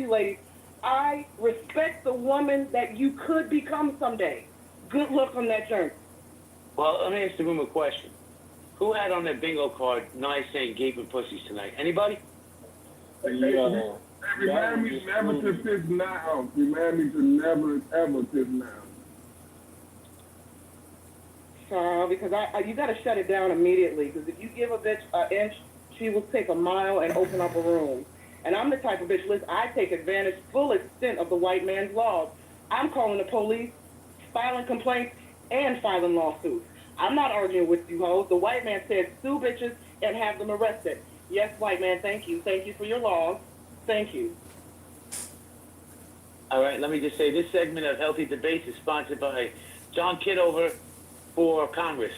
these ladies, I respect the woman that you could become someday. Good luck on that journey. Well, let me ask the room a question. Who had on their bingo card nice saying gaping pussies tonight? Anybody? Yo, Remind me never to piss now. Remind me to never ever piss now. Because you got to shut it down immediately. Because if you give a bitch an inch, she will take a mile and open up a room. And I'm the type of bitch, listen, I take advantage, full extent of the white man's laws. I'm calling the police, filing complaints, and filing lawsuits. I'm not arguing with you hoes. The white man said sue bitches and have them arrested. Yes, white man, thank you. Thank you for your laws. Thank you. All right, let me just say this segment of Healthy Debates is sponsored by John Kitover for Congress.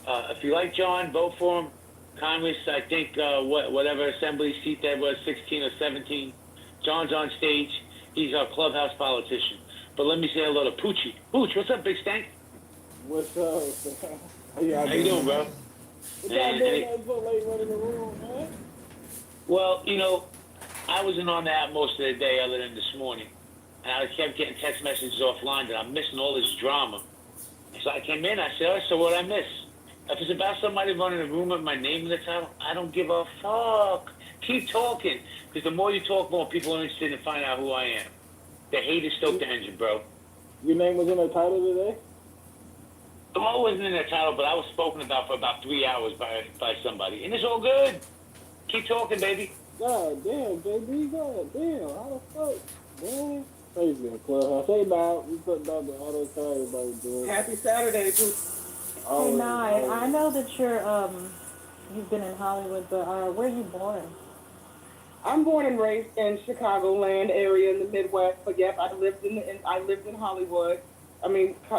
If you like John, vote for him. Congress, I think, whatever assembly seat that was, 16 or 17. John's on stage. He's our clubhouse politician. But let me say hello to Poochie. Pooch, what's up, big stank? what's up? How you doing, bro? What y'all doing so late running the room, man? Well, you know, I wasn't on the app most of the day other than this morning. And I kept getting text messages offline that I'm missing all this drama. So I came in, I said, oh, so what I miss? If it's about somebody running a room with my name in the title, I don't give a fuck. Keep talking. Because the more you talk, more people are interested in finding out who I am. The hate is stoked the engine, bro. Your name was in the title today? I wasn't in the title, but I was spoken about for about 3 hours by somebody. And it's all good. Keep talking, baby. God damn, JB, god damn, how the fuck, man? Crazy in Clubhouse. Hey, now, we put down the auto car, everybody doing. Happy Saturday, Pooh. Hey, Nye, I know that you've been in Hollywood, but where are you born? I'm born and raised in Chicagoland area in the Midwest, but yep, I lived in Hollywood.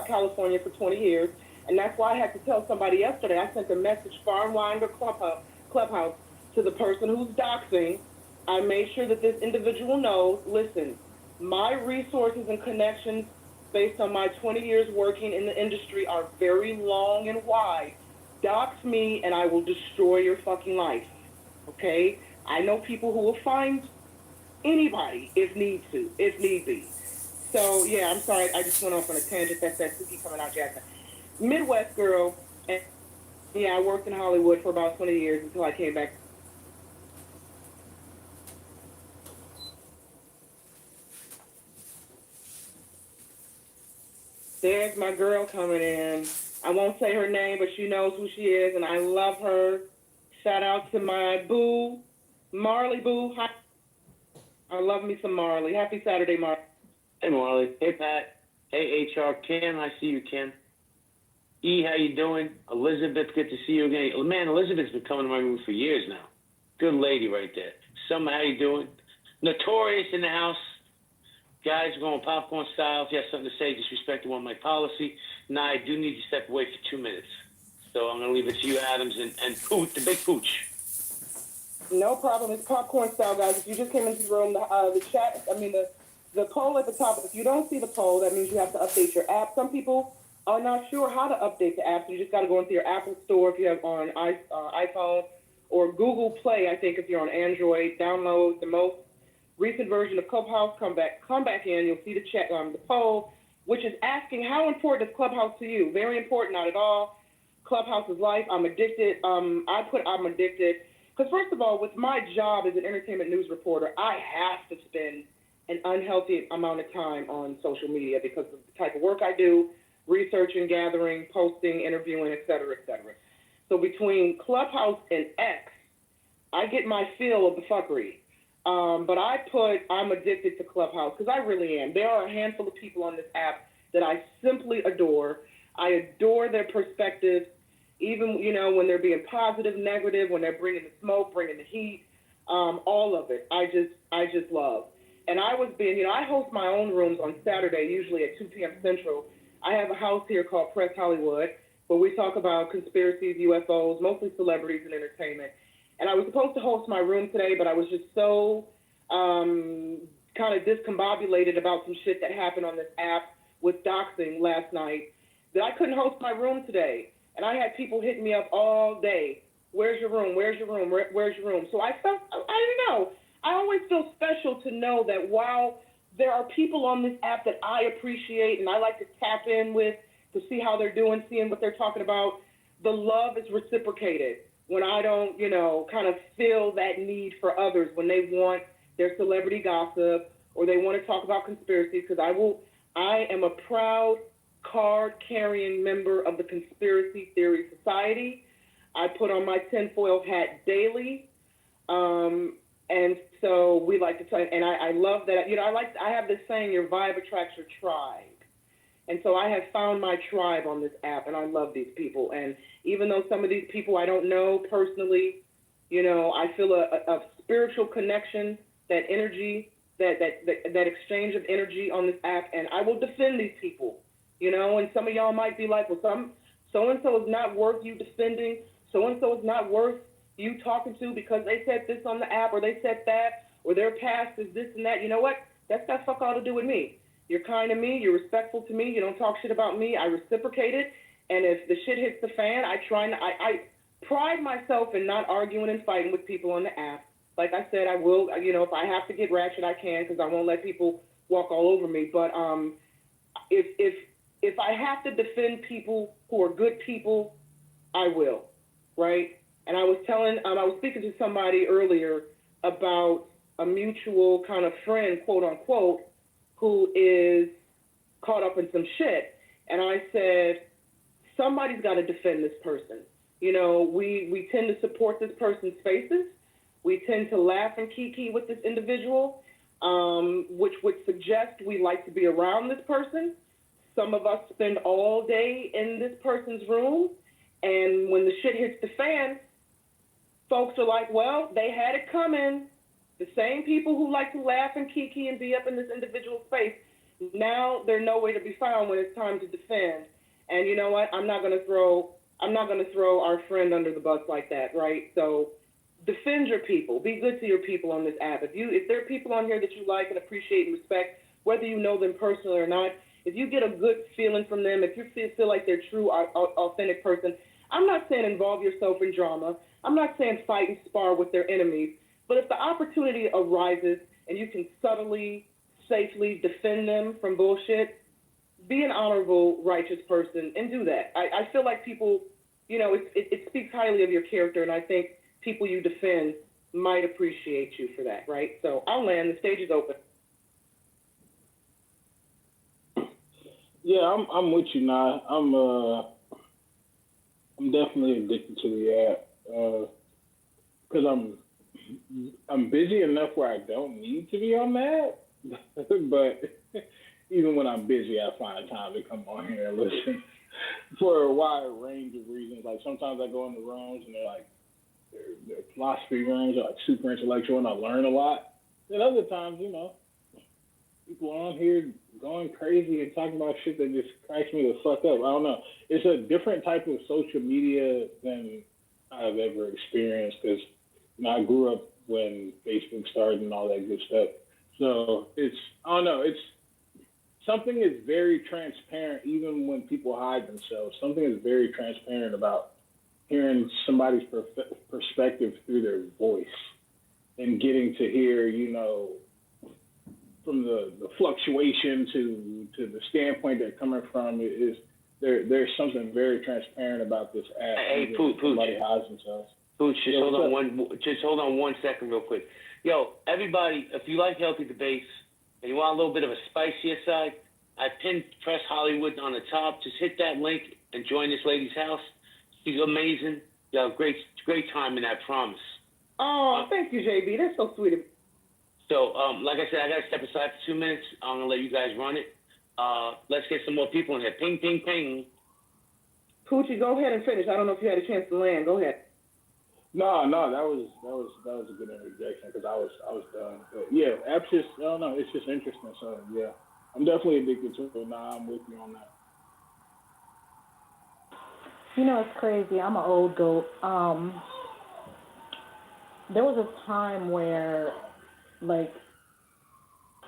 California for 20 years, and that's why I had to tell somebody yesterday. I sent a message far and wide to Clubhouse to the person who's doxing. I made sure that this individual knows. Listen, my resources and connections, based on my 20 years working in the industry, are very long and wide. Dox me, and I will destroy your fucking life. Okay? I know people who will find anybody if need be. So, yeah, I'm sorry. I just went off on a tangent. That's that Suki coming out, Jackson. Midwest girl. And, yeah, I worked in Hollywood for about 20 years until I came back. There's my girl coming in. I won't say her name, but she knows who she is, and I love her. Shout out to my boo, Marley boo. Hi. I love me some Marley. Happy Saturday, Marley. Hey, Marley. Hey, Pat. Hey, HR. Kim, I see you, Kim. E, how you doing? Elizabeth, good to see you again. Man, Elizabeth's been coming to my room for years now. Good lady right there. Summer, how you doing? Notorious in the house. Guys, we're going popcorn style. If you have something to say, disrespect the one-mic policy. Nah, I do need to step away for 2 minutes. So I'm going to leave it to you, Adams, and Pooch, the big Pooch. No problem. It's popcorn style, guys. If you just came into the room, the chat, the poll at the top, if you don't see the poll, that means you have to update your app. Some people are not sure how to update the app, so you just got to go into your Apple Store if you have on iPhone, or Google Play, I think, if you're on Android. Download the most recent version of Clubhouse. Come back in. You'll see the chat on the poll, which is asking how important is Clubhouse to you. Very important, not at all. Clubhouse is life. I'm addicted. I'm addicted because, first of all, with my job as an entertainment news reporter, I have to spend an unhealthy amount of time on social media because of the type of work I do, researching, gathering, posting, interviewing, et cetera, et cetera. So between Clubhouse and X, I get my fill of the fuckery. But I'm addicted to Clubhouse because I really am. There are a handful of people on this app that I simply adore. I adore their perspectives, even, when they're being positive, negative, when they're bringing the smoke, bringing the heat, all of it. I just love. And I host my own rooms on Saturday, usually at 2 p.m. Central. I have a house here called Press Hollywood where we talk about conspiracies, UFOs, mostly celebrities and entertainment. And I was supposed to host my room today, but I was just so kind of discombobulated about some shit that happened on this app with doxing last night that I couldn't host my room today. And I had people hitting me up all day. Where's your room? Where's your room? Where's your room? So I felt, I don't know. I always feel special to know that while there are people on this app that I appreciate and I like to tap in with to see how they're doing, seeing what they're talking about, the love is reciprocated when I don't, kind of feel that need for others when they want their celebrity gossip or they want to talk about conspiracies, because I am a proud card carrying member of the Conspiracy Theory Society. I put on my tinfoil hat daily. And so we like to tell, and I love that, I have this saying, your vibe attracts your tribe. And so I have found my tribe on this app, and I love these people. And even though some of these people I don't know personally, I feel a spiritual connection, that energy, that exchange of energy on this app, and I will defend these people, and some of y'all might be like, well, so-and-so is not worth you defending, so-and-so is not worth you talking to because they said this on the app or they said that or their past is this and that. You know what? That's got fuck all to do with me. You're kind to me. You're respectful to me. You don't talk shit about me. I reciprocate it. And if the shit hits the fan, I pride myself in not arguing and fighting with people on the app. Like I said, I will, if I have to get ratchet, I can, because I won't let people walk all over me. But if I have to defend people who are good people, I will, right? And I was speaking to somebody earlier about a mutual kind of friend, quote unquote, who is caught up in some shit. And I said, somebody's got to defend this person. We tend to support this person's faces. We tend to laugh and kiki with this individual, which would suggest we like to be around this person. Some of us spend all day in this person's room. And when the shit hits the fan, folks are like, well, they had it coming. The same people who like to laugh and kiki and be up in this individual's face, now they're nowhere to be found when it's time to defend. And you know what? I'm not gonna throw our friend under the bus like that, right? So defend your people. Be good to your people on this app. If there are people on here that you like and appreciate and respect, whether you know them personally or not, if you get a good feeling from them, if you feel like they're true, authentic person, I'm not saying involve yourself in drama. I'm not saying fight and spar with their enemies. But if the opportunity arises and you can subtly, safely defend them from bullshit, be an honorable, righteous person and do that. I feel like people, it speaks highly of your character, and I think people you defend might appreciate you for that, right? So I'll land. The stage is open. Yeah, I'm with you now. I'm definitely addicted to the app because I'm busy enough where I don't need to be on that. But even when I'm busy, I find time to come on here and listen for a wide range of reasons. Like sometimes I go in the rooms and they're like their philosophy rooms are like super intellectual and I learn a lot. And other times, people are on here going crazy and talking about shit that just cracks me the fuck up. I don't know. It's a different type of social media than I've ever experienced because I grew up when Facebook started and all that good stuff. So I don't know. It's something is very transparent even when people hide themselves. Something is very transparent about hearing somebody's perspective through their voice and getting to hear, from the fluctuation to the standpoint they're coming from there's something very transparent about this app. Hey, Pooch. Somebody hides themselves. Pooch, just hold on 1 second real quick. Yo, everybody, if you like healthy debates and you want a little bit of a spicier side, I pinned Press Hollywood on the top. Just hit that link and join this lady's house. She's amazing. You have great time in that, promise. Oh, thank you, JB. That's so sweet of you. So, like I said, I got to step aside for 2 minutes. I'm going to let you guys run it. Let's get some more people in here. Ping, ping, ping. Poochie, go ahead and finish. I don't know if you had a chance to land. Go ahead. No, that was a good interjection because I was done. But yeah, apps just I don't know, it's just interesting. So yeah, I'm definitely addicted to it. Nah, I'm with you on that. It's crazy. I'm an old goat. There was a time where, like,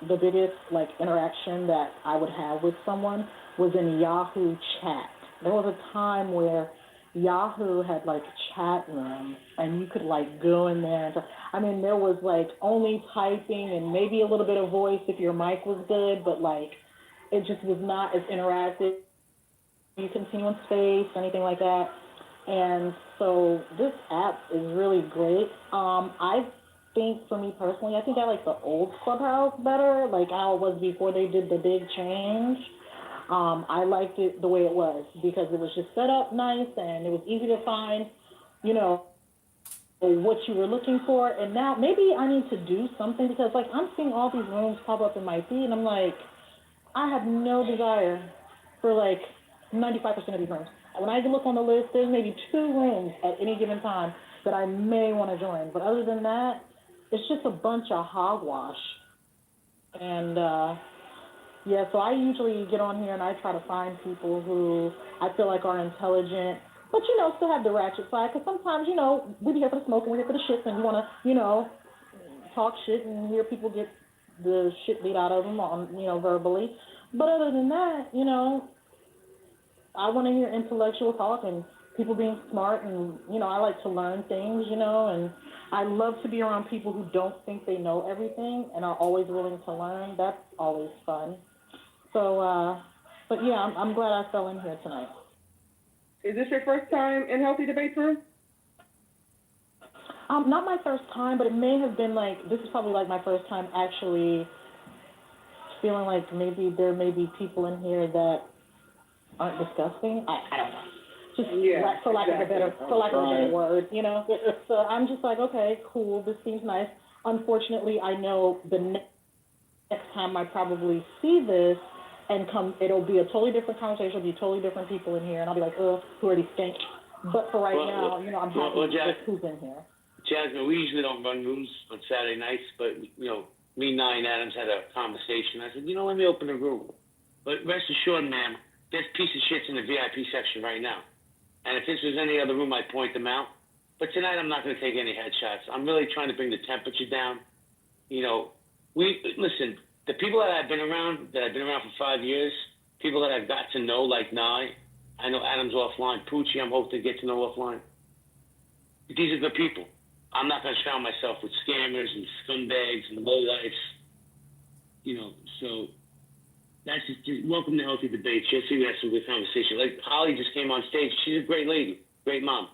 the biggest, like, interaction that I would have with someone was in Yahoo chat. There was a time where Yahoo had like a chat room, and you could like go in there. And I mean, there was like only typing and maybe a little bit of voice if your mic was good, but like it just was not as interactive. You continue in space, anything like that. And so this app is really great. I think for me personally, I think I like the old Clubhouse better, like how it was before they did the big change. I liked it the way it was because it was just set up nice and it was easy to find, you know, what you were looking for. And now maybe I need to do something because like I'm seeing all these rooms pop up in my feed and I'm like, I have no desire for like 95% of these rooms. When I look on the list, there's maybe 2 rooms at any given time that I may want to join. But other than that, it's just a bunch of hogwash. And yeah, so I usually get on here and I try to find people who I feel like are intelligent, but you know, still have the ratchet side. Because sometimes, you know, we be here for the smoke and we're here for the shits, and you want to, you know, talk shit and hear people get the shit beat out of them on, you know, verbally. But other than that, you know, I want to hear intellectual talk and people being smart, and you know, I like to learn things, you know, and I love to be around people who don't think they know everything and are always willing to learn. That's always fun. So, but yeah, I'm glad I fell in here tonight. Is this your first time in Healthy Debates Room? Not my first time, but it may have been like, this is probably like my first time actually feeling like maybe there may be people in here that aren't disgusting. I don't know. Just for lack of a better word, you know. So I'm just like, okay, cool, this seems nice. Unfortunately, I know the next time I probably see this and it'll be a totally different conversation, it'll be totally different people in here, and I'll be like, oh, who already stink. But for right now, you know, I'm happy with who's in here. Jasmine, we usually don't run rooms on Saturday nights, but, you know, me and Nye and Adams had a conversation. I said, you know, let me open a room. But rest assured, ma'am, there's piece of shits in the VIP section right now. And if this was any other room, I'd point them out. But tonight, I'm not going to take any headshots. I'm really trying to bring the temperature down. You know, listen, the people that I've been around for 5 years, people that I've got to know, like Nye, I know Adam's offline, Poochie, I'm hoping to get to know offline. These are good people. I'm not going to surround myself with scammers and scumbags and lowlifes. You know, so that's just welcome to Healthy Debates. Just so we have some good conversation. Like Holly just came on stage. She's a great lady, great mom.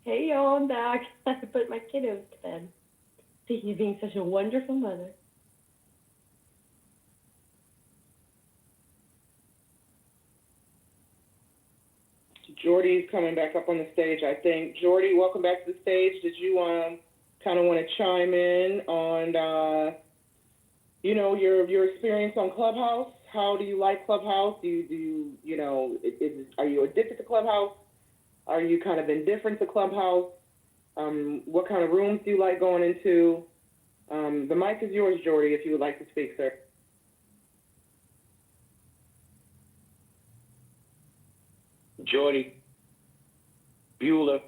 Hey, y'all, I'm back. I put my kiddos to bed. Thank you being such a wonderful mother. Jordy's coming back up on the stage, I think. Jordy, welcome back to the stage. Did you kind of want to chime in on, you know, your experience on Clubhouse? How do you like Clubhouse? Do you know, are you addicted to Clubhouse? Are you kind of indifferent to Clubhouse? What kind of rooms do you like going into? The mic is yours, Jordy, if you would like to speak, sir. Jordy, Bueller.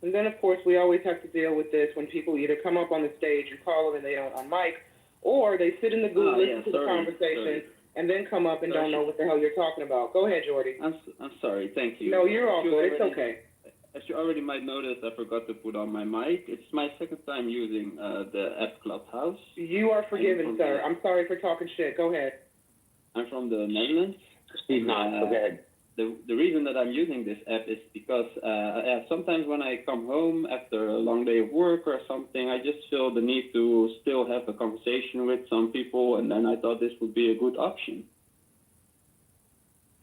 And then, of course, we always have to deal with this when people either come up on the stage, you call them and they don't unmic, or they sit in the goo, listen to the conversation, and then come up and don't know what the hell you're talking about. Go ahead, Jordy. I'm sorry. Thank you. No, you're all good. It's okay. As you already might notice, I forgot to put on my mic. It's my second time using the app Clubhouse. You are forgiven, sir. I'm sorry for talking shit. Go ahead. I'm from the Netherlands. He's not. Go ahead. The reason that I'm using this app is because sometimes when I come home after a long day of work or something, I just feel the need to still have a conversation with some people, and then I thought this would be a good option.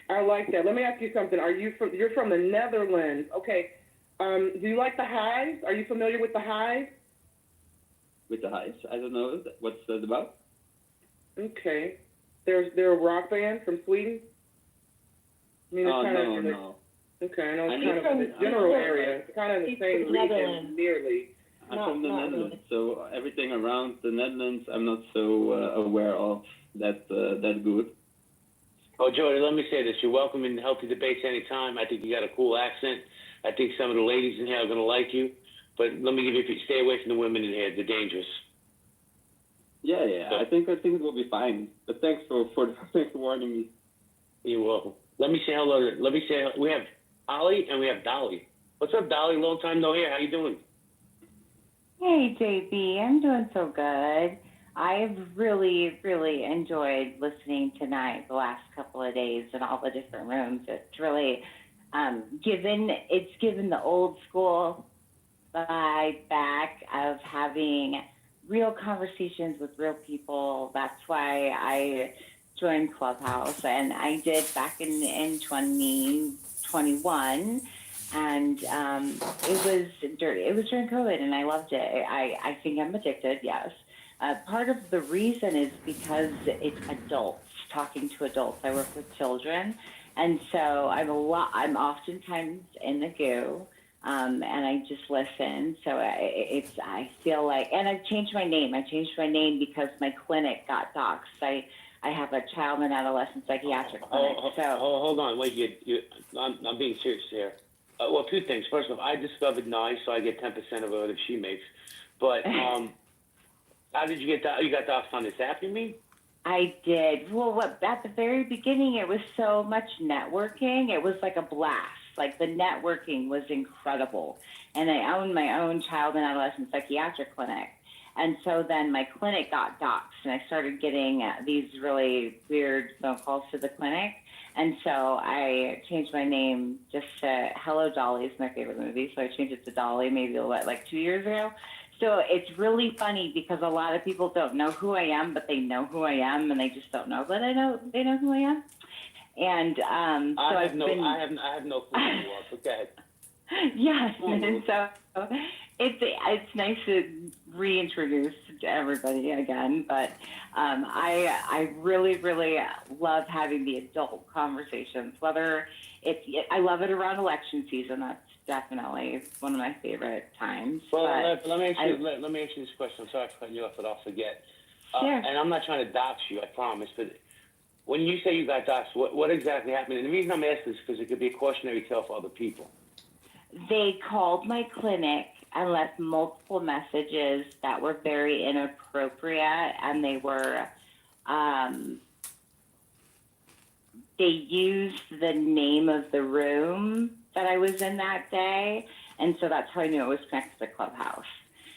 I like that. Let me ask you something. You're from the Netherlands. Okay. Do you like the Hive? Are you familiar with the Hive? With the Hives? I don't know. What's that about? Okay. They're a rock band from Sweden? I mean, it's no. Okay, I know it's kind of the general area. It's kind of the same region, nearly. I'm from the Netherlands, so everything around the Netherlands I'm not so aware of that good. Oh, Jordy, let me say this. You're welcome in Healthy Debates anytime. I think you got a cool accent. I think some of the ladies in here are going to like you. But let me give you, stay away from the women in here. They're dangerous. Yeah. I think it will be fine. But thanks for thanks for warning me. You're welcome. Let me say hello we have Ollie and we have Dolly. What's up, Dolly? Long time no hear. How you doing? Hey, JB, I'm doing so good. I've really, really enjoyed listening tonight, the last couple of days, in all the different rooms. It's really given the old school vibe back of having real conversations with real people. That's why I joined Clubhouse, and I did back in 2021. And it was during COVID, and I loved it. I think I'm addicted, yes. Part of the reason is because it's adults, talking to adults. I work with children, and so I'm oftentimes in the goo, and I just listen. So I feel like, and I've changed my name. I changed my name because my clinic got doxxed. I have a child and adolescent psychiatric clinic. Hold on, wait. I'm being serious here. Well, two things. First off, I discovered Nye, so I get 10% of whatever she makes. But how did you get that? You got doxxed on this app, you mean? I did. Well, at the very beginning, it was so much networking. It was like a blast. Like, the networking was incredible. And I own my own child and adolescent psychiatric clinic. And so then my clinic got doxxed, and I started getting these really weird phone calls to the clinic. And so I changed my name just to Hello, Dolly is my favorite movie. So I changed it to Dolly maybe, like 2 years ago. So it's really funny because a lot of people don't know who I am, but they know who I am, and they just don't know that they know who I am. And so I have no clue who you are, but go ahead. Yes, and so it's nice to reintroduce to everybody again, but I really, really love having the adult conversations. I love it around election season. That's definitely one of my favorite times. Well, let me ask you this question. I'm sorry for cutting you off, but I'll forget. Sure. And I'm not trying to dox you, I promise. But when you say you got doxxed, what exactly happened? And the reason I'm asking is because it could be a cautionary tale for other people. They called my clinic and left multiple messages that were very inappropriate, and they were they used the name of the room that I was in that day, and so that's how I knew it was connected to Clubhouse.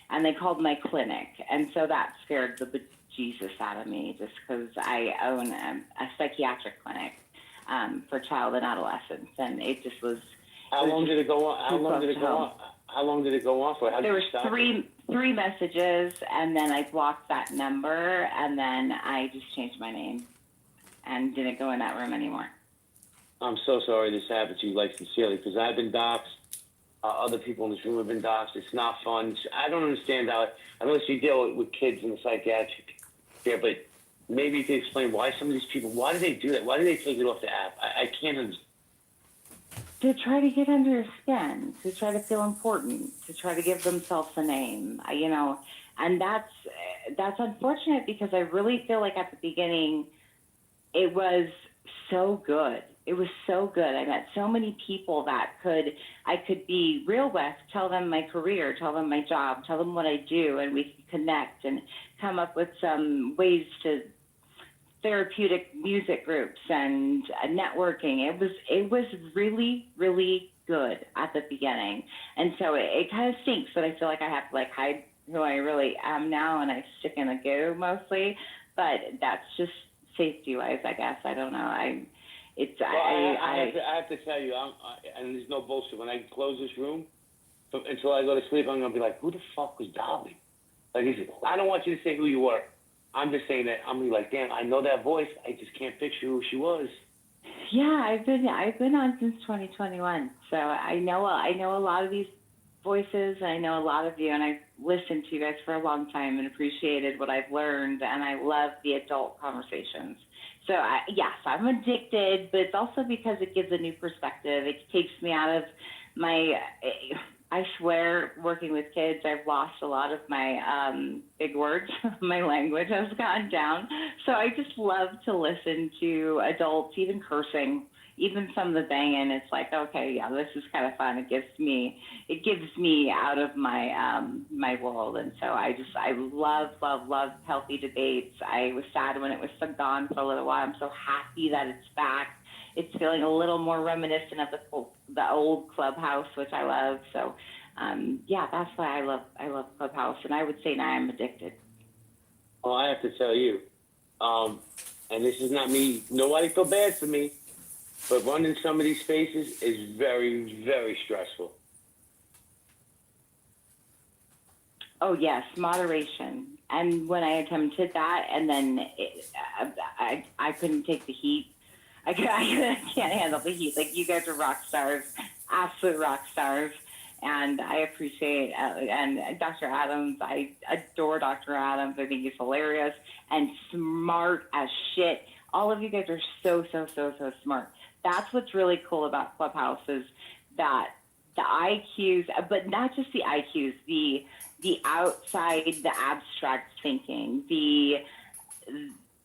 And they called my clinic, and so that scared the bejesus out of me, just because I own a psychiatric clinic for child and adolescents, and it just was. How long did it go on? How long did it go on for? There was three messages, and then I blocked that number, and then I just changed my name and didn't go in that room anymore. I'm so sorry this happened to you, like, sincerely, because I've been doxxed. Other people in this room have been doxxed. It's not fun. I don't understand how. Unless you deal with kids in the psychiatric care, but maybe you can explain why some of these people. Why do they do that? Why do they take it off the app? I can't understand. To try to get under your skin, to try to feel important, to try to give themselves a name, and that's unfortunate because I really feel like at the beginning it was so good. It was so good. I met so many people that I could be real with, tell them my career, tell them my job, tell them what I do, and we could connect and come up with some ways to therapeutic music groups and networking. It was really, really good at the beginning. And so it kind of stinks that I feel like I have to hide who I really am now, and I stick in the goo mostly, but that's just safety wise, I guess. I don't know. I have to tell you, and there's no bullshit. When I close this room, until I go to sleep, I'm gonna be like, who the fuck was Dolly? Like, I don't want you to say who you were. I'm just saying that I'm like, damn, I know that voice. I just can't picture who she was. Yeah, I've been on since 2021, so I know a lot of these voices. I know a lot of you, and I've listened to you guys for a long time and appreciated what I've learned, and I love the adult conversations. So yes, I'm addicted, but it's also because it gives a new perspective. It takes me out of my. I swear, working with kids, I've lost a lot of my big words. My language has gone down. So I just love to listen to adults, even cursing, even some of the banging, it's like, okay, yeah, this is kind of fun. It gives me out of my my world, and so I love healthy debates. I was sad when it was gone for a little while. I'm so happy that it's back. It's feeling a little more reminiscent of the old Clubhouse, which I love. So, yeah, that's why I love Clubhouse, and I would say now I'm addicted. Well, I have to tell you, and this is not me. Nobody feel bad for me, but running some of these spaces is very, very stressful. Oh yes, moderation. And when I attempted that, and then I couldn't take the heat. I can't handle the heat. Like, you guys are rock stars, absolute rock stars. And I appreciate, and Dr. Adams, I adore Dr. Adams. I think he's hilarious and smart as shit. All of you guys are so smart. That's what's really cool about Clubhouse, is that the IQs, but not just the IQs, the outside, the abstract thinking,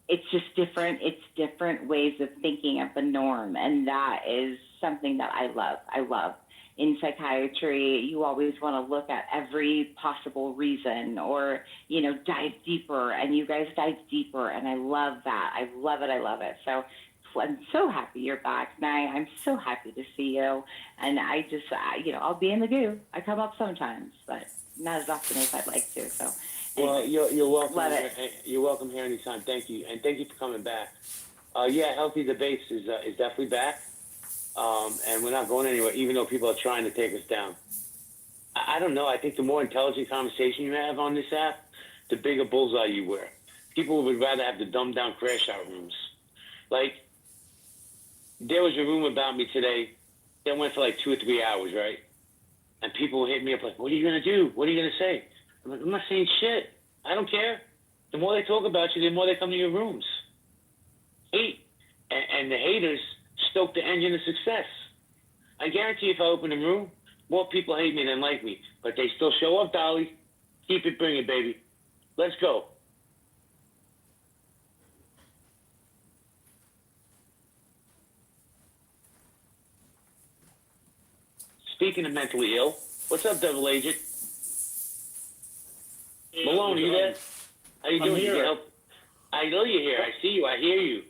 it's just different. It's different ways of thinking of the norm. And that is something that I love. I love. In psychiatry, you always want to look at every possible reason, or, dive deeper, and you guys dive deeper. And I love that. I love it. So I'm so happy you're back, Nye. I'm so happy to see you. And I just, I'll be in the goo. I come up sometimes, but not as often as I'd like to. So. Well, you're welcome. Love it. You're welcome here anytime. Thank you, and thank you for coming back. Yeah, Healthy Debates is definitely back, and we're not going anywhere, even though people are trying to take us down. I don't know. I think the more intelligent conversation you have on this app, the bigger bullseye you wear. People would rather have the dumbed down crash out rooms. Like, there was a room about me today that went for like 2 or 3 hours, right? And people hit me up like, "What are you gonna do? What are you gonna say?" I'm like, "I'm not saying shit. I don't care. The more they talk about you, the more they come to your rooms. Hate. And the haters stoke the engine of success. I guarantee if I open a room, more people hate me than like me. But they still show up, Dolly. Keep it bringing, baby. Let's go." Speaking of mentally ill, what's up, Devil Agent? Malone, are you there? How you doing? You help? I know you're here. I see you. I hear you.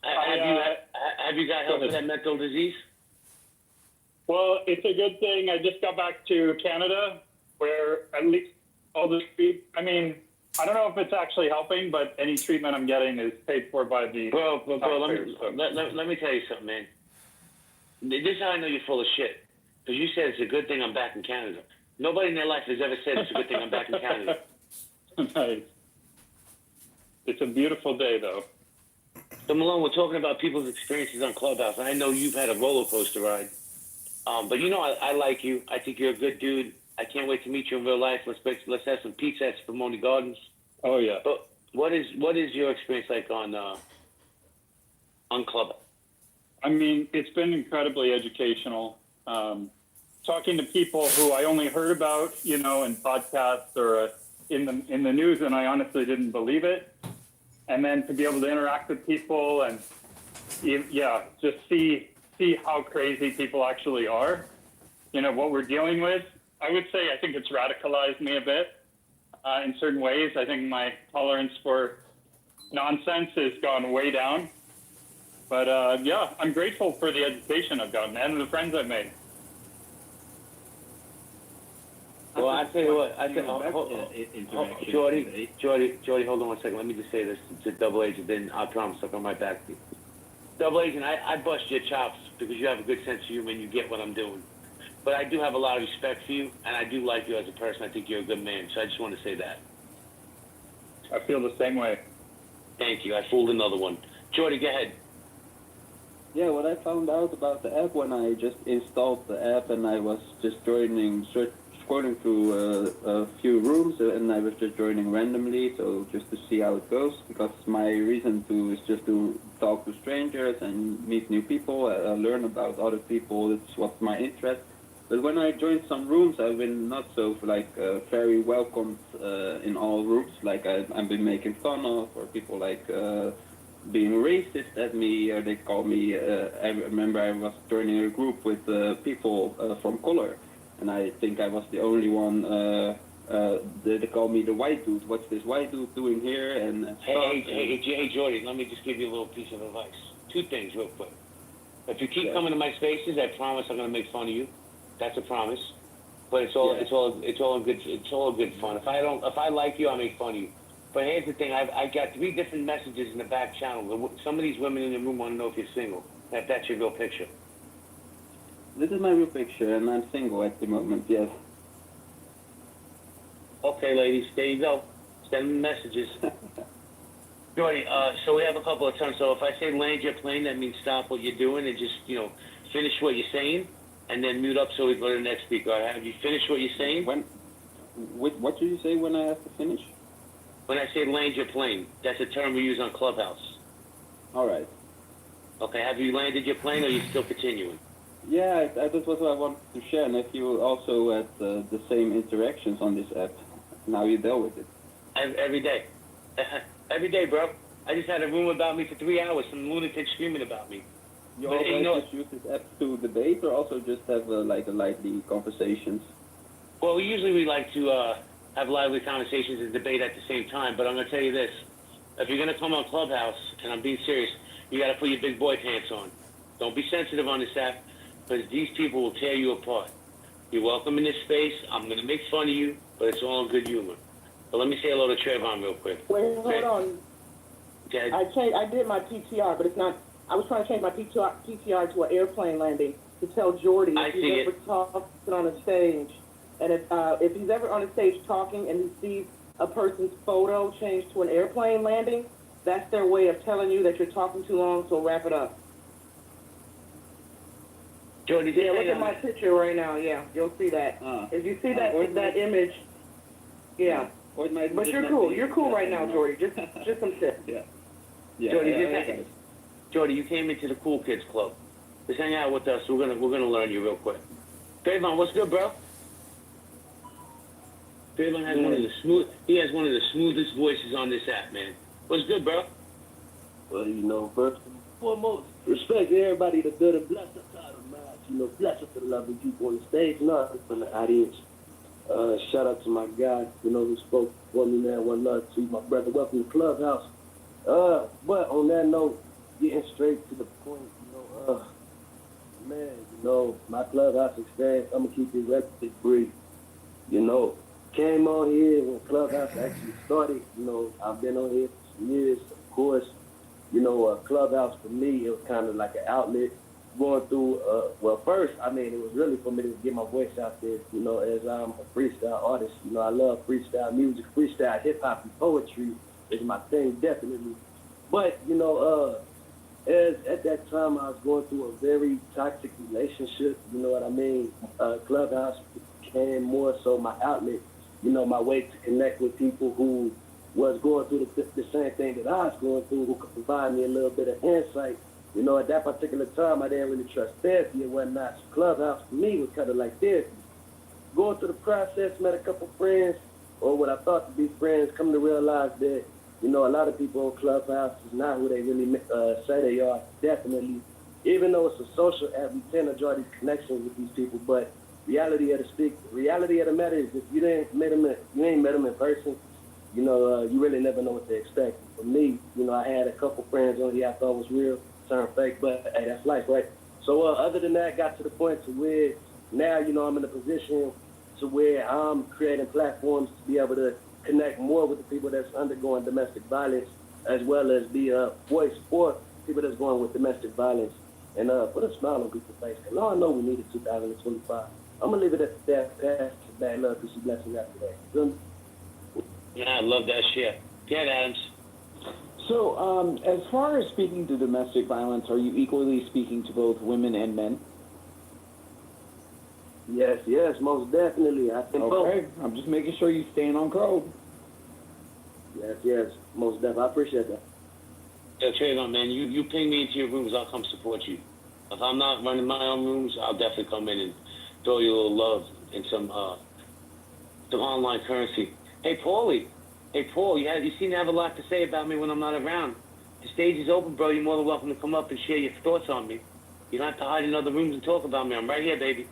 Have you got help with that mental disease? Well, it's a good thing. I just got back to Canada, where at least all the I mean, I don't know if it's actually helping, but any treatment I'm getting is paid for by the Bro, let me tell you something, man. This is how I know you're full of shit. Because you said it's a good thing I'm back in Canada. Nobody in their life has ever said it's a good thing I'm back in Canada. Nice. It's a beautiful day, though. So, Malone, we're talking about people's experiences on Clubhouse. I know you've had a roller coaster ride. But I like you. I think you're a good dude. I can't wait to meet you in real life. Let's have some pizza at Spumoni Gardens. Oh, yeah. But what is your experience like on Clubhouse? I mean, it's been incredibly educational. Talking to people who I only heard about, in podcasts or in the news, and I honestly didn't believe it. And then to be able to interact with people and, just see how crazy people actually are, what we're dealing with. I would say I think it's radicalized me a bit in certain ways. I think my tolerance for nonsense has gone way down. But, I'm grateful for the education I've gotten and the friends I've made. Well, I tell you what, Jordy, hold on one second. Let me just say this to Double Agent, then I promise I'll come right back to you. Double Agent, I bust your chops because you have a good sense of humor and you get what I'm doing. But I do have a lot of respect for you, and I do like you as a person. I think you're a good man, so I just want to say that. I feel the same way. Thank you. I fooled another one. Jordy, go ahead. Yeah, what I found out about the app when I just installed the app and I was just scrolling through a few rooms and I was just joining randomly, so just to see how it goes, because my reason is just to talk to strangers and meet new people, learn about other people. It's what's my interest. But when I joined some rooms, I've been not so very welcomed in all rooms. Like I've been making fun of, or people being racist at me, or they call me. I remember I was joining a group with people from color, and I think I was the only one. They call me the white dude. What's this white dude doing here? And Hey, Jordy, let me just give you a little piece of advice. Two things, real quick. If you keep coming to my spaces, I promise I'm gonna make fun of you. That's a promise. But it's all good fun. If I like you, I'll make fun of you. But here's the thing: I got 3 different messages in the back channel. Some of these women in the room want to know if you're single. If that's your real picture. This is my real picture, and I'm single at the moment. Yes. Okay, ladies, there you go. Send me messages. Jordy, so we have a couple of terms. So if I say land your plane, that means stop what you're doing and just, finish what you're saying, and then mute up so we go to the next speaker. All right? Have you finished what you're saying? What did you say when I have to finish? When I say land your plane, that's a term we use on Clubhouse. All right. Okay, have you landed your plane, or are you still continuing? Yeah, that was what I wanted to share, and if you also had the same interactions on this app, and how you dealt with it. Every day. Every day, bro. I just had a room about me for 3 hours, some lunatic screaming about me. You always just use this app to debate, or also just have lively conversations? Well, usually we like to have lively conversations and debate at the same time, but I'm going to tell you this. If you're going to come on Clubhouse, and I'm being serious, you got to put your big boy pants on. Don't be sensitive on this app, because these people will tear you apart. You're welcome in this space. I'm going to make fun of you, but it's all in good humor. But let me say hello to Trayvon real quick. Wait, hold on. Okay. I did my PTR, but it's not. I was trying to change my PTR to an airplane landing to tell Jordy if he's ever talking on a stage, and if he's ever on a stage talking and he sees a person's photo changed to an airplane landing, that's their way of telling you that you're talking too long. So wrap it up. Jordy, look at my picture right now. Yeah, you'll see that. If you see that image, yeah. But you're cool. You're cool right now, Jordy. Just some tips. Yeah. Jordy, you came into the Cool Kids Club. Just hang out with us. We're gonna learn you real quick. Trayvon, what's good, bro? Trayvon has one of the smoothest voices on this app, man. What's good, bro? Well, first and foremost, respect to everybody that's good and blessed up out of mind. Bless up to the lovely people on the stage, not from the audience. Shout out to my guy, who spoke for me, man. One love to my brother. Welcome to Clubhouse. But on that note, getting straight to the point, my Clubhouse experience, I'm going to keep it relatively brief. Came on here when Clubhouse actually started. I've been on here for some years, of course. Clubhouse for me, it was kind of like an outlet going through, first, it was really for me to get my voice out there, as I'm a freestyle artist. I love freestyle music, freestyle hip-hop and poetry is my thing, definitely. But, as at that time I was going through a very toxic relationship, you know what I mean? Clubhouse became more so my outlet, my way to connect with people who was going through the same thing that I was going through, who could provide me a little bit of insight. At that particular time, I didn't really trust therapy and whatnot. So Clubhouse for me was kind of like therapy. Going through the process, met a couple friends, or what I thought to be friends, come to realize that, a lot of people on Clubhouse is not who they really say they are, definitely. Even though it's a social app, we tend to draw these connections with these people, but reality of the matter is if you ain't met them in person, you really never know what to expect. For me, I had a couple friends on here I thought was real, turned fake, but hey, that's life, right? So other than that, got to the point to where now, I'm in a position to where I'm creating platforms to be able to connect more with the people that's undergoing domestic violence, as well as be a voice for people that's going with domestic violence, and put a smile on people's face. Because I know we need it 2025. I'm going to leave it at that. Pass to bad love, peace and blessings after that. Yeah, I love that shit. Get Adams. So, as far as speaking to domestic violence, are you equally speaking to both women and men? Yes, most definitely. I think okay. both. I'm just making sure you're staying on code. Yes, most definitely. I appreciate that. Yo, Trayvon, man, you ping me into your rooms, I'll come support you. If I'm not running my own rooms, I'll definitely come in and throw you a little love and some online currency. Hey, Paulie. Hey, Paul, you seem to have a lot to say about me when I'm not around. The stage is open, bro. You're more than welcome to come up and share your thoughts on me. You don't have to hide in other rooms and talk about me. I'm right here, baby.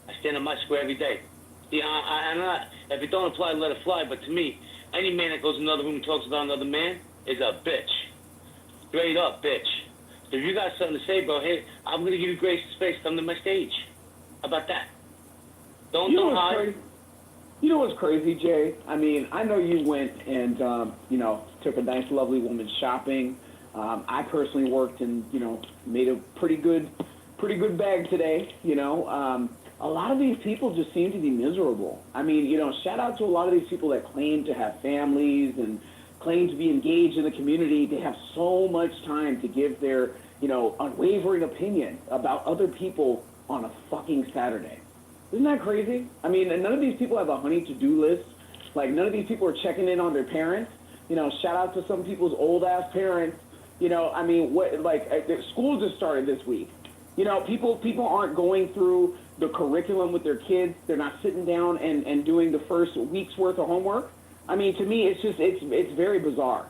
I stand on my square every day. See, I'm not, if it don't apply, let it fly. But to me, any man that goes in another room and talks about another man is a bitch. Straight up, bitch. So if you got something to say, bro, hey, I'm going to give you grace and space. Come to my stage. How about that? Don't hide. Crazy? You know what's crazy, Jay? I mean, I know you went and, took a nice, lovely woman shopping. I personally worked and, made a pretty good bag today, A lot of these people just seem to be miserable. I mean, shout out to a lot of these people that claim to have families and claim to be engaged in the community. They have so much time to give their, unwavering opinion about other people on a fucking Saturday. Isn't that crazy? I mean, and none of these people have a honey to-do list. Like, none of these people are checking in on their parents. Shout out to some people's old-ass parents. I mean, school just started this week. People aren't going through the curriculum with their kids. They're not sitting down and doing the first week's worth of homework. I mean, to me, it's very bizarre.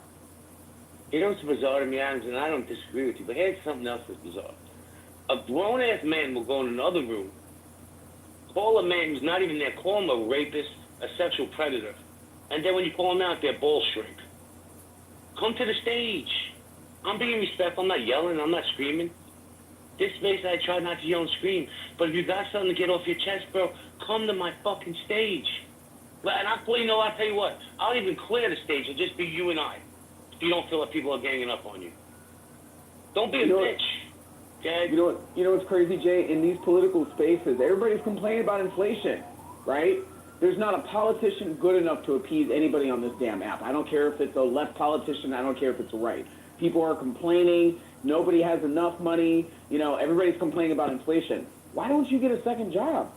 It's bizarre to me, Adams, and I don't disagree with you, but here's something else that's bizarre. A grown-ass man will go in another room, call a man who's not even there, call him a rapist, a sexual predator, and then when you call him out, their balls shrink. Come to the stage. I'm being respectful. I'm not yelling. I'm not screaming. This space, I try not to yell and scream. But if you got something to get off your chest, bro, come to my fucking stage. And I'll tell you what, I'll even clear the stage. It'll just be you and I. If you don't feel like people are ganging up on you. Don't be a bitch. Okay? You know what's crazy, Jay? In these political spaces, everybody's complaining about inflation, right? There's not a politician good enough to appease anybody on this damn app. I don't care if it's a left politician. I don't care if it's a right. People are complaining. Nobody has enough money. Everybody's complaining about inflation. Why don't you get a second job?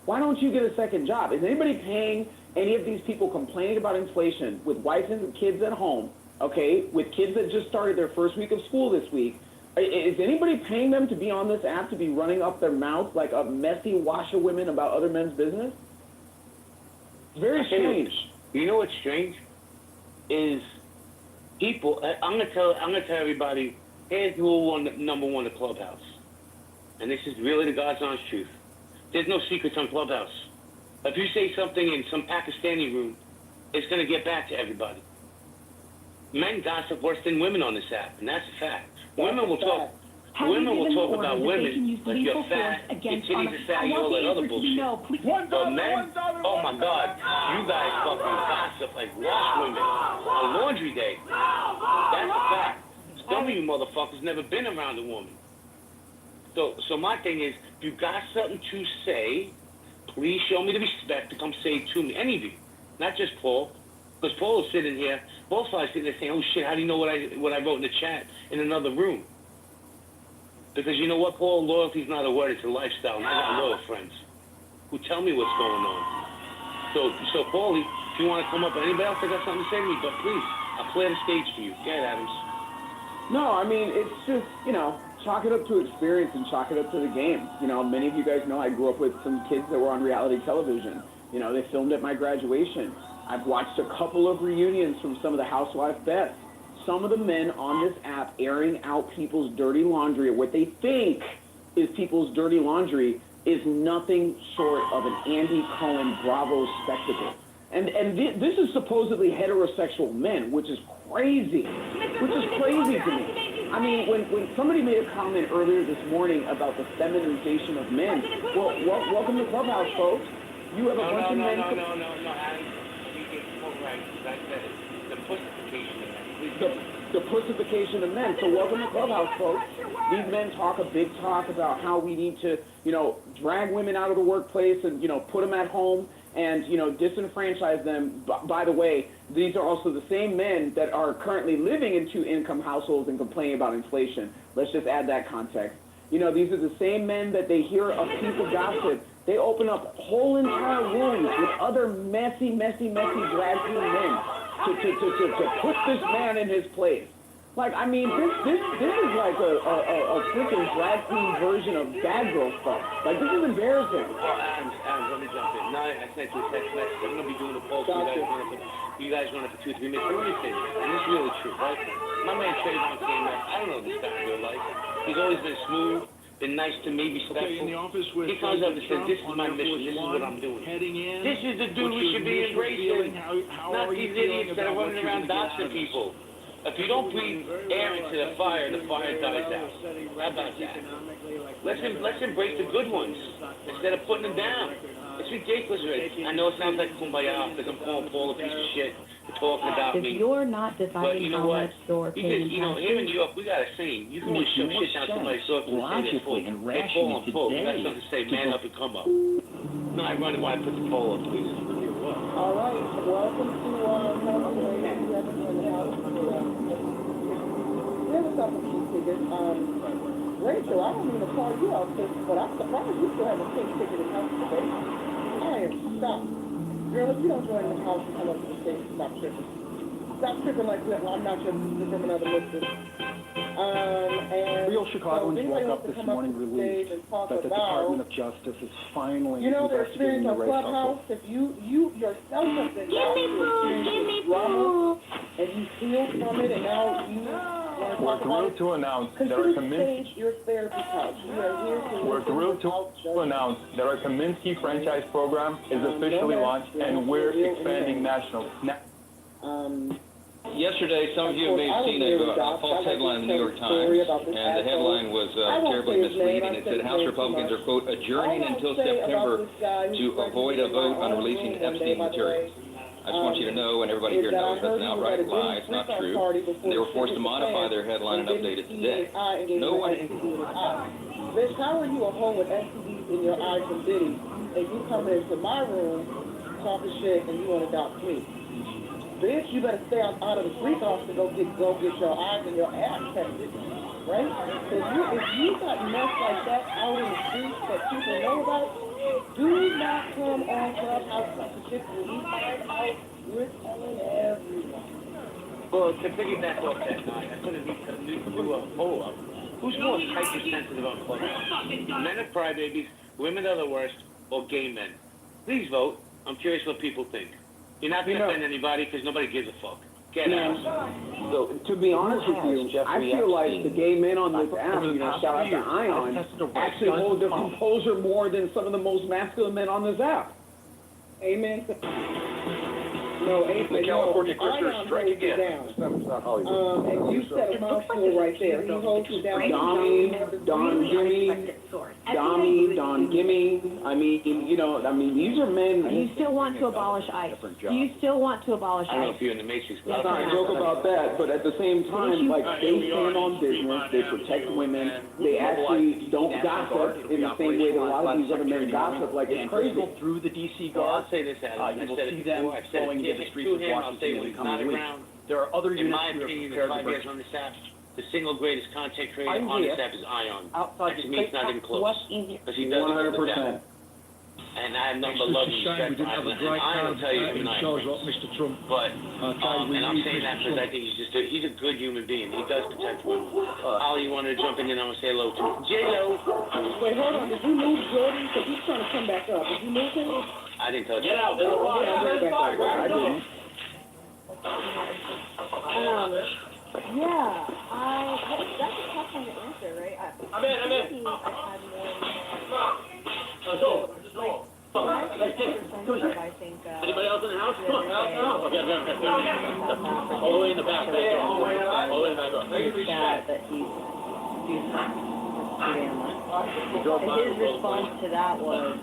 Why don't you get a second job? Is anybody paying any of these people complaining about inflation with wives and kids at home, okay, with kids that just started their first week of school this week? Is anybody paying them to be on this app to be running up their mouth like a messy washerwomen about other men's business? It's very strange. You know what's strange? Is people, I'm gonna tell everybody, here's rule number one of Clubhouse. And this is really the God's honest truth. There's no secrets on Clubhouse. If you say something in some Pakistani room, it's going to get back to everybody. Men gossip worse than women on this app, and that's a fact. Women will talk about women like you're fat, your titties are fat, all that other bullshit. But men, oh my God, you guys fucking gossip like washwomen on laundry day. That's a fact. Some of you motherfuckers never been around a woman. So my thing is, if you got something to say, please show me the respect to come say it to me. Any of you, not just Paul, because Paul is sitting here. Paul's probably sitting there saying, "Oh shit, how do you know what I wrote in the chat in another room?" Because you know what, Paul, loyalty's not a word; it's a lifestyle. And I got loyal friends who tell me what's going on. So Paulie, if you want to come up, anybody else that got something to say to me, but please, I'll clear the stage for you. Get it, Adams. No, I mean, it's just, chalk it up to experience and chalk it up to the game. Many of you guys know I grew up with some kids that were on reality television. They filmed at my graduation. I've watched a couple of reunions from some of the Housewife best. Some of the men on this app airing out people's dirty laundry, or what they think is people's dirty laundry, is nothing short of an Andy Cohen Bravo spectacle. And this is supposedly heterosexual men, which is crazy. Which is crazy to me. I mean, when somebody made a comment earlier this morning about the feminization of men, well, welcome to Clubhouse, folks. You have a bunch of men... No, Adam. Right. That's the pussification of men. The pussification of men. So welcome to Clubhouse, folks. These men talk a big talk about how we need to, drag women out of the workplace and, put them at home and, disenfranchise them. By the way, these are also the same men that are currently living in two-income households and complaining about inflation. Let's just add that context. These are the same men that they hear of people gossip. They open up whole entire rooms with other messy drag queen men to put this man in his place. Like, I mean, this is like a freaking drag queen version of bad girl stuff. Like, this is embarrassing. Well, Adams, let me jump in. No, I sent you a text message. I'm gonna be doing a poll. You guys run it for 2 or 3 minutes. Let me say this, and this is really true, right? My man Trayvon came out. I don't know this guy in real life. He's always been smooth, been nice to me, respectful. Okay, in the office with he comes up and says, "This is my Trump, mission. This is what I'm doing. Heading in, This is the dude we should be embracing. How Not are these you feeling idiots that are about what running you're around gonna get out doxing of this? people. If you don't breathe air into the fire dies out. How about that? Let's embrace the good ones instead of putting them down. It's ridiculous already. I know it sounds like kumbaya because I'm calling Paul a piece of shit for talking about If me. you're not But deciding you know how what? much you're Because, paying you know, here in New York, we got a saying. You can always shove shit down somebody's throat and say they're full. Hey, Paul, I'm full. You got something to say, man up and come up. No, I run why I put the poll up, please. All right, welcome to Here's a couple key tickets. Rachel, I don't mean to call you out, sis, but I'm surprised you still have a pink ticket in house today. I am shocked. Girl, if you don't join the house and come up to the stage, stop tripping. Stop tripping like that. I'm not your sister from another mister. And Real Chicagoans so woke up this morning relieved that the Department of Justice is finally their investigating experience the on race Clubhouse, hustle. if you yourself have been experiencing drama and you healed from it and now you want to We're talk about thrilled it, to announce that our consider Kaminsky stage your therapy couch. We are here to We're thrilled to announce that our Kaminsky franchise program is officially launched and we're expanding national. Yesterday, some of you may have seen a false headline in the New York Times, and the headline was terribly misleading. It said House Republicans are, quote, adjourning until September to avoid a vote on releasing Epstein materials. I just want you to know, and everybody here knows, that's an outright lie. It's not true. And they were forced to modify their headline and update it today. No one... Bitch, how are you a hoe with STDs in your eyes and bitties, and you coming into my room talking shit and you want to adopt me? Bitch, you better stay out of the freak off to go get your eyes and your ass tested, right? So if you got mess like that out in the streets that people know about, do not come on Clubhouse talking shit when we find out we're telling everyone. Well, to piggyback off that night, I put a new poll up. Who's more hypersensitive on Clubhouse? Men are crybabies, women are the worst, or gay men? Please vote. I'm curious what people think. You're not going to offend anybody because nobody gives a fuck. Get out. So, to be honest with you, I feel like the gay men on this app, shout out to Ion, actually hold their composure more than some of the most masculine men on this app. Amen. No, The California Christians strike again. And you set a mouthful right there. He holds you down. Don Gimme. I mean, these are men. Do you still want to abolish ICE? Do you still want to abolish I don't know ICE? if you're in the Matrix. Let's not joke about that, but at the same time, like, they stand on business, they protect women, they actually don't gossip in the same way that a lot of these other men gossip, like it's crazy. Through the DC Well, Guard, I'll say this, Adam. you will I said see it them before. I've said flowing it into the streets of I'll say Washington when in he's the not coming weeks. around. There are other In units my who are opinion, prepared in to 5 years break. on this app, the single greatest content creator I'm on here. this app is Ion. Outside And to me, it's not even close. Because he does 100%. And I have nothing but love and respect for Ion. And Ion will tell you tonight. Mr. Trump. But, and I'm saying that because I think he's a good human being. He does protect women. Ollie, you wanted to jump in and I'm going to say hello to J-Lo. Wait, hold on. Did you move Jordan? Because he's trying to come back up. Did you move him? I didn't touch Get it. out. I didn't. Yeah, that's a tough one to answer, right? I'm in. I've had more I think, Anybody else in the house? Come on. Okay. All the way in the back. All the way in the back. That he's and his response to that was,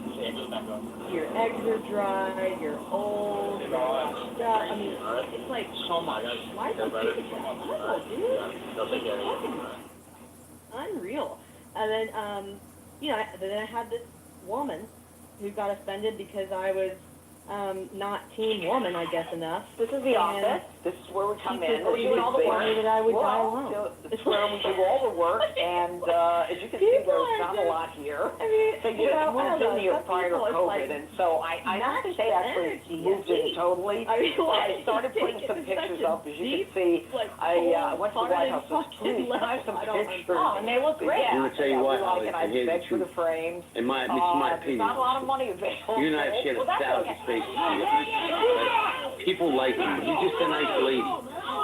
your eggs are dry, you're old, stuff. I mean, it's like, why is it unreal? And then, then I had this woman who got offended because I was not teen woman, I guess, enough. This is the office. This is where we come in. Or even all the money that I would die alone. It's where we do all the work, and as you can see, there's not a lot here. They just moved in here prior to COVID, and so I don't think they actually moved in totally. I started putting some pictures up, as you can see. I went to the White House this week, and I have some pictures. Oh, and they look great. I'm gonna tell you what, Holly, and I here's the begged for the truth. frames. In my opinion, There's not a lot of money available. you and I have shared 1,000 spaces together. People like you. You're just a nice lady.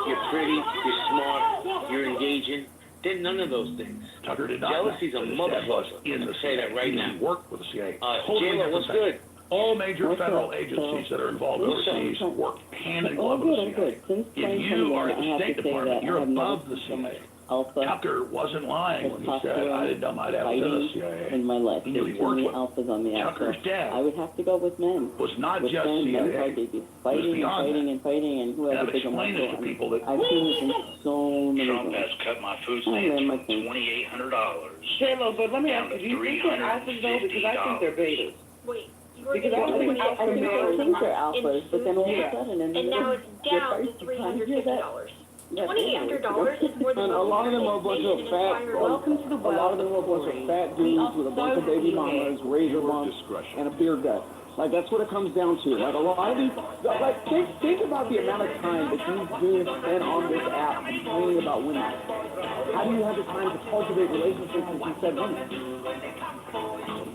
You're pretty, you're smart, you're engaging. They're none of those things. Tucker did not. Jealousy's a motherfucker. I'll say that right now. Work with the CIA. Jayla, what's good? All major federal agencies that are involved overseas work hand in glove with the CIA. If you are at the State Department, you're above the CIA. Tucker wasn't lying when he said, I didn't know I'd have to the CIA. In my life, He knew he worked with alphas on the Tucker's dad I would have to go with men. was not With just men, CIA. men It was fighting beyond and fighting that. and fighting, and who And has I've a bigger explained this to people that I've seen this in so many Trump things. has cut my food I stamps learned my from thing. $2,800. J-Lo, but let me ask you, do you think they're alphas though? Because I think they're betas. Wait, you Because I I think think alpha I males think they're alphas, but then all of a Yeah. sudden, and now it's down to $350. $2,800 is more than And a lot of them are a bunch of fat, Welcome to the a lot of them are a bunch of fat dudes with a bunch of baby mamas, razor bumps, and a beer gut. Like, that's what it comes down to. Like, a lot of these, like, think about the amount of time that these dudes spend on this app complaining about women. How do you have the time to cultivate relationships with these said women?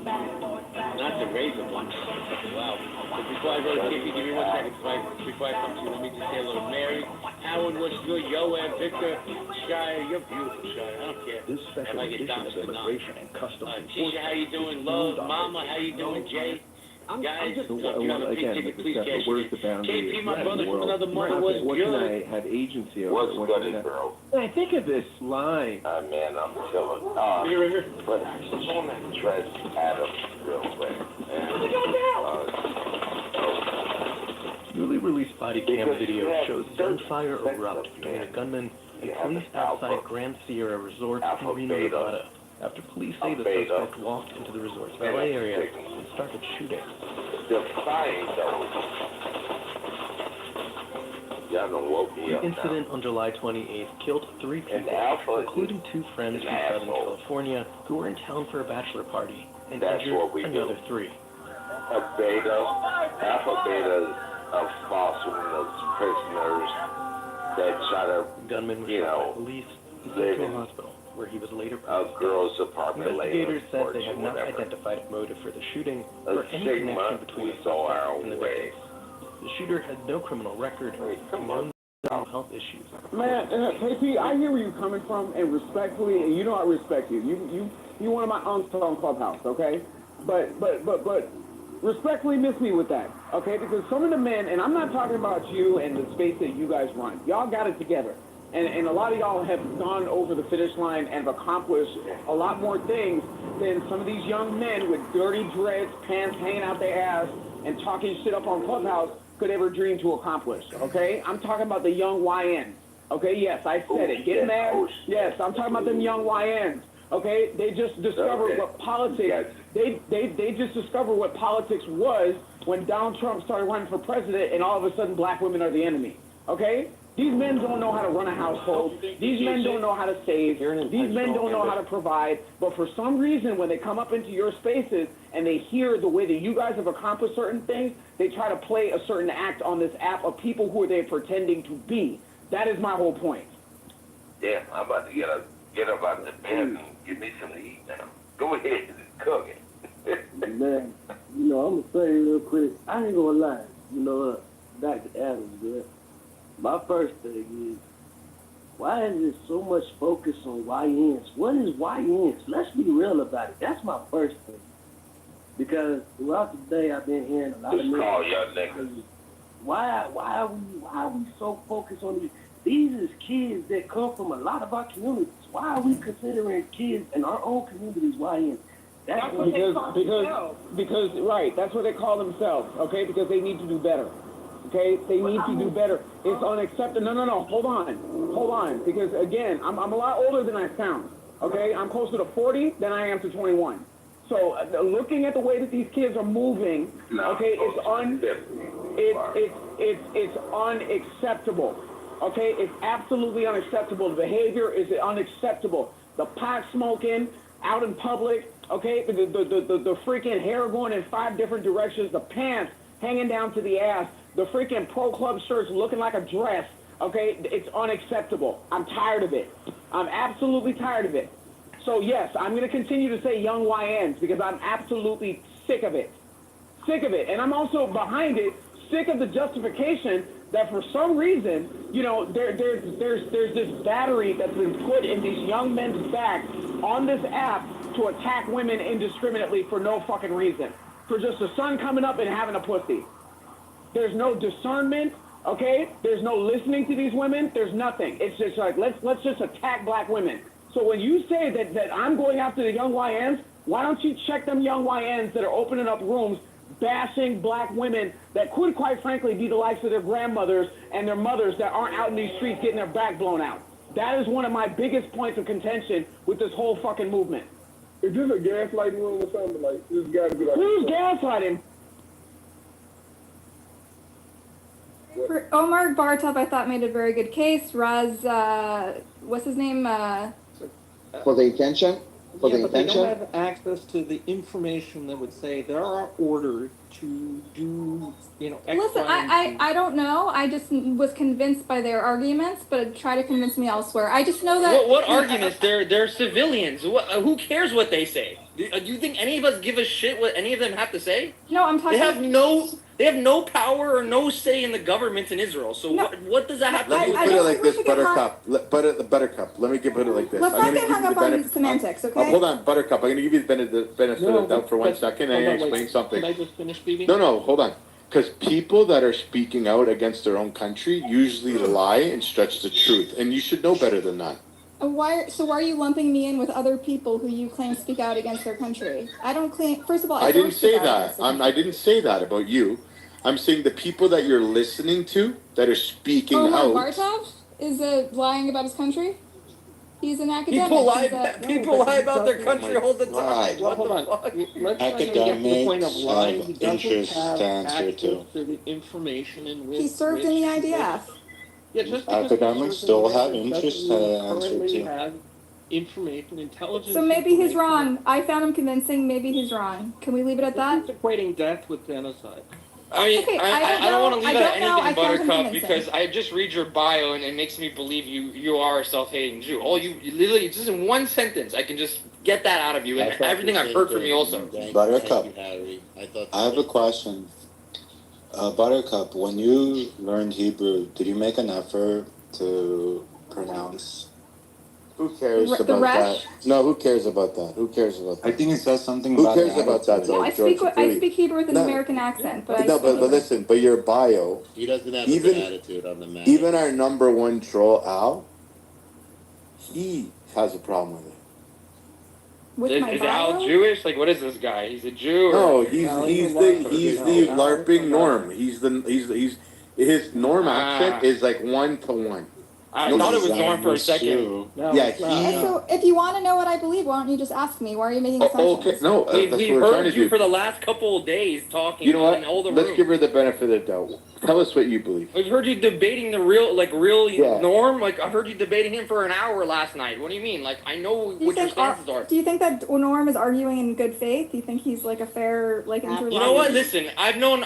Not the razor one. Wow. But before I go, give me one second. Before I come to you, let me just say hello to Mary. Howard, what's good? Yoab, Victor, Shia, you're beautiful, Shia. I don't care. This special If I get edition down of to Immigration and Customs Tisha, how you doing? Love, Mama, how you doing? Jay? Guys, if you have a big ticket, please cash where's it. the boundary? KP, my brother from another mother, was What good. can I have agency over? What's What good, can I- bro? Man, think of this line. Man, I'm chilling. But I just want to address Adam real quick. Newly released body cam video shows gunfire erupt between a gunman and police outside Grand Sierra Resort in Reno, Nevada, after police say the suspect walked into the resort's valet area and started shooting. Defying those. Y'all done woke me The up now. incident on July 28th killed 3 people, including 2 friends from Southern California who were in town for a bachelor party, and injured another 3. Alpha betas of fostering prisoners that try to, Gunman was shot by police and sent to a hospital, where he was later girls apartment Investigators said they have not identified a motive for the shooting or any connection between the suspect and the victims. The shooter had no criminal record and no mental health issues. Man, KP, I hear where you're coming from, and respectfully, and you know I respect you. You one of my unks on Clubhouse, okay? But respectfully miss me with that, okay? Because some of the men, and I'm not talking about you and the space that you guys run. Y'all got it together. And a lot of y'all have gone over the finish line and have accomplished a lot more things than some of these young men with dirty dreads, pants hanging out their ass, and talking shit up on Clubhouse could ever dream to accomplish, okay? I'm talking about the young YNs, okay? Yes, I said it. Get mad? Yes, I'm talking about them young YNs, okay? They just discovered what politics, they just discovered what politics was when Donald Trump started running for president, and all of a sudden black women are the enemy, okay? These men don't know how to run a household. These men don't know how to save. These men don't know how to provide. But for some reason, when they come up into your spaces and they hear the way that you guys have accomplished certain things, they try to play a certain act on this app of people who they're pretending to be. That is my whole point. Yeah, I'm about to get up out the bed and give me something to eat now. Go ahead and cook it. Man, I'm going to say real quick, I ain't going to lie. Back to Adams, man. My first thing is, why is there so much focus on YNs? What is YNs? Let's be real about it. That's my first thing. Because throughout the day, I've been hearing a lot of call y'all niggas. Why are we so focused on these? These is kids that come from a lot of our communities. Why are we considering kids in our own communities YNs? That's because right, that's what they call themselves, okay? Because they need to do better. Okay, they need to do better. It's unacceptable. No, hold on. Because again, I'm a lot older than I sound. Okay, I'm closer to 40 than I am to 21. So looking at the way that these kids are moving, okay, it's unacceptable. Okay, it's absolutely unacceptable. The behavior is unacceptable. The pot smoking out in public. Okay, the freaking hair going in 5 different directions. The pants hanging down to the ass. The freaking pro club shirts looking like a dress. Okay, it's unacceptable. I'm tired of it. I'm absolutely tired of it. So yes, I'm going to continue to say young YNs because I'm absolutely sick of it. Sick of it. And I'm also behind it, sick of the justification that for some reason, you know, there's this battery that's been put in these young men's back on this app to attack women indiscriminately for no fucking reason. For just the sun coming up and having a pussy. There's no discernment, okay? There's no listening to these women. There's nothing. It's just like, let's just attack black women. So when you say that I'm going after the young YNs, why don't you check them young YNs that are opening up rooms bashing black women that could, quite frankly, be the likes of their grandmothers and their mothers that aren't out in these streets getting their back blown out. That is one of my biggest points of contention with this whole fucking movement. Is this a gaslighting room or something? Like, this got to be like... Who's gaslighting? For Omar Bartov, I thought made a very good case. Raz, what's his name? For the intention? For the But they intention? don't have access to the information that would say there are orders to do, you know, X, Listen, Y, and Z. I don't know. I just was convinced by their arguments, but try to convince me elsewhere. I just know that. What arguments? They're civilians. Who cares what they say? Do you think any of us give a shit what any of them have to say? No, I'm talking. They have no power or no say in the government in Israel. So what does that have to do with Put it like this, Buttercup. Buttercup. Let me put it like this. Let's not get hung up on semantics, okay? Hold on, Buttercup. I'm going to give you the benefit of the doubt for 1 second and explain something. Can I just finish, BB? No, hold on. Because people that are speaking out against their own country usually lie and stretch the truth, and you should know better than that. Why are you lumping me in with other people who you claim speak out against their country? I don't claim. First of all, I didn't say that. against their I didn't say that about you. I'm saying the people that you're listening to that are speaking Omar out. Bartov is lying about his country. He's an academic. People lie about their country all the time. Right. Well, hold on. Let's try to get to the point of lying. He doesn't have access to the information in which he served in the IDF. Yeah, just academics still have interest to answer to. Have information, intelligence. So maybe he's wrong. I found him convincing. Maybe he's wrong. Can we leave it at that? He's equating death with genocide. I mean, Okay, I don't want to leave it at anything, I found him Buttercup, convincing. because I just read your bio and it makes me believe you are a self-hating Jew. You literally, just in one sentence, I can just get that out of you, and everything I've heard from you also. Buttercup, I have a question. Buttercup, when you learned Hebrew, did you make an effort to pronounce? Who cares The about Resh? that? No, who cares about that? Who cares about that? I think it says something Who about cares the about that, attitude. though, I George? speak Hebrew with an No. American accent, but No, but listen, but your bio, He doesn't have even, a good attitude on the matter. even our number one troll, Al, he has a problem with it. Is Al Jewish? Like, what is this guy? He's a Jew? No, he's the LARPing Norm. He's his Norm accent is like 1-to-1. I thought it was Norm for a second. Yeah, So if you want to know what I believe, why don't you just ask me? Why are you making assumptions? Okay, no, We've that's what we're trying to heard you do. for the last couple of days talking You know what? in all the Let's rooms. give her the benefit of the doubt. Tell us what you believe. We've heard you debating the real Norm. Like, I heard you debating him for an hour last night. What do you mean? Like, I know what your stances are. Do you think that Norm is arguing in good faith? Do you think he's like a fair interlocutor? You know what? Listen, I've known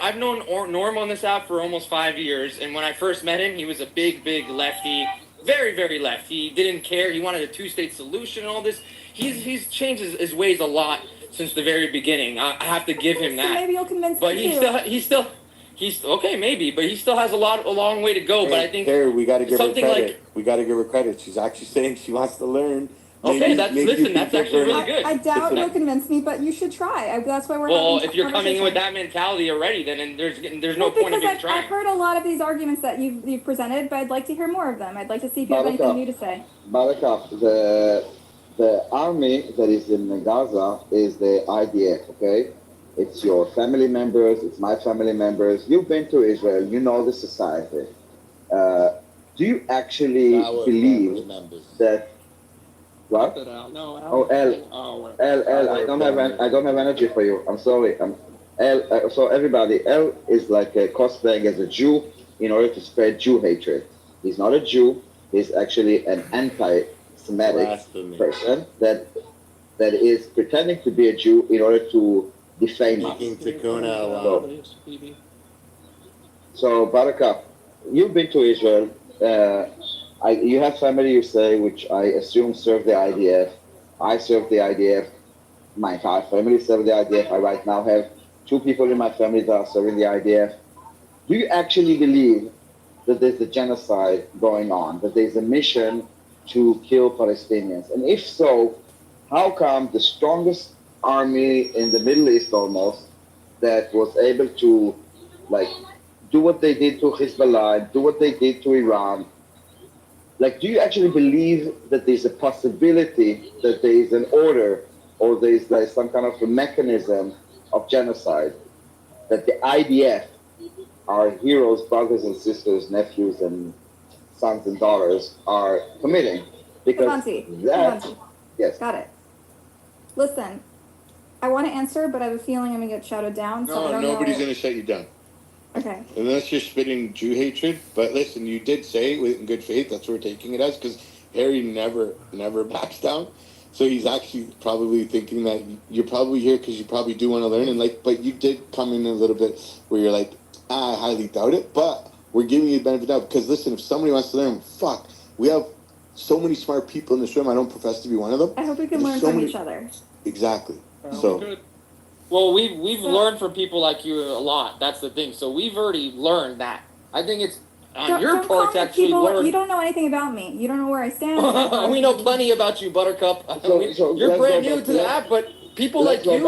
Norm on this app for almost 5 years, and when I first met him, he was a big lefty, very, very left. He didn't care. He wanted a two-state solution and all this. He's changed his ways a lot since the very beginning. I have to give him that. So maybe you'll convince But me too. he's okay, maybe, but he still has a long way to go. Hey, but I think Carrie, we got to give her something credit. like We got to give her credit. She's actually saying she wants to learn. Okay, Maybe you can that's give actually her- really good. I doubt you'll convince me, but you should try. That's why we're Well, having if you're coming in with conversation. that mentality already, then there's no point in Because even I've trying. heard a lot of these arguments that you've presented, but I'd like to hear more of them. I'd like to see if you have anything new to say. Buttercup, the army that is in Gaza is the IDF, okay? It's your family members, it's my family members. You've been to Israel, you know the society. Do you actually believe that? What? No, Oh, L. I don't have energy for you. I'm sorry. So everybody, L is like cosplaying as a Jew in order to spread Jew hatred. He's not a Jew. He's actually an anti-Semitic Blasphemy. person that is pretending to be a Jew in order to defame us. Speaking Tikkun Allah. So, Barakat, you've been to Israel. You have family, you say, which I assume serve the IDF. I serve the IDF. My entire family serve the IDF. I right now have 2 people in my family that are serving the IDF. Do you actually believe that there's a genocide going on, that there's a mission to kill Palestinians? And if so, how come the strongest army in the Middle East almost that was able to like do what they did to Hezbollah, do what they did to Iran? Like, do you actually believe that there's a possibility that there is an order or there's like some kind of a mechanism of genocide that the IDF, our heroes, brothers and sisters, nephews and sons and daughters, are committing? Because yes. Got it. Listen, I want to answer, but I have a feeling I'm going to get shouted down. So I don't nobody's know. going to shut you down. Okay. Unless you're spitting Jew hatred. But listen, you did say it in good faith. That's what we're taking it as, because Harry never backs down. So he's actually probably thinking that you're probably here because you probably do want to learn. And but you did come in a little bit where you're like, I highly doubt it. But we're giving you the benefit of the doubt, because listen, if somebody wants to learn, we have so many smart people in this room. I don't profess to be one of them. I hope we can learn from each other. Exactly. So. Well, we've learned from people like you a lot. That's the thing. So we've already learned that. I think it's on your part to actually learn. You don't know anything about me. You don't know where I stand. We know plenty about you, Buttercup. You're brand new to the app, but people like you.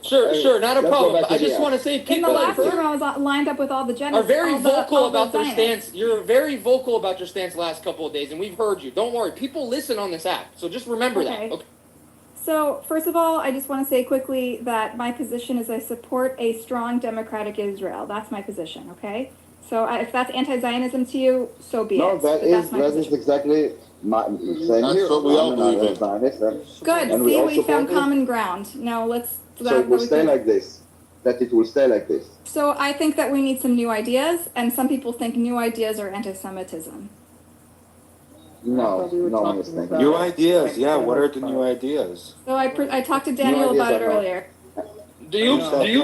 Sure, not a problem. I just want to say people in the last room I was lined up with all the genocides. Are very vocal about their stance. You're very vocal about your stance the last couple of days, and we've heard you. Don't worry. People listen on this app, so just remember that. Okay. So, first of all, I just want to say quickly that my position is I support a strong democratic Israel. That's my position, okay? So, if that's anti-Zionism to you, so be it. No, that is exactly my same here. That's what we all believe in. Good. And see, we found common ground. Now, let's... So it will stay like this. That it will stay like this. So, I think that we need some new ideas, and some people think new ideas are anti-Semitism. No one is thinking. New ideas, yeah. What are the new ideas? So I talked to Daniel about it earlier. Do you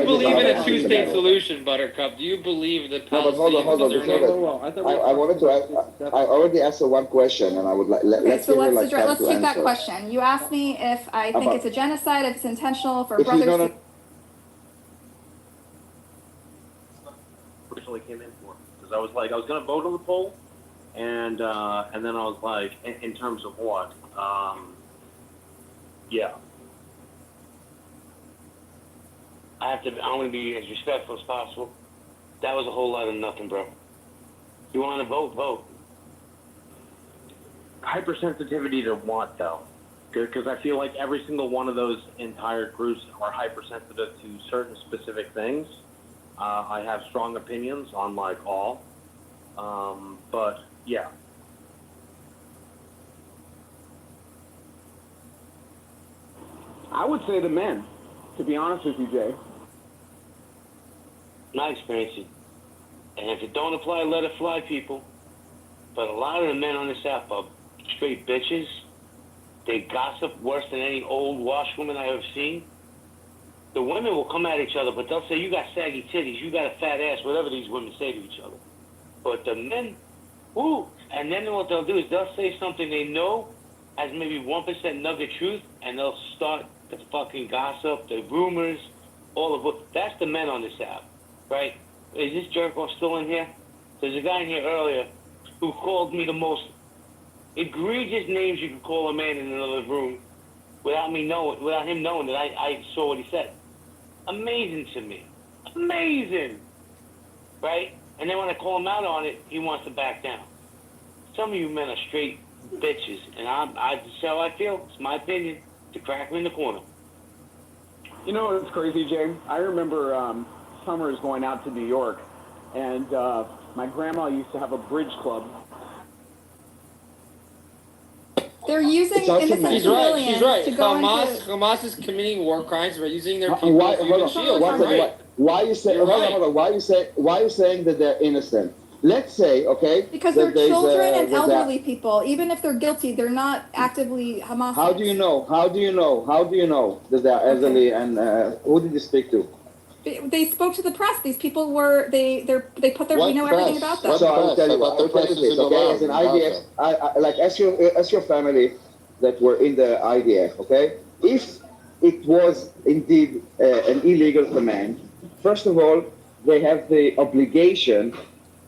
believe in a 2-state solution, Buttercup? Do you believe that Palestinians I wanted to ask. I already asked her one question, and I would like let's take that question. You asked me if I think it's a genocide, if it's intentional for brothers. Originally came in for, because I was going to vote on the poll. And then I was like, in terms of what? Yeah. I'm going to be as respectful as possible. That was a whole lot of nothing, bro. You want to vote. Hypersensitivity to what, though? Because I feel like every single one of those entire groups are hypersensitive to certain specific things. I have strong opinions on, all. But... yeah. I would say the men, to be honest with you, Jay. My experience, and if it don't apply, let it fly, people. But a lot of the men on this app are straight bitches. They gossip worse than any old washwoman I've ever seen. The women will come at each other, but they'll say, you got saggy titties, you got a fat ass, whatever these women say to each other. But the men... ooh, and then what they'll do is they'll say something they know has maybe 1% nugget truth, and they'll start the fucking gossip, the rumors, all of it. That's the men on this app, right? Is this jerk-off still in here? There's a guy in here earlier who called me the most egregious names you could call a man in another room without him knowing that I saw what he said. Amazing to me. Amazing! Right? And then when I call him out on it, he wants to back down. Some of you men are straight bitches, and that's how I feel. It's my opinion. To crack me in the corner. You know what's crazy, Jay? I remember summers going out to New York, and my grandma used to have a bridge club. They're using innocent civilians She's right. to go Hamas is committing war crimes by using their people Why are you saying that they're innocent? let's say, okay, Because that they're children and there's a- elderly people. Even if they're guilty, they're not actively Hamas. How do you know? How do you know? How do you know that they are elderly? And who did you speak to? They spoke to the press. These people were they put their we know everything about them. So I will tell you, I will tell you this, okay? As an IDF, like as your family that were in the IDF, okay? If it was indeed an illegal command, first of all, they have the obligation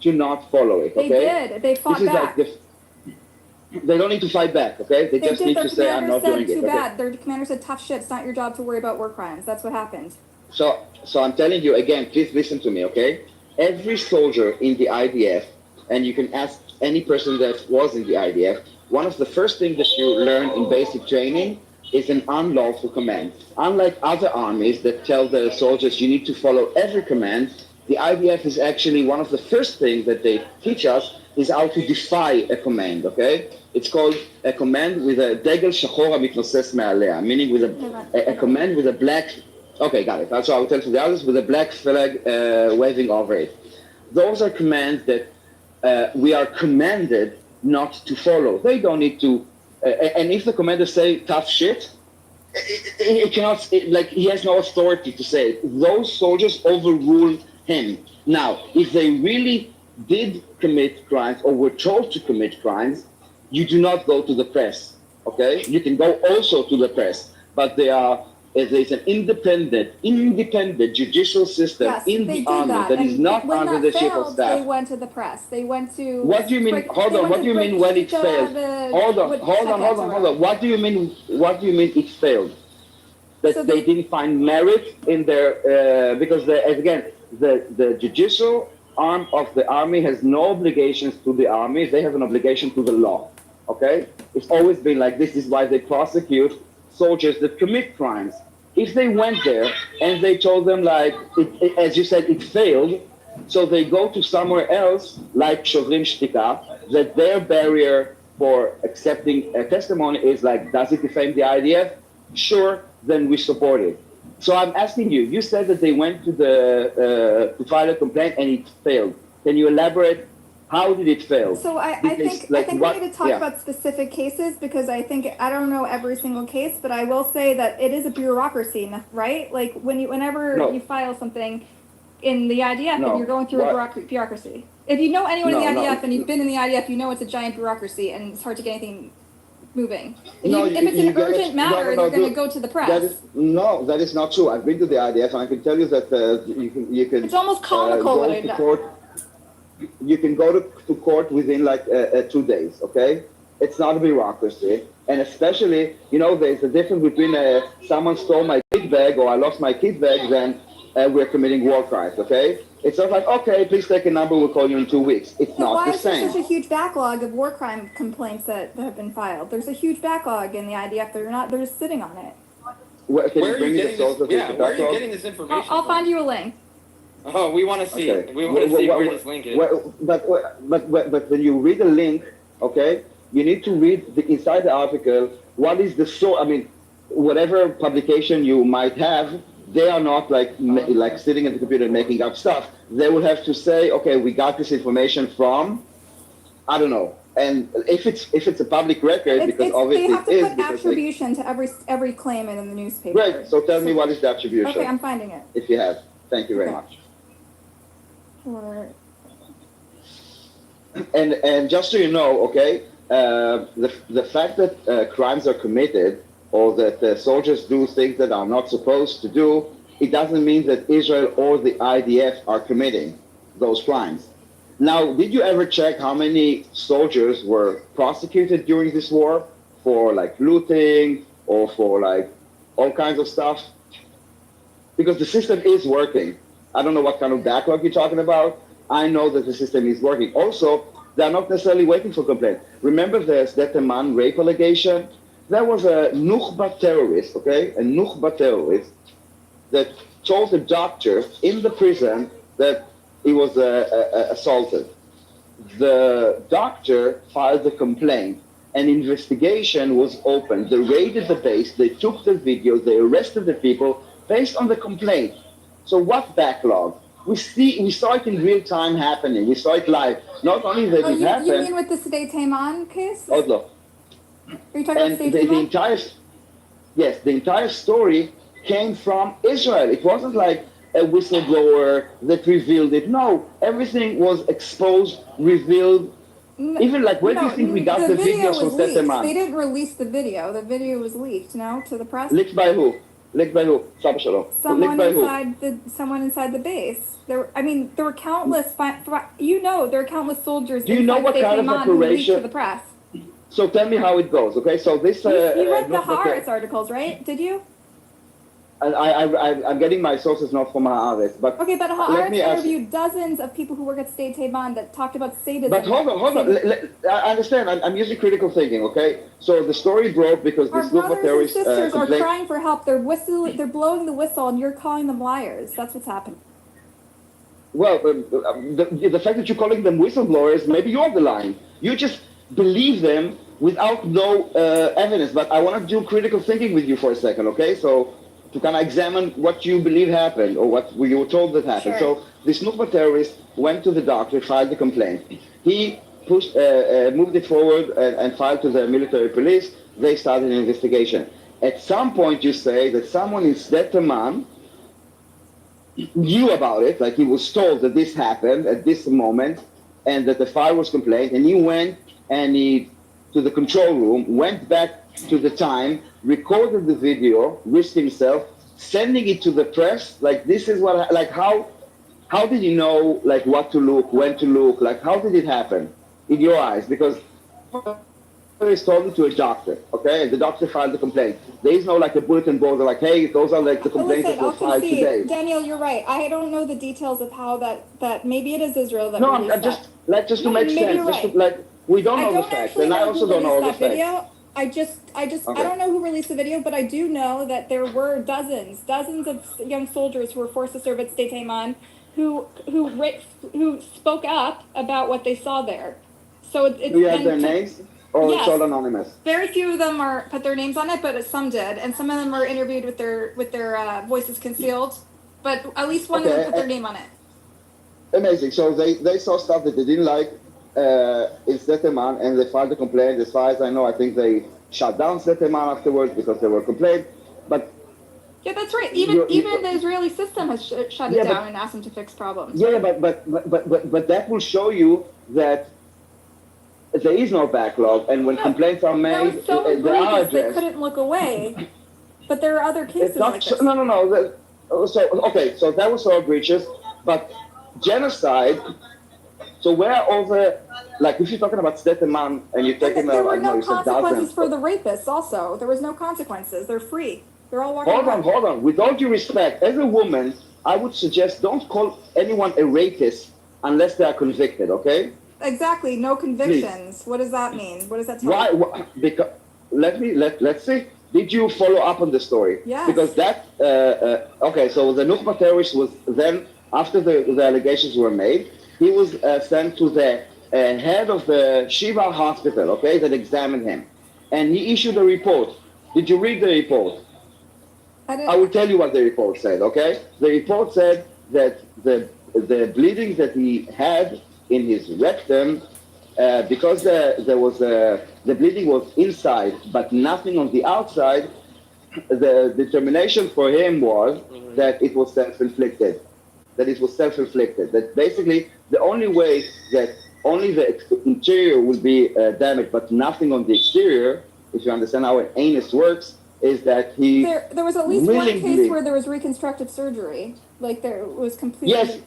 to not follow it. Okay? They did. They fought this is back. Like they don't need to fight back, okay? They just did. need Their to say, I'm commander not said, doing it. too Okay? bad. Their commander said, tough shit. It's not your job to worry about war crimes. That's what happened. So I'm telling you again, please listen to me, okay? Every soldier in the IDF, and you can ask any person that was in the IDF, one of the first things that you learn in basic training is an unlawful command. Unlike other armies that tell the soldiers you need to follow every command, the IDF is actually one of the first things that they teach us is how to defy a command, okay? It's called a command with a degel shachor mitnoses me'alea, meaning with a command with a black, okay, got it. That's what I will tell to the others, with a black flag waving over it. Those are commands that we are commanded not to follow. They don't need to, and if the commander say tough shit, it cannot, like he has no authority to say it. Those soldiers overruled him. Now, if they really did commit crimes or were told to commit crimes, you do not go to the press, okay? You can go also to the press, but there's an independent judicial system in the army that is not under the chief of staff. They went to the press. They went to. What do you mean? Hold on. What do you mean when it failed? Hold on. What do you mean? What do you mean it failed? That they didn't find merit in their because again the judicial arm of the army has no obligations to the army. They have an obligation to the law. Okay, it's always been like this. Is why they prosecute soldiers that commit crimes. If they went there and they told them like, as you said, it failed, so they go to somewhere else like Shovrim Shtika, that their barrier for accepting a testimony is like, does it defame the IDF? Sure, then we support it. So I'm asking you, you said that they went to to file a complaint and it failed. Can you elaborate? How did it fail? So I think we need to talk about specific cases because I don't know every single case, but I will say that it is a bureaucracy, right? Like whenever you file something in the IDF, and you're going through a bureaucracy. If you know anyone in the IDF and you've been in the IDF, you know it's a giant bureaucracy and it's hard to get anything moving. If it's an urgent matter, they're going to go to the press. That is not true. I've been to the IDF and I can tell you that you can. It's almost comical what it does. You can go to court within like 2 days, okay? It's not a bureaucracy. And especially, there's a difference between someone stole my kid bag or I lost my kid bag than we're committing war crimes, okay? It's not like, okay, please take a number, we'll call you in 2 weeks. It's not the same. Why is there such a huge backlog of war crime complaints that have been filed? There's a huge backlog in the IDF. They're just sitting on it. Where are you getting this information? I'll find you a link. Oh, we want to see. Okay. We want to see where this link is. But when you read a link, okay, you need to read inside the article what is the source. I mean, whatever publication you might have, they are not like sitting at the computer and making up stuff. They will have to say, okay, we got this information from, I don't know. And if it's a public record, because obviously they have to put attribution to every claim in the newspaper. Right. So tell me what is the attribution? Okay, I'm finding it. If you have, thank you very much. And just so you know, okay, the fact that crimes are committed or that soldiers do things that are not supposed to do, it doesn't mean that Israel or the IDF are committing those crimes. Now, did you ever check how many soldiers were prosecuted during this war for like looting or for like all kinds of stuff? Because the system is working. I don't know what kind of backlog you're talking about. I know that the system is working. Also, they're not necessarily waiting for complaint. Remember there's that Amman rape allegation? There was a Nukhba terrorist, okay? A Nukhba terrorist that told the doctor in the prison that he was assaulted. The doctor filed a complaint. An investigation was opened. They raided the base. They took the video. They arrested the people based on the complaint. So what backlog? we saw it in real time happening. We saw it live. Not only that it happened. You mean with the Sdei Taman case? Oslo. Are you talking about Sdei Taman? The entire story came from Israel. It wasn't like a whistleblower that revealed it. No, everything was exposed, revealed. Even like, where do you think we got the videos from Sdei Taman? They didn't release the video. The video was leaked, no, to the press. Leaked by who? Leaked by who? Someone inside the base. There were countless. There are countless soldiers. Do you know what kind of operation? To the press. So tell me how it goes, okay? So this. You read the Haaretz articles, right? Did you? I'm getting my sources not from Haaretz, but okay. But Haaretz interviewed dozens of people who work at Sdei Taman that talked about sadism. But hold on. I understand. I'm using critical thinking, okay? So the story broke because this group of terrorists and sisters are crying for help. They're blowing the whistle, and you're calling them liars. That's what's happening. Well, the fact that you're calling them whistleblowers, maybe you're the line. You just believe them without no evidence. But I want to do critical thinking with you for a second, okay? So to kind of examine what you believe happened or what you were told that happened. Sure. So this Nukba terrorist went to the doctor, filed the complaint. He moved it forward and filed to the military police. They started an investigation. At some point, you say that someone in Sdei Taman knew about it, like he was told that this happened at this moment and that the fire was complained, and he went to the control room, went back to the time, recorded the video, risked himself, sending it to the press. Like, this is what, like, how did you know, like, what to look, when to look, like, how did it happen in your eyes? Because is told it to a doctor, okay, and the doctor filed the complaint. There is no like a bulletin board like, hey, those are like the complaints that were filed today. Daniel, you're right. I don't know the details of how that maybe it is Israel that. No, I'm just to make sense. Just to, like, we don't know the facts, and I also don't know the facts. I don't know who released the video, but I do know that there were dozens of young soldiers who were forced to serve at Sdei Taman who spoke up about what they saw there. So it's. Do you have their names? Or yes. It's all anonymous? Very few of them put their names on it, but some did, and some of them were interviewed with their voices concealed. But at least one of them put their name on it. Amazing. So they saw stuff that they didn't like in Sdei Taman, and they filed a complaint. As far as I know, I think they shut down Sdei Taman afterwards because they were complained. But yeah, that's right. Even the Israeli system has shut it down and asked them to fix problems. Yeah, but that will show you that there is no backlog, and when complaints are made, they are addressed. They couldn't look away, but there are other cases like this. No. So that was all egregious, but genocide. So where are all the, like, if you're talking about Sdei Taman and you're taking there were no consequences for the rapists. Also, there was no consequences. They're free. They're all walking around. Hold on. With all due respect, as a woman, I would suggest don't call anyone a rapist unless they are convicted. Okay. Exactly, no convictions. Please. What does that mean? What does that tell you? Why? Because let's see. Did you follow up on the story? Yes. Because that okay. So the Nukba terrorist was then, after the allegations were made, he was sent to the head of the Shiva hospital. Okay, that examined him, and he issued a report. Did you read the report? I will tell you what the report said. Okay, the report said that the bleeding that he had in his rectum, because the bleeding was inside but nothing on the outside, the determination for him was that it was self-inflicted. That basically the only way that only the interior will be damaged but nothing on the exterior, if you understand how an anus works, is that he there was at least one case where there was reconstructive surgery, like there was completely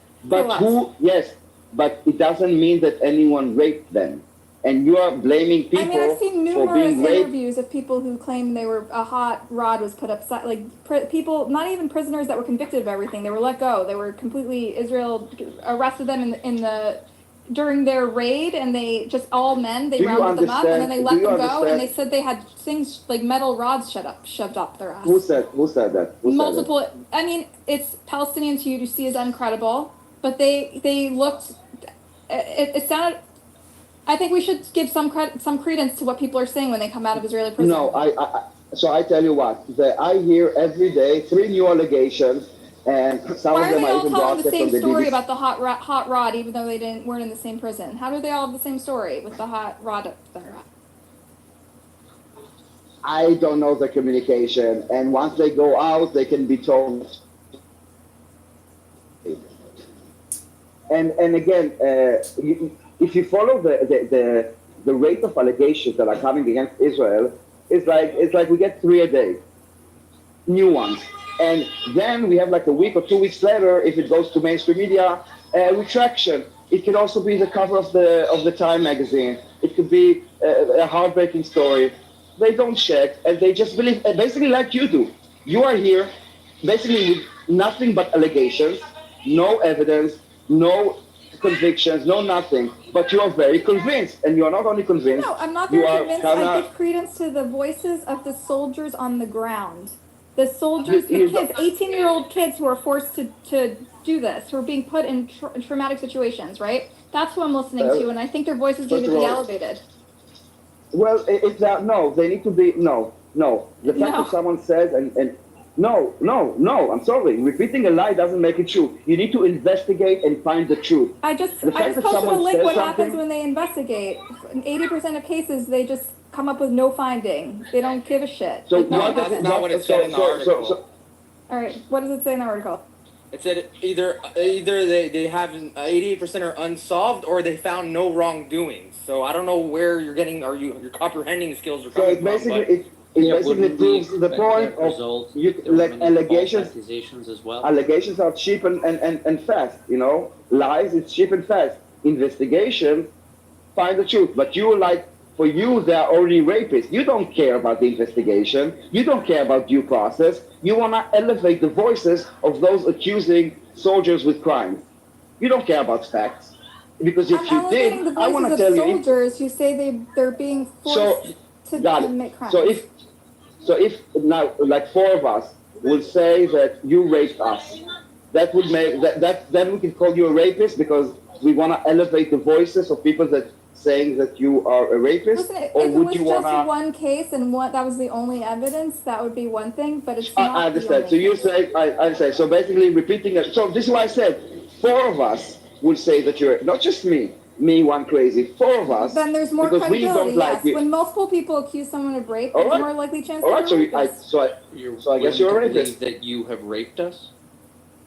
but it doesn't mean that anyone raped them. And you are blaming people for being raped. I've seen numerous interviews of people who claim a hot rod was put up, like people, not even prisoners that were convicted of everything. They were let go. They were Israel arrested them during their raid, and they just all men. They rounded them up, and then they let them go, and they said they had things like metal rods shoved up their ass. Who said that? Multiple. I mean, it's Palestinians who you see as uncredible, but they looked. It sounded. I think we should give some credence to what people are saying when they come out of Israeli prison. No, so I tell you what. I hear every day 3 new allegations and some Why of are them they are all even telling the broadcast same on the story BBC. about the hot rod, even though they weren't in the same prison? How do they all have the same story with the hot rod up there? I don't know the communication, and once they go out, they can be told. And again, if you follow the rate of allegations that are coming against Israel, it's like we get 3 a day, new ones, and then we have like a week or 2 weeks later, if it goes to mainstream media, retraction. It can also be the cover of the Time magazine. It could be a heartbreaking story. They don't check, and they just believe, basically like you do. You are here, basically with nothing but allegations, no evidence, no convictions, no nothing. But you are very convinced, and you are not only convinced. No, I'm not You very are convinced. kinda, I give credence to the voices of the soldiers on the ground. The soldiers, the you kids, 18-year-old kids who are forced to do this, who are being put in traumatic situations, right? That's who I'm listening to, and I think their voices need first to of be all, elevated. well, it's that no, they need to be no. The fact that someone says and no, I'm sorry. Repeating a lie doesn't make it true. You need to investigate and find the truth. I just The fact that posted a someone link. says What happens something, when they investigate? In 80% of cases, they just come up with no finding. They don't give a shit. so Like, No, nothing that's happens. not what it said in the article. All right, what does it say in the article? It said either they have 88% are unsolved, or they found no wrongdoing. So I don't know where you're getting your comprehending skills are so coming it basically from. But it basically proves the point of like allegations. Accusations as well. Allegations are cheap and fast. You know, lies it's cheap and fast. Investigation, find the truth. But you like. For you, they are only rapists. You don't care about the investigation. You don't care about due process. You want to elevate the voices of those accusing soldiers with crimes. You don't care about facts. Because if you did, I want to tell you. Soldiers who say they're being forced to commit crimes. So if now, like 4 of us will say that you raped us, that would make then we can call you a rapist because we want to elevate the voices of people that saying that you are a rapist. Listen, or if it would was you just wanna? one case and that was the only evidence, that would be one thing. But it's not. I understand. So you say I say so. Basically, repeating it. So this is why I said 4 of us will say that you're not just me. Me, one crazy. 4 of us. Then there's more because credibility. we don't like Yes, you. when multiple people accuse someone of rape, there's more likely chance All right. that So they're rapists. so I guess you're a willing to rapist. believe that you have raped us?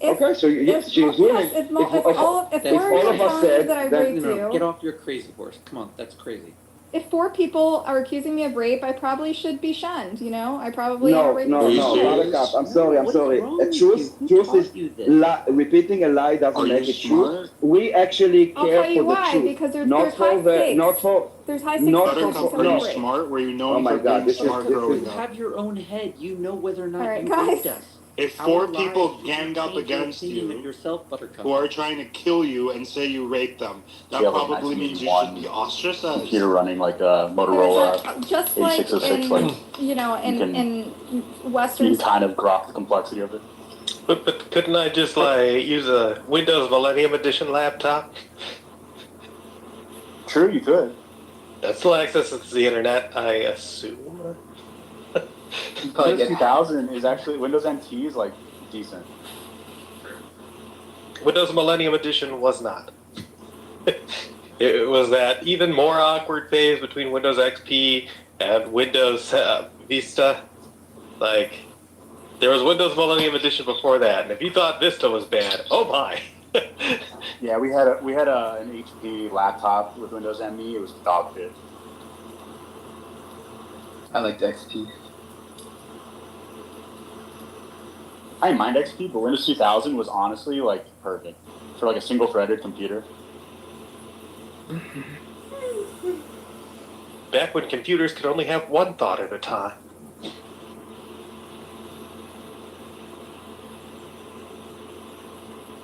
Okay, so yes, she was willing. If all of us said that I raped you, Get off your crazy horse. Come on, that's crazy. if 4 people are accusing me of rape, I probably should be shunned. You know, I probably am a No, rapist. Buttercup, I'm sorry. Truth is, repeating a lie doesn't make it true. We actually I'll care tell you for the why, truth. because there's Not high for the, stakes. not for. There's high stakes. Not Buttercup, for, are you no. smart? Were you known Oh my for God, being smart growing You up? have your own head. You know whether or not All right, you guys. raped us. If Our 4 lives people will gang up change your against opinion you, of yourself, Buttercup. who are trying to kill you and say you raped them, that Yeah, probably means you should be ostracized. Computer running like a Motorola Just like 8606, in, like you know, in Western. you can kind of grok the complexity of it. But couldn't I just use a Windows Millennium Edition laptop? True, you could. That still accesses the internet, I assume. Windows 2000 is actually Windows NT is like decent. Windows Millennium Edition was not. It was that even more awkward phase between Windows XP and Windows Vista. Like, there was Windows Millennium Edition before that, and if you thought Vista was bad, oh my. Yeah, we had an HP laptop with Windows ME. It was dog shit. I liked XP. I didn't mind XP, but Windows 2000 was honestly like perfect for like a single-threaded computer. Back when computers could only have one thought at a time.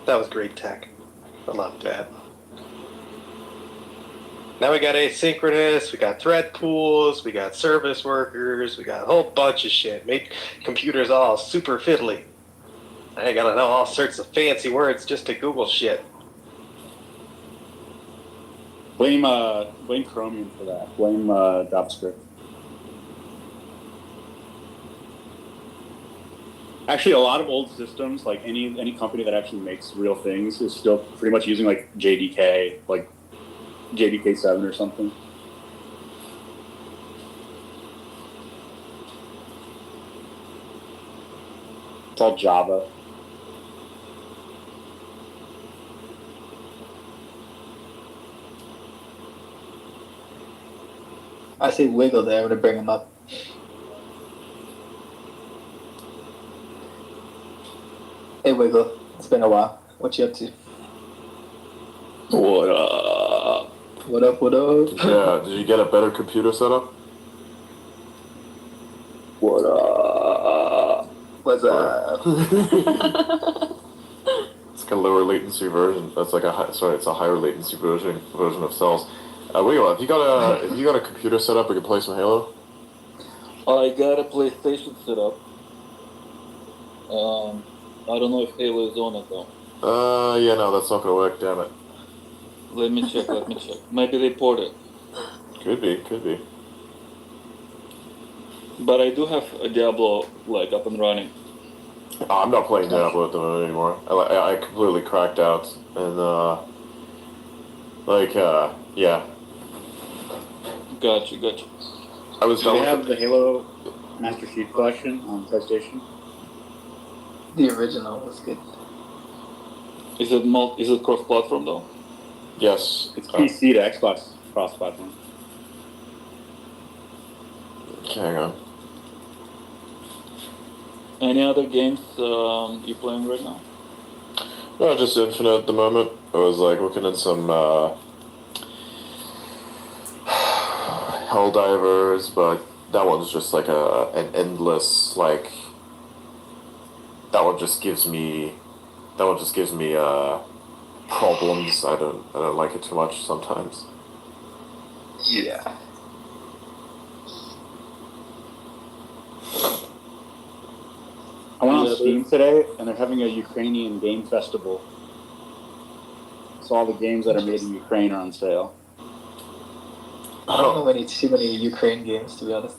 That was great tech. I loved that. Now we got asynchronous, we got thread pools, we got service workers, we got a whole bunch of shit. Make computers all super fiddly. I gotta know all sorts of fancy words just to Google shit. Blame Chromium for that. Blame JavaScript. Actually, a lot of old systems, like any company that actually makes real things, is still pretty much using like JDK, like JDK 7 or something. It's all Java. I see Wiggle there to bring him up. Hey Wiggle, it's been a while. What you up to? What up? What up, what up? Yeah, did you get a better computer setup? What up? What's up? It's like a lower latency version. That's like it's a higher latency version of cells. Wiggle, if you got a computer setup, we can play some Halo. I got a PlayStation set up. I don't know if Halo is on it though. Yeah, no, that's not gonna work. Damn it. Let me check. Maybe they ported. Could be. But I do have a Diablo like up and running. Oh, I'm not playing Diablo at the moment anymore. I completely cracked out, and yeah. Gotcha. I was Do done they with have the Halo Master Chief Collection on PlayStation? The original was good. Is it cross-platform though? Yes. It's PC to Xbox cross-platform. Hang on. Any other games you playing right now? No, just Infinite at the moment. I was like looking at some Helldivers, but that one's just like an endless like. That one just gives me problems. I don't like it too much sometimes. Yeah. I went on Steam today, and they're having a Ukrainian game festival. So all the games that are made in Ukraine are on sale. I don't know too many Ukraine games, to be honest.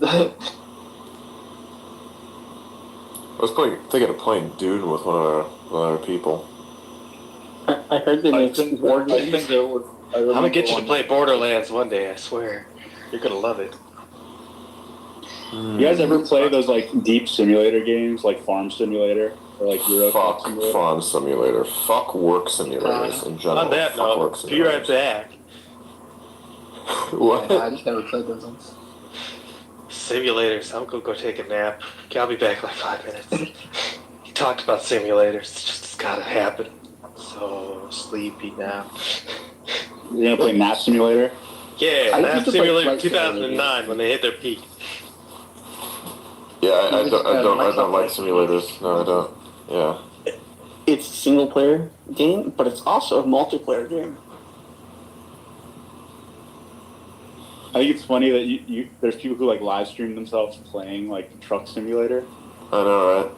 I was thinking of playing Dune with one of our people. I heard they made board games. I'm gonna get you to play Borderlands one day. I swear, you're gonna love it. You guys ever play those like deep simulator games, like Farm Simulator or like Euro Fuck Simulator? Farm Simulator. Fuck work simulators in general. On that note, be right back. What? Yeah, I just never played those ones. Simulators. I'm gonna go take a nap. I'll be back in like 5 minutes. He talked about simulators. It's gotta happen. I'm so sleepy now. You gonna play Map Simulator? Yeah, Map Simulator 2009 when they hit their peak. Yeah, I don't like simulators. No, I don't. Yeah. It's a single player game, but it's also a multiplayer game. I think it's funny that you there's people who like live stream themselves playing like Truck Simulator. I know, right?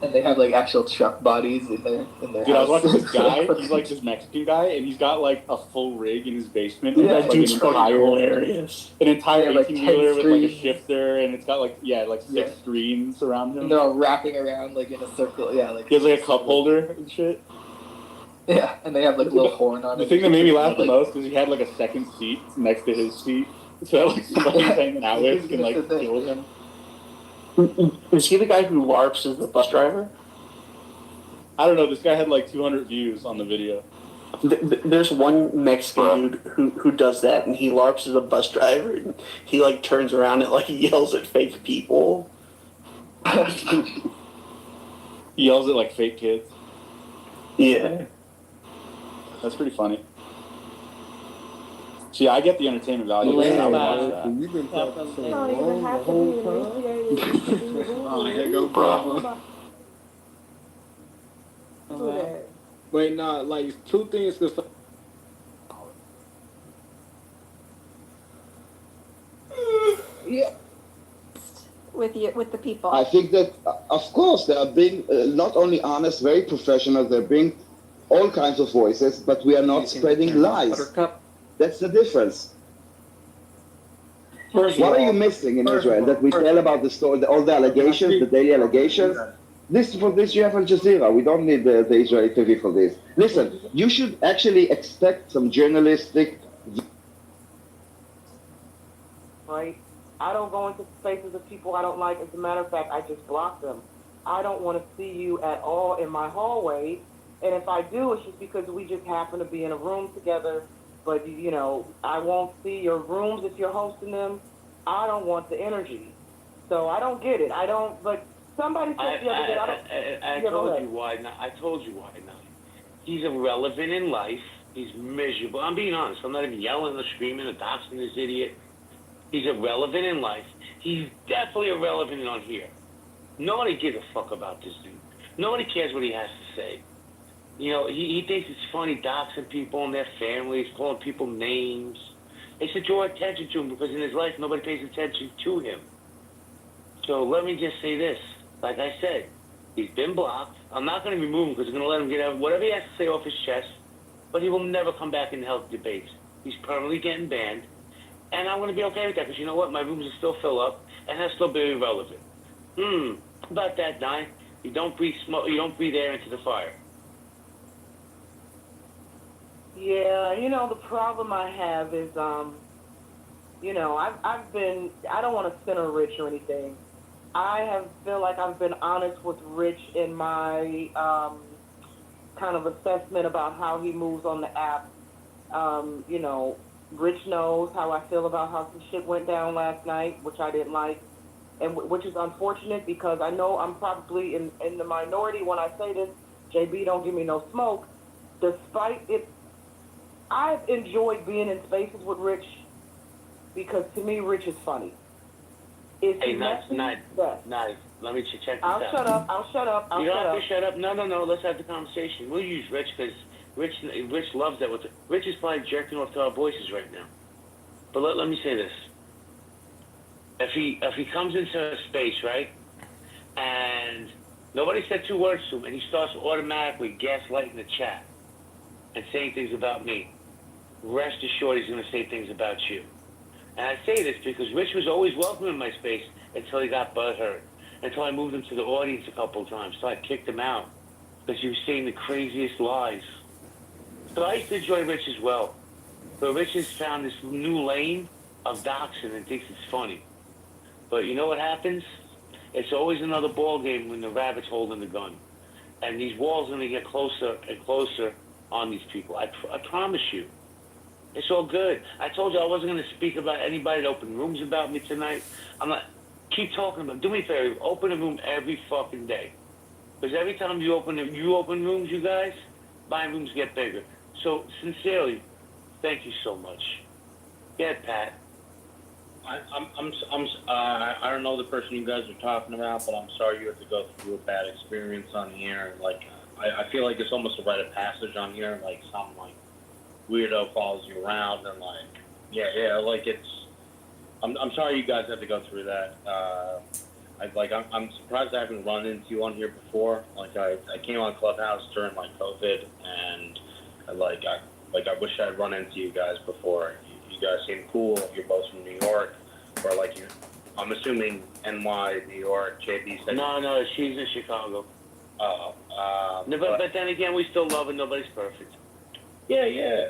And they have like actual truck bodies in their Dude, I was house. watching this guy. He's like this Mexican guy, and he's got like a full rig in his basement. Yeah, like, dude's fucking hilarious. An entire like 18-wheeler 10 with like a screens. shifter, and it's got like six screens around him. And they're all wrapping around like in a circle. Yeah, like He has like a cup holder and shit. yeah, and they have like a little horn on The it. thing that made me laugh the most is he had like a second seat next to his seat, so that like somebody he's hanging out with can like deal with him. Is he the guy who LARPs as the bus driver? I don't know. This guy had like 200 views on the video. There's one Mexican dude who does that, and he LARPs as a bus driver, and he like turns around and like yells at fake people. He yells at like fake kids. Yeah. That's pretty funny. See, I get the entertainment value. I would watch that. We've been talking so Don't long even the have to whole be time. Oh, here go Brahma. Wait, nah, like two things. Yeah. With the people. I think that, of course, they are being not only honest, very professional. They're being all kinds of voices, but we are not spreading lies. That's the difference. What are you missing in Israel that we tell about the story, all the allegations, the daily allegations? For this you have Al Jazeera. We don't need the Israeli TV for this. Listen, you should actually expect some journalistic. Right? I don't go into spaces of people I don't like. As a matter of fact, I just block them. I don't want to see you at all in my hallway. And if I do, it's just because we just happen to be in a room together. But, you know, I won't see your rooms if you're hosting them. I don't want the energy. So I don't get it. I don't, but somebody said the other day, I told you why not. I told you why not. He's irrelevant in life. He's miserable. I'm being honest. I'm not even yelling or screaming or doxing this idiot. He's irrelevant in life. He's definitely irrelevant on here. Nobody gives a fuck about this dude. Nobody cares what he has to say. You know, he thinks it's funny doxing people and their families, calling people names. It's to draw attention to him because in his life nobody pays attention to him. So let me just say this. Like I said, he's been blocked. I'm not going to remove him because I'm going to let him get out whatever he has to say off his chest. But he will never come back in health debates. He's permanently getting banned. And I'm going to be okay with that because you know what? My rooms will still fill up and he'll still be irrelevant. How about that, Nye? You don't breathe smoke. You don't breathe air into the fire. Yeah, you know, the problem I have is, you know, I've been, I don't want to center Rich or anything. Feel like I've been honest with Rich in my kind of assessment about how he moves on the app. You know, Rich knows how I feel about how some shit went down last night, which I didn't like, and which is unfortunate because I know I'm probably in the minority when I say this. JB, don't give me no smoke. Despite it, I've enjoyed being in spaces with Rich because to me, Rich is funny. Hey, nice. Let me check this out. I'll shut up. You don't have to shut up. No. Let's have the conversation. We'll use Rich because Rich loves that. Rich is probably jerking off to our voices right now. But let me say this. If he comes into a space, right, and nobody said two words to him, and he starts automatically gaslighting the chat and saying things about me, rest assured he's going to say things about you. And I say this because Rich was always welcome in my space until he got butthurt, until I moved him to the audience a couple of times, so I kicked him out because he was saying the craziest lies. So I used to enjoy Rich as well. But Rich has found this new lane of doxing and thinks it's funny. But you know what happens? It's always another ball game when the rabbit's holding the gun. And these walls are going to get closer and closer on these people. I promise you. It's all good. I told you I wasn't going to speak about anybody that opened rooms about me tonight. I'm not. Keep talking about. Do me a favor. Open a room every fucking day. Because every time you open rooms, you guys, my rooms get bigger. So sincerely, thank you so much. Yeah, Pat. I don't know the person you guys are talking about, but I'm sorry you had to go through a bad experience on here. Like, I feel like it's almost a rite of passage on here. Like, some like weirdo follows you around and like, yeah, like it's. I'm sorry you guys had to go through that. I'm surprised I haven't run into you on here before. Like, I came on Clubhouse during like COVID, and I wish I'd run into you guys before. You guys seem cool. You're both from New York, or like you. I'm assuming NY, New York. JB said. No, she's in Chicago. But then again, we still love it. Nobody's perfect. Yeah.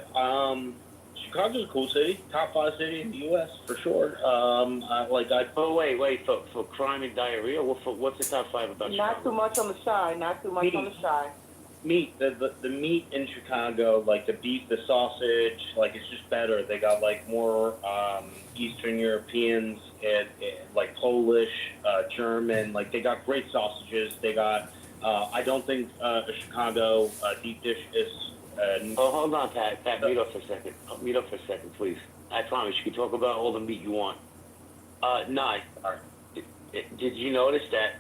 Chicago's a cool city. Top 5 city in the U.S. for sure. Oh wait, for crime and diarrhea. What's the top 5 about? Not Chicago? too much on the shy. Not too much on the shy. Meat, the meat in Chicago, like the beef, the sausage, like it's just better. They got like more Eastern Europeans and like Polish, German. Like they got great sausages. They got. I don't think a Chicago deep dish is. Hold on, Pat. Mute up for a second. Mute up for a second, please. I promise you can talk about all the meat you want. Nye, did you notice that?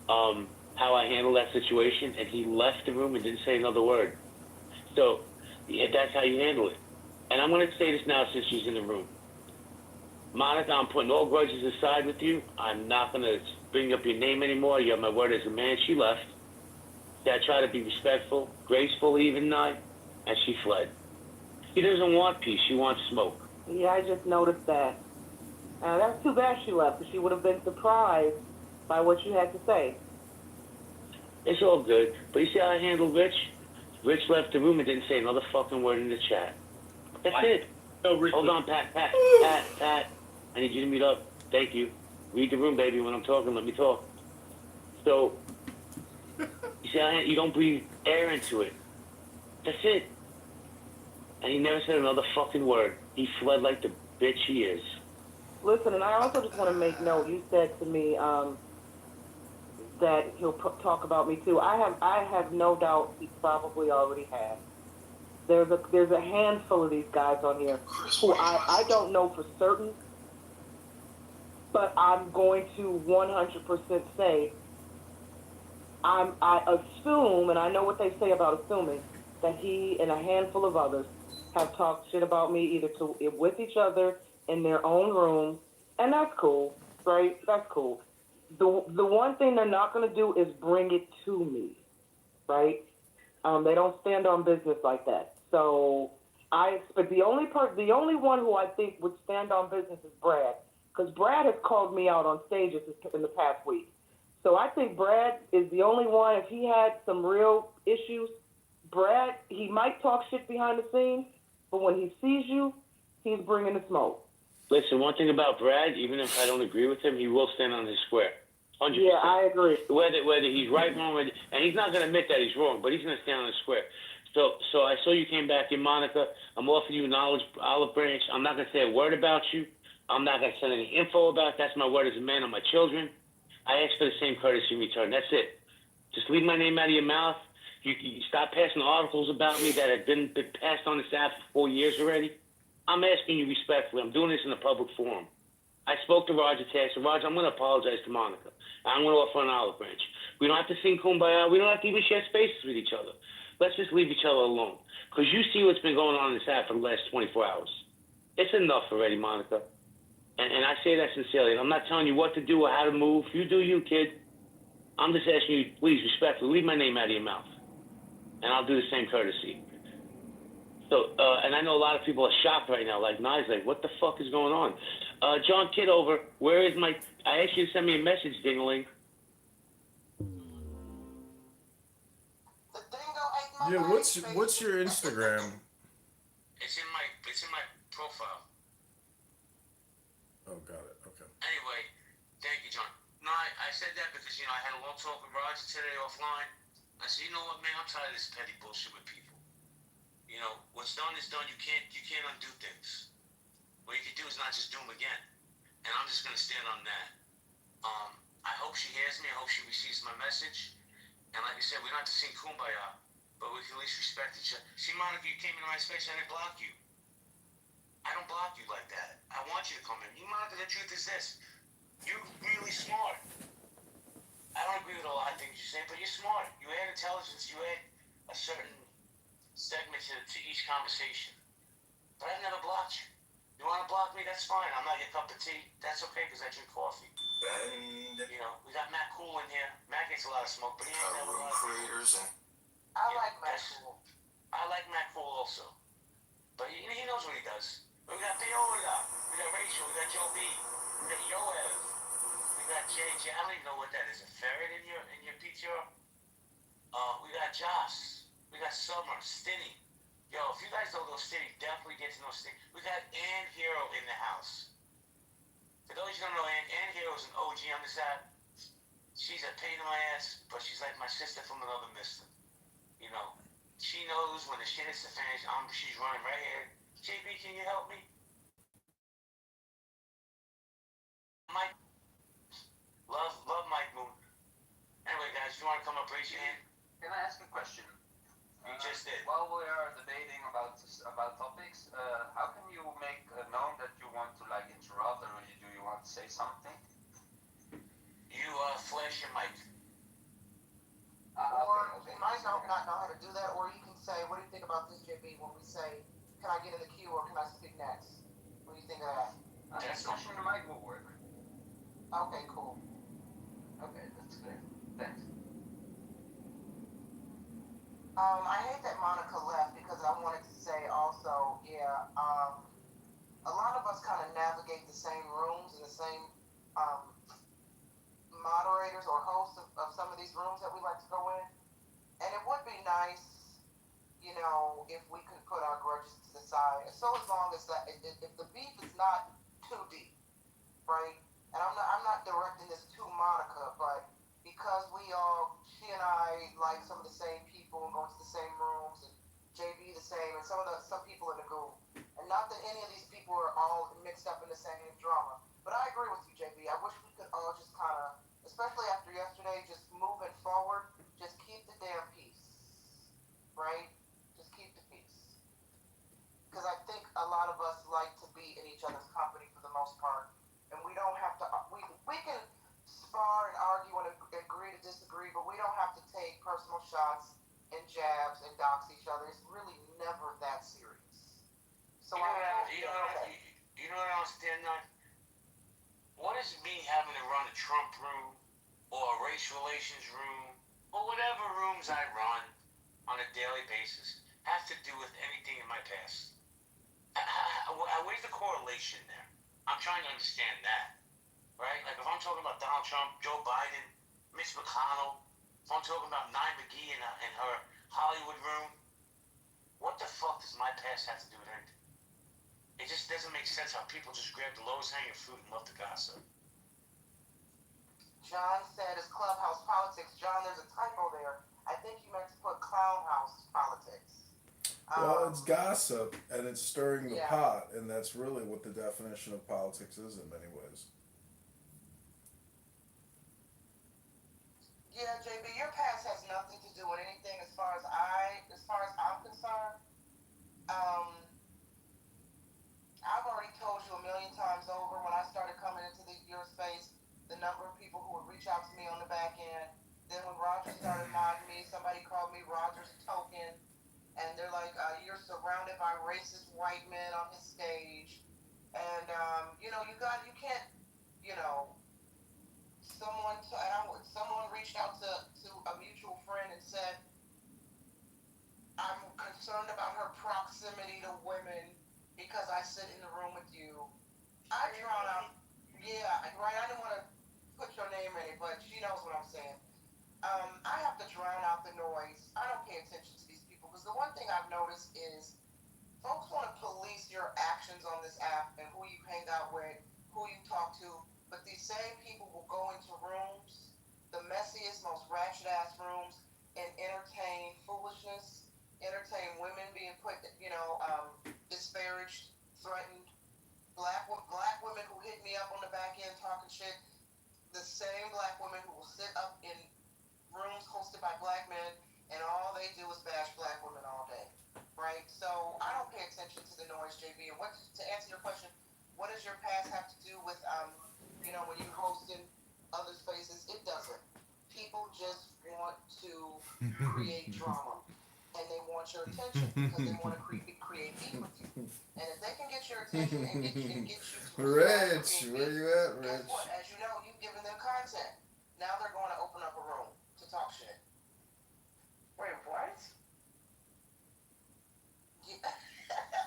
How I handled that situation, and he left the room and didn't say another word. So that's how you handle it. And I'm going to say this now since she's in the room. Monica, I'm putting all grudges aside with you. I'm not going to bring up your name anymore. You have my word as a man. She left. I tried to be respectful, graceful even night, and she fled. She doesn't want peace. She wants smoke. Yeah, I just noticed that. That's too bad she left, because she would have been surprised by what you had to say. It's all good. But you see how I handled Rich? Rich left the room and didn't say another fucking word in the chat. That's it. No, Rich. Hold on, Pat. I need you to mute up. Thank you. Read the room, baby. When I'm talking, let me talk. So, you see how you don't breathe air into it. That's it. And he never said another fucking word. He fled like the bitch he is. Listen, and I also just want to make note. You said to me that he'll talk about me too. I have no doubt he probably already has. There's a handful of these guys on here who I don't know for certain, but I'm going to 100% say I assume, and I know what they say about assuming, that he and a handful of others have talked shit about me either with each other in their own rooms, and that's cool, right? That's cool. The one thing they're not going to do is bring it to me, right? They don't stand on business like that. So I expect the only one who I think would stand on business is Brad, because Brad has called me out on stages in the past week. So I think Brad is the only one. If he had some real issues, Brad, he might talk shit behind the scenes, but when he sees you, he's bringing the smoke. Listen, one thing about Brad, even if I don't agree with him, he will stand on his square. 100%. Yeah, I agree. Whether he's right, wrong, and he's not going to admit that he's wrong, but he's going to stand on his square. So I saw you came back in, Monica. I'm offering you an olive branch. I'm not going to say a word about you. I'm not going to send any info about it. That's my word as a man on my children. I ask for the same courtesy in return. That's it. Just leave my name out of your mouth. You stop passing articles about me that have been passed on this app for 4 years already. I'm asking you respectfully. I'm doing this in a public forum. I spoke to Roger today. So, Roger, I'm going to apologize to Monica. I'm going to offer an olive branch. We don't have to sing Kumbaya. We don't have to even share spaces with each other. Let's just leave each other alone. Because you see what's been going on in this app for the last 24 hours. It's enough already, Monica. And I say that sincerely. And I'm not telling you what to do or how to move. You do you, kid. I'm just asking you, please, respectfully, leave my name out of your mouth. And I'll do the same courtesy. So, and I know a lot of people are shocked right now, like Nye's like, what the fuck is going on? John Kitover, where is my... I asked you to send me a message, Dingling. Yeah, what's your Instagram? It's in my profile. Oh, got it. Okay. Anyway, thank you, John. No, I said that because, I had a long talk with Roger today offline. I said, you know what, man, I'm tired of this petty bullshit with people. What's done is done. You can't undo things. What you can do is not just do them again. And I'm just going to stand on that. I hope she hears me. I hope she receives my message. And like I said, we don't have to sing Kumbaya, but we can at least respect each other. See, Monica, you came into my space. I didn't block you. I don't block you like that. I want you to come in. Monica, the truth is this. You're really smart. I don't agree with a lot of things you say, but you're smart. You add intelligence. You add a certain segment to each conversation. But I've never blocked you. You want to block me? That's fine. I'm not your cup of tea. That's okay because I drink coffee. We got Matt Cool in here. Matt gets a lot of smoke, but he ain't never room creators. I like Matt Cool. I like Matt Cool also. But he knows what he does. We got Viola. We got Rachel. We got Joe B. We got Yoev. We got JJ. I don't even know what that is. A ferret in your PTR? We got Joss. We got Summer. Stinny. Yo, if you guys don't know Stinny, definitely get to know Stinny. We got Ann Hero in the house. For those who don't know, Ann Hero is an OG on this app. She's a pain in my ass, but she's like my sister from another mister. She knows when the shit hits the fan, she's running right here. JB, can you help me? Mike. Love Mike Moon. Anyway, guys, if you want to come up, raise your hand. Can I ask a question? You just did. While we are debating about topics, how can you make known that you want to interrupt, or do you want to say something? You flash your mic. Or you might not know how to do that, or you can say, what do you think about this, JB, when we say, can I get in the queue or can I speak next? What do you think of that? Flashing the mic will work. Okay, cool. Okay, that's clear. Thanks. I hate that Monica left because I wanted to say also, a lot of us kind of navigate the same rooms side. So as long as that, if the beef is not too deep, right? And I'm not directing this to Monica, but because she and I like some of the same people and go to the same rooms, and JB the same, and some people in the group. And not that any of these people are all mixed up in the same drama. But I agree with you, JB. I wish we could all just kind of, especially after yesterday, just moving forward, just keep the damn peace, right? Just keep the peace. Because I think a lot of us like to be in each other's company for the most part. And we don't have to, we can spar and argue and agree to disagree, but we don't have to take personal shots and jabs and dox each other. It's really never that serious. So you know what I don't understand on? What is me having to run a Trump room or a race relations room or whatever rooms I run on a daily basis have to do with anything in my past? Where's the correlation there? I'm trying to understand that, right? Like if I'm talking about Donald Trump, Joe Biden, Mitch McConnell, if I'm talking about Nye McGee and her Hollywood room, what the fuck does my past have to do with anything? It just doesn't make sense how people just grab the lowest hanging fruit and love to gossip. John said it's clubhouse politics. John, there's a typo there. I think you meant to put clown house politics. Well, it's gossip and it's stirring the pot, and that's really what the definition of politics is in many ways. Yeah, JB, your past has nothing to do with anything as far as I'm concerned. I've already told you a million times over when I started coming into your space, the number of people who would reach out to me on the back end. Then when Roger started modding me, somebody called me Roger's token. And they're like, you're surrounded by racist white men on his stage. And, you can't, someone reached out to a mutual friend and said, I'm concerned about her proximity to women because I sit in the room with you. I drown out. Yeah, right. I didn't want to put your name in it, but she knows what I'm saying. I have to drown out the noise. I don't pay attention to these people because the one thing I've noticed is folks want to police your actions on this app and who you hang out with, who you talk to, but these same people will go into rooms, the messiest, most ratchet ass rooms, and entertain foolishness, entertain women being put, disparaged, threatened, black women who hit me up on the back end talking shit, the same black women who will sit up in rooms hosted by black men, and all they do is bash black women all day, right? So I don't pay attention to the noise, JB. And to answer your question, what does your past have to do with, when you're hosting other spaces? It doesn't. People just want to create drama, and they want your attention because they want to create beef with you. And if they can get your attention and get you to Rich, where you at, guess Rich? what? As you know, you've given them content. Now they're going to open up a room to talk shit. Wait, what? Yeah.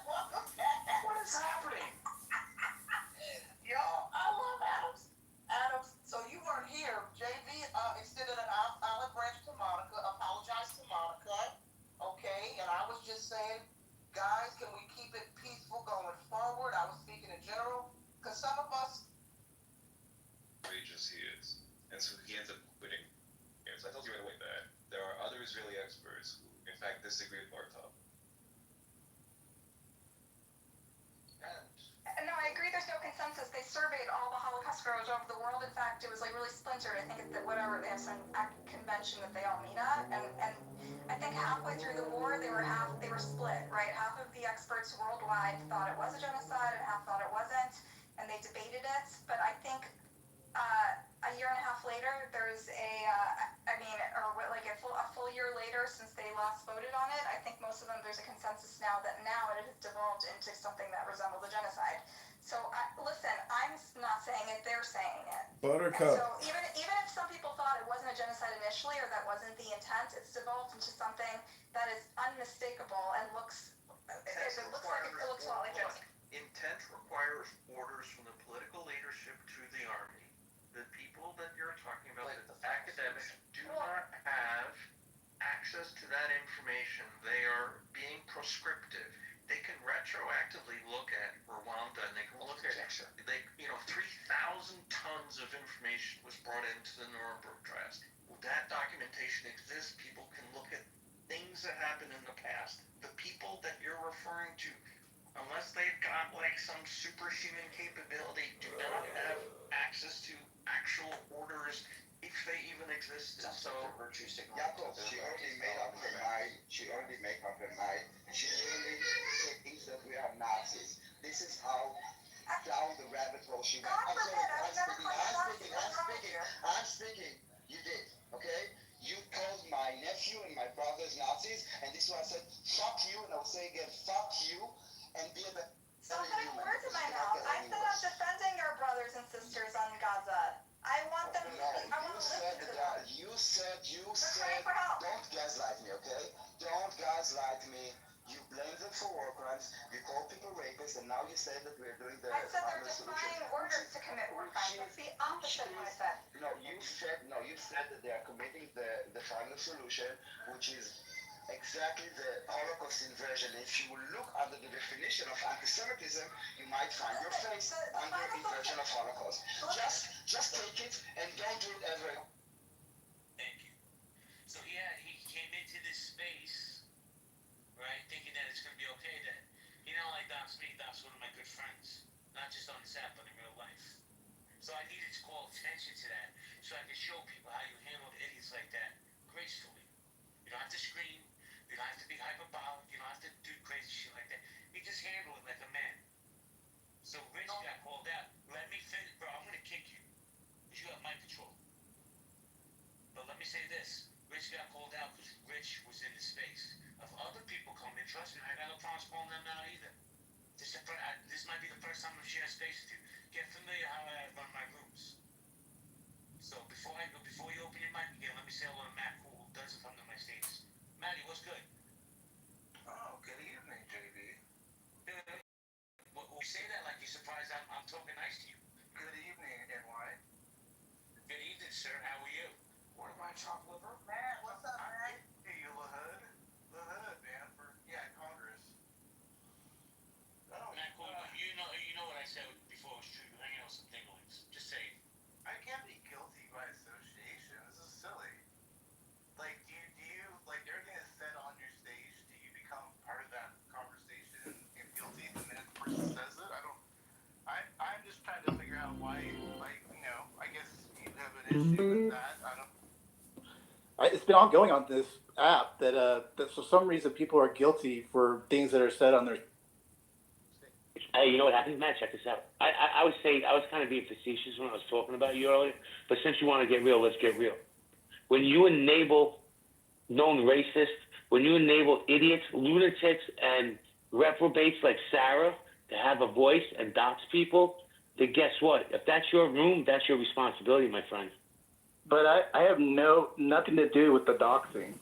What is happening? Yo, I love Adams. Adams, so you weren't here. JV extended an olive branch to Monica, apologized to Monica. Okay, and I was just saying, guys, can we keep it peaceful going forward? I was speaking in general, because some of us. Outrageous he is. And so he ends up quitting. So I told you right away that there are other Israeli experts who, in fact, disagree with Bartov. No, I agree there's no consensus. They surveyed all the Holocaust scholars over the world. In fact, it was like really splintered. I think that whatever, they have some convention that they all meet at. And I think halfway through the war, they were split, right? Half of the experts worldwide thought it was a genocide and half thought it wasn't. And they debated it. But I think a year and a half later, there's a full year later since they last voted on it, I think most of them, there's a consensus now that it has devolved into something that resembles a genocide. So, listen, I'm not saying it, they're saying it. Buttercup. And so even if some people thought it wasn't a genocide initially or that wasn't the intent, it's devolved into something that is unmistakable and looks a lot like genocide. Intent requires orders from the political leadership to the army. The people that you're talking about, the academics, do not have access to that information. They are being prescriptive. they can retroactively look at Rwanda and they can look at 3,000 tons of information was brought into the Nuremberg trials. Well, that documentation exists. People can look at things that happened in the past. The people that you're referring to, unless they've got like some superhuman capability, do not have access to actual orders if they even existed. So Jacob, she already made up her mind. She already made up her mind. She really thinks that we are Nazis. This is how down the rabbit hole she went. I'm speaking. You did, okay? You called my nephew and my brothers Nazis, and this is why I said, fuck you, and I'll say again, fuck you, and be a better Stop putting words in my mouth. I said I'm defending our brothers and sisters on Gaza. I want them to be, I want to listen to them. You said, don't gaslight me, okay? Don't gaslight me. You blame them for war crimes, you call people rapists, and now you say that we're doing the I said they're defying orders to commit war crimes. That's the opposite of what I said. You said that they are committing the final solution, which is exactly the Holocaust inversion. If you look under the definition of anti-Semitism, you might find your face under inversion of Holocaust. Just take it and don't do it ever. Thank you. So he came into this space, right, thinking that it's going to be okay then. You know, like Doc's me, Doc's one of my good friends. Not just on this app, but in real life. So I needed to call attention to that so I could show people how you handle idiots like that gracefully. You don't have to scream. You don't have to be hyperbolic. You don't have to do crazy shit like that. You just handle it like a man. So Rich got called out. Let me finish. Bro, I'm going to kick you. Because you have mind control. But let me say this. Rich got called out because Rich was in the space. If other people come in, trust me, I got no problems calling them out either. This might be the first time I'm sharing space with you. Get familiar how I run my rooms. So before you open your mic again, let me say hello to Matt, who doesn't come to my stages. Matty, what's good? Oh, good evening, JB. Good. Well, you say that like you're surprised I'm talking nice to you. Good evening, NY. Good evening, sir. How are you? What am I, chopped liver? Matt, what's up, man? Hey, you the hood, man. Congress. Oh, Matt, cool. You know what I said before was true. You're hanging out with some dinglings. Just say it. I can't be guilty by association. This is silly. Like, do you like everything that's said on your stage? Do you become part of that conversation and guilty the minute the person says it? I'm just trying to figure out why, I guess you have an issue with that. It's been ongoing on this app that for some reason people are guilty for things that are said on their. Hey, you know what happens, Matt? Check this out. I was kind of being facetious when I was talking about you earlier, but since you want to get real, let's get real. When you enable known racists, when you enable idiots, lunatics, and reprobates like Sarah to have a voice and dox people, then guess what? If that's your room, that's your responsibility, my friend. But I have nothing to do with the doxing,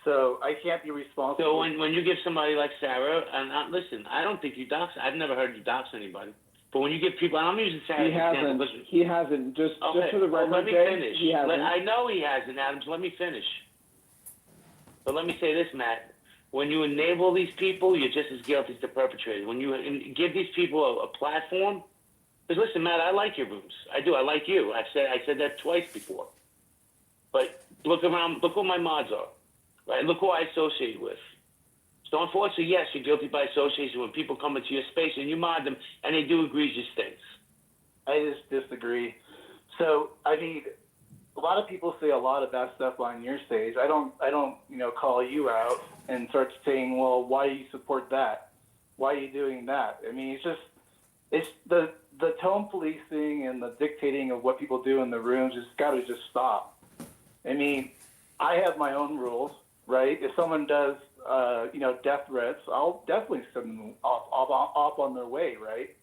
so I can't be responsible. So when you give somebody like Sarah, and listen, I don't think you dox. I've never heard you dox anybody. But when you give people, and I'm using Sarah as an example. He hasn't. Just for the record, let me Jay, finish. he hasn't. I know he hasn't, Adams. Let me finish. But let me say this, Matt. When you enable these people, you're just as guilty as the perpetrator. When you give these people a platform, because listen, Matt, I like your rooms. I do. I like you. I said that twice before. But look around. Look what my mods are. Right? Look who I associate with. So unfortunately, yes, you're guilty by association when people come into your space and you mod them and they do egregious things. I just disagree. So I mean, a lot of people say a lot of bad stuff on your stage. I don't call you out and start saying, well, why do you support that? Why are you doing that? I mean, it's the tone policing and the dictating of what people do in the rooms has got to just stop. I mean, I have my own rules, right? If someone does, death threats, I'll definitely send them off on their way, right?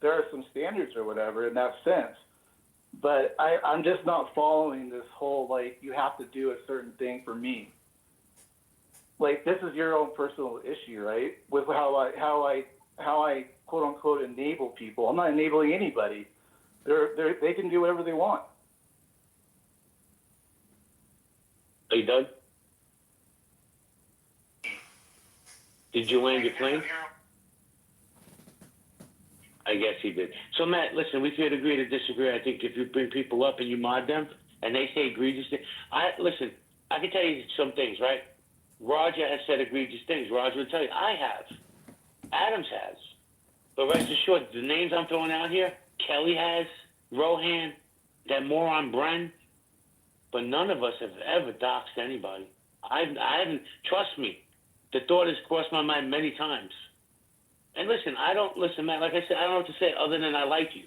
There are some standards or whatever in that sense. But I'm just not following this whole, you have to do a certain thing for me. This is your own personal issue, right? With how I quote unquote enable people. I'm not enabling anybody. They can do whatever they want. Are you done? Did you land your plane? I guess he did. So, Matt, listen, we could agree to disagree. I think if you bring people up and you mod them and they say egregious things, listen, I can tell you some things, right? Roger has said egregious things. Roger will tell you. I have. Adams has. But rest assured, the names I'm throwing out here, Kelly has, Rohan, that moron Bren, but none of us have ever doxed anybody. I haven't, trust me, the thought has crossed my mind many times. And listen, Matt, like I said, I don't know what to say other than I like you.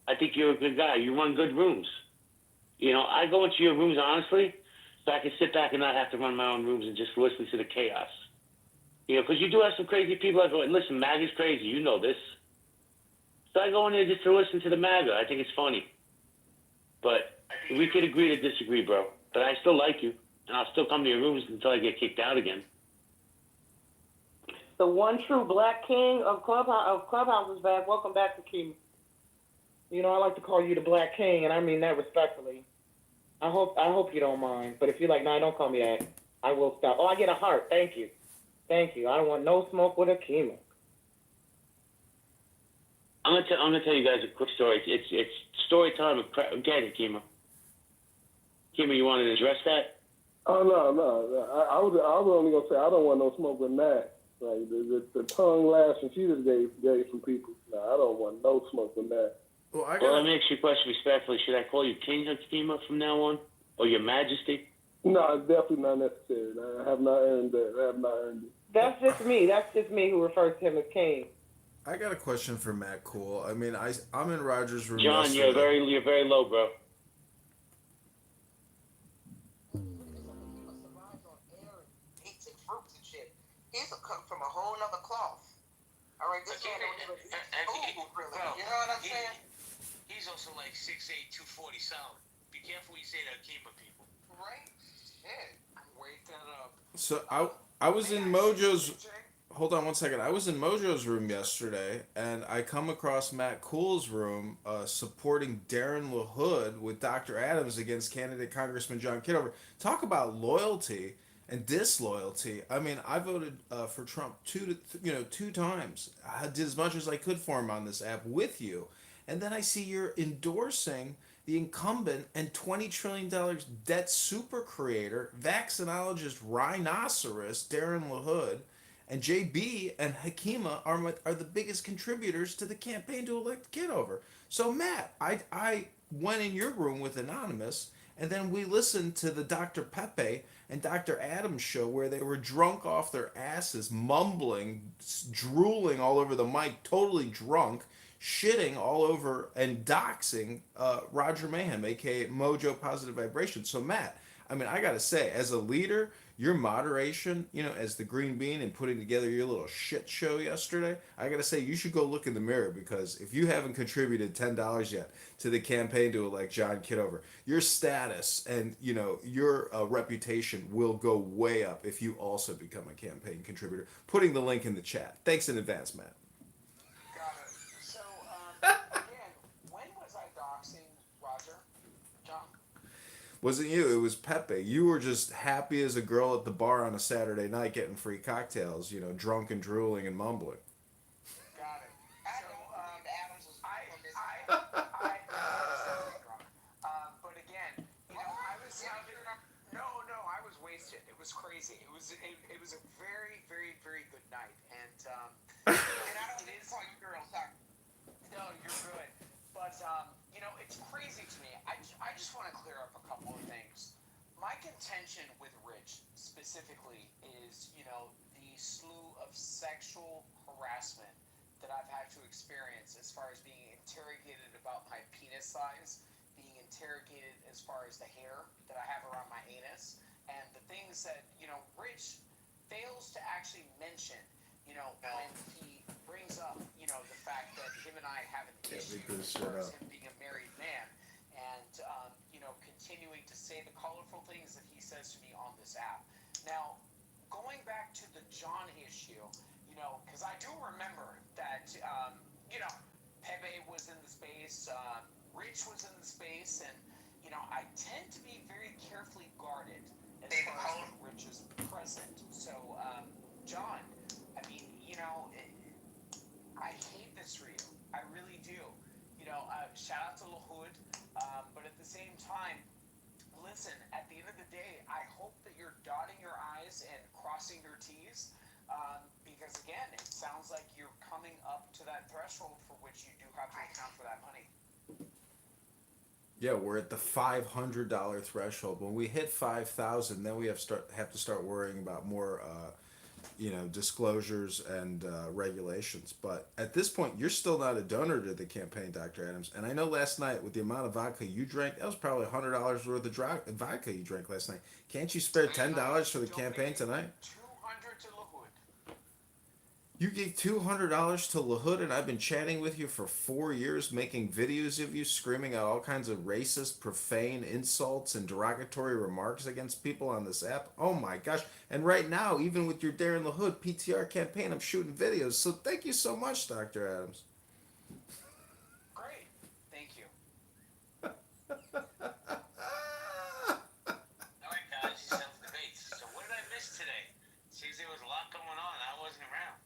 I think you're a good guy. You run good rooms. You know, I go into your rooms, honestly, so I can sit back and not have to run my own rooms and just listen to the chaos. You know, because you do have some crazy people. I go, and listen, MAGA's crazy. You know this. So I go in there just to listen to the MAGA. I think it's funny. But we could agree to disagree, bro. But I still like you, and I'll still come to your rooms until I get kicked out again. The one true Black King of Clubhouse is back. Welcome back, Hakeem. You know, I like to call you the Black King, and I mean that respectfully. I hope you don't mind. But if you're like, nah, don't call me that, I will stop. Oh, I get a heart. Thank you. Thank you. I don't want no smoke with Hakeem. I'm gonna tell you guys a quick story. It's story time. Okay, Hakima. Hakima, you wanted to address that? Oh no. I was only gonna say I don't want no smoke with Matt. Like the tongue lashing she just gave some people. No, I don't want no smoke with Matt. Well, let me ask you a question respectfully. Should I call you King Hakima from now on, or Your Majesty? No, it's definitely not necessary. I have not earned that. I have not earned it. That's just me. That's just me who refers to him as King. I got a question for Matt Cool. I mean, I'm in Roger's room. John, yesterday. you're very low, bro. He's a cook from a whole nother cloth. All right, this man don't even eat food, really. You know what I'm saying? He's also like 6'8", 240 solid. Be careful what you say to Akima people. Right? Shit. Wake that up. So I was in Mojo's. Hold on one second. I was in Mojo's room yesterday, and I come across Matt Cool's room supporting Darren LaHood with Dr. Adams against candidate Congressman John Kitover. Talk about loyalty and disloyalty. I mean, I voted for Trump two times. I did as much as I could for him on this app with you, and then I see you're endorsing the incumbent and $20 trillion debt super creator, vaccinologist rhinoceros Darren LaHood. And JB and Hakima are the biggest contributors to the campaign to elect Kitover. So Matt, I went in your room with Anonymous, and then we listened to the Dr. Pepe and Dr. Adams show where they were drunk off their asses, mumbling, drooling all over the mic, totally drunk, shitting all over and doxing Roger Mayhem, aka Mojo Positive Vibration. So Matt, I mean, I gotta say, as a leader, your moderation, as the green bean and putting together your little shit show yesterday, I gotta say, you should go look in the mirror, because if you haven't contributed $10 yet to the campaign to elect John Kitover, your status and your reputation will go way up if you also become a campaign contributor. Putting the link in the chat. Thanks in advance, Matt. Got it. So again, when was I doxing Roger? John? Wasn't you? It was Pepe. You were just happy as a girl at the bar on a Saturday night getting free cocktails, drunk and drooling and mumbling. Got it. Adams was on this. But again, I was I was wasted. It was crazy. It was a very, very, very good night. And I don't call you girls. No, you're good. But it's crazy to me. I just want to clear up a couple of things. My contention with Rich specifically is, the slew of sexual harassment that I've had to experience as far as being interrogated about my penis size, being interrogated as far as the hair that I have around my anus, and the things that, Rich fails to actually mention, when he brings up, the fact that him and I have an issue as far as him being a married man, and, continuing to say the colorful things that he says to me on this app. Now, going back to the John issue, because I do remember that, Pepe was in the space, Rich was in the space, and, I tend to be very carefully guarded as far as when Rich is present. So, John, I mean, know, I hate this for you. I really do. You know, shout out to Lahoud, but at the same time, listen, at the end of the day, I hope that you're dotting your I's and crossing your T's, because again, it sounds like you're coming up to that threshold for which you do have to account for that money. Yeah, we're at the $500 threshold. When we hit 5,000, then we have to start worrying about more, disclosures and regulations. But at this point, you're still not a donor to the campaign, Dr. Adams. And I know last night with the amount of vodka you drank, that was probably $100 worth of vodka you drank last night. Can't you spare $10 for the campaign tonight? 200 to Lahoud. You gave $200 to Lahoud, and I've been chatting with you for 4 years, making videos of you screaming out all kinds of racist, profane insults and derogatory remarks against people on this app. Oh my gosh. And right now, even with your Darren Lahoud PTR campaign, I'm shooting videos. So thank you so much, Dr. Adams. Great. Thank you. All right, guys, you settled the debates. So what did I miss today? Seems there was a lot going on and I wasn't around.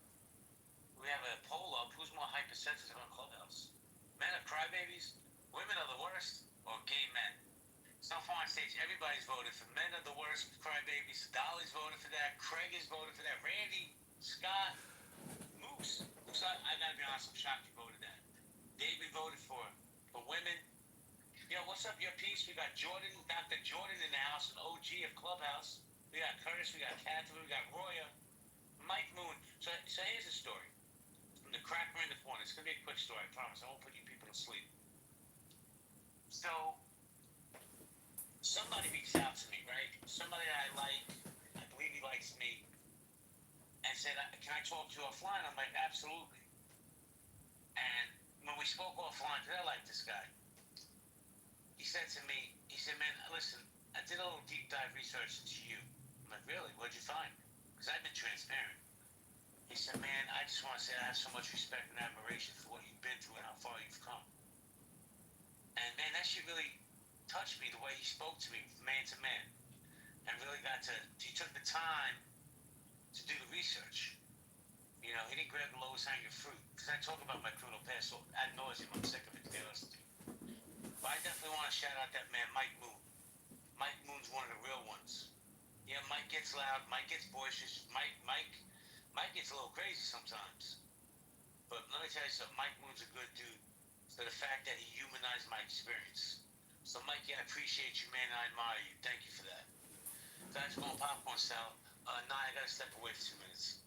We have a poll up. Who's more hypersensitive on Clubhouse? Men are crybabies, women are the worst, or gay men? So far on stage, everybody's voted for men are the worst crybabies. Dolly's voted for that. Craig has voted for that. Randy, Scott, Moose. Moose, I gotta be honest, I'm shocked you voted that. David voted for women. Yo, what's up, your piece? We got Jordan, Dr. Jordan in the house, an OG of Clubhouse. We got Curtis, we got Catherine, we got Roya, Mike Moon. So here's the story. From the cracker in the corner. It's going to be a quick story, I promise. I won't put you people to sleep. So, somebody reached out to me, right? Somebody that I like, I believe he likes me, and said, can I talk to you offline? I'm like, absolutely. And when we spoke offline, because I like this guy, he said to me, man, listen, I did a little deep dive research into you. I'm like, really? What'd you find? Because I've been transparent. He said, man, I just want to say I have so much respect and admiration for what you've been through and how far you've come. And man, that shit really touched me, the way he spoke to me, man to man. And really he took the time to do the research. You know, he didn't grab the lowest hanging fruit. Because I talk about my criminal past so ad nauseum, I'm sick of it, to be honest with you. But I definitely want to shout out that man, Mike Moon. Mike Moon's one of the real ones. Yeah, Mike gets loud, Mike gets boisterous, Mike gets a little crazy sometimes. But let me tell you something, Mike Moon's a good dude. So the fact that he humanized my experience. So Mikey, I appreciate you, man, and I admire you. Thank you for that. Guys, going popcorn style. I gotta step away for 2 minutes.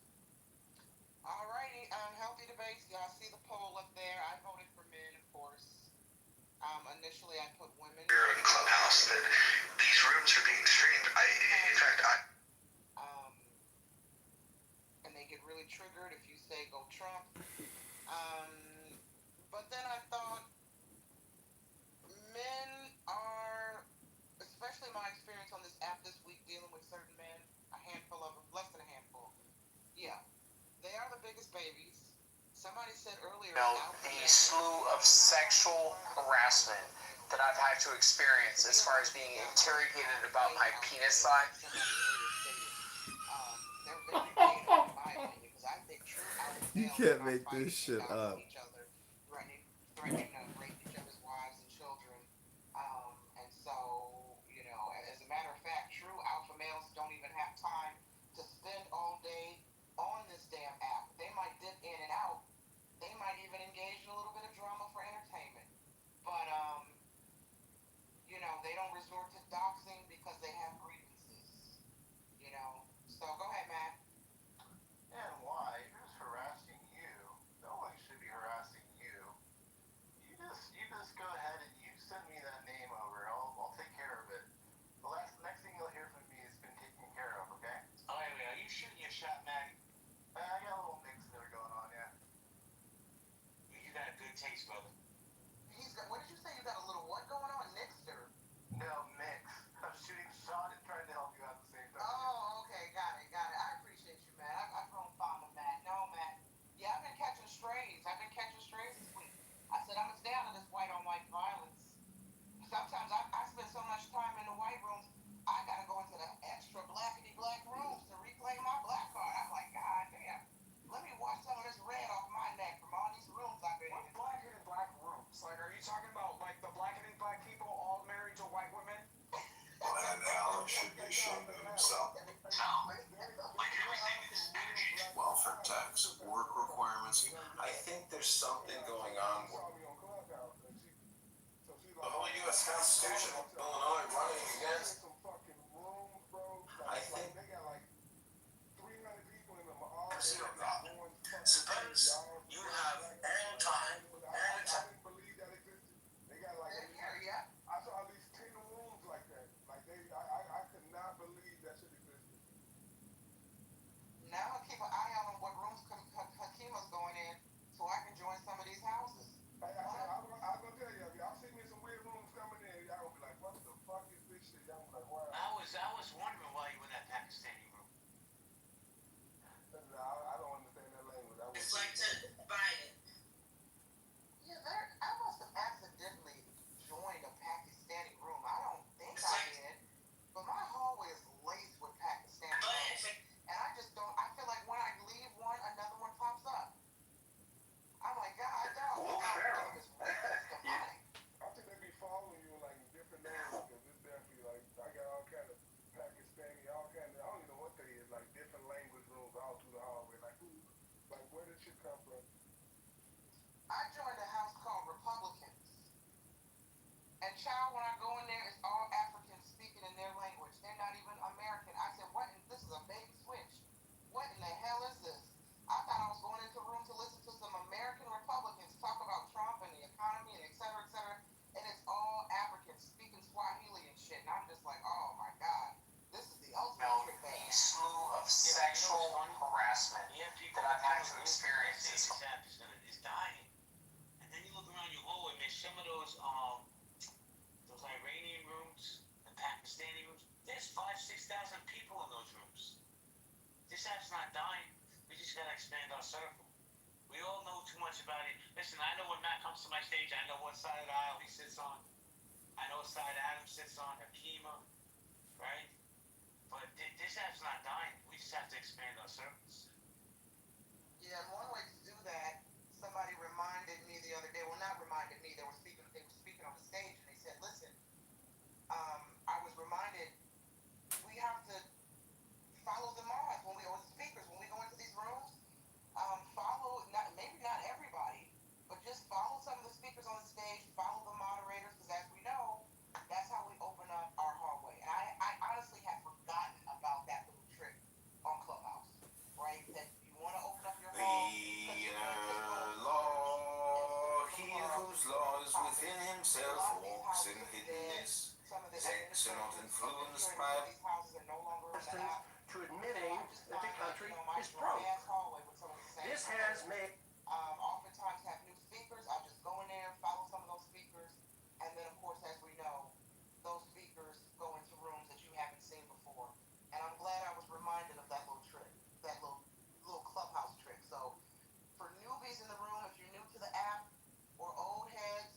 Alrighty, healthy debates. Y'all see the poll up there. I voted for men, of course. Initially I put women. Here in Clubhouse that these rooms are being streamed. And they get really triggered if you say go Trump. But then I thought men are, especially my experience on this app this week dealing with certain men, a handful of them, less than a handful. Yeah, they are the biggest babies. Somebody said earlier, The slew of sexual harassment that I've had to experience as far as being interrogated about my penis size. You can't make this shit up. Threatening to rape each other's wives and children. And so, as a matter of fact, true alpha males don't even have time to spend all day on this damn app. They might dip in and out. They might even engage in a little bit of drama for entertainment. But, they don't resort to doxing because they have grievances. So go ahead, Matt. And why? Who's harassing you? No one should be harassing you. You just go ahead and you send me that name over. I'll take care of it. The next thing you'll hear from me has been taken care of, okay? Oh, wait, are you shooting your shot, Matt? I got a little mix there going on, yeah. You got a good taste, brother. What did you say? You got a little what going on? Nixter? No, mix. influencing. I think there's something going on with the whole U.S. Constitution, Illinois running against. I think zero God. Suppose you have all time, all time. Yeah. I saw at least 10 rooms like that. Like I could not believe that shit existed. Now I'm gonna keep an eye out on what rooms Hakima's going in, so I can join some of these houses. I was gonna tell you, y'all see me in some weird rooms coming in, y'all gonna be like, what the fuck is this shit? Y'all gonna be like, wow. I was wondering why you were in that Pakistani room. I don't understand that language. It's like to Biden. Yeah, I must have accidentally joined a Pakistani room. I don't think I did, but my hallway is laced with Pakistani rooms, and I just don't. I feel like when I leave one, another one pops up. I'm like, God, dog, this algorithm is racist, demonic. I think they be following you in like different names because it's definitely like I got all kind of Pakistani, all kind of I don't even know what they is, like different language rooms all through the hallway. Like who, like where did shit come from? I joined a house called Republicans, and child, when I go in there, it's all Africans speaking in their language. They're not even American. I said, what? This is a bait and switch. What in the hell is this? I thought I was going into a room to listen to some American Republicans talk about Trump and the economy and et cetera, and it's all Africans speaking Swahili and shit. And I'm just like, oh my God, this is the ultimate trick bag. The slew of sexual harassment that I've had to experience This app is dying. And then you look around your hallway, man, some of those Iranian rooms, the Pakistani rooms, there's 5,000-6,000 people in those rooms. This app's not dying. We just gotta expand our circle. We all know too much about it. Listen, I know when Matt comes to my stage, I know what side of the aisle he sits on. I know what side Adam sits on, Hakima, right? But this app's not dying. We just have to expand our circles. Yeah, and one way to do that, somebody reminded me the other day. Well, not reminded me. They were speaking on the stage, and they said, "Listen, I was reminded we have to follow the mods when we or the speakers when we go into these rooms. Follow maybe not everybody, but just follow some of the speakers on the stage. Follow the moderators, because as we know, that's how we open up our hallway. And I honestly had forgotten about that little trick on Clubhouse, right? That you want to open up your hall. The law, he whose law is within himself walks in hiddenness. His acts are not influenced by these houses are no longer on the app. to admitting that the country is broke. This has made Oftentimes have new speakers. I just go in there, follow some of those speakers, and then of course, as we know, those speakers go into rooms that you haven't seen before. And I'm glad I was reminded of that little trick, that little Clubhouse trick. So for newbies in the room, if you're new to the app, or old heads,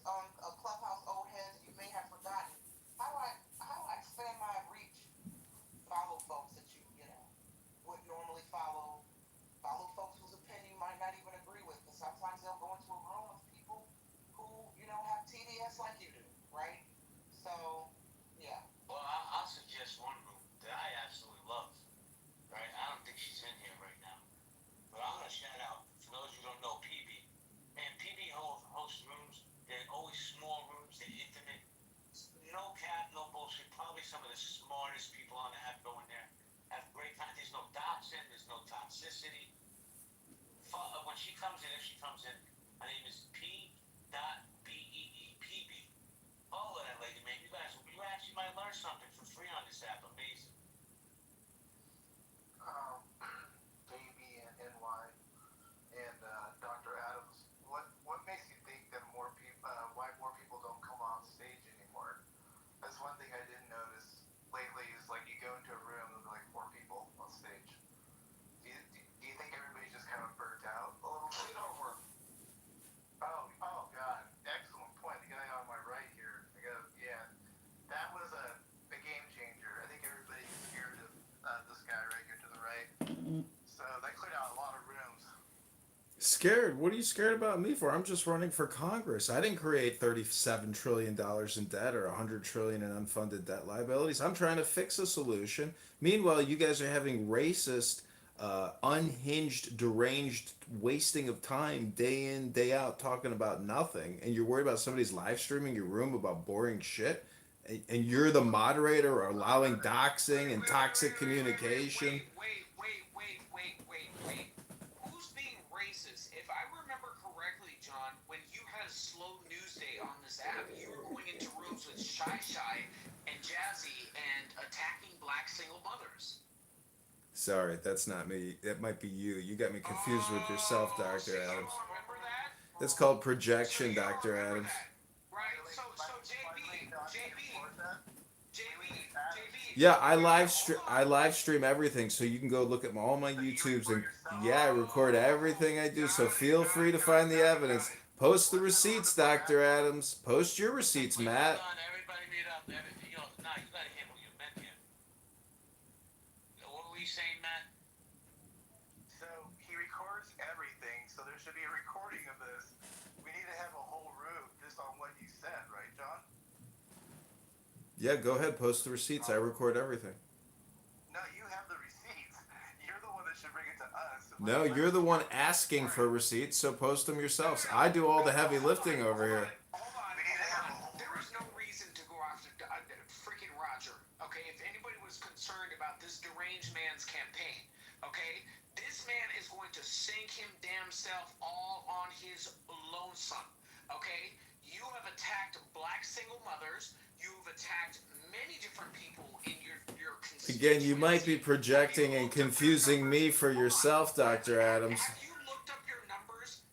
Clubhouse old heads, you may have forgotten how do I expand my reach. Follow folks that you would normally follow. Follow folks whose opinion you might not even agree with, because sometimes they'll go into a room with people who have TDS like you do, right? So, yeah. Well, I'll suggest one room that I absolutely love, right? I don't think she's in here right now, but I'm gonna shout out for those who don't know PB. Man, PB hosts rooms. They're always small rooms. They're intimate. No cap, no bullshit. Probably some of the smartest people on the app go in there. Have great time. There's no doxing. There's no toxicity. When she comes in, if she comes in, her name is P.Beepb. Follow that lady, man. You actually might learn something for free on this app. Amazing. Baby and NY and Dr. Adams, what makes you think that why more people don't come on stage anymore? That's one thing I didn't notice lately is like you go into a room and there's like 4 people on stage. Do you think everybody's just kind of burnt out a little bit? Oh God, excellent point. The guy on my right here, that was a game changer. I think everybody's scared of this guy right here to the right. So that cleared out a lot of rooms. Scared? What are you scared about me for? I'm just running for Congress. I didn't create $37 trillion in debt or $100 trillion in unfunded debt liabilities. I'm trying to fix a solution. Meanwhile, you guys are having racist unhinged, deranged wasting of time day in, day out talking about nothing, and you're worried about somebody's live streaming your room about boring shit, and you're the moderator or allowing doxing and toxic communication. Wait. Who's being racist? If I remember correctly, John, when you had a slow news day on this app, you were going into rooms with Shy and Jazzy and attacking black single mothers. Sorry, that's not me. That might be you. You got me confused with yourself, Dr. Adams. That's called projection, Dr. Adams. Right, so JB. Yeah, I live stream everything, so you can go look at all my YouTubes, and yeah, I record everything I do. So feel free to find the evidence. Post the receipts, Dr. Adams. Post your receipts, Matt. Everybody meet up. You gotta hit what you meant here. What were you saying, Matt? So he records everything, so there should be a recording of this. We need to have a whole room just on what you said, right, John? Yeah, go ahead. Post the receipts. I record everything. No, you have the receipts. You're the one that should bring it to us. No, you're the one asking for receipts, so post them yourselves. I do all the heavy lifting over here. There is no reason to go after freaking Roger. Okay, if anybody was concerned about this deranged man's campaign, okay, this man is going to sink him damn self all on his lonesome. Okay, you have attacked black single mothers. You've attacked many different people in your Again, you might be projecting and confusing me for yourself, Dr. Adams. Have you looked up your numbers?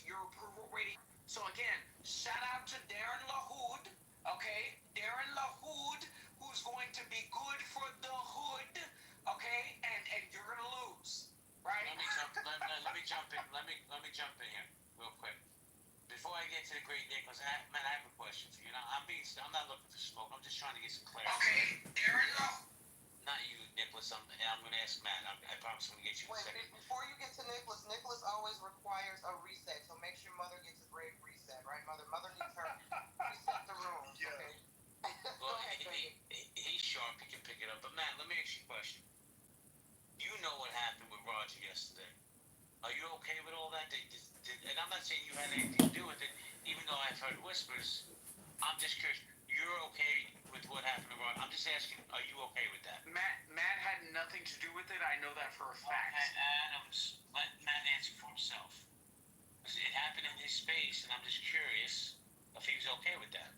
Your approval rating. So again, shout out to Darren LaHood, okay? Darren LaHood, who's going to be good for the hood, okay? And you're gonna lose, right? Let me jump in. Let me jump in here real quick. Before I get to the great day, because I have a question for you. Now, I'm not looking for smoke. I'm just trying to get some clarity. Okay, Darren, not you, Nicholas. I'm going to ask Matt. I promise I'm going to get you in a second. Before you get to Nicholas always requires a reset. So make sure Mother gets a great reset, right, Mother? Mother needs her reset the room. Okay. Well, he's sharp. He can pick it up. But Matt, let me ask you a question. You know what happened with Roger yesterday. Are you okay with all that? And I'm not saying you had anything to do with it, even though I've heard whispers. I'm just curious. You're okay with what happened to Roger? I'm just asking, are you okay with that? Matt had nothing to do with it. I know that for a fact. Adams, let Matt answer for himself. It happened in his space, and I'm just curious if he was okay with that.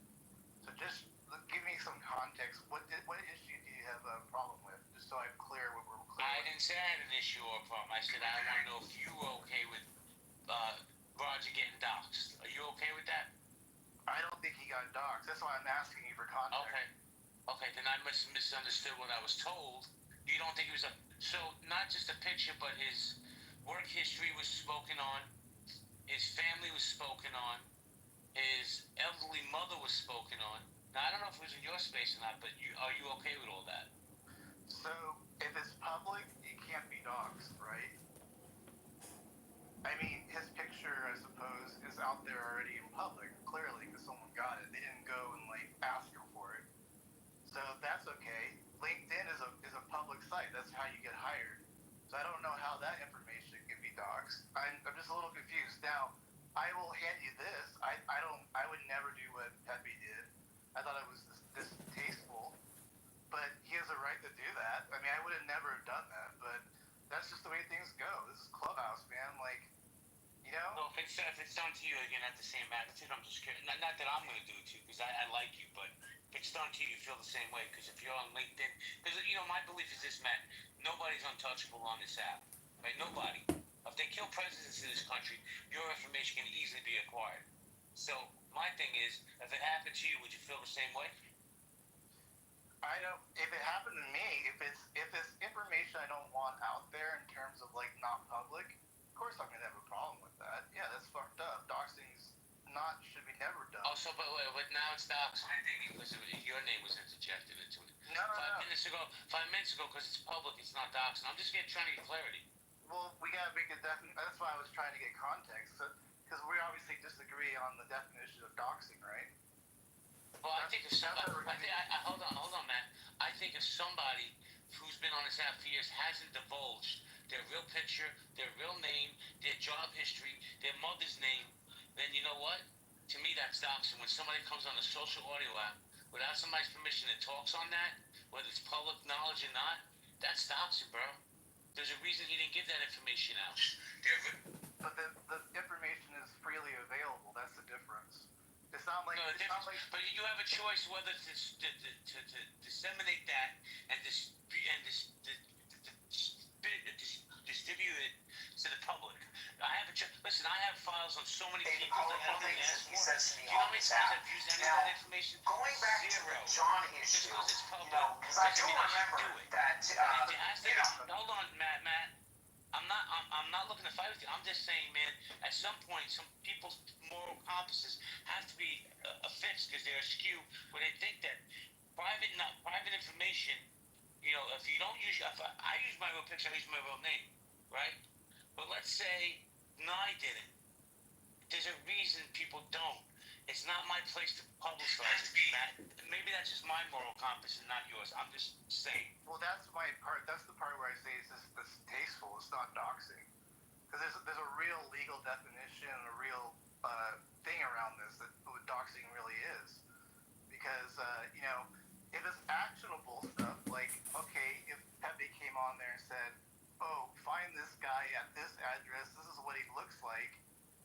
So just give me some context. What issue do you have a problem with? Just so I'm clear what we're clear. I didn't say I had an issue or a problem. I said I want to know if you were okay with Roger getting doxxed. Are you okay with that? I don't think he got doxxed. That's why I'm asking you for context. Okay, then I must have misunderstood what I was told. You don't think it was so not just a picture, but his work history was spoken on, his family was spoken on, his elderly mother was spoken on. Now I don't know if it was in your space or not, but are you okay with all that? So if it's public, it can't be doxxed, right? I mean, his picture, I suppose, is out there already in public, clearly, because someone got it. They didn't go and, ask him for it. So that's okay. LinkedIn is a public site. That's how you get hired. So I don't know how that information can be doxxed. I'm just a little confused. Now, I will hand you this. I would never do what Pepe did. I thought it was distasteful. But he has a right to do that. I mean, I would have never done that, but that's just the way things go. This is Clubhouse, man. Well, if it's done to you, you're gonna have the same attitude. I'm just kidding. Not that I'm gonna do it to you, because I like you, but if it's done to you, you feel the same way. Because if you're on LinkedIn, because my belief is this, Matt. Nobody's untouchable on this app, right? Nobody. If they kill presidents in this country, your information can easily be acquired. So my thing is, if it happened to you, would you feel the same way? I don't. If it happened to me, if it's information I don't want out there in terms of not public, of course I'm gonna have a problem with that. Yeah, that's fucked up. Doxing's should be never done. Oh, so but now it's doxing. I think because your name was interjected into it. No. 5 minutes ago, because it's public, it's not doxing. I'm just trying to get clarity. Well, we gotta make it definite. That's why I was trying to get context, because we obviously disagree on the definition of doxing, right? Well, I think if somebody, hold on, Matt. I think if somebody who's been on this app for years hasn't divulged their real picture, their real name, their job history, their mother's name, then you know what? To me, that's doxing. When somebody comes on a social audio app without somebody's permission and talks on that, whether it's public knowledge or not, that's doxing, bro. There's a reason he didn't give that information out. But the information is freely available. That's the difference. It's not like. No, but you have a choice whether to disseminate that and distribute it to the public. I have a listen. I have files on so many people that have been asked for. Do you know how many times I've used any of that information? Going back to the John issue, Just because it's public, because I do remember that. Hold on, Matt. I'm not looking to fight with you. I'm just saying, man. At some point, some people's moral compasses have to be affixed because they're askew when they think that private information. You know, if you don't use, I use my real picture, I use my real name, right? But let's say I didn't. There's a reason people don't. It's not my place to publicize it, Matt. Maybe that's just my moral compass and not yours. I'm just saying. Well, that's my part. That's the part where I say it's distasteful. It's not doxing, because there's a real legal definition and a real thing around this that what doxing really is. Because you know, if it's actionable stuff, like okay, if Pepe came on there and said, "Oh, find this guy at this address. This is what he looks like,"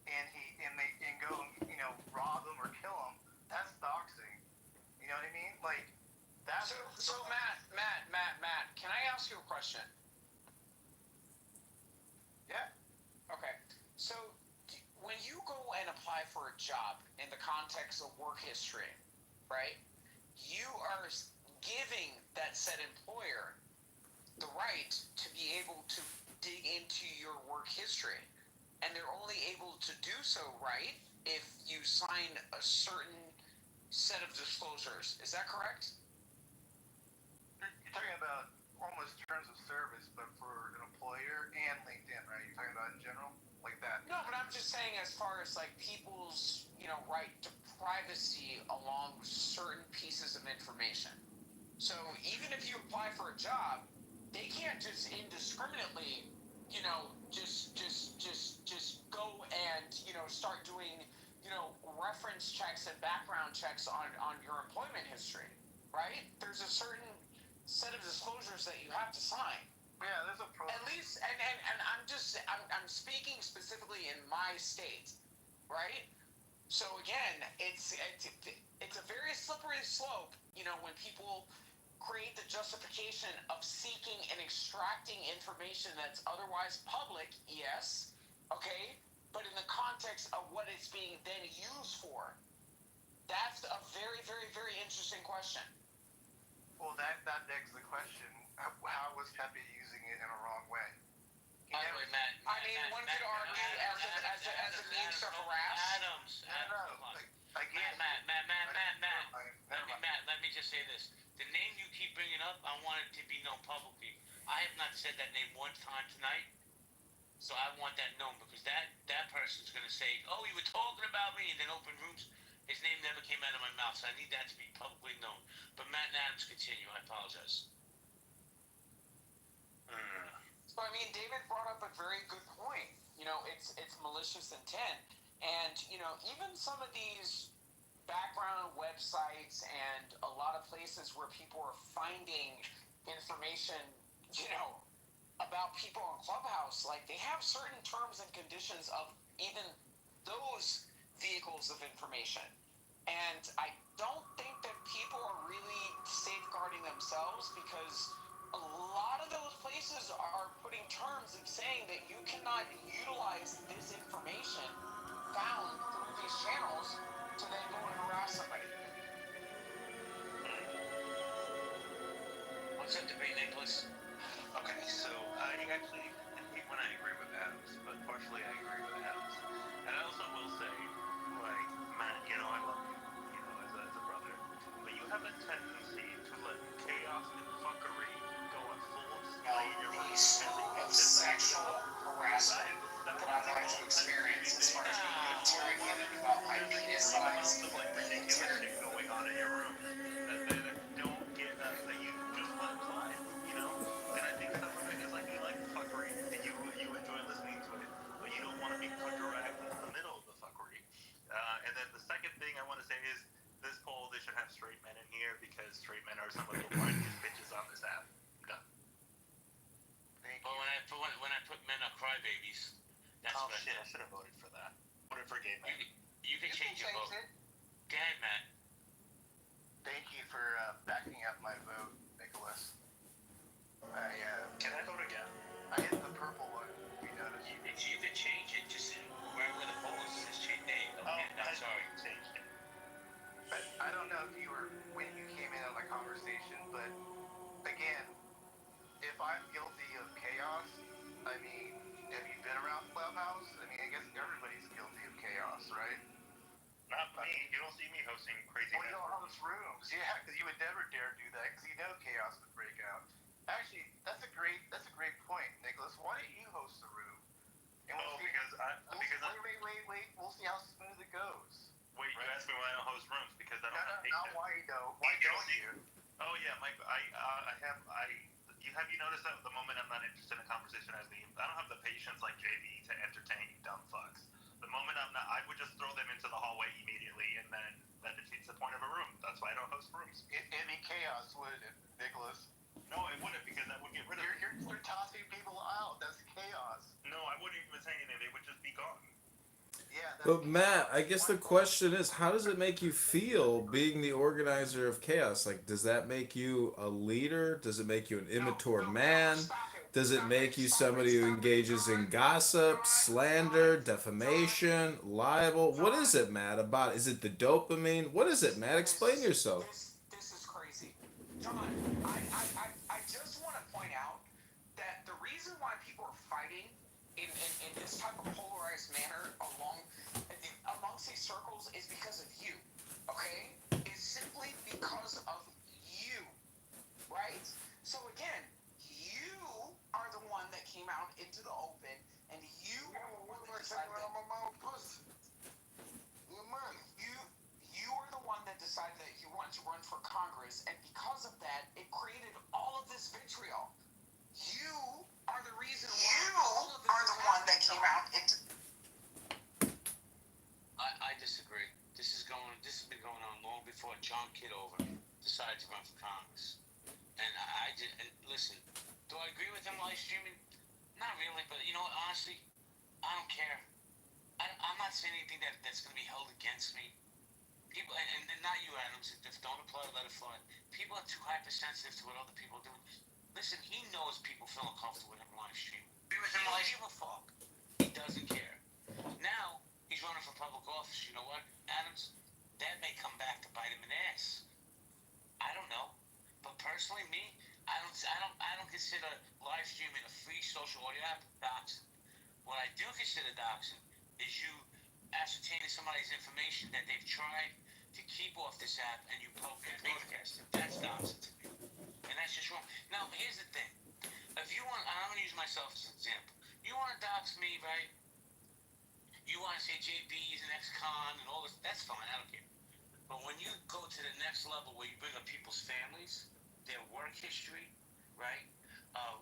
and they go rob him or kill him, that's doxing. You know what I mean? Like that's. So Matt, can I ask you a question? Yeah. Okay. So when you go and apply for a job in the context of work history, right? You are giving that said employer the right to be able to dig into your work history. And they're only able to do so, right, if you sign a certain set of disclosures. Is that correct? You're talking about almost terms of service, but for an employer and LinkedIn, right? You're talking about in general, like that. No, but I'm just saying as far as like people's, right to privacy along certain pieces of information. So even if you apply for a job, they can't just indiscriminately, just go and, start doing, reference checks and background checks on your employment history, right? There's a certain set of disclosures that you have to sign. Yeah, there's a problem. At least, and I'm speaking specifically in my state, right? So again, it's a very slippery slope, when people create the justification of seeking and extracting information that's otherwise public, yes, okay, but in the context of what it's being then used for. That's a very, very, very interesting question. Well, that begs the question, how was Pepe using it in a wrong way? By the way, Matt, one could argue as a means to harass. Matt, let me just say this. The name you keep bringing up, I want it to be known publicly. I have not said that name one time tonight, so I want that known because that person's going to say, oh, you were talking about me, and then open rooms. His name never came out of my mouth, so I need that to be publicly known. But Matt and Adams, continue. I apologize. So, David brought up a very good point. It's malicious intent. And, even some of these background websites and a lot of places where people are finding information, about people on Clubhouse, like they have certain terms and conditions of even those vehicles of information. And I don't think that people are really safeguarding themselves because a lot of those places are putting terms and saying that you cannot utilize this information found through these channels to then go and harass somebody. What's up, debate, Nicholas? Okay, so I actually hate when I agree with Adams, but partially I agree with Adams. And I also will say, like, Matt, I love you, as a brother, but you have a tendency to let chaos and fuckery go at full speed. The slew of sexual harassment that I've had to experience as far as being interrogated about my penis size and ridiculous shit going on in your room that don't get that you just let slide, least. That's what shit, I should have voted for that. Voted for gay men. You can change your vote. Go ahead, Matt. Thank you for backing up my vote, Nicholas. Can I vote again? I hit the purple one. You noticed? You can change it. Just where the poll is, just change. There you go. I'm sorry. Changed it. But I don't know if you were when you came in on the conversation, but again, if I'm guilty of chaos, I mean, have you been around Clubhouse? I mean, I guess everybody's guilty of chaos, right? Not me. You don't see me hosting crazy. Well, you don't host rooms, yeah, because you would never dare do that, because you know chaos would break out. Actually, that's a great point, Nicholas. Why don't you host the room? And we'll see wait. We'll see how smooth it goes. Wait, right? You asked me why I don't host rooms because I don't have patience. Not why you don't. Why don't you? Oh yeah, Mike. Have you noticed that the moment I'm not interested in a conversation, I don't have the patience like JV to entertain you dumb fucks. The moment I'm not, I would just throw them into the hallway immediately, and then that defeats the point of a room. That's why I don't host rooms. It'd be chaos, wouldn't it, Nicholas? No, it wouldn't, because that would get rid of it. You're tossing people out. That's chaos. No, I wouldn't even say anything. They would just be gone. But Matt, I guess the question is, how does it make you feel being the organizer of chaos? Like, does that make you a leader? Does it make you an immature man? Does it make you somebody who engages in gossip, slander, defamation, libel? What is it, Matt, about? Is it the dopamine? What is it, Matt? Explain yourself. This is crazy. John, I just want to point out that the reason why people are fighting in this type of polarized manner amongst these circles is because of you, okay? It's simply because of you, right? So again, you are the one that came out into the open, and you are the one that decided that you are the one that decided that you want to run for Congress, and because of that, it created all of this vitriol. You are the reason why all of this are the one that came out into. I disagree. This has been going on long before John Kitover decided to run for Congress. And listen, do I agree with him live streaming? Not really, but you know what, honestly, I don't care. I'm not saying anything that's going to be held against me. People, and not you, Adams, if don't apply, let it fly. People are too hypersensitive to what other people do. Listen, he knows people feel uncomfortable with him live streaming. He doesn't give a fuck. He doesn't care. Now, he's running for public office. You know what, Adams? That may come back to bite him in the ass. I don't know. But personally, me, I don't consider live streaming a free social audio app doxing. What I do consider doxing is you ascertaining somebody's information that they've tried to keep off this app and you broadcast it. That's doxing to me. And that's just wrong. Now, here's the thing. If you want, I'm going to use myself as an example. You want to dox me, right? You want to say JB is an ex-con and all this, that's fine, I don't care. But when you go to the next level where you bring up people's families, their work history, right?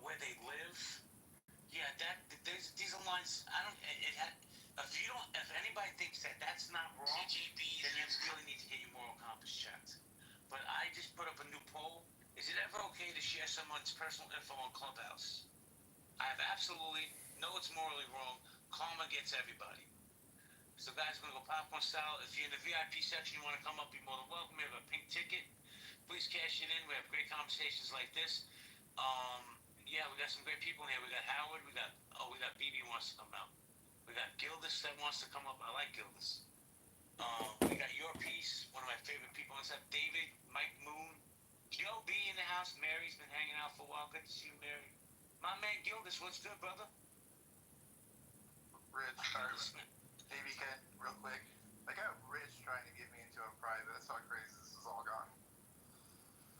Where they live, yeah, these are lines, if anybody thinks that that's not wrong, then you really need to get your moral compass checked. But I just put up a new poll. Is it ever okay to share someone's personal info on Clubhouse? I have absolutely, no, it's morally wrong. Karma gets everybody. So guys, we're going to go popcorn style. If you're in the VIP section, you want to come up, be more than welcome. We have a pink ticket. Please cash it in. We have great conversations like this. Yeah, we got some great people in here. We got Howard. We got BB wants to come out. We got Gildas that wants to come up. I like Gildas. We got Your Piece, one of my favorite people inside. David, Mike Moon, Joe B in the house. Mary's been hanging out for a while. Good to see you, Mary. My man Gildas, what's good, brother? Rich, maybe Ken, real quick. I got Rich trying to get me into a private. That's how crazy this is all gone.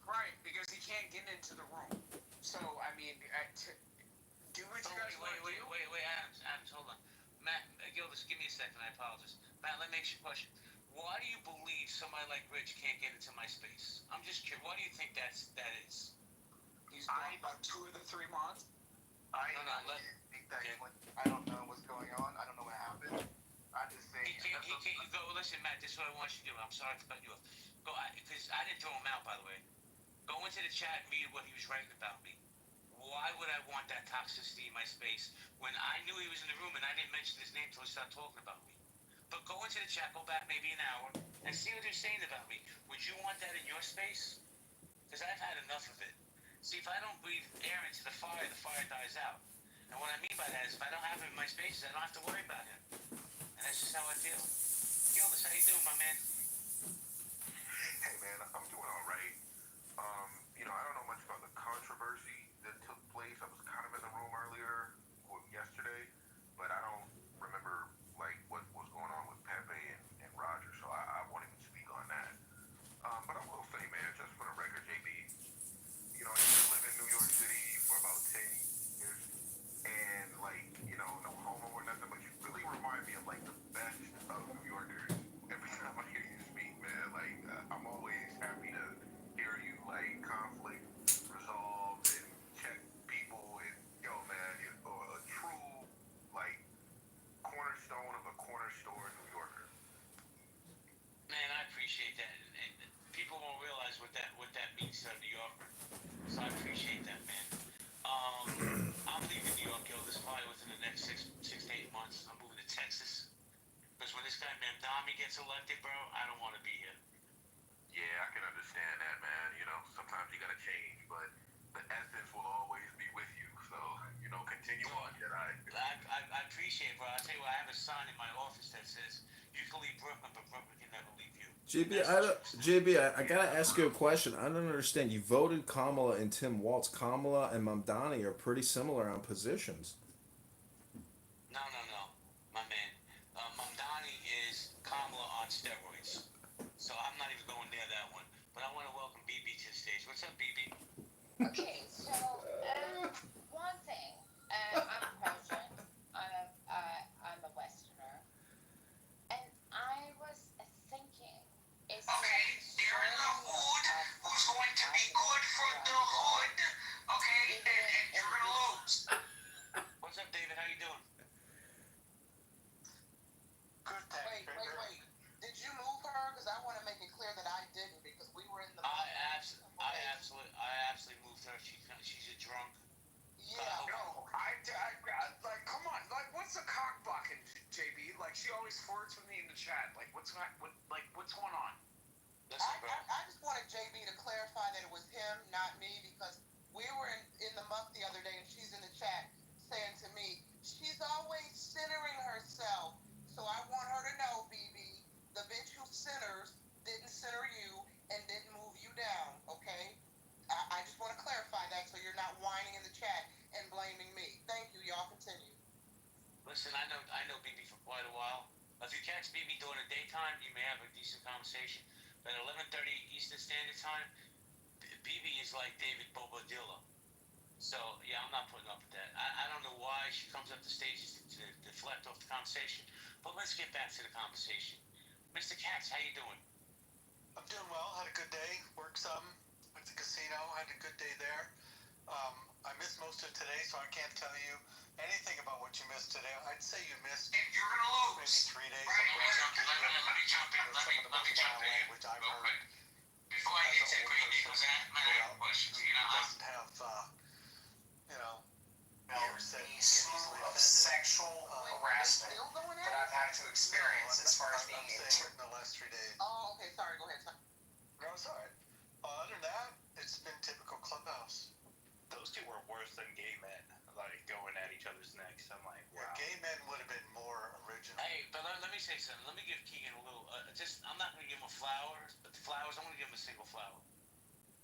Right, because he can't get into the room. So, I mean, do what you guys want to do. Wait, Adams, hold on. Matt, Gildas, give me a second, I apologize. Matt, let me ask you a question. Why do you believe somebody like Rich can't get into my space? I'm just curious. Why do you think that is? He's been about 2 or 3 months. I don't know what's going on. I don't know what happened. I'm just saying. He can't go. Listen, Matt, this is what I want you to do. I'm sorry for cutting you off. Because I didn't throw him out, by the way. Go into the chat and read what he was writing about me. why would I want that toxicity in my space when I knew he was in the room and I didn't mention his name until he started talking about me? But go into the chat, go back maybe an hour, and see what they're saying about me. Would you want that in your space? Because I've had enough of it. See, if I don't breathe air into the fire dies out. And what I mean by that is if I don't have him in my spaces, I don't have to worry about him. And that's just how I feel. Gildas, how you doing, my man? Hey, man, I'm doing all right. I don't know much about the controversy that took place. I was kind of in the room earlier, yesterday, but I don't remember, what was going on with Pepe and Roger, so I won't even speak on that. But I will say, man, just for the record, JB, I used to live in New York City for about 10 years, and, no homo or nothing, but you really remind me of, the best of New Yorkers. Every time I hear you speak, man, I'm always happy to hear you, conflict resolved and check people, and, man, you're a true, cornerstone of a corner store New Yorker. Man, I appreciate that. And people won't realize what that means to a New Yorker. So I appreciate that, man. I'm leaving New York, Gildas, probably within the next six to 8 months. I'm moving to Texas. Because when this guy Mamdani gets elected, bro, I don't want to be here. Yeah, I can understand that, man. Sometimes you gotta change, but the essence will always be with you. So, continue on, Jedi. I appreciate it, bro. I'll tell you what, I have a sign in my office that says, you can leave Brooklyn, but Brooklyn can never leave you. I gotta ask you a question. I don't understand. You voted Kamala and Tim Walz. Kamala and Mamdani are pretty similar on positions. No, my man. Mamdani is Kamala on steroids. So I'm not even going near that one. But I want to welcome BB to the stage. What's up, BB? Okay, so one thing, I'm Persian. I'm a Westerner, and I was thinking, is okay, they're in the hood. Who's going to be good for the hood? Okay, and you're gonna lose. What's up, David? How you doing? Good, thanks. Wait. Did you move her? Because I want to make it clear that I didn't, because we were in the. I absolutely moved her. She's a drunk. Yeah. No, come on. What's a cock blocking, JB? She always flirts with me in the chat. What's going on? Listen, bro. I just wanted JB to clarify that it was him, not me, because we were in the muck the other day, and she's in the chat saying to me, she's always centering herself. So I want her to know, BB, the bitch who centers didn't center you and didn't move you down, okay? I just want to clarify that so you're not whining in the chat and blaming me. Thank you. Y'all continue. Listen, I know BB for quite a while. If you catch BB during the daytime, you may have a decent conversation. But at 11:30 Eastern Standard Time, BB is like David Bobadilla. So, yeah, I'm not putting up with that. I don't know why she comes up the stages to deflect off the conversation. But let's get back to the conversation. Mr. Katz, how you doing? I'm doing well. Had a good day. Worked some. Went to the casino. Had a good day there. I missed most of today, so I can't tell you anything about what you missed today. I'd say you missed. You're gonna lose. Maybe 3 days. Right. Let me jump in. Let me jump in. Language I've real heard. Quick. Before I get to Green Eagles, I have a question. Doesn't have, of sexual harassment that I've had to experience as far as being in the last 3 days. Oh, okay. Sorry. Go ahead. No, it's all right. Other than that, it's been typical Clubhouse. Those two were worse than gay men, going at each other's necks. I'm like, wow. Yeah, gay men would have been more original. Hey, but let me say something. Let me give Keegan a little. I'm not going to give him flowers, but the flowers, I'm going to give him a single flower.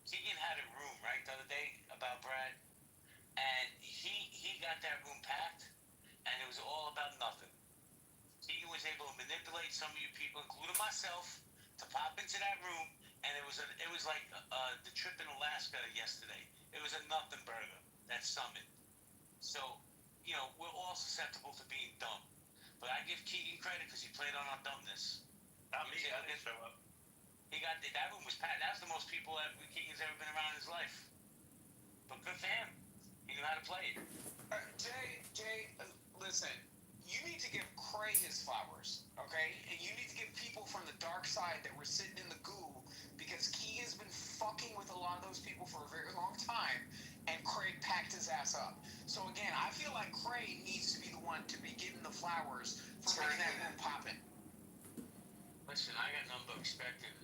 Keegan had a room right the other day about Brad, and he got that room packed, and it was all about nothing. Keegan was able to manipulate some of you people, including myself, to pop into that room, and it was like the trip in Alaska yesterday. It was a nothing burger, that summit. So, we're all susceptible to being dumb. But I give Keegan credit because he played on our dumbness. Not me, I didn't show up. That room was packed. That was the most people that Keegan's ever been around in his life. But good for him. He knew how to play it. Jay, listen. You need to give Cray his flowers, okay? And you need to give people from the dark side that were sitting in the goo, because Keegan's been fucking with a lot of those people for a very long time, and Craig packed his ass up. So again, I feel like Craig needs to be the one to be getting the flowers for making that room poppin'. Listen, I got nothing but respect and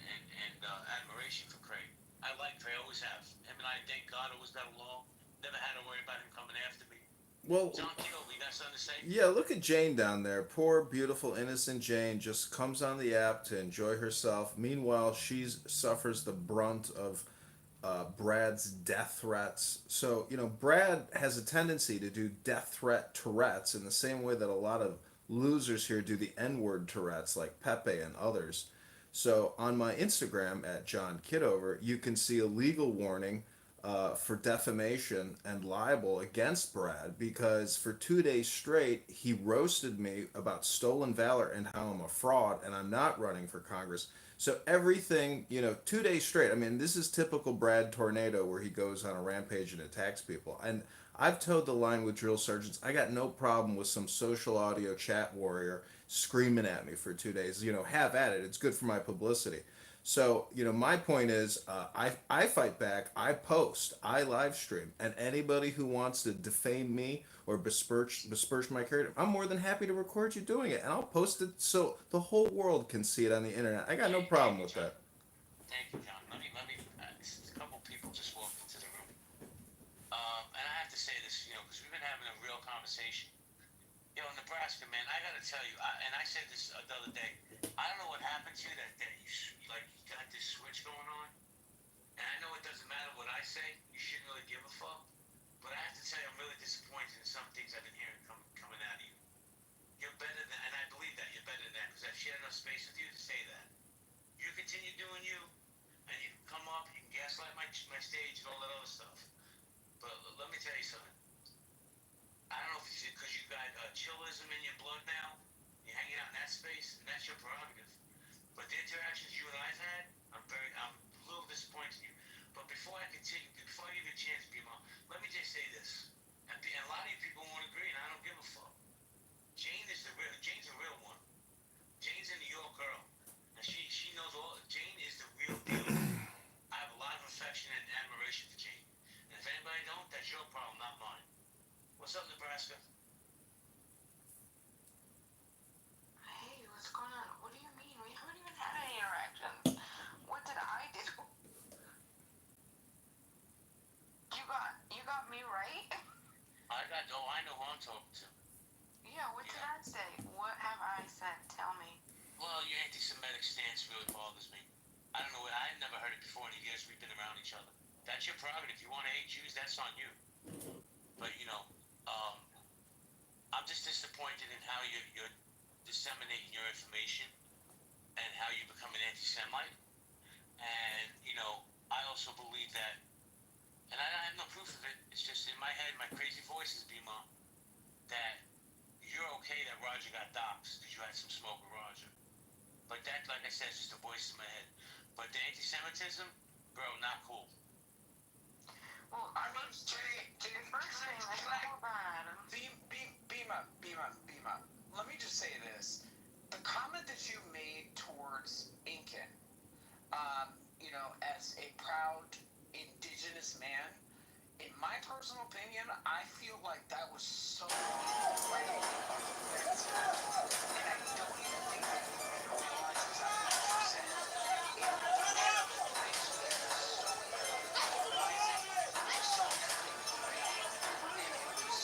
admiration for Craig. I like Craig, always have. Him and I, thank God, always got along. Never had to worry about him coming after me. Well, John Kitover, you got something to say? yeah, look at Jane down there. Poor, beautiful, innocent Jane just comes on the app to enjoy herself. Meanwhile, she suffers the brunt of Brad's death threats. So, Brad has a tendency to do death threat Tourette's in the same way that a lot of losers here do the N word Tourette's, like Pepe and others. So, on my Instagram at John Kitover, you can see a legal warning for defamation and libel against Brad because for 2 days straight he roasted me about stolen valor and how I'm a fraud and I'm not running for Congress. So everything, 2 days straight. I mean, this is typical Brad Tornado where he goes on a rampage and attacks people. And I've towed the line with drill sergeants. I got no problem with some social audio chat warrior screaming at me for 2 days. Have at it. It's good for my publicity. So, my point is, I fight back, I post, I live stream, and anybody who wants to defame me or besmirch my character, I'm more than happy to record you doing it, and I'll post it so the whole world can see it on the internet. I got no problem with that. Thank you, John. Let me. A couple people just walked into the room, and I have to say this, because we've been having a real conversation. Nebraska, man, I gotta tell you, and I said this the other day. I don't know what happened to you that you got this switch going on, and I know it doesn't matter what I say. You shouldn't really give a fuck, but I have to tell you, I'm really disappointed in some things I've been hearing coming out of you. You're better than, and I believe that you're better than that because I've shared enough space with you to say that. You continue doing you, and you can come up, you can gaslight my stage and all that other stuff. But let me tell you something. I don't know if it's because you got chillism in your blood now. You're hanging out in that space, and that's your prerogative. But the interactions you and I've had, I'm a little disappointed in you. But before I continue, before I give you a chance, Bima, let me just say this. And a lot of you people won't agree, and I don't give a fuck. Jane's a real one. Jane's a New York girl. And she knows all. Jane is the real deal. I have a lot of affection and admiration for Jane. And if anybody don't, that's your problem, not mine. What's up, Nebraska? Hey, what's going on? What do you mean? We haven't even had any interactions. What did I do? You got me right? I know who I'm talking to. Yeah, what did I say? What have I said? Tell me. Well, your anti-Semitic stance really bothers me. I don't know. I've never heard it before in the years we've been around each other. That's your prerogative. If you want to hate Jews, that's on you. But I'm just disappointed in how you're disseminating your information and how you become an anti-Semite. And I also believe that, and I have no proof of it. It's just in my head, my crazy voices, Bima, that you're okay that Roger got doxxed because you had some smoke with Roger. But that, like I said, is just a voice in my head. But the anti-Semitism, bro, not cool. Well, I mean, Jay, first thing, I feel bad. Bima, let me just say this. The comment that you made towards Incan, as a proud indigenous man, in my personal opinion, I feel like that was so incredibly offensive. And I don't even think that you even realize exactly what you said. It led to a place where it was so incredibly demoralizing, it was so incredibly degrading, and it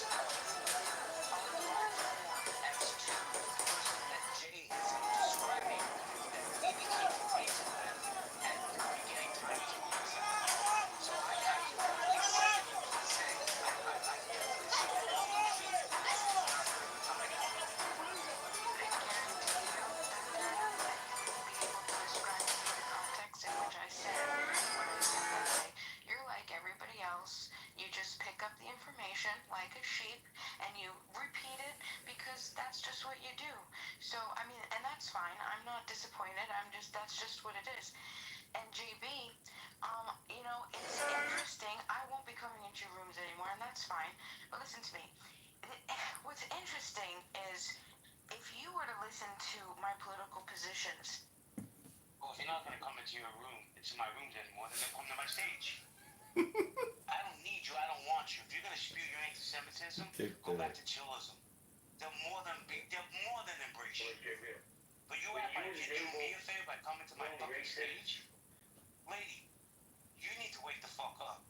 was unlawful as to the person that Jay is describing, that we became acquainted with at the beginning times of these apps. So I completely second what he's saying. I fully support what he's saying. This is not a good time. I guarantee you that you would be able to describe me in the context in which I said what I said that day. You're like everybody else. You just pick up the information like a sheep and you repeat it because that's just what you do. So, I mean, and that's fine. I'm not disappointed. That's just what it is. And JB, it's interesting. I won't be coming into your rooms anymore, and that's fine. But listen to me. What's interesting is if you were to listen to my political positions. Well, if you're not going to come into my rooms anymore, then don't come to my stage. I don't need you. I don't want feminism, go back to chillism. They'll more than embrace you. But you act like you're doing me a favor by coming to my fucking stage, lady. You need to wake the fuck up.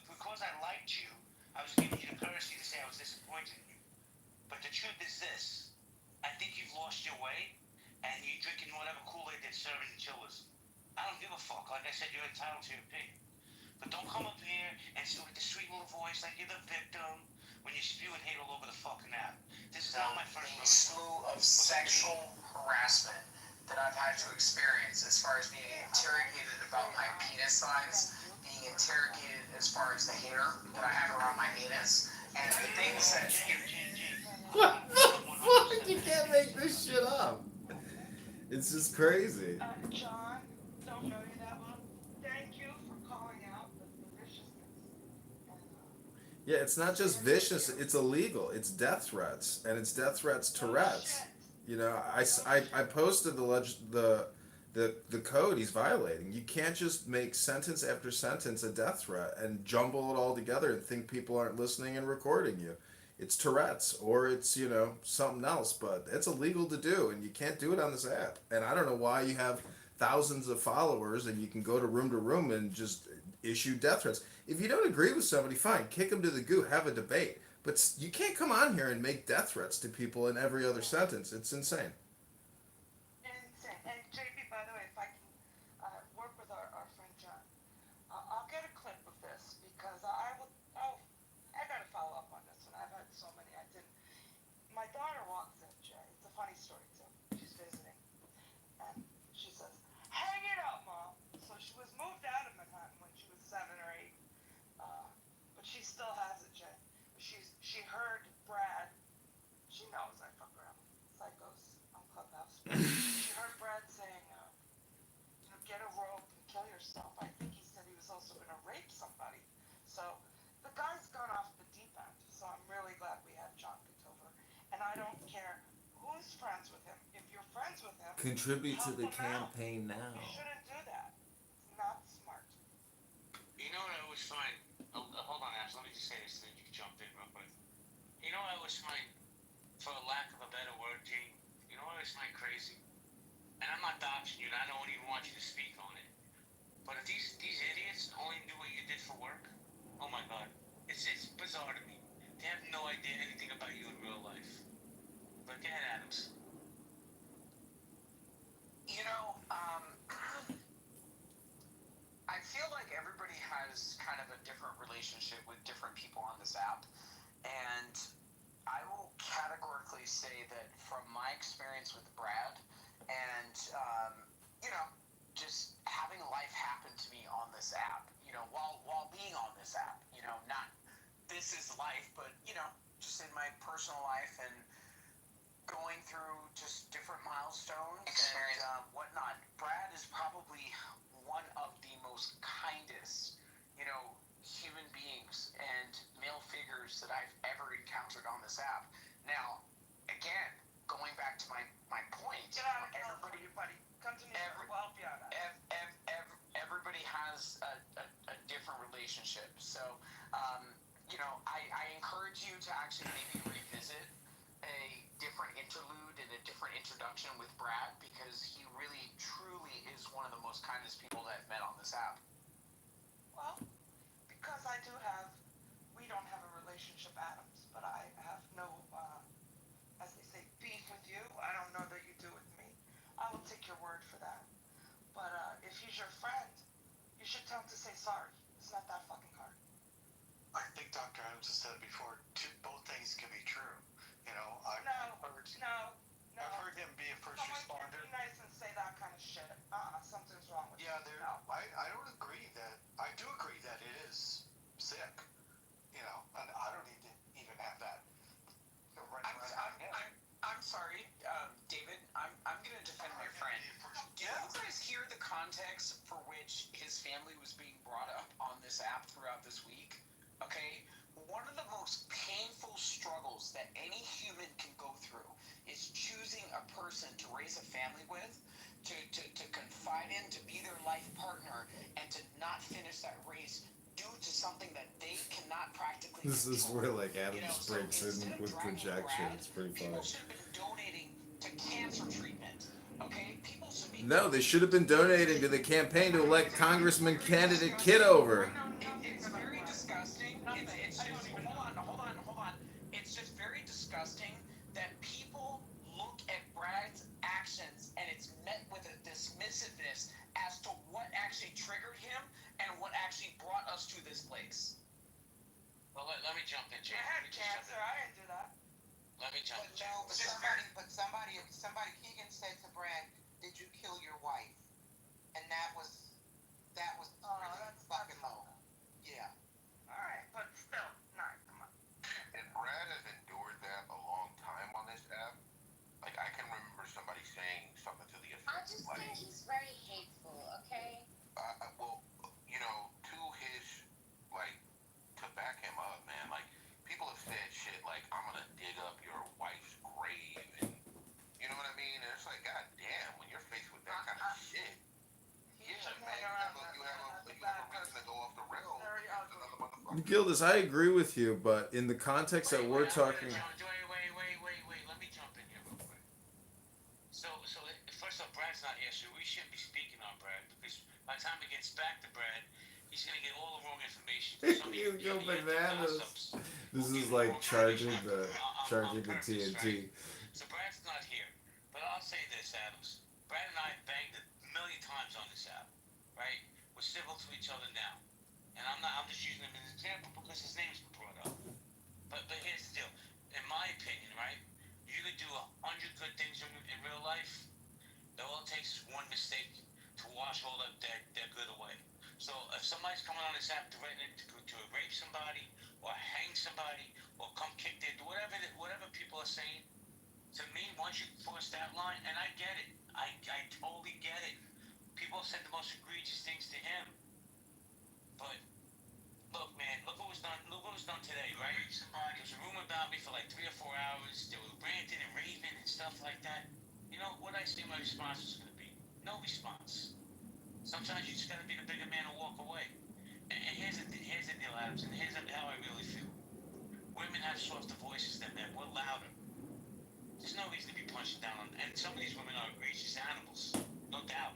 Because I liked you, I was giving you the courtesy to say I was disappointed in you. But the truth is this: I think you've lost your way, and you're drinking whatever Kool-Aid they're serving in chillism. I don't give a fuck. Like I said, you're entitled to your opinion. But don't come up here and with the sweet little voice like you're the victim when you're spewing hate all over the fucking app. This is how my first The slew of sexual harassment that I've had to experience as far as being interrogated about my penis size, being interrogated as far as the hair that I have around my anus, and the things that... What the fuck? You can't make this shit up. It's just crazy. John, don't know you that well. Thank you for calling out the viciousness. Yeah, it's not just vicious, it's illegal. It's death threats, and it's death threats to Tourette's. You know, I posted the code he's violating. You can't just make sentence after sentence a death threat and jumble it all together and think people aren't listening and recording you. It's Tourette's, or it's, you know, something else, but it's illegal to do, and you can't do it on this app. And I don't know why you have thousands of followers and you can go to room and just issue death threats. If you don't agree with somebody, fine, kick them to the goo, have a debate. But you can't come on here and make death threats to people in every other sentence. It's insane. Insane. And JP, by the way, if I can work with our friend John, I'll get a clip of this because I got to follow up on this one. I've had so many I didn't. My daughter walks in, Jay. It's a funny story too. She's visiting, and she says, "Hang it up, Mom." So she was moved out of Manhattan when she was 7 or 8, but she still has it, Jay. She heard Brad. She knows I fuck around with psychos on Clubhouse. She heard Brad saying, get a rope and kill yourself. I think he said he was also going to rape somebody. So the guy's gone off the deep end. So I'm really glad we have John Kitover. And I don't care who's friends with him. If you're friends with him, Contribute to the help him out. campaign now. You shouldn't do that. It's not smart. You know what I always find? Hold on, Ash. Let me just say this, then you can jump in real quick. You know what I always find, for lack of a better word, Gene? You know what I always find crazy? And I'm not doxing you, and I don't even want you to speak on it. But if these idiots only knew what you did for work, oh my God, it's bizarre to me. They have no idea anything about you in real life. But go ahead, Adams. You know, I feel like everybody has kind of a different relationship with different people on this app. And I will categorically say that from my experience with Brad and, you know, just having life happen to me on this app, you know, while being on this app, you know, not this is life, but, you know, just in my personal life and going through just different milestones and whatnot. Brad is probably one of the most kindest, you know, human beings and male figures that I've ever encountered on this app. Now, again, going back to my point, Get out of California, buddy. Come to me. We'll help you out. Everybody has a different relationship. So, you know, I encourage you to actually maybe revisit a different interlude and a different introduction with Brad, because he really, truly is one of the most kindest people that I've met on this app. Well, because we don't have a relationship, Adams, but I have no, as they say, beef with you. I don't know that you do with me. I will take your word for that. But if he's your friend, you should tell him to say sorry. It's not that fucking hard. I think Dr. Adams has said it before. Both things can be true. You know, I've heard him be a first responder. Be nice and say that kind of shit. Something's wrong with you. I don't agree that. I do agree that it is sick. You know, and I don't need to even have that. I'm sorry, David. I'm going to defend my friend. Did you guys hear the context for which his family was being brought up on this app throughout this week? Okay, one of the most painful struggles that any human can go through is choosing a person to raise a family with, to confide in, to be their life partner, and to not finish that race due to something that they cannot practically This is control. where like You know, Adams so breaks in instead of with dragging projection. Brad, It's pretty people funny. should have been donating to cancer treatment. Okay, people should be. No, they should have been donating to the campaign to elect Congressman candidate Kitover. It's very disgusting. It's just hold on. It's just very disgusting that people look at Brad's actions and it's met with a dismissiveness as to what actually triggered him and what actually brought us to this place. Well, let me jump in, Jay. I had cancer. I didn't do that. Let me jump in. No, but somebody, Keegan said to Brad, "Did you kill your wife?" And that was really fucking low. Yeah. All right, but still, not come on. And Brad has endured that a long time on this app. Like, I can remember somebody saying something to the I'll effect just like, say he's very hateful, okay? well, you know, to his, like, to back him up, man, like, people have said shit like, I'm gonna dig up your wife's grave, and, you know what I mean? And it's like, god damn, when you're faced with that kind of shit, yeah, man, you have a reason to go off the rails against another motherfucker. Gildas, I agree with you, but in the context that we're talking. Wait. Let me jump in here real quick. So first off, Brad's not here, so we shouldn't be speaking on Brad because by the time it gets back to Brad, he's gonna get all the wrong information. You go bananas. This is like charging the TNT. So Brad's not here, but I'll say this, Adams. Brad and I banged a million times on this app, right? We're civil to each other now, and I'm just using him as an example because his name's been brought up. But here's the deal. In my opinion, right? You could do 100 good things in real life. All it takes is one mistake to wash all that good away. So if somebody's coming on this app threatening to rape somebody or hang somebody or come kick their whatever people are saying, to me, once you cross that line, and I get it, I totally get it. People said the most egregious things to him, but look, man, look what was done today, right? There was a rumor about me for like 3 or 4 hours. They were ranting and raving and stuff like that. You know what I say my response is going to be? No response. Sometimes you just got to be the bigger man and walk away. And here's the deal, Adams, and here's how I really feel. Women have softer voices than men. We're louder. There's no reason to be punching down on, and some of these women are egregious animals, no doubt.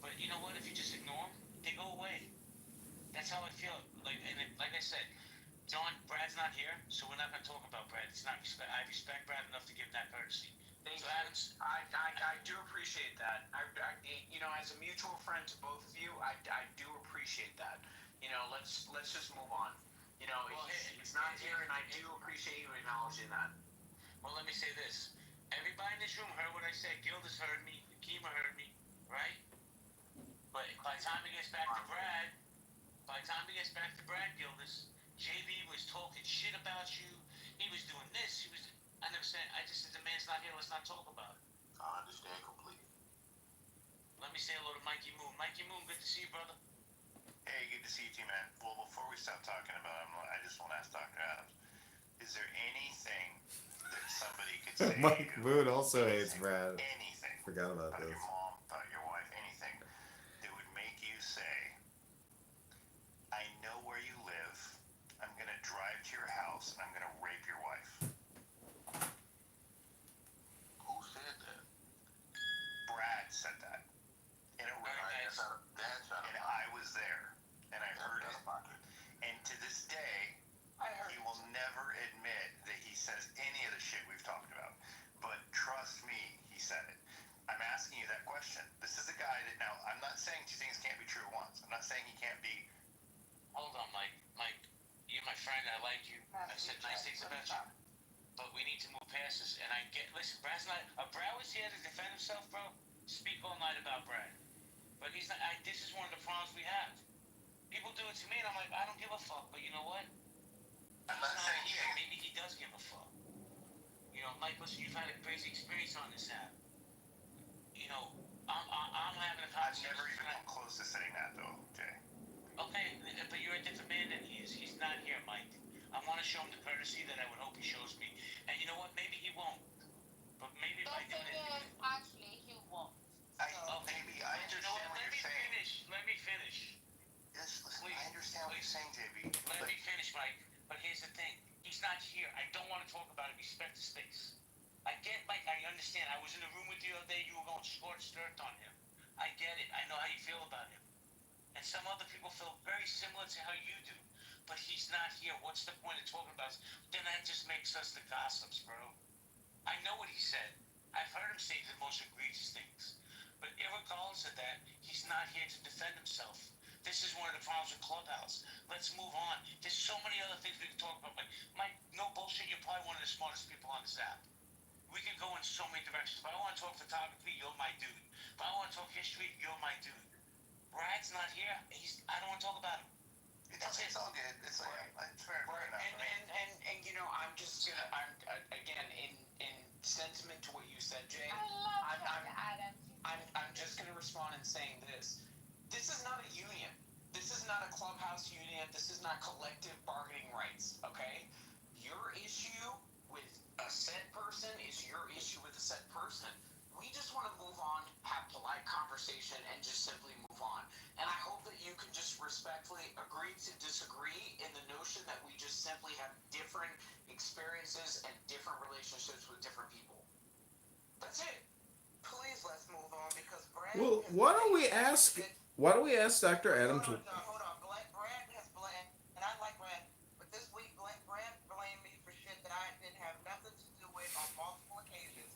But you know what? If you just ignore them, they go away. That's how I feel. Like I said, Brad's not here, so we're not going to talk about Brad. It's not respect. I respect Brad enough to give him that courtesy. Thank you. Adams, I do appreciate that. You know, as a mutual friend to both of you, I do appreciate that. You know, let's just move on. You know, he's not here, and I do appreciate you acknowledging that. Well, let me say this. Everybody in this room heard what I said. Gildas heard me. Kima heard me, right? But by the time it gets back to Brad, Gildas, JB was talking shit about you. He was doing this. I never said. I just said the man's not here. Let's not talk about it. I understand completely. Let me say hello to Mikey Moon. Mikey Moon, good to see you, brother. Hey, good to see you too, man. Well, before we stop talking about him, I just want to ask Dr. Adams, is there anything that somebody could say Mike Moon also hates Brad. Anything. Forgot about About this. your mom, about your wife, anything that would make you say, I know where you live, I'm going to drive to your house, and I'm going to rape your wife. Who said that? Brad said that. And it That's out of and I was there, and I heard it. And to this day, he will never admit that he says any of the shit we've talked about. But trust me, he said it. I'm asking you that question. This is a guy that now, I'm not saying two things can't be true at once. I'm not saying he can't be. Hold on, Mike. Mike, you're my friend. I like you. I said nice things about you. But we need to move past this. And I get, listen, Brad's not, Brad was here to defend himself, bro. Speak all night about Brad. But he's not, this is one of the problems we have. People do it to me, and I'm like, I don't give a fuck. But you know what? I'm not saying here. Maybe he does give a fuck. You know, Mike, listen, you've had a crazy experience on this app. You know, I'm having a conversation. I've never even come close to saying that, though, Jay. Okay, but you're a different man than he is. He's not here, Mike. I want to show him the courtesy that I would hope he shows me. And you know what? Maybe he won't. But maybe by doing it. Actually, he won't. Maybe I understand what you're saying. Let me finish. Yes, listen, I understand what you're saying, JB. Let me finish, Mike. But here's the thing. He's not here. I don't want to talk about it. Respect the space. I get, Mike. I understand. I was in the room with you the other day. You were going scorched earth on him. I get it. I know how you feel about him. And some other people feel very similar to how you do. But he's not here. What's the point of talking about it? Then that just makes us the gossips, bro. I know what he said. I've heard him say the most egregious things. But regardless of that, he's not here to defend himself. This is one of the problems with Clubhouse. Let's move on. There's so many other things we can talk about. Mike, no bullshit, you're probably one of the smartest people on this app. We can go in so many directions. If I want to talk photography, you're my dude. If I want to talk history, you're my dude. Brad's not here. I don't want to talk about him. It's all good. It's all right. It's fair enough. And you know, I'm just gonna, again, in sentiment to what you said, Jay. I'm just gonna respond in saying this. This is not a union. This is not a clubhouse union. This is not collective bargaining rights. Okay, your issue with a said person is your issue with a said person. We just want to move on, have polite conversation, and just simply move on. And I hope that you can just respectfully agree to disagree in the notion that we just simply have different experiences and different relationships with different people. That's it. Please let's move on because Brad. Well, why don't we ask Dr. Adam to? Hold on. Brad has blamed, and I like Brad, but this week Brad blamed me for shit that I didn't have nothing to do with on multiple occasions.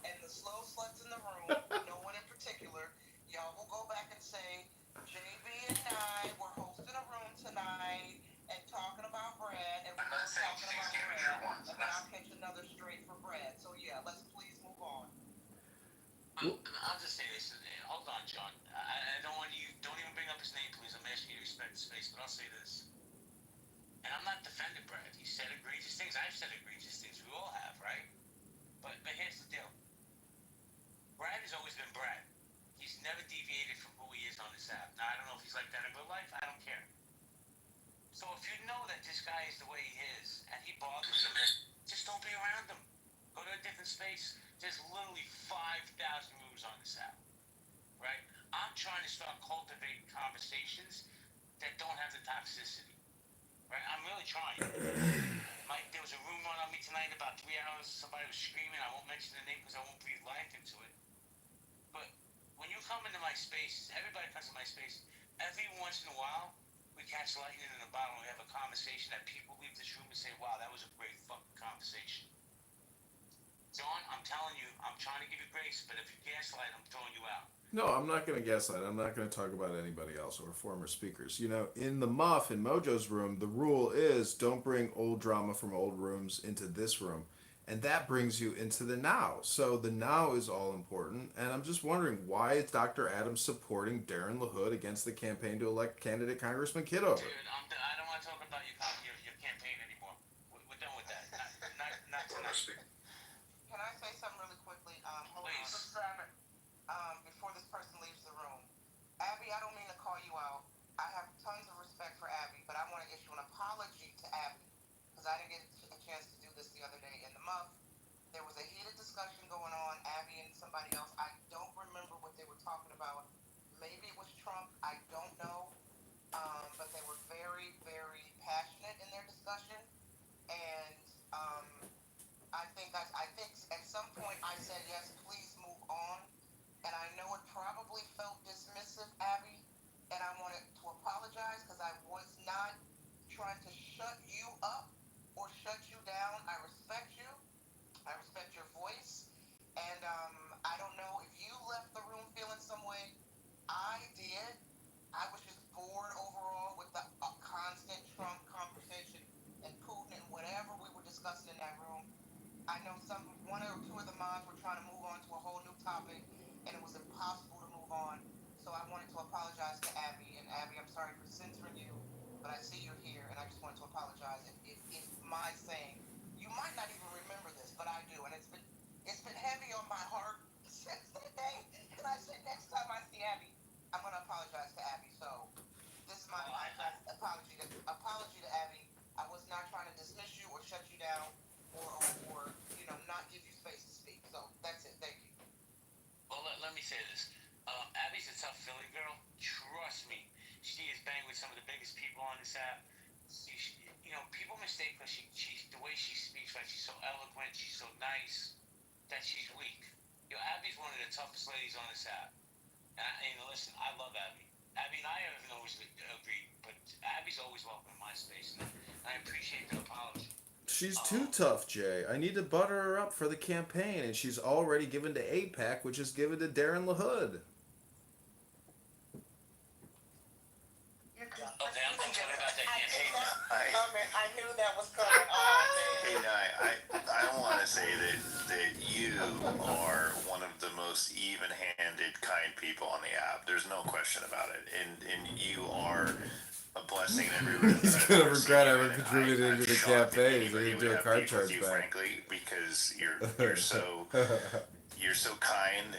And the slow sluts in the room, no one in particular, y'all will go back and say, JB and I were hosting a room tonight and talking about Brad, and we're talking about Brad, and then I'll catch another straight for Brad. So yeah, let's please move on. I'll just say this. Hold on, John. I don't want you. Don't even bring up his name, please. I'm asking you to respect his space, but I'll say this. And I'm not defending Brad. He said egregious things. I've said egregious things. We all have, right? But here's the deal. Brad has always been Brad. He's never deviated from who he is on this app. Now, I don't know if he's like that in real life. I don't care. So if you know that this guy is the way he is, and he bothers you, just don't be around him. Go to a different space. There's literally 5,000 rooms on this app, right? I'm trying to start cultivating conversations that don't have the toxicity, right? I'm really trying. Mike, there was a room run on me tonight about 3 hours. Somebody was screaming. I won't mention the name because I won't breathe life into it. But when you come into my space, everybody comes to my space. Every once in a while, we catch lightning in a bottle and we have a conversation that people leave this room and say, wow, that was a great fucking conversation. John, I'm telling you, I'm trying to give you grace, but if you gaslight, I'm throwing you out. No, I'm not going to gaslight. I'm not going to talk about anybody else or former speakers. You know, in the Muff, in Mojo's room, the rule is don't bring old drama from old rooms into this room. And that brings you into the now. So the now is all important. And I'm just wondering, why is Dr. Adams supporting Darren LaHood against the campaign to elect candidate Congressman Kitover? Dude, I don't want to talk about your campaign anymore. We're done with that. Not tonight. Can I say something really quickly? Hold Please. on. Before this person leaves the room. Abby, I don't mean to call you out. I have tons of respect for Abby, but I want to issue an apology to Abby because I didn't get a chance to do this the other day in the Muff. There was a heated discussion going on, Abby and somebody else. I don't remember what they were talking about. Maybe it was Trump. I don't know. But they were very, very passionate in their discussion. And I think at some point I said, yes, please move on. And I know it probably felt dismissive, Abby. And I wanted to apologize because I was not trying to shut you up or shut you down. I respect you. I respect your voice. And I don't know if you left the room feeling some way. I did. I was just bored overall with the constant Trump conversation and Putin and whatever we were discussing in that room. I know one or two of the mods were trying to move on to a whole new topic, and it was impossible to move on. So I wanted to apologize to Abby. And Abby, I'm sorry for censoring you, but I see you're here, and I just wanted to apologize. If my saying, you might not even remember this, but I do, and it's been heavy on my heart since that day. And I said next time I see Abby, I'm gonna apologize to Abby. So this is my apology to Abby. I was not trying to dismiss you or shut you down or not give you space to speak. So that's it. Thank you. Well, let me say this. Abby's a tough Philly girl. Trust me. She she has banged with some of the biggest people on this app. People mistake her. The way she speaks, right? She's so eloquent. She's so nice that she's weak. Abby's one of the toughest ladies on this app. And listen, I love Abby. Abby and I haven't always agreed, but Abby's always welcome in my space, and I appreciate the apology. She's too tough, Jay. I need to butter her up for the campaign, and she's already given to APAC, which is given to Darren LaHood. Okay, I'm talking about that campaign. I knew that was coming on, man. Hey, I don't want to say that you are one of the most even-handed, kind people on the app. There's no question about it, and you are a blessing in every room. He's gonna regret ever contributing to the campaign. He's gonna do a card charge back. Frankly, because you're so kind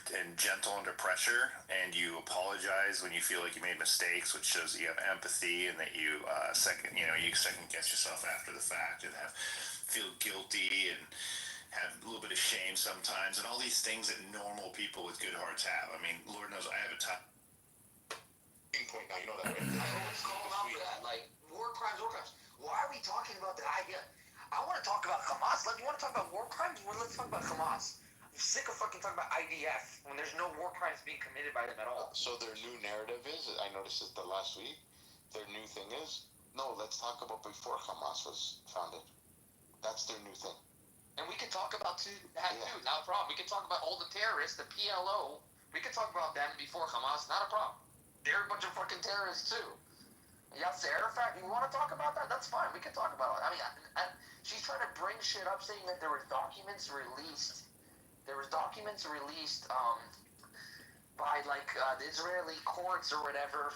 and gentle under pressure, and you apologize when you feel like you made mistakes, which shows that you have empathy and that you second guess yourself after the fact and feel guilty and have a little bit of shame sometimes, and all these things that normal people with good hearts have. I mean, Lord knows I have a time. Point now, you know that, right? I know what's going on for that. Like, war crimes. Why are we talking about that? I want to talk about Hamas. You want to talk about war crimes? Well, let's talk about Hamas. I'm sick of fucking talking about IDF when there's no war crimes being committed by them at all. So their new narrative is, I noticed it the last week, their new thing is, no, let's talk about before Hamas was founded. That's their new thing. And we can talk about too, not a problem. We can talk about all the terrorists, the PLO. We can talk about them before Hamas, not a problem. They're a bunch of fucking terrorists too. Yasser Arafat, you want to talk about that? That's fine. We can talk about it. I mean, she's trying to bring shit up saying that there were documents released. By the Israeli courts or whatever,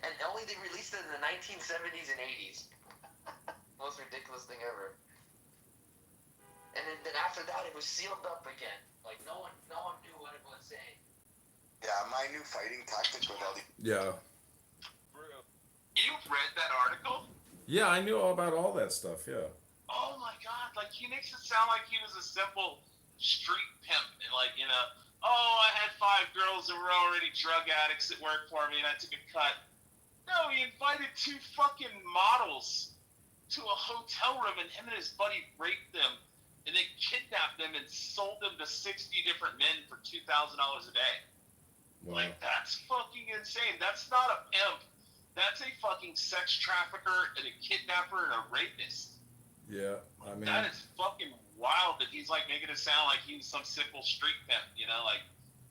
and only they released it in the 1970s and 80s. Most ridiculous thing ever. And then after that, it was sealed up again. Like no one knew what it was saying. Yeah, my new fighting tactic with all the... Yeah. You read that article? Yeah, I knew all about all that stuff, yeah. Oh my god, he makes it sound like he was a simple street pimp and I had 5 girls that were already drug addicts that worked for me and I took a cut. No, he invited 2 fucking models to a hotel room and him and his buddy raped them and they kidnapped them and sold them to 60 different men for $2,000 a day. Wow. That's fucking insane. That's not a pimp. That's a fucking sex trafficker and a kidnapper and a rapist. Yeah, I mean... That is fucking wild that he's making it sound like he was some simple street pimp, like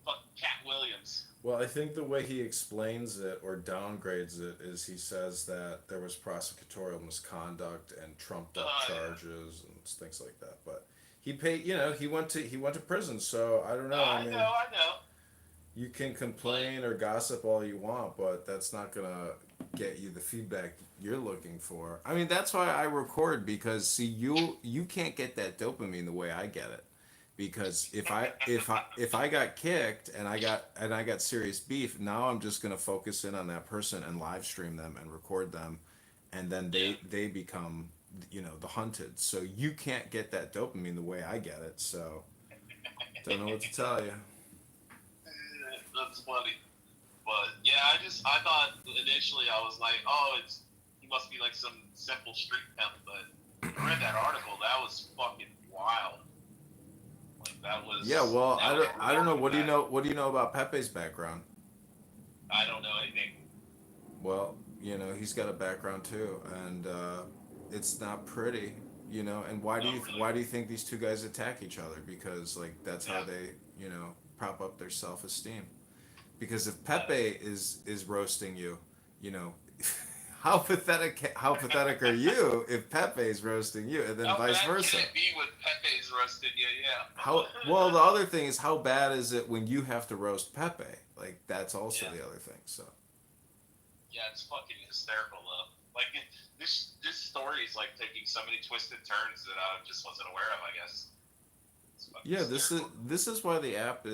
fucking Cat Williams. Well, I think the way he explains it or downgrades it is he says that there was prosecutorial misconduct and trumped up charges and things like that. But he paid, he went to prison, so I don't know. I know. You can complain or gossip all you want, but that's not gonna get you the feedback you're looking for. I mean, that's why I record, because see, you can't get that dopamine the way I get it. Because if I got kicked and I got serious beef, now I'm just gonna focus in on that person and live stream them and record them, and then they become the hunted. So you can't get that dopamine the way I get it. So don't know what to tell you. That's funny. But yeah, I thought initially I was like, oh, he must be like some simple street pimp, but I read that article, that was fucking wild. That was... Yeah, well, I don't know. What do you know about Pepe's background? I don't know anything. Well, he's got a background too, and it's not pretty, and why do you think these two guys attack each other? Because that's how they, prop up their self-esteem. Because if Pepe is roasting you, how pathetic are you if Pepe's roasting you, and then vice versa? How bad can it be when Pepe's roasted you? Yeah. Well, the other thing is, how bad is it when you have to roast Pepe? That's also the other thing. So. Yeah, it's fucking hysterical though. This story is taking so many twisted turns that I just wasn't aware of, I guess. Yeah, this is why the app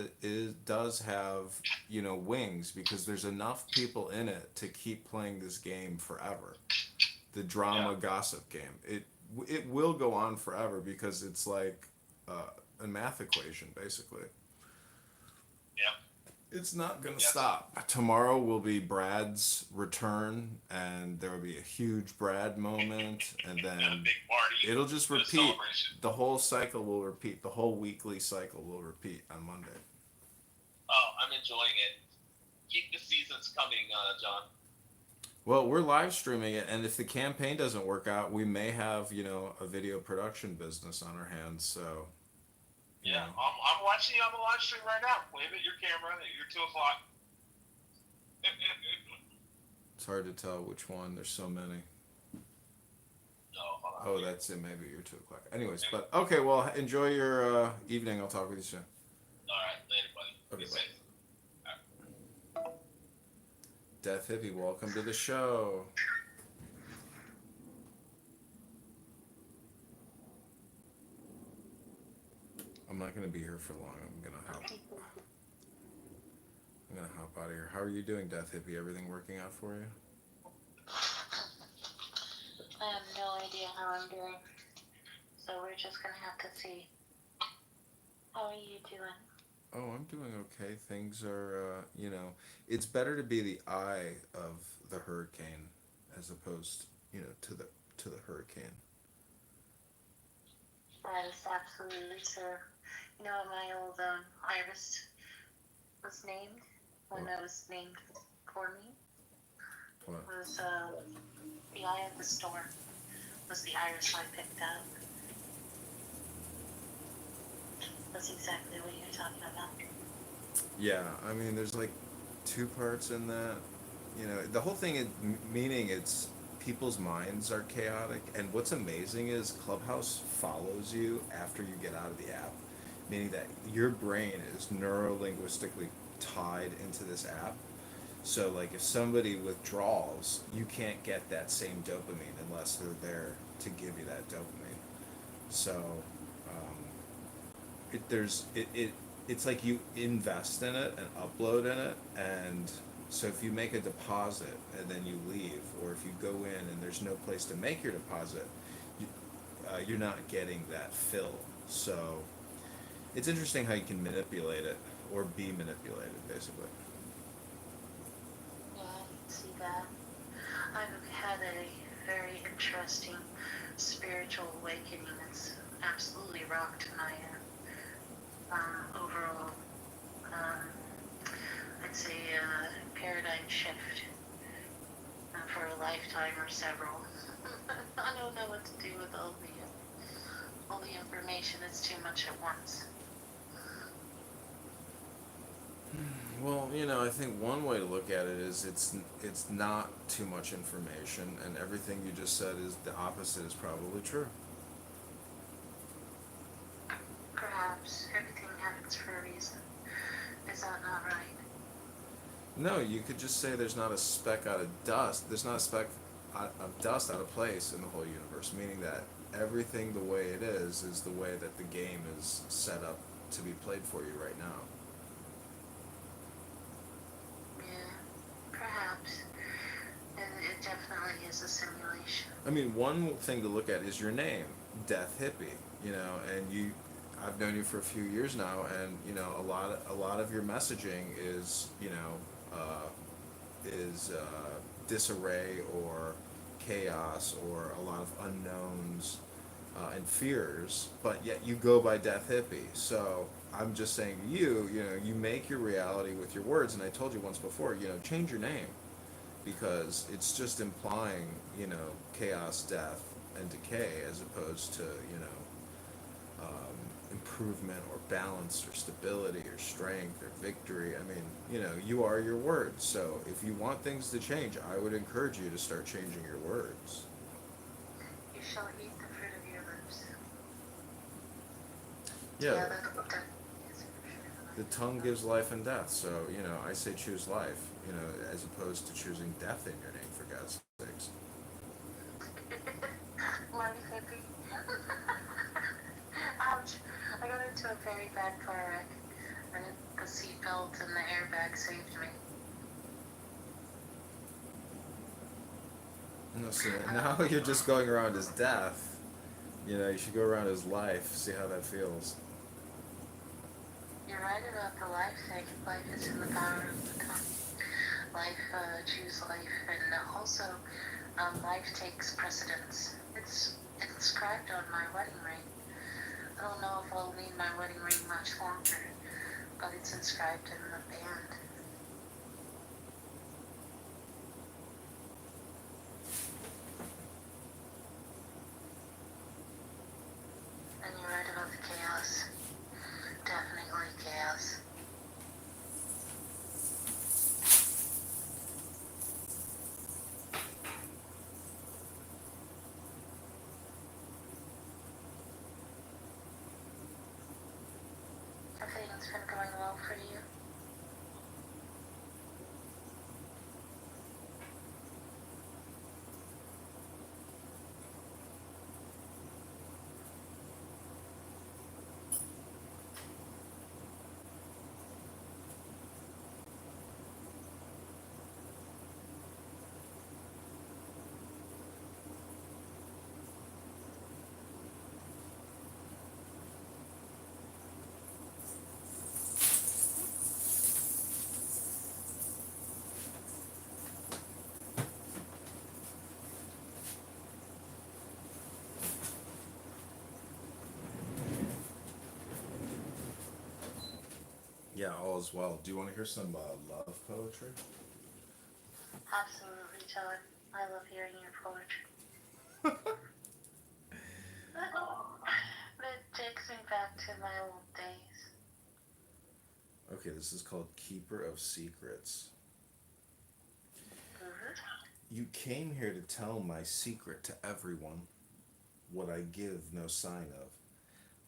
does have wings, because there's enough people in it to keep playing this game forever. The drama gossip game. It will go on forever because it's like a math equation basically. Yeah. It's not gonna stop. Tomorrow will be Brad's return, and there will be a huge Brad moment, and then Big party. it'll just A repeat. celebration. The whole cycle will repeat. The whole weekly cycle will repeat on Monday. Oh, I'm enjoying it. Keep the seasons coming, John. Well, we're live streaming it, and if the campaign doesn't work out, we may have, a video production business on our hands. So, Yeah, I'm watching you on the live stream right now. Wave at your camera at your 2 o'clock. it's hard to tell which one. There's so many. No, hold on. Oh, that's it. Maybe you're 2 o'clock. Anyways, but okay. Well, enjoy your evening. I'll talk with you soon. All right, later, buddy. Okay, Be bye. safe. Death Hippie, welcome to the show. I'm not gonna be here for long. I'm gonna hop out of here. How are you doing, Death Hippie? Everything working out for you? I have no idea how I'm doing. So we're just gonna have to see. How are you doing? Oh, I'm doing okay. Things are, it's better to be the eye of the hurricane as opposed, to the hurricane. That is absolutely true. You know what my old iris was named when What? it was named for me? What? Was the eye of the storm. Was the iris I picked up. That's exactly what you're talking about. Yeah, I mean, there's like two parts in that. The whole thing is meaning it's people's minds are chaotic, and what's amazing is Clubhouse follows you after you get out of the app, meaning that your brain is neurolinguistically tied into this app. So, like, if somebody withdraws, you can't get that same dopamine unless they're there to give you that dopamine. So, it's like you invest in it and upload in it, and so if you make a deposit and then you leave, or if you go in and there's no place to make your deposit, you're not getting that fill. So it's interesting how you can manipulate it or be manipulated, basically. Yeah, I can see that. I've had a very interesting spiritual awakening that's absolutely rocked my overall, I'd say, paradigm shift for a lifetime or several. I don't know what to do with all the information. It's too much at once. Well, I think one way to look at it is it's not too much information, and everything you just said is the opposite is probably true. Perhaps everything happens for a reason. Is that not right? No, you could just say there's not a speck out of dust. There's not a speck of dust out of place in the whole universe, meaning that everything the way it is the way that the game is set up to be played for you right now. Yeah, perhaps. And it definitely is a simulation. I mean, one thing to look at is your name, Death Hippie. And I've known you for a few years now, and a lot of your messaging is disarray or chaos or a lot of unknowns and fears, but yet you go by Death Hippie. So I'm just saying to you, you make your reality with your words, and I told you once before, change your name, because it's just implying, chaos, death, and decay, as opposed to, improvement or balance or stability or strength or victory. I mean, you are your words. So if you want things to change, I would encourage you to start changing your words. You shall eat the fruit of your lips. Yeah. The tongue gives life and death. So, I say choose life, as opposed to choosing death in your name, for God's sakes. Life hippie. Ouch. I got into a very bad car wreck, and the seatbelt and the airbag saved me. No, so now you're just going around as death. You should go around as life, see how that feels. You're right. excited about the life thing. Life is in the power of the tongue. Life, choose life, and also, life takes precedence. It's inscribed on my wedding ring. I don't know if I'll need my wedding ring much longer, but it's inscribed in the band. And you're right about the chaos. Definitely chaos. Everything's been going well for you. Yeah, all is well. Do you want to hear some love poetry? Absolutely, John. I love hearing your poetry. It takes me back to my old days. Okay, this is called Keeper of Secrets. You came here to tell my secret to everyone, what I give no sign of.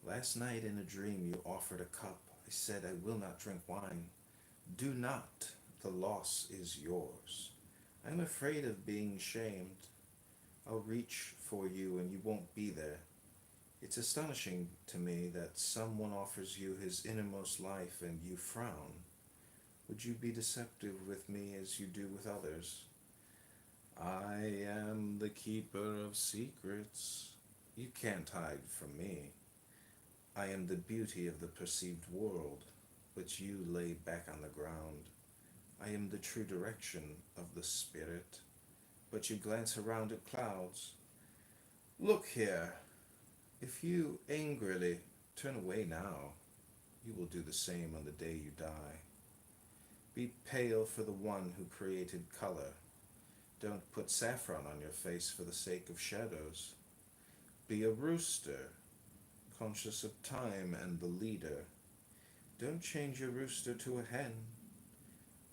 Last night in a dream you offered a cup. I said I will not drink wine. Do not, the loss is yours. I'm afraid of being shamed. I'll reach for you and you won't be there. It's astonishing to me that someone offers you his innermost life and you frown. Would you be deceptive with me as you do with others? I am the keeper of secrets. You can't hide from me. I am the beauty of the perceived world, but you lay back on the ground. I am the true direction of the spirit, but you glance around at clouds. Look here. If you angrily turn away now, you will do the same on the day you die. Be pale for the one who created color. Don't put saffron on your face for the sake of shadows. Be a rooster, conscious of time and the leader. Don't change your rooster to a hen.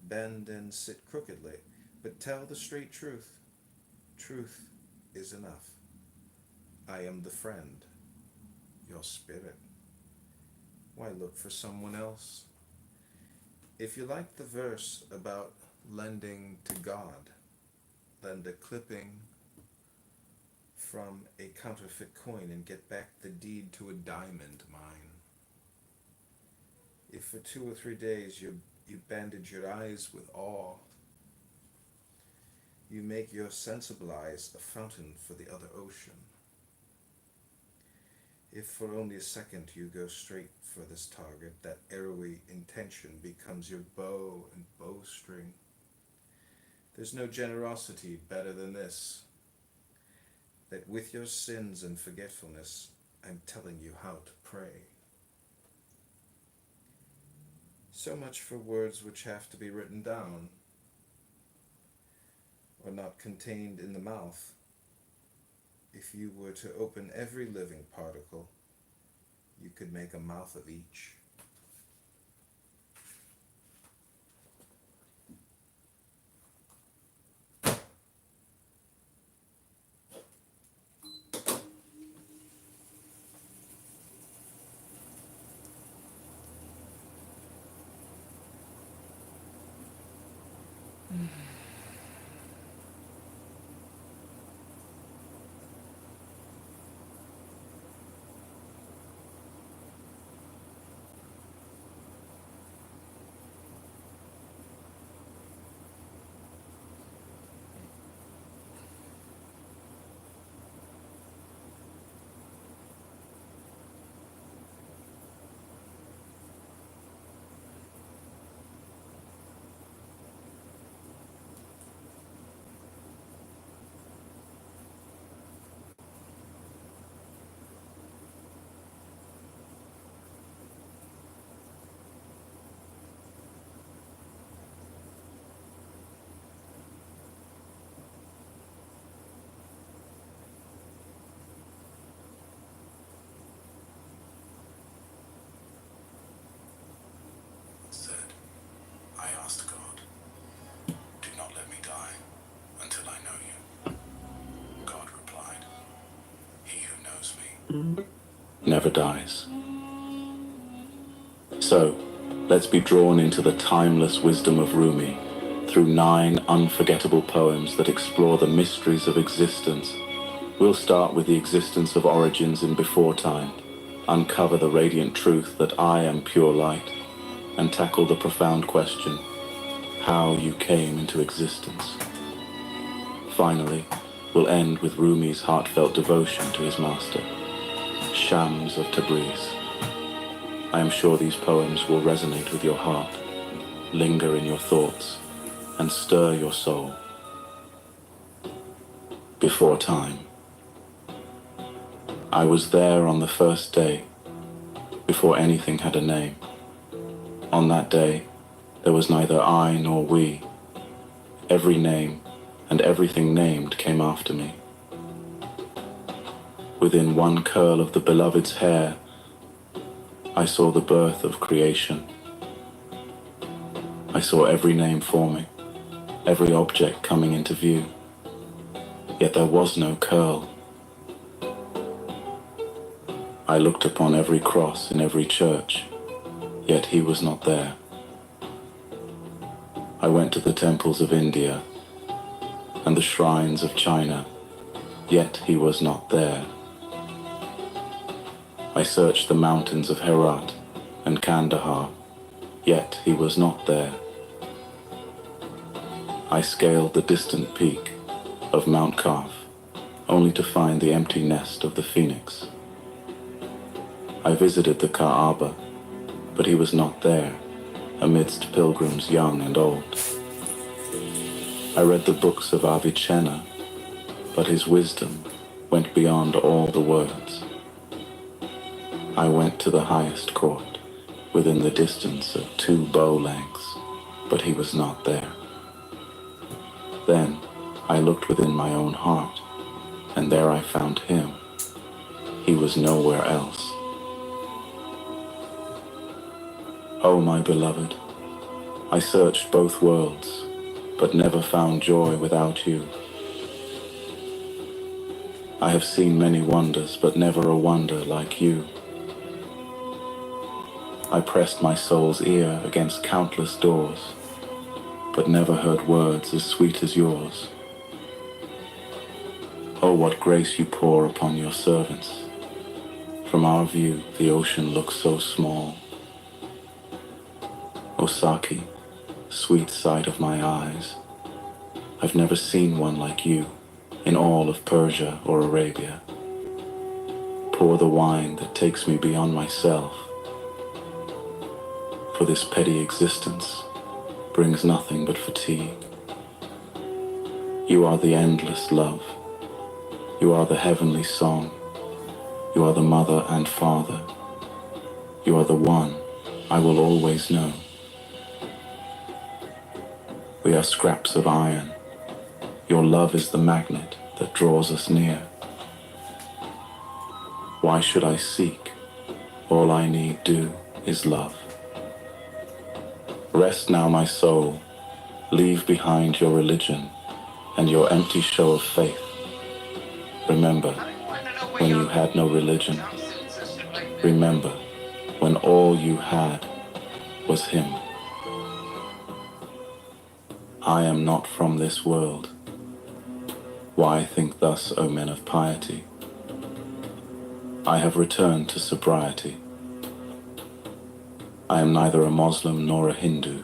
Bend and sit crookedly, but tell the straight truth. Truth is enough. I am the friend, your spirit. Why look for someone else? If you like the verse about lending to God, lend a clipping from a counterfeit coin and get back the deed to a diamond mine. If for 2 or 3 days you bandage your eyes with awe, you make your sensible eyes a fountain for the other ocean. If for only a second you go straight for this target, that arrowy intention becomes your bow and bowstring. There's no generosity better than this, that with your sins and forgetfulness, I'm telling you how to pray. So much for words which have to be written down, or not contained in the mouth. If you were to open every living particle, you could make a mouth of each. never dies. So, let's be drawn into the timeless wisdom of Rumi through 9 unforgettable poems that explore the mysteries of existence. We'll start with the existence of origins in before time, uncover the radiant truth that I am pure light, and tackle the profound question, how you came into existence. Finally, we'll end with Rumi's heartfelt devotion to his master, Shams of Tabriz. I am sure these poems will resonate with your heart, linger in your thoughts, and stir your soul. Before time. I was there on the first day, before anything had a name. On that day, there was neither I nor we. Every name and everything named came after me. Within one curl of the beloved's hair, I saw the birth of creation. I saw every name forming, every object coming into view. Yet there was no curl. I looked upon every cross in every church, yet he was not there. I went to the temples of India and the shrines of China, yet he was not there. I searched the mountains of Herat and Kandahar, yet he was not there. I scaled the distant peak of Mount Kaf, only to find the empty nest of the phoenix. I visited the Kaaba, but he was not there, amidst pilgrims young and old. I read the books of Avicenna, but his wisdom went beyond all the words. I went to the highest court, within the distance of 2 bow lengths, but he was not there. Then I looked within my own heart, and there I found him. He was nowhere else. Oh, my beloved, I searched both worlds, but never found joy without you. I have seen many wonders, but never a wonder like you. I pressed my soul's ear against countless doors, but never heard words as sweet as yours. Oh, what grace you pour upon your servants. From our view, the ocean looks so small. Osaki, sweet sight of my eyes, I've never seen one like you in all of Persia or Arabia. Pour the wine that takes me beyond myself, for this petty existence brings nothing but fatigue. You are the endless love. You are the heavenly song. You are the mother and father. You are the one I will always know. We are scraps of iron. Your love is the magnet that draws us near. Why should I seek? All I need do is love. Rest now, my soul. Leave behind your religion and your empty show of faith. Remember when you had no religion. Remember when all you had was him. I am not from this world. Why think thus, O men of piety? I have returned to sobriety. I am neither a Muslim nor a Hindu.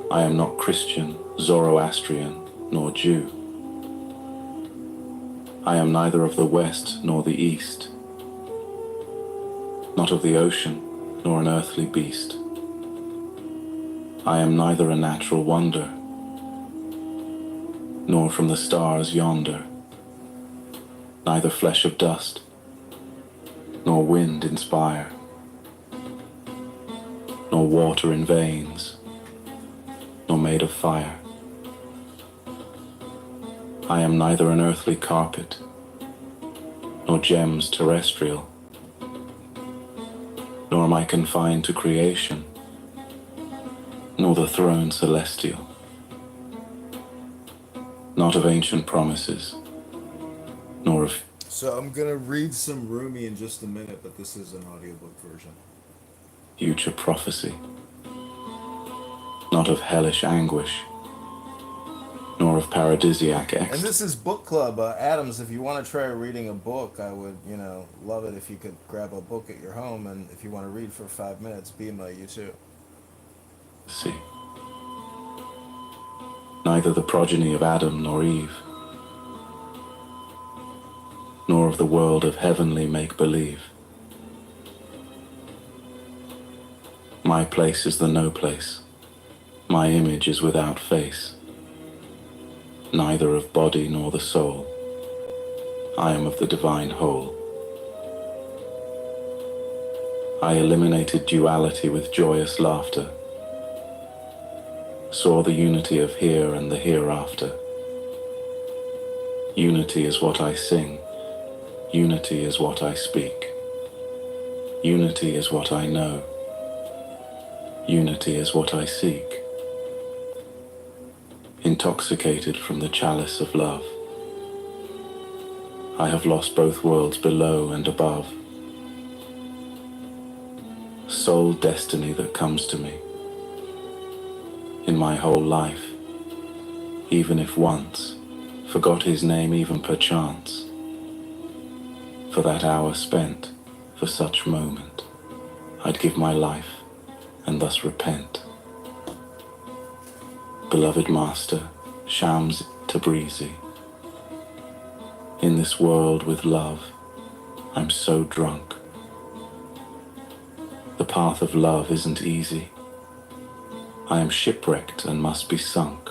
I am not Christian, Zoroastrian, nor Jew. I am neither of the West nor the East, not of the ocean nor an earthly beast. I am neither a natural wonder, nor from the stars yonder, neither flesh of dust, nor wind inspire, nor water in veins, nor made of fire. I am neither an earthly carpet, nor gems terrestrial, nor am I confined to creation, nor the throne celestial. Not of ancient promises, nor of So I'm gonna read some Rumi in just a minute, but this is an audiobook version. Future prophecy, not of hellish anguish, nor of paradisiac And ecstasy. this is book club. Adams, if you want to try reading a book, I would, love it if you could grab a book at your home, and if you want to read for 5 minutes, Bima, you too. Neither the progeny of Adam nor Eve, nor of the world of heavenly make-believe. My place is the no place. My image is without face. Neither of body nor the soul. I am of the divine whole. I eliminated duality with joyous laughter, saw the unity of here and the hereafter. Unity is what I sing. Unity is what I speak. Unity is what I know. Unity is what I seek. Intoxicated from the chalice of love, I have lost both worlds below and above. Sole destiny that comes to me in my whole life, even if once forgot his name even perchance, for that hour spent, for such moment, I'd give my life and thus repent. Beloved Master, Shams Tabrizi, in this world with love, I'm so drunk. The path of love isn't easy. I am shipwrecked and must be sunk.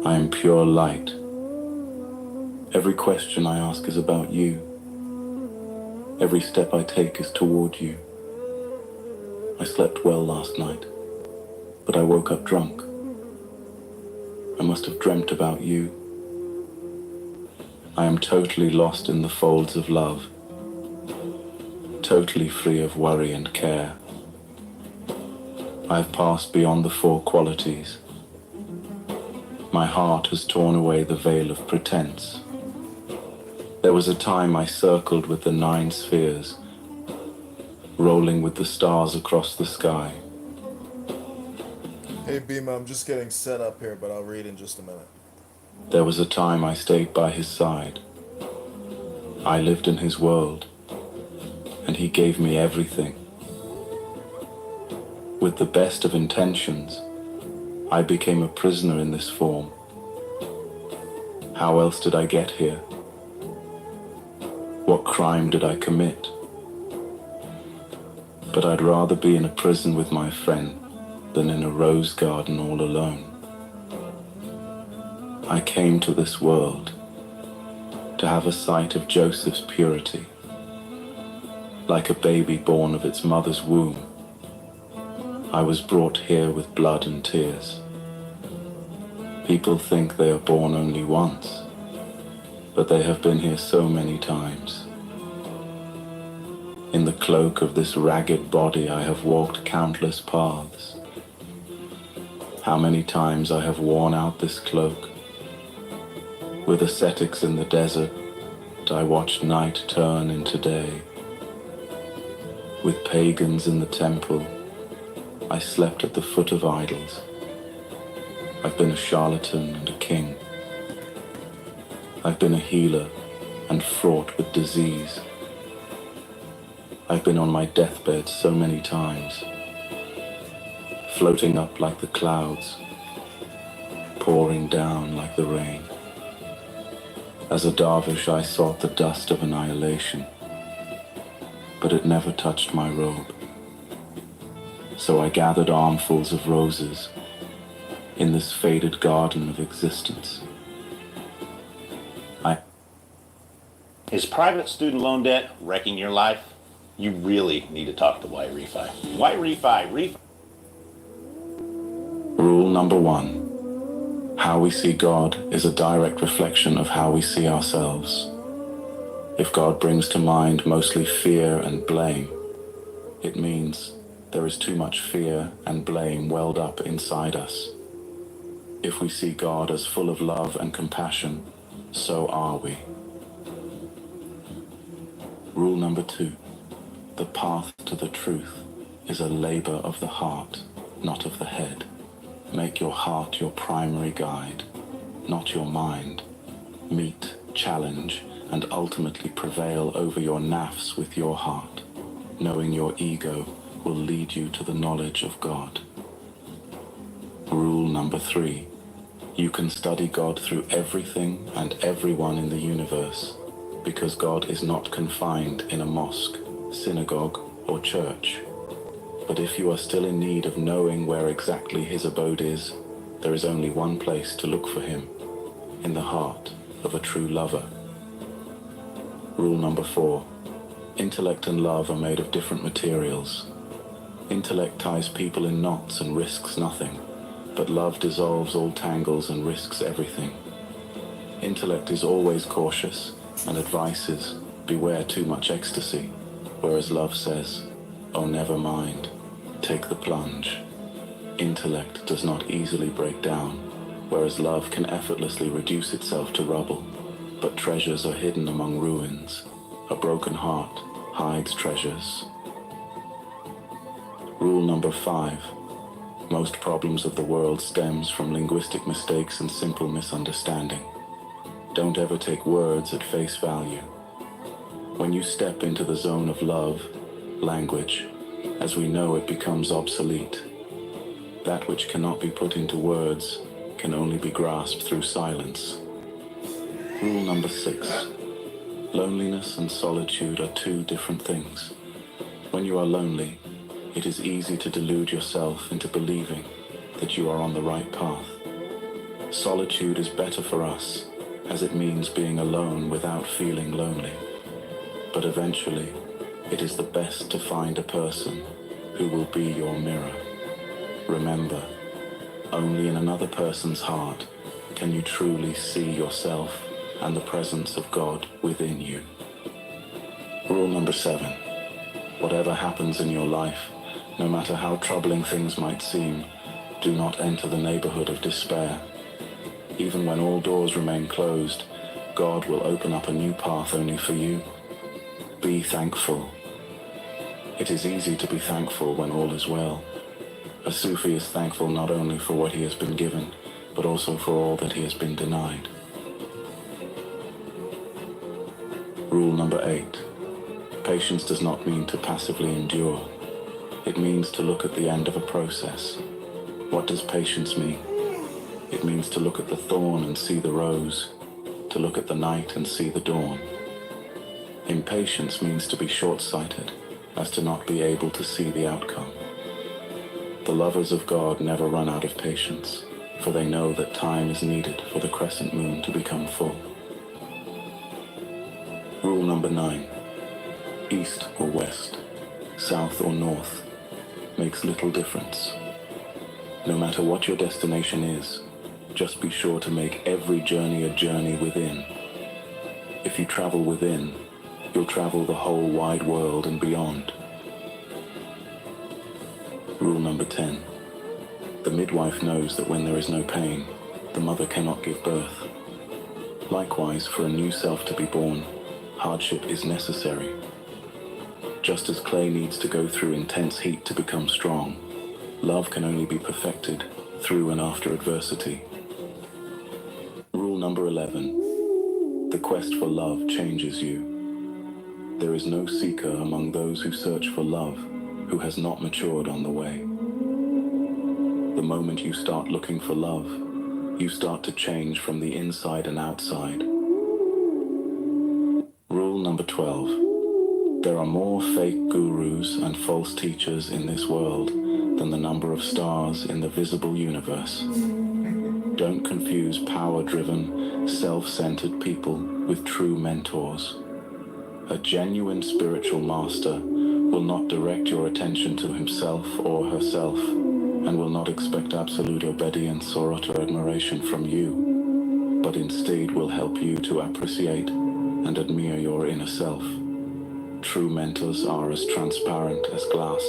I am pure light. Every question I ask is about you. Every step I take is toward you. I slept well last night, but I woke up drunk. I must have dreamt about you. I am totally lost in the folds of love, totally free of worry and care. I have passed beyond the four qualities. My heart has torn away the veil of pretense. There was a time I circled with the 9 spheres, rolling with the stars across the sky. Hey Bima, I'm just getting set up here, but I'll read in just a minute. There was a time I stayed by his side. I lived in his world, and he gave me everything. With the best of intentions, I became a prisoner in this form. How else did I get here? What crime did I commit? But I'd rather be in a prison with my friend than in a rose garden all alone. I came to this world to have a sight of Joseph's purity. Like a baby born of its mother's womb, I was brought here with blood and tears. People think they are born only once, but they have been here so many times. In the cloak of this ragged body I have walked countless paths. How many times I have worn out this cloak. With ascetics in the desert, I watched night turn into day. With pagans in the temple, I slept at the foot of idols. I've been a charlatan and a king. I've been a healer and fraught with disease. I've been on my deathbed so many times, floating up like the clouds, pouring down like the rain. As a dervish, I sought the dust of annihilation, but it never touched my robe. So I gathered armfuls of roses in this faded garden of existence. Is private student loan debt wrecking your life? You really need to talk to White Refi. White Refi. Rule number 1. How we see God is a direct reflection of how we see ourselves. If God brings to mind mostly fear and blame, it means there is too much fear and blame welled up inside us. If we see God as full of love and compassion, so are we. Rule number 2. The path to the truth is a labor of the heart, not of the head. Make your heart your primary guide, not your mind. Meet, challenge, and ultimately prevail over your nafs with your heart, knowing your ego will lead you to the knowledge of God. Rule number 3. You can study God through everything and everyone in the universe, because God is not confined in a mosque, synagogue, or church. But if you are still in need of knowing where exactly his abode is, there is only one place to look for him, in the heart of a true lover. Rule number 4. Intellect and love are made of different materials. Intellect ties people in knots and risks nothing, but love dissolves all tangles and risks everything. Intellect is always cautious and advises, beware too much ecstasy, whereas love says, oh never mind, take the plunge. Intellect does not easily break down, whereas love can effortlessly reduce itself to rubble. But treasures are hidden among ruins. A broken heart hides treasures. Rule number 5. Most problems of the world stems from linguistic mistakes and simple misunderstanding. Don't ever take words at face value. When you step into the zone of love, language, as we know it becomes obsolete. That which cannot be put into words can only be grasped through silence. Rule number 6. Loneliness and solitude are two different things. When you are lonely, it is easy to delude yourself into believing that you are on the right path. Solitude is better for us, as it means being alone without feeling lonely. But eventually, it is the best to find a person who will be your mirror. Remember, only in another person's heart can you truly see yourself and the presence of God within you. Rule number 7. Whatever happens in your life, no matter how troubling things might seem, do not enter the neighborhood of despair. Even when all doors remain closed, God will open up a new path only for you. Be thankful. It is easy to be thankful when all is well. A Sufi is thankful not only for what he has been given, but also for all that he has been denied. Rule number 8. Patience does not mean to passively endure. It means to look at the end of a process. What does patience mean? It means to look at the thorn and see the rose, to look at the night and see the dawn. Impatience means to be short-sighted, as to not be able to see the outcome. The lovers of God never run out of patience, for they know that time is needed for the crescent moon to become full. Rule number 9. East or west, south or north, makes little difference. No matter what your destination is, just be sure to make every journey a journey within. If you travel within, you'll travel the whole wide world and beyond. Rule number 10. The midwife knows that when there is no pain, the mother cannot give birth. Likewise, for a new self to be born, hardship is necessary. Just as clay needs to go through intense heat to become strong, love can only be perfected through and after adversity. Rule number 11. The quest for love changes you. There is no seeker among those who search for love who has not matured on the way. The moment you start looking for love, you start to change from the inside and outside. Rule number 12. There are more fake gurus and false teachers in this world than the number of stars in the visible universe. Don't confuse power-driven, self-centered people with true mentors. A genuine spiritual master will not direct your attention to himself or herself, and will not expect absolute obedience or utter admiration from you, but instead will help you to appreciate and admire your inner self. True mentors are as transparent as glass.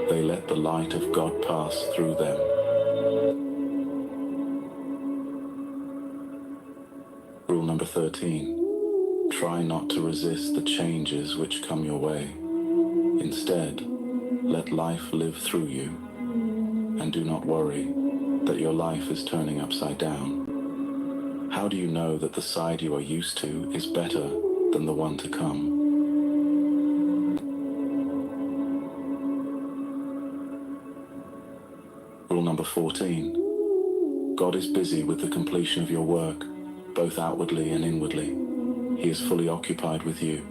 They let the light of God pass through them. Rule 13. Try not to resist the changes which come your way. Instead, let life live through you, and do not worry that your life is turning upside down. How do you know that the side you are used to is better than the one to come? Rule number 14. God is busy with the completion of your work, both outwardly and inwardly. He is fully occupied with you.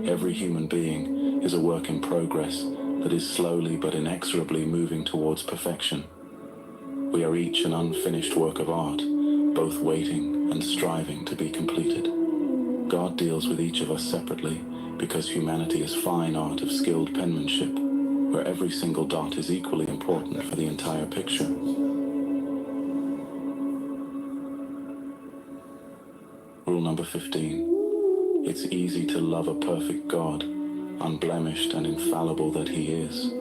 Every human being is a work in progress that is slowly but inexorably moving towards perfection. We are each an unfinished work of art, both waiting and striving to be completed. God deals with each of us separately because humanity is fine art of skilled penmanship, where every single dot is equally important for the entire picture. Rule number 15. It's easy to love a perfect God, unblemished and infallible that He is.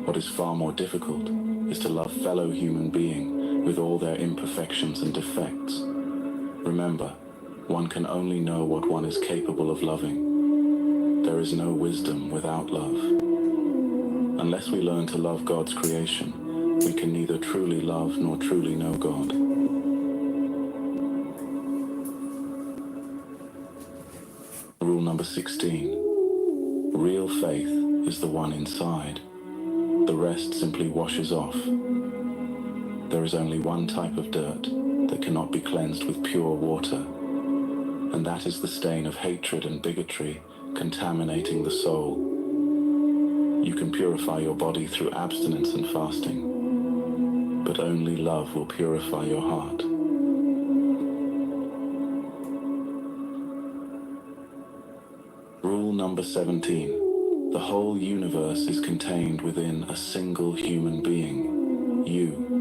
What is far more difficult is to love fellow human being with all their imperfections and defects. Remember, one can only know what one is capable of loving. There is no wisdom without love. Unless we learn to love God's creation, we can neither truly love nor truly know God. Rule number 16. Real faith is the one inside. The rest simply washes off. There is only one type of dirt that cannot be cleansed with pure water, and that is the stain of hatred and bigotry contaminating the soul. You can purify your body through abstinence and fasting, but only love will purify your heart. Rule number 17. The whole universe is contained within a single human being, you.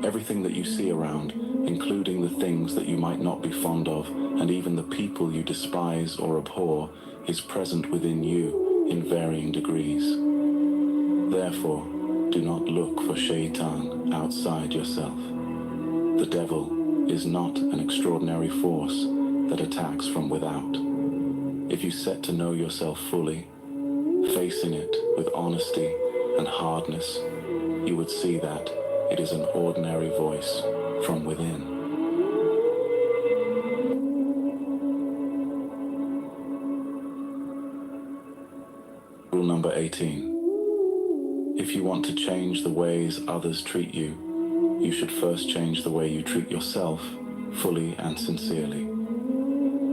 Everything that you see around, including the things that you might not be fond of, and even the people you despise or abhor, is present within you in varying degrees. Therefore, do not look for Shaitan outside yourself. The devil is not an extraordinary force that attacks from without. If you set to know yourself fully, facing it with honesty and hardness, you would see that it is an ordinary voice from within. Rule number 18. If you want to change the ways others treat you, you should first change the way you treat yourself fully and sincerely.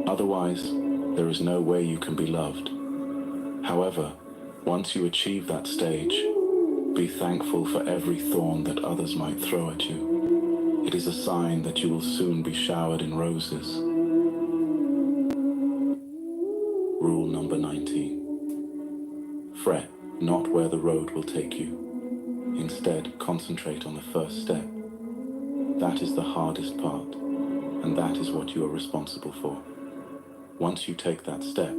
Otherwise, there is no way you can be loved. However, once you achieve that stage, be thankful for every thorn that others might throw at you. It is a sign that you will soon be showered in roses. Rule number 19. Fret not where the road will take you. Instead, concentrate on the first step. That is the hardest part, and that is what you are responsible for. Once you take that step,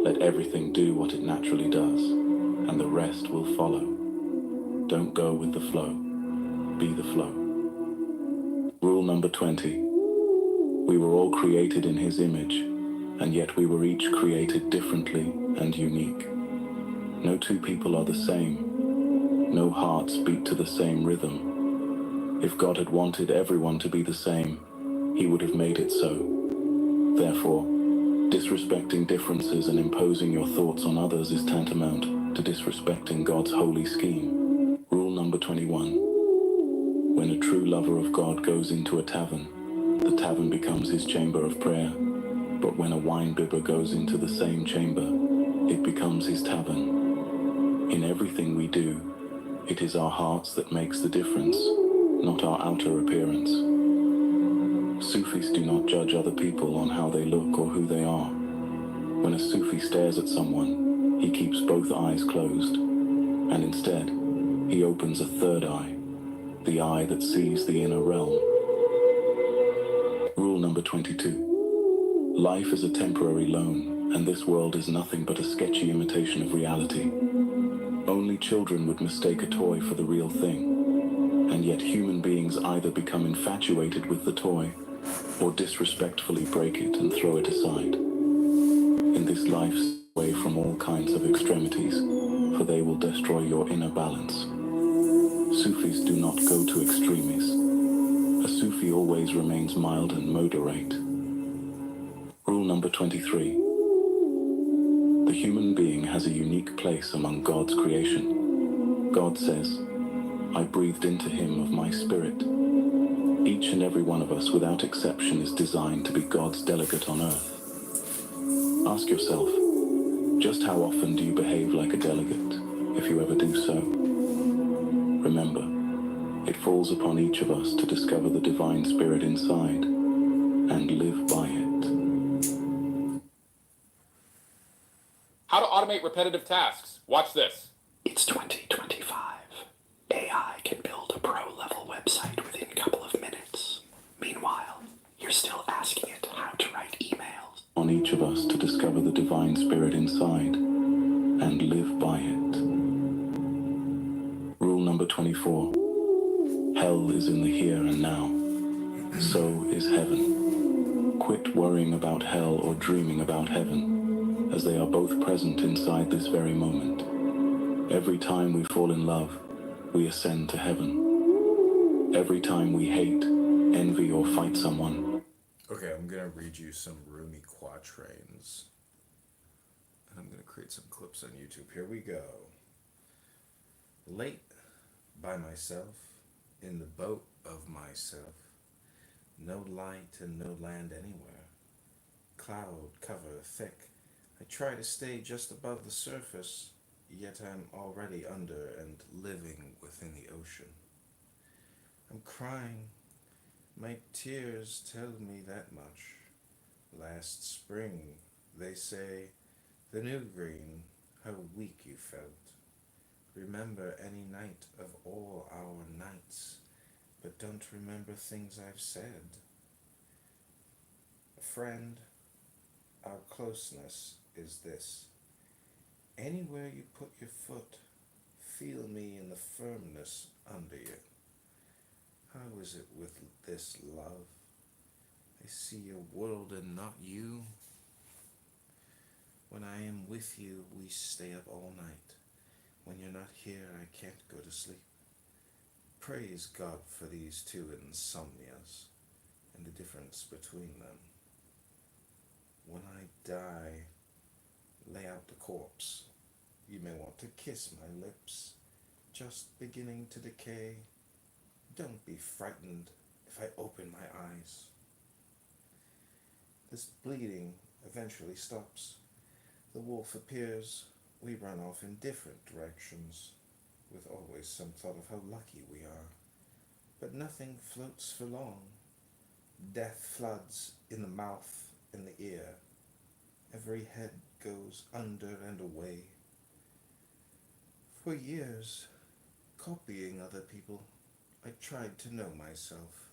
let everything do what it naturally does, and the rest will follow. Don't go with the flow. Be the flow. Rule number 20. We were all created in His image, and yet we were each created differently and unique. No two people are the same. No hearts beat to the same rhythm. If God had wanted everyone to be the same, He would have made it so. Therefore, disrespecting differences and imposing your thoughts on others is tantamount to disrespecting God's holy scheme. Rule number 21. When a true lover of God goes into a tavern, the tavern becomes his chamber of prayer. But when a wine-bibber goes into the same chamber, it becomes his tavern. In everything we do, it is our hearts that makes the difference, not our outer appearance. Sufis do not judge other people on how they look or who they are. When a Sufi stares at someone, he keeps both eyes closed, and instead, he opens a third eye, the eye that sees the inner realm. Rule number 22. Life is a temporary loan, and this world is nothing but a sketchy imitation of reality. Only children would mistake a toy for the real thing, and yet human beings either become infatuated with the toy or disrespectfully break it and throw it aside. In this life, stay away from all kinds of extremities, for they will destroy your inner balance. Sufis do not go to extremes. A Sufi always remains mild and moderate. Rule number 23. The human being has a unique place among God's creation. God says, I breathed into him of my spirit. Each and every one of us, without exception, is designed to be God's delegate on earth. Ask yourself, just how often do you behave like a delegate, if you ever do so? Remember, it falls upon each of us to discover the divine spirit inside and live by it. How to automate repetitive tasks. Watch this. It's 2025. AI can build a pro-level website within a couple of minutes. Meanwhile, you're still asking it how to write emails. On each of us to discover the divine spirit inside and live by it. Rule number 24. Hell is in the here and now. So is heaven. Quit worrying about hell or dreaming about heaven, as they are both present inside this very moment. Every time we fall in love, we ascend to heaven. Every time we hate, envy, or fight someone. Okay, I'm gonna read you some Rumi quatrains. And I'm gonna create some clips on YouTube. Here we go. Late by myself, in the boat of myself. No light and no land anywhere. Cloud cover thick. I try to stay just above the surface, yet I'm already under and living within the ocean. I'm crying. My tears tell me that much. Last spring, they say, the new green, how weak you felt. Remember any night of all our nights, but don't remember things I've said. Friend, our closeness is this. Anywhere you put your foot, feel me in the firmness under you. How is it with this love? I see your world and not you. When I am with you, we stay up all night. When you're not here, I can't go to sleep. Praise God for these two insomnias and the difference between them. When I die, lay out the corpse. You may want to kiss my lips, just beginning to decay. Don't be frightened if I open my eyes. This bleeding eventually stops. The wolf appears. We run off in different directions, with always some thought of how lucky we are. But nothing floats for long. Death floods in the mouth and the ear. Every head goes under and away. For years, copying other people, I tried to know myself.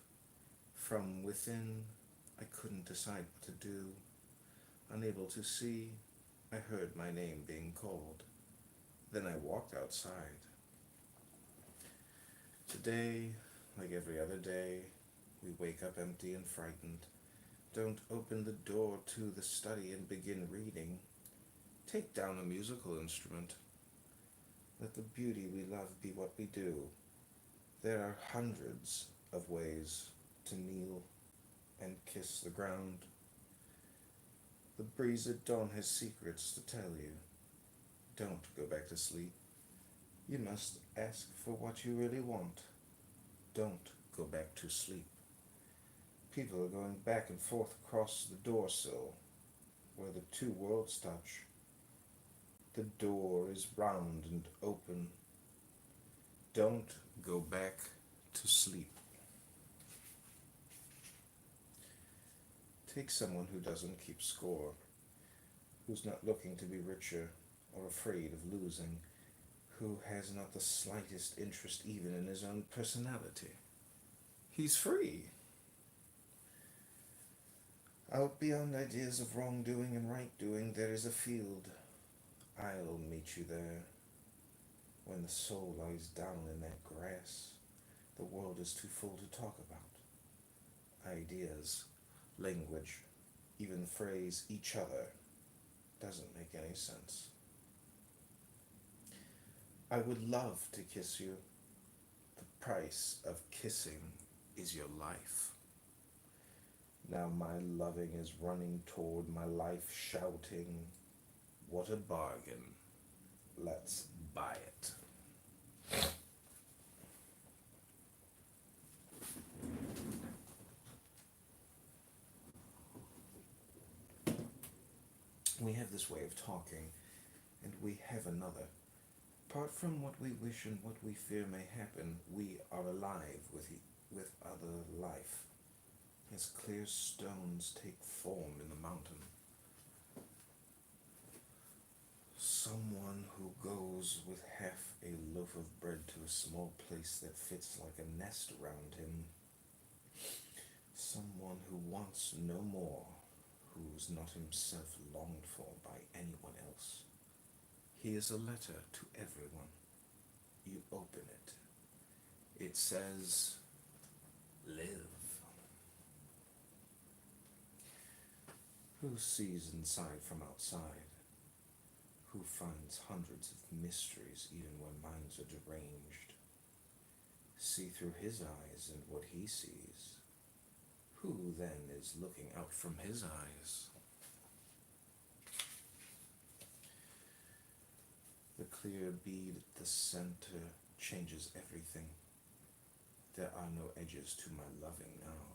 From within, I couldn't decide what to do. Unable to see, I heard my name being called. Then I walked outside. Today, like every other day, we wake up empty and frightened. Don't open the door to the study and begin reading. Take down a musical instrument. Let the beauty we love be what we do. There are hundreds of ways to kneel and kiss the ground. The breeze at dawn has secrets to tell you. Don't go back to sleep. You must ask for what you really want. Don't go back to sleep. People are going back and forth across the door sill, where the two worlds touch. The door is round and open. Don't go back to sleep. Take someone who doesn't keep score, who's not looking to be richer or afraid of losing, who has not the slightest interest even in his own personality. He's free. Out beyond ideas of wrongdoing and right doing, there is a field. I'll meet you there. When the soul lies down in that grass, the world is too full to talk about. ideas, language, even phrase each other doesn't make any sense. I would love to kiss you. The price of kissing is your life. Now my loving is running toward my life, shouting, what a bargain. Let's buy it. We have this way of talking, and we have another. Apart from what we wish and what we fear may happen, we are alive with other life, as clear stones take form in the mountain. Someone who goes with half a loaf of bread to a small place that fits like a nest around him. Someone who wants no more, who's not himself longed for by anyone else. He is a letter to everyone. You open it. It says, live. Who sees inside from outside? Who finds hundreds of mysteries even when minds are deranged? See through his eyes and what he sees. Who then is looking out from his eyes? The clear bead at the center changes everything. There are no edges to my loving now.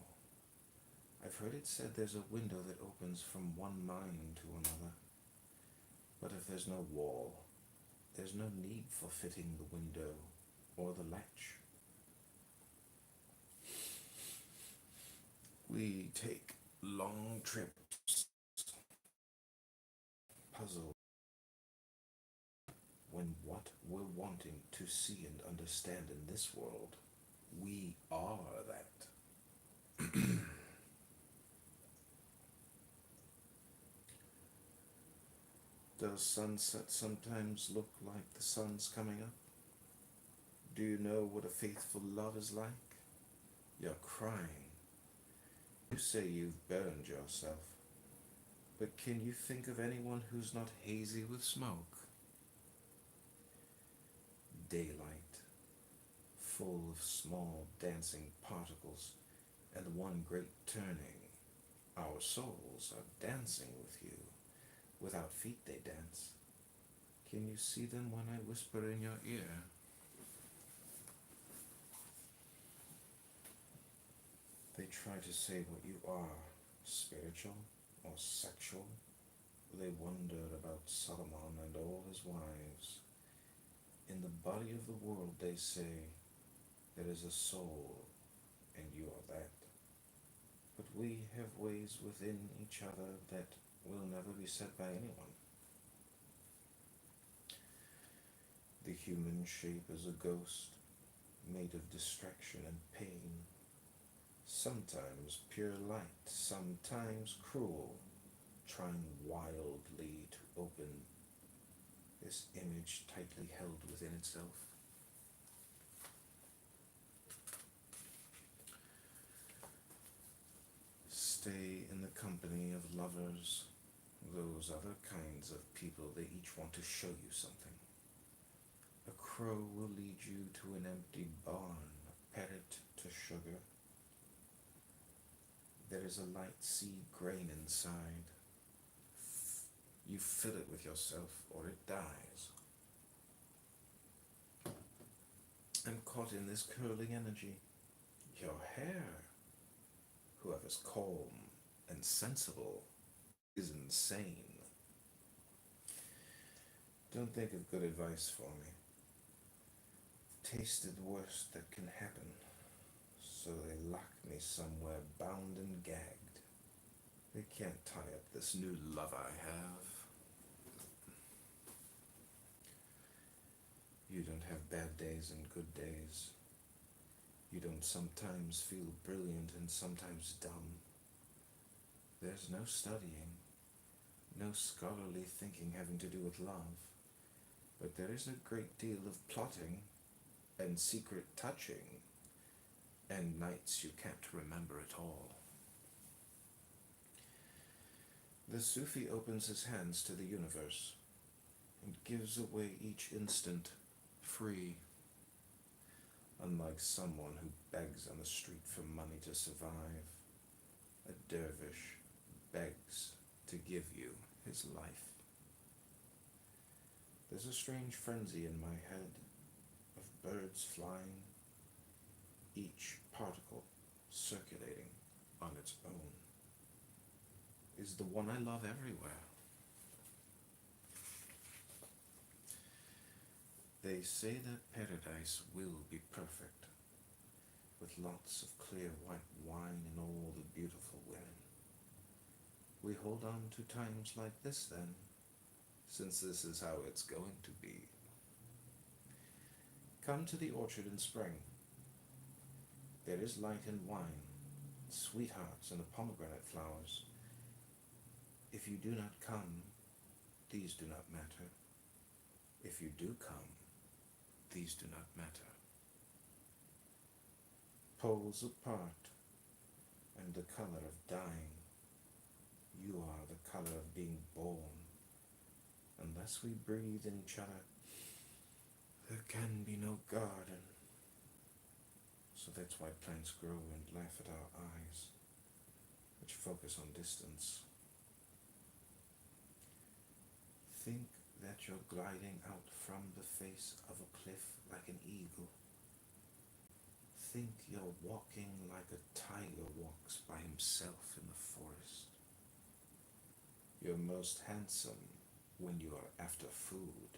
I've heard it said there's a window that opens from one mind to another. But if there's no wall, there's no need for fitting the window or the latch. We take long trips, puzzle when what we're wanting to see and understand in this world, we are that. Does sunset sometimes look like the sun's coming up? Do you know what a faithful love is like? You're crying. You say you've burned yourself. But can you think of anyone who's not hazy with smoke? Daylight, full of small dancing particles, and one great turning. Our souls are dancing with you. Without feet they dance. Can you see them when I whisper in your ear? They try to say what you are, spiritual or sexual. They wondered about Solomon and all his wives. In the body of the world, they say, there is a soul, and you are that. But we have ways within each other that will never be said by anyone. The human shape is a ghost, made of distraction and pain. Sometimes pure light, sometimes cruel, trying wildly to open this image tightly held within itself. Stay in the company of lovers, those other kinds of people. They each want to show you something. A crow will lead you to an empty barn, a parrot to sugar. There is a light seed grain inside. You fill it with yourself or it dies. I'm caught in this curling energy. Your hair. Whoever's calm and sensible is insane. Don't think of good advice for me. Tasted the worst that can happen, so they lock me somewhere bound and gagged. They can't tie up this new love I have. You don't have bad days and good days. You don't sometimes feel brilliant and sometimes dumb. There's no studying, no scholarly thinking having to do with love, but there is a great deal of plotting and secret touching. and nights you can't remember it all. The Sufi opens his hands to the universe and gives away each instant free, unlike someone who begs on the street for money to survive. A dervish begs to give you his life. There's a strange frenzy in my head of birds flying, each particle circulating on its own. Is the one I love everywhere. They say that paradise will be perfect, with lots of clear white wine and all the beautiful women. We hold on to times like this then, since this is how it's going to be. Come to the orchard in spring. There is light and wine, sweethearts and the pomegranate flowers. If you do not come, these do not matter. If you do come, these do not matter. Poles apart, and the color of dying. You are the color of being born. Unless we breathe in each other, there can be no garden. So that's why plants grow and laugh at our eyes, which focus on distance. Think that you're gliding out from the face of a cliff like an eagle. Think you're walking like a tiger walks by himself in the forest. You're most handsome when you are after food.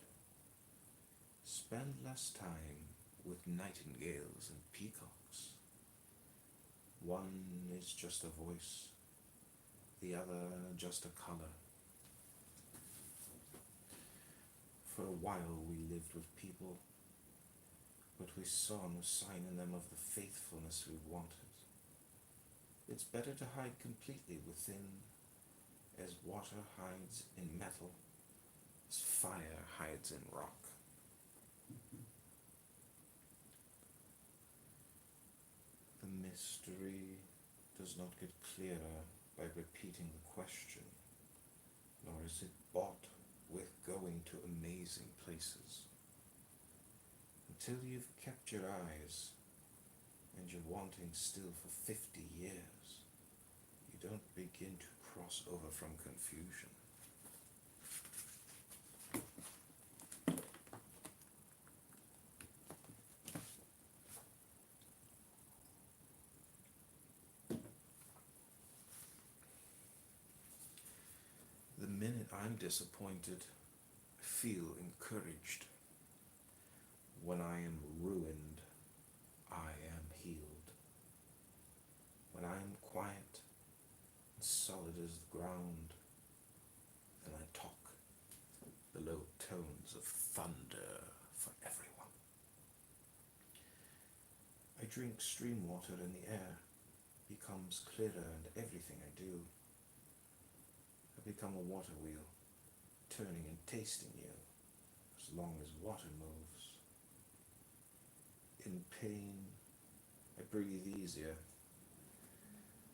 Spend less time with nightingales and peacocks. One is just a voice, the other just a color. For a while we lived with people, but we saw no sign in them of the faithfulness we wanted. It's better to hide completely within, as water hides in metal, as fire hides in rock. The mystery does not get clearer by repeating the question, nor is it bought with going to amazing places. Until you've kept your eyes, and you're wanting still for 50 years, you don't begin to cross over from confusion. The minute I'm disappointed, I feel encouraged. When I am ruined, I am healed. When I am quiet and solid as the ground, then I talk the low tones of thunder for everyone. I drink stream water and the air becomes clearer and everything I do. I become a water wheel, turning and tasting you as long as water moves. In pain, I breathe easier.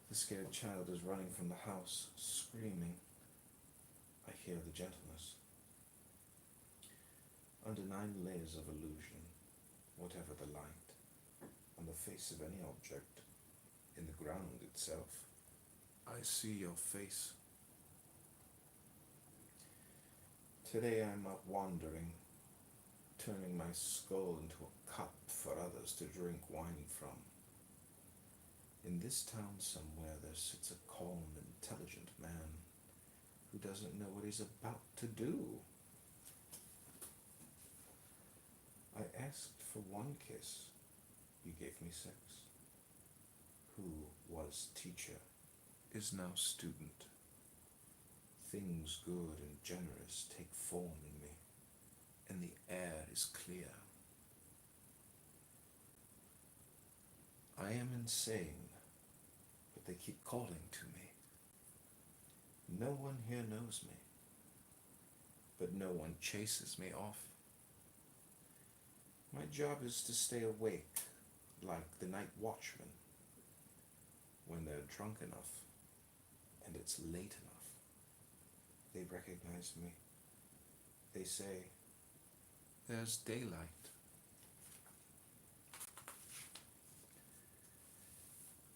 The scared child is running from the house, screaming. I hear the gentleness. Under 9 layers of illusion, whatever the light, on the face of any object, in the ground itself, I see your face. Today I'm up wandering, turning my skull into a cup for others to drink wine from. In this town somewhere there sits a calm, intelligent man who doesn't know what he's about to do. I asked for 1 kiss, you gave me 6. Who was teacher is now student. Things good and generous take form in me, and the air is clear. I am insane, but they keep calling to me. No one here knows me, but no one chases me off. My job is to stay awake, like the night watchman. When they're drunk enough and it's late enough, they recognize me. They say, "There's daylight."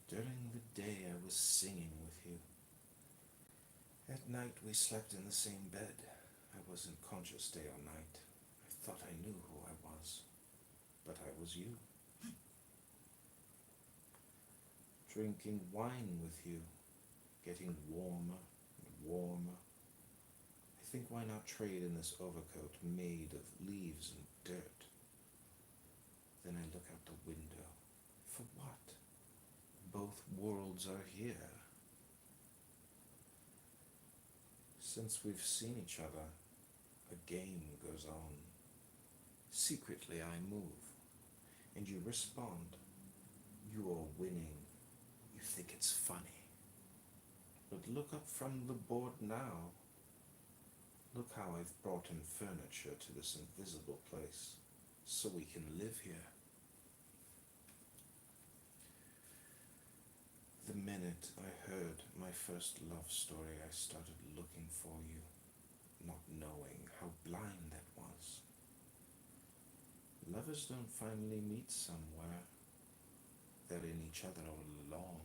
During the day I was singing with you. At night we slept in the same bed. I wasn't conscious day or night. I thought I knew who I was, but I was you. Drinking wine with you, getting warmer and warmer. I think, why not trade in this overcoat made of leaves and dirt? Then I look out the window. For what? Both worlds are here. Since we've seen each other, a game goes on. Secretly I move, and you respond. You're winning. You think it's funny. But look up from the board now. Look how I've brought in furniture to this invisible place, so we can live here. The minute I heard my first love story, I started looking for you, not knowing how blind that was. Lovers don't finally meet somewhere. They're in each other all along.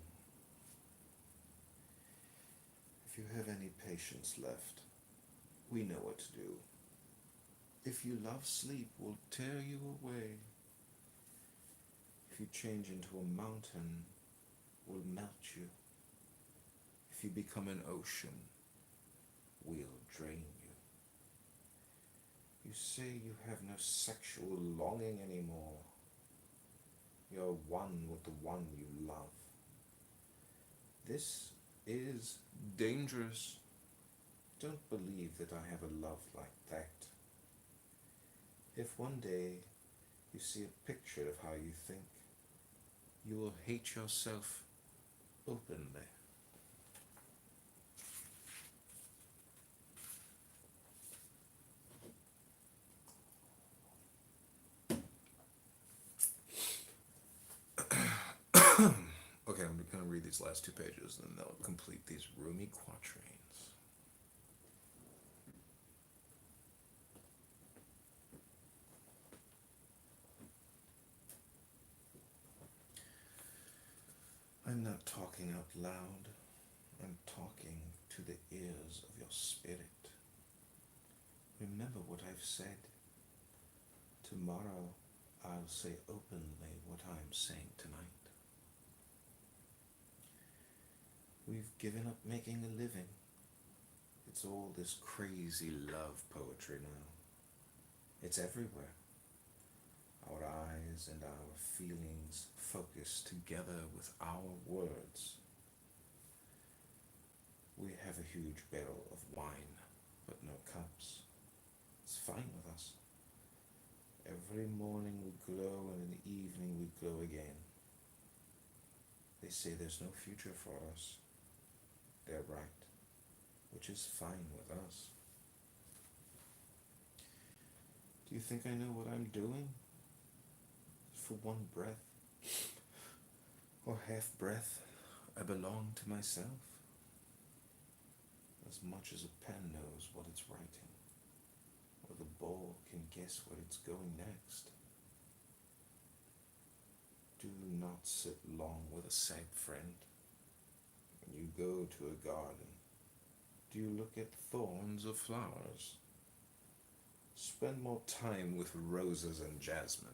If you have any patience left, we know what to do. If you love sleep, we'll tear you away. If you change into a mountain, we'll melt you. If you become an ocean, we'll drain you. You say you have no sexual longing anymore. You're one with the one you love. This is dangerous. Don't believe that I have a love like that. If one day you see a picture of how you think, you will hate yourself openly. Okay, I'm going to read these last 2 pages, and then they'll complete these roomy quatrains. I'm not talking out loud. I'm talking to the ears of your spirit. Remember what I've said. Tomorrow I'll say openly what I'm saying tonight. We've given up making a living. It's all this crazy love poetry now. It's everywhere. Our eyes and our feelings focus together with our words. We have a huge barrel of wine, but no cups. It's fine with us. Every morning we glow, and in the evening we glow again. They say there's no future for us. They're right, which is fine with us. Do you think I know what I'm doing? For one breath, or half breath, I belong to myself. As much as a pen knows what it's writing, or the ball can guess what it's going next. Do not sit long with a sad friend. When you go to a garden, do you look at thorns or flowers? Spend more time with roses and jasmine.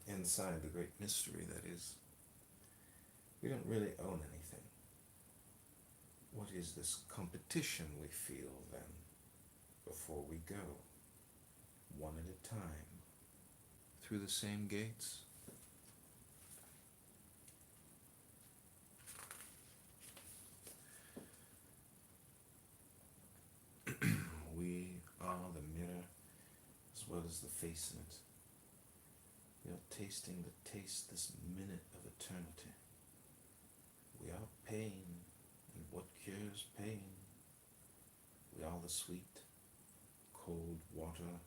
Inside the great mystery that is, we don't really own anything. What is this competition we feel then, before we go, one at a time, through the same gates? We are the mirror as well as the face in it. We are tasting the taste this minute of eternity. We are pain, and what cures pain? We are the sweet, cold water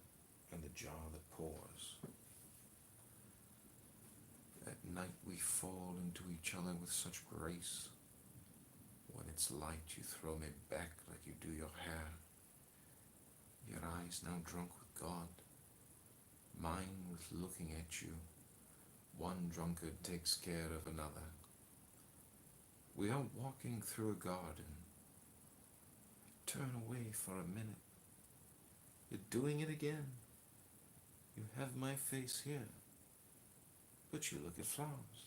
and the jar that pours. At night we fall into each other with such grace. When it's light you throw me back like you do your hair. Your eyes now drunk with God, mine with looking at you. One drunkard takes care of another. We are walking through a garden. I turn away for a minute. You're doing it again. You have my face here, but you look at flowers.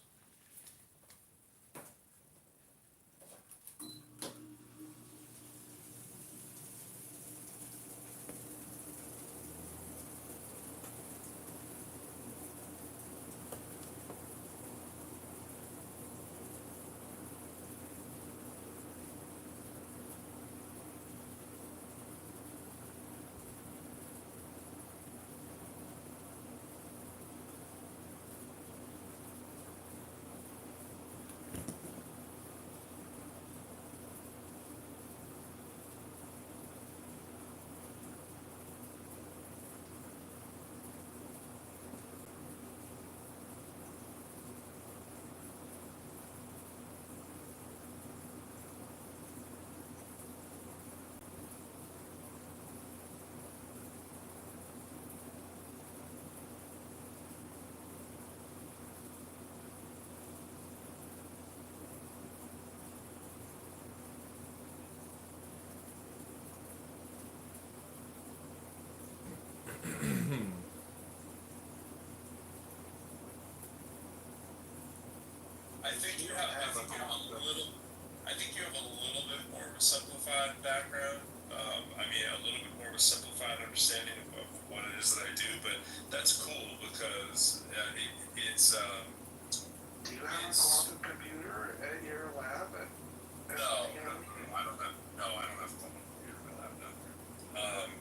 I think you have a little. I think you have a little bit more of a simplified background. I mean, a little bit more of a simplified understanding of what it is that I do. But that's cool because it's. Do you have a quantum computer at your lab? No, I don't have. No, I don't have a quantum computer in my lab. No.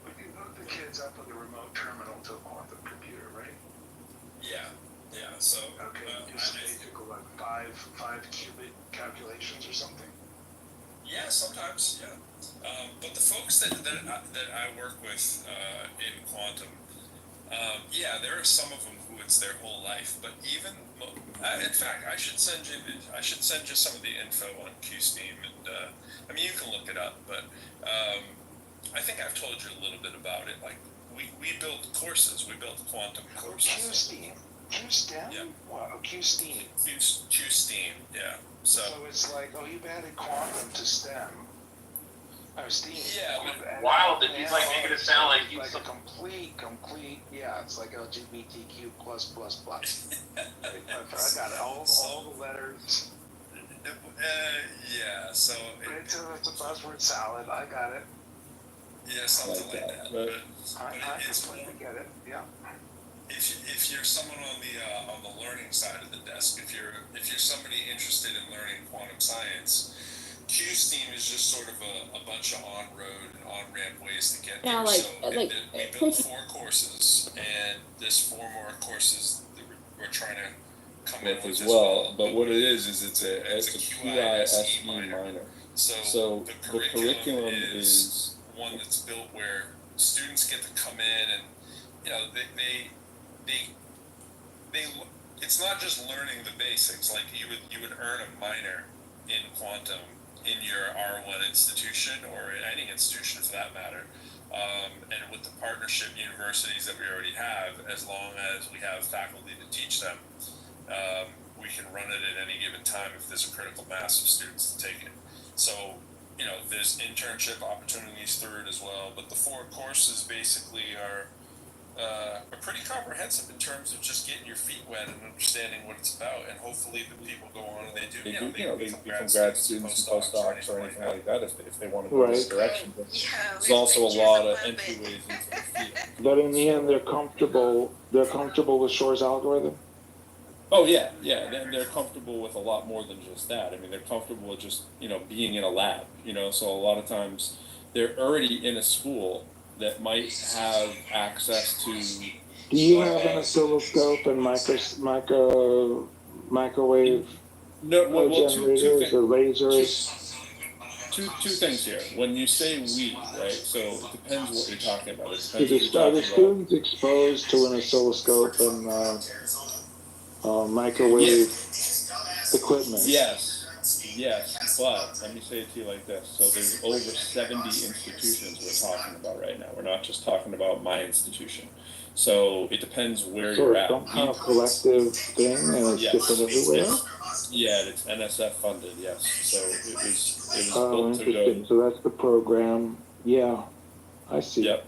But you hook the kids up with a remote terminal to a quantum computer, right? Yeah. Yeah. So. Okay. Just basically like five qubit calculations or something. Yeah, sometimes, yeah. But the folks that I work with in quantum, yeah, there are some of them who it's their whole life. But even, in fact, I should send you some of the info on QSteam, and I mean you can look it up. But I think I've told you a little bit about it. Like we built courses, we built quantum courses. QSteam. QSTEM? Yeah. Wow, QSteam. QSteam, yeah. So it's like, oh, you've added quantum to STEM. Oh, STEAM. Yeah. Wild that he's like making it sound like he's like a complete, yeah, it's like LGBTQ plus plus plus. I got it, all the letters. Yeah, so it's a buzzword salad, I got it. Yeah, something like that. But I completely get it, yeah. If you're someone on the learning side of the desk, if you're somebody interested in learning quantum science, QSteam is just sort of a bunch of on-road and on-ramp ways to get there. We built 4 courses, and there's 4 more courses that we're trying to come in with as well. But what it is it's a QISE minor. So the curriculum is one that's built where students get to come in and they it's not just learning the basics. Like you would earn a minor in quantum in your R1 institution or in any institution for that matter. And with the partnership universities that we already have, as long as we have faculty to teach them, we can run it at any given time if there's a critical mass of students to take it. So, there's internship opportunities through it as well. But the 4 courses basically are pretty comprehensive in terms of just getting your feet wet and understanding what it's about, and hopefully the people go on and they become grad students and postdocs or anything like that if they want to go this direction. But there's also a lot of entryways into the field. But in the end, they're comfortable with Shor's algorithm? Oh yeah, they're comfortable with a lot more than just that. I mean, they're comfortable with just, being in a lab, so a lot of times they're already in a school that might have access to. Do you have an oscilloscope and microwave generators or lasers? two things here. When you say we, right? So it depends what you're talking about. It Are depends what you're the talking about. students exposed to an oscilloscope and microwave equipment? Yes, but let me say it to you like this. So there's over 70 institutions we're talking about right now. We're not just talking about my institution. So it depends where So you're it's at. some kind of collective thing and it's different everywhere? It's NSF funded, yes. So it was Oh, built to interesting. go. So that's the program. Yeah, I see. Yep.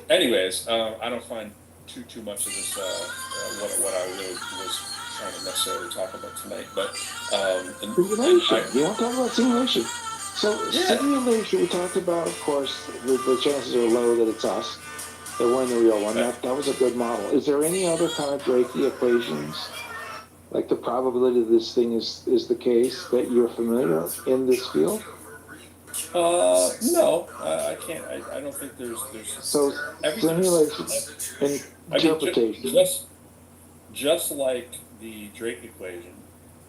Anyways, I don't find too much of this what I really was trying to necessarily talk about tonight. But simulation. You want to talk about simulation? So simulation, we talked about, of course, the chances are low that it's us. That we're in the real one. That was a good model. Is there any other kind of Drake equations, like the probability this thing is the case, that you're familiar in this field? No, I can't. I don't think there's. So simulation and interpretation. Just like the Drake equation,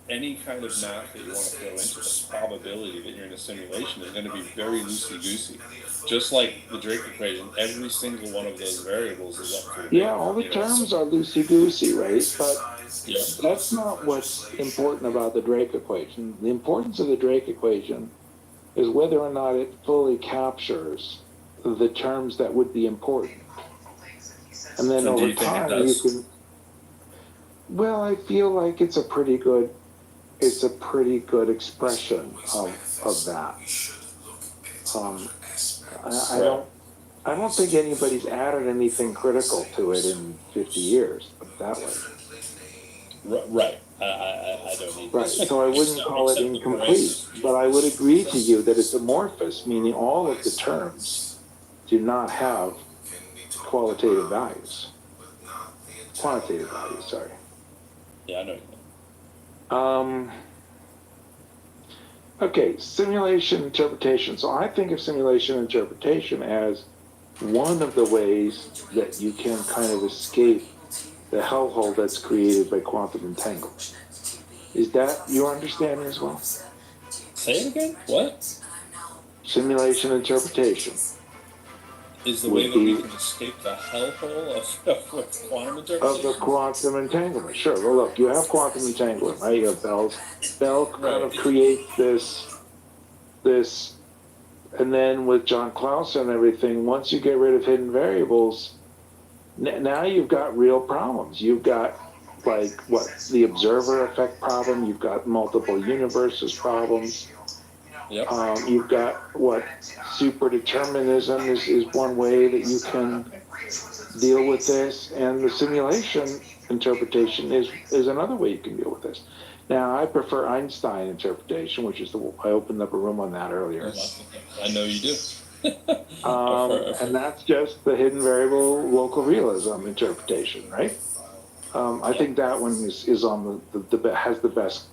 any kind of math that you want to throw into the probability that you're in a simulation is going to be very loosey-goosey. Just like the Drake equation, every single one of those variables is up to Yeah, all the terms are loosey-goosey, right? But that's not what's important about the Drake equation. The importance of the Drake equation is whether or not it fully captures the terms that would be important. And then over time, you can. Well, I feel like it's a pretty good expression of that. I don't think anybody's added anything critical to it in 50 years, that way. Right. I don't need. Right. So I wouldn't call it incomplete, but I would agree to you that it's amorphous, meaning all of the terms do not have quantitative values. Sorry. Yeah, I know. Okay, simulation interpretation. So I think of simulation interpretation as one of the ways that you can kind of escape the hellhole that's created by quantum entanglement. Is that your understanding as well? Say it again? What? Simulation interpretation. Is the way that we can escape the hellhole of quantum interpretation? Of the quantum entanglement, sure. Well, look, you have quantum entanglement, right? You have Bell. Bell kind of creates this, and then with John Clausen and everything, once you get rid of hidden variables, now you've got real problems. You've got, like, what, the observer effect problem. You've got multiple universes problems. Yep. You've got what superdeterminism is one way that you can deal with this, and the simulation interpretation is another way you can deal with this. Now, I prefer Einstein interpretation, which is I opened up a room on that earlier. I know you do. And that's just the hidden variable local realism interpretation, right? I think that one is on has the best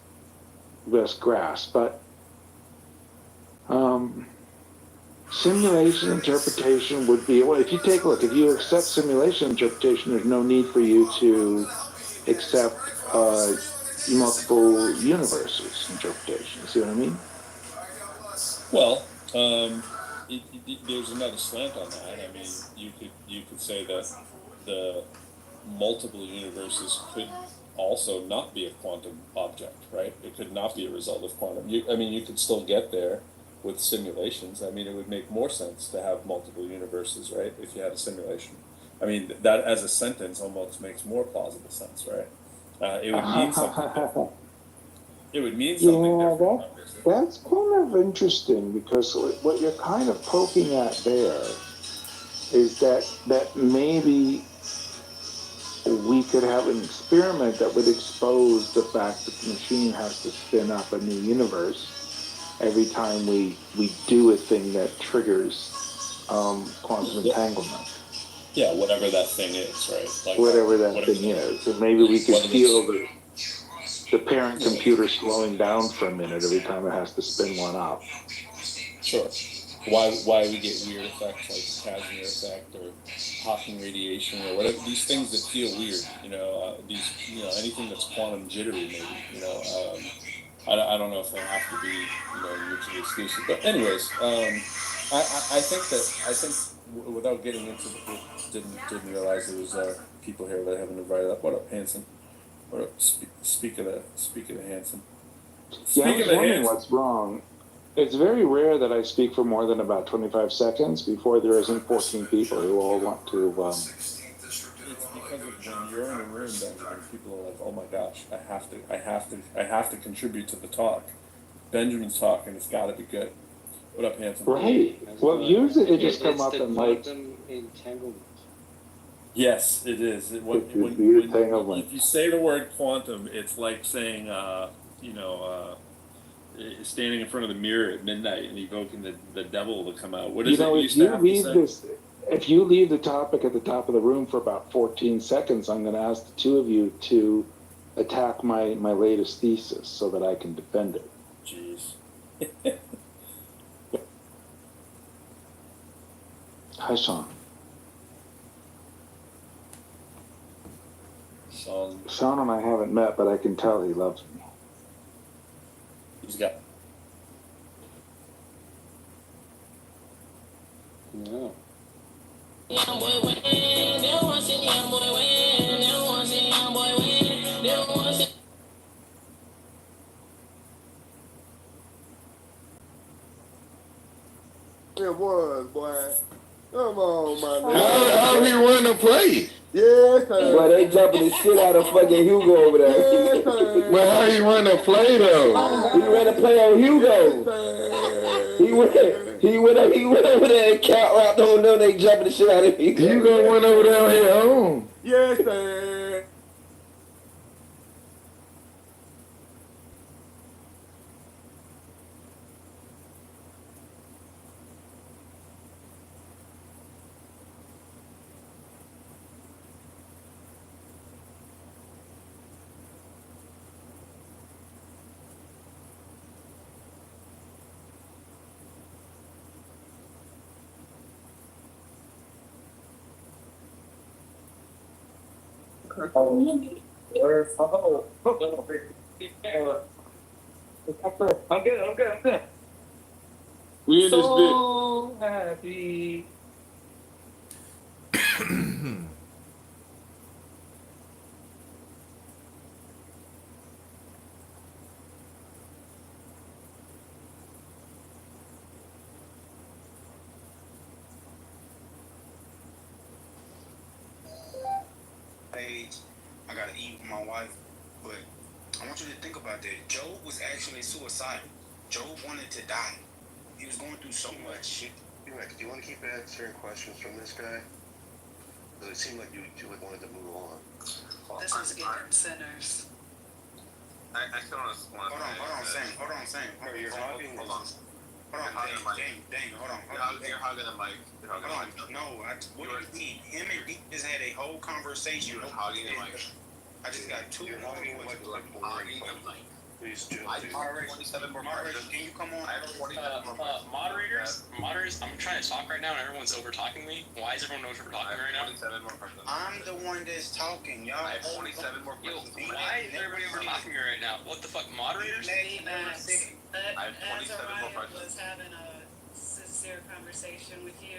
grasp, but simulation interpretation would be, well, if you accept simulation interpretation, there's no need for you to accept multiple universes interpretation. See what I mean? Well, there's another slant on that. I mean, you could say that the multiple universes could also not be a quantum object, right? It could not be a result of quantum. You could still get there with simulations. I mean, it would make more sense to have multiple universes, right? If you had a simulation. I mean, that as a sentence almost makes more plausible sense, right? It would mean something different. It would mean something different. That's kind of interesting, because what you're kind of poking at there is that maybe we could have an experiment that would expose the fact that the machine has to spin up a new universe every time we do a thing that triggers quantum entanglement. Yeah, whatever that thing is, right? Like whatever that thing is. And maybe we could feel the parent computer slowing down for a minute every time it has to spin one up. Sure. Why we get weird effects like Casimir effect or Hawking radiation or whatever, these things that feel weird, anything that's quantum jittery maybe, I don't know if they have to be, you know, mutually exclusive. But anyways, I think without getting into the didn't realize there was people here that I haven't invited up. What up, Hanson? What up? Speak of the Hanson. Yeah, I was wondering what's wrong. It's very rare that I speak for more than about 25 seconds before there isn't 14 people who all want to. It's because of when you're in a room, Benjamin, people are like, "Oh my gosh, I have to contribute to the talk." Benjamin's talking, it's got to be good. What up, Hanson? Right. Well, usually they just come up and like. Entanglement. Yes, it is. When if you say the word quantum, it's like saying, standing in front of the mirror at midnight and evoking the devil to come out. What is it you used to have to say? If you leave the topic at the top of the room for about 14 seconds, I'm going to ask the two of you to attack my latest thesis so that I can defend it. Jeez. Hi, Sean. Sean and I haven't met, but I can tell he loves me. He's got. No. It was, boy. Come on, my How he run the play? Yes, sir. Boy, they jumping the shit out of fucking Hugo over there. Yes, sir. Well, how he run the play though? He ran a play on Hugo. He went over there and cat rapped on them. They jumping the shit out of Hugo. Hugo went over there on his own. Yes, sir. I'm good. We in this bit. So happy. I gotta eat with my wife, but I want you to think about that. Job was actually suicidal. Job wanted to die. He was going through so much. Do you want to keep answering questions from this guy? Because it seemed like you wanted to move on. This is getting sinners. I still don't want to. Hold on, Sam. You're hogging. Hold on, dang, hold on. You're hogging the mic. What do you mean? Him and D just had a whole conversation. You're hogging the mic. I just got two. You're hogging the mic. Please, Jill. I have 27 more questions. Can you come on? I have 27 more questions. Moderators, I'm trying to talk right now and everyone's over talking me. Why is everyone over talking right now? 27 more questions. I'm the one that's talking, y'all. I have 27 more questions. Why is everybody over talking me right now? What the fuck, moderators? I have 27 more questions. was having a sincere conversation with you.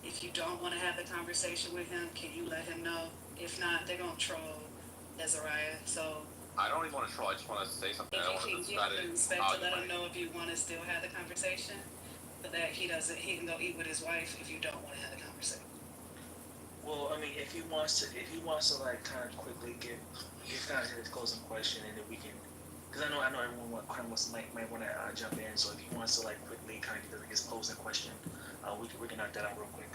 If you don't want to have the conversation with him, can you let him know? If not, they're going to troll Azariah. So I don't even want to troll. I just want to say something. if I you don't can want to give try him respect to let him know if you want to still have the conversation, so that he can go eat with his wife if you don't want to have the conversation. Well, I mean, if he wants to like kind of quickly give kind of his closing question, and then we can, because I know everyone might want to jump in. So if he wants to like quickly kind of give his closing question, we can knock that out real quick.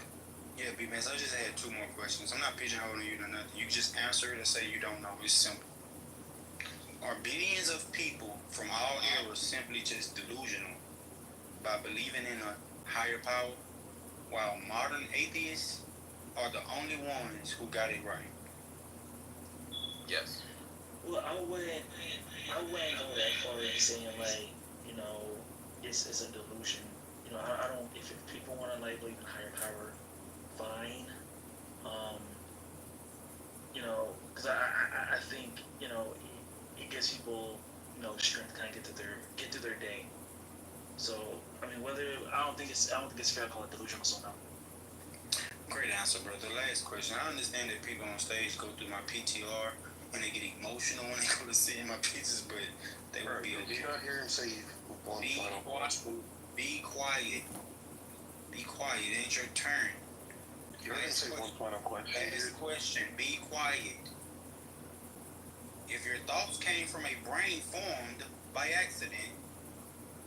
Yeah, B-Mans, I just had two more questions. I'm not pigeonholing you or nothing. You just answer it and say you don't know. It's simple. Are billions of people from all eras simply just delusional by believing in a higher power, while modern atheists are the only ones who got it right? Yes. Well, I wouldn't go that far as saying like, it's a delusion. I don't. If people want to like believe in higher power, fine. Because I think it gives people strength to kind of get through their day. So I mean, I don't think it's fair to call it delusional. So no. Great answer, brother. Last question. I understand that people on stage go through my PTR and they get emotional when they go to see my pieces, but they will be okay. Did you not hear him say one final question? Be quiet. Be quiet. It ain't your turn. You heard him say one final question. Last question. Be quiet. If your thoughts came from a brain formed by accident,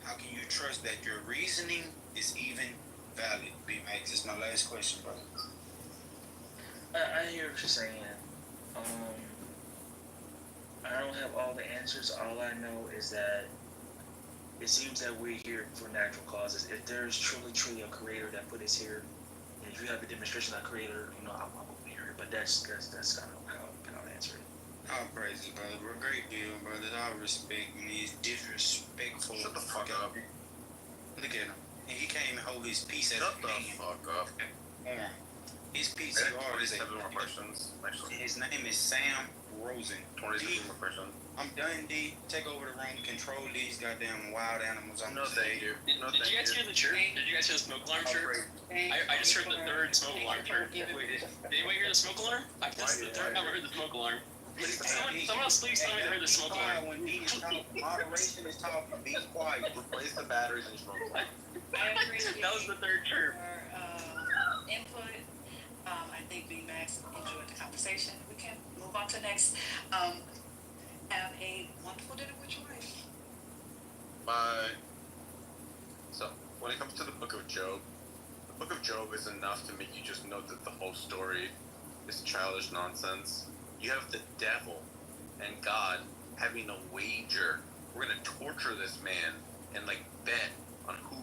how can you trust that your reasoning is even valid? B-Max, this is my last question, brother. I hear what you're saying. I don't have all the answers. All I know is that it seems that we're here for natural causes. If there's truly a creator that put us here, and if you have a demonstration of a creator, I'm over here. But that's kind of how I answer it. All praises, brother. We're a great deal, brother. All respect, and he's disrespectful. Shut the fuck up. Look at him. And he can't even hold his peace as Shut a the man. fuck up. His PCR is 27 more questions. Actually. His name is Sam Rosen. 27 more questions. I'm done, D. Take over the room. Control these goddamn wild animals on the stage. Did you guys hear the chirp? Did you guys hear the smoke alarm chirp? I just heard the third smoke alarm chirp. Wait, did anybody hear the smoke alarm? This is the third time I heard the smoke alarm. Someone else please tell me they heard the smoke alarm. When D is talking, moderation is talking. Be quiet. Replace the batteries in your smoke. I appreciate That was the third chirp. your input. I think B-Max enjoyed the conversation. We can move on to next. Have a wonderful dinner with your wife. Bye. So, when it comes to the Book of Job, the Book of Job is enough to make you just know that the whole story is childish nonsense. You have the devil and God having a wager. We're gonna torture this man and bet on who,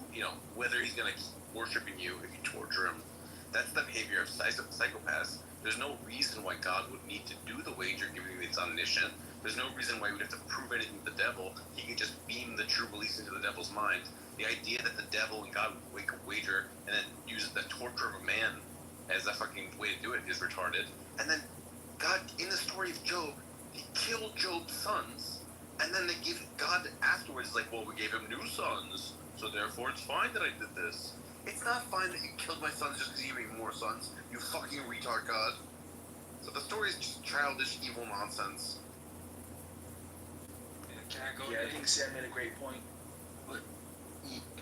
whether he's gonna keep worshiping you if you torture him. That's the behavior of psychopaths. There's no reason why God would need to do the wager, given it's omniscient. There's no reason why he would have to prove anything to the devil. He could just beam the true beliefs into the devil's mind. The idea that the devil and God would make a wager and then use the torture of a man as a fucking way to do it is retarded. And then God, in the story of Job, he killed Job's sons, and then they give God afterwards, well, we gave him new sons, so therefore it's fine that I did this. It's not fine that you killed my sons just because you gave me more sons, you fucking retard, God. So the story is just childish, evil nonsense. Can I go? Yeah, I think Sam made a great point.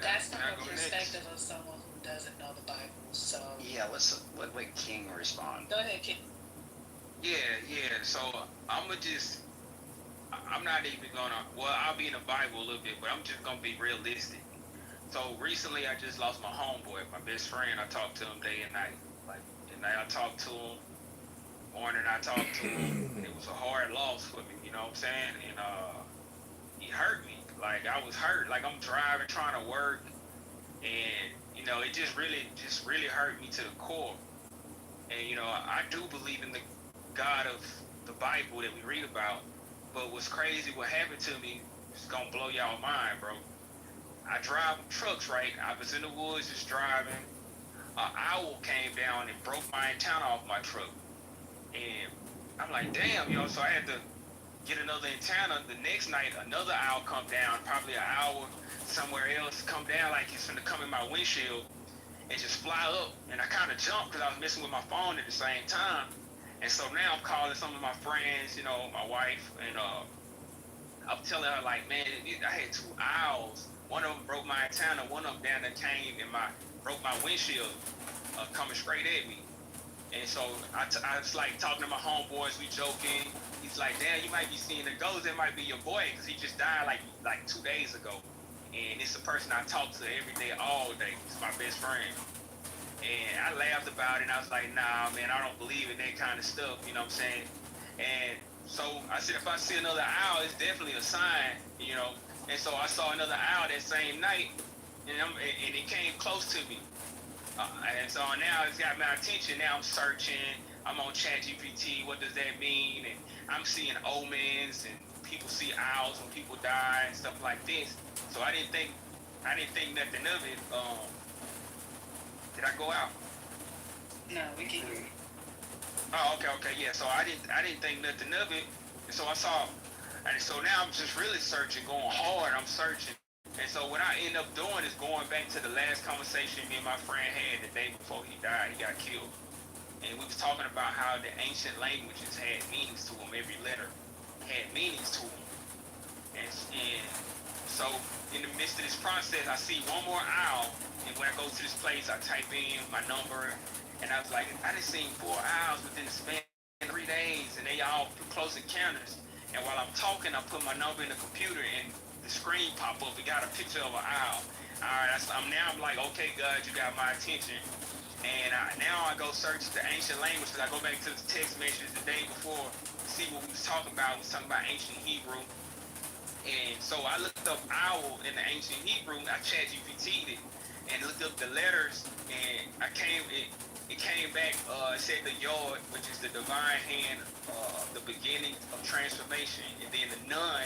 That's from the perspective of someone who doesn't know the Bible. So yeah, let's let King respond. Go ahead, King. Yeah. So I'm not even gonna. Well, I'll be in the Bible a little bit, but I'm just gonna be realistic. So recently, I just lost my homeboy, my best friend. I talked to him day and night. At night I talked to him. Morning I talked to him. It was a hard loss for me. You know what I'm saying? And he hurt me. I was hurt. I'm driving, trying to work, and it just really hurt me to the core. And I do believe in the God of the Bible that we read about. But what's crazy, what happened to me, is gonna blow y'all mind, bro. I drive trucks, right? I was in the woods just driving. An owl came down and broke my antenna off my truck. And I'm like, damn, so I had to get another antenna. The next night, another owl come down, probably an hour somewhere else, come down like he's gonna come in my windshield and just fly up. And I kind of jumped because I was messing with my phone at the same time. And so now I'm calling some of my friends, my wife, and I'm telling her, man, I had two owls. One of them broke my antenna, one of them down there came and broke my windshield, coming straight at me. And so I was talking to my homeboys, we joking. He's like, damn, you might be seeing a ghost. That might be your boy, because he just died like 2 days ago. And it's a person I talk to every day, all day. It's my best friend. And I laughed about it, and I was like, nah, man, I don't believe in that kind of stuff, you know what I'm saying? And so I said, if I see another owl, it's definitely a sign, And so I saw another owl that same night, and it came close to me. And so now it's got my attention. Now I'm searching. I'm on ChatGPT. What does that mean? And I'm seeing omens, and people see owls when people die and stuff like this. So I didn't think nothing of it. Did I go out? No, we can hear you. Oh, okay, yeah. So I didn't think nothing of it. And so I saw And so now I'm just really searching, going hard. I'm searching. And so what I end up doing is going back to the last conversation me and my friend had the day before he died. He got killed. And we was talking about how the ancient languages had meanings to them. Every letter had meanings to them. And so in the midst of this process, I see one more owl. And when I go to this place, I type in my number. And I was like, I done seen 4 owls within the span of 3 days. And they all close encounters. And while I'm talking, I put my number in the computer and the screen pop up. It got a picture of an owl. All right, I'm like, okay, God, you got my attention. And now I go search the ancient languages. I go back to the text message the day before to see what we was talking about. We was talking about ancient Hebrew. And so I looked up owl in the ancient Hebrew. I chat GPT'd it and looked up the letters. And it came back, it said the yod, which is the divine hand, the beginning of transformation. And then the nun,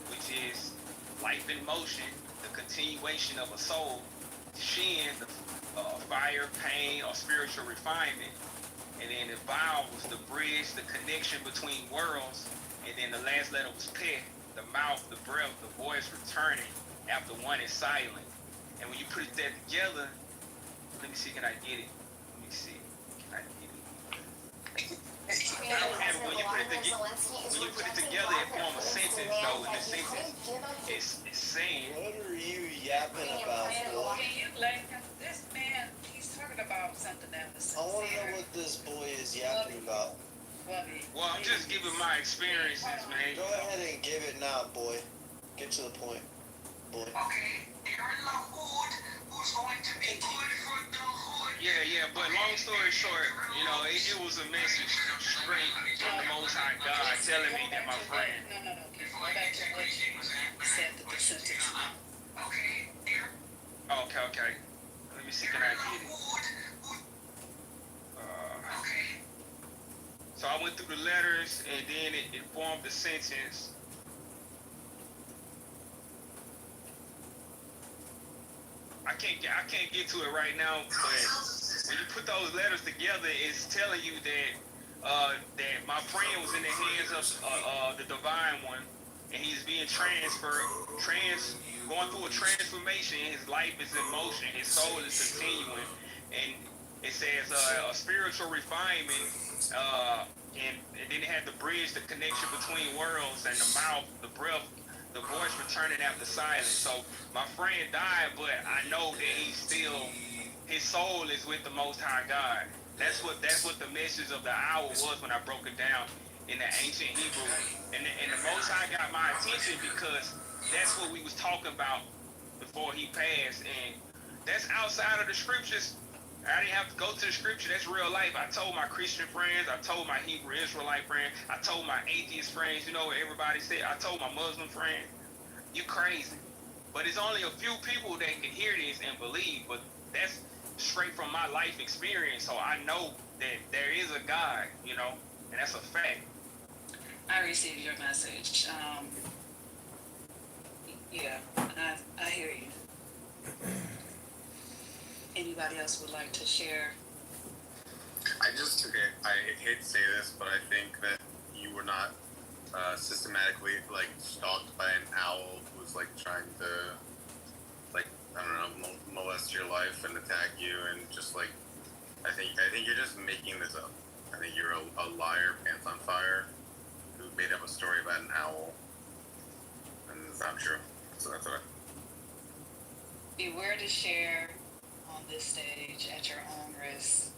which is life in motion, the continuation of a soul. Shin, the fire, pain, or spiritual refinement. And then the vowel was the bridge, the connection between worlds. And then the last letter was peh, the mouth, the breath, the voice returning after one is silent. And when you put that together, let me see, can I get it? Let me see, can I get it? And when you put it together, it forms a sentence, though. And the sentence is saying. What are you yapping about, boy? This man, he's talking about something else. I want to know what this boy is yapping about. Well, I'm just giving my experiences, man. Go ahead and give it now, boy. Get to the point, boy. Okay, you're in the hood. Who's going to be good for the hood? Yeah, but long story short, you know, it was a message straight from the Most High God telling me that my friend. No. Go back to what you said that the sentence. Okay. Let me see, can I get it? So I went through the letters, and then it formed the sentence. I can't get to it right now, but when you put those letters together, it's telling you that that my friend was in the hands of the divine one, and he's being going through a transformation. His life is in motion. His soul is continuing, and it says a spiritual refinement, and then it had the bridge, the connection between worlds, and the mouth, the breath, the voice returning after silence. So my friend died, but I know that his soul is with the Most High God. That's what the message of the hour was when I broke it down in the ancient Hebrew. And the Most High got my attention because that's what we was talking about before he passed. And that's outside of the scriptures. I didn't have to go to the scripture. That's real life. I told my Christian friends. I told my Hebrew Israelite friends. I told my atheist friends. You know what everybody said? I told my Muslim friends. You crazy. But it's only a few people that can hear this and believe. But that's straight from my life experience. So I know that there is a God, you know, and that's a fact. I received your message. Yeah, I hear you. Anybody else would like to share? I hate to say this, but I think that you were not systematically like stalked by an owl who's like trying to, like, I don't know, molest your life and attack you, and just like I think you're just making this up. I think you're a liar, pants on fire, who made up a story about an owl, and it's not true. So that's what. Beware to share on this stage at your own risk.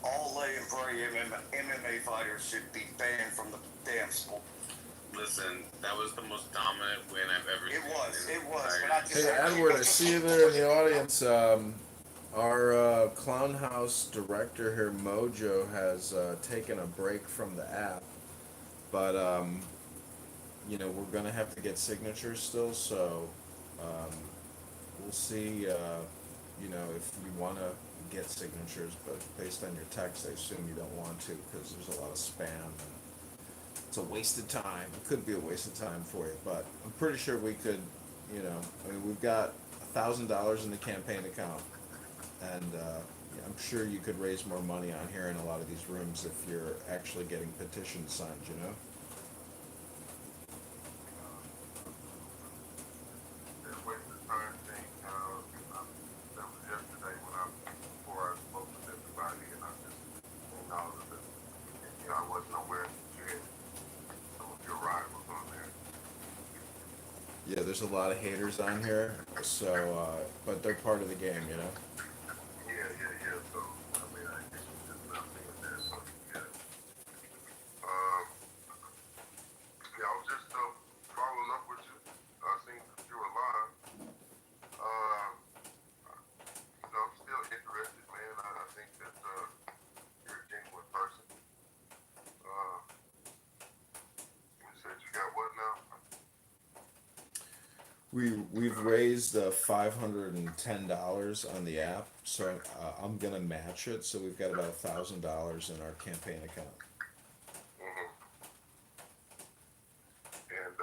All laying prey MMA fighters should be banned from the damn sport. Listen, that was the most dominant win I've ever seen. It was. But I just, Hey, Edward, I see you there in the audience. Our Clown House director here, Mojo, has taken a break from the app. But, you know, we're going to have to get signatures still, so we'll see, you know, if you want to get signatures. But based on your text, I assume you don't want to because there's a lot of spam. And it's a waste of time. It could be a waste of time for you, but I'm pretty sure we could, you know, I mean, we've got $1,000 in the campaign account, and I'm sure you could raise more money on here in a lot of these rooms if you're actually getting petitions signed, you know? That waste of time thing, that was yesterday when before I spoke with everybody and I just seen all of the, I wasn't aware that you had some of your rivals on there. Yeah, there's a lot of haters on here, so, but they're part of the game, you know? Yeah. So, I mean, I guess you just not seeing that. So, yeah. Um, yeah, I was just following up with you. Seeing that you were live. I'm still interested, man. I think that you're a genuine person. You said you got what now? We've raised $510 on the app, so I'm gonna match it. So we've got about $1,000 in our campaign account. Mm-hmm. And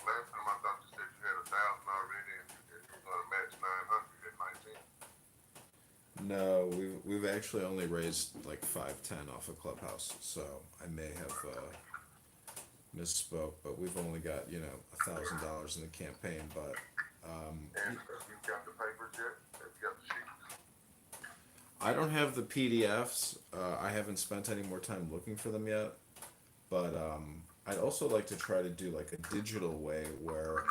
last time I thought you said you had 1,000 already, and you were gonna match 900 at 19. No, we've actually only raised like 510 off of Clubhouse, so I may have misspoke, but we've only got $1,000 in the campaign. But And you got the papers yet? Have you got the sheets? I don't have the PDFs. I haven't spent any more time looking for them yet. But I'd also like to try to do like a digital way where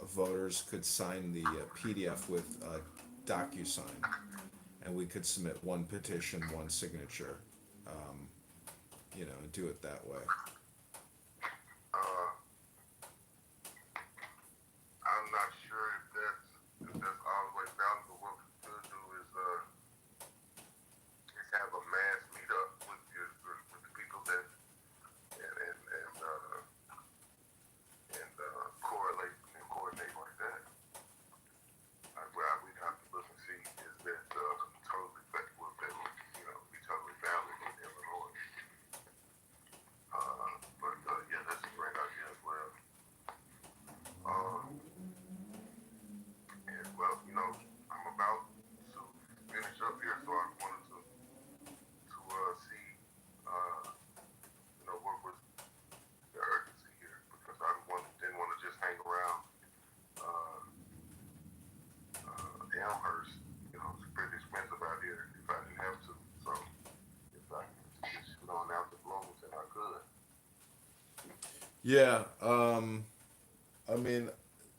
voters could sign the PDF with DocuSign, and we could submit one petition, one signature, and do it that way. I'm not sure if that's all the way valid, but what we could do is have a mass meetup with the people that and correlate and coordinate like that. We'd have to look and see is that totally will that be totally valid in Illinois. But yeah, that's a great idea as well. And well, I'm about to finish up here, so I wanted to see, what was the urgency here, because I didn't want to just hang around Elmhurst. It's pretty expensive out here if I didn't have to. So if I could just shoot on out to Bloomington, I could. Yeah, I mean,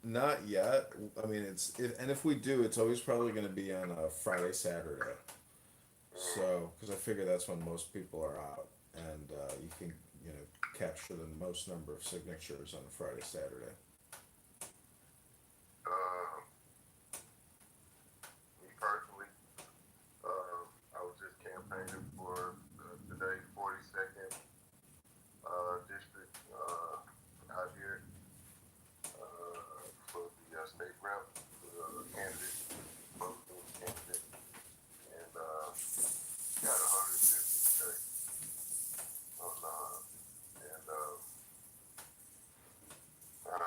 not yet. I mean, if we do, it's always probably going to be on a Friday, Saturday. So, because I figure that's when most people are out, and you can, capture the most number of signatures on a Friday, Saturday. Me personally, I was just campaigning for today's 42nd district out here for the state rep candidate, Republican candidate, and got 150 today. And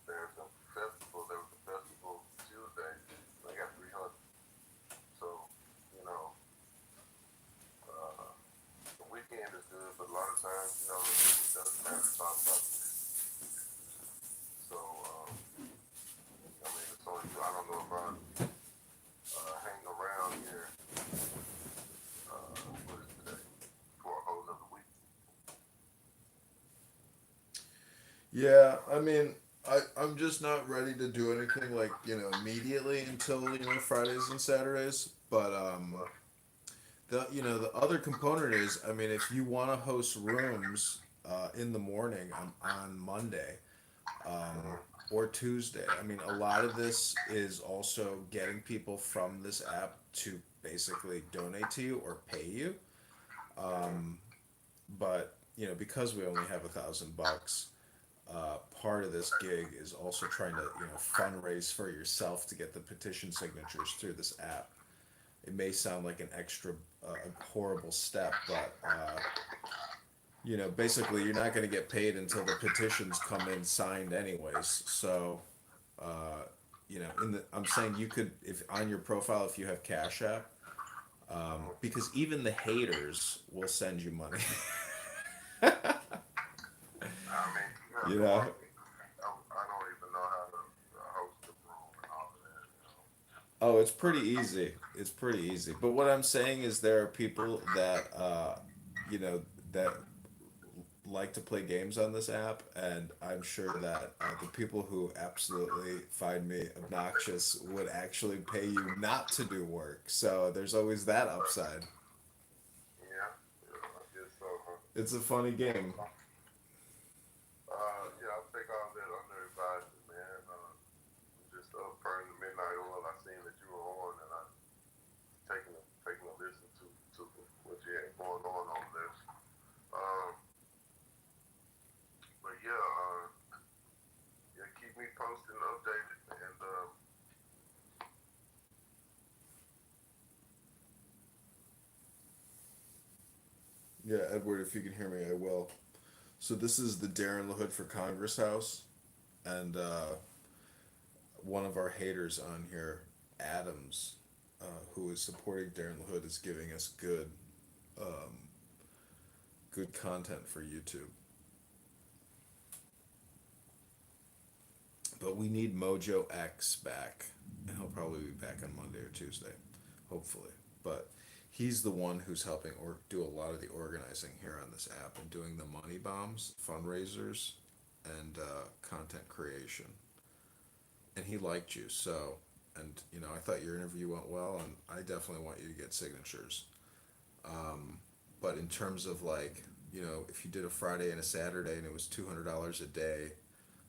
there's a festival. There was a festival Tuesday. I got 300. So, the weekend is good, but a lot of times, it doesn't matter to talk about this. So, it's on you. I don't know if I hang around here, what is today, for a whole other week. Yeah, I mean, I'm just not ready to do anything like, immediately until, Fridays and Saturdays. But the other component is, I mean, if you want to host rooms in the morning on Monday or Tuesday, I mean, a lot of this is also getting people from this app to basically donate to you or pay you. But because we only have $1,000, part of this gig is also trying to fundraise for yourself to get the petition signatures through this app. It may sound like an extra horrible step, but basically you're not going to get paid until the petitions come in signed anyways. So you know, I'm saying you could, if on your profile, if you have Cash App, because even the haters will send you money. I mean, You know? I don't even know how to host the room and all of that. Oh, it's pretty easy. It's pretty easy. But what I'm saying is there are people that you know, that like to play games on this app, and I'm sure that the people who absolutely find me obnoxious would actually pay you not to do work. So there's always that upside. Yeah, I guess so. Huh? It's a funny game. Yeah, I'll take all that under advisement, man. Just burning the midnight oil. I seen that you were on, and I taking a listen to what you had going on over there. Um, but yeah, yeah, keep me posted and updated, and Yeah, Edward, if you can hear me, I will. So this is the Darren LaHood for Congress house, and one of our haters on here, Adams, who is supporting Darren LaHood, is giving us um, good content for YouTube. But we need Mojo X back, and he'll probably be back on Monday or Tuesday, hopefully. But he's the one who's helping or do a lot of the organizing here on this app and doing the money bombs, fundraisers, and content creation. And he liked you, so, and you know, I thought your interview went well, and I definitely want you to get signatures. But in terms of like, you know, if you did a Friday and a Saturday and it was $200 a day,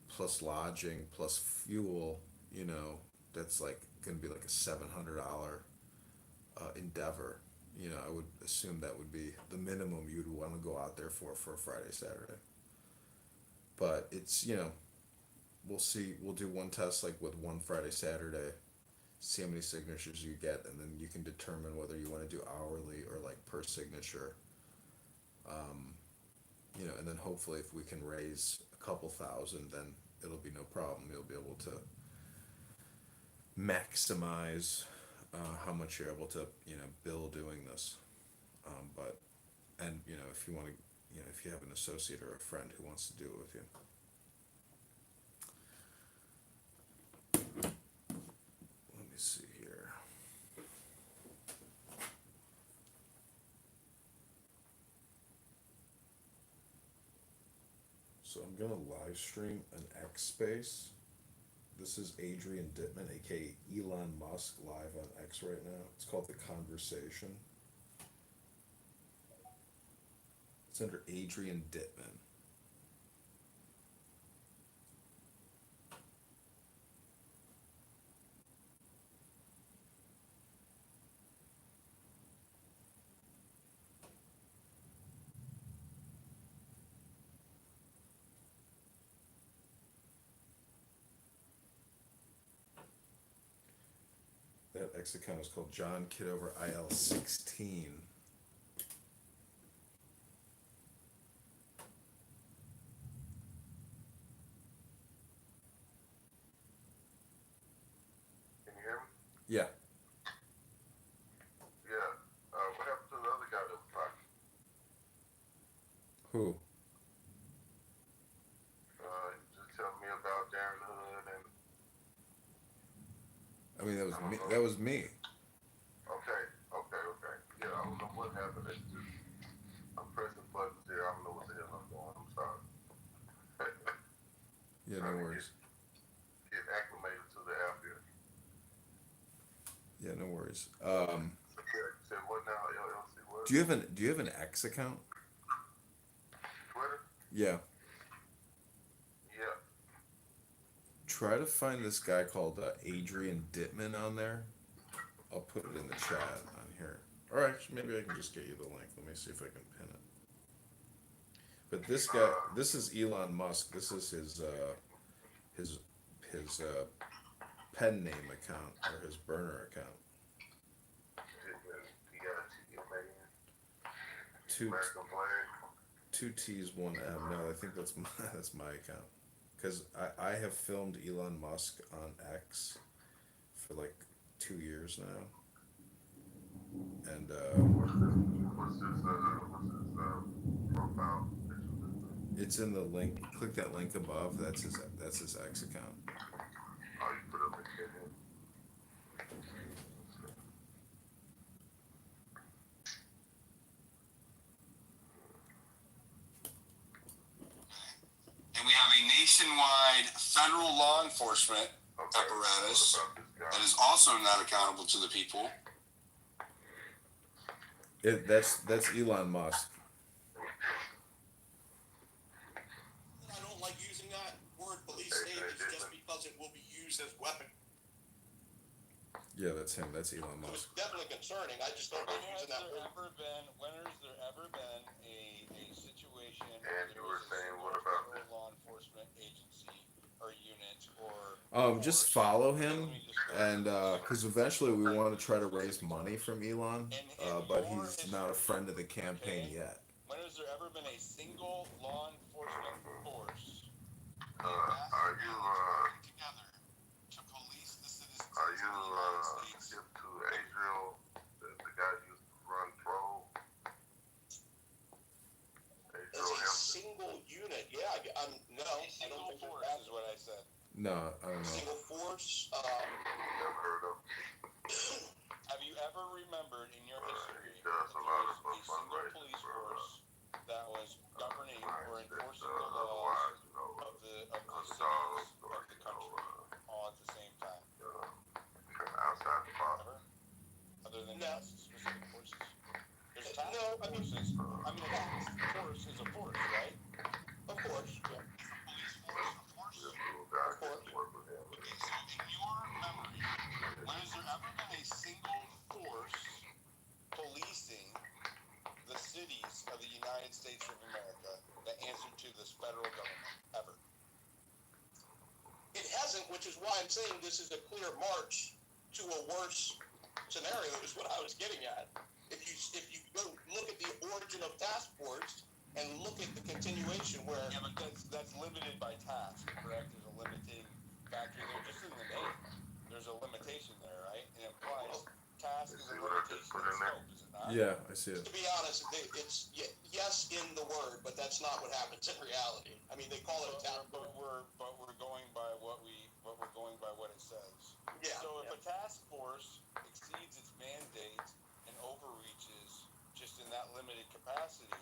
plus lodging, plus fuel, you know, that's like gonna be like a $700 endeavor. You know, I would assume that would be the minimum you'd want to go out there for a Friday, Saturday. But it's, you know, we'll see. We'll do one test like with one Friday, Saturday, see how many signatures you get, and then you can determine whether you want to do hourly or like per signature. You know, and then hopefully if we can raise a couple thousand, then it'll be no problem. You'll be able to maximize how much you're able to, you know, bill doing this. But and you know, if you want to, you know, if you have an associate or a friend who wants to do it with you. Let me see here. So I'm gonna live stream an X space. This is Adrian Dittman, aka Elon Musk, live on X right now. It's called The Conversation. It's under Adrian Dittman. That X account is called John Kitover IL16. can you hear me? Yeah. Yeah. What happened to the other guy that was talking? Who? Just tell me about Darren Hood and. I mean, that was me. That was me. Okay. Yeah, I don't know what happened. It's just I'm pressing buttons here. I don't know what the hell I'm doing. I'm sorry. Yeah, no worries. Get acclimated to the app here. Yeah, no worries. Said what now? LLC what? Do you have an X account? Twitter? Yeah. Yeah. Try to find this guy called Adrian Dittman on there. I'll put it in the chat on here. Or actually, maybe I can just get you the link. Let me see if I can pin it. But this guy, this is Elon Musk. This is his pen name account or his burner account. He got a T Two American flag. two T's, one M. No, I think that's my account. Because I have filmed Elon Musk on X for like 2 years now, and What's his profile? it's in the link. Click that link above. That's his X account. Oh, you put up a kid in. And we have a nationwide federal law enforcement apparatus that is also not accountable to the people. That's Elon Musk. I don't like using that word police state just because it will be used as weapon. Yeah, that's him. That's Elon It was Musk. definitely concerning. I just don't like using that word. When has there ever been a situation And where you there were was a saying, single what about federal law enforcement agency or unit or Just follow him, and because eventually we want to try to raise money from Elon, but he's not a friend of the campaign yet. when has there ever been a single law enforcement force are you together to police the citizens are of you the United States? hip to Adriel, the guy who used to run Pro? As a single unit, yeah, no, I don't think force is what I said. No, I don't know. Single force, Never heard of. Have you ever remembered in your history He does a lot of a single fundraising police for force that was governing or enforcing the otherwise, laws of the cities of the country all at the same time? outside the box. Other than task specific forces? There's task forces. I mean, a task force is a force, right? of course, yeah. Police force, a force? This little guy Of course. can work with him. Okay, so in your memory, when has there ever been a single force policing the cities of the United States of America that answered to this federal government? Ever? It hasn't, which is why I'm saying this is a clear march to a worse scenario, is what I was getting at. If you go look at the origin of task force and look at the continuation where... Yeah, but that's limited by task, correct? There's a limiting factor there, just in the name. There's a limitation there, right? It implies task is a limitation in scope, is it not? Yeah, I see it. To be honest, it's yes in the word, but that's not what happens in reality. I mean, they call it a task force. But we're going by what it says. Yeah. So if a task force exceeds its mandate and overreaches just in that limited capacity,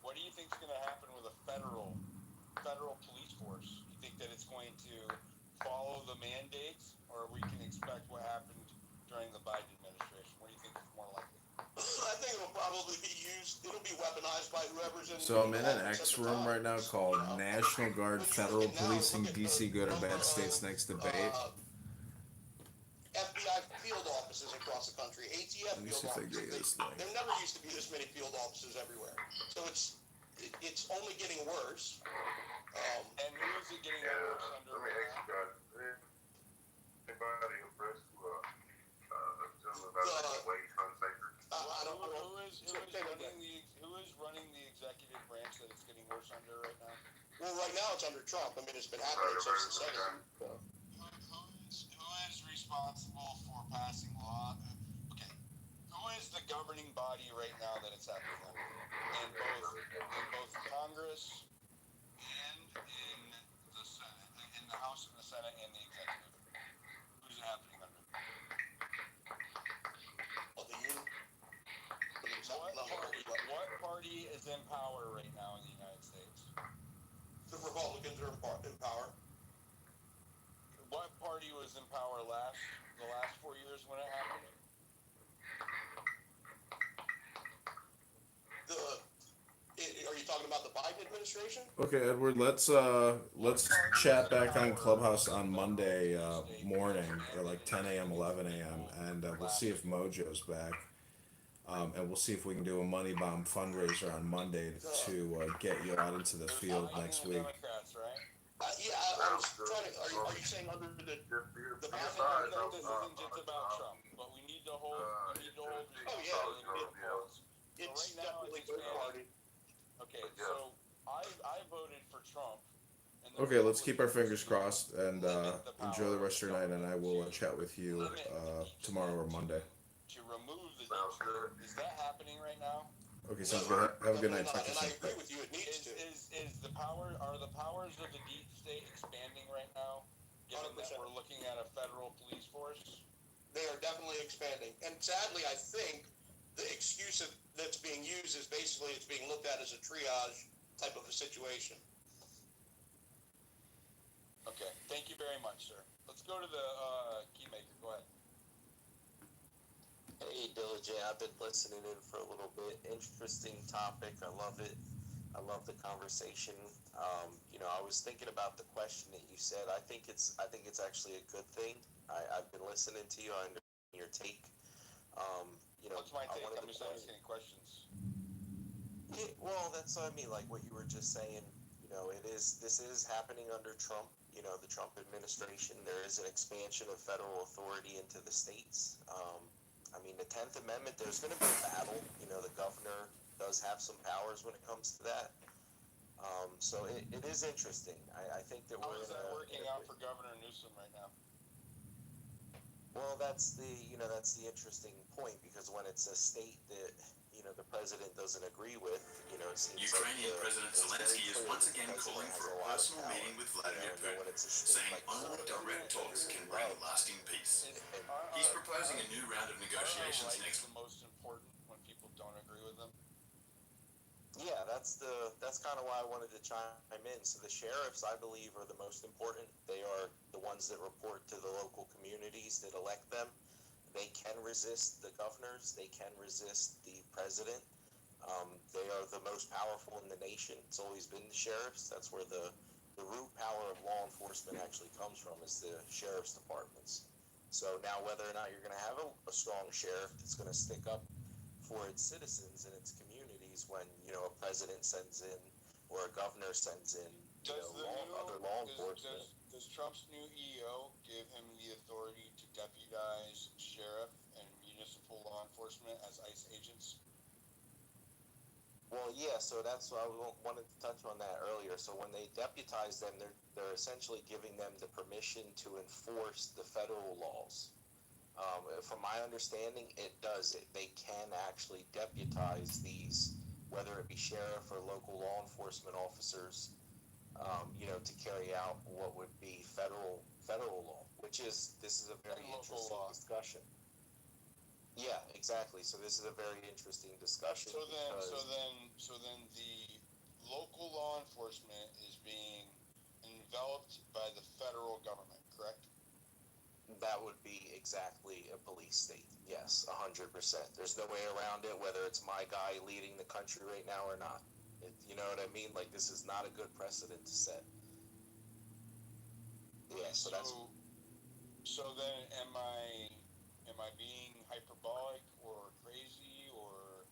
what do you think is going to happen with a federal police force? You think that it's going to follow the mandates, or we can expect what happened during the Biden administration? What do you think is more likely? I think it'll probably be used. It'll be weaponized by whoever's in. So I'm in an X room right now called National Guard Federal Policing DC Good or Bad States Next Debate. FBI field offices across the country, ATF Let me field see if I offices. get this link. There never used to be this many field offices everywhere. So it's only getting worse. And who is it getting worse under? Let me ask you guys, anybody impressed with gentleman by the Wade Hunsaker? I don't know. Who is running the executive branch that it's getting worse under right now? Well, right now it's under Trump. I mean, it's been happening since the Senate. Who is responsible for passing law? Okay, who is the governing body right now that it's happening under? In both Congress and in the Senate, in the House and the Senate and the executive. Who's it happening under? What party is in power right now in the United States? The Republicans are in power. What party was in power the last 4 years when it happened? Are you talking about the Biden administration? Okay, Edward, let's chat back on Clubhouse on Monday morning at like 10 a.m., 11 a.m., and we'll see if Mojo's back. And we'll see if we can do a money bomb fundraiser on Monday to get you out into the field next week. Democrats, right? Yeah, I was trying to. Are you saying under the This isn't just about Trump, but we need to hold. Oh yeah. It's definitely third party. Okay, so I voted for Trump in Okay, let's keep our fingers crossed and enjoy the rest of your night. And I will chat with you tomorrow or Monday. To remove the deep state. Is that happening right now? Okay, sounds good. Have a good night. Talk to you And I soon. agree with you, it needs to. Is the power are the powers of the deep state expanding right now? Given that 100%. we're looking at a federal police force? They are definitely expanding. And sadly, I think the excuse that's being used is basically it's being looked at as a triage type of a situation. Okay, thank you very much, sir. Let's go to the keymaker. Go ahead. Hey, Diligent. I've been listening in for a little bit. Interesting topic. I love it. I love the conversation. I was thinking about the question that you said. I think it's actually a good thing. I've been listening to you. I understand your take. What's my take? I'm just asking questions. Yeah, well, that's what I mean. Like what you were just saying. This is happening under Trump. The Trump administration. There is an expansion of federal authority into the states. The 10th Amendment, there's going to be a battle. The governor does have some powers when it comes to that. So it is interesting. I think that How is that working out for Governor Newsom right now? Well, that's the interesting point, because when it's a state that the president doesn't agree with, it seems Ukrainian like President Zelensky is once again calling for a personal meeting with Vladimir Putin, saying only direct talks can bring lasting peace. He's proposing a new round of negotiations next week. The most important when people don't agree with them. Yeah, that's kind of why I wanted to chime in. So the sheriffs, I believe, are the most important. They are the ones that report to the local communities that elect them. They can resist the governors. They can resist the president. They are the most powerful in the nation. It's always been the sheriffs. That's where the root power of law enforcement actually comes from, is the sheriff's departments. So now whether or not you're going to have a strong sheriff that's going to stick up for its citizens and its communities when a president sends in or a governor sends in other law enforcement. Does Trump's new EO give him the authority to deputize sheriff and municipal law enforcement as ICE agents? Well, yeah, so that's what I wanted to touch on that earlier. So when they deputize them, they're essentially giving them the permission to enforce the federal laws. From my understanding, it does it. They can actually deputize these, whether it be sheriff or local law enforcement officers, to carry out what would be federal law, this is a very interesting discussion. Yeah, exactly. So this is a very interesting discussion. So then the local law enforcement is being enveloped by the federal government, correct? That would be exactly a police state. Yes, 100%. There's no way around it, whether it's my guy leading the country right now or not. You know what I mean? Like, this is not a good precedent to set. Yeah, so then am I being hyperbolic or crazy, or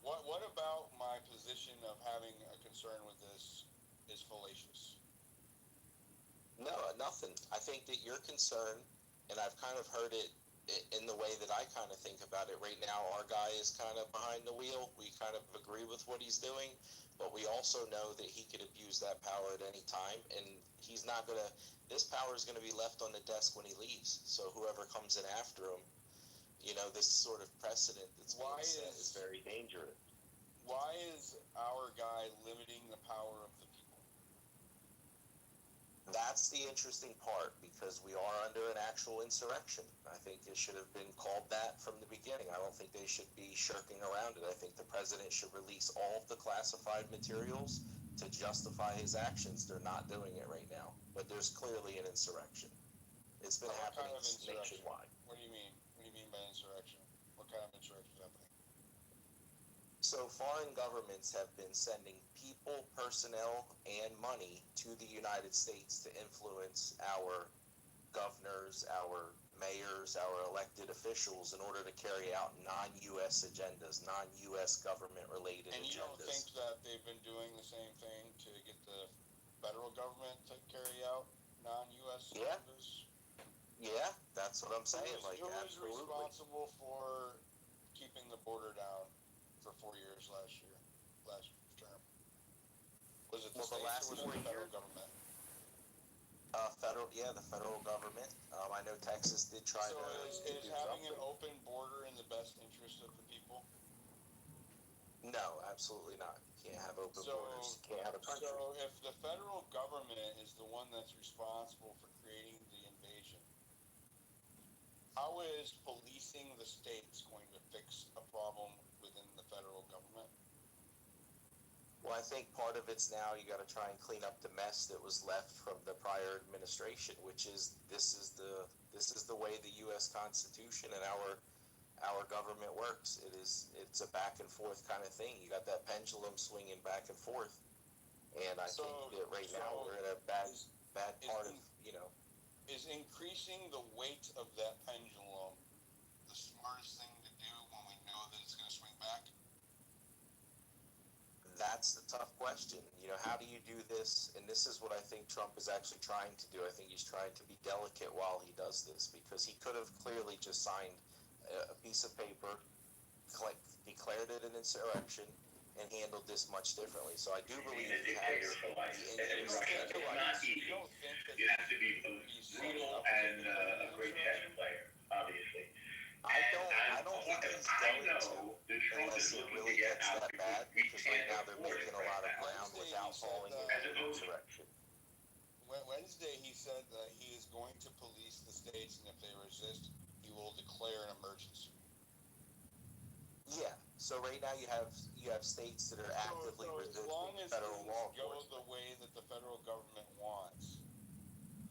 what about my position of having a concern with this is fallacious? No, nothing. I think that your concern, and I've kind of heard it in the way that I kind of think about it right now. Our guy is kind of behind the wheel. We kind of agree with what he's doing, but we also know that he could abuse that power at any time, and he's not going to, this power is going to be left on the desk when he leaves. So whoever comes in after him, this sort of precedent that's being set is very dangerous. Why is our guy limiting the power of the people? That's the interesting part, because we are under an actual insurrection. I think it should have been called that from the beginning. I don't think they should be shirking around it. I think the president should release all of the classified materials to justify his actions. They're not doing it right now, but there's clearly an insurrection. It's been happening nationwide. What do you mean? What do you mean by insurrection? What kind of insurrection is happening? So foreign governments have been sending people, personnel, and money to the United States to influence our governors, our mayors, our elected officials in order to carry out non-U.S. agendas, non-U.S. government-related agendas. And you don't think that they've been doing the same thing to get the federal government to carry out non-U.S. agendas? Yeah, that's what I'm saying. Who was responsible for keeping the border down for 4 years last term? Was it the states or was it the federal government? The federal government. I know Texas did try So to is do having something. an open border in the best interest of the people? No, absolutely not. You can't have open borders. You can't have a country. So if the federal government is the one that's responsible for creating the invasion, how is policing the states going to fix a problem within the federal government? Well, I think part of it's now you got to try and clean up the mess that was left from the prior administration, which is this is the way the U.S. Constitution and our government works. It's a back and forth kind of thing. You got that pendulum swinging back and forth, and I think that right now we're in a bad part of Is increasing the weight of that pendulum the smartest thing to do when we know that it's going to swing back? That's the tough question. How do you do this? And this is what I think Trump is actually trying to do. I think he's trying to be delicate while he does this, because he could have clearly just signed a piece of paper, declared it an insurrection, and handled this much differently. So I do believe he has the insurrection rights. You have to be both brutal and a great chess player, obviously. I don't think he's going to, unless it really gets that bad, because right now they're making a lot of ground without calling it an insurrection. Wednesday he said that he is going to police the states, and if they resist, he will declare an emergency. Yeah. So right now you have states that are actively resisting federal law enforcement. As long as things go the way that the federal government wants,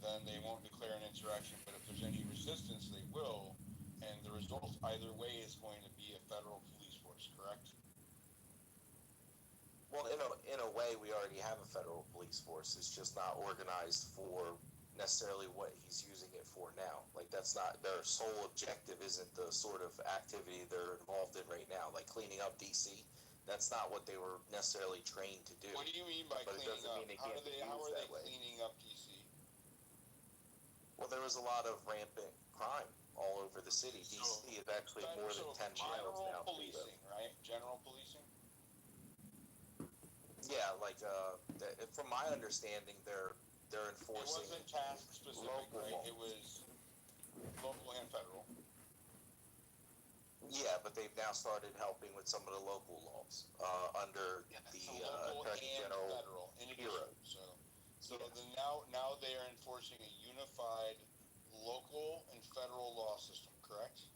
then they won't declare an insurrection. But if there's any resistance, they will. And the result either way is going to be a federal police force, correct? Well, in a way, we already have a federal police force. It's just not organized for necessarily what he's using it for now. Like, that's not their sole objective. Isn't the sort of activity they're involved in right now, like cleaning up DC. That's not what they were necessarily trained to do. What do you mean by cleaning up? How are they cleaning up DC? Well, there was a lot of rampant crime all over the city. DC is actually more than 10 miles now. General policing, right? General policing? Yeah, from my understanding, they're enforcing. It wasn't task specific, right? It was local and federal. Yeah, but they've now started helping with some of the local laws under the Attorney General federal Bureau. So yes. Now they are enforcing a unified local and federal law system, correct?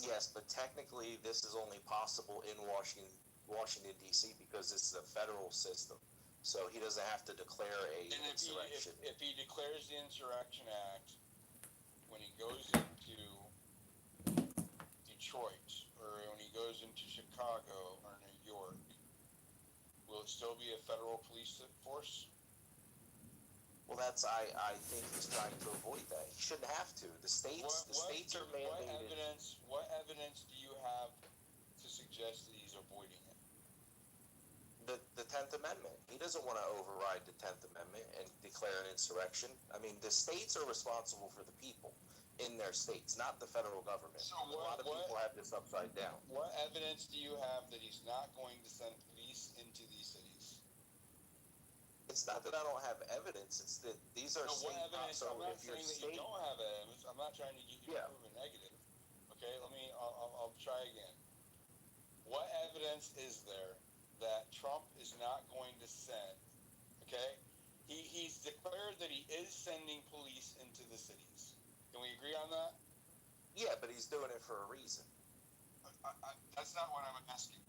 Yes, but technically this is only possible in Washington D.C. because this is a federal system. So he doesn't have to declare an insurrection. If he declares the Insurrection Act, when he goes into Detroit, or when he goes into Chicago or New York, will it still be a federal police force? Well, I think he's trying to avoid that. He shouldn't have to. The states are mandated. What evidence do you have to suggest that he's avoiding it? The 10th Amendment. He doesn't want to override the 10th Amendment and declare an insurrection. I mean, the states are responsible for the people in their states, not the federal government. So a lot of people have this upside down. What evidence do you have that he's not going to send police into these cities? It's not that I don't have evidence. It's that these are what evidence? So I'm not saying that you don't have evidence. I'm not trying to get you to prove a negative. Okay, I'll try again. What evidence is there that Trump is not going to send? Okay, he's declared that he is sending police into the cities. Can we agree on that? Yeah, but he's doing it for a reason. That's not what I'm asking.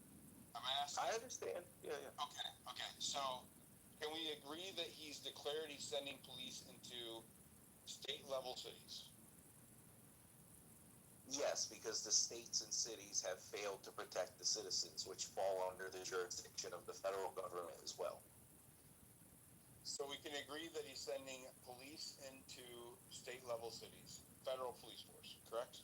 I'm asking. I understand. Yeah. Okay. So, can we agree that he's declared he's sending police into state-level cities? Yes, because the states and cities have failed to protect the citizens, which fall under the jurisdiction of the federal government as well. So we can agree that he's sending police into state-level cities, federal police force, correct?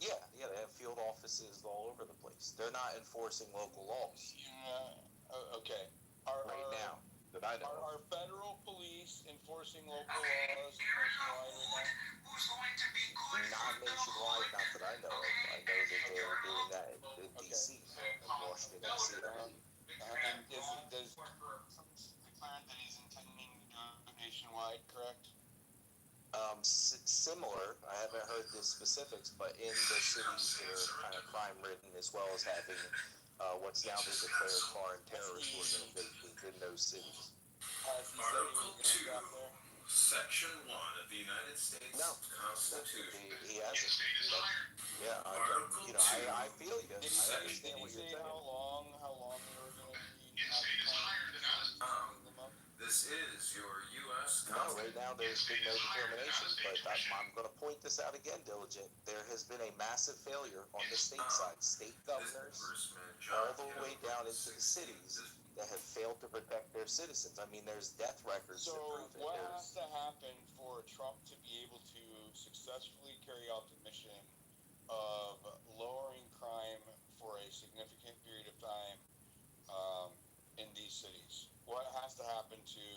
Yeah, they have field offices all over the place. They're not enforcing local laws. Yeah, okay. Now, that I know. Are federal police enforcing local laws nationwide right now? Not nationwide, not that I know of. I know that they're doing that in D.C., in Washington, D.C. And does declared that he's intending to do it statewide, correct? Similar. I haven't heard the specifics, but in the cities that are kind of crime-ridden, as well as having what's now been declared foreign terrorist organizations in those cities. Has he said he was going to stop there? Section 1 of the United States Constitution. He hasn't. Yeah, I feel you. Did I he understand what you're say saying. how long they were going to be occupying them up? This is your U.S. No, right now there's been no determination, but I'm going to point this out again, Diligent. There has been a massive failure on the state side. State governors, all the way down into the cities, that have failed to protect their citizens. I mean, there's death records So to prove it. what has to happen for Trump to be able to successfully carry out the mission of lowering crime for a significant period of time in these cities? What has to happen to,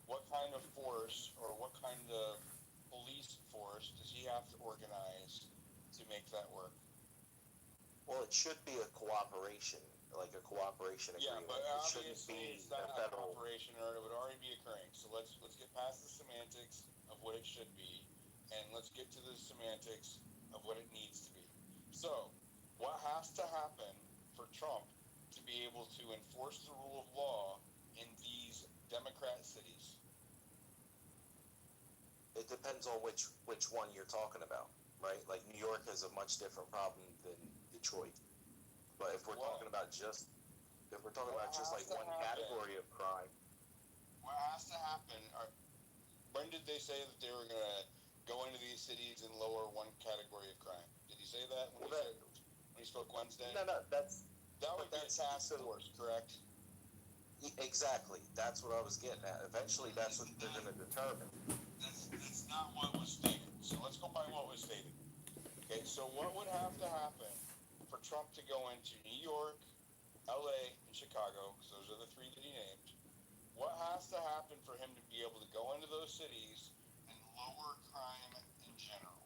what kind of force or what kind of police force does he have to organize to make that work? Well, it should be a cooperation, like a cooperation agreement. Yeah, but it obviously it's not a cooperation, or it would already be occurring. So let's get past the semantics of what it should be, and let's get to the semantics of what it needs to be. So, what has to happen for Trump to be able to enforce the rule of law in these Democrat cities? It depends on which one you're talking about, right? Like New York has a much different problem than Detroit. But if we're talking about just like one category of crime, what has to happen? When did they say that they were going to go into these cities and lower one category of crime? Did he say that when he spoke Wednesday? No, that would be a task force, correct? Exactly. That's what I was getting at. Eventually, that's what they're going to determine. That's not what was stated. So let's go by what was stated. Okay, so what would have to happen for Trump to go into New York, LA, and Chicago, because those are the three that he named? What has to happen for him to be able to go into those cities and lower crime in general?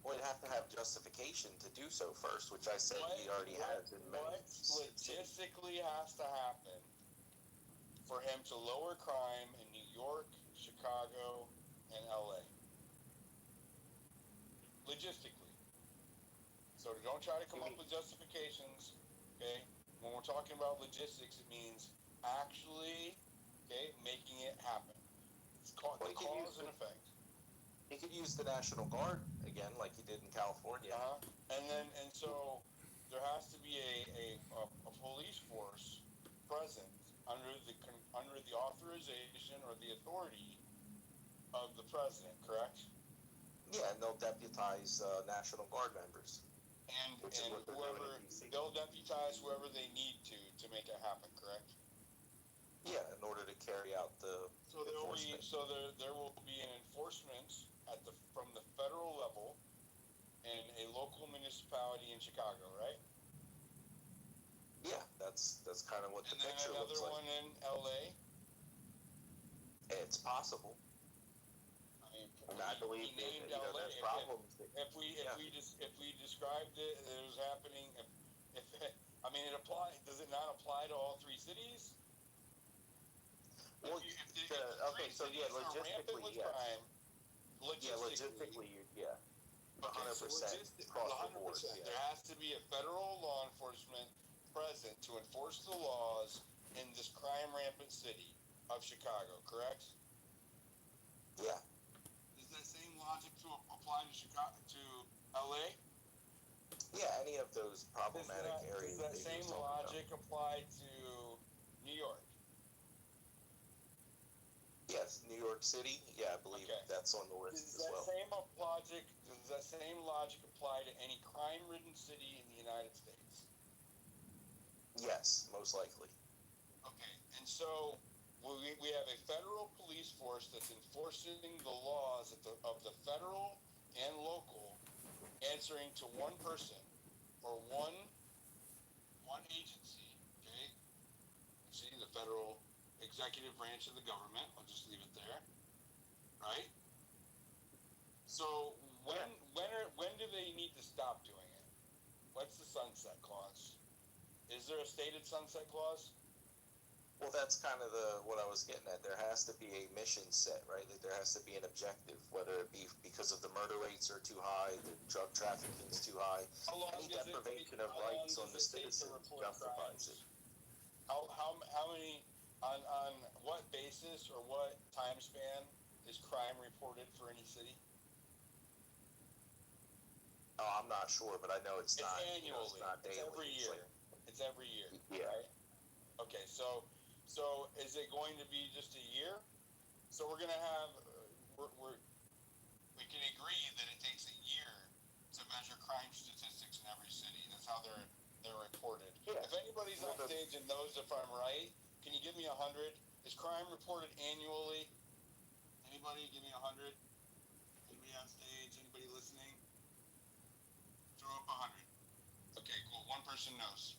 Well, he'd have to have justification to do so first, which I said he already has in many. What logistically has to happen for him to lower crime in New York, Chicago, and LA? Logistically. So don't try to come up with justifications, okay? When we're talking about logistics, it means actually, okay, making it happen. It's called the cause and effect. He could use the National Guard again, like he did in California. And so there has to be a police force present under the authorization or the authority of the president, correct? Yeah, and they'll deputize National Guard members. And whoever they'll deputize whoever they need to make it happen, correct? Yeah, in order to carry out the enforcement. There will be an enforcement from the federal level in a local municipality in Chicago, right? Yeah, that's kind of what the picture looks like. And then another one in LA. It's possible. I believe there's problems. If we described it, it was happening. If it applies. Does it not apply to all three cities? Well, logistically, yes. Logistically, yeah. 100% across the board. Yeah. There has to be a federal law enforcement present to enforce the laws in this crime rampant city of Chicago, correct? Yeah. Does that same logic to apply to LA? Yeah, any of those problematic areas. Does that same logic apply to New York? Yes, New York City. Yeah, I believe that's on the list as well. Does that same logic apply to any crime-ridden city in the United States? Yes, most likely. Okay, and so we have a federal police force that's enforcing the laws of the federal and local, answering to one person or one agency. Okay, see the federal executive branch of the government. I'll just leave it there. Right. So when do they need to stop doing it? What's the sunset clause? Is there a stated sunset clause? Well, that's kind of what I was getting at. There has to be a mission set, right? Like there has to be an objective, whether it be because of the murder rates are too high, the drug trafficking is too high. Any deprivation of rights on the citizens justifies it. How many on what basis or what time span is crime reported for any city? Oh, I'm not sure, but I know it's not annually. It's not daily. It's every year. It's every year. Yeah. Right? Okay, so is it going to be just a year? So we're gonna have we can agree that it takes a year to measure crime statistics in every city. That's how they're reported. Yeah. If anybody's on stage and knows if I'm right, can you give me 100? Is crime reported annually? Anybody give me 100? Anybody on stage? Anybody listening? Throw up 100. Okay, cool. One person knows.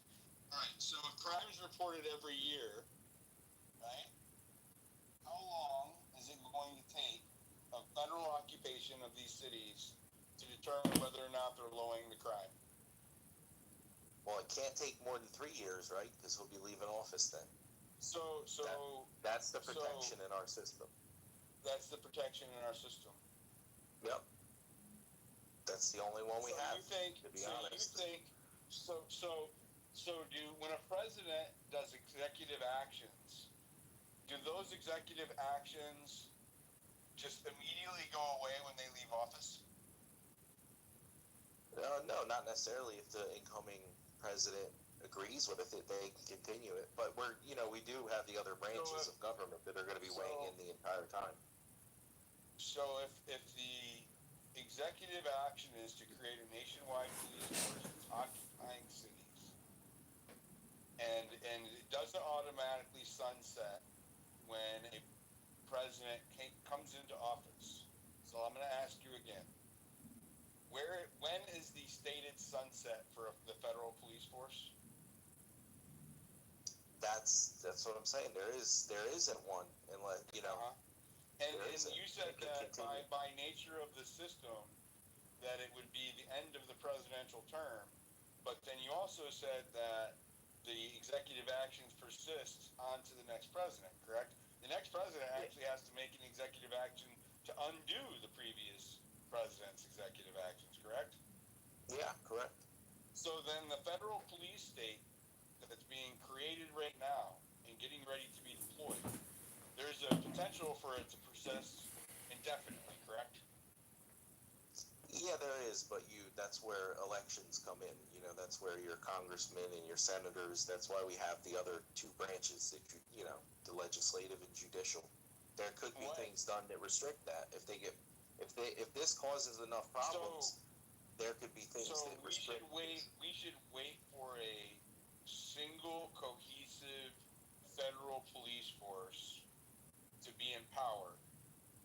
All right. So if crime is reported every year, right? How long is it going to take a federal occupation of these cities to determine whether or not they're lowering the crime? Well, it can't take more than 3 years, right? Because he'll be leaving office then. That's the protection in our system. That's the protection in our system. Yep. That's the only one we have. To be honest. When a president does executive actions, do those executive actions just immediately go away when they leave office? No, not necessarily. If the incoming president agrees with it, they can continue it. But we do have the other branches of government that are going to be weighing in the entire time. So if the executive action is to create a nationwide police force that's occupying cities, and it doesn't automatically sunset when a president comes into office. So I'm going to ask you again. When is the stated sunset for the federal police force? That's what I'm saying. There isn't one, unless And you said that by nature of the system, that it would be the end of the presidential term, but then you also said that the executive actions persist on to the next president, correct? The next president actually has to make an executive action to undo the previous president's executive actions, correct? Yeah, correct. So then the federal police state that's being created right now and getting ready to be deployed, there's a potential for it to persist indefinitely, correct? Yeah, there is, but that's where elections come in. That's where your congressmen and your senators, that's why we have the other two branches, the legislative and judicial. There could be things done that restrict that. If this causes enough problems, there could be things that restrict. We should wait for a single cohesive federal police force to be in power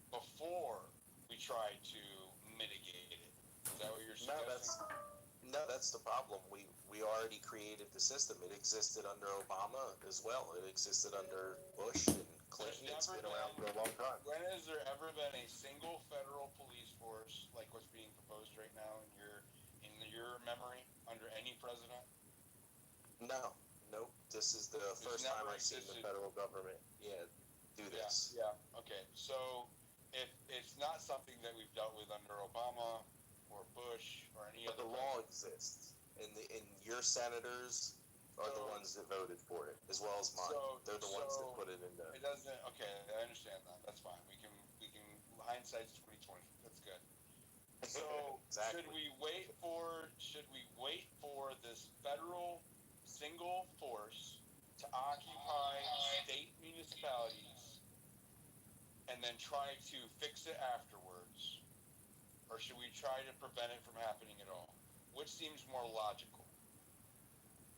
before we try to mitigate it. Is that what you're suggesting? No, that's the problem. We already created the system. It existed under Obama as well. It existed under Bush and Clinton. It's been around for a long time. When has there ever been a single federal police force like what's being proposed right now in your memory under any president? No. Nope. This is the first time I've seen the federal government do this. Yeah. Okay. So if it's not something that we've dealt with under Obama or Bush or any other. But the law exists, and your senators are the ones that voted for it, as well as mine. They're the ones that put it in there. It doesn't. Okay, I understand that. That's fine. We can. Hindsight's 20/20. That's good. So exactly. should we wait for this federal single force to occupy state municipalities and then try to fix it afterwards? Or should we try to prevent it from happening at all? Which seems more logical?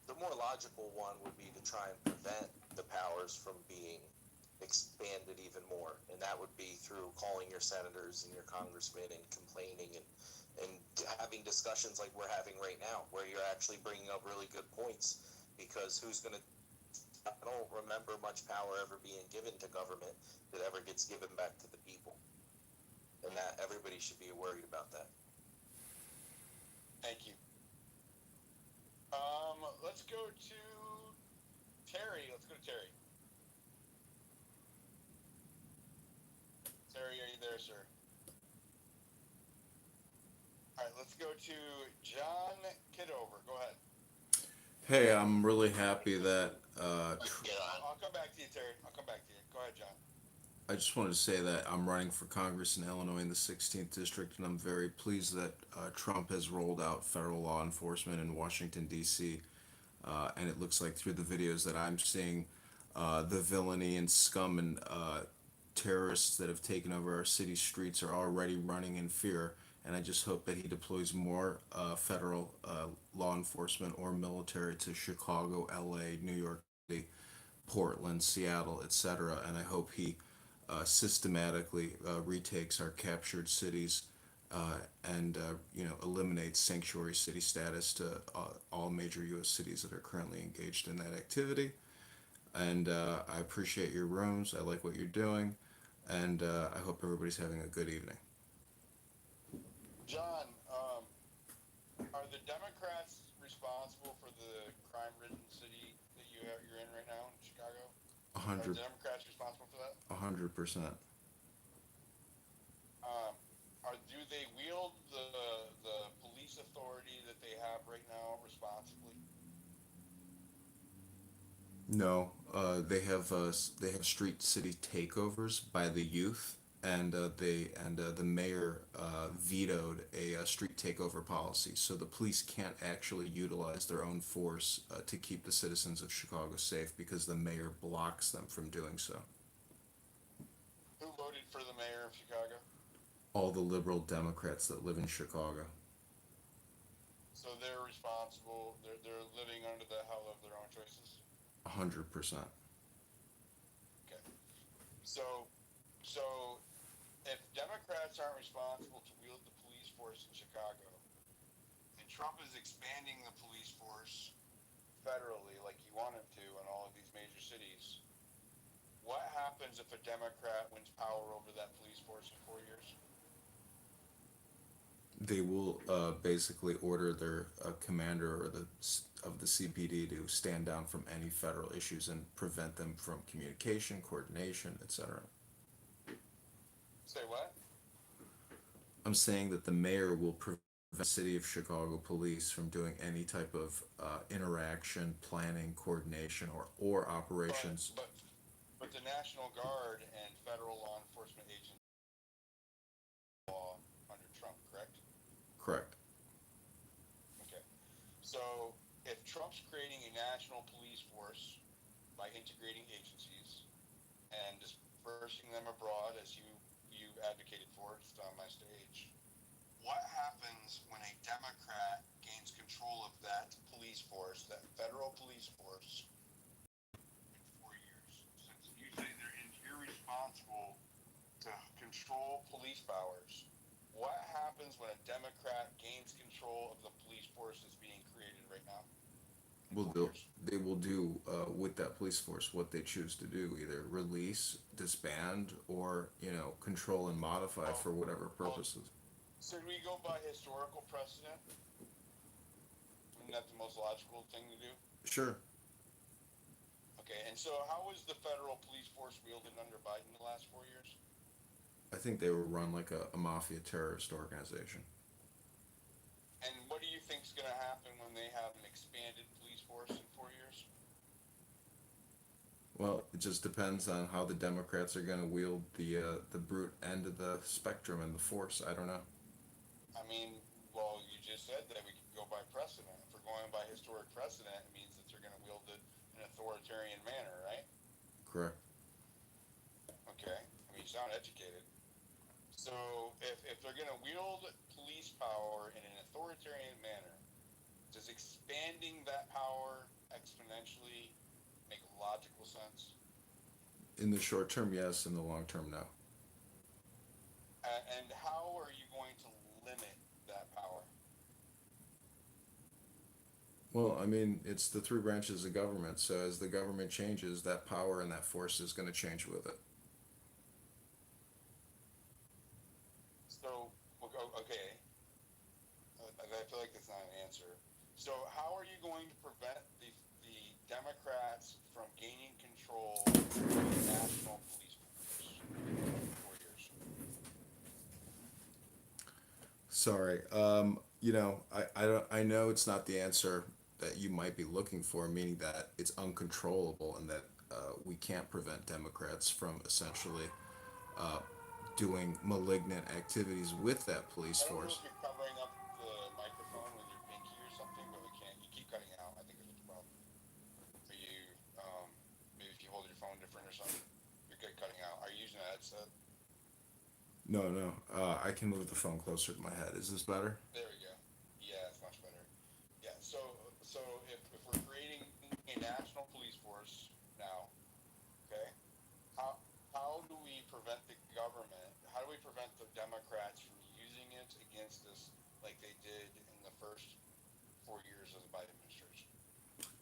The more logical one would be to try and prevent the powers from being expanded even more, and that would be through calling your senators and your congressmen and complaining and having discussions like we're having right now, where you're actually bringing up really good points, because I don't remember much power ever being given to government that ever gets given back to the people. And that everybody should be worried about that. Thank you. Let's go to Terry. let's go to John Kitover. Go ahead. Hey, I'm really happy that I'll come back to you, Terry. I'll come back to you. Go ahead, John. I just wanted to say that I'm running for Congress in Illinois in the 16th district, and I'm very pleased that Trump has rolled out federal law enforcement in Washington D.C. And it looks like through the videos that I'm seeing, the villainy and scum and terrorists that have taken over our city streets are already running in fear. And I just hope that he deploys more federal law enforcement or military to Chicago, L.A., New York City, Portland, Seattle, etc. And I hope he systematically retakes our captured cities and eliminates sanctuary city status to all major U.S. cities that are currently engaged in that activity. And I appreciate your rooms. I like what you're doing, and I hope everybody's having a good evening. John, are the Democrats responsible for the crime-ridden city that you're in right now in Chicago? Are the 100, Democrats responsible for that? 100%. Do they wield the police authority that they have right now responsibly? No, they have street city takeovers by the youth, and the mayor vetoed a street takeover policy, so the police can't actually utilize their own force to keep the citizens of Chicago safe because the mayor blocks them from doing so. Who voted for the mayor of Chicago? All the liberal Democrats that live in Chicago. So they're responsible. They're living under the hell of their own choices. 100%. Okay. So if Democrats aren't responsible to wield the police force in Chicago, and Trump is expanding the police force federally like he wanted to in all of these major cities, what happens if a Democrat wins power over that police force in 4 years? They will basically order their commander or of the CPD to stand down from any federal issues and prevent them from communication, coordination, etc. Say what? I'm saying that the mayor will prevent the city of Chicago police from doing any type of interaction, planning, coordination, or operations. But the National Guard and federal law enforcement agents law under Trump, correct? Correct. Okay. So if Trump's creating a national police force by integrating agencies and dispersing them abroad, as you advocated for just on my stage, what happens when a Democrat gains control of that police force, that federal police force, in 4 years? Since you say they're irresponsible to control police powers, what happens when a Democrat gains control of the police force that's being created right now? They will do with that police force what they choose to do, either release, disband, or control and modify for whatever purposes. Should we go by historical precedent? Isn't that the most logical thing to do? Sure. Okay, and so how was the federal police force wielded under Biden the last 4 years? I think they were run like a mafia terrorist organization. And what do you think is going to happen when they have an expanded police force in 4 years? Well, it just depends on how the Democrats are going to wield the brute end of the spectrum and the force. I don't know. I mean, well, you just said that we could go by precedent. If we're going by historic precedent, it means that they're going to wield it in an authoritarian manner, right? Correct. Okay. I mean, you sound educated. So if they're going to wield police power in an authoritarian manner, does expanding that power exponentially make logical sense? In the short term, yes. In the long term, no. And how are you going to limit that power? Well, I mean, it's the three branches of government. So as the government changes, that power and that force is going to change with it. So, okay. I feel like that's not an answer. So how are you going to prevent the Democrats from gaining control of the national police force in 4 years? Sorry. You know, I don't, I know it's not the answer that you might be looking for, meaning that it's uncontrollable and that we can't prevent Democrats from essentially uh, doing malignant activities with that police I don't know force. if you're covering up the microphone with your pinky or something, but we can't. You keep cutting out. I think is what the problem. Are you maybe if you hold your phone different or something? You're good cutting out. Are you using a headset? No, no, I can move the phone closer to my head. Is this better? There we go. Yeah, it's much better. Yeah. So if we're creating a national police force now, okay, how how do we prevent the government? How do we prevent the Democrats from using it against us like they did in the first 4 years of the Biden administration?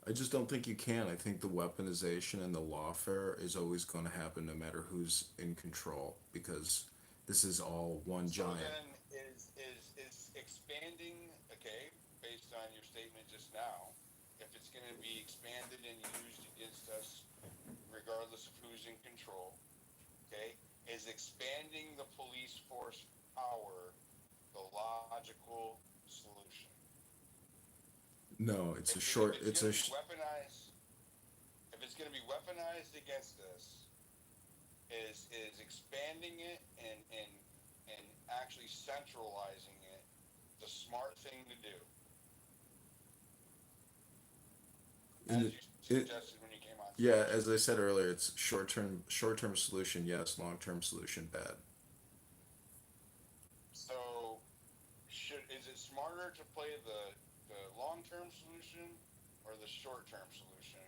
I just don't think you can. I think the weaponization and the lawfare is always going to happen no matter who's in control because this is all one So giant. then is expanding, okay, based on your statement just now, if it's going to be expanded and used against us regardless of who's in control, okay, is expanding the police force power the logical solution? No, it's a If short. it's It's going a. to be weaponized, if it's going to be weaponized against us, is expanding it and actually centralizing it the smart thing to do, In as the, you it, suggested when you came on yeah, stage? as I said earlier, it's short term solution yes, long term solution bad. So is it smarter to play the long term solution or the short term solution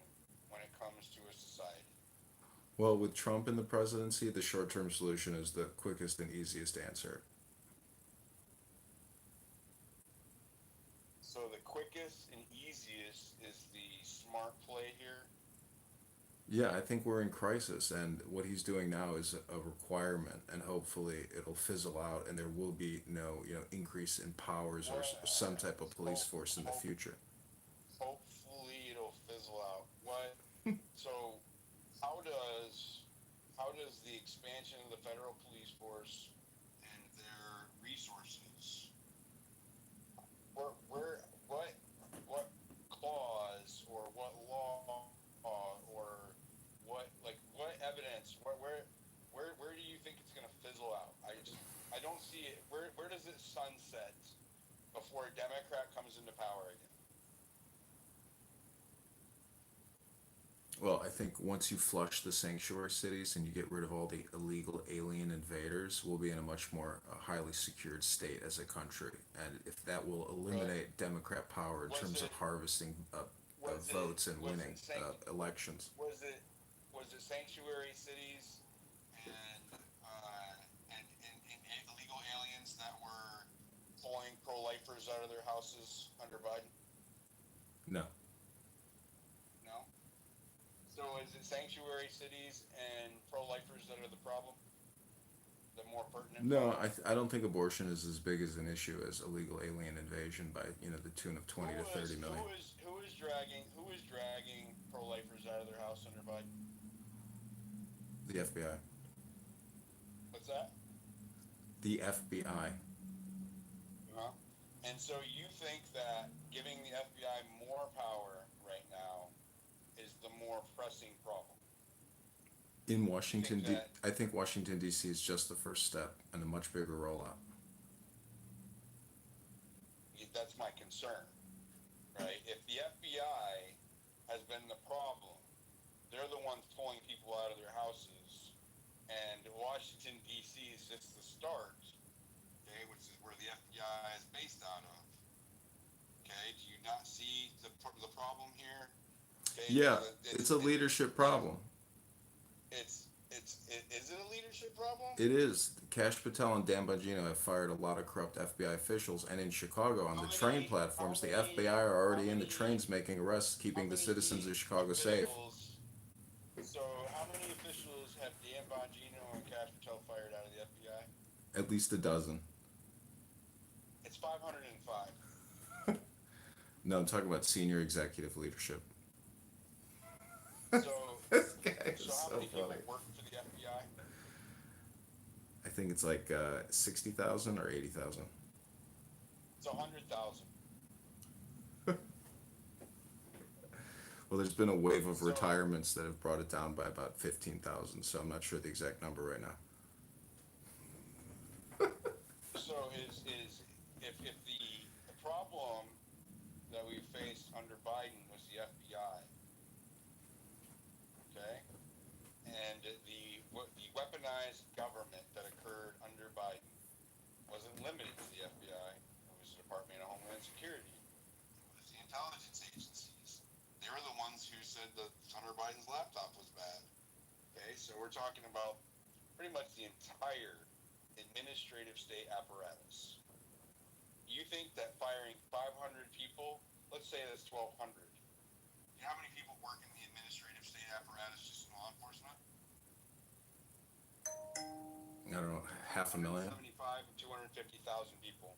when it comes to a society? Well, with Trump in the presidency, the short term solution is the quickest and easiest answer. So the quickest and easiest is the smart play here. Yeah, I think we're in crisis, and what he's doing now is a requirement, and hopefully it'll fizzle out, and there will be no, increase in powers or What some type of police hope, force in the hope future. hopefully it'll fizzle out. What so how does the expansion of the federal police force and their resources, where what clause or what law or what evidence, where do you think it's going to fizzle out? I don't see it. Where does it sunset before a Democrat comes into power again? Well, I think once you flush the sanctuary cities and you get rid of all the illegal alien invaders, we'll be in a much more highly secured state as a country. And if that will But eliminate Democrat power in was terms of it harvesting was it votes and was winning it sanct elections. was it sanctuary cities and and illegal aliens that were pulling pro-lifers out of their houses under Biden? No. No. So is it sanctuary cities and pro-lifers that are the problem? The more pertinent No, problem? I don't think abortion is as big as an issue as illegal alien invasion by, the tune of 20 to 30 million. Who is dragging pro-lifers out of their house under Biden? The FBI. What's that? The FBI. Uh-huh. And so you think that giving the FBI more power right now is the more pressing problem? In You think that I think Washington D.C. is just the first step and a much bigger rollout. that's my concern, right? If the FBI has been the problem, they're the ones pulling people out of their houses, and Washington D.C. is just the start, okay, which is where the FBI is based out of. Okay, do you not see the problem here? Okay, Yeah, it's a leadership problem. Is it a leadership problem? It is. Cash Patel and Dan Bongino have fired a lot of corrupt FBI officials, and in Chicago, on the train platforms, the FBI are already in the trains making arrests, keeping the citizens of Chicago safe. So how many officials have Dan Bongino and Cash Patel fired out of the FBI? At least a dozen. It's 505. No, I'm talking about senior executive leadership. So, This guy is so how so many people funny. work for the FBI? I think it's like 60,000 or 80,000. It's 100,000. Well, there's been a wave of retirements that have brought it down by about 15,000, so I'm not sure the exact number right now. So if the problem that we faced under Biden was the FBI, okay, and the weaponized government that occurred under Biden wasn't limited to the FBI. It was the Department of Homeland Security. It was the intelligence agencies. They were the ones who said that Hunter Biden's laptop was bad. Okay, so we're talking about pretty much the entire administrative state apparatus. You think that firing 500 people, let's say that's 1,200. You know how many people work in the administrative state apparatus just in law enforcement? I don't know, 500,000? 75 and 250,000 people.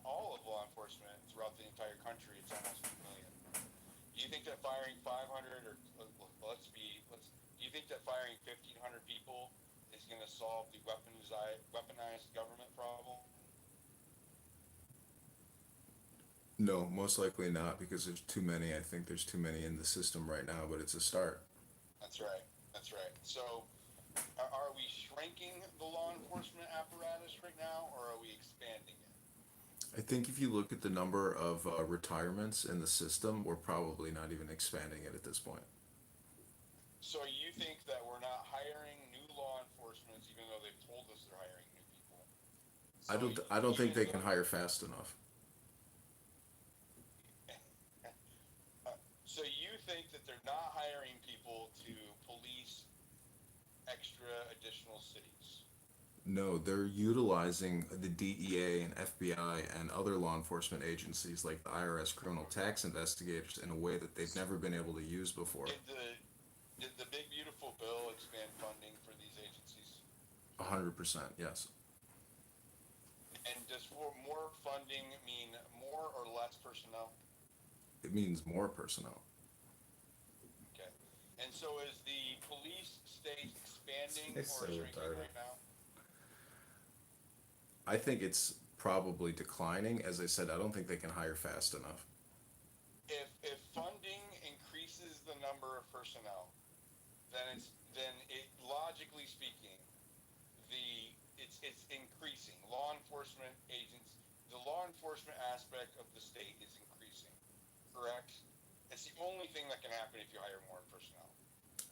All of law enforcement throughout the entire country, it's almost 1 million. Do you think that firing 500 or do you think that firing 1,500 people is going to solve the weaponized government problem? No, most likely not, because there's too many. I think there's too many in the system right now, but it's a start. That's right. That's right. So, are we shrinking the law enforcement apparatus right now, or are we expanding it? I think if you look at the number of retirements in the system, we're probably not even expanding it at this point. So you think that we're not hiring new law enforcement, even though they've told us they're hiring new people? I don't think they can hire fast enough. So you think that they're not hiring people to police extra additional cities? No, they're utilizing the DEA and FBI and other law enforcement agencies like the IRS criminal tax investigators in a way that they've never been able to use before. Did the big beautiful bill expand funding for these agencies? 100%, yes. And does more funding mean more or less personnel? It means more personnel. Okay. And so is the police state expanding It's or so shrinking retarded. right now? I think it's probably declining. As I said, I don't think they can hire fast enough. If funding increases the number of personnel, then it logically speaking, it's increasing. Law enforcement agents, the law enforcement aspect of the state is increasing. Correct? It's the only thing that can happen if you hire more personnel.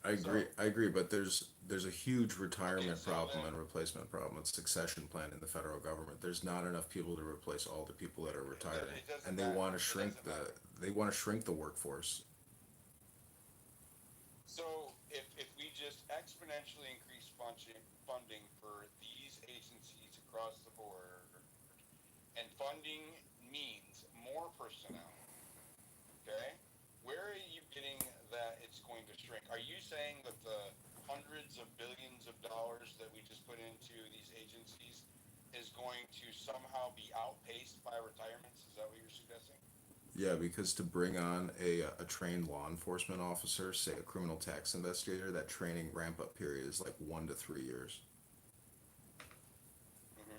I agree, but there's a huge retirement problem and replacement problem and succession plan in the federal government. There's not enough people to replace all the people that are retiring, and they want to shrink the workforce. So if we just exponentially increase funding for these agencies across the board, and funding means more personnel, okay? Where are you getting that it's going to shrink? Are you saying that the hundreds of billions of dollars that we just put into these agencies is going to somehow be outpaced by retirements? Is that what you're suggesting? Yeah, because to bring on a trained law enforcement officer, say a criminal tax investigator, that training ramp up period is like 1 to 3 years. Mm-hmm.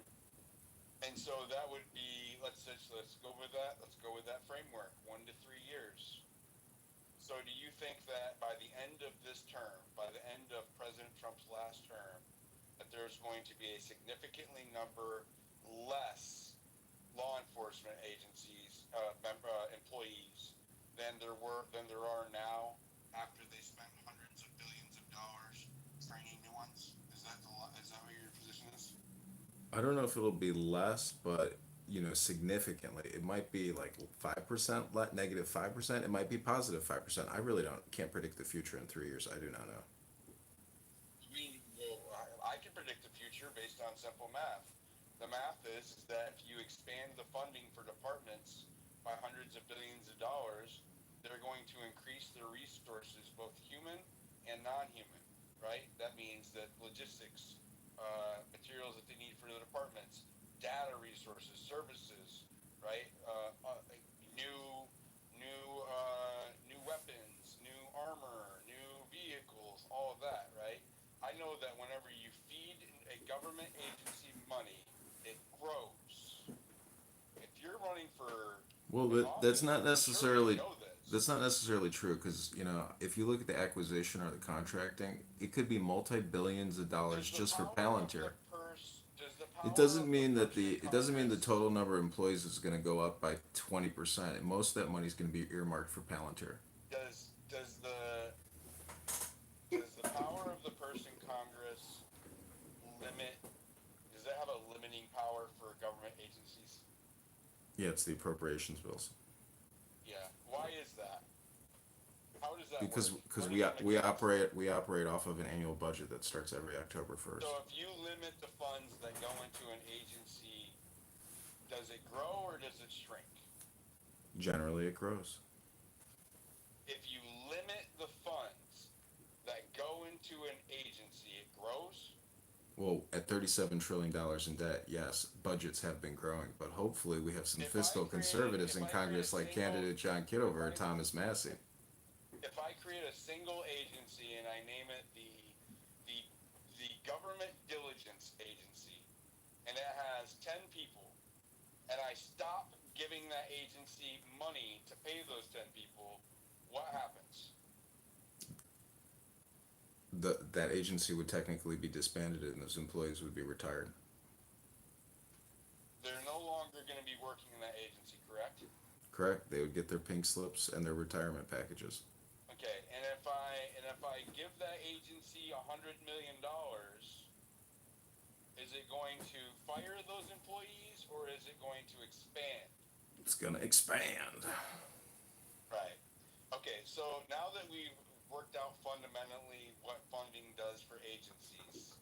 And so that would be, let's go with that. Let's go with that framework, 1 to 3 years. So do you think that by the end of this term, by the end of President Trump's last term, that there's going to be a significantly less law enforcement agencies, employees than there are now after they spent hundreds of billions of dollars training new ones? Is that what your position is? I don't know if it'll be less, but significantly. It might be like 5%, negative 5%. It might be positive 5%. I really can't predict the future in 3 years. I do not know. I can predict the future based on simple math. The math is that if you expand the funding for departments by hundreds of billions of dollars, they're going to increase their resources, both human and non-human, right? That means that logistics, materials that they need for the departments, data resources, services, right? New weapons, new armor, new vehicles, all of that, right? I know that whenever you feed a government agency money, it grows. you're running for Well, that's not necessarily true because if you look at the acquisition or the contracting, it could be multi-billions of dollars just for Palantir. It doesn't mean that the total number of employees is going to go up by 20%. Most of that money is going to be earmarked for Palantir. Does the power of the person Congress limit? Does it have a limiting power for government agencies? Yeah, it's the appropriations bills. Yeah. Why is that? How does that Because work? we operate off of an annual budget that starts every October 1st. So if you limit the funds that go into an agency, does it grow or does it shrink? Generally, it grows. If you limit the funds that go into an agency, it grows? Well, at $37 trillion in debt, yes, budgets have been growing, but hopefully we have some fiscal conservatives in Congress like candidate John Kitover or Thomas Massey. If I create a single agency and I name it the Government Diligence Agency, and it has 10 people, and I stop giving that agency money to pay those 10 people, what happens? That agency would technically be disbanded and those employees would be retired. They're no longer going to be working in that agency, correct? Correct. They would get their pink slips and their retirement packages. Okay, and if I give that agency $100 million, is it going to fire those employees or is it going to expand? It's going to expand. Right. Okay, so now that we've worked out fundamentally what funding does for agencies,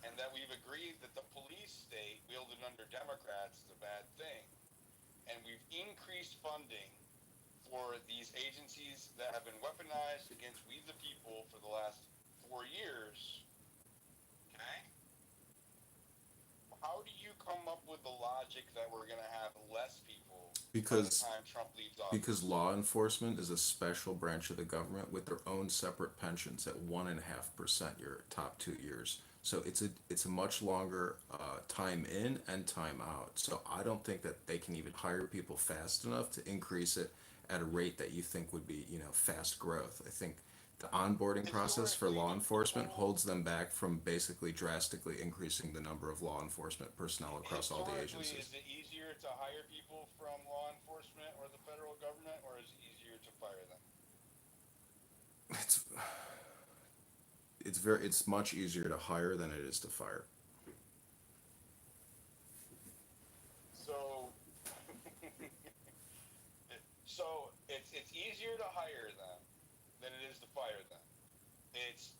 and that we've agreed that the police state wielded under Democrats is a bad thing, and we've increased funding for these agencies that have been weaponized against we the people for the last 4 years, okay? How do you come up with the logic that we're going to have less people by the time Trump leaves office? Because law enforcement is a special branch of the government with their own separate pensions at 1.5% your top 2 years. So it's a much longer time in and time out. So I don't think that they can even hire people fast enough to increase it at a rate that you think would be fast growth. I think the onboarding process for law enforcement holds them back from basically drastically increasing the number of law enforcement personnel across all the agencies. Is it easier to hire people from law enforcement or the federal government, or is it easier to fire them? It's much easier to hire than it is to fire. So it's easier to hire them than it is to fire them. It's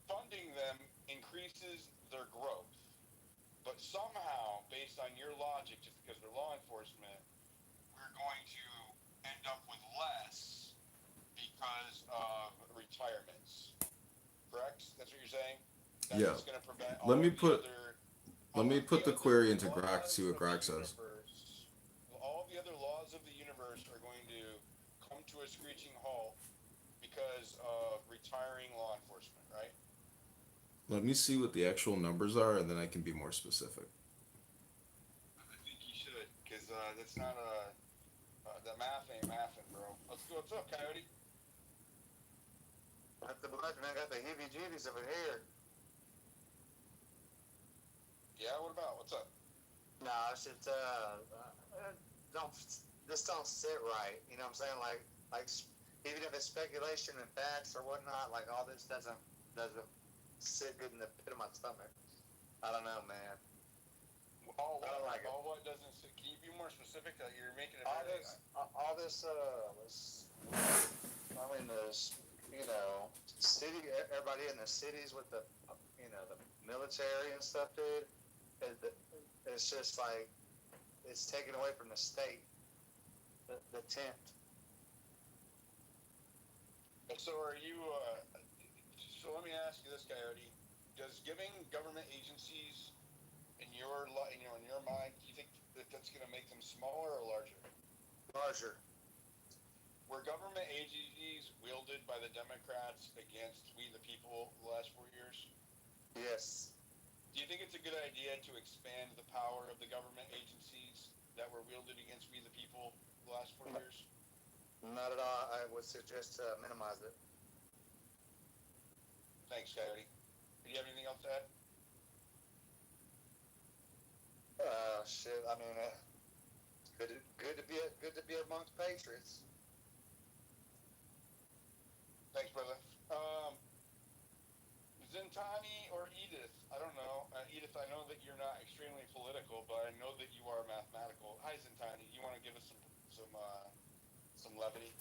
funding them increases their growth, but somehow, based on your logic, just because they're law enforcement, we're going to end up with less because of retirements. Correct? That's what you're saying? Yeah. Going to prevent Let me put the query into Grok, see what Grok says. All the other laws of the universe are going to come to a screeching halt because of retiring law enforcement, right? Let me see what the actual numbers are, and then I can be more specific. I think you should, because that's not that math ain't mathin', bro. Let's go. What's up, Coyote? At the blood, man, I got the heebie-jeebies over here. Yeah, what about? What's up? No, it's just, this don't sit right. You know what I'm saying? Like, even if it's speculation and facts or whatnot, like all this doesn't sit good in the pit of my stomach. I don't know, man. All what doesn't sit? Can you be more specific? You're making it. All this, I mean, there's, city, everybody in the cities with the, the military and stuff, dude. It's just like, it's taken away from the state, the tent. So are you, so let me ask you this, Coyote. Does giving government agencies in your mind, do you think that that's going to make them smaller or larger? Larger. Were government agencies wielded by the Democrats against we the people the last 4 years? Yes. Do you think it's a good idea to expand the power of the government agencies that were wielded against we the people the last 4 years? Not at all. I would suggest minimize it. Thanks, Coyote. Do you have anything else to add? Shit. I mean, good to be amongst patriots. Thanks, brother. Zintani or Edith? I don't know. Edith, I know that you're not extremely political, but I know that you are mathematical. Hi, Zintani. You want to give us some levity?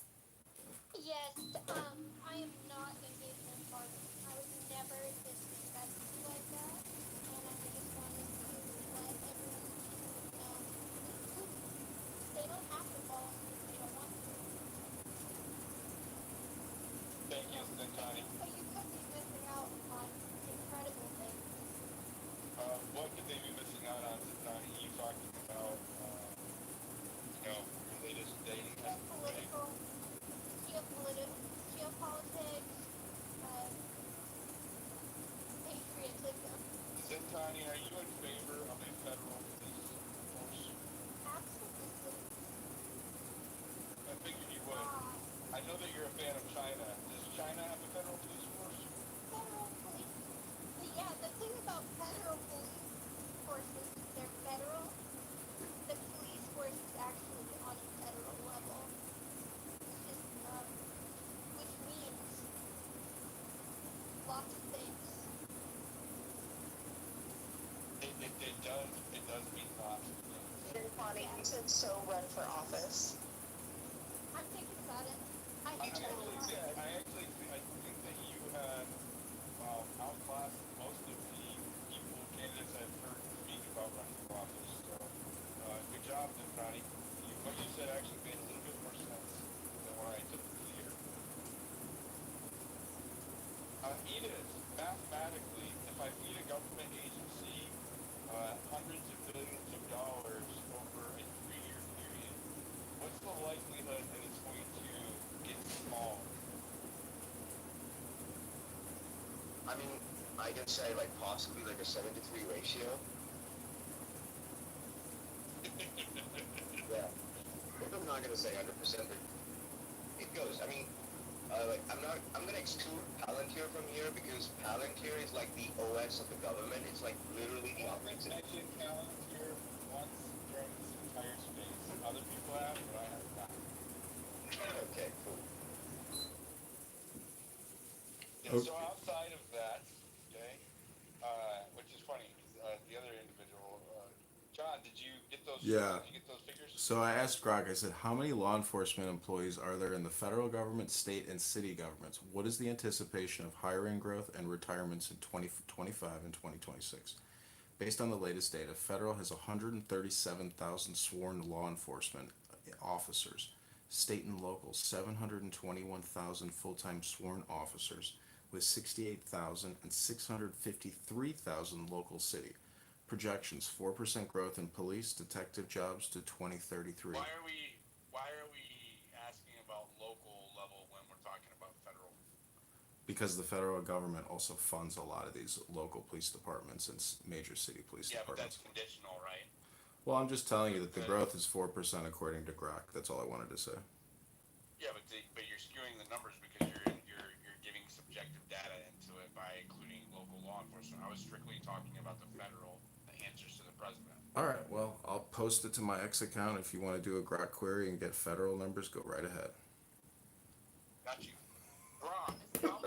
Yes, I am not engaged in farming. I would never disrespect you like that, and I just wanted to let everyone know, they don't have to follow me if they don't want to. Thank you, Zintani. But you could be missing out on incredible things. What could they be missing out on, Zintani? You talking about, your latest dating history, right? Geopolitics, patriotism. Zintani, are you in favor of a federal police force? Absolutely. I figured you would. I know that you're a fan of China. Does China have a federal police force? Federal police. Yeah, the thing about federal police forces is they're federal. The police force is actually on a federal level. It's just, which means lots of things. It does mean lots of things. Bonnie, you said so run for office. I'm thinking about it. I think that you had outclassed most of the candidates I've heard speak about running for office. So, good job, Zintani. What you said actually made a little bit more sense than what I typically hear. Edith, mathematically, if I feed a government agency hundreds of billions of dollars over a 3-year period, what's the likelihood that it's going to get small? I mean, I can say like possibly like a 7-to-3 ratio. Yeah. I'm not gonna say 100%, but it goes. I mean, I'm gonna exclude Palantir from here because Palantir is like the OS of the government. It's like literally the operating. I mentioned Palantir once during this entire space. Other people have, but I have not. Okay, cool. Yeah, so outside of that, okay, which is funny, because the other individual, John, did you get those? Yeah. Did you get those figures? So I asked Grok, I said, how many law enforcement employees are there in the federal government, state, and city governments? What is the anticipation of hiring growth and retirements in 2025 and 2026? Based on the latest data, federal has 137,000 sworn law enforcement officers. State and local, 721,000 full-time sworn officers, with 68,000 and 653,000 local city. Projections: 4% growth in police detective jobs to 2033. Why are we asking about local level when we're talking about federal? Because the federal government also funds a lot of these local police departments and major city police Yeah, but departments. that's conditional, right? Well, I'm just telling you that the growth is 4% according to Grok. That's all I wanted to say. Yeah, but you're skewing the numbers because you're giving subjective data into it by including local law enforcement. I was strictly talking about the federal, the answers to the president. All right, well, I'll post it to my X account. If you want to do a Grok query and get federal numbers, go right ahead. Got you. Grok, Federal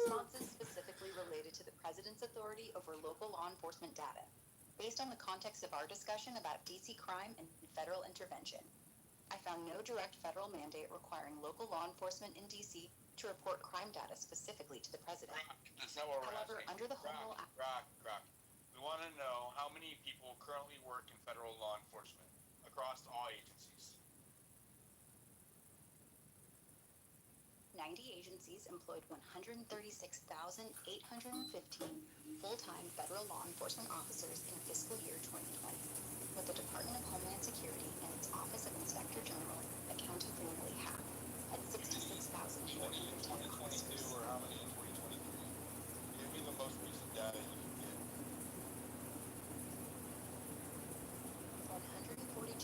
responses specifically related to the president's authority over local law enforcement data, based on the context of our discussion about DC crime and federal intervention. I found no direct federal mandate requiring local law enforcement in DC to report crime data specifically to the president. That's not what we're However, asking. under the Home Rule Act, Grok. We want to know how many people currently work in federal law enforcement across all agencies. 90 agencies employed 136,815 full-time federal law enforcement officers in fiscal year 2020, with the Department of Homeland Security and its Office of Inspector General accounting for nearly half, at 66,410 officers. Or how many in 2023? Give me the most recent data you can get. 142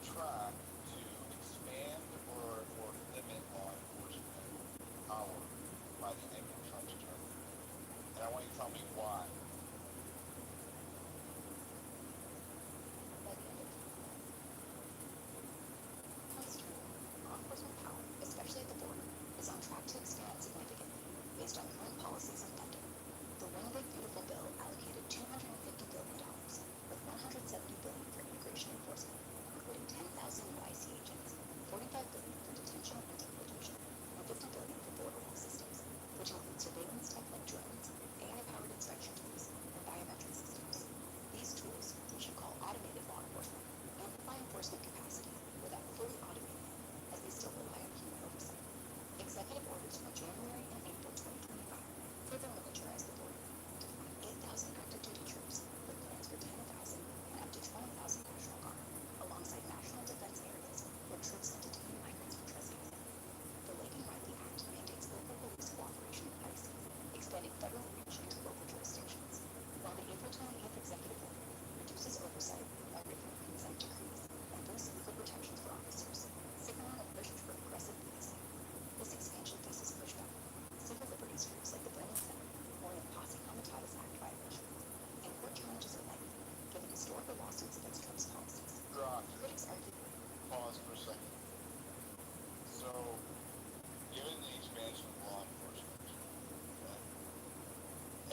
try to expand or limit law enforcement power by the end of Trump's term. And I want you to tell me why. By the end of Trump's term, law enforcement power, especially at the border, is on track to expand significantly based on current policies and funding. The One Big Beautiful Bill allocated $250 billion, with $170 billion for immigration enforcement, including 10,000 new IC agents, $45 billion for detention and deportation, and $50 billion for border wall systems, which include surveillance tech like drones, AI-powered inspection tools, and biometric systems. These tools, which you call automated law enforcement, amplify enforcement capacity without fully automating it, as they still rely on human oversight. Executive orders from January and April 2025 further militarize the border, defining 8,000 active duty troops with plans for 10,000 and up to 20,000 National Guard, alongside national defense areas where troops can detain migrants for trespassing. The Laken Riley Act mandates local police cooperation with ICE, expanding federal reach into local jurisdictions, while the April 28th executive order reduces oversight by written consent decrees and boosts legal protections for officers, signaling a push for aggressive policing. This expansion faces pushback. Civil liberties groups like the Brennan Center warn of Posse Comitatus Act violations, and court challenges are likely, given historical lawsuits against Trump's policies. Critics argue. Pause for a second. So, given the expansion of law enforcement, okay,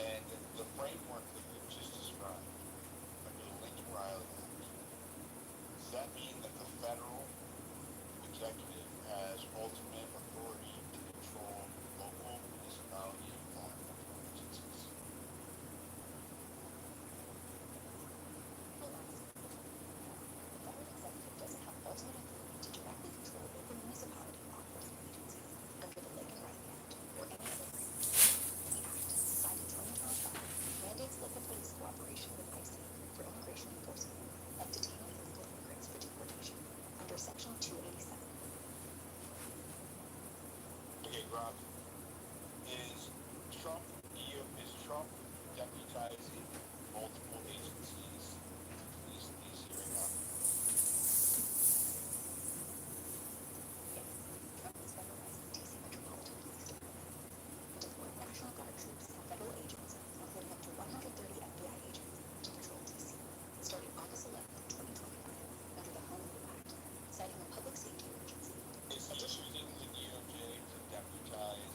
and the framework that you've just described under the Lincoln Riley Act, does that mean that the federal executive has ultimate authority to control local municipality law enforcement agencies? Hold on. The federal executive doesn't have ultimate authority to directly control local municipality law enforcement agencies under the Laken Riley Act or any other framework. The Act, signed in 2025, mandates local police cooperation with ICE for immigration enforcement, like detaining illegal immigrants for deportation, under Section 287. Okay, Rob, is Trump deputizing multiple agencies in the police in DC right now? Yes, Trump is federalizing the DC Metropolitan Police Department, deploying National Guard troops and federal agents, including up to 130 FBI agents, to patrol DC, starting August 11th, 2025, under the Home Rule Act, citing a public safety emergency. Is he using the DOJ to deputize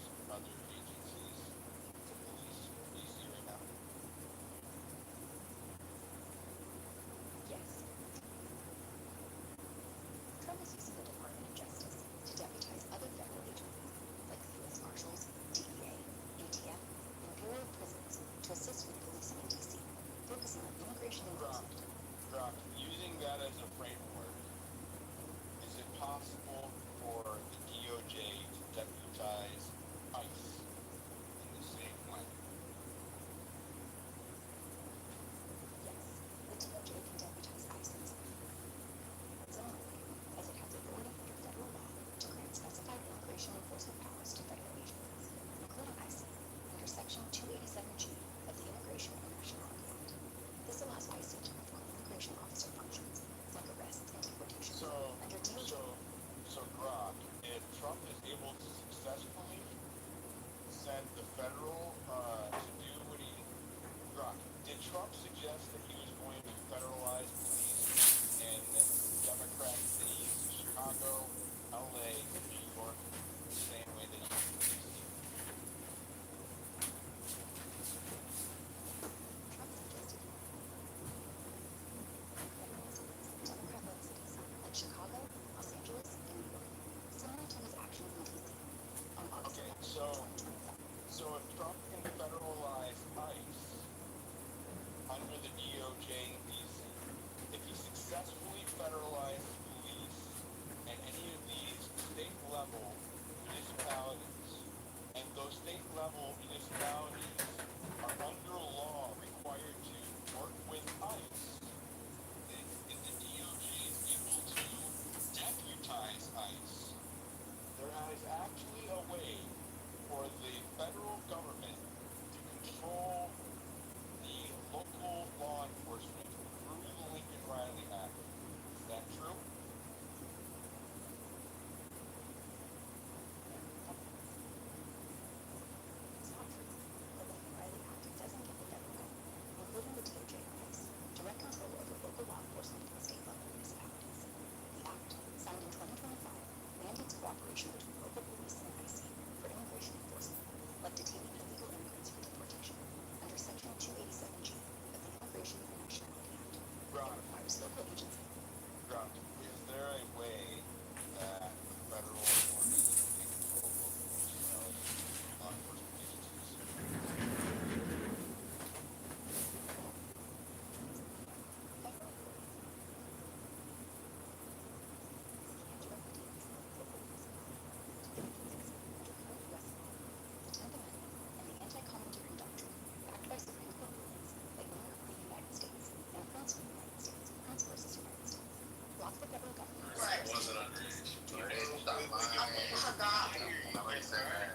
said that.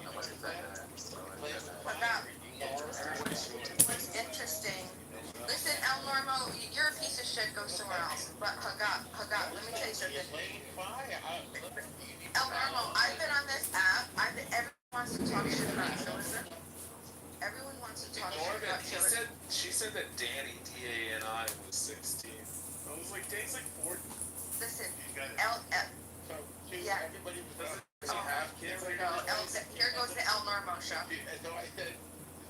Nobody said that. What's interesting? Listen, El Normo, you're a piece of shit. Go somewhere else. But Hagat, let me tell you something. El Normo, I've been on this app. Everyone wants to talk shit about Kitover. Everyone wants to talk shit about Kitover. She said that Danny DANI was 16. I was like, Danny's like 40. Listen, So, see, yeah. everybody was Does he have kids? Here we go. Here goes the El Normo show. So I said,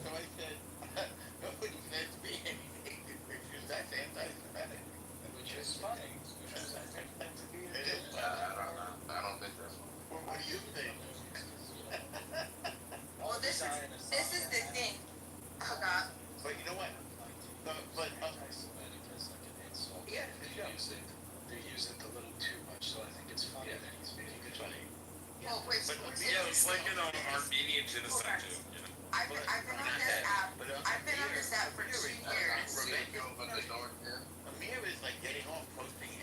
nobody said to me anything because that's anti-Semitic. Which is funny. It is. I don't think that's. Well, what do you think? Well, this is the thing, Hagat. But you know what? But yeah, They're using it a little too much, so I think it's funny that he's making it funny. Well, wait, It's like an Armenian genocide joke. You know? I've been on this app. I've been on this app for 2 years. Amir is like getting off posting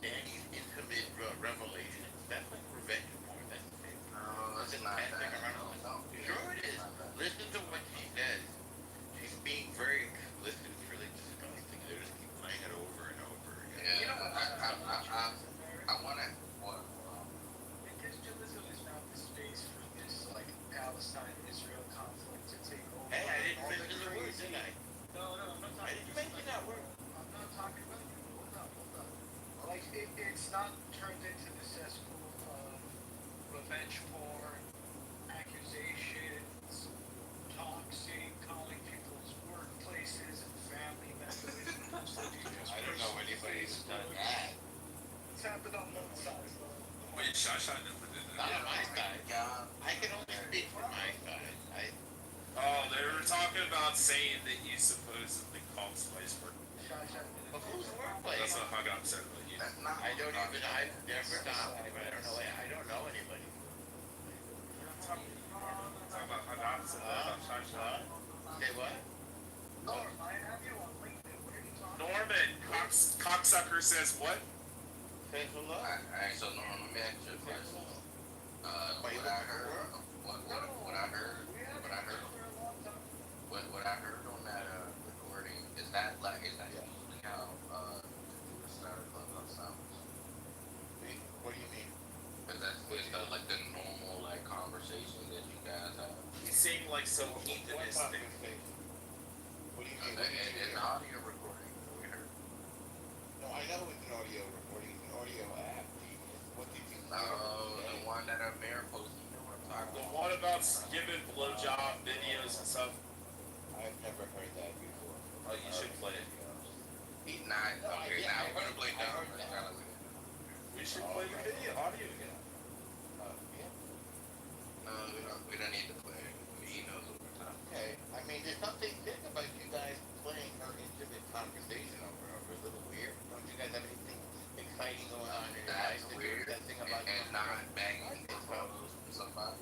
Danny's intimate revelations. That's like revenge porn. That's the thing. That's not that. Sure it is. Listen to what she says. She's being very explicit. It's really disgusting. They just keep playing it over and over again. Yeah, you know, I want to. What? Because journalism is not the space for this, like, Palestine-Israel conflict to take over. Hey, I didn't mention the word, did I? No, I'm not talking. I didn't mention that word. I'm not talking about you. Hold up. Like, it's not turned into the cesspool of revenge porn, accusations, toxic, calling people's workplaces and family members. I don't know anybody who's done that. It's happened on both sides, though. Wait, Shasha never did that. Not on my side. I can only speak for my side. Oh, they were talking about saying that you supposedly called Spice work. But whose workplace? That's what Hagat said about you. That's not. I've never talked to anybody. I don't know anybody. Talking about Hagat said that about Shasha. Say what? Norman, cocksucker says what? Says hello. Alright, so Norman, let me ask you a question. What I heard on that recording is that usually how we started Clubhouse sounds? What do you mean? Because that's like the normal like conversation that you guys have. He seemed like so heathenistic. What do you mean? It's an audio recording. We heard. No, I know it's an audio recording. It's an audio app. What did you say? The one that Mayor posted. You know what I'm talking The about? one about giving blowjob videos and stuff. I've never heard that before. Oh, you should play it. He's not. Okay, now we're gonna play down. We should play your video audio again. No, we don't need to play it. He knows what we're talking about. Okay. I mean, there's something sick about you guys playing her intimate conversation over. A little weird. Don't you guys have anything exciting going on in your life? That's weird. That thing about And not begging for somebody.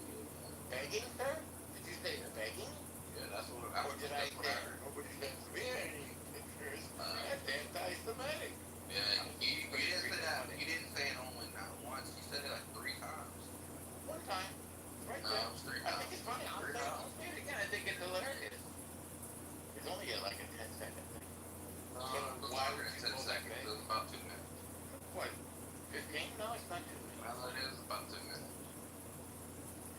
begging, sir? Did you say begging? Yeah, that's what Or did I say nobody sends me any pictures? That's anti-Semitic. Yeah, he didn't say that. He didn't say it only not once. He said it like 3 times. One time. Right No, there. it was 3 I times. think it's funny. I'll say it again. I think it's hilarious. It's only like a 10-second thing. No, it was longer than 10 seconds. It was about 2 minutes. What? 15? No, it's not 2 minutes. Well, it is about 2 minutes.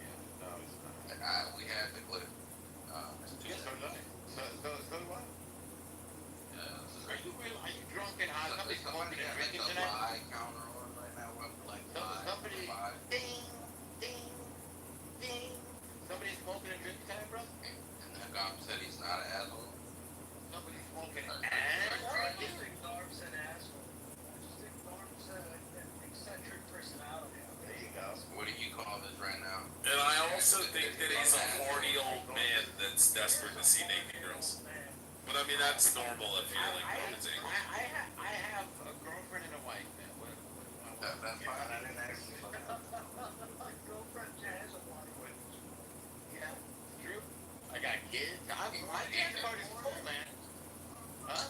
Yeah, no, it's not. We had the clip. It's 2 Yeah, so minutes. so what? Yeah, Are you drunk and high? Somebody's smoking and drinking the tonight? live counter on right now. We're up to like 5. Somebody, 5. ding, ding, ding. Somebody's smoking and drinking tonight, bro? And the cop said he's not an asshole. Somebody's smoking and I just think Norm's an asshole. I just think Norm's an eccentric personality. There you go. What do you call this right now? And I also think that he's a horny old man that's desperate to see naked girls. But I mean, that's normal if you're like Norman's age. I have a girlfriend and a wife, man. That's fine. I didn't ask you. My girlfriend has a wife. Yeah, true. I got kids. My dance card is full, man. Huh?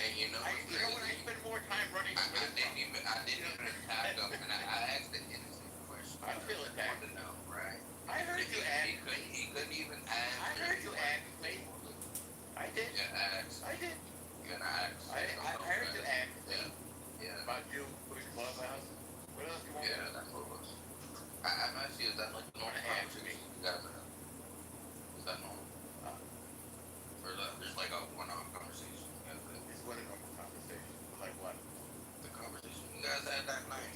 And you know, I spend more time running. I didn't even attack him, and I asked an innocent question. I feel attacked. To know, right? I heard you ask me. He couldn't even ask. I heard you ask me. I did. Yeah, ask. I did. You're gonna ask. I heard you ask me Yeah. about you with Clubhouse. What else you want? Yeah, that's what it was. I'm actually, is that like the normal conversation you guys are having? Is that normal? Or is that just like a one-on conversation? It's what a normal conversation. Like what? The conversation you guys had that night.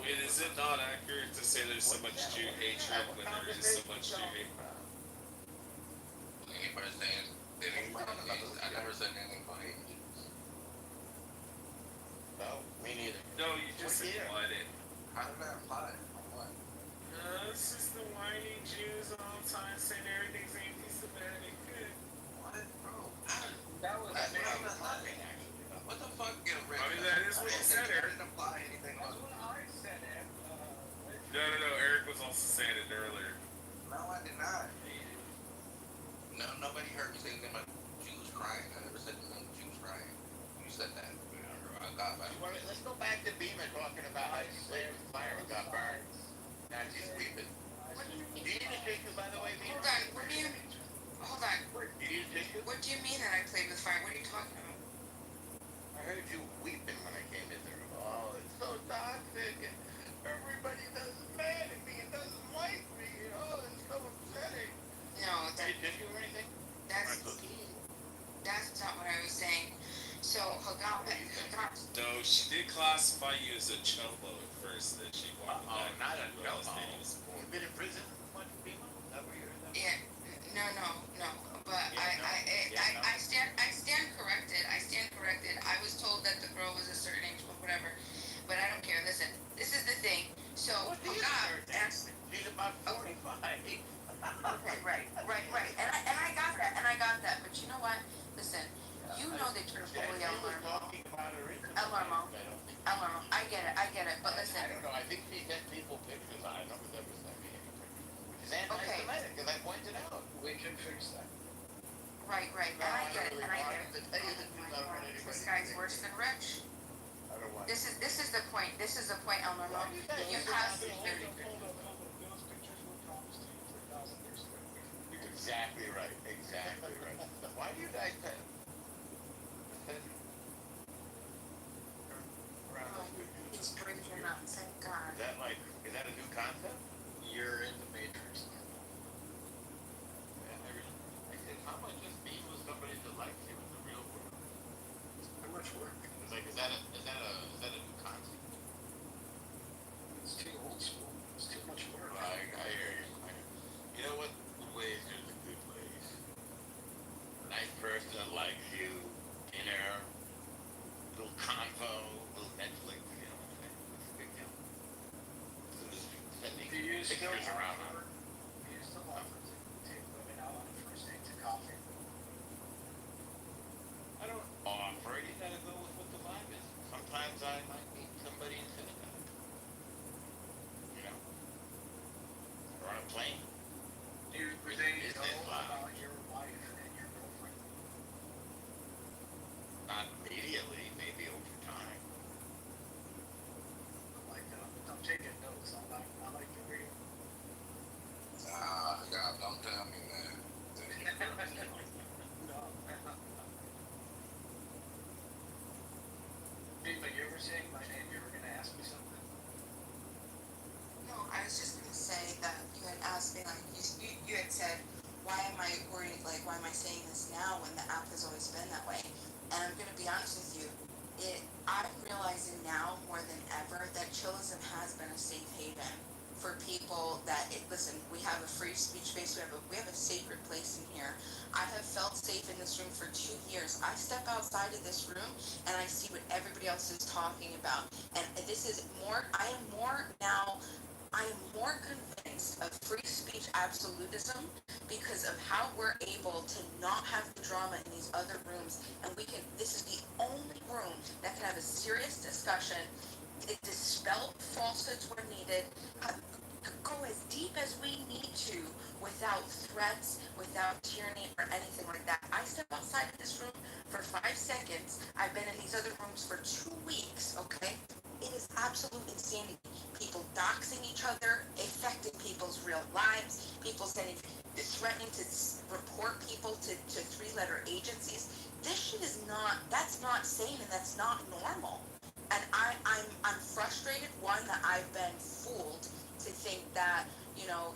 Wait, is it not accurate to say there's so much Jew hatred when there is so much Jew hate? Anybody saying I never said anything about hating Jews. No, me neither. No, you just implied it. How did that apply? What? It's just the whiny Jews all the time saying everything's anti-Semitic. What, bro? That was nothing. What the fuck? I mean, that is what you said, Eric. Didn't apply anything. That's what I said. No, Eric was also saying it earlier. No, I did not. No, nobody heard me say anything about Jews crying. I never said anything about Jews crying. You said that. I got that. Let's go back to Beamer talking about how you slaved with fire and got burned. Now she's weeping. Do you need a tissue, by the way, Beamer? Hold on, what do you... Hold on. Do you need a tissue? What do you mean that I played with fire? What are you talking about? I heard you weeping when I came in the room. Oh, it's so toxic. And everybody doesn't mad at me and doesn't like me. Oh, it's so upsetting. No, Any tissue or anything? That's not what I was saying. So, No, she did classify you as a cholo at first, that she walked back. Not a cholo. You've been in prison much, Beamer? Is that where you're in? yeah, no. But I stand corrected. I stand corrected. I was told that the girl was a certain age, but whatever. But I don't care. Listen, this is the thing. So, She's about 45. Right. And I got that. But you know what? Listen, you know that you're fully alarmo. I get it. But listen. I don't know. I think she sent people pictures. I don't know if ever sent me any pictures. Which is anti-Semitic, because I pointed out. We can fix that. Right. And I get it. This guy's worse than Rich. This is the point. Elmer. You have Exactly right. Why do you guys just bring him out and say, God. Is that a new concept? You're in the Matrix. I said, how much just being with somebody that likes you in the real world? How much work? It's like, is that a new concept? It's too old school. It's too much work. I hear you. You know what? Good ways, there's the good ways. A nice person that likes you, dinner, little convo, little Netflix, you know what I'm saying? It's a big deal. So this sending pictures around. Do you still offer to take women out on a first date to coffee? I don't offer. You gotta go with what the vibe is. Sometimes I might meet somebody in synagogue. You know? Or on a plane. Do you think about your wife and your girlfriend? Not immediately, maybe over time. I'm taking notes. I like to read. God, don't tell me, man. But you were saying my name, you were going to ask me something? No, I was just gonna say that you had asked me, like, you had said, why am I worried, like, why am I saying this now when the app has always been that way? And I'm gonna be honest with you, I'm realizing now more than ever that chillism has been a safe haven for people that, listen, we have a free speech space, we have a sacred place in here. I have felt safe in this room for 2 years. I step outside of this room and I see what everybody else is talking about. And this is more, I am more convinced of free speech absolutism because of how we're able to not have the drama in these other rooms. And this is the only room that can have a serious discussion, dispel falsehoods where needed, go as deep as we need to without threats, without tyranny or anything like that. I step outside of this room for 5 seconds. I've been in these other rooms for 2 weeks, okay? It is absolute insanity. People doxing each other, affecting people's real lives, people threatening to report people to three-letter agencies. This shit is not, that's not sane and that's not normal. And I'm frustrated, one, that I've been fooled to think that, you know,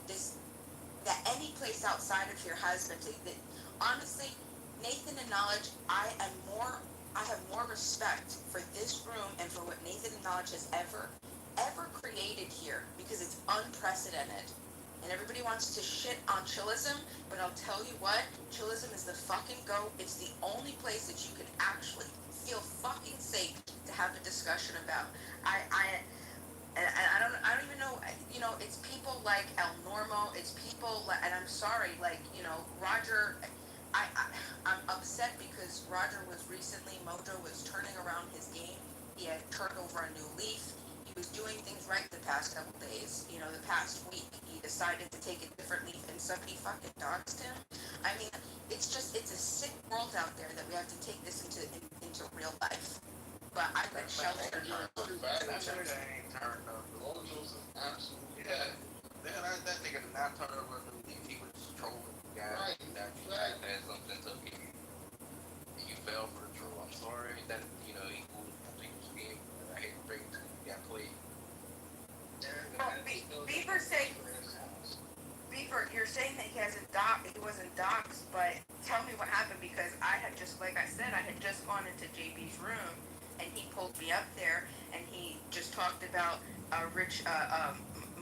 that any place outside of here has been taken. Honestly, Nathan and Knowledge, I have more respect for this room and for what Nathan and Knowledge has ever created here, because it's unprecedented. And everybody wants to shit on Chillism, but I'll tell you what, Chillism is the fucking GOAT. It's the only place that you can actually feel fucking safe to have a discussion about. I don't even know, you know, it's people like El Normo, it's people like, and I'm sorry, like, you know, Roger, I'm upset because Roger was recently, Mojo was turning around his game. He had turned over a new leaf. He was doing things right the past couple days, you know, the past week. He decided to take a different leaf and somebody fucking doxed him. I mean, it's a sick world out there that we have to take this into real life. But I let Shelter turned up. The Logos is absolutely that nigga did not turn over the leaf. He was just trolling the guy. Right. That had something to him. And you fell for the troll. I'm sorry that, you know, he fooled people's game. I hate to bring it to you. Got played. Beaver, you're saying that he wasn't doxxed, but tell me what happened, because I had just, like I said, I had just gone into JB's room and he pulled me up there and he just talked about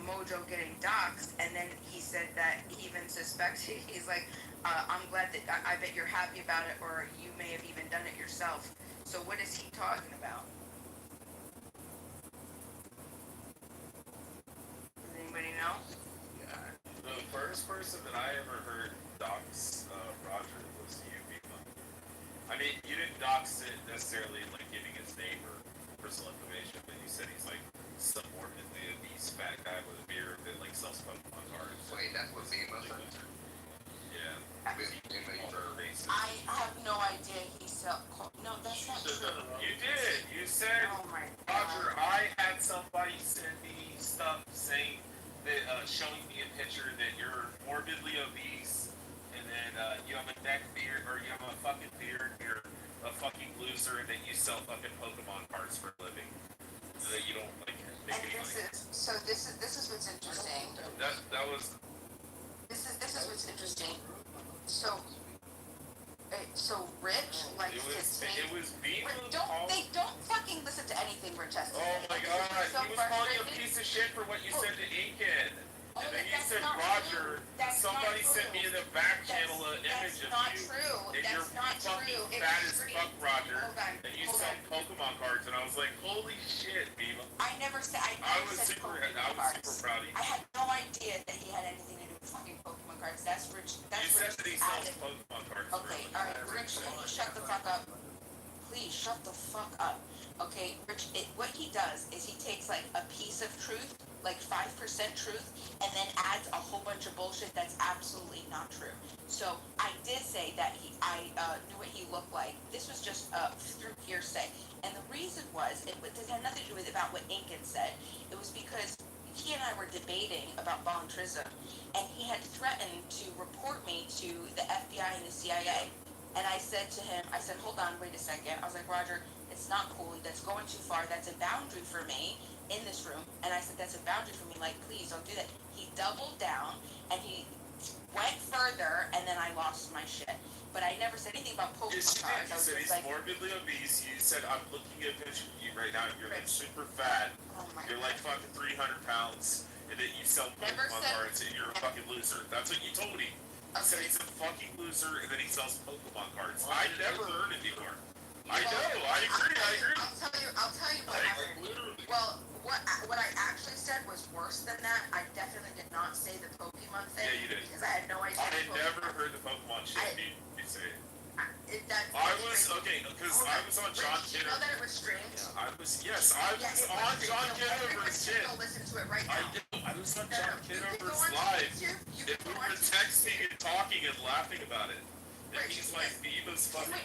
Mojo getting doxxed, and then he said that he even suspected, he's like, I'm glad that, I bet you're happy about it, or you may have even done it yourself. So what is he talking about? Does anybody know? The first person that I ever heard dox Roger was you, Bima. I mean, you didn't dox it necessarily like giving his name or personal information, but you said he's like some morbidly obese fat guy with a beard that like sells Pokemon cards. Wait, that's what Bima said? Yeah. I have no idea he sell. No, that's not true. You did. You said, oh my Roger, I had somebody send me stuff saying that, showing me a picture that you're morbidly obese, and then you have a neck beard, or you have a fucking beard, you're a fucking loser, and that you sell fucking Pokemon cards for a living. So that you don't like make any money. This is what's interesting. That was. This is what's interesting. So Rich likes to take. It was Beaver. Don't fucking listen to anything Rich has to say. Oh my god, he was calling you a piece of shit for what you said to Inkin. And then you said, Roger, somebody sent me in the back channel an image of you. And you're fucking fat as fuck, Roger. And you sell Pokemon cards, and I was like, holy shit, Beaver. I never said I was super proud of you. I had no idea that he had anything to do with fucking Pokemon cards. That's Rich. You said that he sells Pokemon cards. Okay, alright, Rich, can you shut the fuck up? Please shut the fuck up. Okay, Rich, what he does is he takes like a piece of truth, like 5% truth, and then adds a whole bunch of bullshit that's absolutely not true. So I did say that I knew what he looked like. This was just through hearsay. And the reason was, it had nothing to do with about what Inkin said. It was because he and I were debating about voluntarism, and he had threatened to report me to the FBI and the CIA. And I said to him, hold on, wait a second. I was like, Roger, it's not cool. That's going too far. That's a boundary for me in this room. And I said, that's a boundary for me. Like, please don't do that. He doubled down and he went further, and then I lost my shit. But I never said anything about Pokemon cards. You said he's morbidly obese. You said, I'm looking at a picture of you right now. You're like super fat. You're like fucking 300 pounds. And then you sell Pokemon cards and you're a fucking loser. That's what you told me. You said he's a fucking loser and then he sells Pokemon cards. I never heard it before. I know. I agree. I'll tell you what happened. Well, what I actually said was worse than that. I definitely did not say the Pokemon thing. Yeah, you did. Because I had no idea. I had never heard the Pokemon shit you say. I was on John Kitover. You know that it was streamed? Yeah, I was on John Kitover's shit. Listen to it right now. I was on John Kitover's live. And we were texting and talking and laughing about it. And he's like, Beavis fucking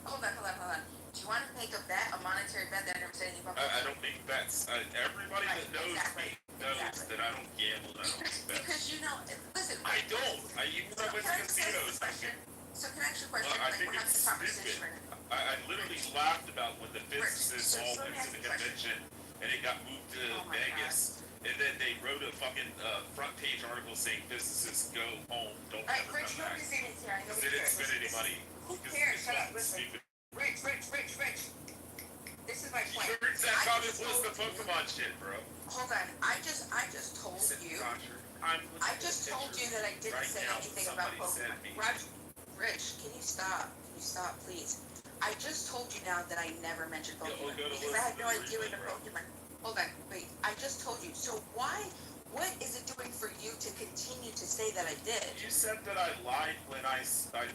Hold on. Do you want to make a bet, a monetary bet that I never said anything about? I don't make bets. Everybody Right, that knows exactly. me knows Exactly. that I don't gamble. I don't make bets. Because you know, listen. I don't. Even when I went to Can I just ask you casinos. a question? So can I ask you a question? Well, I Like think we're having it's a conversation stupid. right now. I literally laughed about when the physicists so all let went me to ask the you a question. convention and it got moved to Oh my Vegas. And then they wrote a fucking front page article saying physicists go home, don't All right, ever Rich, come back. nobody's even here. I know Because they didn't spend any money. Who Because cares? this Shut up. was Listen. stupid. Rich. This is my point. Yours that comment was the Pokemon shit, bro. Hold on. I just told you. I just told you that I didn't say anything about Pokemon. Rich, can you stop? Can you stop, please? I just told you now that I never mentioned Pokemon because I had no idea what a Pokemon. Hold on, wait. I just told you. So why? What is it doing for you to continue to say that I did? You said that I lied when I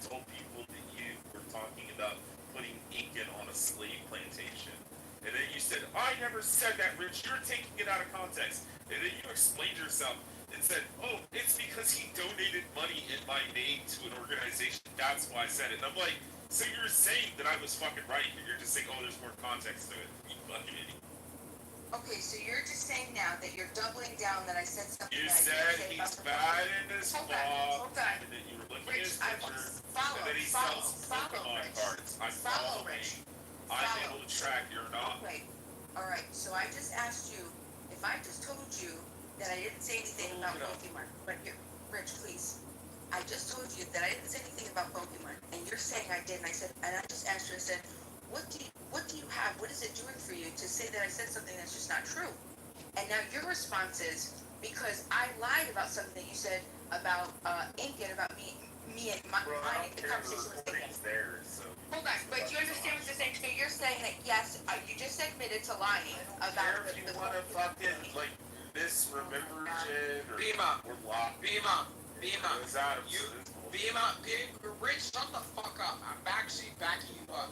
told people that you were talking about putting Incan on a slave plantation. And then you said, I never said that, Rich. You're taking it out of context. And then you explained yourself and said, oh, it's because he donated money in my name to an organization. That's why I said it. And I'm like, so you're saying that I was fucking right, but you're just saying, oh, there's more context to it. You fucking idiot. Okay, so you're just saying now that you're doubling down that I said something. You that said I didn't say he's about the bad in his Hold blog, on. and then you were looking at his Rich, I picture, follow, and then he follow, sells follow, Pokemon Rich. cards. I'm Follow, following. Rich. I'm Follow. able to track, you're not. Okay, all right. So I just asked you if I just told you that I didn't say anything about Pokemon, but you're Rich, please. I just told you that I didn't say anything about Pokemon, and you're saying I did, and I said, and I just asked you, I said, what do you have? What is it doing for you to say that I said something that's just not true? And now your response is because I lied about something that you said about Incan, about me and my the conversation with Incan. There, so. Hold on, but do you understand what you're saying? So you're saying that yes, you just admitted to lying about If you want to fucking like misremember shit or lie. Bima, It's out of Rich, shut the fuck up. I'm actually backing you up.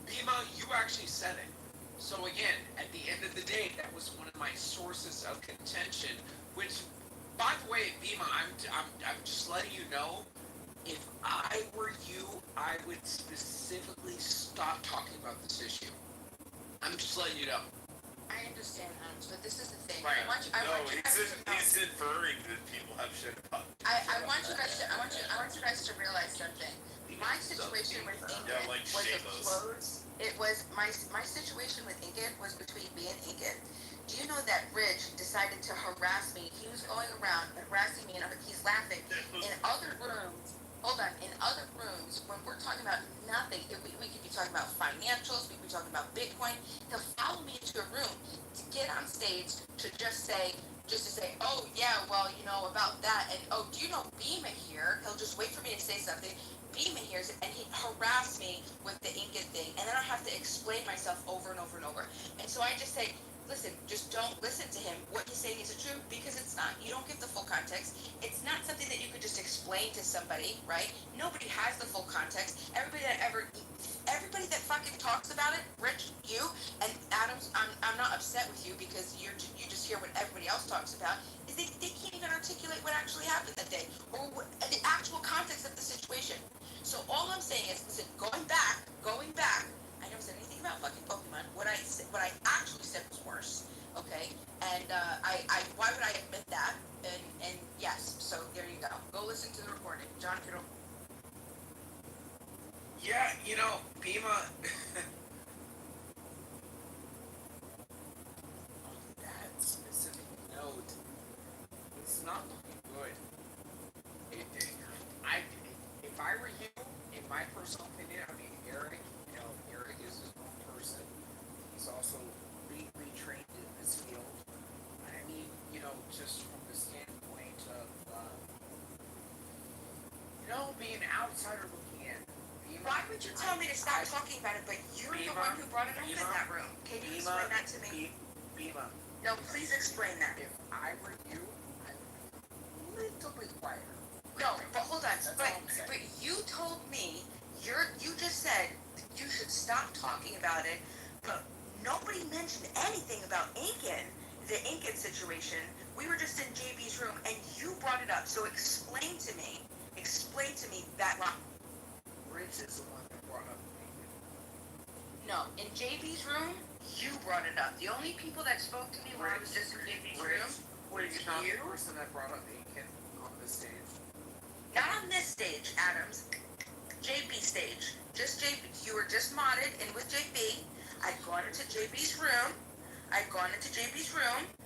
Bima, you actually said it. So again, at the end of the day, that was one of my sources of contention. Which, by the way, Bima, I'm just letting you know. If I were you, I would specifically stop talking about this issue. I'm just letting you know. I understand, but this is the thing. Right. He's inferring that people have shit about. I want you guys to realize something. My situation with Incan was a close. It was my situation with Incan was between me and Incan. Do you know that Rich decided to harass me? He was going around harassing me, and he's laughing in other rooms. Hold on, in other rooms, when we're talking about nothing, we could be talking about financials, we could be talking about Bitcoin. He'll follow me into a room to get on stage to just to say, oh yeah, well, you know, about that, and oh, do you know Bima here? He'll just wait for me to say something. Bima here, and he harassed me with the Incan thing, and then I have to explain myself over and over and over. And so I just say, listen, just don't listen to him. What he's saying isn't true because it's not. You don't get the full context. It's not something that you could just explain to somebody, right? Nobody has the full context. Everybody that fucking talks about it, Rich, you, and Adams, I'm not upset with you because you just hear what everybody else talks about, is they can't even articulate what actually happened that day or the actual context of the situation. So all I'm saying is, listen, going back, I never said anything about fucking Pokemon. What I actually said was worse. Okay, and why would I admit that? And yes, so there you go. Go listen to the recording, John Kittle. Yeah, you know, Bima. On that specific note, it's not looking good. If I were you, in my personal opinion, I mean, Eric is his own person. He's also legally trained in this field. I mean, you know, just from the standpoint of, being an outsider looking in. Why would you tell me to stop talking about it, but you're the one who brought it up in that room? Can you explain that to me? Bima. No, please explain that. If I were you, I would be a little bit quieter. No, but hold on. But you told me, you just said you should stop talking about it, but nobody mentioned anything about Incan, the Incan situation. We were just in JB's room, and you brought it up. So explain to me that line. Rich is the one that brought up Incan. No, in JB's room, you brought it up. The only people that spoke to me when I was just in JB's room Was was not you. the person that brought up Aiken on the stage? Not on this stage, Adams. JB stage. Just JB. You were just modded in with JB. I'd gone into JB's room.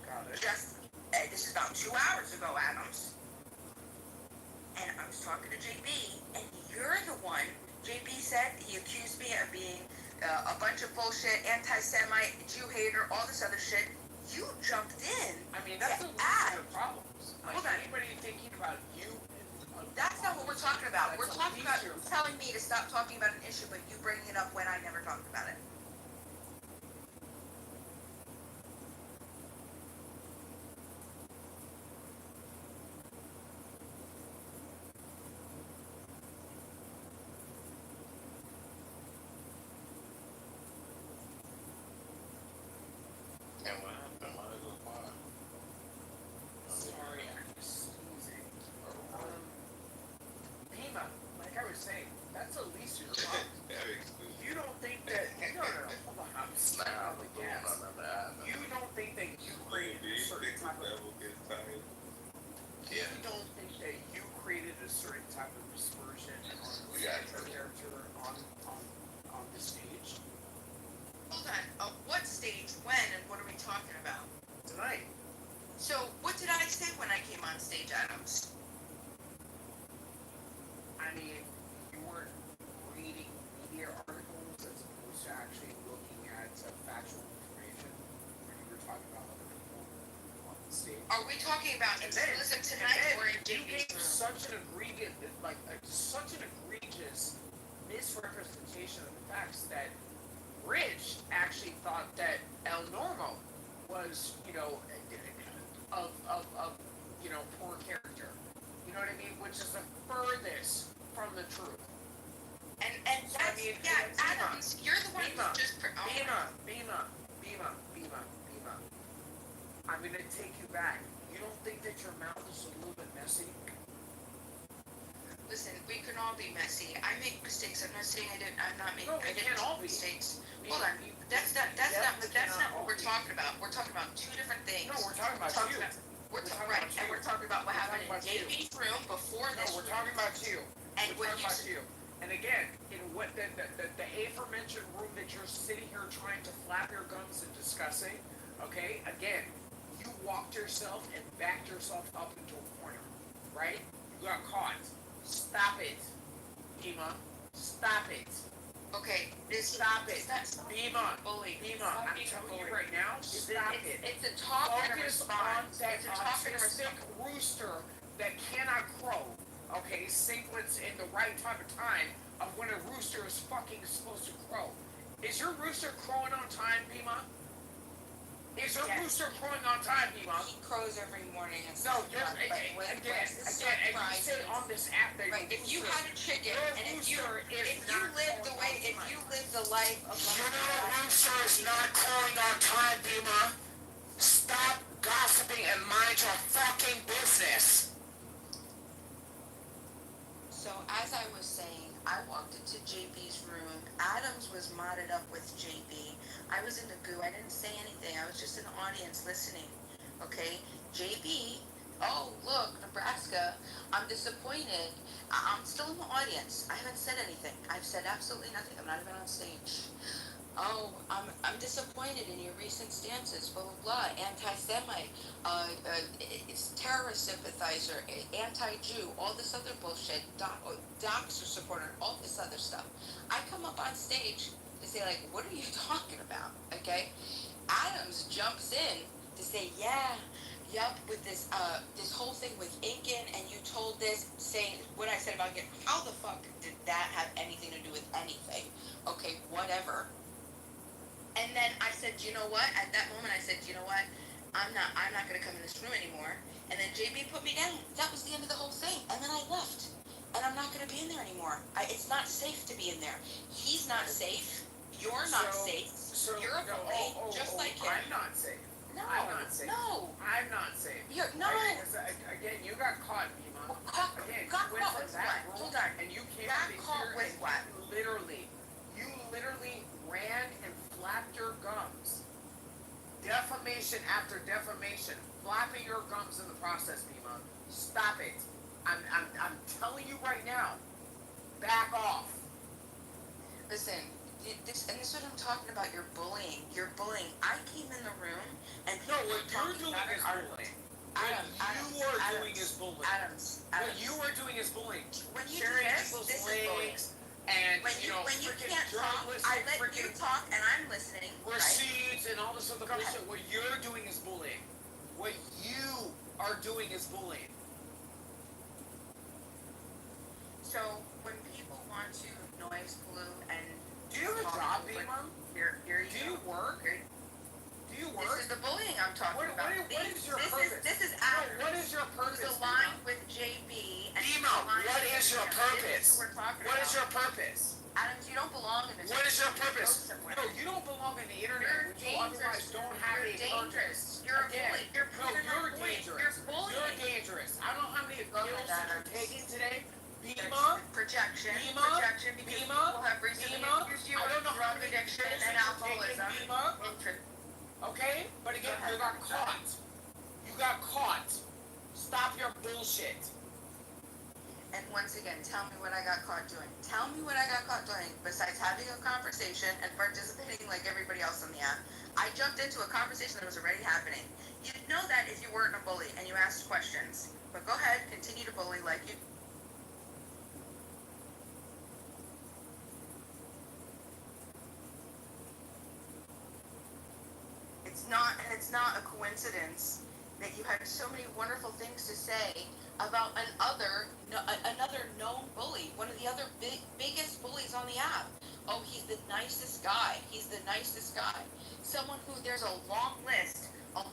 Got it. This is about 2 hours ago, Adams. And I was talking to JB, and you're the one. JB said he accused me of being a bunch of bullshit, anti-Semite, Jew hater, all this other shit. You jumped in. I mean, that's the least of the problems. Like, Hold on. anybody thinking about you? That's not what we're talking about. We're That's talking a about least you telling me to stop talking about an issue, but you bringing it up when I never talked about it. And what happened? Why did it fire? Sorry, I'm just sneezing. Pima, like I was saying, that's the least of your problems. You don't think that? No, hold on. I'm smiling the gas. You don't think that you created a certain type of? Yeah. You don't think that you created a certain type of dispersion on your character on the stage Hold on. What stage, when, and what are we talking about? tonight? So, what did I say when I came on stage, Adams? I mean, you weren't reading media articles as opposed to actually looking at factual information when you were talking about other people on the stage. Are we talking about journalism tonight or in you JB's gave room? such an egregious misrepresentation of the facts that Rich actually thought that El Normo was, of poor character. You know what I mean? Which is the furthest from the truth. And So, that's, Adams, you're the one Bima, who's just... Bima. I'm gonna take you back. You don't think that your mouth is a little bit messy? Listen, we can all be messy. I make mistakes. I'm not saying I'm not making... No, we I didn't can't all make be. mistakes. Bima, Hold on. you That's not cannot what all we're be. talking about. We're talking about two different things. No, we're talking about you. We're talking about you. And we're talking about what happened in talking about JB's room before No, this. we're talking about you. And We're what talking you... about you. And again, in what the aforementioned room that you're sitting here trying to flap your gums and discussing, okay? Again, you walked yourself and backed yourself up into a corner, right? You got caught. Stop it, Bima. Stop it. Okay, Stop it. Bima. Bully. Bima, I'm telling you right now, stop it. It's a talk and a Focus on response. that It's a talk and a autistic response. rooster that cannot crow. Okay, sequence in the right type of time of when a rooster is fucking supposed to crow. Is your rooster crowing on time, Bima? Is your rooster crowing on time, Bima? He crows every morning and No, stuff. you're, again, and you say on this app that Right, if you had a chicken, and if you live the life of Your rooster is not crowing on time, Bima. Stop gossiping and mind your fucking business. So as I was saying, I walked into JB's room. Adams was modded up with JB. I was in the goo. I didn't say anything. I was just in the audience listening. Okay? JB, oh, look, Nebraska, I'm disappointed. I'm still in the audience. I haven't said anything. I've said absolutely nothing. I'm not even on stage. Oh, I'm disappointed in your recent stances, blah, blah, blah, anti-Semite, terrorist sympathizer, anti-Jew, all this other bullshit, doxer supporter, all this other stuff. I come up on stage to say, like, what are you talking about, okay? Adams jumps in to say, yup, with this whole thing with Incan, and you told this, saying what I said about Incan. How the fuck did that have anything to do with anything? Okay, whatever. And then I said, you know what? At that moment, I said, you know what? I'm not going to come in this room anymore. And then JB put me down. That was the end of the whole thing. And then I left. And I'm not going to be in there anymore. It's not safe to be in there. He's not safe. You're not safe. You're a bully, just like him. I'm not safe. No. I'm not safe. No. I'm not safe. No. Again, you got caught, Bima. Again, Got you went caught from with that what? room Hold on. and you came Got up caught here with and what? you literally ran defamation after defamation, flapping your gums in the process, Bima. Stop it. I'm telling you right now. Back off. Listen, this is what I'm talking about. You're bullying. You're bullying. I came in the room and no, what you're doing is bullying. What you are doing is bullying. What you are doing is bullying. When you sharing do this, people's this is bullying. links and when you can't talk, I let you talk and I'm listening. Receipts and all this other Go bullshit. ahead. What you're doing is bullying. What you are doing is bullying. So when people want to noise pollute and do you have a job, Bima? Here you do you work? Do you work? This is the bullying I'm talking about. What is your purpose? This is Adam. What is your purpose? Who's aligned with JB. And Bima, what is your purpose? What is your purpose? Adams, you don't belong in this. What is your purpose? No, you don't belong in the internet. You otherwise don't have a purpose. You're a bully. You're dangerous. You're bullying. You're dangerous. I don't know how many pills you're taking today. Projection. Because people have recently accused you of drug addiction and alcoholism. Okay? But again, you got caught. You got caught. Stop your bullshit. And once again, tell me what I got caught doing. Tell me what I got caught doing besides having a conversation and participating like everybody else on the app. I jumped into a conversation that was already happening. You'd know that if you weren't a bully and you asked questions. But go ahead, continue to bully like you. It's not a coincidence that you had so many wonderful things to say about another known bully, one of the other biggest bullies on the app. Oh, he's the nicest guy. He's the nicest guy. Someone who there's a long list. I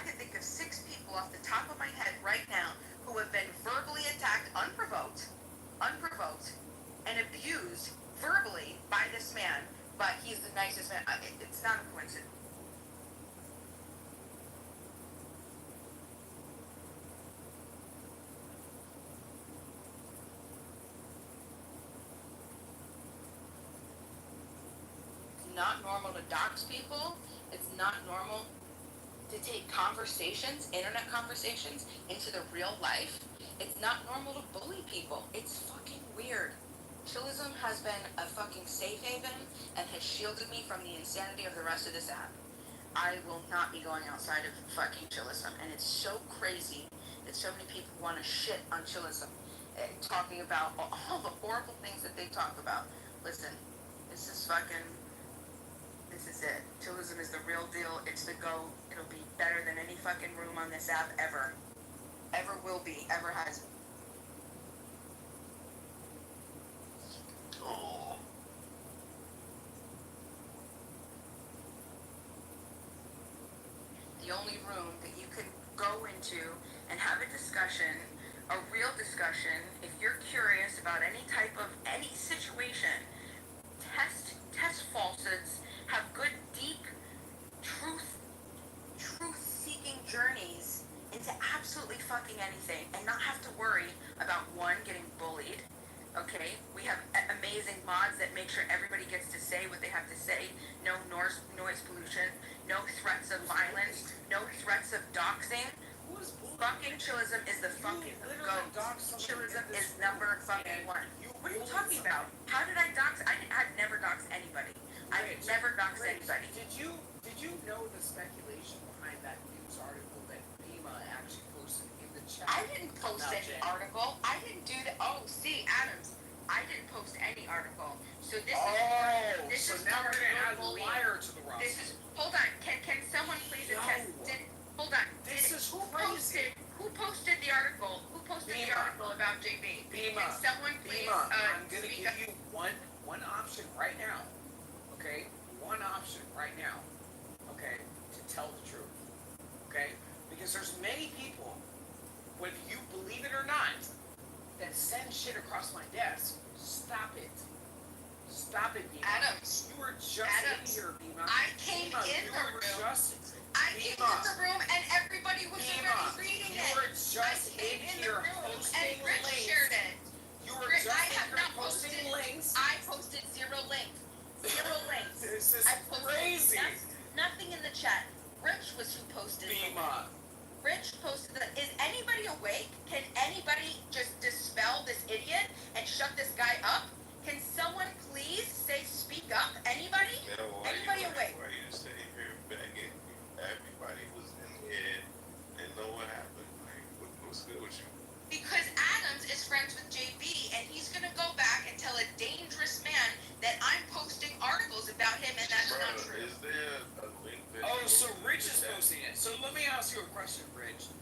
could think of 6 people off the top of my head right now who have been verbally attacked unprovoked, and abused verbally by this man. But he's the nicest man. It's not a coincidence. Not normal to dox people. It's not normal to take conversations, internet conversations, into the real life. It's not normal to bully people. It's fucking weird. Chillism has been a fucking safe haven and has shielded me from the insanity of the rest of this app. I will not be going outside of fucking Chillism, and it's so crazy that so many people want to shit on Chillism, talking about all the horrible things that they talk about. Listen, this is it. Chillism is the real deal. It's the go. It'll be better than any fucking room on this app ever. Ever will be. Ever has. The only room that you can go into and have a discussion, a real discussion, if you're curious about any type of, any situation, test falsehoods, have good, deep, truth-seeking journeys into absolutely fucking anything, and not have to worry about one, getting bullied. Okay, we have amazing mods that make sure everybody gets to say what they have to say. No noise pollution, no threats of violence, no threats of doxing. Fucking Chillism is the fucking goat. Chillism is number fucking 1. What are you talking about? How did I dox? I've never doxed anybody. I've never doxed anybody. Did you know the speculation behind that news article that Bima actually posted in the chat? I didn't post any article. I didn't do that. Oh, see, Adams, I didn't post any article. So this is now we're gonna add a liar to the roster. Hold on. Can someone please attest? Hold on. Who posted the article? Who posted the article about JB? Bima. Can someone please I'm gonna give you one option right now. Okay? One option right now. Okay? To tell the truth. Okay? Because there's many people, whether you believe it or not, that send shit across my desk. Stop it. Stop it, Bima. Adams. You were just in here, Bima. I came in the room. I came in the room and everybody was already reading it. You were just in here posting Rich links. shared it. You were just I in have here not posting links. I posted 0 links. 0 links. This is I posted crazy. Nothing in the chat. Rich was who posted. Bima. Rich posted that. Is anybody awake? Can anybody just dispel this idiot and shut this guy up? Can someone please speak up? Anybody? Anybody awake? Why you sitting here begging? Everybody was in here and know what happened. Like, what's good with you? Because Adams is friends with JB, and he's gonna go back and tell a dangerous man that I'm posting articles about him, and that's not true. Is there a link that Oh, so Rich is posting it. So let me ask you a question, Rich.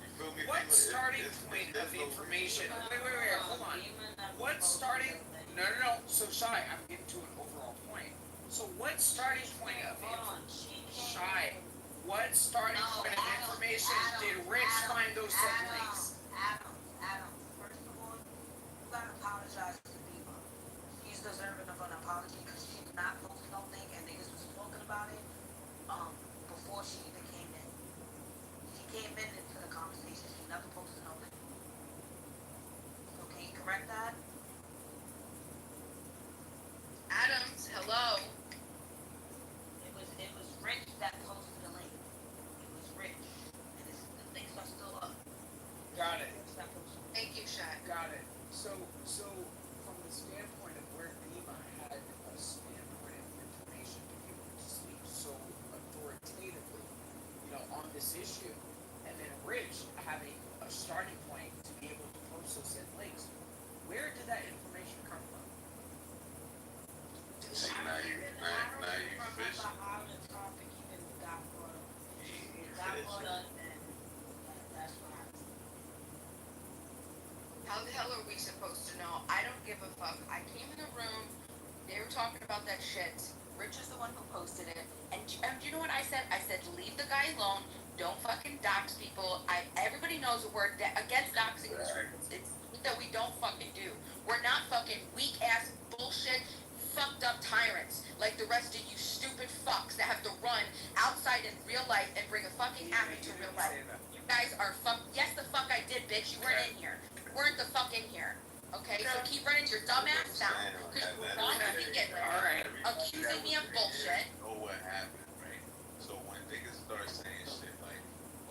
You feel me? What starting point of information? Wait, hold on. What starting? No. So Shy, I'm getting to an overall point. So what starting point of Shy? What starting point of information did Rich find those sublinks? Adam, first of all, you gotta apologize to Bima. He's deserving of an apology because she did not post no thing and niggas was talking about it before she even came in. She came in into the conversation. She never posted no thing. So can you correct that? Adams, hello. It was Rich that posted the link. It was Rich. And the links are still up. Got it. Thank you, Shaq. Got it. So from the standpoint of where Bima had a standpoint of information to be able to speak so authoritatively, on this issue, and then Rich having a starting point to be able to post those said links, where did that information come from? See, now you fishing. How the topic even got brought up. It got brought up and that's what happened. How the hell are we supposed to know? I don't give a fuck. I came in the room. They were talking about that shit. Rich is the one who posted it. And do you know what I said? I said, leave the guy alone. Don't fucking dox people. Everybody knows a word against doxing in this room. It's that we don't fucking do. We're not fucking weak ass bullshit fucked up tyrants like the rest of you stupid fucks that have to run outside in real life and bring a fucking happy to real life. You guys are yes the fuck I did, bitch. You weren't in here. You weren't the fuck in here. Okay, so keep running your dumb ass down. Because you were wrong to begin with. Accusing me of bullshit. You know what happened, right? So when niggas start saying shit like,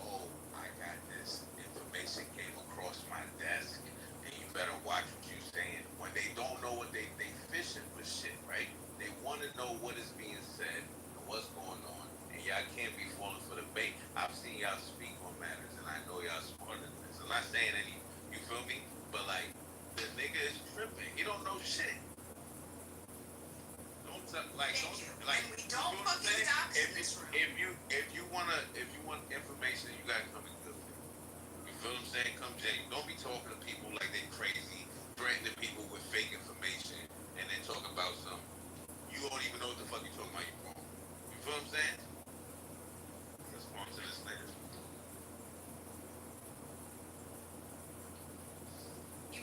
oh, I got this information came across my desk, and you better watch what you saying. When they don't know what they fishing for shit, right? They want to know what is being said and what's going on, and y'all can't be falling for the bait. I've seen y'all speak on matters, and I know y'all smarter than this. I'm not saying any, you feel me? But like, the nigga is tripping. He don't know shit. Don't We don't fucking dox in this room. If you want information, you gotta come and good. You feel what I'm saying? Come Jay. Don't be talking to people like they crazy, threatening people with fake information, and then talk about something. You don't even know what the fuck you talking about. You wrong. You feel what I'm saying? That's what I'm saying. This nigga. He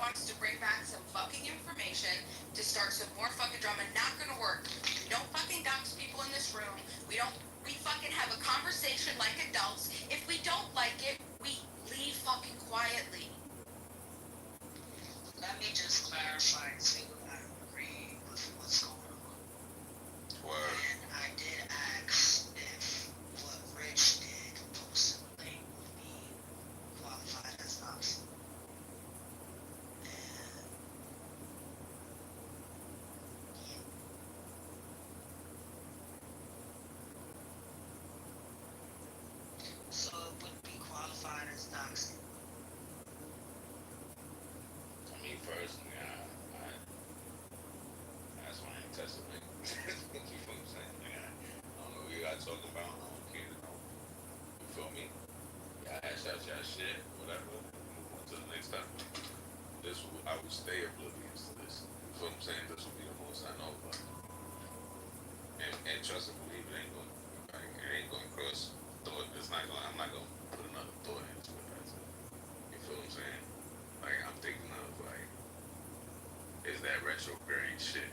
wants to bring back some fucking information to start some more fucking drama. Not gonna work. We don't fucking dox people in this room. We fucking have a conversation like adults. If we don't like it, we leave fucking quietly. Let me just clarify and say what I agree with what's going on. Word. And I did ask if what Rich did post a link would be qualified as doxing. So it would be qualified as doxing. Me personally, that's why I ain't touching it. You feel what I'm saying? Like, I don't know what you guys talking about. I don't care to know. You feel me? Y'all hash out y'all shit, whatever. Move on to the next topic. I will stay oblivious to this. You feel what I'm saying? This will be the most I know about. And trust and believe it ain't gonna cross thought. I'm not gonna put another thought into it. That's it. You feel what I'm saying? Like, I'm thinking of, like, is that retrograde shit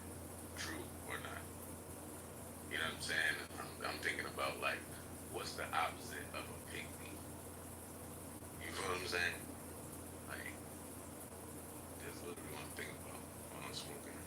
true or not? You know what I'm saying? I'm thinking about, like, what's the opposite of a pygmy? You feel what I'm saying? Like, that's literally what I'm thinking about when I'm smoking.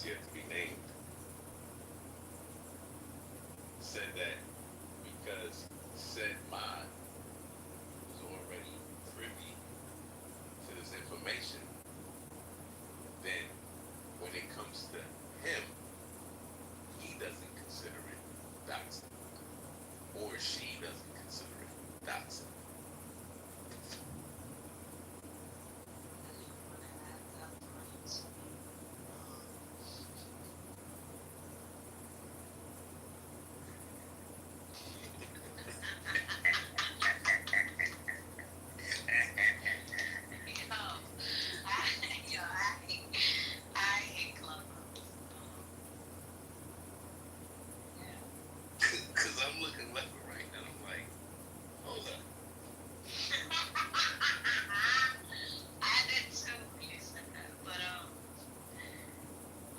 has yet to be named, said that because said mod was already privy to this information, then when it comes to him, he doesn't consider it doxing, or she doesn't consider it doxing. Cause I'm looking left and right and I'm like, hold up. I did too when you said that. But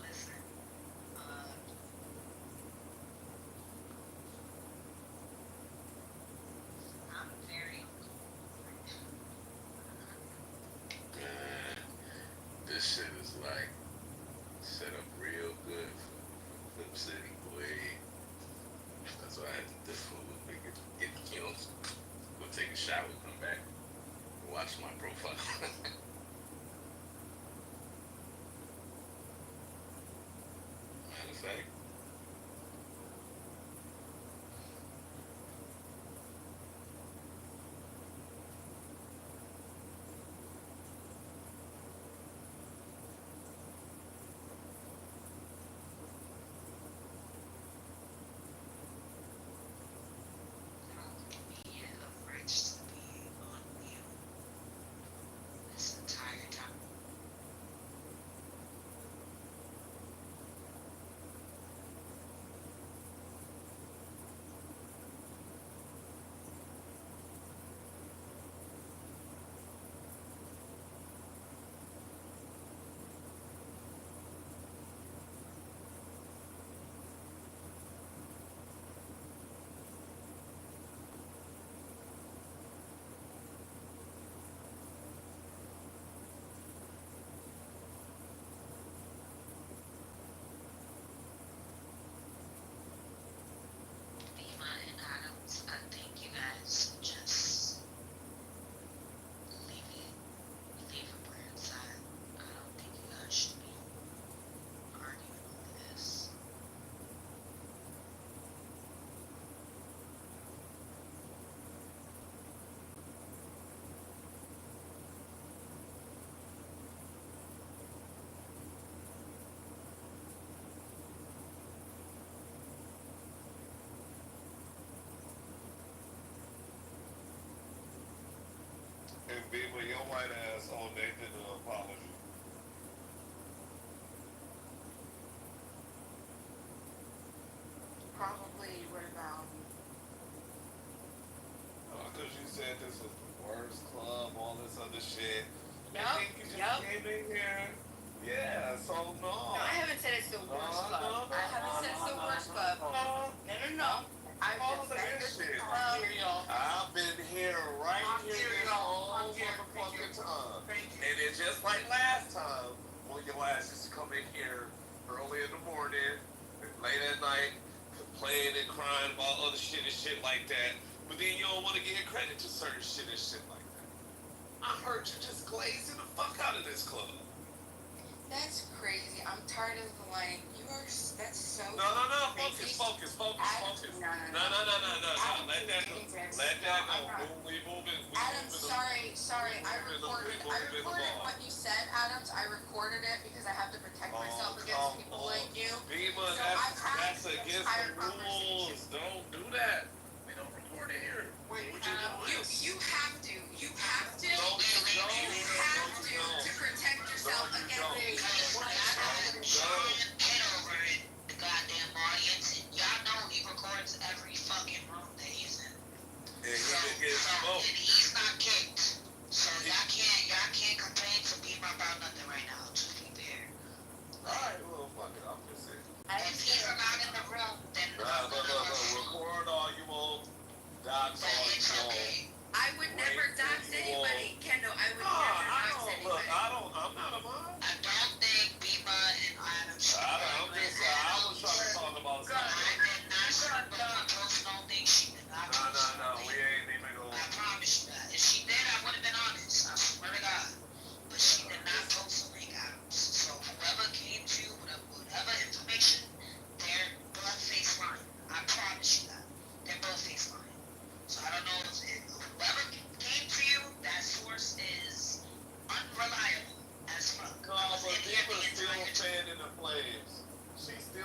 listen, I'm very Man, this shit is like set up real good for Flip City, boy. That's why I had to difficult with get go take a shower, come back, and watch my profile. Matter of fact, rich to be on mute this entire time. Lima and Adams, I think you guys just leave a brand side. I don't think you guys should be arguing over this. and Beamer, your white ass on they did an apology. Probably what about? Cause you said this was the worst club, all this other shit. And Yup, then you just yup. came in here. Yeah, so no. No, I haven't said it's the worst club. I haven't said it's the worst club. No. I've All of defended this the shit. club. I've been here right I'm here here, this y'all. whole I'm here. motherfucking time. Thank you. And it's just like last time when your ass used to come in here early in the morning, late at night, complaining and crying about other shit and shit like that. But then you don't want to give credit to certain shit and shit like that. I heard you just glazing the fuck out of this club. That's crazy. I'm tired of the line. You are. That's so. No, crazy. focus. No. Let that go. Let that go. We moving. Adams, sorry. I recorded what you said, Adams. I recorded it because I have to protect myself against people like you. Beamer, So I've had that's against entire the rules. Don't do that. We don't record it here. Wait, you have to. You have to. To protect yourself against The goddamn audience, and y'all know he records every fucking room that he's in. And He's not kicked. So y'all can't complain to Beamer about nothing right now. Just be fair. Alright, well, fuck it. I'm just saying. If he's not in the room, then record all you want. Docs all you want. I would never dox anybody, Kendall. I would never dox anybody. Look, I don't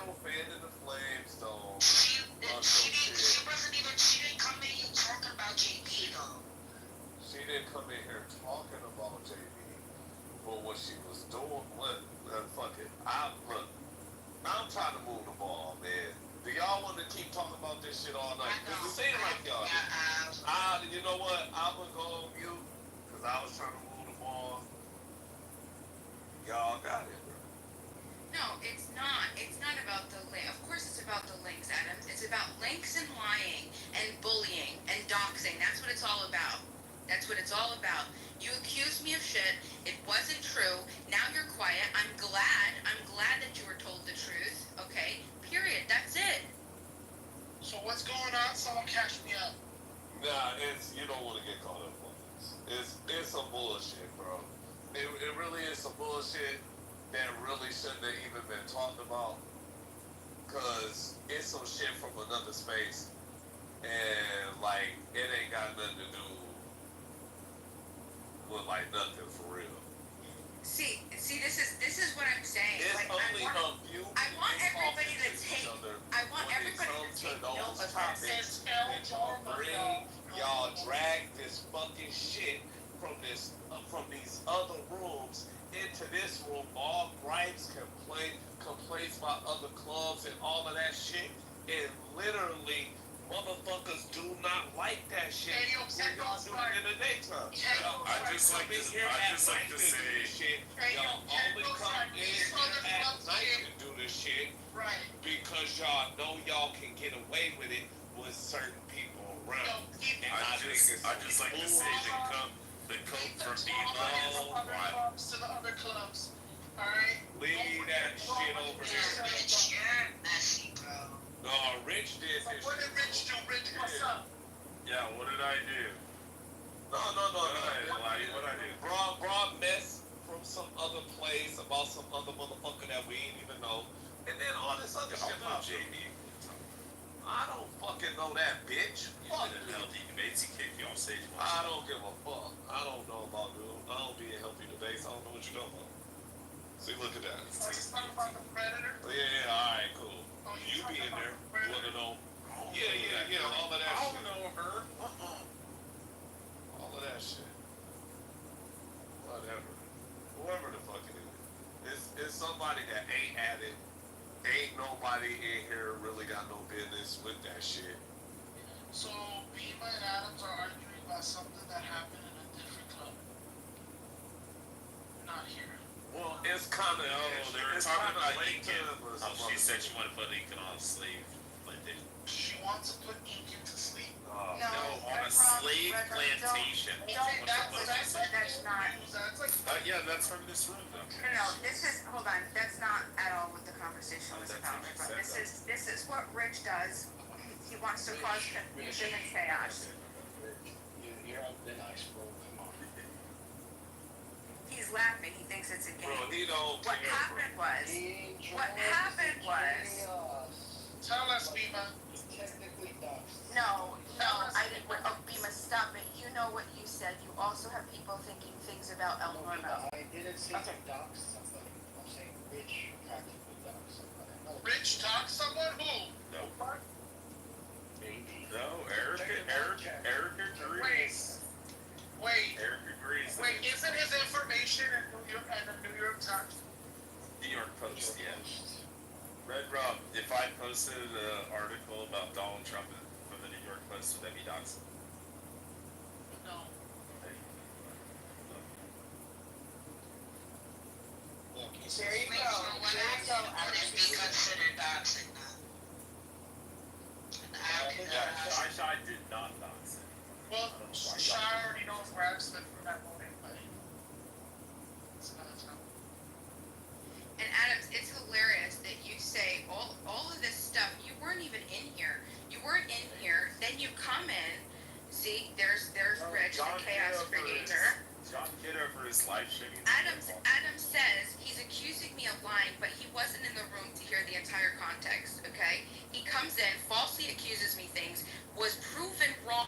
were fanning the flames, though. She didn't come in here talking about JB though. She didn't come in here talking about JB, but what she was doing, fuck it. Look, I'm trying to move the ball, man. Do y'all want to keep talking about this shit all night? Because it seems like y'all do. You know what? I'm going to go on mute because I was trying to move the ball. Y'all got it, bro. No, it's not. It's not about the link. Of course it's about the links, Adam. It's about links and lying and bullying and doxing. That's what it's all about. That's what it's all about. You accused me of shit. It wasn't true. Now you're quiet. I'm glad that you were told the truth. Okay? Period. That's it. So what's going on? Someone catch me up. Nah, you don't want to get caught up on this. It's some bullshit, bro. It really is some bullshit that really shouldn't have even been talked about. Cause it's some shit from another space. And like, it ain't got nothing to do with like nothing for real. See, this is what I'm saying. It's like, only a few I want everybody to each take. other I want when it everybody comes to take those note of topics that y'all bring, y'all drag this fucking shit from these other rooms into this room. All gripes, complaints about other clubs and all of that shit. And literally, motherfuckers do not like that shit. Hey, yo, when y'all do it in the daytime. I just like to say, y'all only come in here at night to do this shit. Right. Because y'all know y'all can get away with it with certain people around. I just like to say the coke from other clubs to the other clubs. Alright? Leave that shit over there. You're messy, bro. No, Rich did this. What did Rich do? Rich, what's up? Yeah, what did I do? No. What I do? Broad mess from some other place about some other motherfucker that we ain't even know. And then all this other shit about JB. I don't fucking know that bitch. Fuck You did healthy debates, he kicked you on stage. I don't give a fuck. I don't know about dude. I don't be in healthy debates. I don't know what you're talking about. See, look at that. Are you talking about the Predator? Yeah, alright, cool. Oh, You be in there. You wanna know? Yeah, All of that I shit. don't know her. All of that shit. Whatever. Whoever the fuck it is. It's somebody that ain't at it. Ain't nobody in here really got no business with that shit. So, Bima and Adams are arguing about something that happened in a different club. Not here. Well, it's kind of. They were talking about Lincoln. She said she wanted to put Lincoln on a slave plantation. She wants to put Lincoln to sleep. No, on a slave plantation. That's not. Yeah, that's from this room, though. No, this is, hold on, that's not at all what the conversation was about. This is what Rich does. He wants to cause confusion and chaos. You're up the nice, bro. Come on. He's laughing, he thinks it's a game. Bro, he don't What care, happened was, Tell us, Bima. no, I didn't, Bima, stop it. You know what you said. You also have people thinking things about El Normo. I didn't say to dox somebody. I'm saying Rich practically dox somebody. Rich dox someone? Who? No. Maybe. No, Eric agrees. Wait. Eric agrees. Wait, isn't his information in the New York Times? New York Post, yeah. Red Rob, if I posted an article about Donald Trump from the New York Post, would that be doxing? No. Look, he There says, you go. Would it be considered doxing I did not dox it. Well, Shai already knows where I stood for that moment, but it's another time. And Adams, it's hilarious that you say all of this stuff. You weren't even in here. You weren't in here. Then you come in. See, there's Rich, the chaos creator. John Kitover is live streaming. Adams says he's accusing me of lying, but he wasn't in the room to hear the entire context. Okay, he comes in, falsely accuses me things, was proven wrong.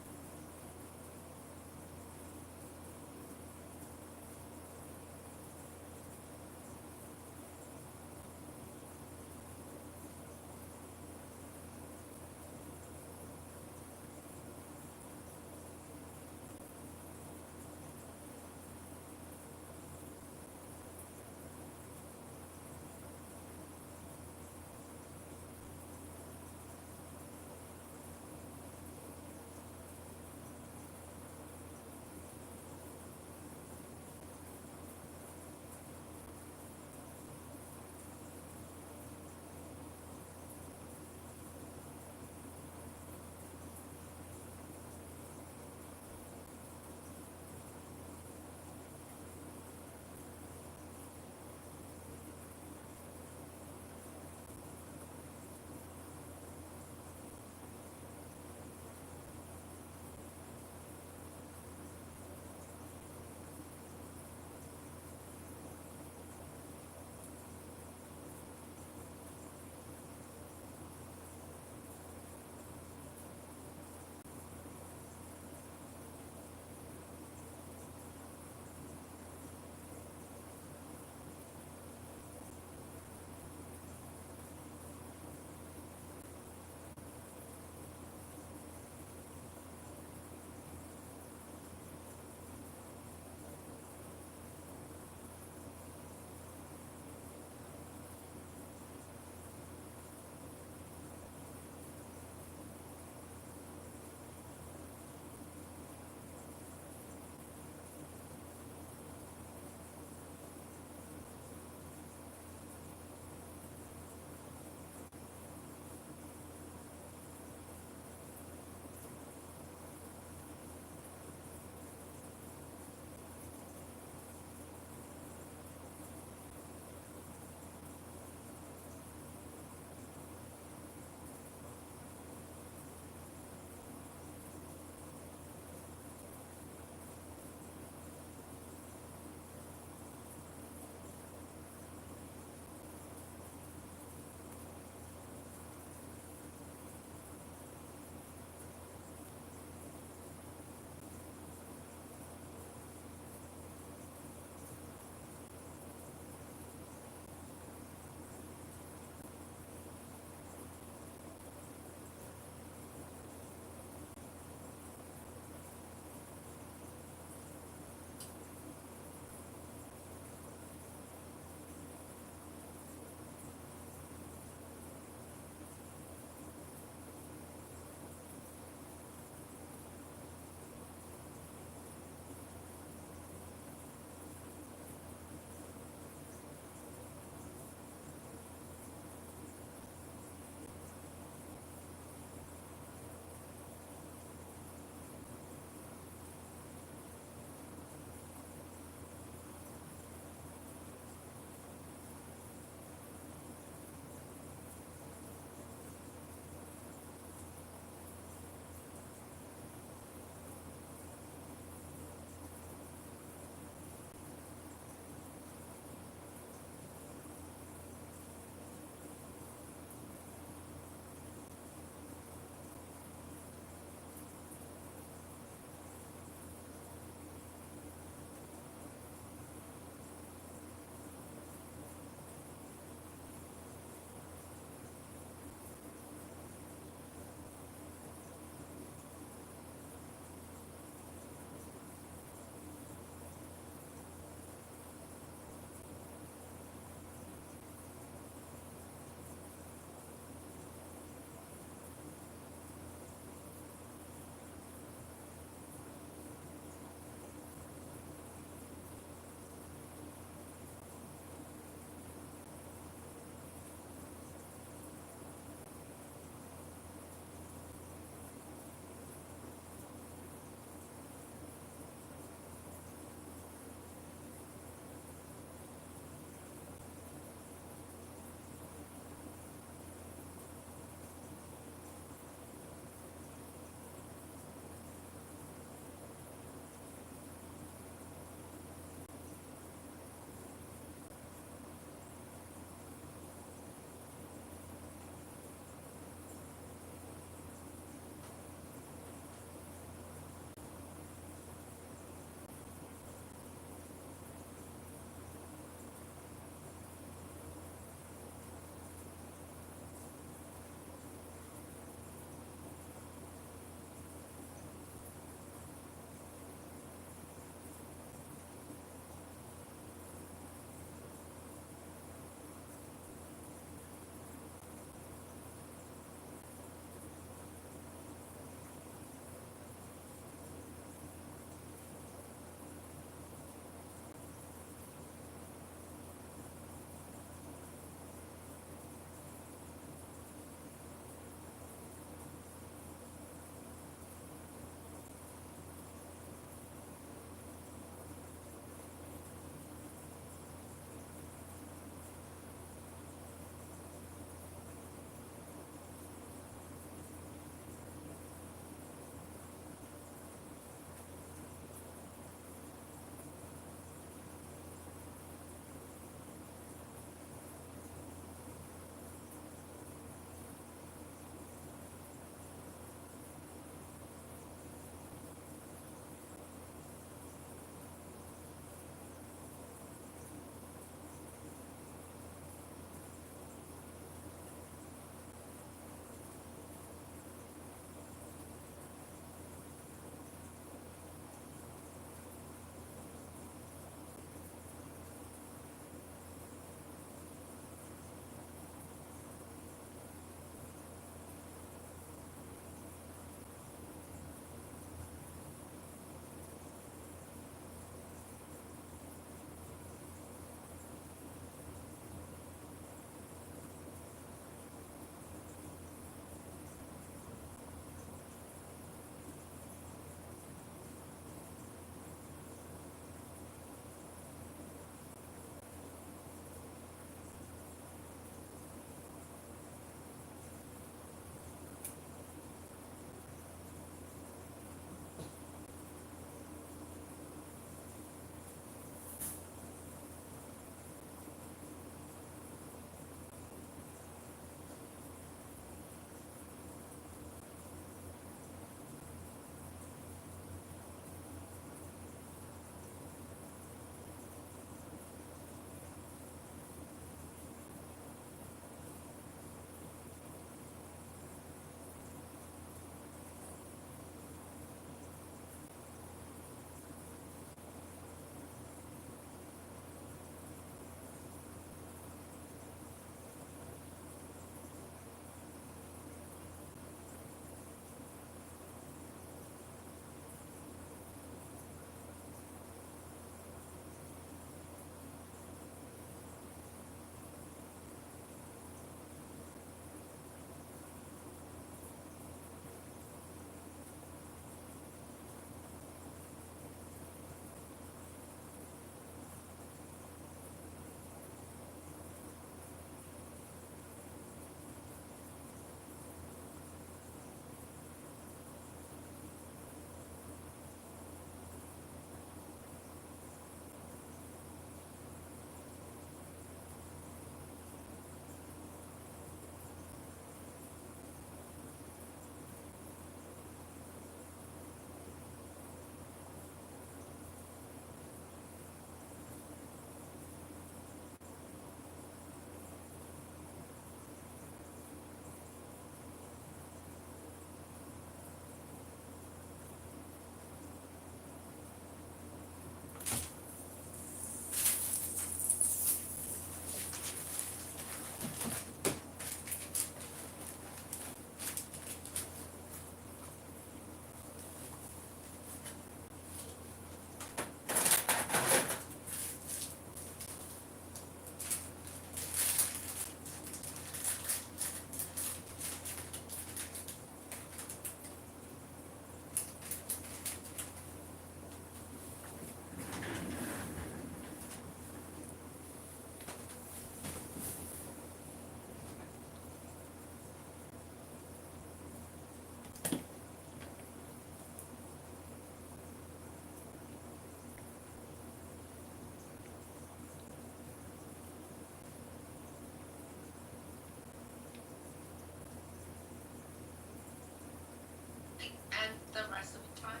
day and the rest of the time?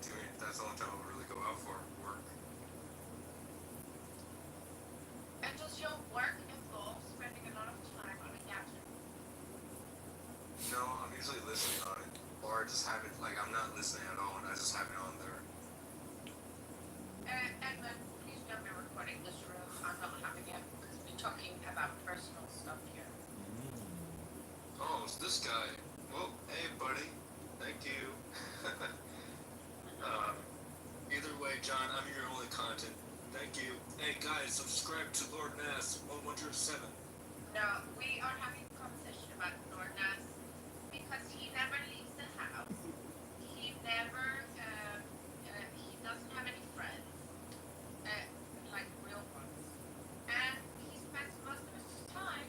I mean, that's the only time I really go out for work. And does your work involve spending a lot of time on a gadget? No, I'm usually listening on it, or I just have it like I'm not listening at all, and I just have it on there. And then please don't be recording this room. I'm not having it because we're talking about personal stuff here. Oh, it's this guy. Well, hey, buddy. Thank you. Either way, John, I'm your only content. Thank you. Hey, guys, subscribe to Lord Nass 1107. No, we are having a conversation about Nordness because he never leaves the house. He never, he doesn't have any friends, like real ones. And he spends most of his time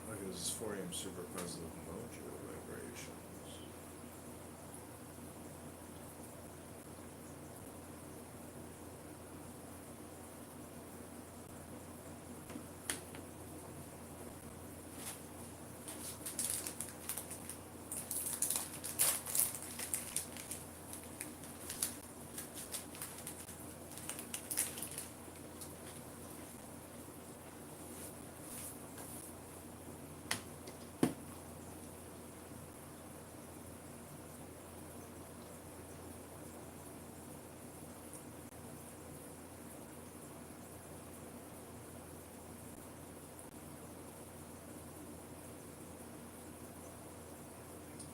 Look, this is 4 a.m. super positive mojo vibrations.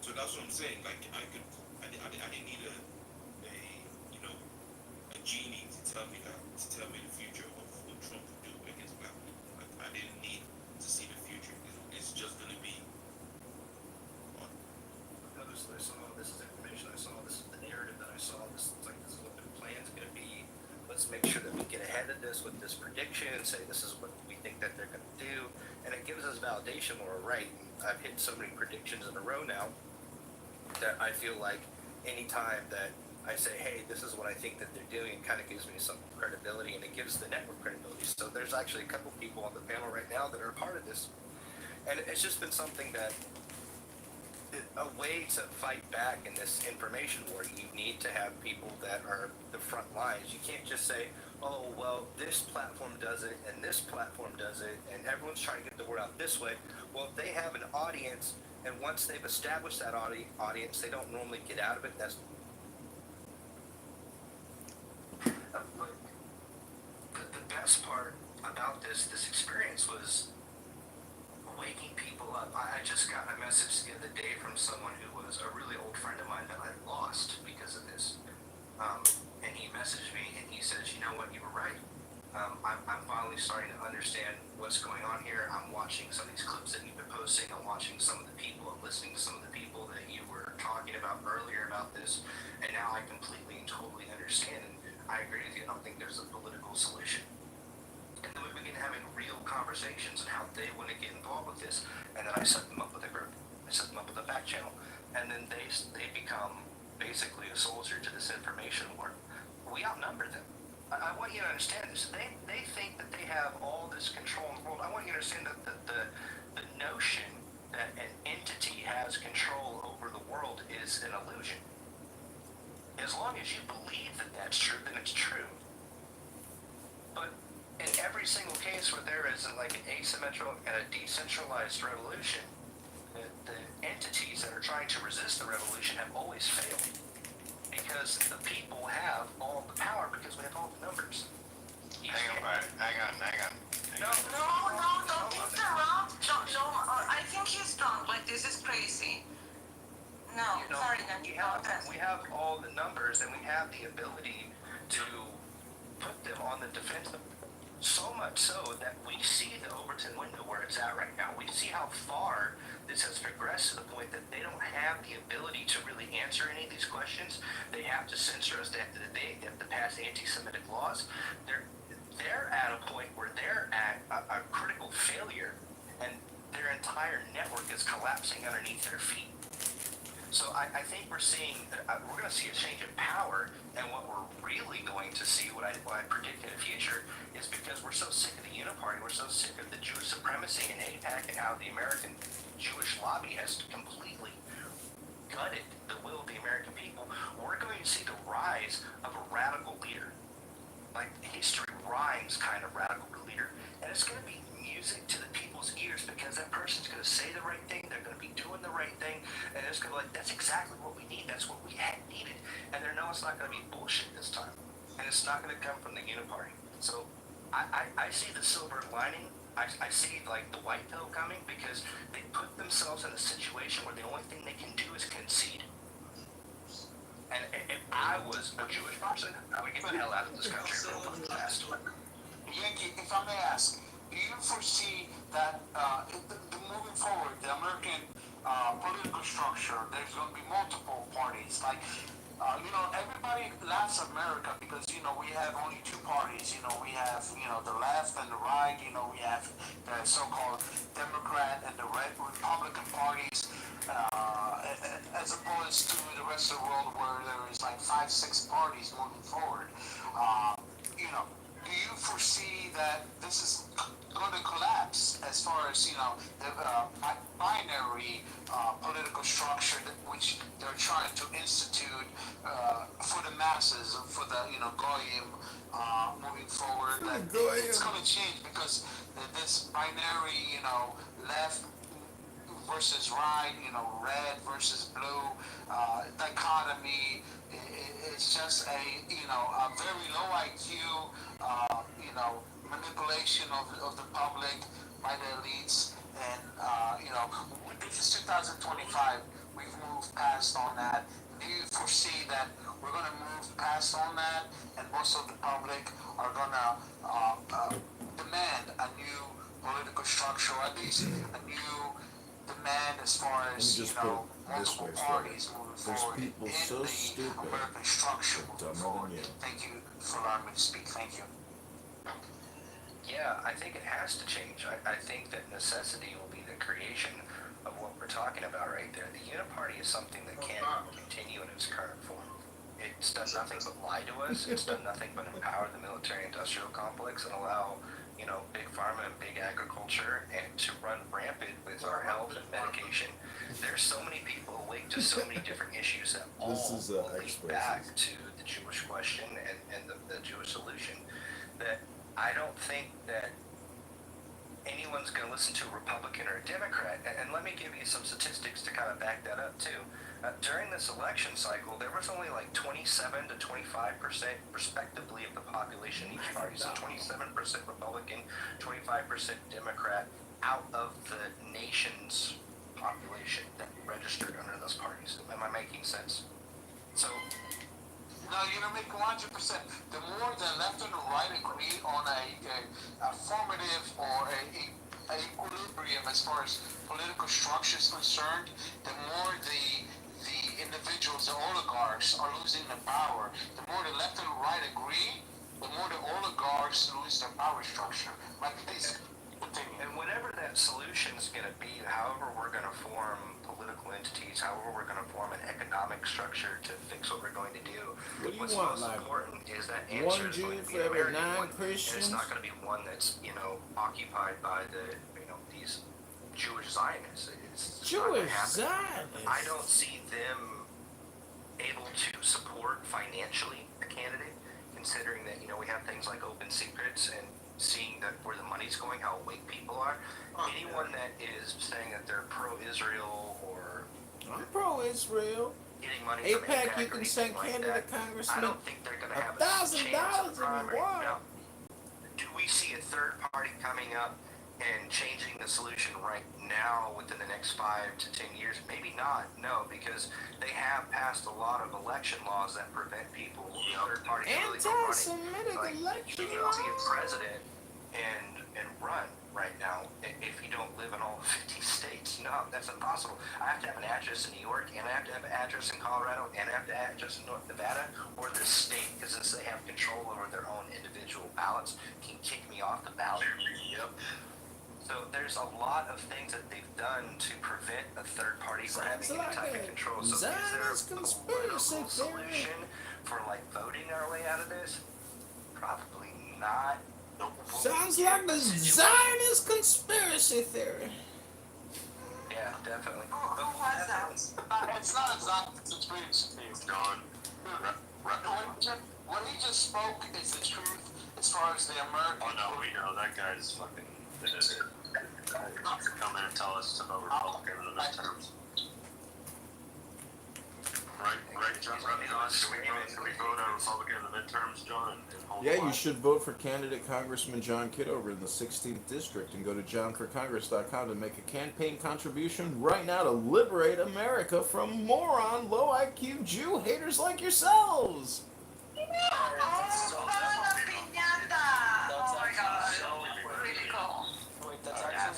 So that's what I'm saying. Like I didn't need a genie to tell me the future of what Trump would do against black people. Like I didn't need to see the future. It's just gonna be. This I saw. This is information I saw. This is the narrative that I saw. This is what the plan's gonna be. Let's make sure that we get ahead of this with this prediction and say this is what we think that they're gonna do, and it gives us validation when we're right. I've hit so many predictions in a row now that I feel like anytime that I say, hey, this is what I think that they're doing, it kind of gives me some credibility, and it gives the network credibility. So there's actually a couple people on the panel right now that are a part of this. And it's just been something that, a way to fight back in this information war, you need to have people that are the front lines. You can't just say, oh, well, this platform does it, and this platform does it, and everyone's trying to get the word out this way. Well, if they have an audience, and once they've established that audience, they don't normally get out of it. That's the best part about this experience was waking people up. I just got a message the other day from someone who was a really old friend of mine that I lost because of this. And he messaged me and he says, you know what, you were right. I'm finally starting to understand what's going on here. I'm watching some of these clips that you've been posting. I'm watching some of the people and listening to some of the people that you were talking about earlier about this. And now I completely and totally understand. And I agree with you. I don't think there's a political solution. And then we begin having real conversations on how they want to get involved with this. And then I set them up with a group. I set them up with a back channel. And then they become basically a soldier to this information war. We outnumber them. I want you to understand this. They think that they have all this control in the world. I want you to understand that the notion that an entity has control over the world is an illusion. As long as you believe that that's true, then it's true. But in every single case where there is like an asymmetrical and a decentralized revolution, the entities that are trying to resist the revolution have always failed. Because the people have all the power, because we have all the numbers. Hang on. No, don't interrupt. I think he's drunk. Like, this is crazy. No, sorry, then. We have all the numbers, and we have the ability to put them on the defensive. So much so that we see the Overton window where it's at right now. We see how far this has progressed to the point that they don't have the ability to really answer any of these questions. They have to censor us. They have to pass anti-Semitic laws. They're at a point where they're at a critical failure, and their entire network is collapsing underneath their feet. So I think we're going to see a change in power, and what we're really going to see, what I predict in the future, is because we're so sick of the Uniparty, we're so sick of the Jewish supremacy in AIPAC and how the American Jewish lobby has completely gutted the will of the American people. We're going to see the rise of a radical leader, like history rhymes kind of radical leader, and it's going to be music to the people's ears because that person's going to say the right thing, they're going to be doing the right thing, and it's going to be like, that's exactly what we need, that's what we had needed, and they know it's not going to be bullshit this time, and it's not going to come from the Uniparty. So I see the silver lining. I see like the white pill coming because they put themselves in a situation where the only thing they can do is concede. And if I was a Jewish person, I would get the hell out of this country real fast. Yankee, if I may ask, do you foresee that moving forward, the American political structure, there's going to be multiple parties? Like, everybody laughs at America because, we have only two parties. We have, the left and the right. We have the so-called Democrat and the Republican parties. As opposed to the rest of the world where there is like 5-6 parties moving forward. Do you foresee that this is going to collapse as far as, the binary political structure which they're trying to institute for the masses, for the, Goyim moving forward? That it's going to change because this binary, left versus right, red versus blue dichotomy. It's just a very low IQ, manipulation of the public by the elites, and this is 2025. We've moved past on that. Do you foresee that we're going to move past on that, and most of the public are going to demand a new political structure, or at least a new demand as far as multiple parties moving forward in the American structure moving forward? Thank you for allowing me to speak. Thank you. Yeah, I think it has to change. I think that necessity will be the creation of what we're talking about right there. The Uniparty is something that can't continue in its current form. It's done nothing but lie to us. It's done nothing but empower the military-industrial complex and allow, big pharma and big agriculture and to run rampant with our health and medication. There's so many people linked to so many different issues that all lead back to the Jewish question and the Jewish solution, that I don't think that anyone's going to listen to a Republican or a Democrat. And let me give you some statistics to kind of back that up too. During this election cycle, there was only like 27 to 25% respectively of the population in each party. So 27% Republican, 25% Democrat out of the nation's population that registered under those parties. Am I making sense? So no, you're gonna make 100%. The more the left and the right agree on a formative or a equilibrium as far as political structure is concerned, the more the individuals, the oligarchs, are losing their power. The more the left and the right agree, the more the oligarchs lose their power structure. Like, please continue. And whatever that solution is going to be, however we're going to form political entities, however we're going to form an economic structure to fix what we're going to do, what's most important is that answer is going to be an American one. And it's not going to be one that's, occupied by the, these Jewish Zionists. It's Jewish Zionists? I don't see them able to support financially a candidate, considering that, we have things like open secrets and seeing that where the money's going, how awake people are. Anyone that is saying that they're pro-Israel or I'm pro-Israel. Getting money from AIPAC, you can send candidate congressman I don't think they're going to have $1,000 if you want. Now, do we see a third party coming up and changing the solution right now within the next 5 to 10 years? Maybe not, no, because they have passed a lot of election laws that prevent people, third parties, really from running. Like, you can't see a president and run right now if you don't live in all 50 states. No, that's impossible. I have to have an address in New York, and I have to have an address in Colorado, and I have to have an address in North Nevada, or the state, because since they have control over their own individual ballots, can kick me off the ballot. Yep. So there's a lot of things that they've done to prevent a third party from having any type of control. So is there a political solution for like voting our way out of this? Probably not. Sounds like the Zionist conspiracy theory. Yeah, definitely. Who was that? It's not exactly conspiracy theory. John. What he just spoke is the truth as far as the American. Oh no, we know that guy's fucking. Come in and tell us to vote Republican in the midterms. Right, John. Should we vote on Republican in the midterms, John? Yeah, you should vote for candidate Congressman John Kitover in the 16th district and go to johnforcongress.com to make a campaign contribution right now to liberate America from moron, low IQ Jew haters like yourselves.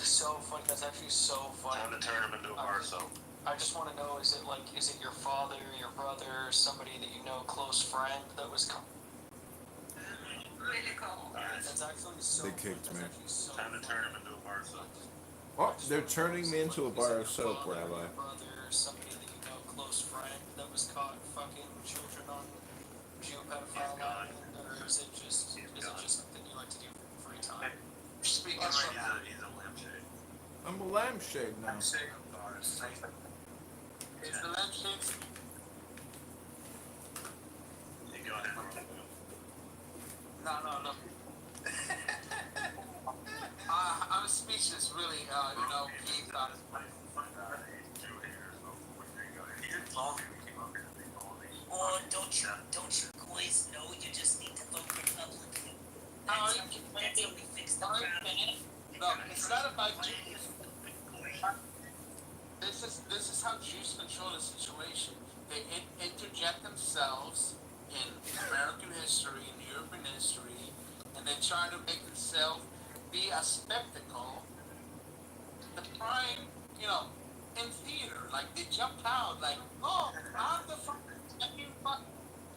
So funny. That's actually so funny. Time to turn him into a Barso. I just want to know, is it your father, your brother, somebody that you know, close friend that was Really cool. That's actually so They kicked me. Time to turn him into a Barso. Oh, they're turning me into a bar of soap, Rabbi. Brother, somebody that you know, close friend that was caught fucking children on geopedophile line, or is it just something you like to do for free time? Speaking right now. He's a lampshade. I'm a lampshade now. Is the lampshade? You go ahead. No. I'm speechless, really. He thought. Oh, don't you boys know you just need to vote Republican? That's how we fix the problem. No, it's not about Jews. This is how Jews control the situation. They interject themselves in American history, in European history, and they try to make themselves be a spectacle. The prime, in theater, like they jumped out, like, oh, I'm the fucking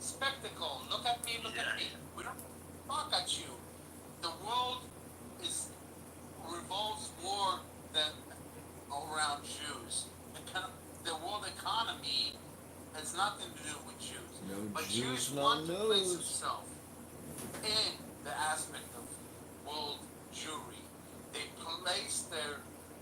spectacle. Look at me, look at me. We don't fuck at you. The world revolves more than around Jews. The world economy has nothing to do with Jews. No but Jews, Jews no want to place news. themselves in the aspect of world Jewry. They place their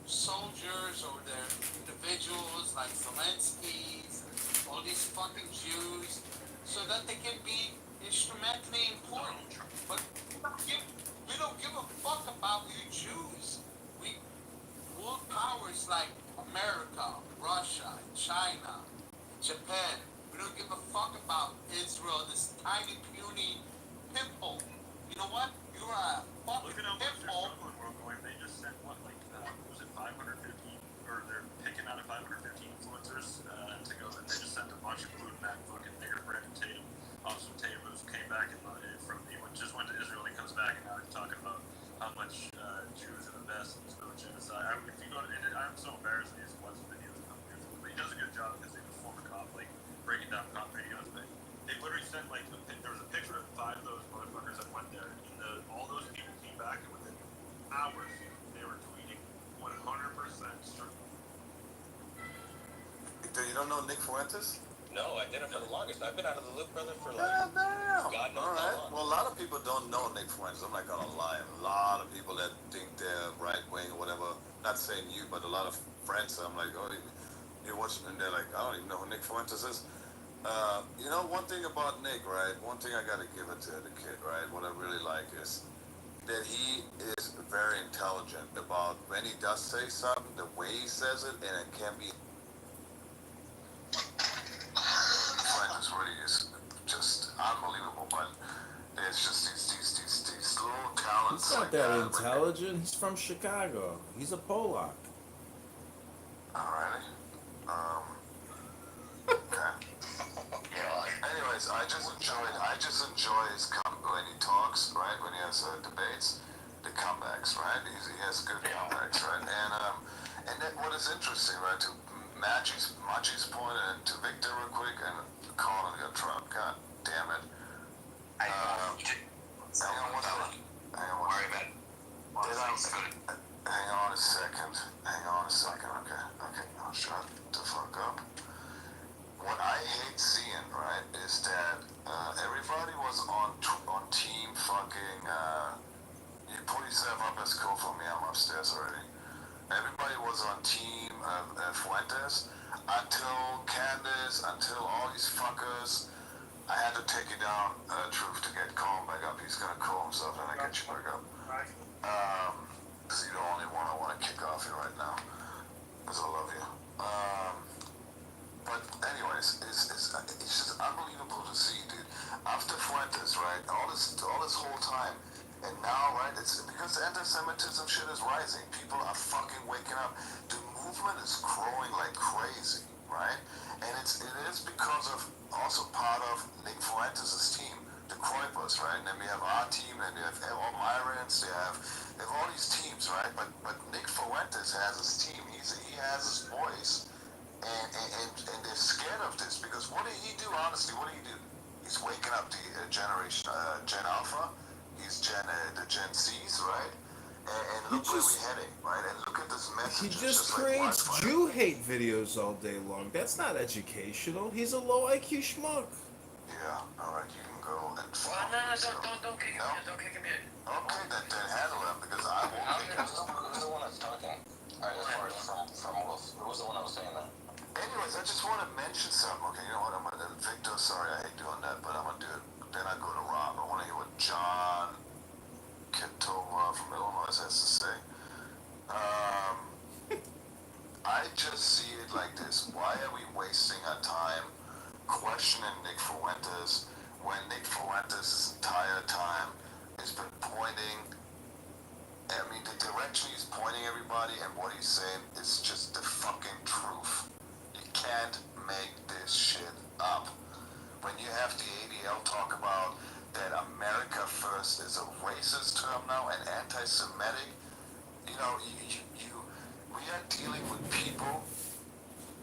soldiers or their individuals like Zelensky's, all these fucking Jews, so that they can be instrumentally important. But we don't give a fuck about you Jews. World powers like America, Russia, China, Japan, we don't give a fuck about Israel, this tiny puny pimple. You know what? You're a fucking pimple. They just sent was it 550, or they're picking out of 550 influencers to go. And they just sent a bunch of food in that fucking nigger bread and Tatum. Also, Tatum came back just went to Israel. He comes back and now he's talking about how much Jews are the best and there's no genocide. If you go to it, I'm so embarrassed that he's watching videos. But he does a good job because he's a former cop, breaking down cop videos. But they literally sent there was a picture of 5 of those motherfuckers that went there, and all those people came back, and within hours they were tweeting 100% straight. You don't know Nick Fuentes? No, I didn't for the longest. I've been out of the loop, brother, for Damn. God knows All right. how long. Well, a lot of people don't know Nick Fuentes. I'm not gonna lie. A lot of people that think they're right wing or whatever. Not saying you, but a lot of friends. I'm like, oh, you're watching, and they're like, I don't even know who Nick Fuentes is. One thing about Nick, right? One thing I gotta give it to the kid, right? What I really like is that he is very intelligent about when he does say something, the way he says it, and it can be. Fuentes really is just unbelievable, but it's just these little talents. He's not that intelligent. He's from Chicago. He's a Polak. Alrighty. Okay. Anyways, I just enjoy his when he talks, right? When he has debates. the comebacks, right? He has good comebacks, right? And then what is interesting, right? To Machi's point and to Victor real quick, and Colin got Trump. God damn it. Hang on one second. Hang on one second. Hang on a second. Hang on a second. Okay. I'll shut the fuck up. What I hate seeing, right, is that everybody was on team fucking. You pull yourself up as cool for me. I'm upstairs already. Everybody was on team Fuentes until Candace, until all these fuckers. I had to take you down, Truth, to get Colin back up. He's gonna call himself and I get you back up. Because you're the only one I want to kick off here right now. Because I love you. But anyways, it's just unbelievable to see, dude. After Fuentes, right, all this whole time, and now, right, it's because the anti-Semitism shit is rising. People are fucking waking up. The movement is growing like crazy, right? And it is because of also part of Nick Fuentes' team, the Kuipers, right? And then we have our team, and we have all Myrans, they have all these teams, right? But Nick Fuentes has his team. He has his voice. And they're scared of this because what did he do? Honestly, what did he do? He's waking up the generation, Gen Alpha. He's the Gen C's, right? And look where we're heading, right? And look at this message. He just creates Jew hate videos all day long. That's not educational. He's a low IQ schmuck. Yeah, all right, you can go and. Don't kick him in. Don't kick him in. Okay, then handle him because I won't kick him. Who's the one that's talking? Alright, as far as from Wolf, who was the one that was saying that? Anyways, I just want to mention something. Okay, you know what? Victor, sorry, I hate doing that, but I'm gonna do it. Then I go to Rob. I want to hear what John Kitover from Illinois has to say. I just see it like this. Why are we wasting our time questioning Nick Fuentes when Nick Fuentes' entire time has been pointing? I mean, the direction he's pointing everybody and what he's saying is just the fucking truth. You can't make this shit up. When you have the ADL talk about that America First is a racist term now and anti-Semitic, you know, we are dealing with people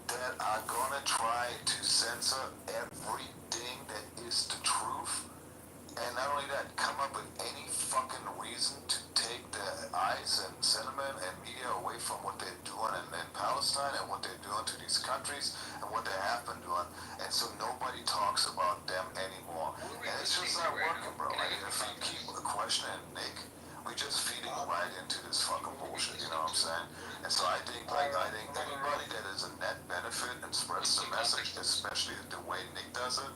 that are gonna try to censor everything that is the truth. And not only that, come up with any fucking reason to take the eyes and sentiment and media away from what they're doing in Palestine and what they're doing to these countries and what they have been doing. And so nobody talks about them anymore. And it's just not working, bro. Like, if we keep questioning Nick, we're just feeding right into this fucking bullshit, you know what I'm saying? And so I think anybody that is a net benefit and spreads the message, especially the way Nick does it,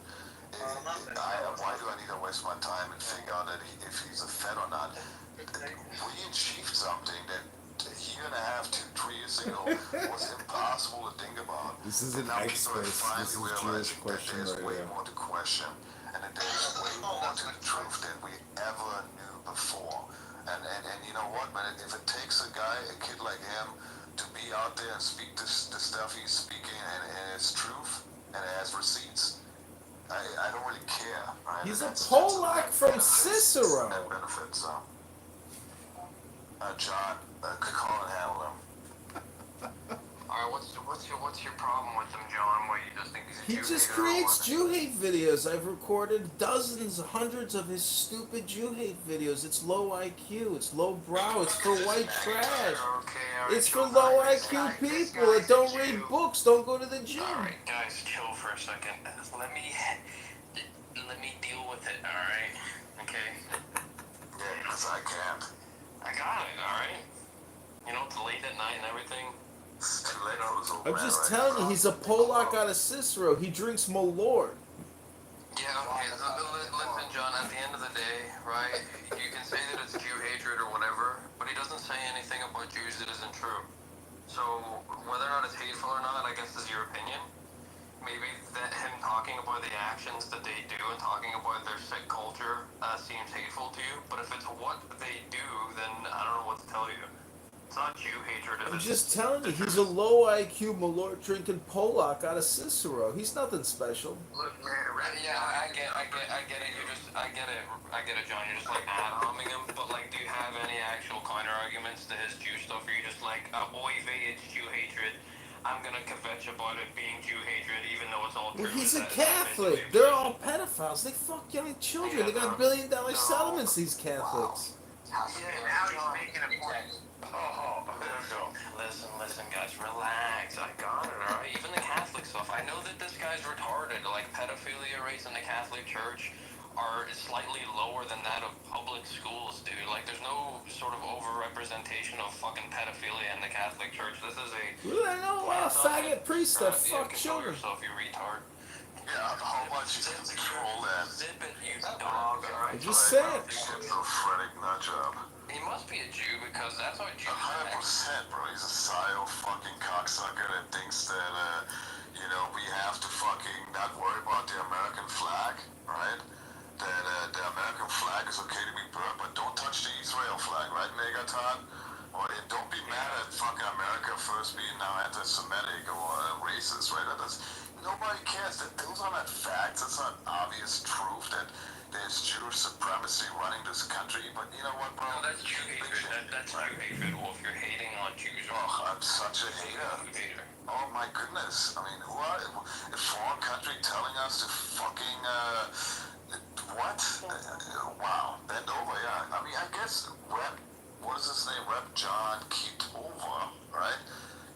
why do I need to waste my time and figure out that if he's a Fed or not? We achieved something that a year and a half, 2-3 years ago was impossible to think about. This is an expert. This is Jewish question there's right way here. more to question, and that there's way more to the truth than we ever knew before. And you know what, man? If it takes a kid like him, to be out there and speak the stuff he's speaking, and it's truth, and it has receipts, I don't really care, right? He's a Polak from Cicero. That benefits, John, Colin handle him. Alright, what's your problem with him, John? What, you just think he's a He Jew just hater or creates what? Jew hate videos. I've recorded dozens, hundreds of his stupid Jew hate videos. It's low IQ. It's low brow. It's for white trash. It's for low IQ people that don't read books, don't go to the gym. Alright, guys, chill for a second. Let me deal with it, alright? Okay? Yeah, because I can't. I got it, alright? You know, it's late at night and everything. It's too late, I was old I'm man, just right? telling you, he's a Polak out of Cicero. He drinks Malort. Yeah, okay, listen, John, at the end of the day, right, you can say that it's Jew hatred or whatever, but he doesn't say anything about Jews that isn't true. So, whether or not it's hateful or not, I guess is your opinion. Maybe that him talking about the actions that they do and talking about their sick culture seems hateful to you, but if it's what they do, then I don't know what to tell you. It's not Jew hatred. I'm just telling you, he's a low IQ Malort drinking Polak out of Cicero. He's nothing special. Look, yeah, I get it. I get it, John. You're just like ad homing him, but like, do you have any counter-arguments to his Jew stuff? Or are you just like, oy vey, it's Jew hatred. I'm gonna kvetch about it being Jew hatred, even though it's all true. Well, he's Is a that basically Catholic. They're all pedophiles. They fuck young children. They got $1 billion No. settlements. These Catholics. Yeah, now he's making a point. Oh, listen, guys, relax. I got it, alright? Even the Catholic stuff. I know that this guy's retarded. Like, pedophilia rates in the Catholic Church are slightly lower than that of public schools, dude. Like, there's no sort of over-representation of fucking pedophilia in the Catholic Church. This is a... Well, I know a lot of faggot priests that fuck Control children. yourself, you retard. Yeah, how much you can control that? Zip it, you dog, alright? I just said. Schizophrenic nut job. He must be a Jew because that's what Jews 100%, bro. He's a psycho fucking cocksucker that thinks that, we have to fucking not worry about the American flag, right? That the American flag is okay to be burned, but don't touch the Israel flag, right, Negatown? Or don't be mad at fucking America first being now anti-Semitic or racist, right? Nobody cares. Those are not facts. That's not obvious truth that there's Jewish supremacy running this country. But you know what, bro? No, that's Jew hatred. That's Jew hatred, Wolf. You're hating on Jews. Oh, I'm such a hater. Oh my goodness. I mean, who are a foreign country telling us to fucking what? Wow. Bend over, yeah. I mean, I guess what is his name? Rep John Kitover, right?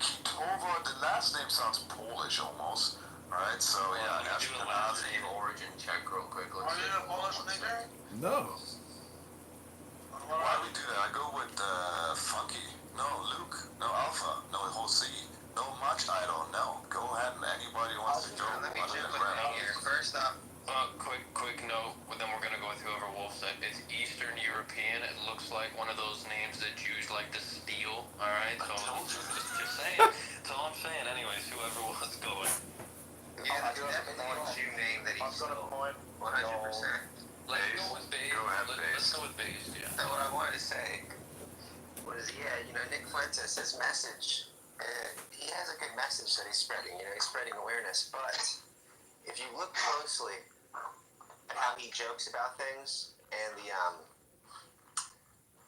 Kitover. The last name sounds Polish almost. Right, so yeah, do the last name origin check real quick. Are you a Polish nigga? No. Why we do that? I go with Funky. No, Luke. No, Alpha. No, Jose. No, much. I don't know. Go ahead and anybody wants to go. Let me jump in here. First up, quick note. Then we're gonna go with whoever Wolf said. It's Eastern European. It looks like one of those names that Jews like to steal. All right, so just saying. That's all I'm saying. Anyways, whoever was going. Yeah, that's definitely a Jew name that he's stole. 100%. Let's go with Baze. Let's go with Baze, yeah. So what I wanted to say was, Nick Fuentes, his message, he has a good message that he's spreading, he's spreading awareness, but if you look closely at how he jokes about things and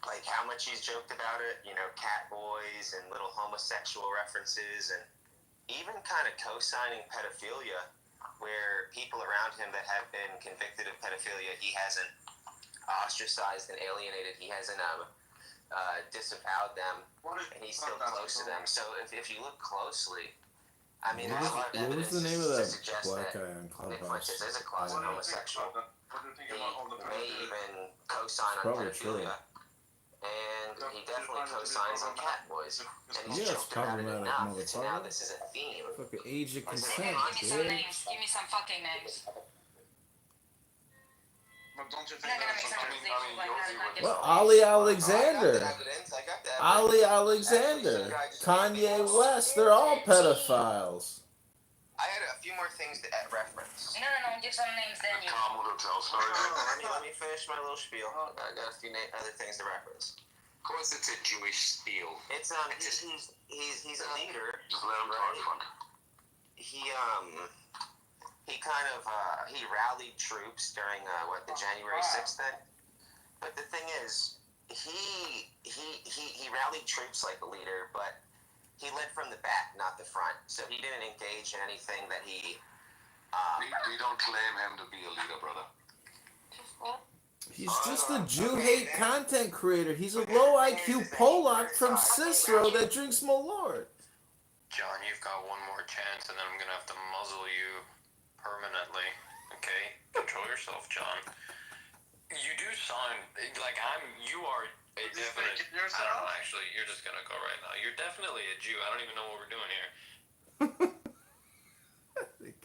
like how much he's joked about it, cat boys and little homosexual references and even kind of co-signing pedophilia, where people around him that have been convicted of pedophilia, he hasn't ostracized and alienated. He hasn't disavowed them, and he's still close to them. So if you look closely, I mean, there's a lot of evidence What was the name of that suggest black that guy on Nick Clubhouse? Fuentes is a closet homosexual. He may even co-sign on Probably pedophilia. true. And he definitely co-signs on cat boys. And he's Yes, joked about it problematic enough that now motherfucker. this is a theme. Fucking age of Give me consent, Give me some dude. names. Give me some fucking names. But don't you You're think not gonna that's make some okay? conversation like that and not give Well, some Ali names. Alexander. Ali Alexander. Kanye West. They're all pedophiles. I had a few more things to reference. No, give some names then you. Let me finish my little spiel. I got a few other things to reference. Of course, it's a Jewish steal. He's a leader. Just let him talk, fuck. He kind of he rallied troops during the January 6th thing. But the thing is, he rallied troops like a leader, but he led from the back, not the front. So he didn't engage in anything that he. We don't claim him to be a leader, brother. He's just a Jew hate content creator. He's a low IQ Polak from Cicero that drinks Malort. John, you've got one more chance, and then I'm gonna have to muzzle you permanently. Okay? Control yourself, John. You do sound like you are a definite. I don't know. Actually, you're just gonna go right now. You're definitely a Jew. I don't even know what we're doing here.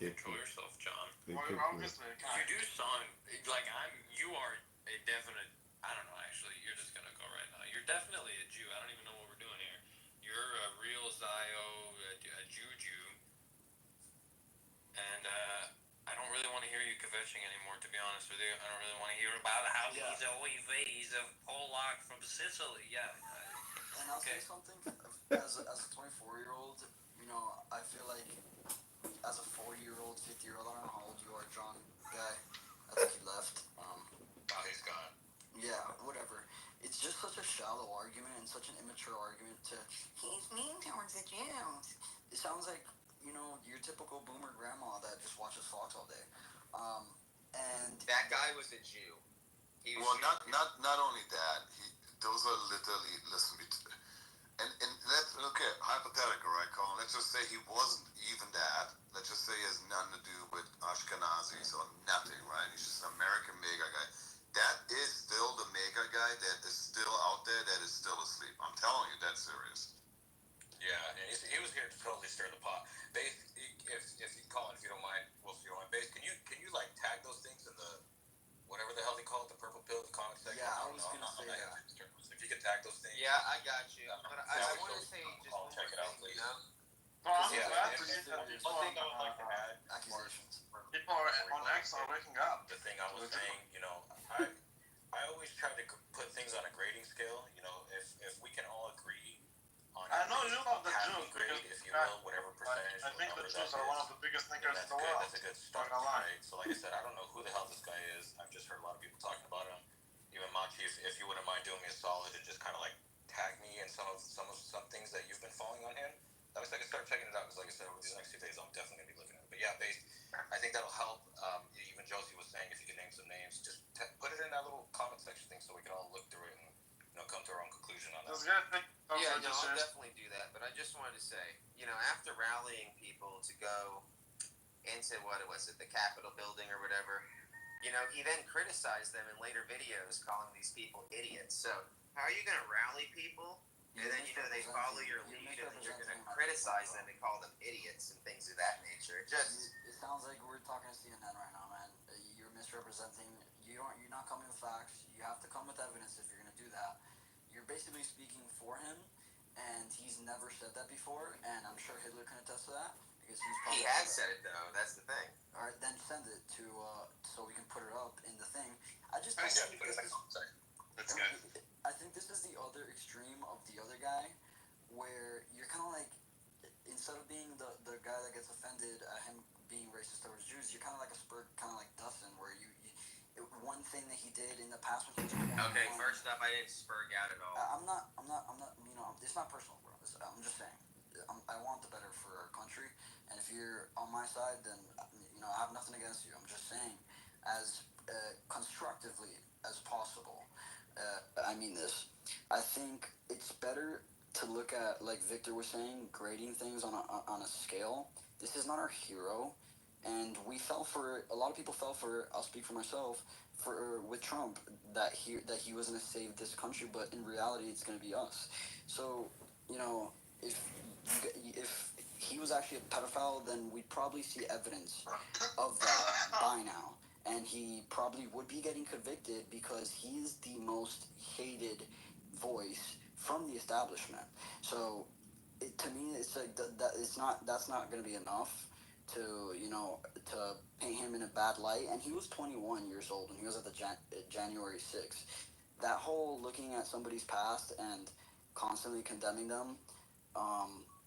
Control yourself, John. You do sound like you are a definite. I don't know. Actually, you're just gonna go right now. You're definitely a Jew. I don't even know what we're doing here. You're a real Zio, a Jew, and I don't really want to hear you kvetching anymore. To be honest with you, I don't really want to hear about how he's a Oive, he's a Polak from Sicily. Yeah. And I'll say something. As a 24-year-old, I feel like as a 40-year-old, 50-year-old, I don't know how old you are, John, guy. I think he left. He's gone. Yeah, whatever. It's just such a shock shallow argument and such an immature argument to, he's mean towards the Jews. It sounds like, your typical boomer grandma that just watches Fox all day. And that guy was a Jew. He was not only that. Those are literally and that's okay. Hypothetical, right, Colin? Let's just say he wasn't even that. Let's just say he has nothing to do with Ashkenazis or nothing, right? He's just an American mega guy. That is still the mega guy that is still out there, that is still asleep. I'm telling you, that's serious. Yeah, and he was here to totally stir the pot. Base, if you call it, if you don't mind, Base, can you like tag those things in the whatever the hell they call it, the purple pill, the comic section? Yeah, I was gonna say that. If you can tag those things. Yeah, I got you. But I want to say just one check it more out, thing, please. One thing I would like to add. Accusations. People on X are waking up. The thing I was saying, I always try to put things on a grading scale. If we can all agree on I know you love the happy Jews grade, if you will, whatever percentage. I think the Jews are one of the biggest thinkers in the good. world. That's a good start, right? So like I said, I don't know who the hell this guy is. I've just heard a lot of people talking about him. Even Machi, if you wouldn't mind doing me a solid and just kind of like tag me in some things that you've been following on him. That was I can start checking it out because like I said, over these next 2 days, I'm definitely gonna be looking at it. But yeah, I think that'll help. Even Josie was saying if you could name some names, just put it in that little comment section thing so we can all look through it and come to our own conclusion on that. Yeah, no, I'll definitely do that. But I just wanted to say, after rallying people to go into what was it, the Capitol building or whatever, he then criticized them in later videos, calling these people idiots. So how are you going to rally people? And then they follow your lead, and then you're going to criticize them and call them idiots and things of that nature. It sounds like we're talking to CNN right now, man. You're misrepresenting. You're not coming with facts. You have to come with evidence if you're going to do that. You're basically speaking for him, and he's never said that before. And I'm sure Hitler can attest to that because he has said it though. That's the thing. All right, then send it to so we can put it up in the thing. I think this is the other extreme of the other guy, where you're kind of like, instead of being the guy that gets offended at him being racist towards Jews, you're kind of like a spur, kind of like Dustin, where one thing that he did in the past when he was okay. First up, I didn't spurg out at all. I'm not. It's not personal, bro. I'm just saying. I want the better for our country, and if you're on my side, then I have nothing against you. I'm just saying, as constructively as possible. I mean this. I think it's better to look at, like Victor was saying, grading things on a scale. This is not our hero, and we fell for it. A lot of people fell for it. I'll speak for myself. With Trump, that he was going to save this country, but in reality, it's going to be us. So if he was actually a pedophile, then we'd probably see evidence of that by now. And he probably would be getting convicted because he's the most hated voice from the establishment. So, to me, it's like that's not going to be enough to to paint him in a bad light. And he was 21 years old when he was at the January 6th. That whole looking at somebody's past and constantly condemning them,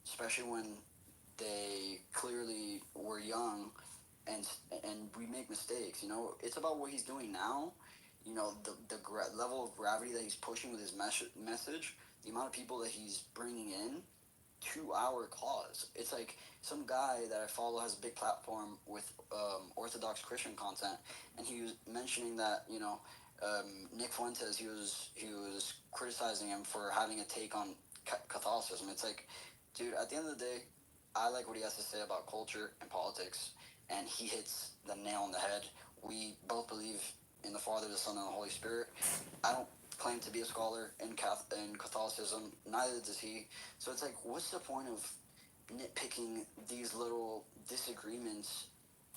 especially when they clearly were young. And we make mistakes, It's about what he's doing now, the level of gravity that he's pushing with his message, the amount of people that he's bringing in to our cause. It's like some guy that I follow has a big platform with Orthodox Christian content, and he was mentioning that, Nick Fuentes, he was criticizing him for having a take on Catholicism. It's like, dude, at the end of the day, I like what he has to say about culture and politics. And he hits the nail on the head. We both believe in the Father, the Son, and the Holy Spirit. I don't claim to be a scholar in Catholicism. Neither does he. So it's like, what's the point of nitpicking these little disagreements?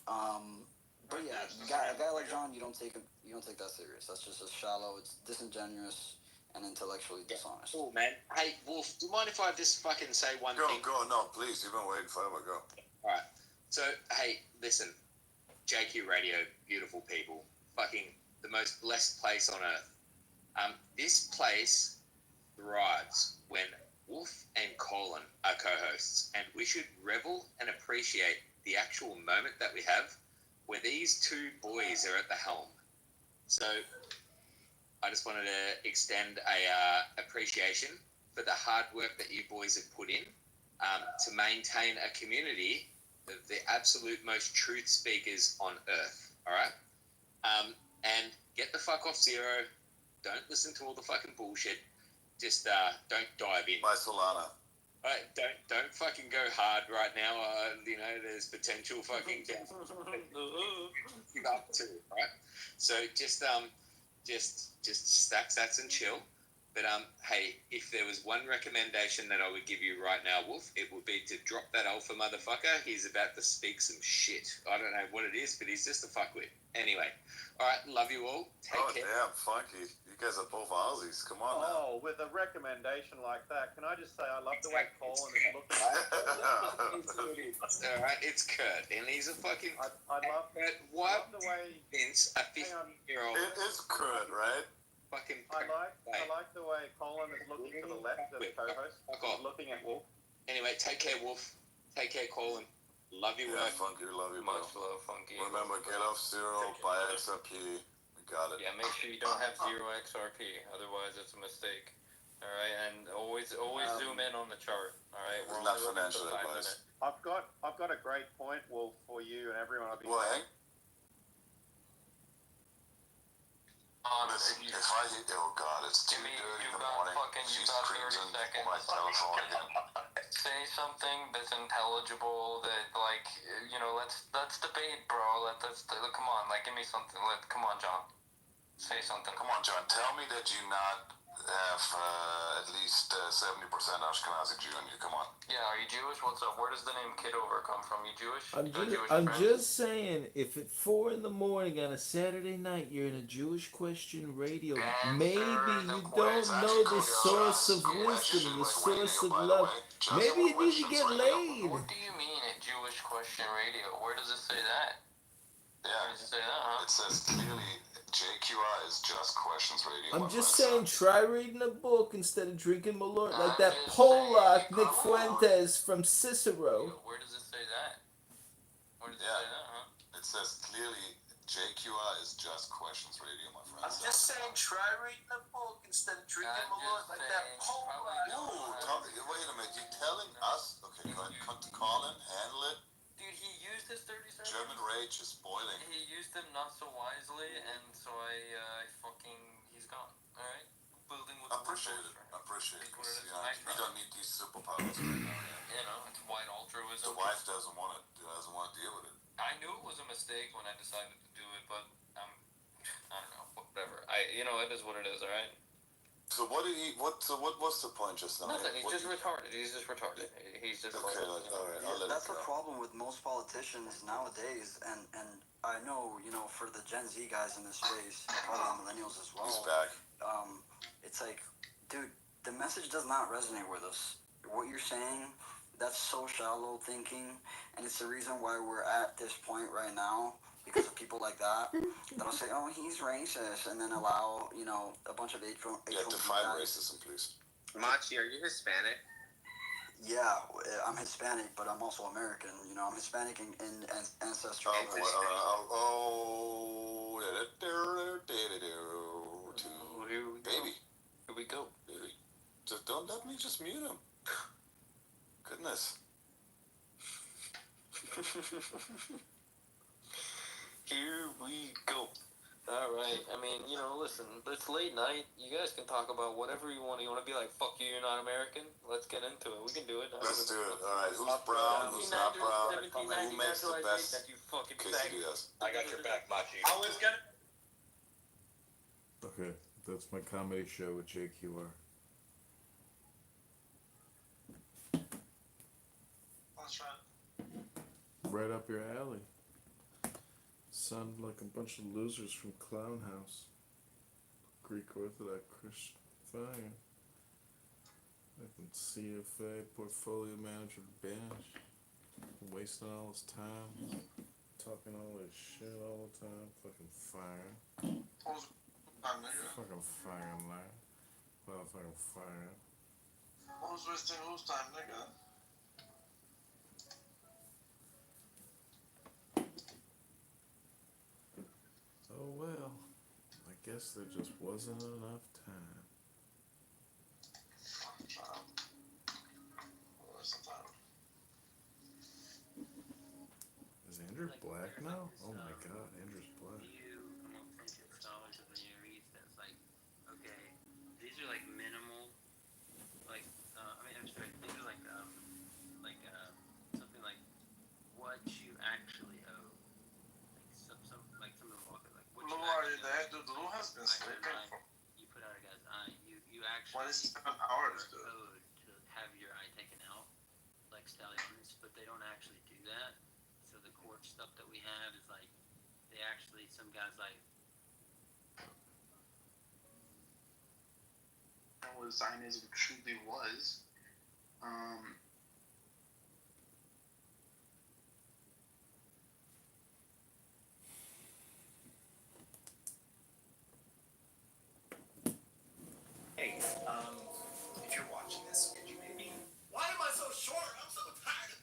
But yeah, a guy like John, you don't take that serious. That's just shallow. It's disingenuous and intellectually dishonest. Cool, man. Hey, Wolf, do you mind if I just fucking say one thing? Go, no, please. You've been waiting forever. Go. All right. So, hey, listen, JQ Radio, beautiful people, fucking the most blessed place on earth. This place thrives when Wolf and Colin are co-hosts, and we should revel and appreciate the actual moment that we have where these two boys are at the helm. So, I just wanted to extend a appreciation for the hard work that you boys have put in to maintain a community of the absolute most truth speakers on earth. All right, and get the fuck off Zero. Don't listen to all the fucking bullshit. Just don't dive in. Bye, Solana. Don't fucking go hard right now. There's potential fucking give up to, right? So just stack sats and chill. But hey, if there was one recommendation that I would give you right now, Wolf, it would be to drop that alpha motherfucker. He's about to speak some shit. I don't know what it is, but he's just a fuckwit. Anyway, all right, love you all. Take care. Damn, Funky. You guys are both Aussies. Come on now. Oh, with a recommendation like that, can I just say I love the way Colin is looking All right, it's Kurt, and he's a fucking. I love Kurt. What? the way Vince, a 50-year-old. It is Kurt, right? Fucking. I like the way Colin is looking to the left of the co-host. Looking at Wolf. Anyway, take care, Wolf. Take care, Colin. Love you, yeah, Funky. Love you, Much love, Funky. Remember, get off Zero, buy XRP. We got it. Yeah, make sure you don't have 0 XRP, otherwise it's a mistake. All right, and always zoom in on the chart. All right, we're not only looking financial for 5 advice. minutes. I've got a great point, Wolf, for you and everyone. Listen, if I hit, oh god, it's 2:30 in the morning. She's cringing on my telephone again. Say something that's intelligible. That let's debate, bro. Come on, give me something. Come on, John. Say something. Come on, John. Tell me that you not have at least 70% Ashkenazi Jew in you. Come on. Yeah, are you Jewish? What's up? Where does the name Kitover come from? You Jewish? I'm just saying, if at 4 in the morning on a Saturday night you're in a Jewish question radio, maybe you don't know the source of wisdom, the source of love. Maybe you need to get laid. What do you mean a Jewish question radio? Where does it say that? Yeah. Where does it say that, huh? It says clearly JQI is just questions radio. I'm just saying, try reading a book instead of drinking Malort like that Polak Nick Fuentes from Cicero. Where does it say that? Where does it say that, huh? It says clearly JQI is just questions radio, my friend. I'm just saying, try reading a book instead of drinking Malort like that Polak. Wait a minute, you're telling us? Okay, go ahead, come to Colin, handle it. Dude, he used his 30 seconds. German rage is boiling. He used them not so wisely, and so he's gone. All right, building with. Appreciate it. We don't need these superpowers right now. It's white altruism. The wife doesn't want to deal with it. I knew it was a mistake when I decided to do it, but I don't know, whatever. It is what it is. All right. So what was the point just now? Nothing. He's just retarded. He's just retarded. He's just okay. All right. I'll let That's it go. the problem with most politicians nowadays, and I know for the Gen Z guys in this space, probably the millennials as well. He's back. It's like, dude, the message does not resonate with us. What you're saying, that's so shallow thinking, and it's the reason why we're at this point right now. Because of people like that, that'll say, "Oh, he's racist," and then allow a bunch of H1B define racism, please. Machi, are you Hispanic? Yeah, I'm Hispanic, but I'm also American. I'm Hispanic in ancestry. Baby. Here we go. Baby. Just don't let me just mute him. Goodness. Here we go. All right. I mean, listen, it's late night. You guys can talk about whatever you want. You want to be like, fuck you, you're not American? Let's get into it. We can do it. Let's do it. All right. Who's brown? Who's not brown? Who makes the best quesadillas? I got your back, Machi. Okay, that's my comedy show with JQR. Right up your alley. Sound like a bunch of losers from Clown House. Greek Orthodox Christian Fire. I can CFA portfolio manager Bash. Wasting all his time. Talking all this shit all the time. Fucking fire. Fucking fire, man. Motherfucking fire. Who's wasting whose time, nigga? Oh well, I guess there just wasn't enough time. Is Andrew black now? Oh my god, Andrew's black. View amongst ancient scholars of the Near East that's like, okay, these are like minimal, like, abstract. These are like something like what you actually owe. Like some of the law, like what you actually owe. The law has been sleeping for. You put out a guy's eye. You actually. What is 7 hours, dude? Owed to have your eye taken out, like stallions, but they don't actually do that. So the court stuff that we have is like, they actually, some guys like. That what Zionism truly was. Hey, if you're watching this, could you maybe... Why am I so short? I'm so tired of...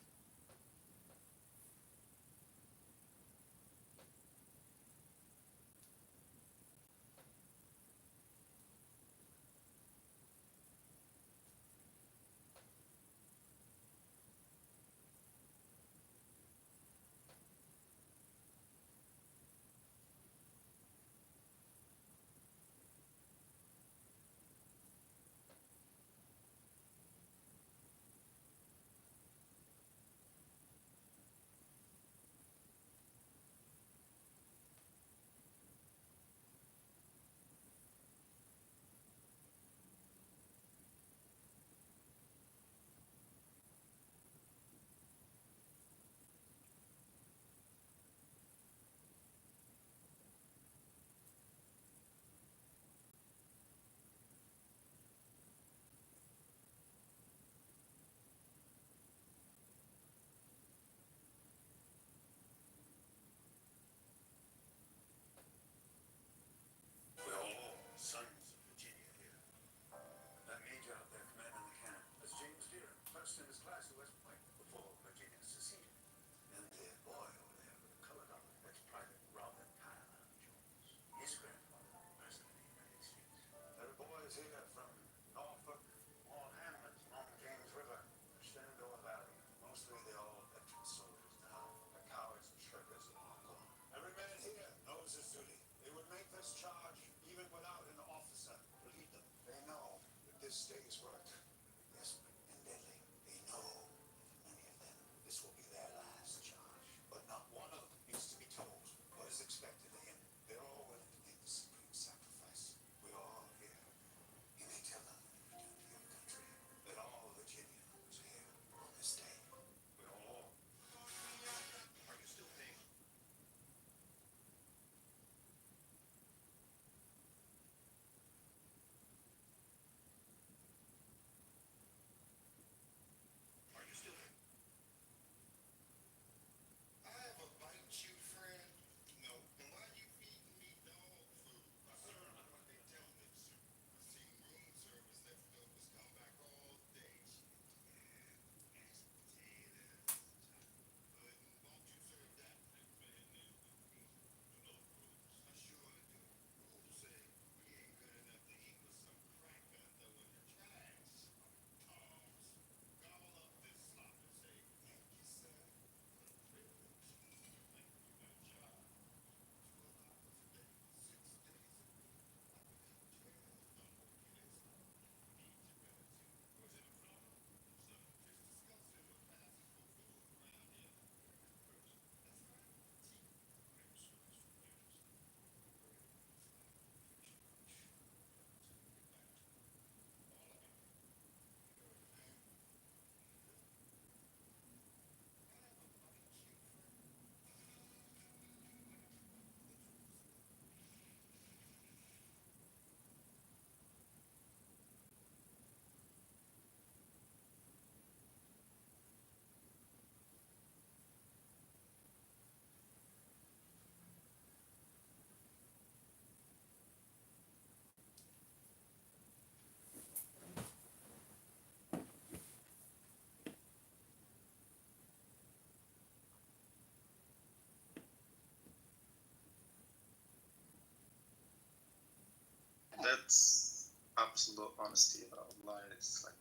That's absolute honesty about lies. Like,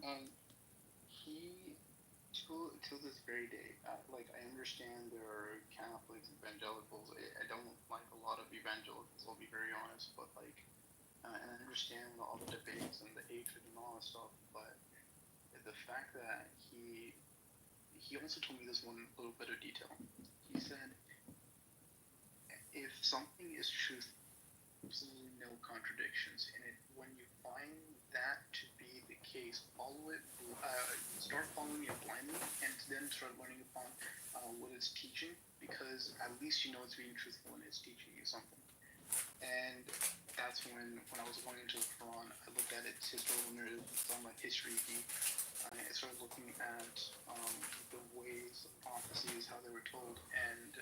and he, to this very day, like I understand there are Catholics, evangelicals. I don't like a lot of evangelicals. I'll be very honest, but like, and I understand all the debates and the hatred and all that stuff. But the fact that he also told me this one little bit of detail. He said, if something is truth, absolutely no contradictions in it. When you find that to be the case, follow it. Start following it blindly, and then start learning upon what it's teaching, because at least you know it's being truthful and it's teaching you something. And that's when I was going into the Quran, I looked at its historical narrative, on my history geek. I started looking at the ways, the prophecies, how they were told, and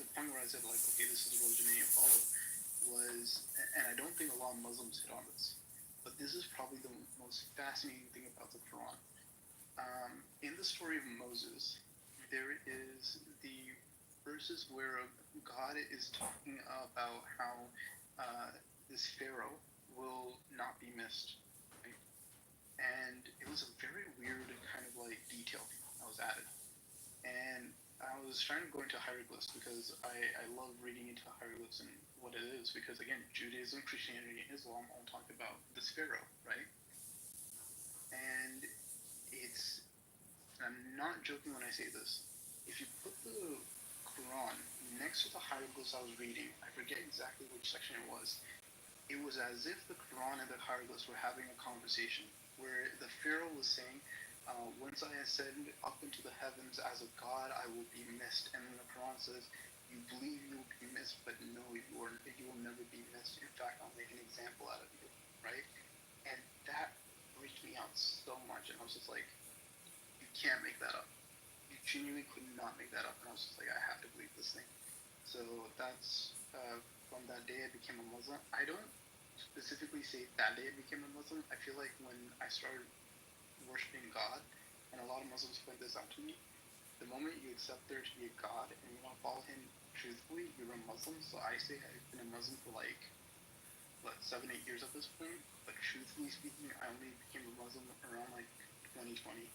the point where I said, like, okay, this is the religion that you follow, was, and I don't think a lot of Muslims hit on this, but this is probably the most fascinating thing about the Quran. In the story of Moses, there is the verses where God is talking about how this Pharaoh will not be missed, right? And it was a very weird kind of like detail that was added. And I was trying to go into hieroglyphs because I love reading into hieroglyphs and what it is, because again, Judaism, Christianity, and Islam all talk about this Pharaoh, right? And I'm not joking when I say this. If you put the Quran next to the hieroglyphs I was reading, I forget exactly which section it was as if the Quran and the hieroglyphs were having a conversation, where the Pharaoh was saying, once I ascend up into the heavens as a god, I will be missed. And then the Quran says, you believe you will be missed, but no, you will never be missed. In fact, I'll make an example out of you, right? And that freaked me out so much. And I was just like, you can't make that up. You genuinely could not make that up. And I was just like, I have to believe this thing. So that's, from that day I became a Muslim. I don't specifically say that day I became a Muslim. I feel like when I started worshiping God, and a lot of Muslims point this out to me, the moment you accept there to be a God and you want to follow him truthfully, you're a Muslim. So I say I've been a Muslim for like, 7-8 years at this point. But truthfully speaking, I only became a Muslim around like 2020.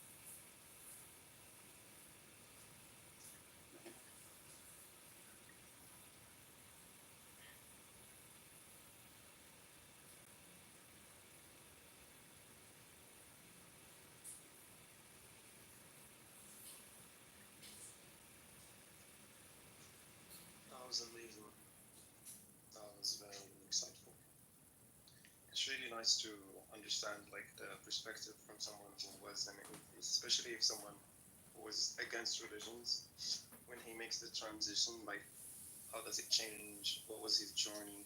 that was amazing. That was very insightful. It's really nice to understand like the perspective from someone who was an atheist, especially if someone who was against religions. When he makes the transition, like how does it change? What was his journey?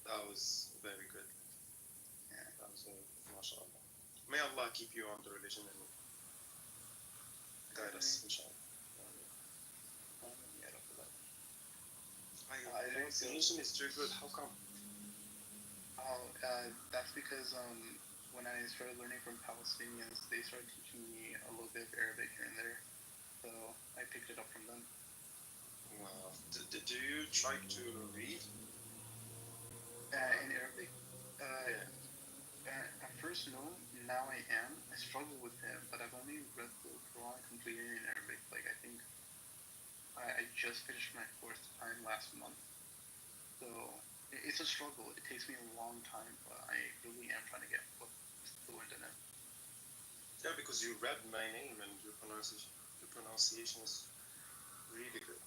That was very good. Yeah. That was very good. MashaAllah. May Allah keep you on the religion and guide us, inshallah. The nation is too good. How come? That's because when I started learning from Palestinians, they started teaching me a little bit of Arabic here and there, so I picked it up from them. Wow. Do you try to read? In Arabic? At first, no. Now I am. I struggle with it, but I've only read the Quran completely in Arabic. Like, I think I just finished my 4th time last month. So it's a struggle. It takes me a long time, but I really am trying to get fluent in it. Yeah, because you read my name and your pronunciation is really good.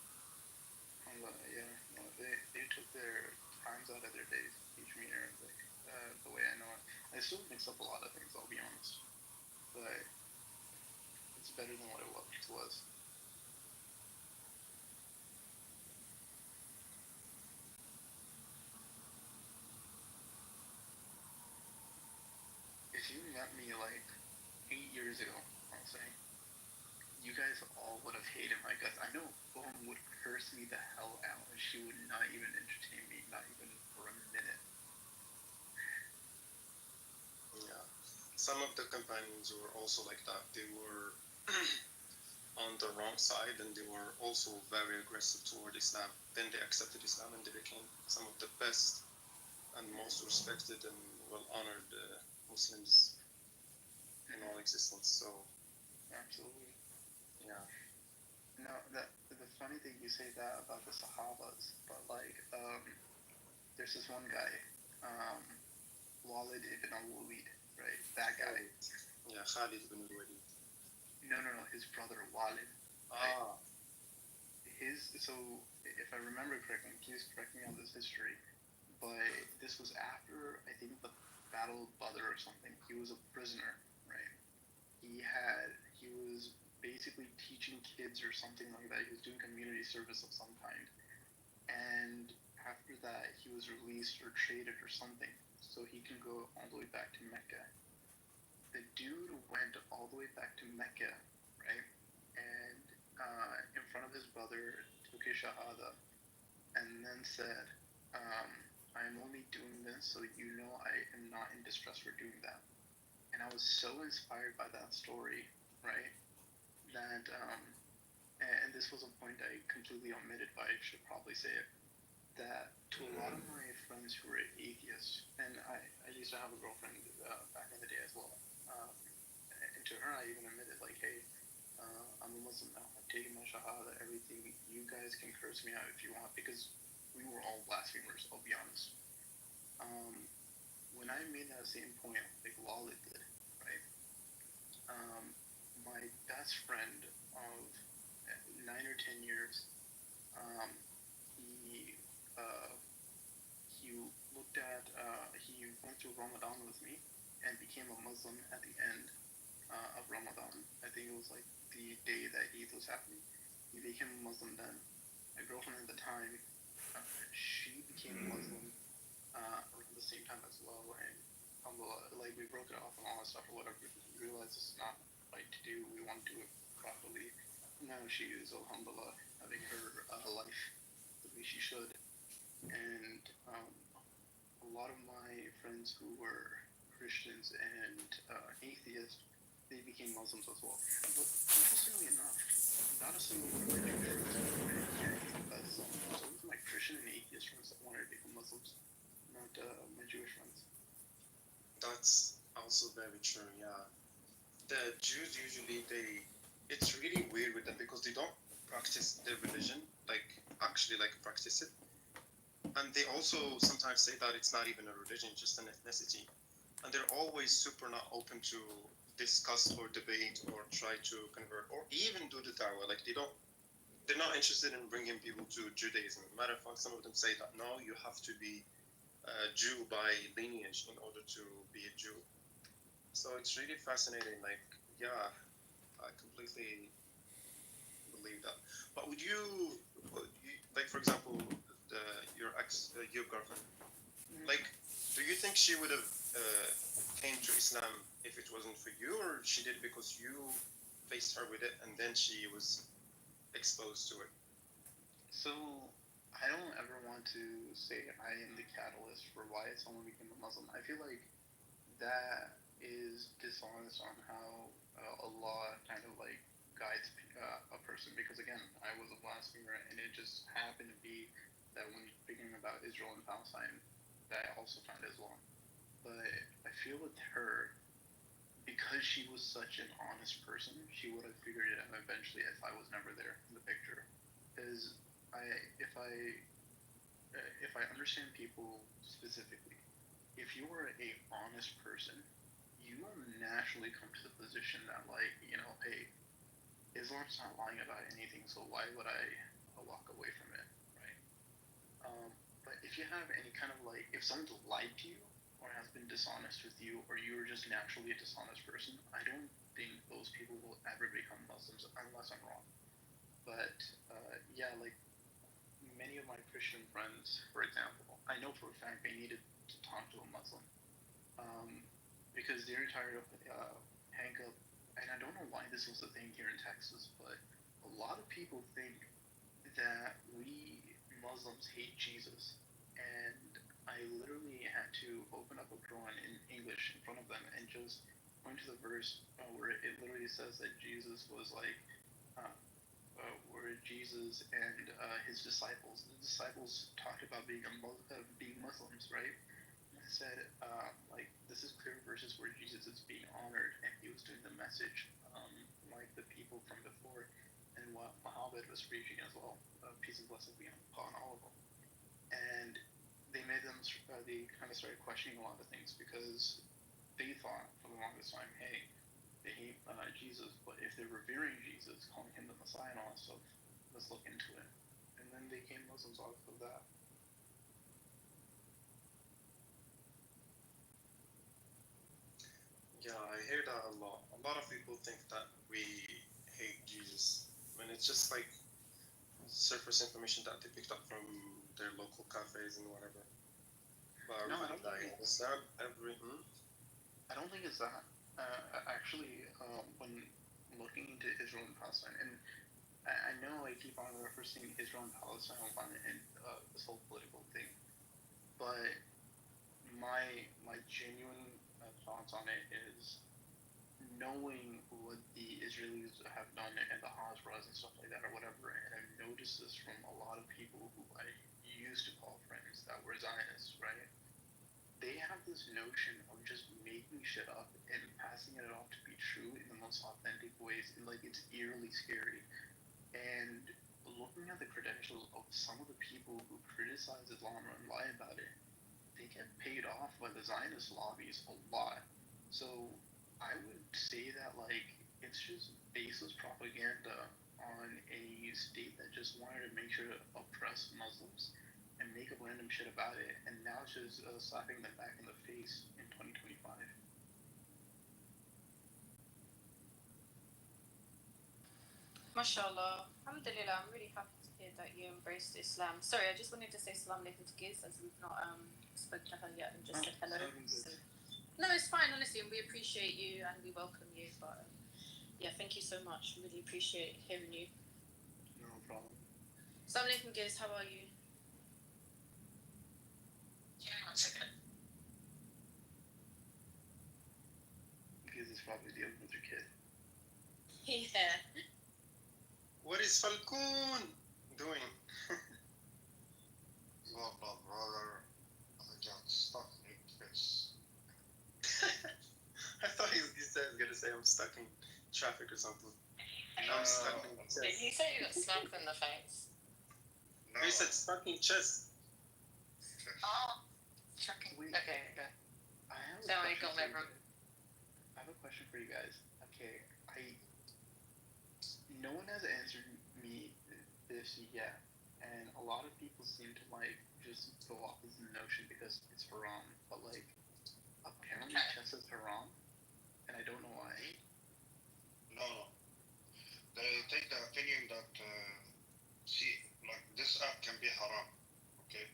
Yeah, no, they took their times out of their days to teach me Arabic the way I know it. I still mix up a lot of things, I'll be honest, but it's better than what it was. If you met me like 8 years ago, I'll say, you guys all would have hated my guts. I know Boom would curse me the hell out, and she would not even entertain me, not even for a minute. Yeah. Some of the companions were also like that. They were on the wrong side, and they were also very aggressive toward Islam. Then they accepted Islam, and they became some of the best and most respected and well-honored Muslims in all existence. So, Absolutely. yeah. No, the funny thing you say that about the Sahabas, but like, there's this one guy, Walid ibn al-Walid, right? That guy. Yeah, Khalid ibn al-Walid. No, his brother Walid. Ah. So if I remember correctly, please correct me on this history, but this was after, I think, the Battle of Badr or something. He was a prisoner, right? He was basically teaching kids or something like that. He was doing community service of some kind. And after that, he was released or traded or something, so he can go all the way back to Mecca. The dude went all the way back to Mecca, right? And in front of his brother, took his shahada, and then said, I'm only doing this so you know I am not in distress for doing that. And I was so inspired by that story, right? That, and this was a point I completely omitted, but I should probably say it, that to a lot of my friends who are atheists, and I used to have a girlfriend back in the day as well, and to her I even admitted, like, hey, I'm a Muslim now, I've taken my shahada, everything, you guys can curse me out if you want, because we were all blasphemers, I'll be honest. When I made that same point, like Walid did, right, my best friend of 9 or 10 years, he looked at, he went through Ramadan with me and became a Muslim at the end of Ramadan. I think it was like the day that Eid was happening. He became a Muslim then. My girlfriend at the time, she became Muslim around the same time as well, and like we broke it off and all that stuff or whatever, because we realized it's not right to do. We want to do it properly. Now she is, alhamdulillah, having her life the way she should. And a lot of my friends who were Christians and atheists, they became Muslims as well. But interestingly enough, not a single one of my Jewish friends, so it was my Christian and atheist friends that wanted to become Muslims, not my Jewish friends. That's also very true, yeah. The Jews usually, it's really weird with them because they don't practice their religion, like actually like practice it. And they also sometimes say that it's not even a religion, just an ethnicity. And they're always super not open to discuss or debate or try to convert or even do the da'wah. Like they're not interested in bringing people to Judaism. Matter of fact, some of them say that no, you have to be a Jew by lineage in order to be a Jew. So it's really fascinating. Like, yeah, I completely believe that. But would you, like, for example, your your girlfriend, like, do you think she would have came to Islam if it wasn't for you, or she did it because you faced her with it and then she was exposed to it? So I don't ever want to say I am the catalyst for why someone became a Muslim. I feel like that is dishonest on how Allah kind of like guides a person, because again, I was a blasphemer, and it just happened to be that when speaking about Israel and Palestine, that I also found Islam. But I feel with her, because she was such an honest person, she would have figured it out eventually if I was never there in the picture. Because if I understand people specifically, if you are a honest person, you will naturally come to the position that, like, you know, hey, Islam's not lying about anything, so why would I walk away from it, right? But if you have any kind of like, if someone's lied to you or has been dishonest with you, or you're just naturally a dishonest person, I don't think those people will ever become Muslims unless I'm wrong. But yeah, like many of my Christian friends, for example, I know for a fact they needed to talk to a Muslim because they're tired of hang up. And I don't know why this was a thing here in Texas, but a lot of people think that we Muslims hate Jesus, and I literally had to open up a Quran in English in front of them and just point to the verse where it literally says that Jesus was like where Jesus and his disciples, the disciples talked about being being Muslims, right? And I said, like, this is clear verses where Jesus is being honored, and he was doing the message, like the people from before, and what Muhammad was preaching as well, peace and blessings be upon all of them. And they made them, they kind of started questioning a lot of things because they thought for the longest time, hey, they hate Jesus, but if they're revering Jesus, calling him the Messiah and all that stuff, let's look into it. And then they became Muslims off of that. Yeah, I hear that a lot. A lot of people think that we hate Jesus when it's just like surface information that they picked up from their local cafes and whatever. But No, I really, don't think like, is that every? I don't think it's that. Actually, when looking into Israel and Palestine, and I know I keep on referencing Israel and Palestine and this whole political thing, but my genuine thoughts on it is knowing what the Israelis have done and the Hazras and stuff like that or whatever, and I've noticed this from a lot of people who I used to call friends that were Zionists, right? They have this notion of just making shit up and passing it off to be true in the most authentic ways, and like it's eerily scary. And looking at the credentials of some of the people who criticize Islam and lie about it, they get paid off by the Zionist lobbies a lot. So I would say that like it's just baseless propaganda on a state that just wanted to make sure to oppress Muslims and make up random shit about it, and now it's just slapping them back in the face in 2025. MashaAllah. Alhamdulillah, I'm really happy to hear that you embraced Islam. Sorry, I just wanted to say salam alaikum to Giz as we've not spoken to her yet and just said hello. So, no, it's fine, honestly, and we appreciate you and we welcome you. But yeah, thank you so much. Really appreciate hearing you. No problem. Salam alaikum, Giz. How are you? Yeah, 1 second. Giz is probably dealing with your kid. Yeah. What is Falcon doing? Well, brother, I got stuck in this. I thought he was gonna say I'm stuck in traffic or something. I'm stuck in chest. Did you say you got smacked in the face? No. He said stuck in chest. Oh, chucking. Okay, okay. I have So I got my I have a question for you guys. Okay, no one has answered me this yet, and a lot of people seem to like just go off this notion because it's haram, but like apparently chess is haram, and I don't know why. No. They take the opinion that, see, like, this app can be haram, okay?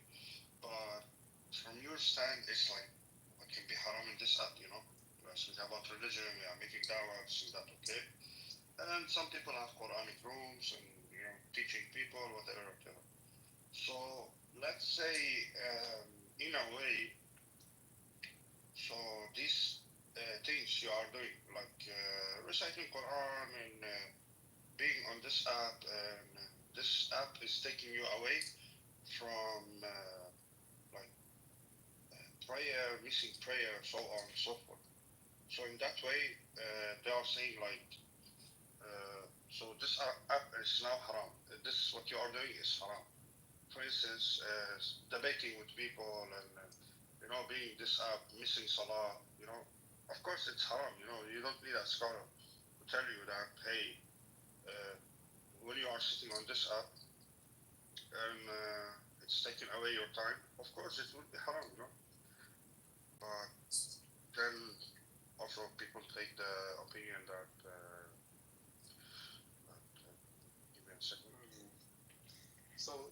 But from your stand, it's like, what can be haram in this app, you know? We're speaking about religion, we are making dawah, this is that, okay? And some people have Quranic rooms and, you know, teaching people, whatever. So, let's say, in a way, so these things you are doing, like reciting Quran and being on this app, and this app is taking you away from prayer, missing prayer, so on and so forth. So in that way, they are saying like, so this app is now haram. This is what you are doing is haram. For instance, debating with people and you know, being this app, missing salah, you know, of course it's haram. You know, you don't need a scholar to tell you that, hey, when you are sitting on this app and it's taking away your time, of course it would be haram, you know. But then also people take the opinion that, give me a second. So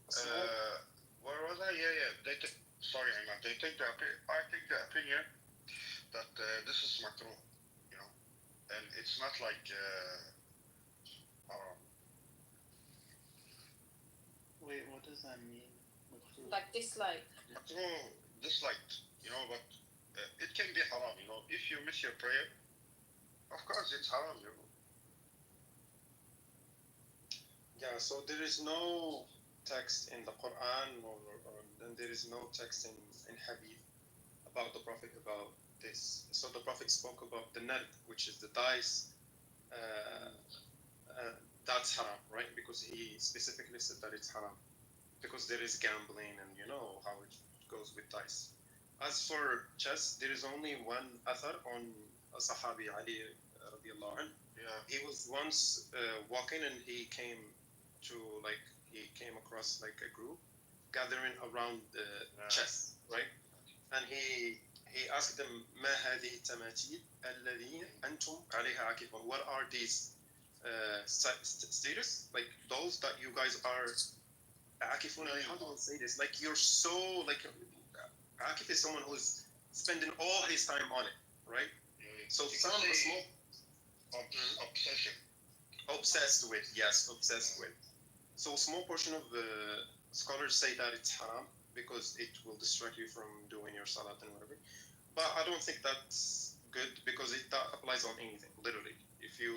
where was I? Yeah. Sorry, Emma. I take the opinion that this is makruh, you know, and it's not like Wait, what does that mean? Like dislike. Makruh, disliked, you know, but it can be haram, you know. If you miss your prayer, of course it's haram, you know. Yeah, so there is no text in the Quran, or then there is no text in Hadith about the Prophet about this. So the Prophet spoke about the nard, which is the dice. Uh, that's haram, right? Because he specifically said that it's haram because there is gambling, and you know how it goes with dice. As for chess, there is only one athar on a Sahabi Ali radiallahu anh. Yeah. He was once walking, and to like he came across like a group gathering around the chess, right? And he asked them, ما هذه التماثيل الذين أنتم عليها عاكفون? What are these status? Like those that you guys are عاكفون? How do I say this? Like you're so like عاكف is someone who's spending all his time on it, right? So some small obsession. Obsessed with, yes, obsessed with. So a small portion of the scholars say that it's haram because it will distract you from doing your salat and whatever. But I don't think that's good because that applies on anything, literally. If you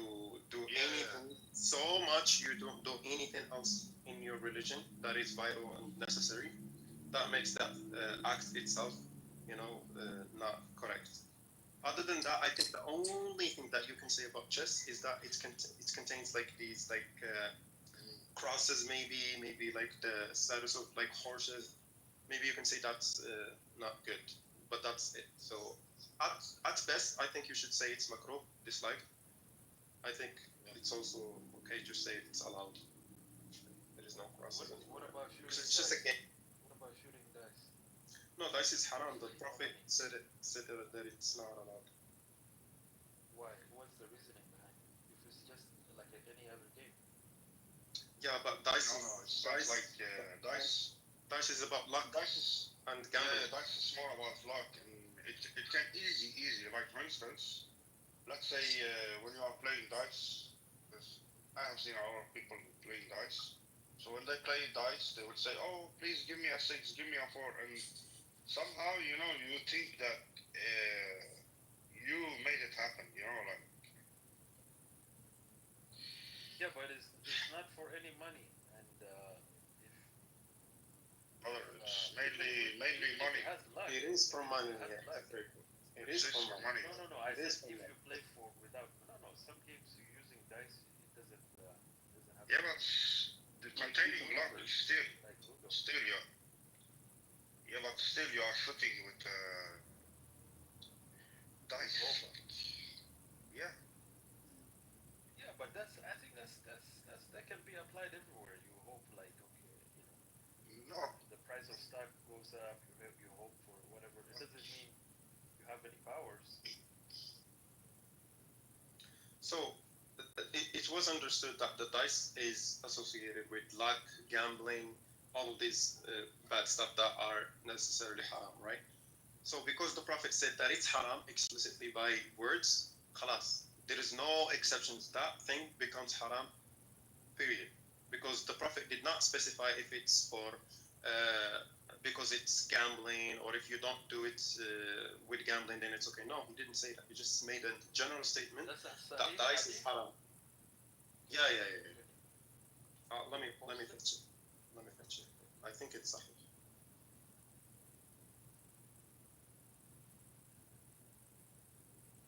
do anything so much, you don't do anything else in your religion that is vital and necessary, that makes that act itself, not correct. Other than that, I think the only thing that you can say about chess is that it contains like these like crosses, maybe like the status of like horses. Maybe you can say that's not good, but that's it. So at best, I think you should say it's makruh, dislike. I think it's also okay to say it's allowed. There is no crosses. What about shooting? It's just a game. What about shooting dice? No, dice is haram. The Prophet said that it's not allowed. Why? What's the reasoning behind it? If it's just like any other game. Yeah, but dice It's like dice. Dice is about luck. Dice is and gambling. Yeah, dice is more about luck, and it can easy. Like for instance, let's say when you are playing dice, I have seen a lot of people playing dice. So when they play dice, they would say, "Oh, please give me a 6, give me a 4," and somehow you think that you made it happen. Like. Yeah, but it's not for any money, and It's mainly money. It has luck. It is for money. It is for money. No. I said if you play for without. No. Some games you're using dice, it doesn't have. Yeah, but the containing luck is still yeah, but still you are shooting with dice. Yeah. Yeah, but I think that can be applied everywhere. You hope like okay, No. The price of stock goes up. You hope for whatever. It doesn't mean you have any powers. So it was understood that the dice is associated with luck, gambling, all of these bad stuff that are necessarily haram, right? So because the Prophet said that it's haram explicitly by words, khalas, there is no exceptions. That thing becomes haram, period. Because the Prophet did not specify if it's for because it's gambling, or if you don't do it with gambling, then it's okay. No, he didn't say that. He just made a general statement that dice is haram. Yeah. Let me fetch it. I think it's sahih.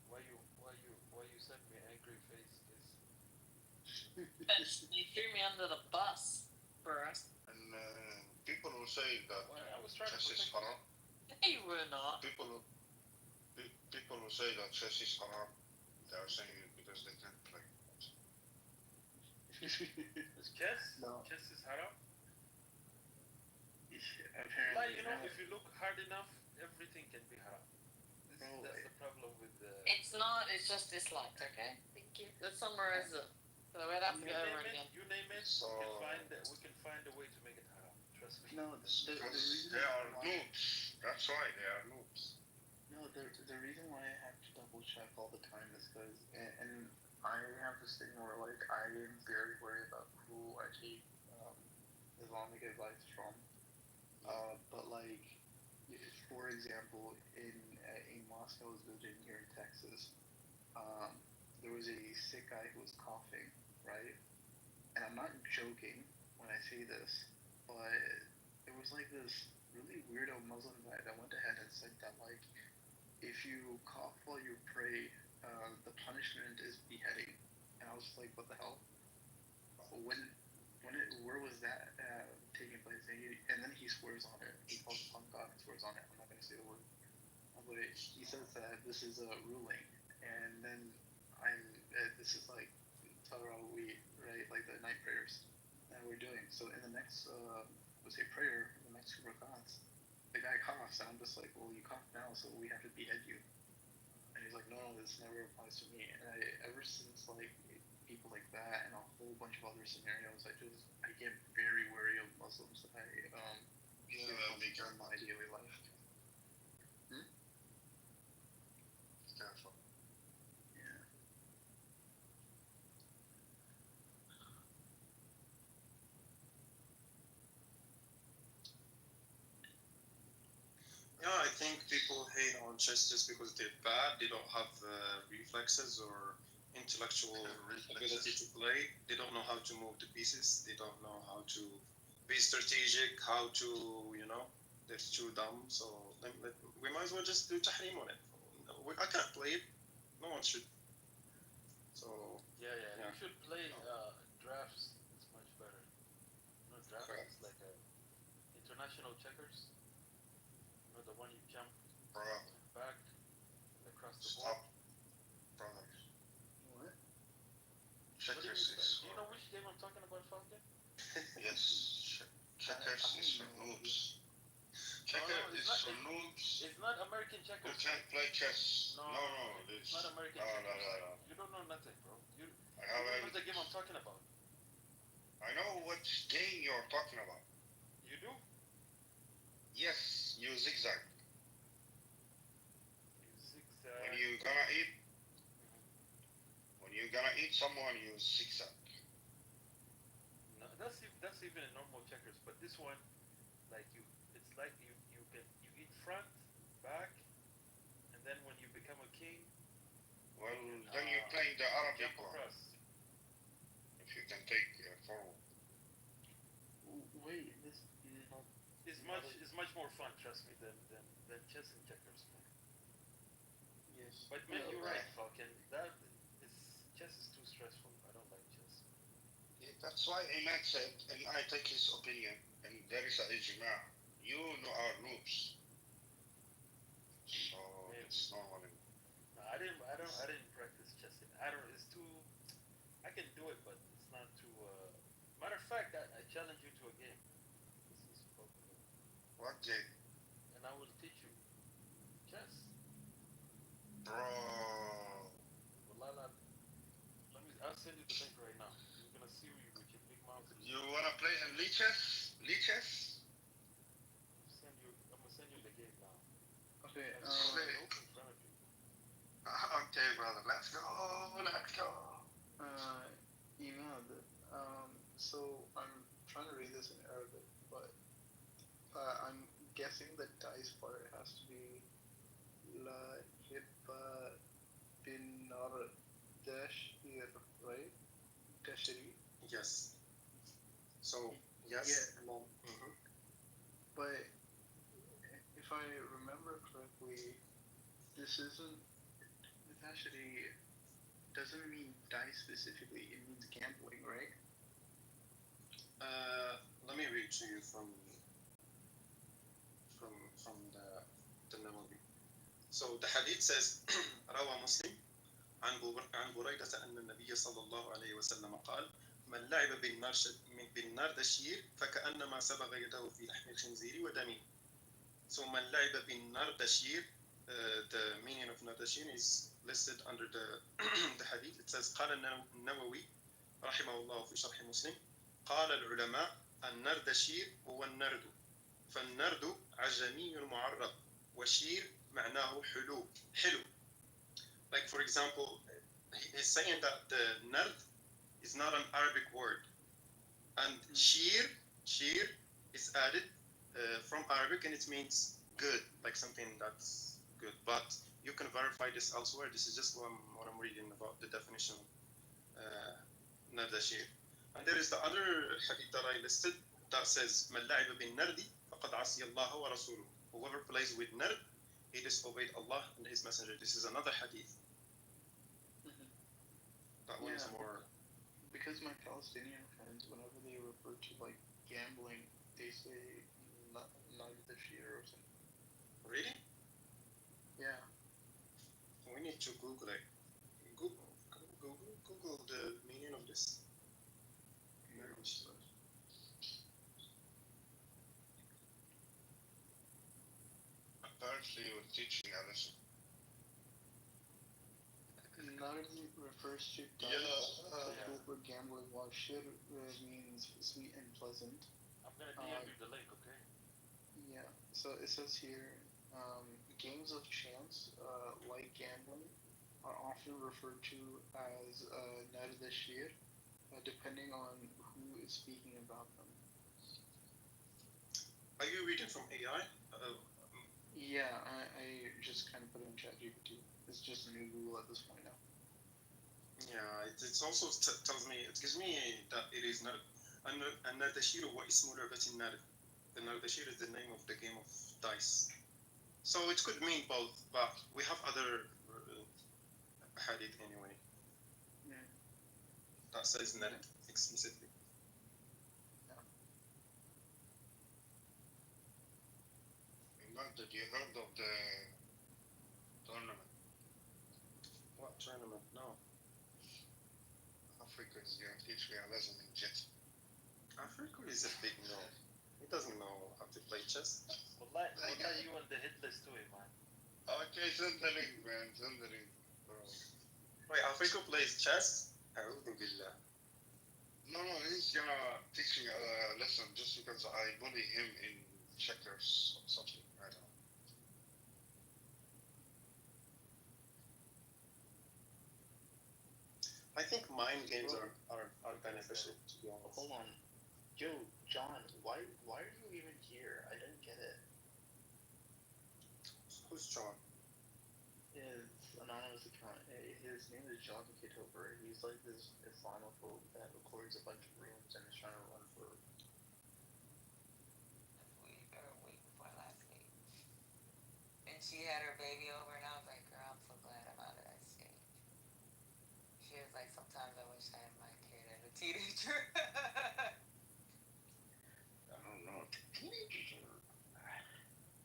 Why you sent me angry face? You threw me under the bus, bro. And people will say that chess is haram. You were not. People will say that chess is haram. They are saying it because they can't play. Chess? No. Chess is haram? Apparently, if you look hard enough, everything can be haram. That's the problem with the... It's not, it's just disliked, okay? Thank you. Let's summarize it. So we'd have to go over it again. You name it, we can find a way to make it haram. Trust me. No, the reason they are noobs. That's why they are noobs. No, the reason why I have to double check all the time is because, and I have this thing where like I am very worried about who I take Islamic advice from. But like, for example, in a mosque I was visiting here in Texas, there was a sick guy who was coughing, right? and I'm not joking when I say this, but it was like this really weirdo Muslim guy that went ahead and said that like if you cough while you pray, the punishment is beheading. And I was just like, what the hell? Where was that taking place? And then he swears on it. He calls upon God and swears on it. I'm not going to say the word. But he says that this is a ruling. And then this is like Tarawih, right? Like the night prayers that we're doing. So in the next, prayer, in the next few rakats, the guy coughs, and I'm just like, well, you cough now, so we have to behead you. And he's like, no, this never applies to me. And ever since like people like that and a whole bunch of other scenarios, I get very wary of Muslims that I in my daily life. Careful. Yeah. Yeah, I think people hate on chess just because they're bad. They don't have reflexes or intellectual ability to play. They don't know how to move the pieces. They don't know how to be strategic. How to, they're too dumb. So we might as well just do tahrim on it. I can't play it. No one should. So Yeah. You should play drafts. It's much better. Drafts correct. is like a international checkers. The one you jump Bro, back and across the stop, board. brother. What? Checkers is Do you know which game I'm talking about, Falcon? yes. Checkers is for noobs. Checker is for noobs. It's not American Who checkers. can't play chess. No, it's not American checkers. No. You don't know nothing, bro. You I know the game I'm talking about. I know which game you're talking about. You do? Yes, you zigzag. You zigzag. When you're gonna eat someone, you zigzag. No, that's even in normal checkers. But this one, it's like you eat front, back, and then when you become a king. Well, then you're playing the Arabic Jump one. across. If you can take forward. Wait, this is not. It's much more fun, trust me, than chess and checkers, man. Yes. But man, you're right, Falcon. Chess is too stressful. I don't like chess. Yeah, that's why Imad said, and I take his opinion, and there is a ijma. You are noobs. So it's normal. No, I didn't practice chess. It's too. I can do it, but it's not too. Matter of fact, I challenge you to a game. This is what game? And I will teach you chess. Bro. I'll send you the link right now. You're gonna see me with your big mouth. You wanna play in Lichess? Lichess? I'm gonna send you the game now. Okay. Okay, brother. Let's go. Imad. So I'm trying to read this in Arabic, but I'm guessing the dice part has to be La Hibba bin Nar Dashir, right? Dashiri. Yes. So yes. Yeah. But if I remember correctly, this actually doesn't mean dice specifically. It means gambling, right? Let me read to you from the Nawawi. So the hadith says, روى مسلم عن بريدة أن النبي صلى الله عليه وسلم قال: من لعب بالنردشير فكأنما سبغ يده في لحم الخنزير ودمه. So من لعب بالنردشير, the meaning of nardashir is listed under the hadith. It says قال النووي رحمه الله في شرح مسلم: قال العلماء النردشير هو النرد، فالنرد عجمي معرب، وشير معناه حلو. Like for example, he's saying that the nard is not an Arabic word, and shir is added from Arabic, and it means good, like something that's good. But you can verify this elsewhere. This is just what I'm reading about the definition of nardashir. And there is the other hadith that I listed that says, "من لعب بالنرد فقد عصي الله ورسوله." Whoever plays with nerd, he disobeyed Allah and His Messenger. This is another hadith. That one is more. Because my Palestinian friends, whenever they refer to like gambling, they say not the shooter or something. Really? Yeah. We need to Google it. Google the meaning of this. Apparently, you're teaching a lesson. Nardi refers to over gambling, while shir means sweet and pleasant. I'm gonna DM you the link, okay? Yeah. So it says here, games of chance, like gambling, are often referred to as Nard al-Shir, depending on who is speaking about them. Are you reading from AI? Yeah, I just kind of put it in ChatGPT. It's just new Google at this point now. Yeah, it also tells me, it gives me that it is not النردشير هو اسم لعبة النرد. The Nardashir is the name of the game of dice. So it could mean both, but we have other hadith anyway. Yeah. That says nard explicitly. Did you heard of the tournament? What tournament? No. Africa is going to teach me a lesson in chess. Africa is a big no. He doesn't know how to play chess. Wallahi, you on the hit list too, man. Okay, send the link, man. Send the link, bro. Wait, Africa plays chess? أعوذ بالله. No, he's gonna teach me a lesson just because I bully him in checkers or something. I don't know. I think mind games are beneficial, to be honest. Hold on. Yo, John, why are you even here? I didn't get it. Who's John? It's anonymous account. His name is John Kitover. He's like this Islamophobe that records a bunch of rooms and is trying to run for. We better wait before last week. And she had her baby over, and I was like, girl, I'm so glad I'm out of that stage. She was like, sometimes I wish I had my kid as a teenager. I don't know. Teenagers are.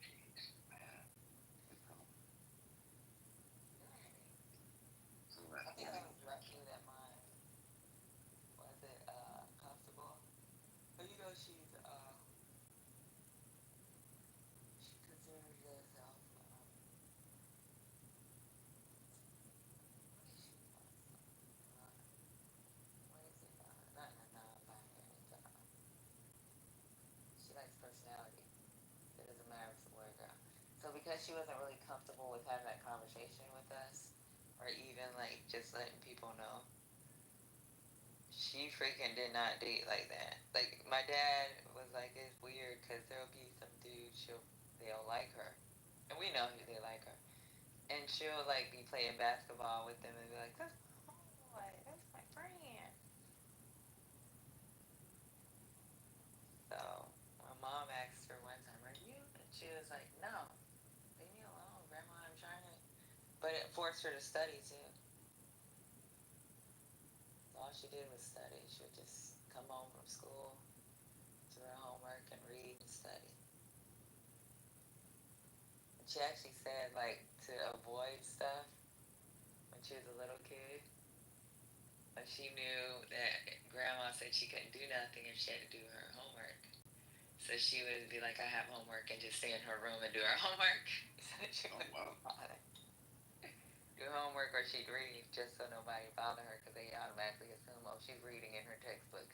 Jeez, man. I think I was lucky that mine wasn't comfortable. But you know, she considers herself not a non-binary. She likes personality. It doesn't matter if it's a boy or girl. So because she wasn't really comfortable with having that conversation with us, or even like just letting people know, she freaking did not date like that. Like my dad was like, it's weird because there'll be some dudes they'll like her, and we know they like her, and she'll like be playing basketball with them and be like, that's my homeboy, that's my friend. So my mom asked her one time, are you? And she was like, no, leave me alone, grandma, I'm trying to. But it forced her to study too. All she did was study. She would just come home from school, do her homework, and read and study. And she actually said, like, to avoid stuff when she was a little kid. Like, she knew that grandma said she couldn't do nothing if she had to do her homework. So she would be like, I have homework, and just stay in her room and do her homework. So she wouldn't bother. Do homework or she'd read just so nobody bother her because they automatically assume, oh, she's reading in her textbook.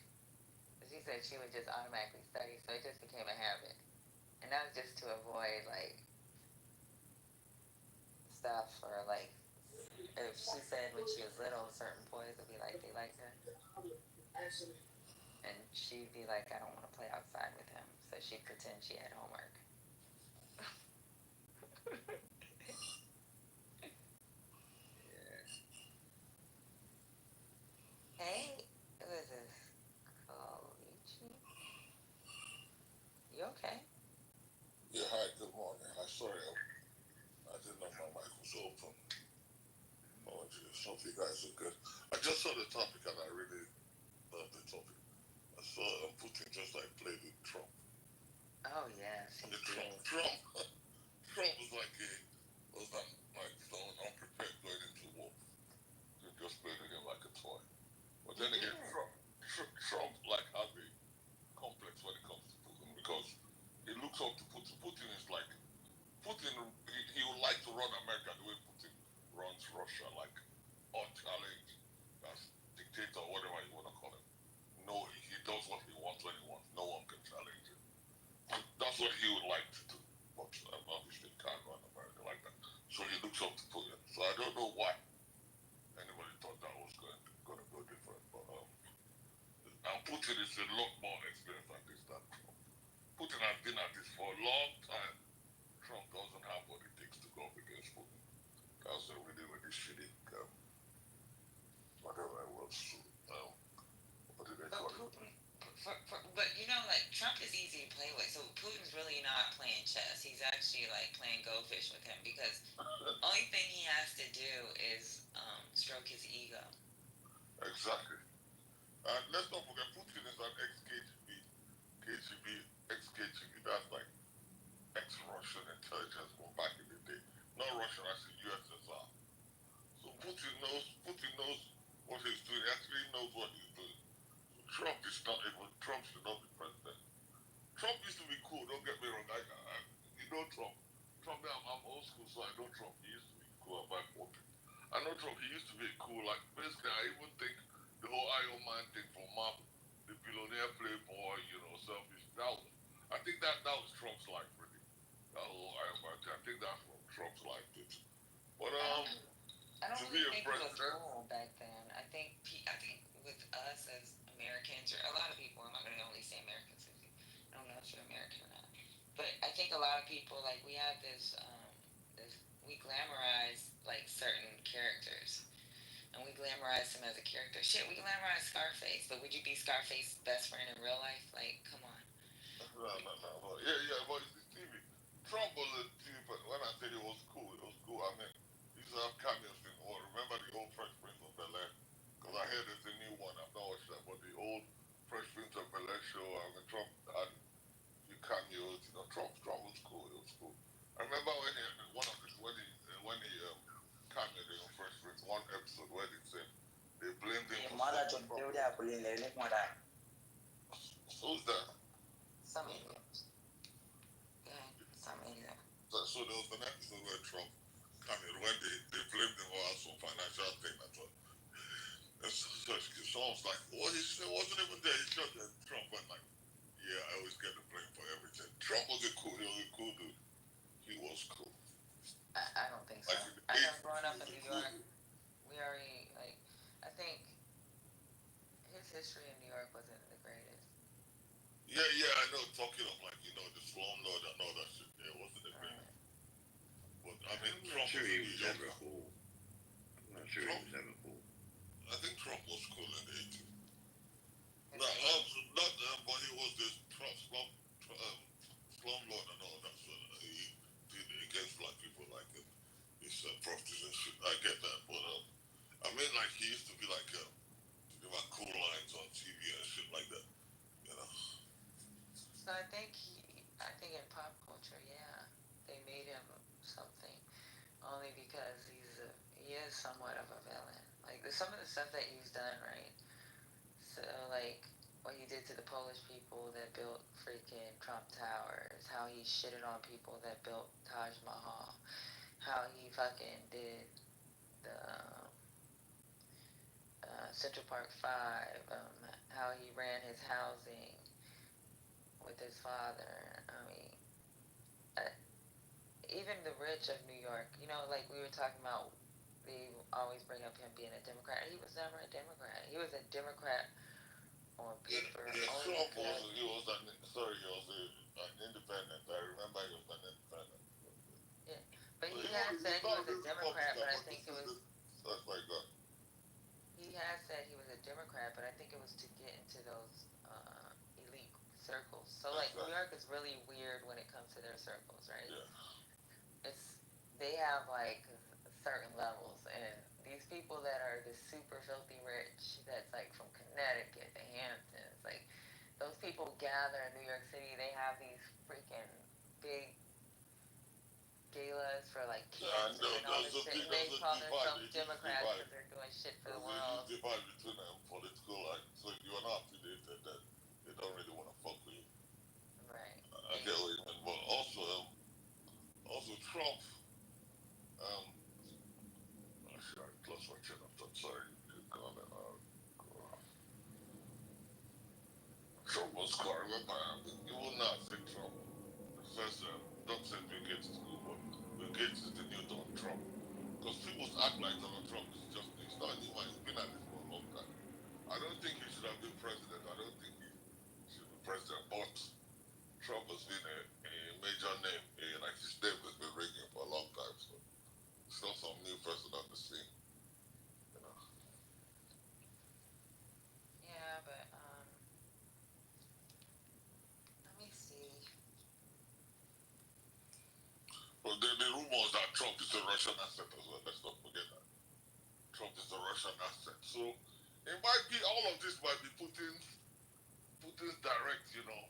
But she said she would just automatically study, so it just became a habit. And that was just to avoid, like, stuff or, like, if she said when she was little, certain boys would be like, they like her. And she'd be like, I don't want to play outside with him. So she'd pretend she had homework. Hey, who is this? Hope you guys are good. I just saw the topic and I really love the topic. I saw Putin just like played with Trump. Oh yes, he The did. Trump was like like someone unprepared going into war. He just played with him like a toy. But then again, Trump like has a complex when it comes to Putin because he looks up to Putin. Putin is like Putin. He would like to run America the way Putin runs Russia, like unchallenged, as dictator, whatever you want to call him. No, he does what he wants when he wants. No one can challenge him. That's what he would like to do. But obviously, he can't run America like that. So he looks up to Putin. So I don't know why anybody thought that was going to go different. But and Putin is a lot more experienced at this than Trump. Putin has been at this for a long time. Trump doesn't have what it takes to go up against Putin. That's a really, really shitty whatever it was. What did they call it? But you know, like Trump is easy to play with, so Putin's really not playing chess. He's actually like playing go fish with him because only thing he has to do is stroke his ego. Exactly. And let's not forget, Putin is an ex-KGB, ex-KGB. That's like ex-Russian intelligence from back in the day. Not Russian, actually USSR. So Putin knows what he's doing. He actually knows what he's doing. So Trump should not be president. Trump used to be cool, don't get me wrong. You know Trump. I'm old school, so I know Trump. He used to be cool about voting. I know Trump, he used to be cool. Like, basically, I even think the whole Iron Man thing from Marvel, the billionaire playboy, selfish. I think that was Trump's life, really. That whole Iron Man thing. I think that's from Trump's life, too. But, I don't to really be a think it was president, cool back then. I think with us as Americans, or a lot of people, I'm not going to only say Americans. I don't know if you're American or not, but I think a lot of people like we have this we glamorize like certain characters, and we glamorize them as a character. Shit, we glamorize Scarface, but would you be Scarface's best friend in real life? Like, come on. no. Yeah, but you see, Trump was a TV, but when I said it was cool, I mean, he used to have cameos in all. Remember the old Fresh Prince of Bel-Air? Because I heard there's a new one, I've not watched that, but the old Fresh Prince of Bel-Air show, I mean, Trump had a few cameos, Trump was cool, it was cool. I remember when he cameoed in Fresh Prince, one episode where they said, they blamed him for who's that? Some idiot. Yeah, some idiot. So there was an episode where Trump cameoed when they blamed him for some financial thing. That's what. So someone's like, well, he wasn't even there. He shot that. Trump went like, yeah, I always get the blame for everything. Trump was a cool dude. He was cool. I don't think so. I know growing up in New York, we already like. I think his history in New York wasn't the greatest. Yeah, I know. Talking of like the slumlord and all that shit. Yeah, it wasn't the greatest. But I mean, Trump was ever cool. I'm not sure he was ever cool. I think Trump was cool in the 80s. But he was this slumlord and all that. So he did against black people like his properties and shit. I get that, but I mean, like he used to be like there were cool lines on TV and shit like that. So I think in pop culture, yeah, they made him something only because he is somewhat of a villain. Like some of the stuff that he's done, right? So like what he did to the Polish people that built freaking Trump Towers, how he shitted on people that built Taj Mahal, how he fucking did the Central Park 5, how he ran his housing with his father. I mean, even the rich of New York, like we were talking about, they always bring up him being a Democrat. He was never a Democrat. He was a Democrat on paper. Trump he was an independent. I remember he was an independent. Yeah, but he had said he was a Democrat, but I think it was. Stuff like that. He has said he was a Democrat, but I think it was to get into those elite circles. So like New York is really weird when it comes to their circles, right? Yeah. They have like certain levels, and these people that super filthy rich that's like from Connecticut, the Hamptons. Like those people gather in New York City. They have these freaking big galas for like cancer and all this shit. And they call themselves Democrats because they're doing shit for the world. There's a divide between political, like, so if you're not affiliated, then they don't really want to fuck with you. Right. I get what you mean, but also Trump, actually, I lost my train of thought. Sorry, Trump was cool. I remember, you will not think Trump. First, Trump said Bill Gates is good, but Bill Gates is the new Donald Trump. Because people act like Donald Trump is just, he's not a new man, he's been at this for a long time. I don't think he should have been president. I don't think he should be president, but Trump has been a major name. Like his name has been ringing for a long time, so it's not some new person on the scene. You know. Yeah, but let me see. But the rumors that Trump is a Russian asset as well. Let's not forget that. Trump is a Russian asset. So it might be, all of this might be Putin's direct,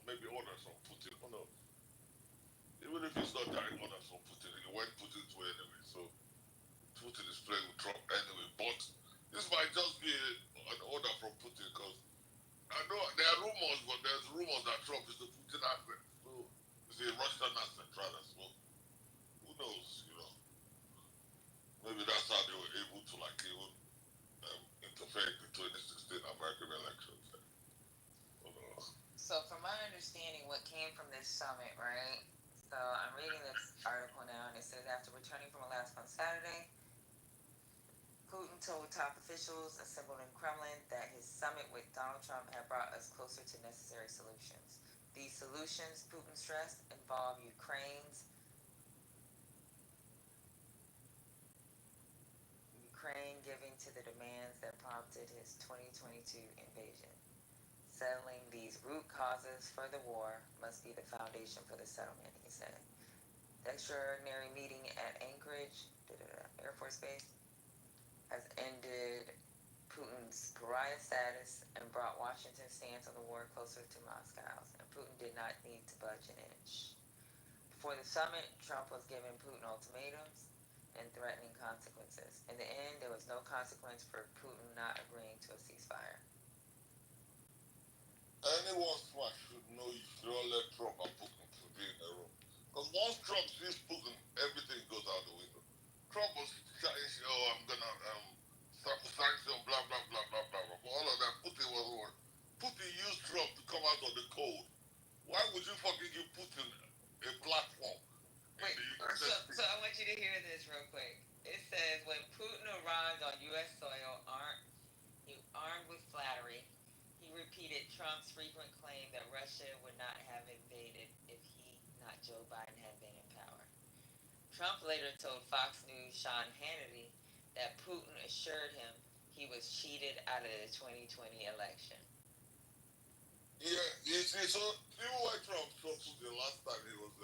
maybe orders from Putin. Who knows? Even if it's not direct orders from Putin, it went Putin's way anyway. So Putin is playing with Trump anyway. But this might just be an order from Putin, because I know there are rumors, but there's rumors that Trump is the Putin asset. So it's a Russian asset rather. So who knows, Maybe that's how they were able to even interfere in the 2016 American elections. Who knows? So from my understanding, what came from this summit, right? So I'm reading this article now, and it says after returning from Alaska on Saturday, Putin told top officials assembled in Kremlin that his summit with Donald Trump had brought us closer to necessary solutions. These solutions, Putin stressed, involve Ukraine giving to the demands that prompted his 2022 invasion. Settling these root causes for the war must be the foundation for the settlement, he said. The extraordinary meeting at Anchorage Air Force Base has ended Putin's pariah status and brought Washington's stance on the war closer to Moscow's, and Putin did not need to budge an inch. Before the summit, Trump was giving Putin ultimatums and threatening consequences. In the end, there was no consequence for Putin not agreeing to a ceasefire. Anyone smart should know you should not let Trump and Putin to be in a room. Because once Trump sees Putin, everything goes out the window. Trump was saying, I'm gonna sanction, blah blah blah blah blah blah. But all of that, Putin was wrong. Putin used Trump to come out of the cold. Why would you fucking give Putin a platform? Wait, so I want you to hear this real quick. It says, when Putin arrived on U.S. soil, armed with flattery, he repeated Trump's frequent claim that Russia would not have invaded if he, not Joe Biden, had been in power. Trump later told Fox News' Sean Hannity that Putin assured him he was cheated out of the 2020 election. Yeah, you see, so even when Trump saw Putin last time he was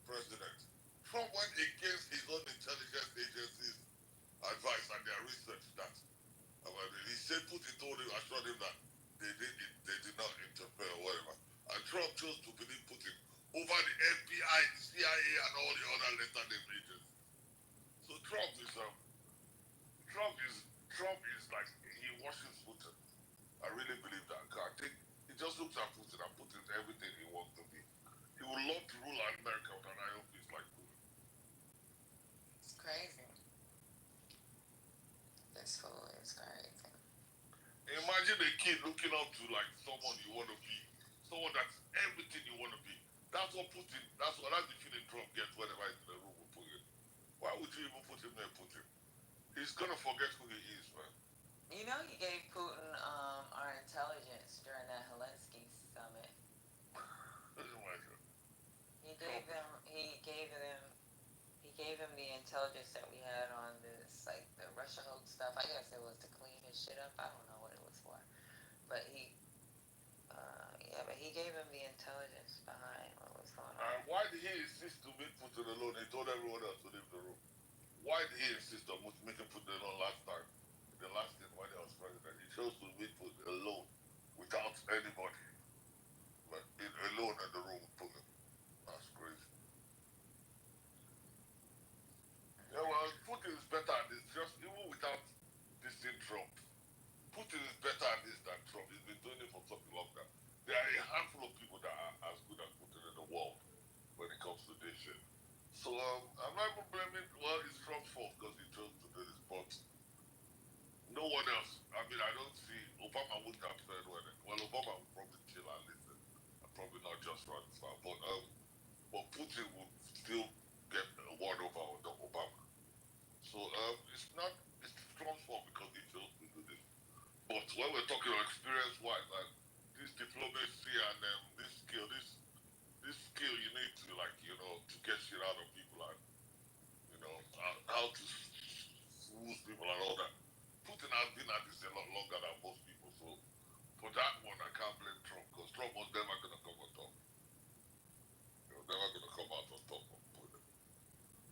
president, Trump went against his own intelligence agencies' advice and their research that he said Putin assured him that they did not interfere or whatever. And Trump chose to believe Putin over the FBI, the CIA, and all the other lesser named agencies. So Trump is like, he worships Putin. I really believe that. I think he just looks at Putin and Putin's everything he wants to be. He would love to rule America with an iron fist like Putin. It's crazy. This fool is crazy. Imagine a kid looking up to like someone you want to be, someone that's everything you want to be. That's the feeling Trump gets whenever he's in the room with Putin. Why would you even put him there, Putin? He's gonna forget who he is, man. You know, he gave Putin our intelligence during that Helsinki summit. He gave him the intelligence that we had on this, like the Russia hoax stuff. I guess it was to clean his shit up. I don't know what it was for, but he gave him the intelligence behind what was going on. Why did he insist to meet Putin alone? He told everyone else to leave the room. Why did he insist on making Putin alone last time? The last thing, why did That's right. But Putin would still get a word over Obama. So it's Trump's fault because he chose to do this. But when we're talking about experience-wise, like this diplomacy and this skill you need to to get shit out of people and how to smooth people and all that. Putin has been at this a lot longer than most people, so for that one I can't blame Trump because Trump was never gonna come on top. He was never gonna come out on top of Putin.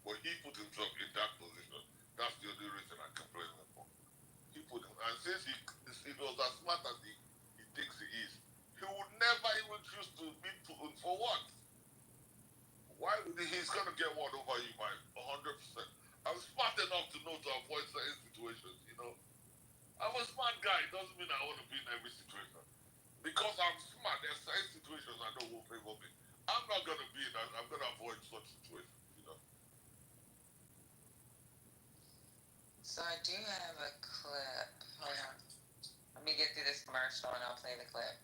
But he put himself in that position. That's the only reason I can blame him for. He put him, and since he was as smart as he thinks he is, he would never even choose to beat Putin for what? Why would he's gonna get one over you by 100%? I'm smart enough to know to avoid certain situations, I'm a smart guy, it doesn't mean I want to be in every situation. Because I'm smart, there's certain situations I know will favor me. I'm not gonna be in that, I'm gonna avoid such situations. So I do have a clip. Hold on. Let me get through this commercial and I'll play the clip.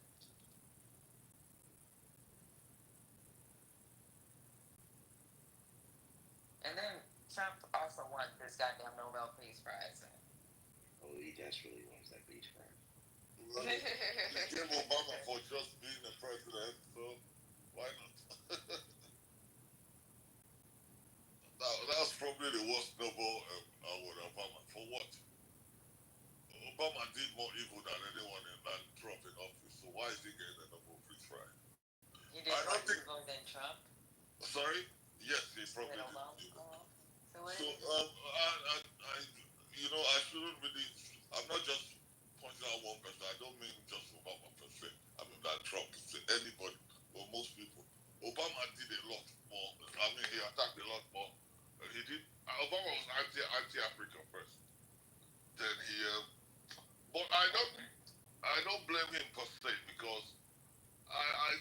And then Trump also wants this goddamn Nobel Peace Prize. Oh, he desperately wants that Peace Prize. He gave Obama for just being the president, so why not? That was probably the worst Nobel award Obama. For what? Obama did more evil than anyone than Trump in office, so why is he getting the Nobel Peace Prize? He did more evil than Trump? Sorry? Yes, he probably did. So, I shouldn't really, I'm not just pointing out one person, I don't mean just Obama per se. I mean that Trump, anybody, or most people. Obama did a lot more. I mean, he attacked a lot more. Obama was anti-African first. Then but I don't blame him per se because I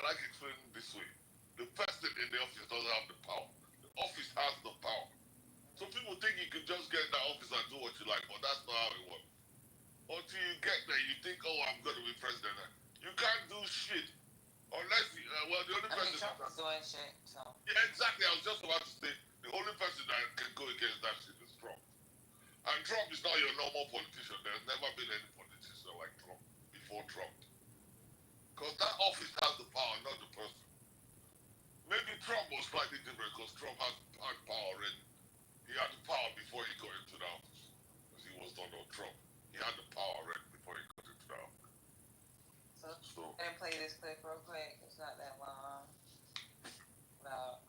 like explaining this way. The person in the office doesn't have the power. The office has the power. So people think you can just get in that office and do what you like, but that's not how it works. Until you get there, you think, oh, I'm going to be president. You can't do shit unless the only person. Trump is doing shit, so. Yeah, exactly. I was just about to say the only person that can go against that shit is Trump. And Trump is not your normal politician. There's never been any politician like Trump before Trump. Because that office has the power, not the person. Maybe Trump was slightly different because Trump had power already. He had the power before he got into the office. Because he was Donald Trump. He had the power already before he got into the office. So I'm gonna play this clip real quick. It's not that long. About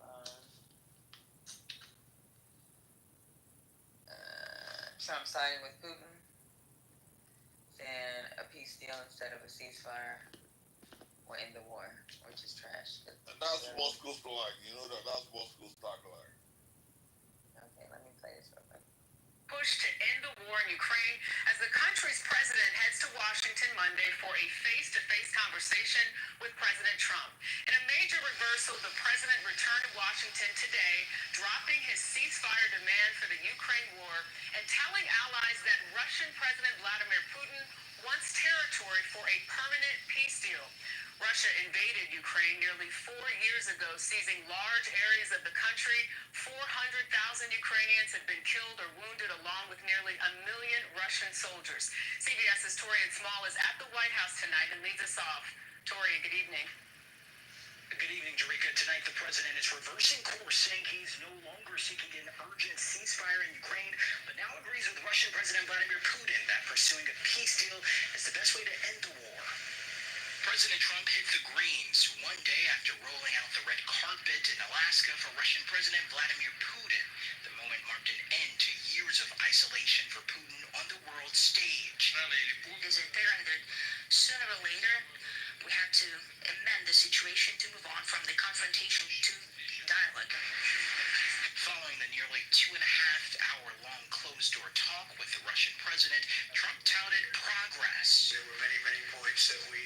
Trump siding with Putin, then a peace deal instead of a ceasefire will end the war, which is trash. And that's Moscow's line. You know that's Moscow's tagline. Okay, let me play this real quick. Push to end the war in Ukraine as the country's president heads to Washington Monday for a face-to-face conversation with President Trump. In a major reversal, the president returned to Washington today, dropping his ceasefire demand for the Ukraine war and telling allies that Russian President Vladimir Putin wants territory for a permanent peace deal. Russia invaded Ukraine nearly 4 years ago, seizing large areas of the country. 400,000 Ukrainians have been killed or wounded, along with nearly 1 million Russian soldiers. CBS's Torian Small is at the White House tonight and leads us off. Torian, good evening. Good evening, Jarika. Tonight, the president is reversing course, saying he's no longer seeking an urgent ceasefire in Ukraine, but now agrees with Russian President Vladimir Putin that pursuing a peace deal is the best way to end the war. President Trump hit the greens one day after rolling out the red carpet in Alaska for Russian President Vladimir Putin. The moment marked an end to years of isolation for Putin on the world stage. Is it there and that sooner or later we have to amend the situation to move on from the confrontation to dialogue? Following the nearly 2.5-hour-long closed-door talk with the Russian president, Trump touted progress. There were many, many points that we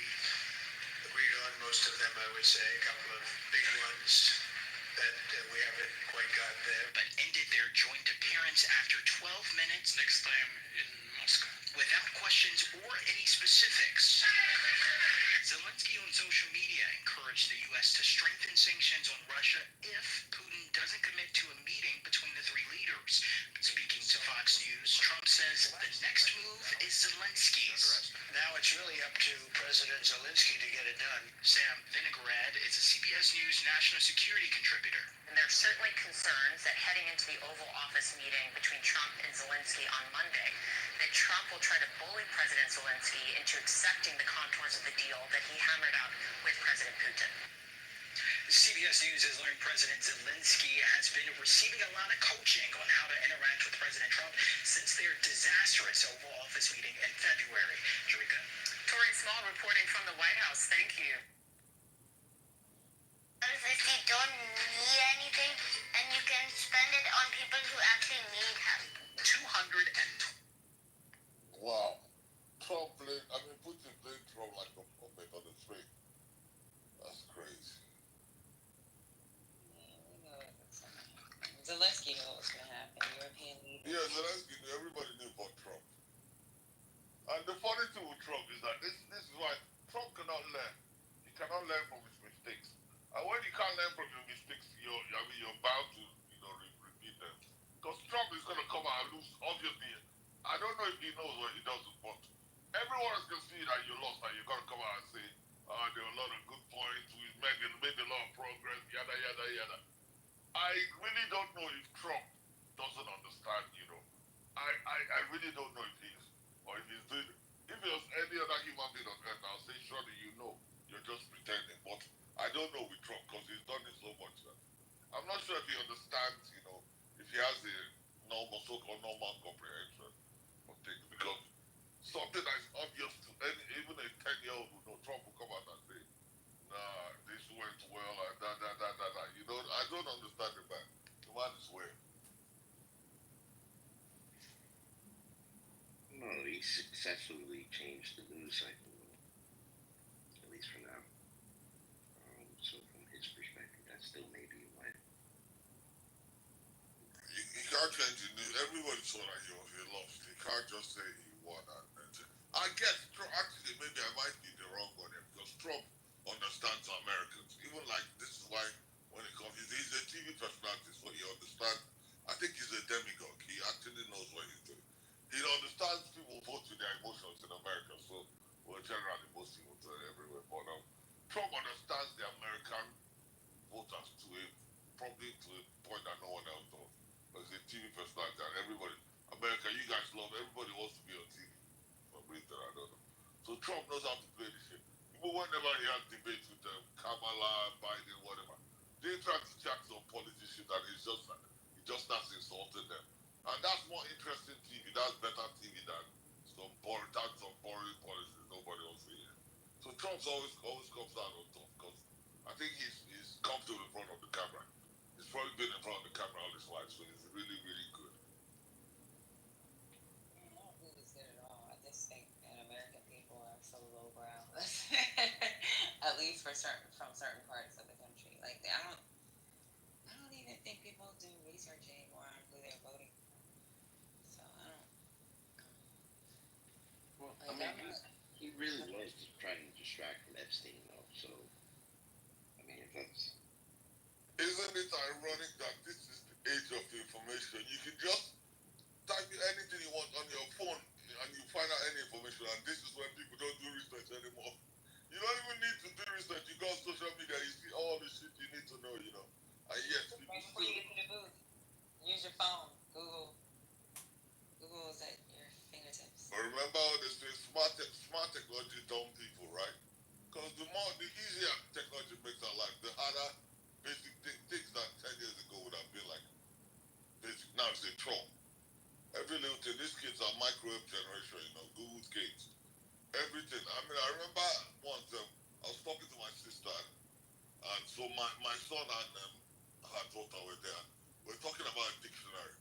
agreed on, most of them, I would say, a couple of big ones that we haven't quite got there. But ended their joint appearance after 12 minutes. Next time in Moscow. Without questions or any specifics. Zelensky on social media encouraged the U.S. to strengthen sanctions on Russia if Putin doesn't commit to a meeting between the three leaders. But speaking to Fox News, Trump says the next move is Zelensky's. Now it's really up to President Zelensky to get it done. Sam Vinograd is a CBS News national security contributor. And there are certainly concerns that heading into the Oval Office meeting between Trump and Zelensky on Monday, that Trump will try to bully President Zelensky into accepting the contours of the deal that he hammered out with President Putin. CBS News has learned President Zelensky has been receiving a lot of coaching on how to interact with President Trump since their disastrous Oval Office meeting in February. Jerika? Tori Small reporting from the White House. Thank you. If you don't need anything, and you can spend it on people who actually need help. 200 and... Wow. Putin played Trump like a puppet on the string. That's crazy. Zelensky knew what was going to happen. European leaders. Yeah, Zelensky knew. Everybody knew about Trump. And the funny thing with Trump is that this is why Trump cannot learn. He cannot learn from his mistakes. And when you can't learn from your mistakes, you're bound to repeat them. Because Trump is going to come out and lose. Obviously, I don't know if he knows what he does, but everyone is going to see that you lost and you're going to come out and say, there are a lot of good points. We made a lot of progress, yada, yada, yada. I really don't know if Trump doesn't understand, I really don't know if he's, or if he's doing it. If it was any other human being on earth, I'll say, surely you're just pretending. But I don't know with Trump because he's done it so much that I'm not sure if he understands, if he has a so-called normal comprehension of things. Because something that is obvious to even a 10-year-old who knows Trump will come out and say, nah, this went well, and da. I don't understand the man. The man is weird. No, he successfully changed the news cycle, at least for now. So from his perspective, that still may be a win. He can't change the news. Everybody saw that he lost. He can't just say he won. I guess, actually, maybe I might be the wrong one here, because Trump understands Americans. Even like, this is why, when it comes, he's a TV personality, so he understands. I think he's a demagogue. He actually knows what he's doing. He understands people vote with their emotions in America, so, well, generally, most people do it everywhere. But Trump understands the American voters probably to a point that no one else does. But he's a TV personality, and everybody, America, you guys love, everybody wants to be on TV. For reason, I don't know. So Trump knows how to play the shit. Even whenever he has debates with Kamala, Biden, whatever, they try to chat some politicians, and he just starts insulting them. And that's more interesting TV. That's better TV than some boring policies nobody wants to hear. So Trump's always comes out on top because I think he's comfortable in front of the camera. He's probably been in front of the camera all his life, so he's really, really good. I don't think he's good at all. I just think that American people are so lowbrow. At least from certain parts of the country. Like I don't even think people do research anymore on who they're voting for. So I don't. Well, he really was trying to distract from Epstein, though. So, if that's. Isn't it ironic that this is the age of information? You can just type anything you want on your phone and you find out any information, and this is when people don't do research anymore. You don't even need to do research. You go on social media, you see all the shit you need to know, And yes, people right before you get to the booth, use your phone. Google is at your fingertips. But remember how they say smart technology dumb people, right? Because the easier technology makes our life, the harder basic things that 10 years ago would have been like basic. Now it's a troll. Every little thing, these kids are microwave generation, Google's kids. Everything. I remember once I was talking to my sister, and so my son and her daughter were there. We're talking about a dictionary.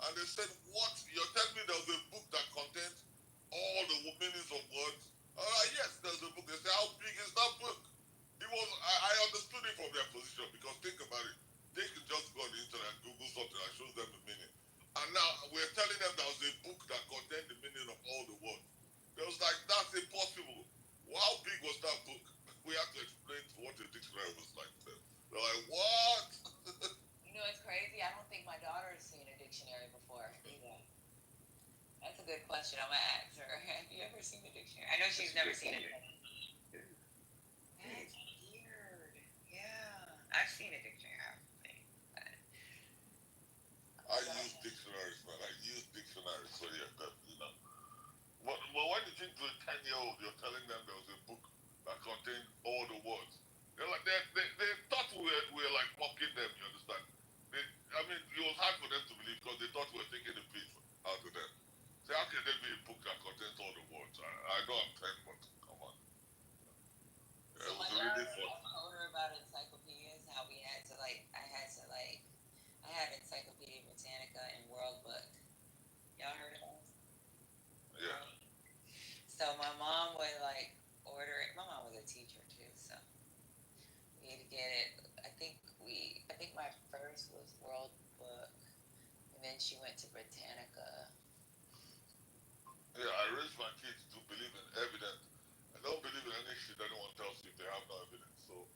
And they said, what? You're telling me there's a book that contains all the meanings of words? Yes, there's a book. They say, how big is that book? I understood it from their position, because think about it. They could just go on the internet and Google something that shows them the meaning. And now we're telling them there was a book that contained the meaning of all the words. They was like, that's impossible. Well, how big was that book? a good question. I'm gonna ask her. Have you ever seen a dictionary? I know she's never seen it. That's weird. Yeah, I've seen a dictionary. I use dictionaries, man. I use dictionaries, so yeah, that, you know. But when you think to a 10-year-old, you're telling them there was a book that contained all the words. They're like, they thought we were like mocking them, you understand? I mean, it was hard for them to believe because they thought we were taking a piece out of them. So how can there be a book that contains all the words? I know I'm 10, but come on. Yeah, So it my was dad really fun. told her about encyclopedias, how we had to I had Encyclopedia Britannica and World Book. Y'all heard of those? Yeah. So my mom would order it. My mom was a teacher too, so we had to get it. I think my first was World Book, and then she went to Britannica. Yeah, I raised my kids to believe in evidence. I don't believe in any shit anyone tells you if they have no evidence. So,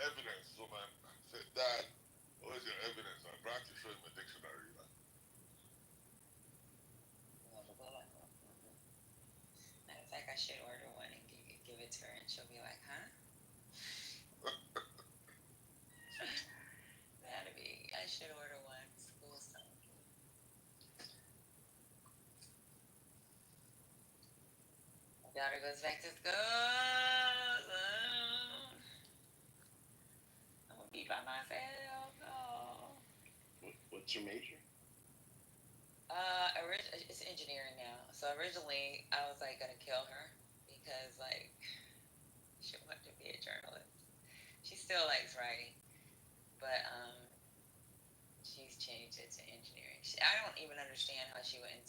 evidence. So, man, I said, Dad, where's your evidence? I brought to show him a dictionary, you know. Matter of fact, I should order one and give it to her, and she'll be like, huh? I should order one. School stuff. My daughter goes back to school. I'm gonna be by myself. Oh. What's your major? It's engineering now. So originally, I was gonna kill her because she wanted to be a journalist. She still likes writing, but she's changed it to engineering. I don't even understand why she wanted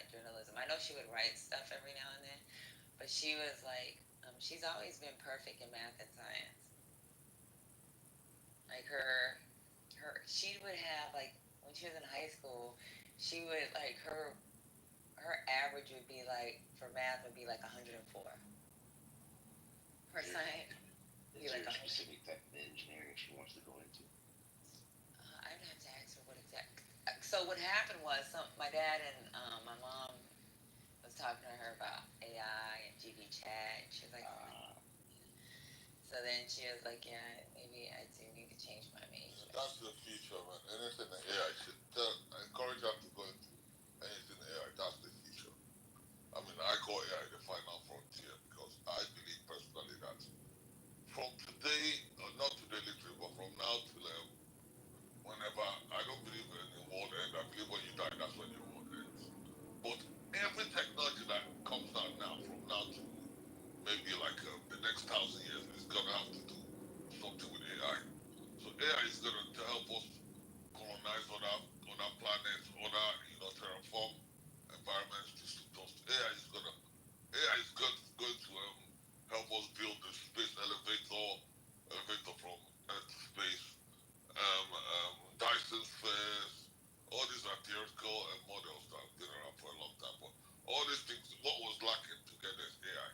journalism. I know she would write stuff every now and then, but she was she's always been perfect in math and science. She would have when she was in high school, she would her average would be for math would be 104. For science, Is there a specific type of engineering she wants to go into? I'd have to ask her what exact. So what happened was, my dad and my mom was talking to her about AI and GD chat. And she was like, so then she was like, yeah, maybe I do need to change my major. That's the future, man. Anything AI should I encourage her to go into anything AI. That's the future. I mean, I call AI the final frontier because I believe personally that from today, not today literally, but from now till whenever, I don't believe in the world end. I believe when you die, that's when your world ends. But every technology that comes out now, from now to maybe the next 1,000 years, is gonna have to do something with AI. So AI is gonna help us colonize other planets, terraform environments. AI is going to help us build the space elevator from Earth to space. Dyson spheres, all these are theoretical models that have been around for a long time. But all these things, what was lacking together is AI.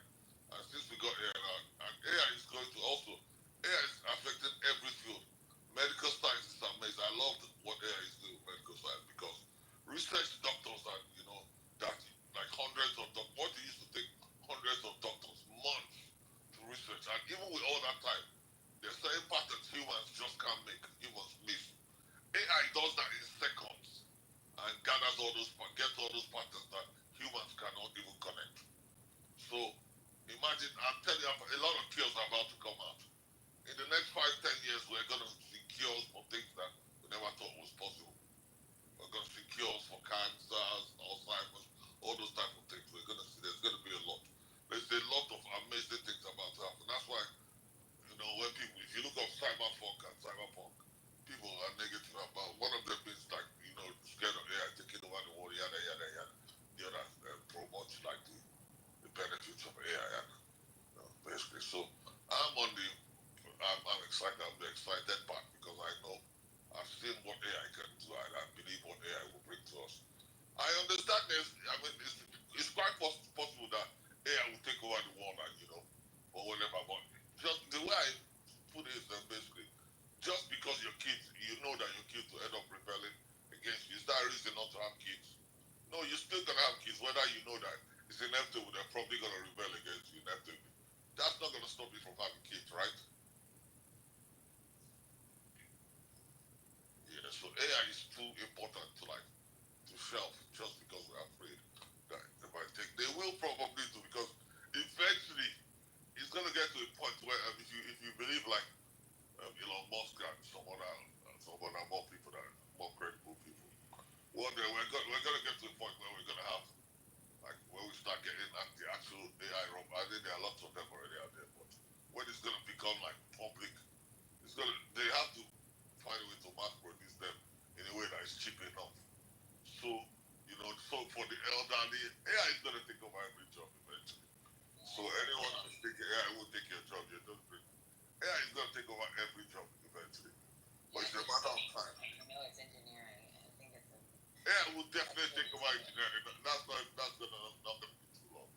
And since we got AI now, and AI is going to also, AI is affecting every field. Medical science is amazing. I love what AI is doing with medical science because research doctors are, that hundreds of doctors, what it used to take hundreds of doctors, months to research. And even with all that time, there's certain patterns humans just can't make, humans miss. AI does that in seconds and gathers gets all those patterns that humans cannot even connect. So imagine, I'm telling you, a lot of cures are about to come out. In the next 5, 10 years, we're going to see cures for things that we never thought was possible. We're going to see cures for cancers, Alzheimer's, all those type of things. We're going to see there's going to be a lot. There's a lot of amazing things about to happen. That's why, when people, if you look up cyberpunk, people are negative about one of them being scared of AI taking over the world, yada yada yada. The other promotes the benefits of AI, and basically. So I'm excited. I'm the excited part because I know I've seen what AI can do, and I believe what AI will bring to us. I understand it's quite possible that AI will take over the world, and or whatever. But just the way I put it is that basically, just because your kids, you know that your kids will end up rebelling against you, is that a reason not to have kids? No, No, you're still gonna have kids, whether you know that it's inevitable. They're probably gonna rebel against you inevitably. That's not gonna stop you from having kids, right? Yeah. So AI is too important to like to shelf just because we're afraid that they might take. They will probably do because eventually it's gonna get to a point where if you believe like Elon Musk and some other more people that more credible people, one day we're gonna get to a point where we're gonna have like when we start getting like the actual AI robot. I think there are lots of them already out there, but when it's gonna become like public, they have to find a way to mass produce them in a way that is cheap enough. So so for the elderly, AI is gonna take over every job eventually. So anyone who's thinking AI will take your job, you're just great. AI is gonna take over every job eventually. But it's a matter of time. I know it's engineering. I think it's a. AI will definitely take over engineering. That's not gonna be too long.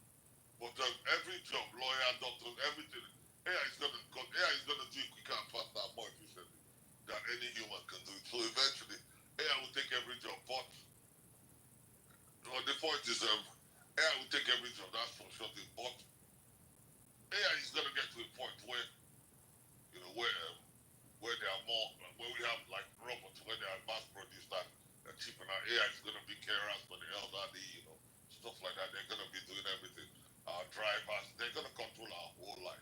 But every job, lawyer, doctors, everything, AI is gonna do it quicker and faster and more efficiently than any human can do it. So eventually, AI will take every job. But the point is, AI will take every job. That's for sure. But AI is gonna get to a point where you know where there are more, where we have like robots, where they are mass produced and they're cheap, and our AI is gonna be carers for the elderly, stuff like that. They're gonna be doing everything. Our drivers, they're gonna control our whole life.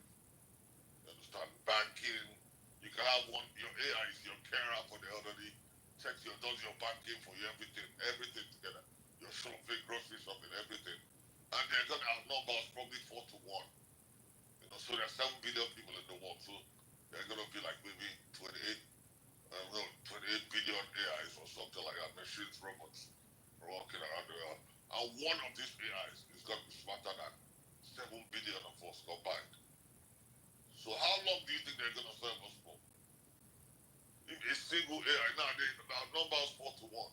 You understand? Banking, you can have your AI is your carer for the elderly, does your banking for you, everything together. Your shopping, grocery shopping, everything. And they're gonna outnumber us probably 4 to 1. So there's 7 billion people in the world, so they're gonna be like maybe 28 billion AIs or something like that, machines, robots walking around the world. And one of these AIs is gonna be smarter than 7 billion of us combined. So how long do you think they're gonna serve us for? If a single AI now they numbers 4 to 1,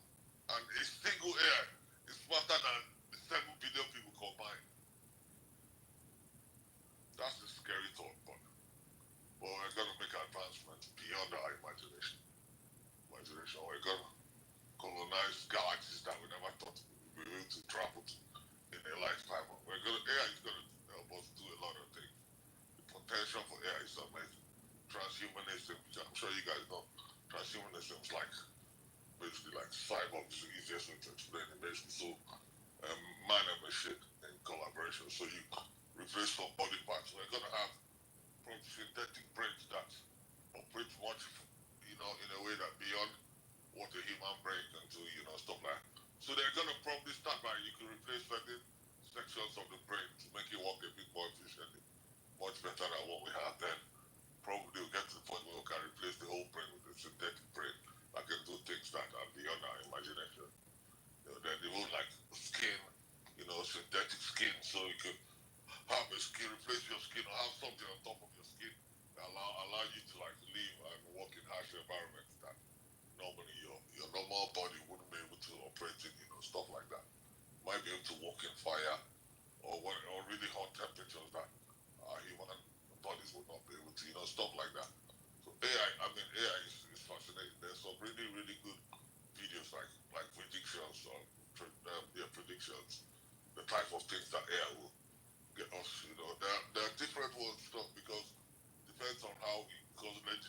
and a single AI is smarter than the 7 billion people combined. That's a scary thought, but we're gonna make advancements beyond our imagination. We're gonna colonize galaxies that we never thought we would be able to travel to in a lifetime. AI is gonna help us do a lot of things. The potential for AI is amazing. Transhumanism, which I'm sure you guys know. Transhumanism is like basically like cyborg is the easiest way to explain it. Basically, so man and machine in collaboration. So you replace some body parts. We're gonna have synthetic brains that operate much, in a way that beyond what a human brain can do, stuff like that. So they're gonna probably start by you can replace certain sections of the brain to make it work a bit more efficiently, much better than what we have then. Probably we'll get to the point where we can replace the whole brain with a synthetic brain that can do things that are beyond our imagination. Then they will like skin, synthetic skin, so you can have a skin, replace your skin, or have something on top of your skin that allow you to like live and work in harsh environments that normally your normal body wouldn't be able to operate in, stuff like that. Might be able to walk in fire or really hot temperatures that our human bodies would not be able to, stuff like that. So AI is fascinating. There's some really, really good videos like predictions or predictions, the type of things that AI will get us, there are different ones stuff because depends on how we calculate.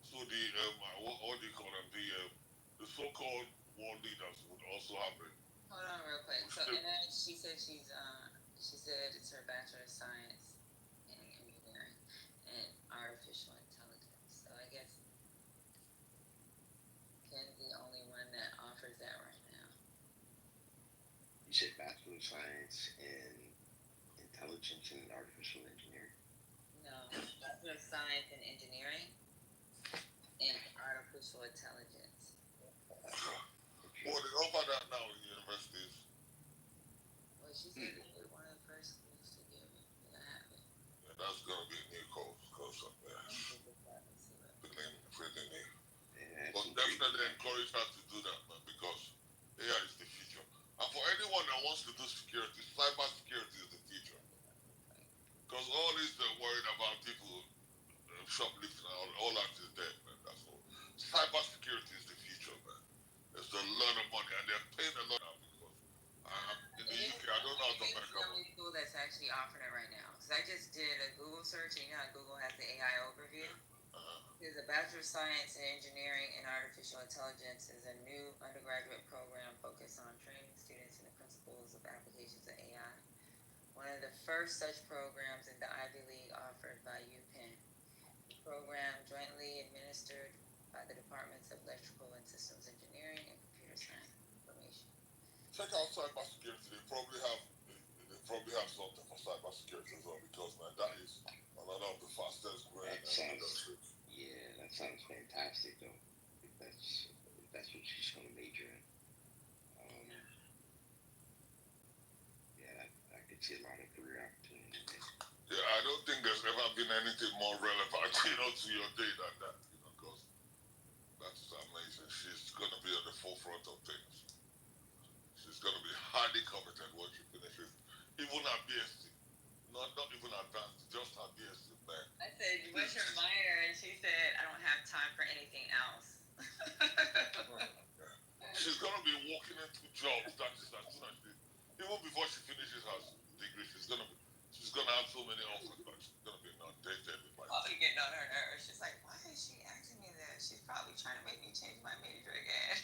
So the what do you call them? The so-called world leaders would also have it. Hold on, real quick. So, and then she said she said it's her Bachelor of Science in Engineering and Artificial Intelligence. So I guess Ken's the only one that offers that right now. You said Bachelor of Science in Intelligence and Artificial Engineering? No, Bachelor of Science in Engineering and Artificial Intelligence. Well, they offer that now in universities. Well, she said it was one of the first schools to give it. Yeah, that's gonna be a new course, pretty new. But definitely encourage her to do that, man, because AI is the future. And for anyone that wants to do security, cyber security is the future. Because all this worried about people shoplifting, all that is dead, man. That's all. Cyber security is the future, man. There's a lot of money, and they're paying a lot now because offering it right now. So I just did a Google search, and you know how Google has the AI overview? There's a Bachelor of Science in Engineering and Artificial Intelligence is a new undergraduate program focused on training students in the principles of applications of AI. One of the first such programs in the Ivy League offered by UPenn. The program jointly administered by the Departments of Electrical and Systems Engineering and Computer Science Information. Check out cybersecurity. They probably have something for cybersecurity as well, because man, that is another of the fastest growing industries. Yeah, that sounds fantastic though. If that's what she's gonna major in. Yeah, I could see a lot of career opportunities there. Yeah, I don't think there's ever been anything more relevant, to your day than that, because that's amazing. She's gonna be at the forefront of things. She's gonna be highly competent when she finishes, even her BSc. Not even advanced, just her BSc, man. I said, what's your minor? And she said, I don't have time for anything else. She's gonna be walking into jobs that is as soon as even before she finishes her degree, she's gonna have so many offers that she's gonna be inundated with my. Probably getting on her nerves. She's like, why is she asking me this? She's probably trying to make me change my major again.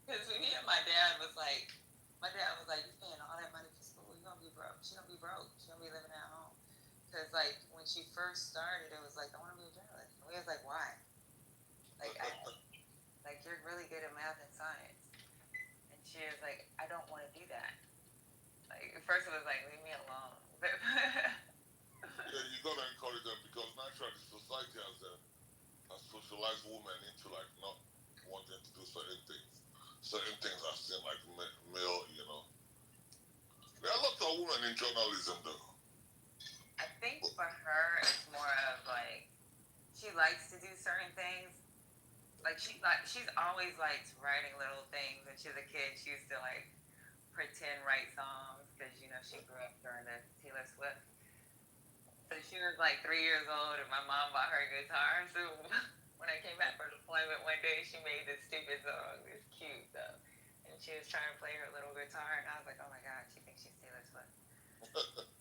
Because me and my dad was like, you paying all that money for school, you're gonna be broke. She's gonna be broke. She's gonna be living at home. Because like when she first started, it was like, I want to be a journalist. And we was like, why? Like you're really good at math and science. And she was like, I don't want to do that. Like at first it was like, leave me alone. Yeah, you gotta encourage them, because naturally society has socialized women into like not wanting to do certain things. Certain things are seen like male, There are lots of women in journalism though. I think for her it's more of like she likes to do certain things. Like she's always liked writing little things. When she was a kid, she used to like pretend write songs because she grew up during the Taylor Swift. So she was like 3 years old, and my mom bought her a guitar. So when I came back from deployment one day, she made this stupid song. It's cute though, and she was trying to play her little guitar, and I was like, oh my god, she thinks she's Taylor Swift.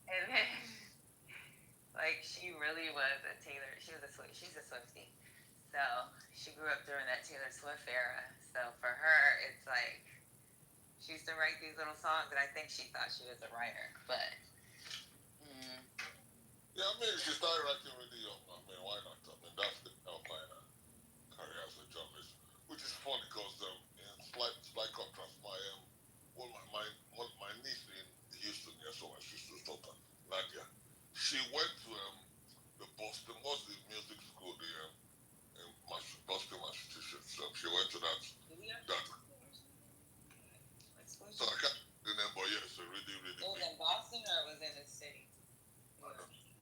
And then like she really was a Taylor. She's a Swiftie. So she grew up during that Taylor Swift era. So for her, it's like she used to write these little songs, and I think she thought she was a writer. But yeah, I mean, she started writing really young. I mean, why not? I mean, that's the outline career as a journalist, which is funny because in slight contrast, my niece in Houston, so my sister's daughter, Nadia, she went to the Boston, what's the music school, in Boston, Massachusetts. She went to that. So I can't remember, but yeah, it's a really, really. It was in Boston or it was in the city?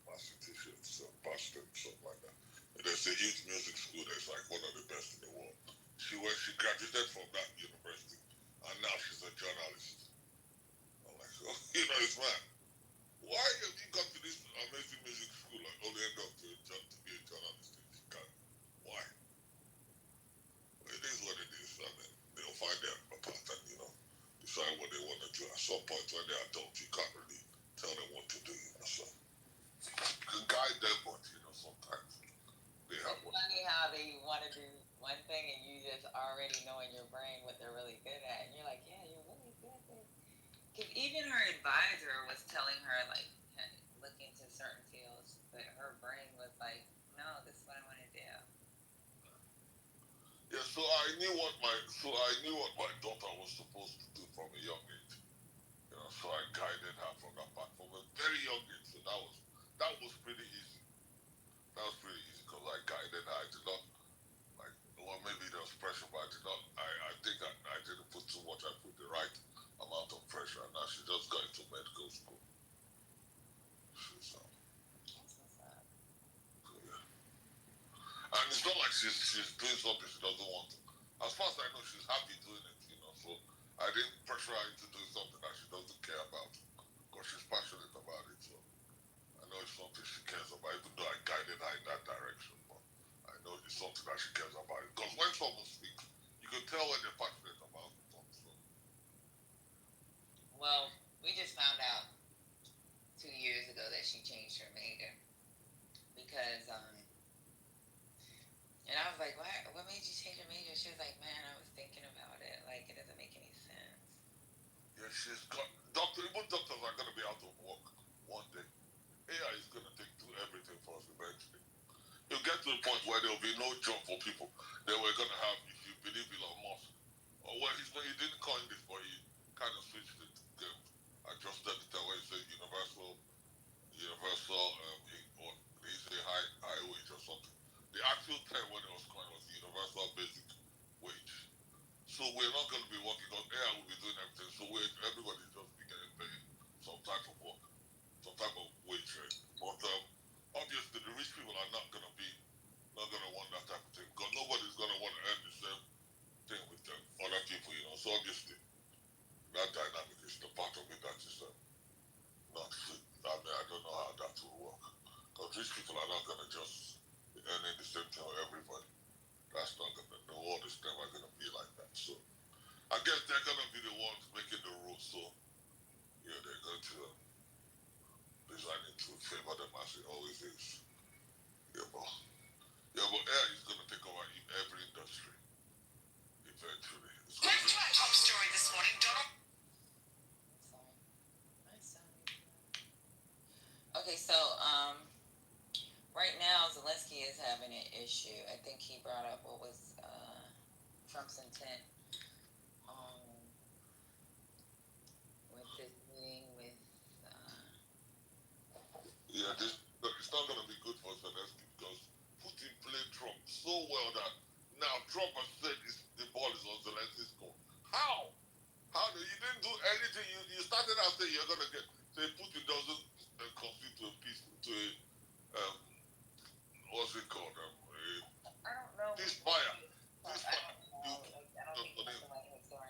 Massachusetts, Boston, something like that. And there's a huge music school that's like one of the best in the world. She graduated from that university, and now she's a journalist. I'm like, oh, it's mad. Why have you gone to this amazing music school and only end up to be a journalist? Why? Well, it is what it is. I mean, they'll find their path and decide what they want to do. At some point when they're adults, you can't really tell them what to do. So you can guide them, but sometimes they have. It's funny how they want to do one thing and you just already know in your brain what they're really good at, and you're like, yeah, you're really good at this. Because even her advisor was telling her like, look into certain fields, but her brain was like, no, this is what I want to do. Yeah, so I knew what my daughter was supposed to do from a young age. So I guided her from that part from a very young age. So that was pretty easy. That was pretty easy because I guided her. I did not maybe there was pressure, but I think I didn't put too much. I put the right amount of pressure, and now she just got into medical school. And it's not like she's doing something she doesn't want to. As far as I know, she's happy doing it, So I didn't pressure her into doing something that she doesn't care about, because she's passionate about it. So I know it's something she cares about, even though I guided her in that direction. But I know it's something that she cares about. Because when someone speaks, you can tell when they're passionate about something. So. Well, we just found out she's got even doctors are going to be out of work one day. AI is going to do everything for us eventually. You'll get to a point where there will be no job for people. Then we're going to have, if you believe Elon Musk, or well, he didn't coin this, but he kind of switched it, adjusted it where he said universal, or he say high wage or something. The actual term when it was coined was universal basic wage. So we're not going to be working on AI will be doing everything. So everybody's just be getting paid some type of work, some type of wage rate. But obviously the rich people are not going to want that type of thing because nobody's going to want to earn the same thing with them, other people, So obviously that dynamic is the part of it that is not fit. I mean, I don't know how that will work because rich people are not going to just be earning the same thing with everybody. That's not going to. The world is never going to be like that. So I guess they're going to be the ones making the rules. So yeah, they're going to design it to favor them as it always is. Yeah, but AI is going to take over in every industry eventually. Back to our top story this morning, Donald. Okay, so right now Zelensky is having an issue. I think he brought up what was Trump's intent with this meeting with. Yeah, it's not going to be good for Zelensky because Putin played Trump so well that now Trump has said the ball is on Zelensky's court. How? You didn't do anything. You started out saying you're going to say Putin doesn't concede to a peace, to a, what's it called? I don't know. Ceasefire.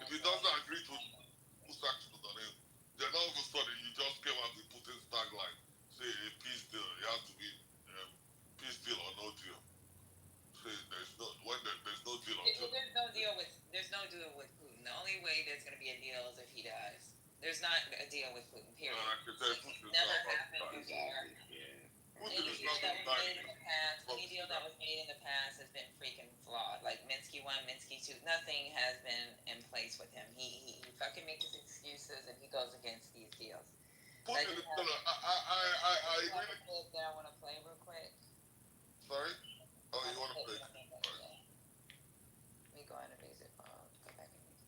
If he doesn't agree to put sanctions on him, then all of a sudden you just came out with Putin's tagline, say a peace deal. It has to be peace deal or no deal. Say there's no deal until There's no deal with Putin. The only way there's going to be a deal is if he dies. There's not a deal with Putin. Period. It's never happened before. Any deal that was made in the past has been freaking flawed. Like Minsky 1, Minsky 2, nothing has been in place with him. He fucking makes his excuses and he goes against these deals. Putin is gonna. I really. I want to play real quick. Sorry? Oh, you want to play? Let me go into music. Go back in music.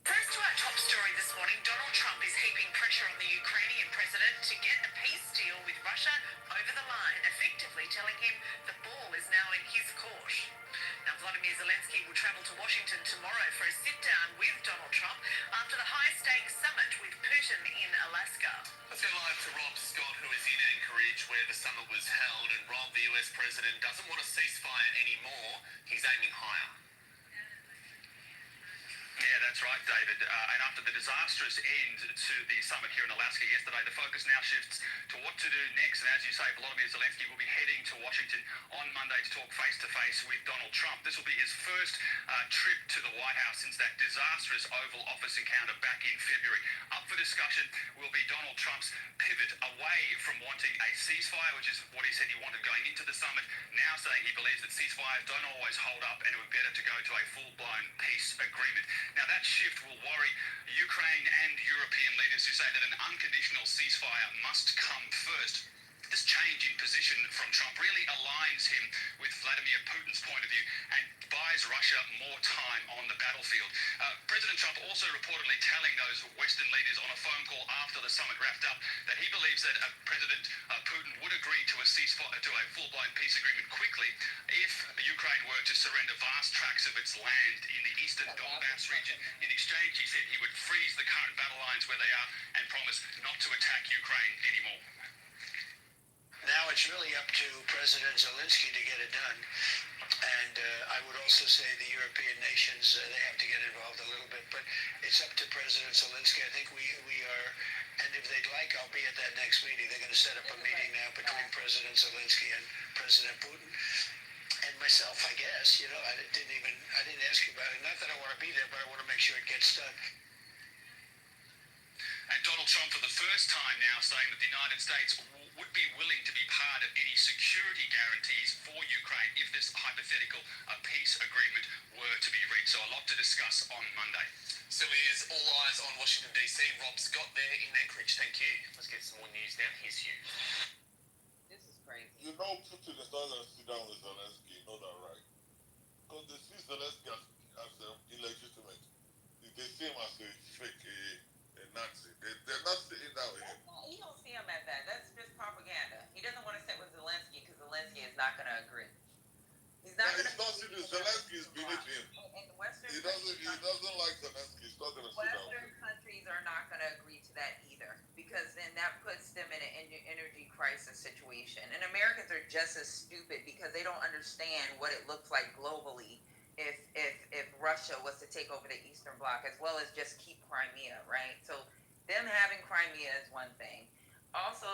First to our top story this morning, Donald Trump is heaping pressure on the Ukrainian president to get a peace deal with Russia over the line, effectively telling him the ball is now in his court. Now, Vladimir Zelensky will travel to Washington tomorrow for a sit-down with Donald Trump after the high-stakes summit with Putin in Alaska. Let's go live to Rob Scott, who is in Anchorage, where the summit was held. And Rob, the US president, doesn't want a ceasefire anymore. He's aiming higher. Yeah, that's right, David. And after the disastrous end to the summit here in Alaska yesterday, the focus now shifts to what to do next. And as you say, Volodymyr Zelensky will be heading to Washington on Monday to talk face-to-face with Donald Trump. This will be his first trip to the White House since that disastrous Oval Office encounter back in February. Up for discussion will be Donald Trump's pivot away from wanting a ceasefire, which is what he said he wanted going into the summit, now saying he believes that ceasefires don't always hold up and it would be better to go to a full-blown peace agreement. Now, that shift will worry Ukraine and European leaders who say that an unconditional ceasefire must come first. This change in position from Trump really aligns him with Vladimir Putin's point of view and buys Russia more time on the battlefield. President Trump also reportedly telling those Western leaders on a phone call after the summit wrapped up that he believes that President Putin would agree to a ceasefire, to a full-blown peace agreement quickly if Ukraine were to surrender vast tracts of its land in the eastern Donbass region. In exchange, he said he would freeze the current battle lines where they are and promise not to attack Ukraine anymore. Now it's really up to President Zelensky to get it done. And I would also say the European nations, they have to get involved a little bit. But it's up to President Zelensky. I think we are, and if they'd like, I'll be at that next meeting. They're going to set up a meeting now between President Zelensky and President Putin. And myself, I guess, I didn't ask you about it. Not that I want to be there, but I want to make sure it gets done. And Donald Trump, for the first time time now saying that the United States would be willing to be part of any security guarantees for Ukraine if this hypothetical peace agreement were to be reached. So a lot to discuss on Monday. So is all eyes on Washington DC. Rob Scott there in Anchorage. Thank you. Let's get some more news now. Here's Hugh. This is crazy. You know Putin is not going to sit down with Zelensky, you know that, right? Because they see Zelensky as illegitimate. They see him as a fake, a Nazi. They're not sitting down with him. He don't see him as that. That's just propaganda. He doesn't want to sit with Zelensky because Zelensky is not going to agree. He's not going to. He's not sitting. Zelensky is beneath him. And Western He doesn't like Zelensky. He's not going to sit down with Western him. countries are not going to agree to that either, because then that puts them in an energy crisis situation. And Americans are just as stupid because they don't understand what it looks like globally if Russia was to take over the Eastern Bloc, as well as just keep Crimea, right? So them having Crimea is one thing. Also,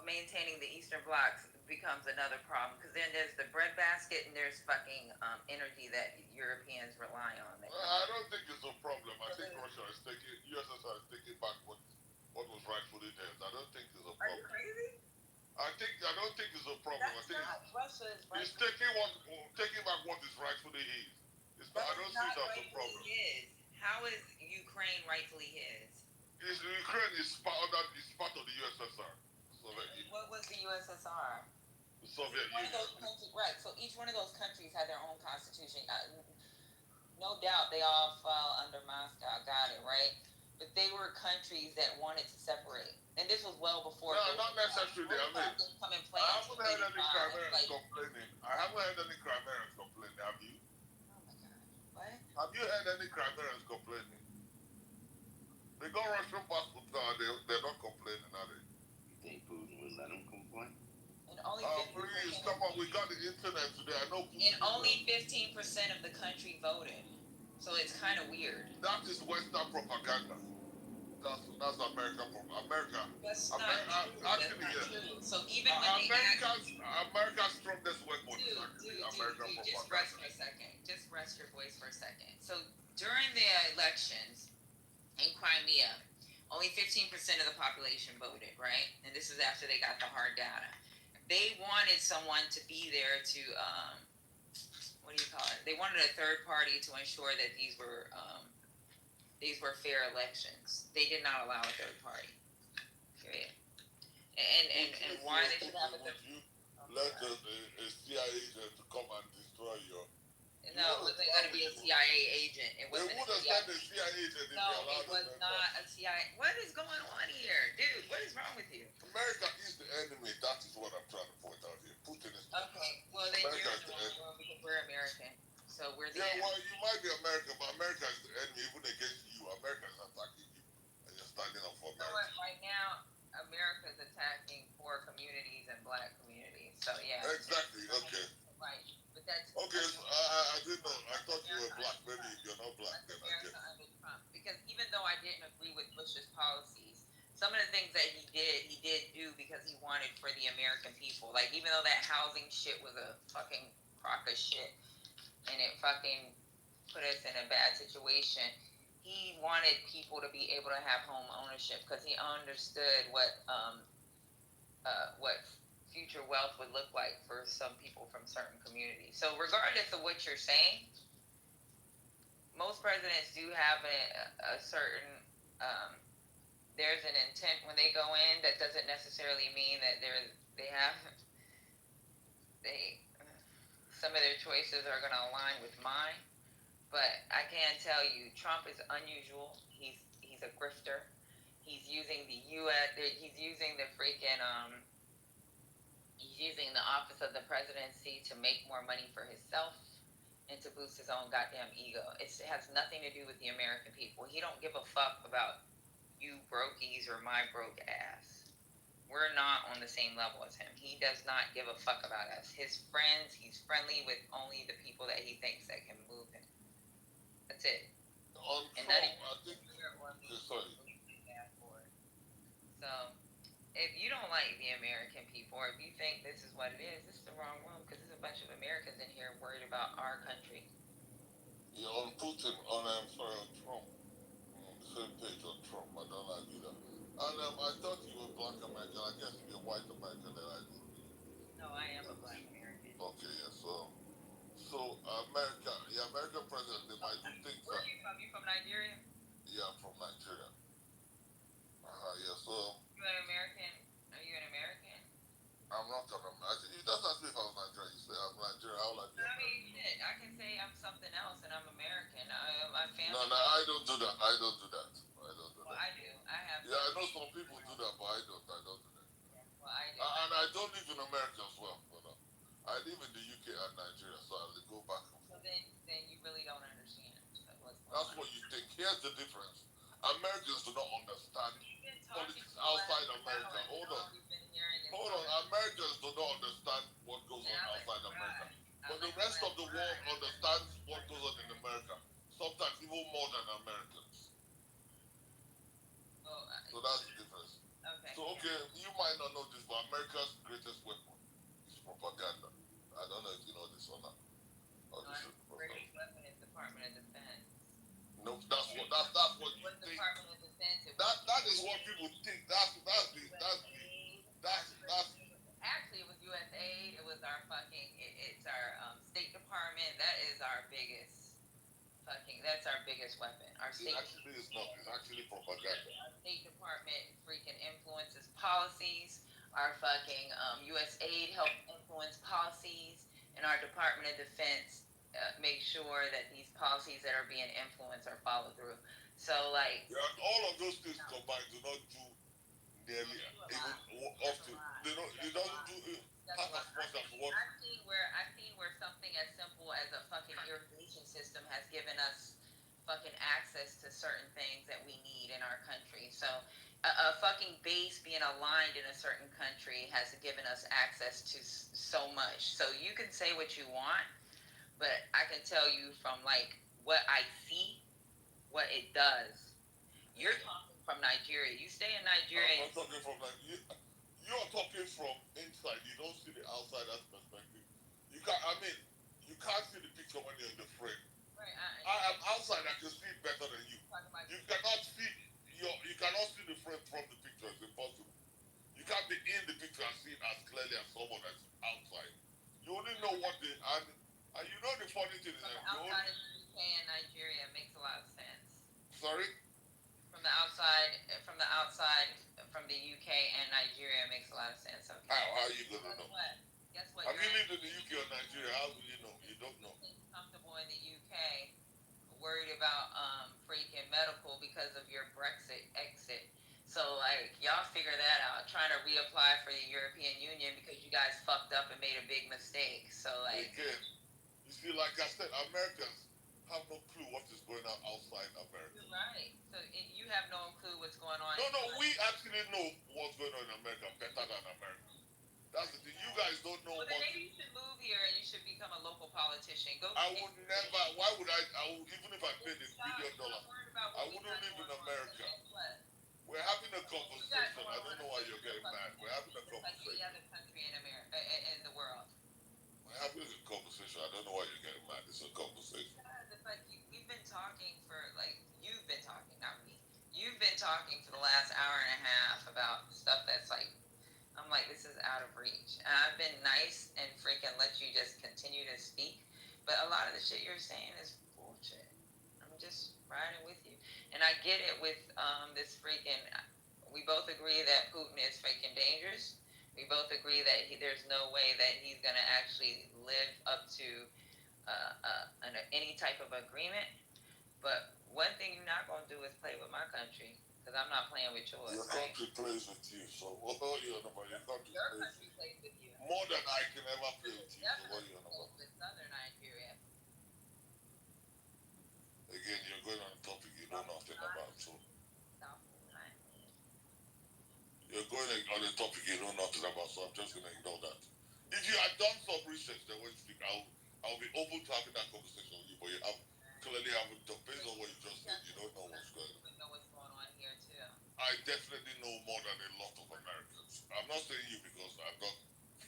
maintaining the Eastern Bloc becomes another problem, because then there's the breadbasket and there's fucking energy that Europeans rely on. I don't think it's a problem. I think Russia is taking, USSR is taking back what was rightfully theirs. I don't think it's a problem. Are you crazy? I don't think it's a problem. That's I think not Russia's right. he's taking back what is rightfully his. It's not, I don't see that as a problem. His. How is Ukraine rightfully his? Ukraine is part of the USSR. What was the USSR? The Soviet Union. Right. So each one of those countries had their own constitution. No doubt they all fell under Moscow. Got it, right? But they were countries that wanted to separate. And this was well before. No, not necessarily. I mean, come and play. I haven't heard any Crimeans complaining. Have you? Oh my God. What? Have you heard any Crimeans complaining? They got Russian passports now. They're not complaining, are they? You think Putin would let them complain? And only please, come on. We got the internet today. I know Putin. And only 15% of the country voted. So it's kind of weird. That is Western propaganda. That's American propaganda. That's not true. So even when America's strongest weapon is actually American propaganda. Just rest for a second. Just rest your voice for a second. So during the elections in Crimea, only 15% of the population voted, right? And this is after they got the hard data. They wanted someone to be there to, what do you call it? They wanted a third party to ensure that these were fair elections. They did not allow a third party. Period. And why they should have a third party? Let a CIA agent to come and destroy your. No, it wasn't going to be a CIA agent. It wasn't. They would have said a CIA agent. No, it was not a CIA. What is going on here, dude? What is wrong with you? America is the enemy. That is what I'm trying to point out here. Putin is. Okay, well then you're the one because we're American, so we're the enemy. Well, you might be American, but America is the enemy even against you. America is attacking you, and you're standing up for America. You know what? Right now, America is attacking poor communities and black communities. So yeah. Exactly. Okay. Right, but that's okay. So I didn't know. I thought you were black. Maybe if you're not black, then I guess. Under Trump. Because even though I didn't agree with Bush's policies, some of the things that he did do because he wanted for the American people. Like even though that housing shit was a fucking crock of shit, and it fucking put us in a bad situation. He wanted people to be able to have home ownership because he understood what future wealth would look like for some people from certain communities. So regardless of what you're saying, most presidents do have a certain, there's an intent when they go in. That doesn't necessarily mean that some of their choices are going to align with mine. But I can tell you, Trump is unusual. He's a grifter. He's using the U.S. He's using the freaking he's using the office of the presidency to make more money for himself and to boost his own goddamn ego. It has nothing to do with the American people. He don't give a fuck about you brokies or my broke ass. We're not on the same level as him. He does not give a fuck about us. His friends, he's friendly with only the people that he thinks that can move him. That's it. And Trump, I think. Sorry. So, if you don't like the American people, or if you think this is what it is, this is the wrong room, because there's a bunch of Americans in here worried about our country. Yeah, on Putin, on Trump. On the same page on Trump. I don't like either. And I thought you were black the difference. Americans do not understand politics outside America. Hold on. Hold on. Americans do not understand what goes on outside America. But the rest of the world understands what goes on in America. Sometimes even more than Americans. So that's the difference. So okay, you might not know this, but America's greatest weapon is propaganda. I don't know if you know this or not. Or this is Greatest weapon is Department of Defense. no, that's what you What's think. Department of Defense? That is what people think. Actually, it was USAID. It was our fucking. It's our State Department. That is our biggest. That's our biggest weapon. Our It state. actually is not. It's actually propaganda. Our State Department freaking influences policies. Our fucking USAID help influence policies, and our Department of Defense make sure that these policies that are being influenced are followed through. So like. Yeah, all of those things combined do not do nearly even up to. They don't do half as much as what. I've seen where something as simple as a fucking irrigation system has given us fucking access to certain things that we need in our country. So a fucking base being aligned in a certain country has given us access to so much. So you can say what you want, but I can tell you from like what I see, what it does. You're talking from Nigeria. You stay in Nigeria. I'm not talking from Nigeria. You're talking from inside. You don't see the outsider's perspective. You can't see the picture when you're in the frame. Right. I am outside. I can see it better than you. You cannot see the frame from the picture. It's impossible. You can't be in the picture and see it as clearly as someone that's outside. You only know what they and you know the funny thing is that outside of the UK and Nigeria makes a lot of sense. Sorry? From the outside, from the UK and Nigeria makes a lot of sense. Okay. How are you gonna know? Guess what? Have you lived in the UK or Nigeria? How will you know? You don't know. Comfortable in the UK, worried about freaking medical because of your Brexit exit. So like y'all figure that out. Trying to reapply for the European Union because you guys fucked up and made a big mistake. So like. Again, you see, like I said, Americans have no clue what is going on outside America. You're right. So you have no clue what's going on. No, we actually know what's going on in America better than America. That's the thing. You guys don't know. Well, then maybe you should move here and you should become a local politician. I would never. Why would I? Even if I paid $1 billion, I wouldn't live in America. We're having a conversation. I don't know why you're getting mad. We're having a conversation. Any other country in America, in the world. We're having a conversation. I don't know why you're getting mad. It's a conversation. It's like we've been talking for you've been talking, not me. You've been talking for the last hour and a half about stuff that's like, I'm like, this is out of reach. And I've been nice and freaking let you just continue to speak, but a lot of the shit you're saying is bullshit. I'm just riding with you, and I get it with this freaking. We both agree that Putin is freaking dangerous. We both agree that there's no way that he's gonna actually live up to any type of agreement. But one thing you're not gonna do is play with my country, because I'm not playing with yours. Your country plays with you, so what are you on about? Your country plays with you. More than I can ever play with you, so what are you on about? With Southern Nigeria. Again, you're going on a topic you know nothing about, so. You're going on a topic you know nothing about, so I'm just gonna ignore that. If you had done some research, then when you speak, I'll be open to having that conversation with you, but you clearly haven't done. Based on what you just said, you don't know what's going on. We know what's going on here too. I definitely know more than a lot of Americans. I'm not saying you because I'm not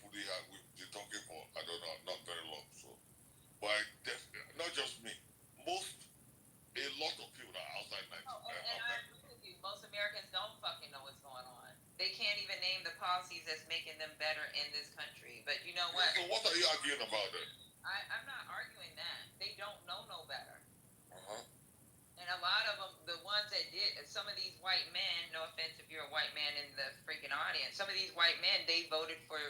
fully. We've been talking for I don't know, not very long. So, but I definitely not just me. A lot of people that are outside Nigeria. And I agree with you. Most Americans don't fucking know what's going on. They can't even name the policies that's making them better in this country. But you know what? So what are you arguing about then? I'm not arguing that. They don't know no better. Uh-huh. And a lot of them, the ones that did, some of these white men, no offense if you're a white man in the freaking audience, some of these white men, they voted for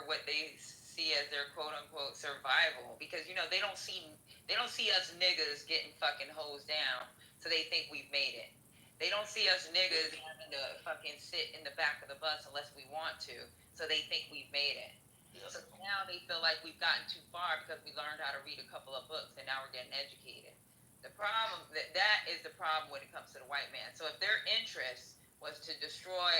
what they see as their quote unquote survival, because they don't see us niggas getting fucking hosed down, so they think we've made it. They don't see us niggas having to fucking sit in the back of the bus unless we want to, so they think we've made it. Yeah. So now they feel like we've gotten too far because we learned how to read a couple of books and now we're getting educated. The problem that is the problem when it comes to the white man. So if their interest was to destroy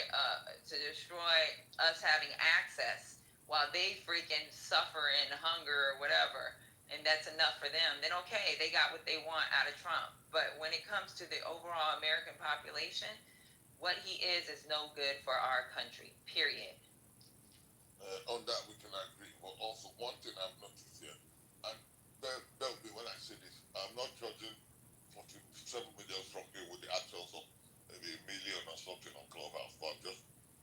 us having access while they freaking suffer in hunger or whatever, and that's enough for them, then okay, they got what they want out of Trump. But when it comes to the overall American population, what he is no good for our country. Period. On that we can agree. But also one thing I've noticed here, and bear with me when I say this, I'm not judging 47 million from here with the actuals of maybe a million or something on Clubhouse, but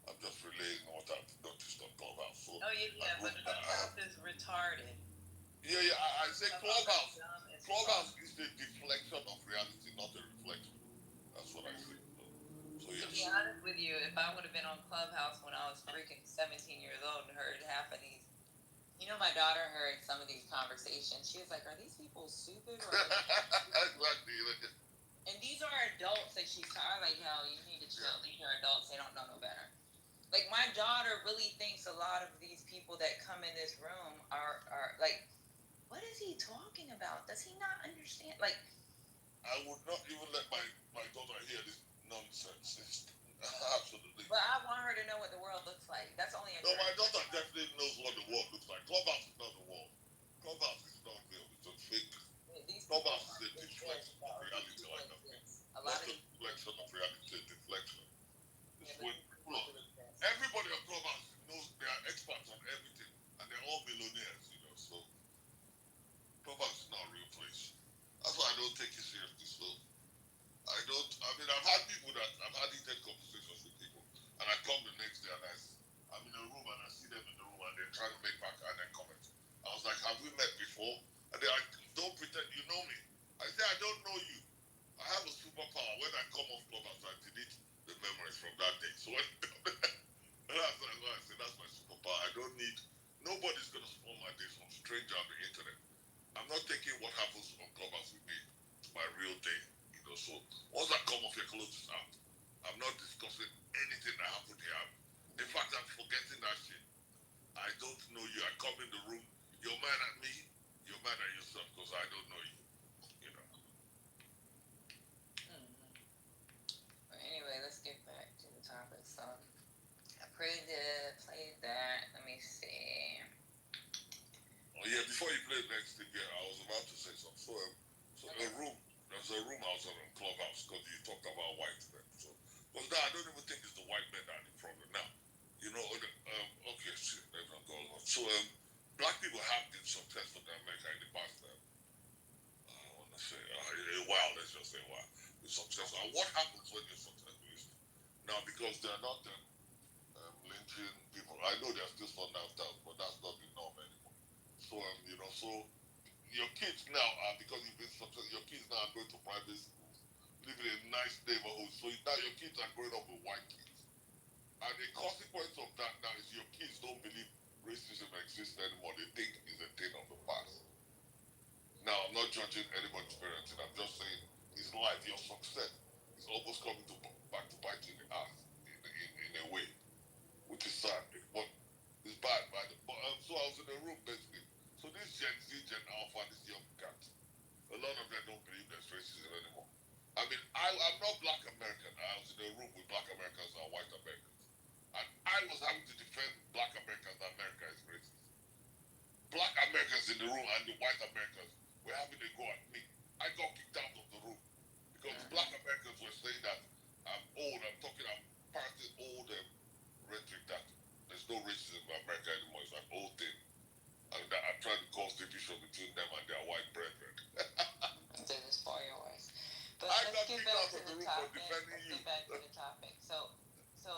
I'm just relaying what I've noticed on Clubhouse. So oh yeah, but Trump is retarded. I say Clubhouse. Clubhouse is the deflection of reality, not a reflection. That's what I say. So yes. To be honest with you, if I would have been on Clubhouse when I was freaking 17 years old and heard half of these, my daughter heard some of these conversations. She was like, "Are these people stupid?" Exactly. And these are adults that she's talking like, "Hell, you need to chill. These are adults. They don't know no better." Like my daughter really thinks a lot of these people that come in this room are like, what is he talking about? Does he not understand? Like, I would not even let my daughter hear this nonsense. Absolutely. But I want her to know what the world looks like. That's only a No, my daughter definitely knows what the world looks like. Clubhouse is not the world. Clubhouse is not real. It's a fake. Clubhouse is a deflection of reality, like that. Not a deflection of reality, a deflection. It's when people everybody on Clubhouse knows they are experts on everything, and they're all millionaires, so Clubhouse is not a real place. That's why I don't take it seriously. So I've had people I've had heated conversations with people, and I come the next day and I'm in a room and I see them in the room and they're trying to make back and then comment. I was like, have we met before? And they're like, don't pretend you know me. I say, I don't know you. I have a superpower. When I come off Clubhouse, I delete the memories from that day. So that's why I say that's my superpower. I don't need, nobody's going to spoil my day from stranger on the internet. I'm not taking what happens on Clubhouse with me to my real day. So once I come off your clothes out, I'm not discussing anything that happened here. In fact, I'm forgetting that shit. I don't know you. I come in the room, you're mad at me, you're mad at yourself because I don't know you. But anyway, let's get back to the topic. So I played that. Let me see. Oh yeah, before you play next thing, I was about to say something. So there's a room I was on Clubhouse because you talked about white men. So, because now I don't even think it's the white men that are the problem. Now, okay, shit, let's not go on. So, black people have been successful in America in the past. I want to say a while. Let's just say a while. Been successful. And what happens when you're successful is now because they're not lynching people. I know there's still some downtown, but that's not the norm anymore. So, so your kids now are, because you've been successful, your kids now are going to private schools, living in nice neighborhoods. So now your kids are growing up with white kids. And the consequence of that now is your kids don't believe racism exists anymore. They think it's a thing of the past. Now, I'm not judging anybody's parenting. I'm just saying it's life. Your success is almost coming back to bite you in the ass in a way, which is sad. But it's bad. So I was in a room basically. So this Gen Z, Gen Alpha, this young cat, a lot of them don't believe there's racism anymore. I mean, I'm not black American. I was in a room with black Americans and white Americans. And I was having to defend black Americans that America is racist. Black Americans in the room and the white Americans were having a go at me. I got kicked out of the room because black Americans were saying that I'm old, I'm parroting old rhetoric that there's no racism in America anymore. It's an old thing. And that I'm trying to cause division between them and their white brethren. So this for your voice. But let's get back to the topic. So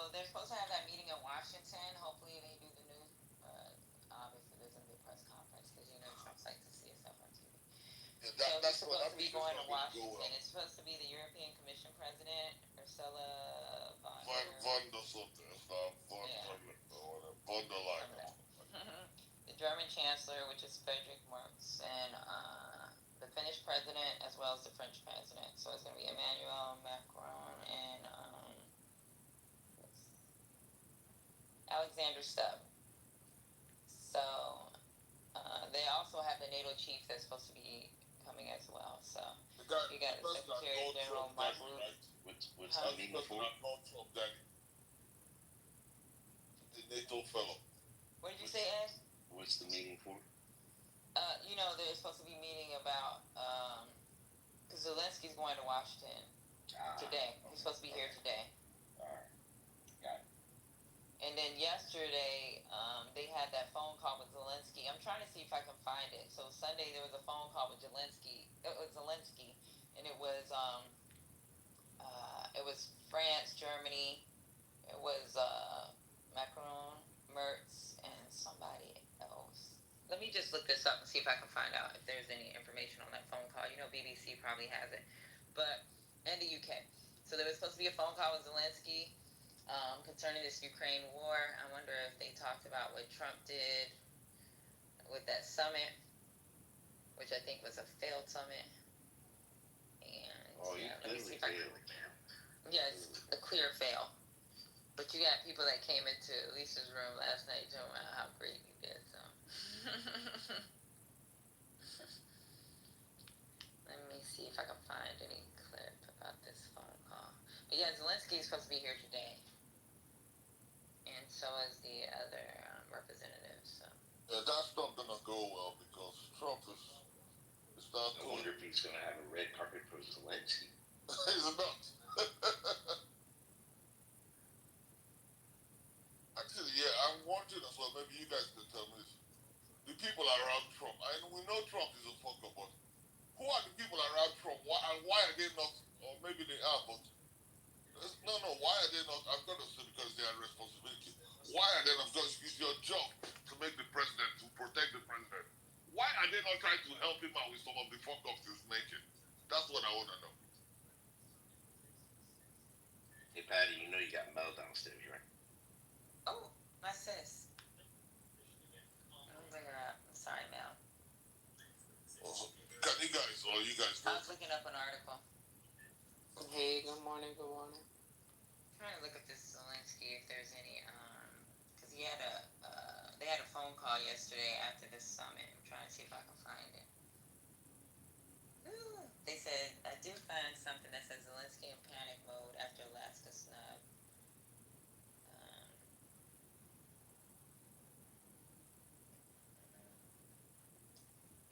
they're supposed to have that meeting in Washington. Hopefully they do the news. Obviously there's going to be a press conference because Trump likes to see himself on TV. That's supposed to be going to Washington. It's supposed to be the European Commission President, Ursula von der Leyen. The German Chancellor, which is Friedrich Merz, and the Finnish President, as well as the French President. So it's going to be Emmanuel Macron and Alexander Stubb. So they also have the NATO chief that's supposed to be coming as well. So the got You got the person that Secretary called General Trump Mark daddy, Rubio. right? What's Huh? the That's the meaning person for? that called Trump daddy. The NATO fellow. What did you say, Ed? What's the meeting for? You know, they're supposed to be meeting about, because Zelensky's going to Washington today. He's supposed to be here today. Alright. Got it. And then yesterday, they had that phone call with Zelensky. I'm trying to see if I can find it. So Sunday there was a phone call with Zelensky. It was Zelensky, and it was France, Germany. It was Macron, Mertz, and somebody else. Let me just look this up and see if I can find out if there's any information on that phone call. You know, BBC probably has it, and the UK. So there was supposed to be a phone call with Zelensky. Concerning this Ukraine war, I wonder if they talked about what Trump did with that summit, which I think was a failed summit. And let me see if I can. Yeah, it's a clear fail. But you got people that came into Lisa's room last night talking about how great you did. So let me see if I can find any clip about this phone call. But yeah, Zelensky is supposed to be here today. And so is the other representatives. So. Yeah, that's not gonna go well because Trump is not I wonder if he's gonna have a red carpet for Zelensky. He's not. Actually, yeah, I'm wondering as well. Maybe you guys can tell me this. The people around Trump, and we know Trump is a fucker, but who are the people around Trump? Why are they not? Or maybe they are, but no. Why are they not? I'm gonna say because they are responsibility. Why are they not? Because it's your job to make the president, to protect the president. Why are they not trying to help him out with some of the fuck ups he's making? That's what I wanna know. Hey Patty, you know you got Mel downstairs, right? Oh, my sis. I'll bring her up. I'm sorry, Mel. Can you guys, or you guys I was looking up an article. Hey, good morning. I'm trying to look at this Zelensky if there's any, because he had they had a phone call yesterday after this summit. I'm trying to see if I can find it. Ooh. They said, I do find something that says Zelensky in panic mode after Alaska snub.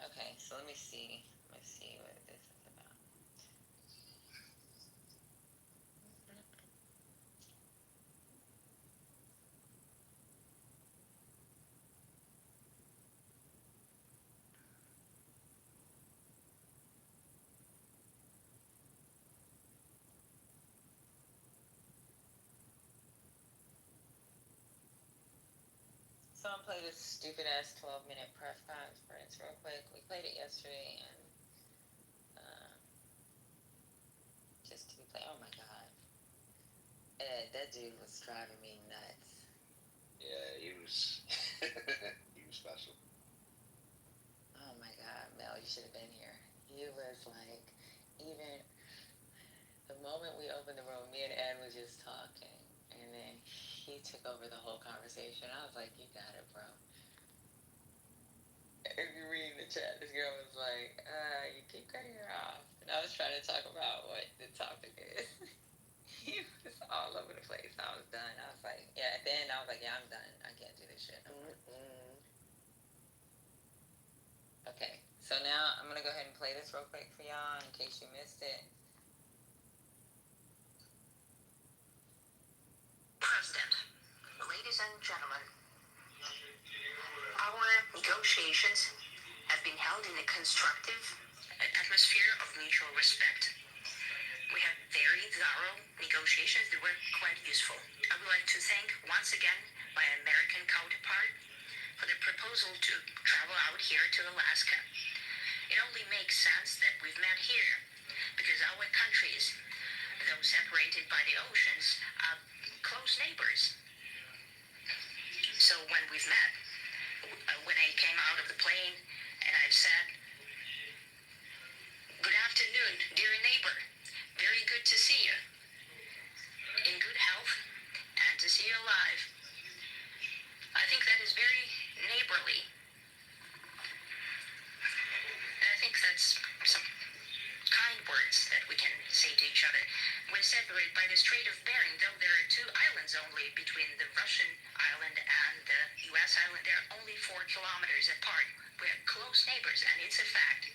Okay, so let me see. Let's see what this is about. So I'm play this stupid ass 12-minute press conference real quick. We played it yesterday and just to be played. Oh my god. Ed, that dude was driving me nuts. Yeah, he was he was special. Oh my god, Mel, you should have been here. He was like, even the moment we opened the room, me and Ed was just talking, and then he took over the whole conversation. I was like, you got it, bro. If you read the chat, this girl was like, you keep cutting her off. And I was trying to talk about what the topic is. He was all over the place. I was done. I was like, yeah, at the end, I was like, yeah, I'm done. I can't do this shit no more. Okay, so now I'm going to go ahead and play this real quick for y'all in case you missed it. President, ladies and gentlemen, our negotiations have been held in a constructive atmosphere of mutual respect. We had very thorough negotiations that were quite useful. I would like to thank once again my American counterpart for the proposal to travel out here to Alaska. It only makes sense that we've met here because our countries, though separated by the oceans, are close neighbors. So when we've met, when I came out of the plane and I've said, "Good afternoon, dear neighbor. Very good to see you. In good health and to see you alive." I think that is very neighborly. And I think that's some kind words bearing, though there are 2 islands only between the Russian island and the U.S. island. They are only 4 kilometers apart. We're close neighbors, and it's a fact.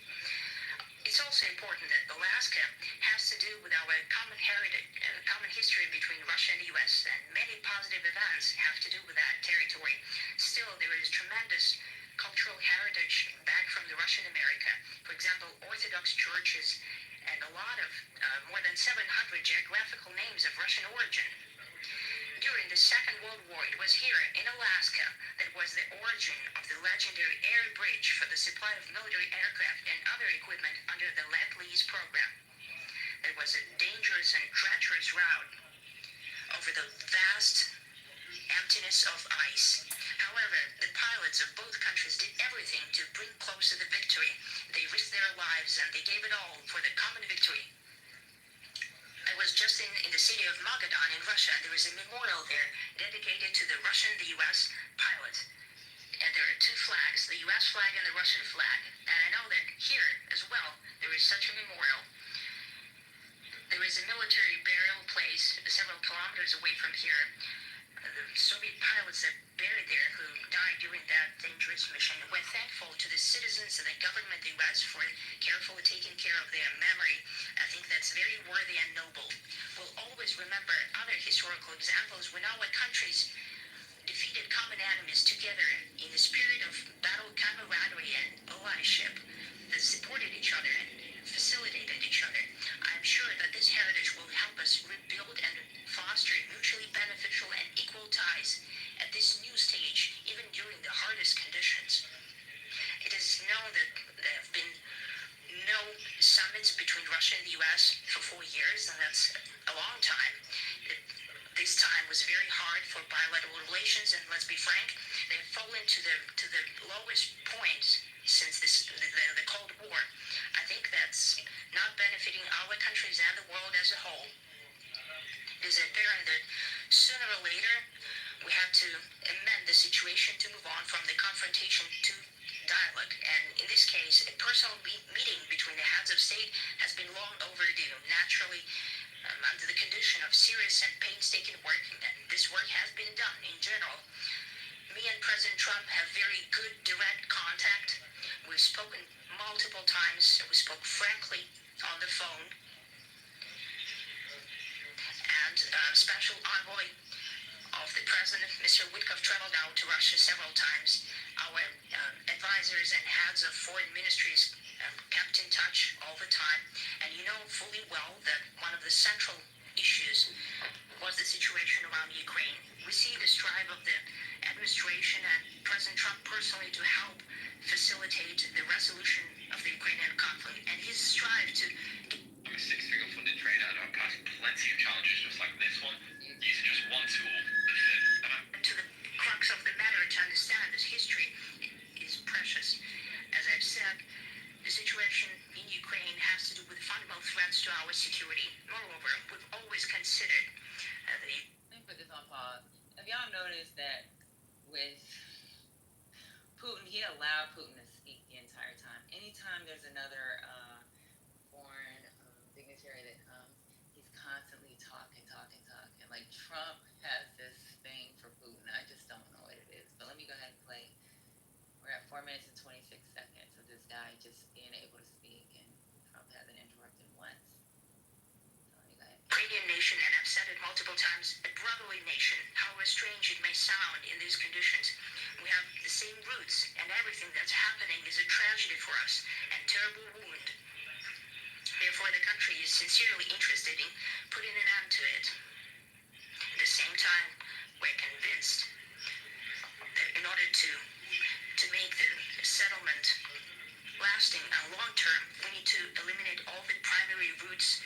It's also important that Alaska has to do with our common heritage, common history between Russia and the U.S., and many positive events have to do with that territory. Still, there is tremendous cultural heritage back from the Russian America. For example, Orthodox churches and a lot of, more than 700 geographical names of Russian origin. During the Second World War, it was here in Alaska that was the origin of the legendary air bridge for the supply of military aircraft and other equipment under the Lend-Lease program. There was a dangerous and treacherous route over the vast emptiness of ice. However, the pilots of both countries did everything to bring close to the victory. They risked their lives and they gave it all for the common victory. I was just in the city of Magadan in Russia, and there is a memorial there dedicated to the Russian, the U.S. pilots. And there are 2 flags, the U.S. flag and the Russian flag. And I know that here as well, there is such a memorial. There is a military burial place several kilometers away from here. The Soviet pilots that buried there who died during that dangerous mission. We're thankful to the citizens and the government of the U.S. for carefully taking care of their memory. I think that's very worthy and noble. We'll always remember other historical examples when our countries defeated common enemies together in the spirit of battle camaraderie and allyship that supported each other and facilitated each other. I'm sure that this heritage will help us rebuild and foster mutually beneficial and equal ties at this new stage, even during the hardest conditions. It is known that there have been no summits between Russia and the U.S. for 4 years, and that's a long time. This time was very hard for bilateral relations, and let's be frank, they have fallen to the lowest point since the Cold War. I think that's not benefiting our countries and the world as a whole. It is apparent that sooner or later we have to amend the situation to move on from the confrontation to dialogue. And in this case, a personal meeting between the heads of state has been long overdue. Naturally, under the condition of serious and painstaking work, and this work has been done in general. Me and President Trump have very good direct contact. We've spoken multiple times. We spoke frankly on the phone. And special envoy of the president, Mr. Witkoff, traveled out to Russia several times. Our advisors and heads of foreign ministries kept in touch all the time. And you know fully well that one of the central issues was the situation around Ukraine. We see the strive of the administration and President Trump personally to help facilitate the resolution of the Ukrainian conflict. And his strive to... I'm a 6-figure funded trader and I've passed plenty of challenges just like this one, using just one tool, the FIB. To the crux of the matter, to understand this history is precious. As I've said, the situation in Ukraine has to do with fundamental threats to our security. Moreover, we've always considered Let me put this on pause. Have y'all noticed that with Putin, he allowed Putin to speak the entire time. Anytime there's another foreign dignitary that comes, he's constantly talking. Like Trump has this thing for Putin. I just don't know what it is. But let me go ahead and play. We're at 4 minutes and 26 seconds of this guy just being able to speak, and Trump hasn't interrupted once. So let me go ahead. Ukrainian nation, and I've said it multiple times, a brotherly nation, however strange it may sound in these conditions. We have the same roots, and everything that's happening is a tragedy for us and terrible wound. Therefore, the country is sincerely interested in putting an end to it. At the same time, we're convinced that in order to make the settlement lasting and long-term, we need to eliminate all the primary roots,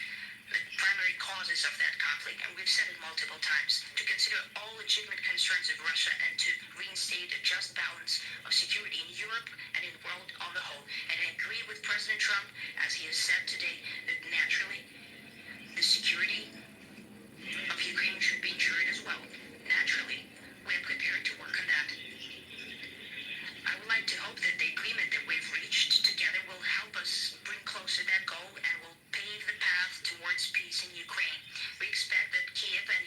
the primary causes of that conflict, and we've said it multiple times, to consider all legitimate concerns of Russia and to reinstate a just balance of security in Europe and in the world on the whole. And I agree with President Trump, as he has said today, that naturally the security of Ukraine should be ensured as well. Naturally, we're prepared to work on that. I would like to hope that the agreement that we've reached together will help us bring closer that goal and will pave the path towards peace in Ukraine. We expect that Kiev and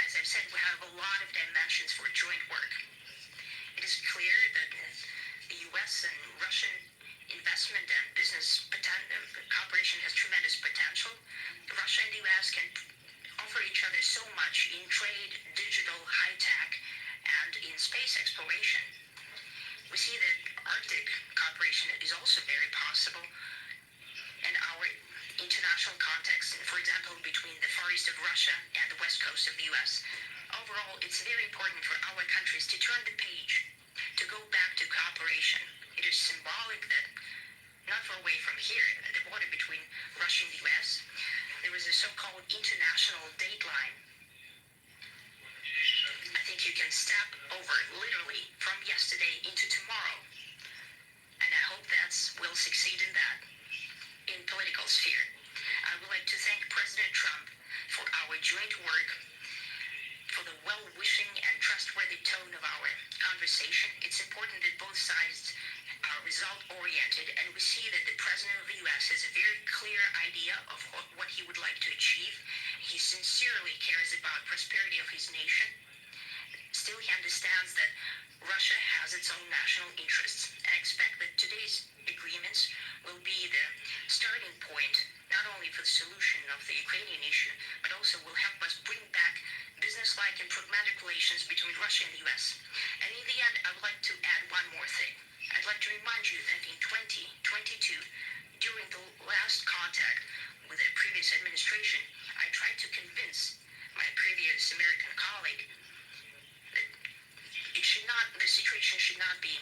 as I've said, we have a lot of dimensions for joint work. It is clear that the U.S. and Russian investment and business cooperation has tremendous potential. Russia and the U.S. can offer each other so much in trade, digital, high-tech, and in space exploration. We see that Arctic cooperation is also very possible, and our international context, for example, between the far east of Russia and the west coast of the U.S. Overall, it's very important for our countries to turn the page, to go back to cooperation. It is symbolic that not far away from here, at the border between Russia and the U.S., there is a so-called international date line. I think you can step over literally from yesterday into tomorrow, and I hope we'll succeed in that. In political sphere, I would like to thank President Trump for our joint work, for the well-wishing and trustworthy tone of our conversation. It's important that both sides are result-oriented, and we see that the President of the U.S. has a very clear idea of what he would like to achieve. He sincerely cares about prosperity of his nation. Still, he understands that Russia has its own national interests. I expect that today's agreements will be the starting point, not only for the solution of the Ukrainian issue, but also will help us bring back business-like and pragmatic relations between Russia and the U.S. And in the end, I would like to add one more thing. I'd like to remind you that in 2022, during the last contact with the previous administration, I tried to convince my previous American colleague that the situation should not be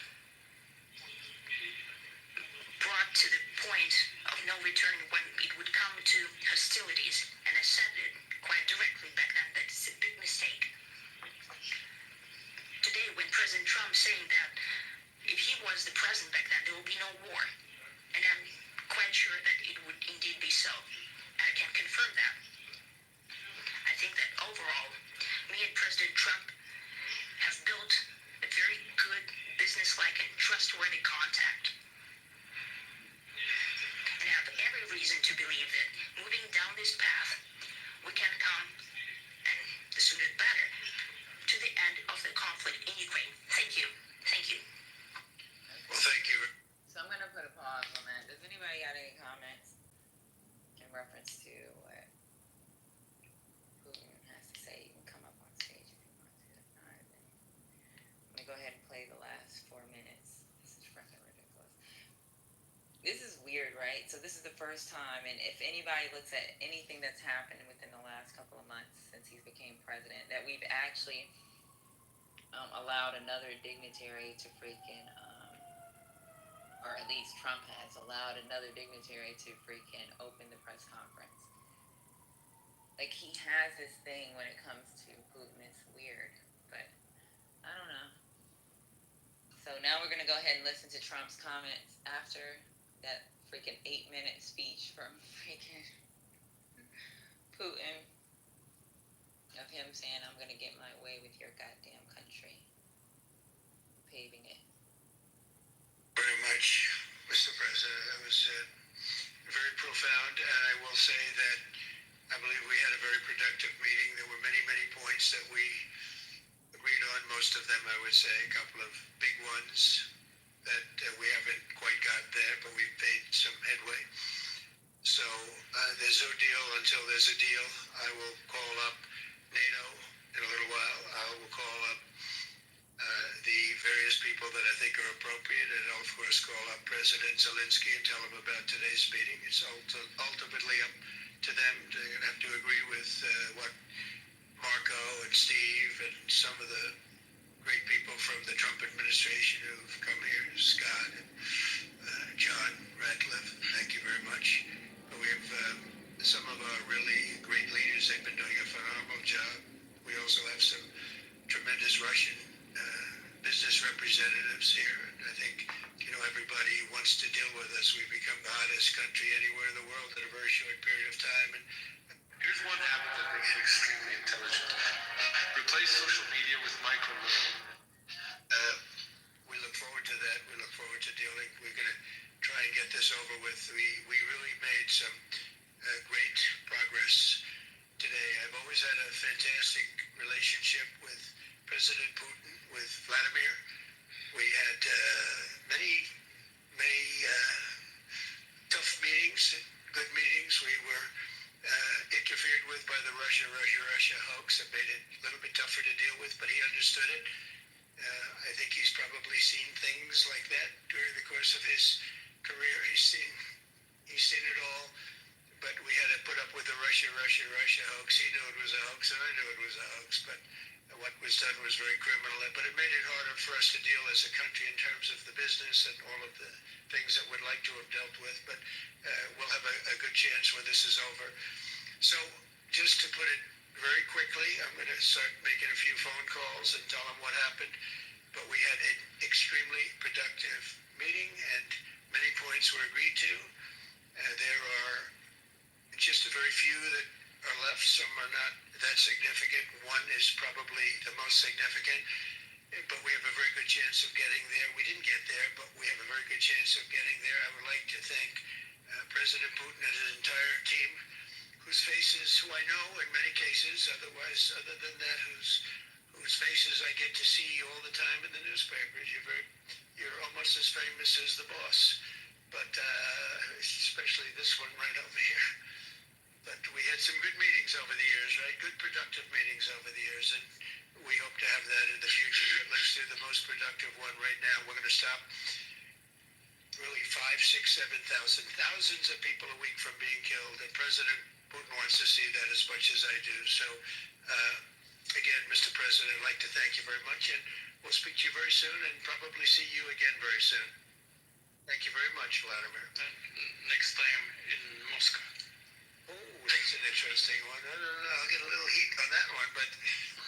brought to the point of no return when it would come to hostilities. And I said it quite directly back then that it's a big mistake. Today, when President Trump saying that if he was the president back then, there will be no war. And I'm quite sure that it would indeed be so. I can confirm that. I think that overall, me and President Trump have built a very good, business-like and trustworthy contact. And I have every reason to believe that moving down this path, we can come, and the sooner the better, to the end of the conflict in Ukraine. Thank you. Thank you. Well, thank you. So I'm gonna put a pause on that. Does anybody got any comments in reference to what Putin has to say? You can come up on stage if you want to. If not, then I'm gonna go ahead and play the last 4 minutes. This is freaking ridiculous. This is weird, right? So this is the first time, and if anybody looks at anything that's happened within the last couple of months since he became president, that we've actually allowed another dignitary to freaking, or at least Trump has allowed another dignitary to freaking open the press conference. Like, he has this thing when it comes to Putin. It's weird, but I don't know. So now we're going to go ahead and listen to Trump's comments after that freaking 8-minute speech from freaking Putin of him saying, I'm going to get my way with your goddamn country. Paving it. Very much, Mr. President. That was very profound, and I will say that I believe we had a very productive meeting. There were many, many points that we agreed on. Most of them, I would say, a couple of big ones that we haven't quite got there, but we've made some headway. So there's no deal until there's a deal. I will call up NATO in a little while. I will call up the various people that I think are appropriate, and I'll of course call up President Zelensky and tell him about today's meeting. It's ultimately up to them. They're going to have to agree with what Marco and Steve and some of the great people from the Trump administration who've come here, Scott and John Ratcliffe. Thank you very much. We have some of our really great leaders. They've been doing a phenomenal job. We also have some tremendous Russian business representatives here, and I think everybody wants to deal with us. We've become the hottest country anywhere in the world in a very short period of time. And Here's one habit that makes you extremely intelligent. Replace social media with microwave. We look forward to that. We look forward to dealing. We're going to try and get this over with. We really made some great progress today. I've always had a fantastic relationship President Putin with Vladimir. We had many tough meetings, good meetings. We were interfered with by the Russia hoax. It made it a little bit tougher to deal with, but he understood it. I think he's probably seen things like that during the course of his career. He's seen it all. But we had to put up with the Russia hoax. He knew it was a hoax, and I knew it was a hoax. But what was done was very criminal. But it made it harder for us to deal as a country in terms of the business and all of the things that we'd like to have dealt with. But we'll have a good chance when this is over. So just to put it very quickly, I'm going to start making a few phone calls and tell them what happened. But we had an extremely productive meeting, and many points were agreed to. There are just a very few that are left. Some are not that significant. One is probably the most significant, but we have a very good chance of getting there. We didn't get there, but we have a very good chance of getting there. I would like to thank President Putin and his entire team, whose faces, who I know in many cases, other than that, whose faces I get to see all the time in the newspapers. You're almost as famous as the boss, but especially this one right over here. But we had some good meetings over the years, right? Good productive meetings over the years, and we hope to have that in the future. But let's do the most productive one right now. We're going to stop really 5, 6, 7,000, thousands of people a week from being killed, and President Putin wants to see that as much as I do. So, again, Mr. President, I'd like to thank you very much, and we'll speak to you very soon and probably see you again very soon. Thank you very much, Vladimir. Next time in Moscow. Oh, that's an interesting one. I don't know. I'll get a little heat on that one, but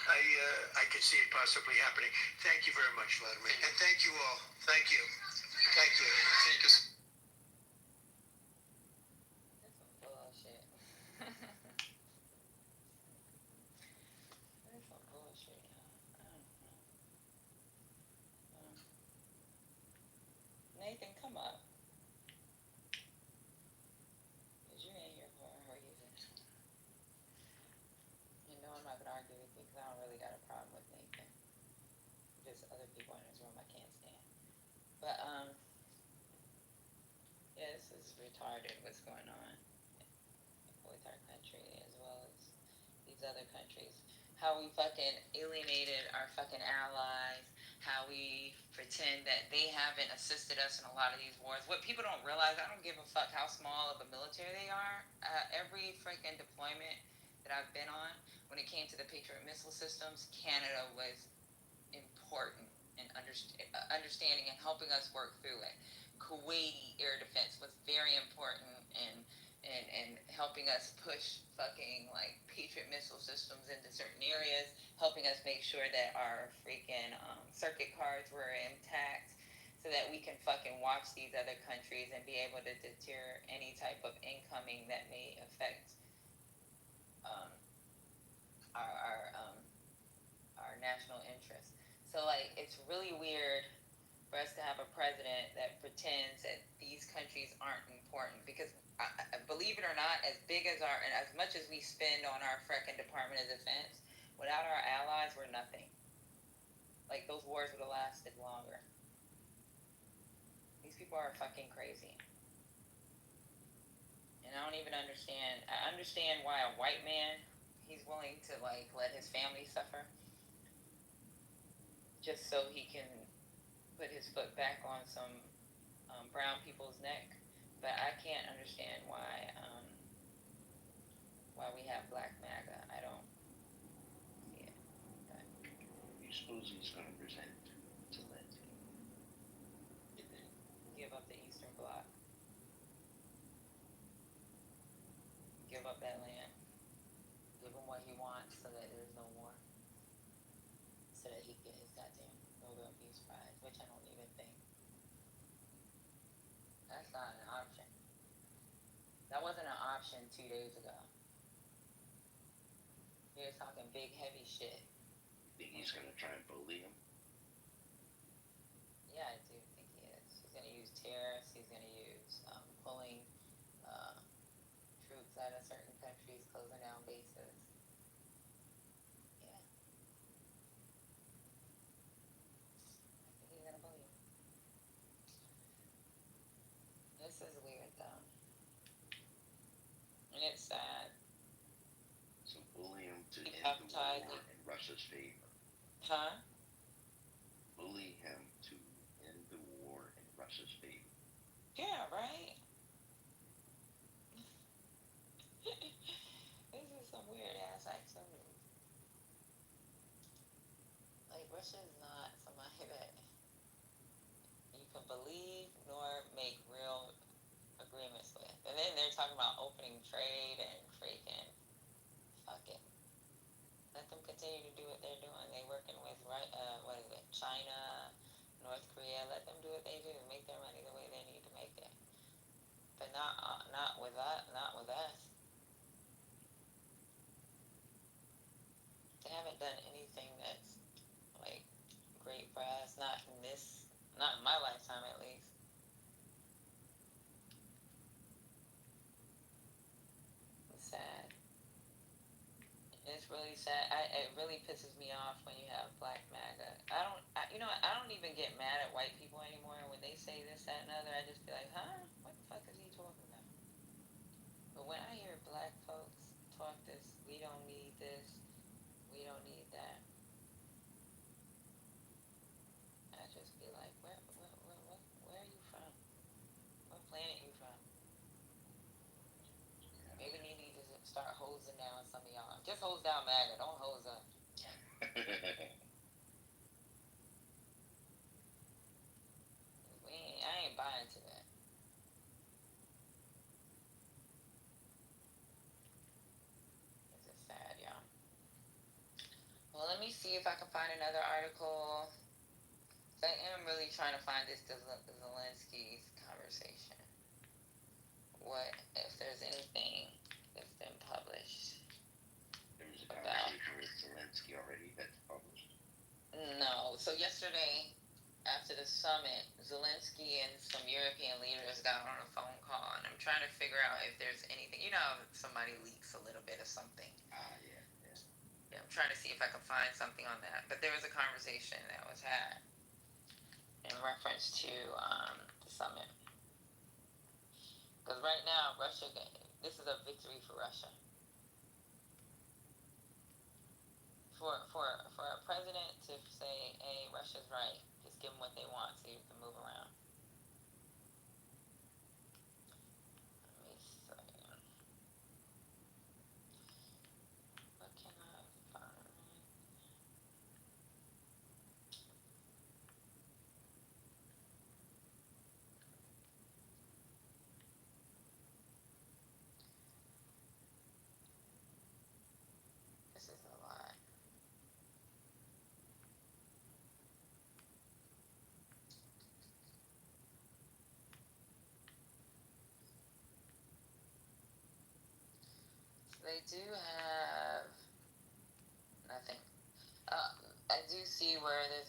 I could see it possibly happening. Thank you very much, Vladimir. And thank you all. Thank you. Thank you. Thank you. That's some bullshit. That's some bullshit, y'all. I don't know. Nathan, come up. Because you ain't here for a reason. You know I'm not going to argue with you because I don't really got a problem with Nathan. Just other people in this room I can't stand. But, yeah, this is retarded what's going on with our country as well as these other countries. How we fucking alienated our fucking allies. How we pretend that they haven't assisted us in a lot of these wars. What people don't realize, I don't give a fuck how small of a military they are. Every freaking deployment that I've been on, when it came to the Patriot missile systems, Canada was important in understanding and helping us work through it. Kuwaiti air defense was very important in helping us push fucking like Patriot missile systems into certain areas, helping us make sure that our freaking circuit cards were intact so that we can fucking watch these other countries and be able to deter any type of incoming that may affect our national interests. So like it's really weird for us to have a president that pretends that these countries aren't important because believe it or not, as big as and as much as we spend on our freaking Department of Defense, without our allies, we're nothing. Like those wars would have lasted longer. These people are fucking crazy. And I don't even understand. I understand why a white man, he's willing to like let his family suffer just so he can put his foot back on some brown people's neck. But I can't understand why we have Black MAGA. I don't see it. But You suppose he's going to present Zelensky? give up the Eastern Bloc. Give up that land. Give him what he wants so that there's no war. So that he can get his goddamn Nobel Peace Prize, which I don't even think. That's not an option. That wasn't an option 2 days ago. He was talking big, heavy shit. You think he's going to try and bully him? Yeah, I do think he is. He's going to use tariffs. He's going to use pulling troops out of certain countries, closing down bases. Yeah. Huh? bully him to end the war in Russia's favor. Yeah, right? This is some weird ass activity. Like, Russia is not somebody that you can believe nor make real agreements with. And then they're talking about opening trade and freaking fuck it. Let them continue to do what they're doing. They working with what is it? China, North Korea. Let them do what they do. Make their money the way they need to make it. But not with us. Not with us. They haven't done anything that's like great for us. Not in this. Not in my lifetime, at least. It's sad. It's really sad. It really pisses me off when you have Black MAGA. I don't even get mad at white people anymore. When they say this, that, and other, I just be like, huh? What the fuck is he talking about? But when I hear black folks talk this, we don't need this, we don't need that, I just be like, where are you from? What planet you from? Maybe we need to start hosing down some of y'all. Just hose down MAGA, don't hose up. I ain't buying to that. It's just sad, y'all. Well, let me see if I can find another article. I am really trying to find this Zelensky's conversation. What if there's anything that's been published? There was a conversation with Zelensky already that's published. No. So yesterday, after the summit, Zelensky and some European leaders got on a phone call, and I'm trying to figure out if there's anything. You know, somebody leaks a little bit of something. Yeah, I'm trying to see if I can find something on that. But there was a conversation that was had in reference to the summit. Because right now, this is a victory for Russia. For a president to say, hey, Russia's right, just give them what they want so you can move around. Let me see. What can I find? This is a lot. They do have nothing. I do see where there's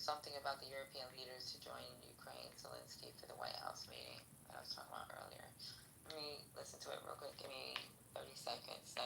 something about the European leaders to join Ukraine, Zelensky for the White House meeting that I was talking about earlier. Let me listen to it real quick. Give me 30 seconds.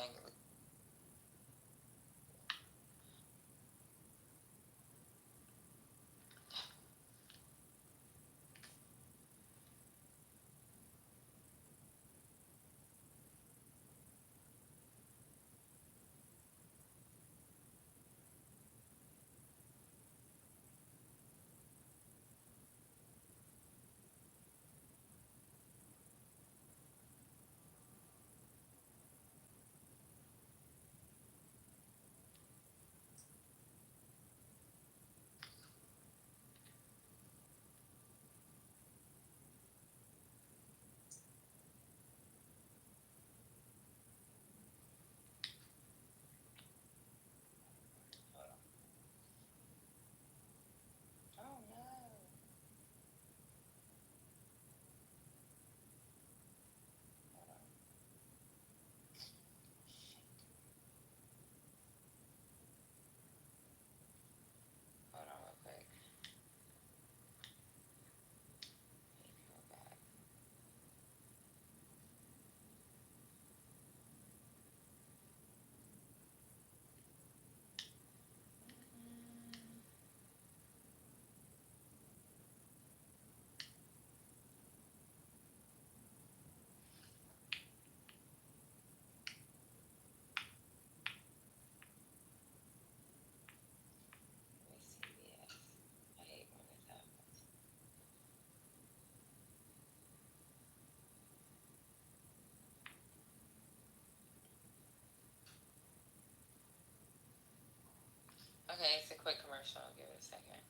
Okay, it's a quick commercial. I'll give it a second.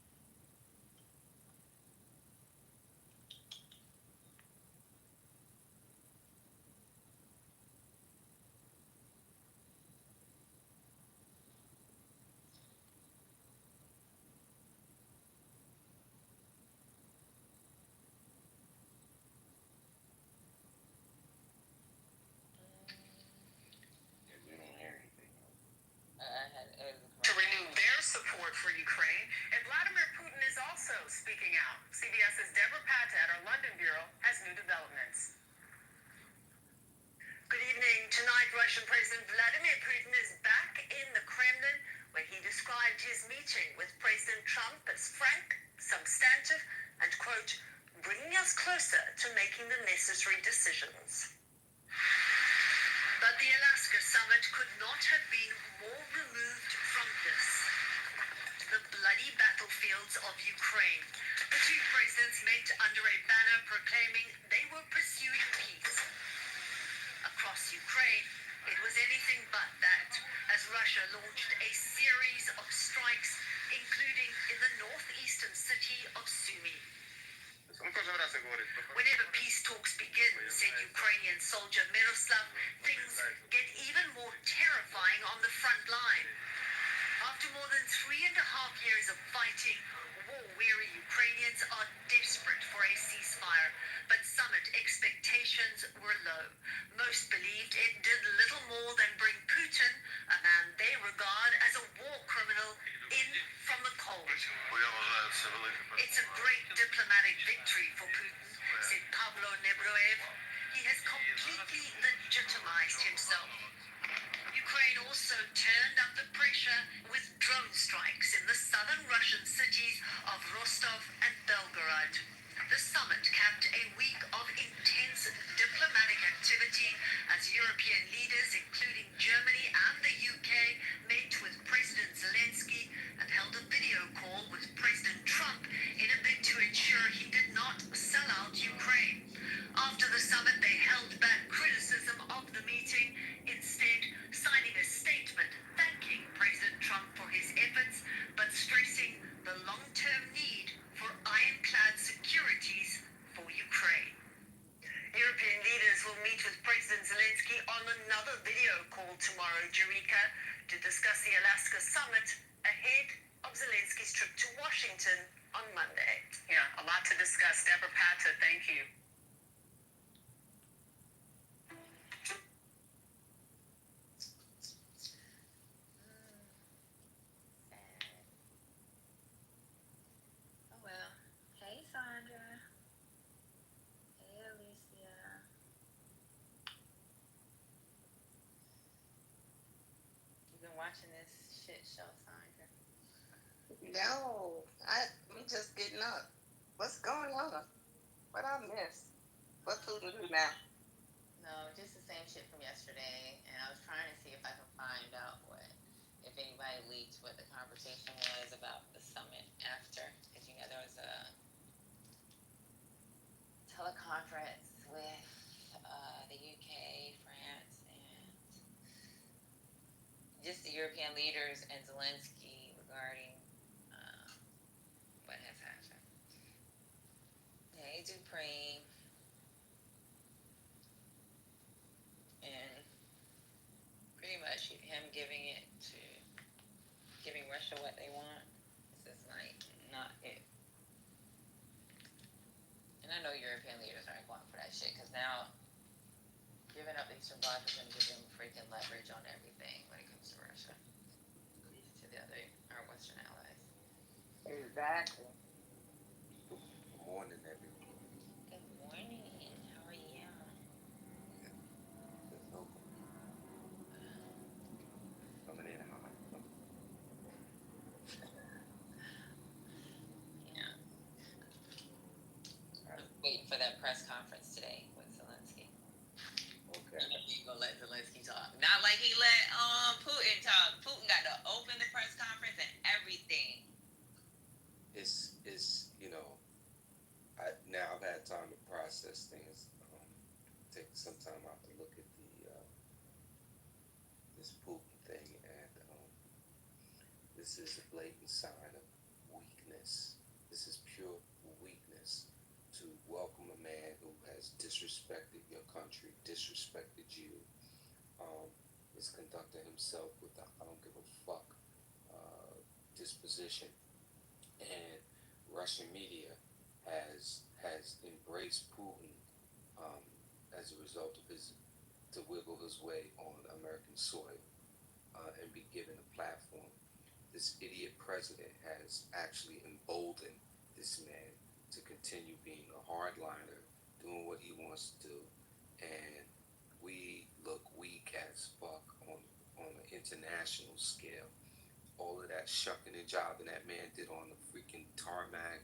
We don't hear anything. To renew their support for Ukraine, and Vladimir Putin is also speaking out. CBS's Deborah Patta at our London bureau has new developments. Good evening. Tonight, Russian President Vladimir Putin is back in the Kremlin, where he described his meeting with President Trump as frank, substantive, and, quote, bringing us closer to making the necessary decisions. But the Alaska summit could not have been more removed from this. The bloody battlefields of Ukraine. The two presidents met under a banner proclaiming they were pursuing peace. Across Ukraine, it was anything but that, as Russia launched a series of strikes, including in the northeastern city of Sumy. Whenever peace talks begin, said Ukrainian soldier Miroslav, things get even more terrifying on the front line. After more than 3.5 years of fighting, war-weary Ukrainians are desperate for a ceasefire, but summit expectations were low. Most believed it did little more than bring Putin, a man they regard as a war criminal, in from the cold. It's a great diplomatic victory for Putin, said Pavlo Nebroev. He has completely legitimized himself. Ukraine also turned up the pressure with drone strikes in the southern Russian cities of Rostov and Belgorod. The summit capped a week of intense diplomatic activity as European leaders, including Germany and the UK, met with President Zelensky and held a video call with President Trump in a bid to ensure he did not sell out Ukraine. After the summit, they held back criticism of the meeting, instead signing a statement thanking President Trump for his efforts, but stressing the long-term need for ironclad securities for Ukraine. European leaders will meet with President Zelensky on another video call tomorrow, Jerica, to discuss the Alaska summit ahead of Zelensky's trip to Washington on Monday. Yeah, a lot to discuss. Deborah Patta, thank you. Oh well. Hey Sandra. Hey Alicia. You've been watching this shit show, Sandra? No, I'm just getting up. What's going on? What I missed? What Putin do now? No, just the same shit from yesterday. And I was trying to see if I can find out if anybody leaked what the conversation was about the summit after. Because, there was a teleconference with the UK, France, and just the European leaders and Zelensky regarding what has happened. Hey, Dupree. And pretty much him giving Russia what they want. This is not it. And I know European leaders aren't going for that shit, because now giving up Eastern Bloc is going to give them freaking leverage on everything when it comes to Russia. To our Western allies. Exactly. Good morning, everyone. Good morning. How are you? There's no coming in hot. Yeah. I'm waiting for that press conference today with Zelensky. Okay. He's gonna let Zelensky talk. Not like he let Putin talk. Putin got to open the press conference and everything. It's now I've had time to process things. Take some time out to look at this Putin thing, and this this is a blatant sign of weakness. This is pure weakness to welcome a man who has disrespected your country, disrespected you, is conducting himself with a I don't give a fuck disposition. And Russian media has embraced Putin as a result of his to wiggle his way on American soil and be given a platform. This idiot president has actually emboldened this man to continue being a hardliner, doing what he wants to do, and we look weak as fuck on an international scale. All of that shucking and jiving that man did on the freaking tarmac,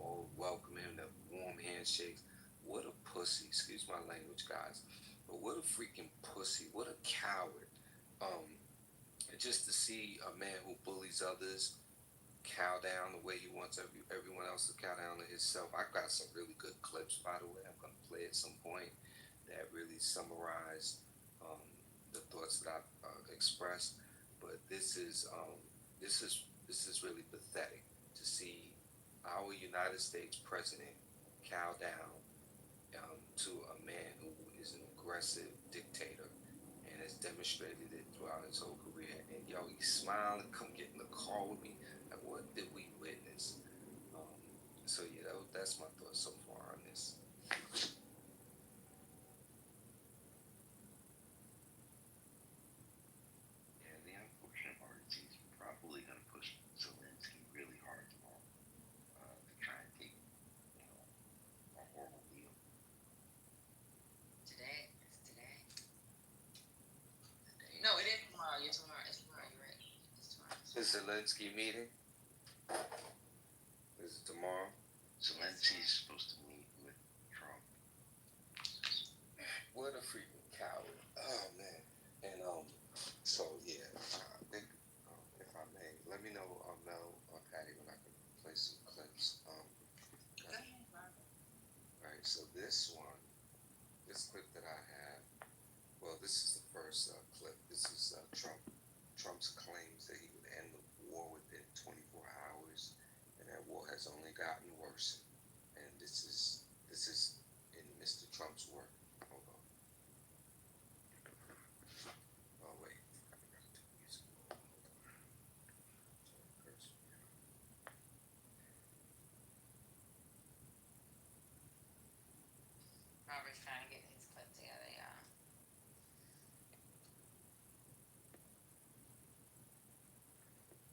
all welcoming him, the warm handshakes. What a pussy, excuse my language, guys. But what a freaking pussy, what a coward. And just to see a man who bullies others cow down the way he wants everyone else to cow down to himself. I've got some really good clips, by the way. I'm going to play at some point that really summarize the thoughts that I've expressed. But this is really pathetic to see our United States president cow down to a man who is an aggressive dictator and has demonstrated it throughout his whole career. And he's smiling, come get in the car with me. Like, what did we witness? So yeah, that's my thoughts so far on this. And the unfortunate part is he's probably going to push Zelensky really hard tomorrow to try and take, a horrible deal. Today. No, it is tomorrow. It's tomorrow. You're right. It's tomorrow. The Zelensky meeting? Is it tomorrow? Zelensky's supposed to meet with Trump. What a freaking coward. Oh, man. And, so, yeah, I think, if I may, let me know, Mel or Patty, when I can play some clips. Right, so this clip that I have, well, this is the first clip. This is Trump's claims that he would end the war within 24 hours, and that war has only gotten worse. And this is in Mr. Trump's work. Hold on. Oh wait, I forgot to use it. Hold on. Robert's trying to get his clip together, y'all.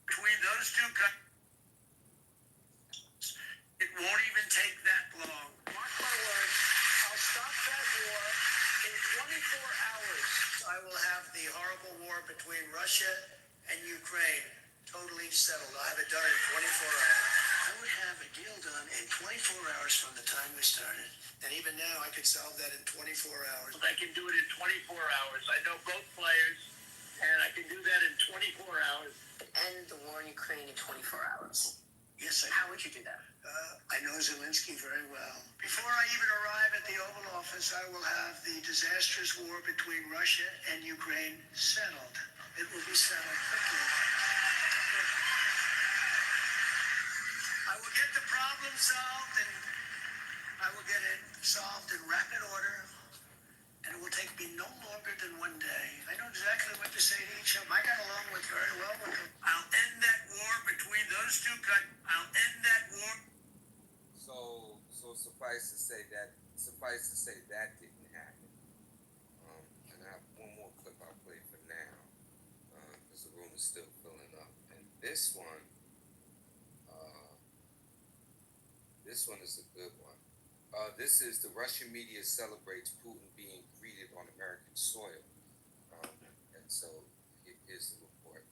Between those two countries, it won't even take that long. Mark my words, I'll stop that war in 24 hours. I will have the horrible war between Russia and Ukraine totally settled. I'll have it done in 24 hours. I would have a deal done in 24 hours from the time we started. And even now, I could solve that in 24 hours. I can do it in 24 hours. I know both players, and I can do that in 24 hours. End the war in Ukraine in 24 hours. Yes, How would you do that? I know Zelensky very well. Before I even arrive at the Oval Office, I will have the disastrous war between Russia and Ukraine settled. It will be settled quickly. I will get the problem solved, and I will get it solved in rapid order, and it will take me no longer than one day. I know exactly what to say to each of them. I got along with very well with them. I'll end that war between those two countries. I'll end that war. So suffice to say that didn't happen. And I have one more clip I'll play for now, because the room is still filling up. And this one is a good one. This is the Russian media celebrates Putin being greeted on American soil. And so here's the report.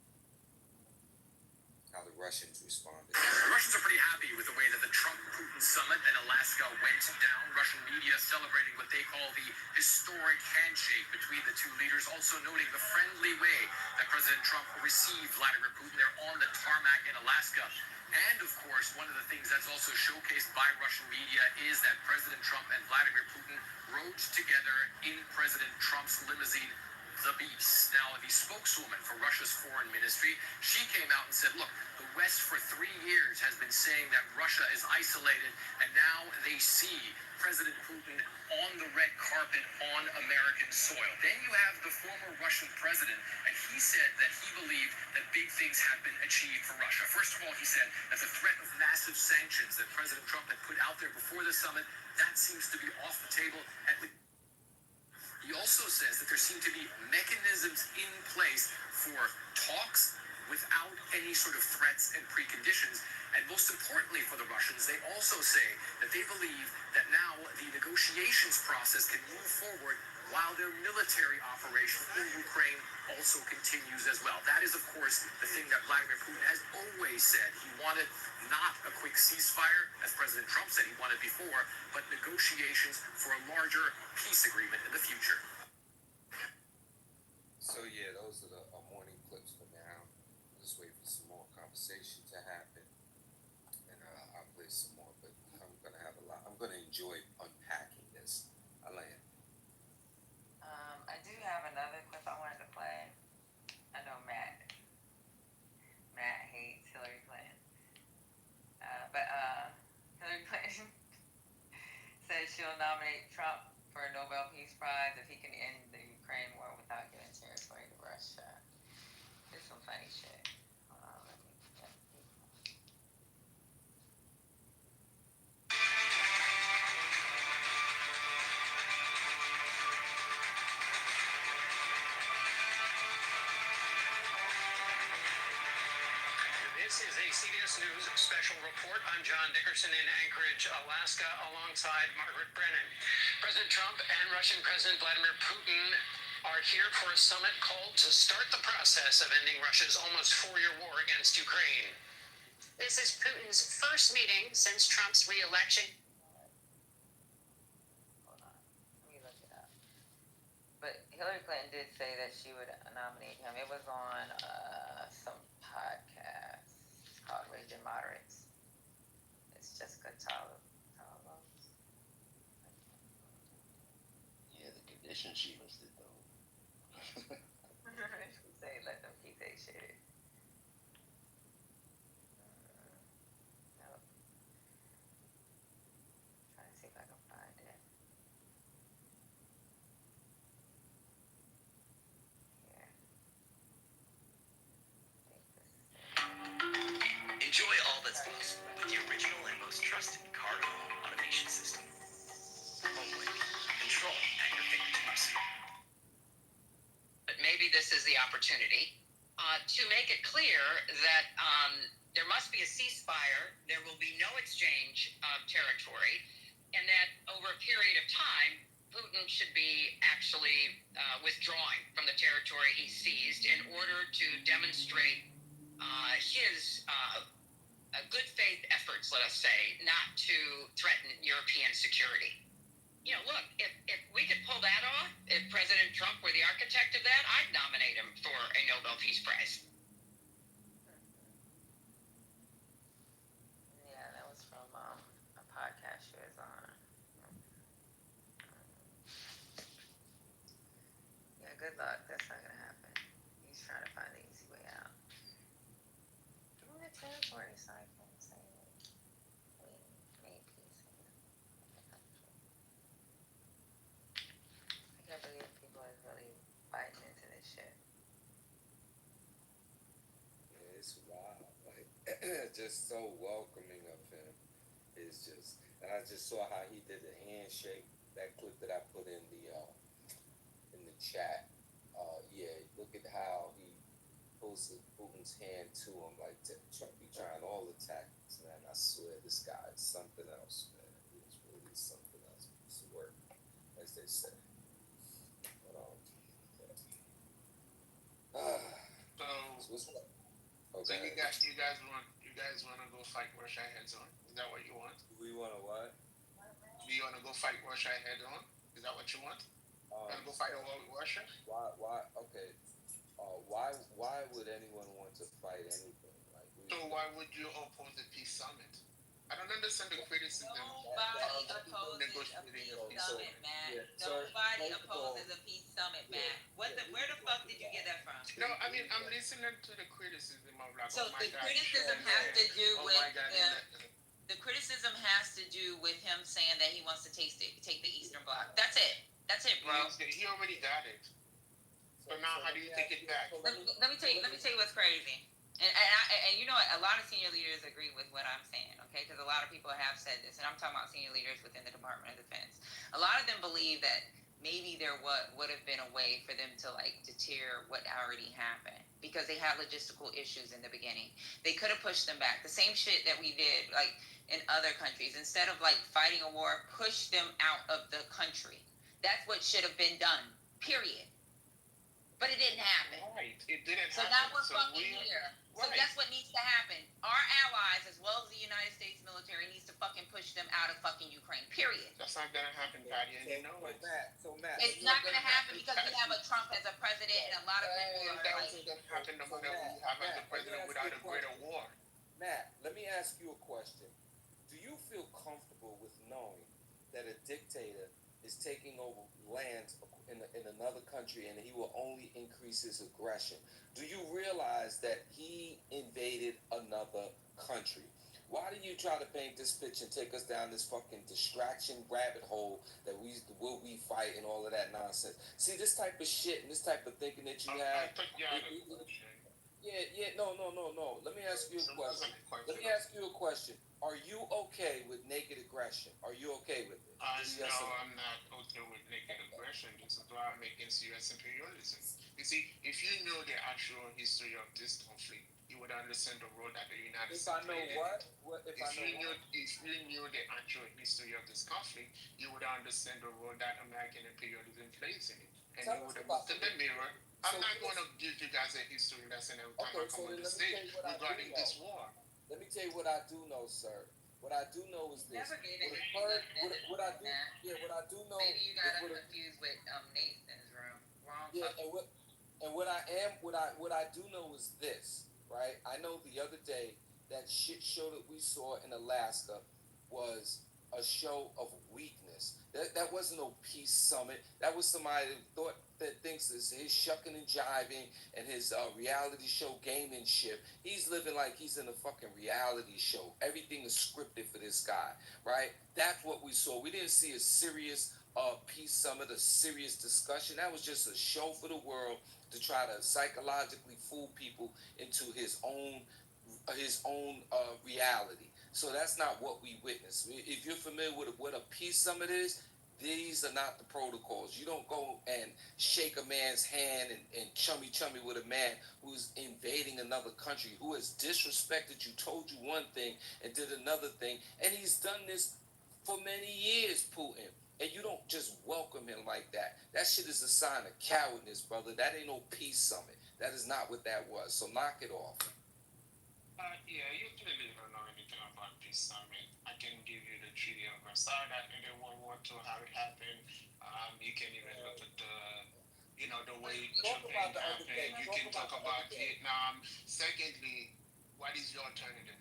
How the Russians responded. The Russians are pretty happy with the way that the Trump-Putin summit in Alaska went down. Russian media celebrating what they call the historic handshake between the two leaders, also noting the friendly way that President Trump received Vladimir Putin there on the tarmac in Alaska. And, of course, one of the things that's also showcased by Russian media is that President Trump and Vladimir Putin rode together in President Trump's limousine the beast. Now, the spokeswoman for Russia's foreign ministry, she came out and said, look, the West for 3 years has been saying that Russia is isolated, and now they see President Putin on the red carpet on American soil. Then you have the former Russian president, and he said that he believed that big things have been achieved for Russia. First of all, he said that the threat of massive sanctions that President Trump had put out there before the summit, that seems to be off the table. He also says that there seem to be mechanisms in place for talks without any sort of threats and preconditions. And most importantly for the Russians, they also say that they believe that now the negotiations process can move forward while their military operation in Ukraine also continues as well. That is, of course, the thing that Vladimir Putin has always said. He wanted not a quick ceasefire, as President Trump said he wanted before, but negotiations for a larger peace agreement in the future. So yeah, those are the morning clips for now. Just wait for some more conversation to happen, and I'll play some more. But I'm gonna have a lot. I'm gonna enjoy unpacking this. I land. I do have another clip I wanted to play. I know Matt hates Hillary Clinton, but Hillary Clinton says she'll nominate Trump for a Nobel Peace Prize if he can end the Ukraine war without giving territory to Russia. It's some funny shit. Hold on, let me. This is a CBS News special report. I'm John Dickerson in Anchorage, Alaska, alongside Margaret Brennan. President Trump and Russian President Vladimir Putin are here for a summit called to start the process of ending Russia's almost 4-year war against Ukraine. This is Putin's first meeting since Trump's re-election. Hold on, let me look it up. But Hillary Clinton did say that she would nominate him. It was on some podcast. It's called Raging Moderates. It's Jessica Talos. Yeah, the condition she listed though. She say let them keep their shit. Nope. Trying to see if I can find it. Here. Enjoy all that's possible with the original and most trusted cargo automation system. HomeLink. Control at your fingertips. But maybe this is the opportunity to make it clear that there must be a ceasefire, there will be no exchange of territory, and that over a period of time, Putin should be actually withdrawing from the territory he seized in order to demonstrate his good faith efforts, let us say, not to threaten European security. You know, look, if we could pull that off, if President Trump were the architect of that, I'd nominate him for a Nobel Peace Prize. Yeah, that was from a podcast she was on. Yeah, good luck. That's not gonna happen. He's trying to find the easy way out. Doing the territory cycle, saying we made peace in the country. I can't believe people are really biting into this shit. Yeah, it's wild. Like, just so welcoming of him. It's just, and I just saw how he did the handshake. That clip that I put in the chat. Yeah, look at how he pulls Putin's hand to him. Like Trump be trying all the tactics, man. I swear, this guy is something else, man. He's really something else. Piece of work, as they say. But So what's up? So you guys want to go fight Russia heads on? Is that what you want? We want to what? Do you want to go fight Russia head on? Is that what you want? You want to go fight a war with Russia? Why? Okay. Why would anyone want to fight anything? Like, So why would you oppose the peace summit? I don't understand the criticism. Nobody opposes a peace summit, Matt. Nobody opposes a peace summit, Matt. Where the fuck did you get that from? No, I mean I'm listening to the criticism of like, So oh my the God, criticism has to do oh with my God, the criticism has to do with him saying that he wants to take the Eastern Bloc. That's it. That's it, bro. he already got it. So now how do you take it back? Let me tell you what's crazy. And you know what? A lot of senior leaders agree with what I'm saying, okay? Because a lot of people have said this, and I'm talking about senior leaders within the Department of Defense. A lot of them believe that maybe there would have been a way for them to like deter what already happened because they had logistical issues in the beginning. They could have pushed them back. The same shit that we did like in other countries. Instead of like fighting a war, push them out of the country. That's what should have been done. Period. But it didn't happen. Right, it didn't so happen. Now we're fucking here. So that's what needs to happen. Our allies, as well as the United States military, needs to fucking push them out of fucking Ukraine. Period. That's not gonna happen, Patty, and you know it. Matt, it's not gonna happen because we have a Trump as a president, and a lot of people are that like. wasn't gonna happen no matter who we have as a president without a greater war. Matt, let me ask you a question. Do you feel comfortable with knowing that a dictator is taking over lands in another country and he will only increase his aggression? Do you realize that he invaded another country? Why do you try to paint this picture and take us down this fucking distraction rabbit hole that will we fight and all of that nonsense? See, this type of shit and this type of thinking that you have. No. Let me ask you a question. Are you okay with naked aggression? Are you okay with it? No, I'm not okay with naked aggression. This is why I'm against U.S. imperialism. You see, if you know the actual history of this conflict, you would understand the role that the United States played in it. If you knew the actual history of this conflict, you would understand the role that American imperialism plays in it. And you would have looked in the mirror. I'm not going to give you guys a history lesson every time I come on the stage regarding this war. Let me tell you what I do know, sir. What I do know is this. What I do know. Maybe you got confused with Nathan's room. Wrong. Yeah, and what I do know is this, right? I know the other day that shit show that we saw in Alaska was a show of weakness. That wasn't no peace summit. That was somebody that thinks his shucking and jiving and his reality show gaming shit. He's living like he's in a fucking reality show. Everything is scripted for this guy, right? That's what we saw. We didn't see a serious peace summit, a serious discussion. That was just a show for the world to try to psychologically fool people into his own reality. So that's not what we witnessed. If you're familiar with what a peace summit is, these are not the protocols. You don't go and shake a man's hand and chummy with a man who's invading another country, who has disrespected you, told you one thing and did another thing. And he's done this for many years, Putin. And you don't just welcome him like that. That shit is a sign of cowardness, brother. That ain't no peace summit. That is not what that was. So knock it off. Yeah, you clearly don't know anything about peace summit. I can give you the Treaty of Versailles that ended World War II, how it happened. You can even look at the way Japan happened. You can talk about Vietnam. Secondly, what is your alternative?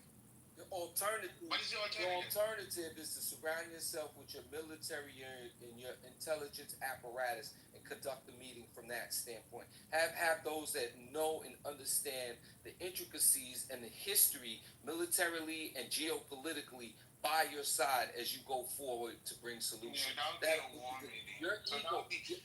What is your alternative? Your alternative is to surround yourself with your military and your intelligence apparatus and conduct the meeting from that standpoint. Have those that know and understand the intricacies and the history militarily and geopolitically by your side as you go forward to bring solutions. Yeah, that would be a war meeting.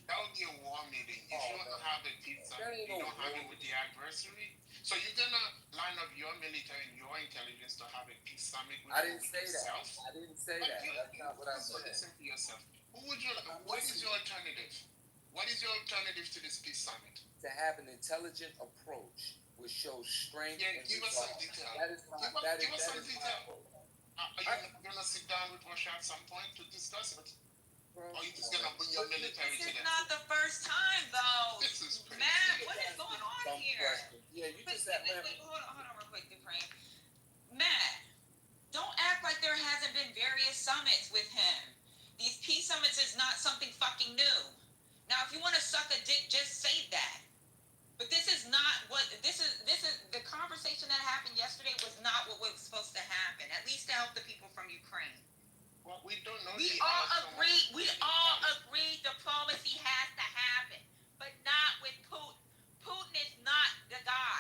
That would be a war meeting. If you don't have a peace summit, you don't have it with the adversary. So you're gonna line up your military and your intelligence to have a peace summit with yourself? I didn't say that. That's not what I said. Listen to yourself. What is your alternative? What is your alternative to this peace summit? To have an intelligent approach which shows strength. Yeah, give us some detail. Give us some detail. Are you gonna sit down with Russia at some point to discuss it? Or are you just gonna bring your military to them? This is not the first time, though. This is crazy. Matt, what is going on here? Yeah, you just have. Wait, hold on real quick, Dufresne. Matt, don't act like there hasn't been various summits with him. These peace summits is not something fucking new. Now, if you want to suck a dick, just say that. But this is not what this is the conversation that happened yesterday was not what was supposed to happen. At least to help the people from We don't know. We all agree diplomacy has to happen, but not with Putin. Putin is not the guy.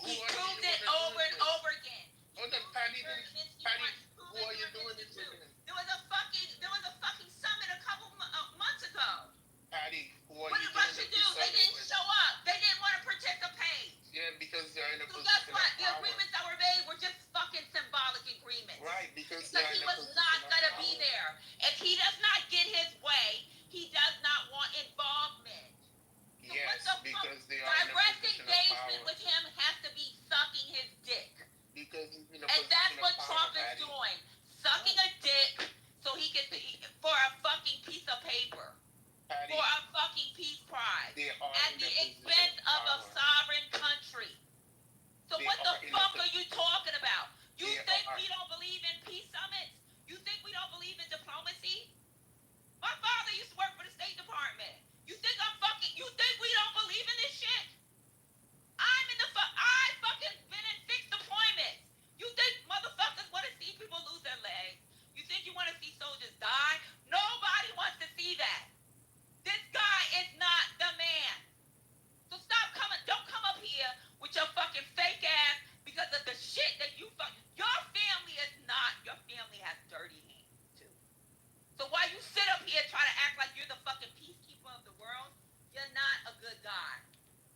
He proved it over and over again. Hold on, Patty, who are you doing this with? There was a fucking summit a couple months ago. Patty, who are What you did Russia do? They didn't show up. They didn't want to participate. Yeah, because they're in a So position guess what? of The power. agreements that were made were just fucking symbolic agreements. Right, because he was not gonna be there. If he does not get his way, he does not want involvement. So yes, because they are direct in a position engagement of power. with him has to be sucking his dick. Because he's in a And that's position what of Trump power, is Patty. doing. Sucking a dick so he can for a fucking piece of paper. Patty, for a fucking peace prize. They are At in the a expense position of a power. sovereign country. So They what the are in fuck are you talking about? You They think are- we don't believe in peace summits? You think we don't believe in diplomacy? My father used to work for the State Department. You think we don't believe in this shit? I fucking been in 6 deployments. You think motherfuckers want to see people lose their legs? You think you want to see soldiers die? Nobody wants to see that. This guy is not the man. So stop coming. Don't come up here with your fucking fake ass because of the shit that you your family has dirty hands too. So while you sit up here trying to act like you're the fucking peacekeeper of the world, you're not a good guy.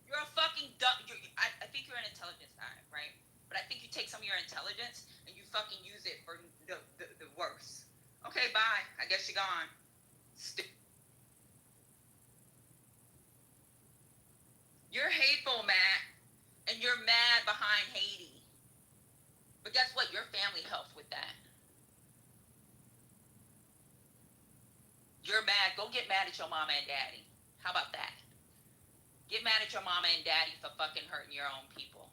You're a fucking dumb. I think you're an intelligence guy, right? But I think you take some of your intelligence and you fucking use it for the worst. Okay, bye. I guess you're gone. You're hateful, Matt, and you're mad behind Haiti. But guess what? Your family helped with that. You're mad. Go get mad at your mama and daddy. How about that? Get mad at your mama and daddy for fucking hurting your own people.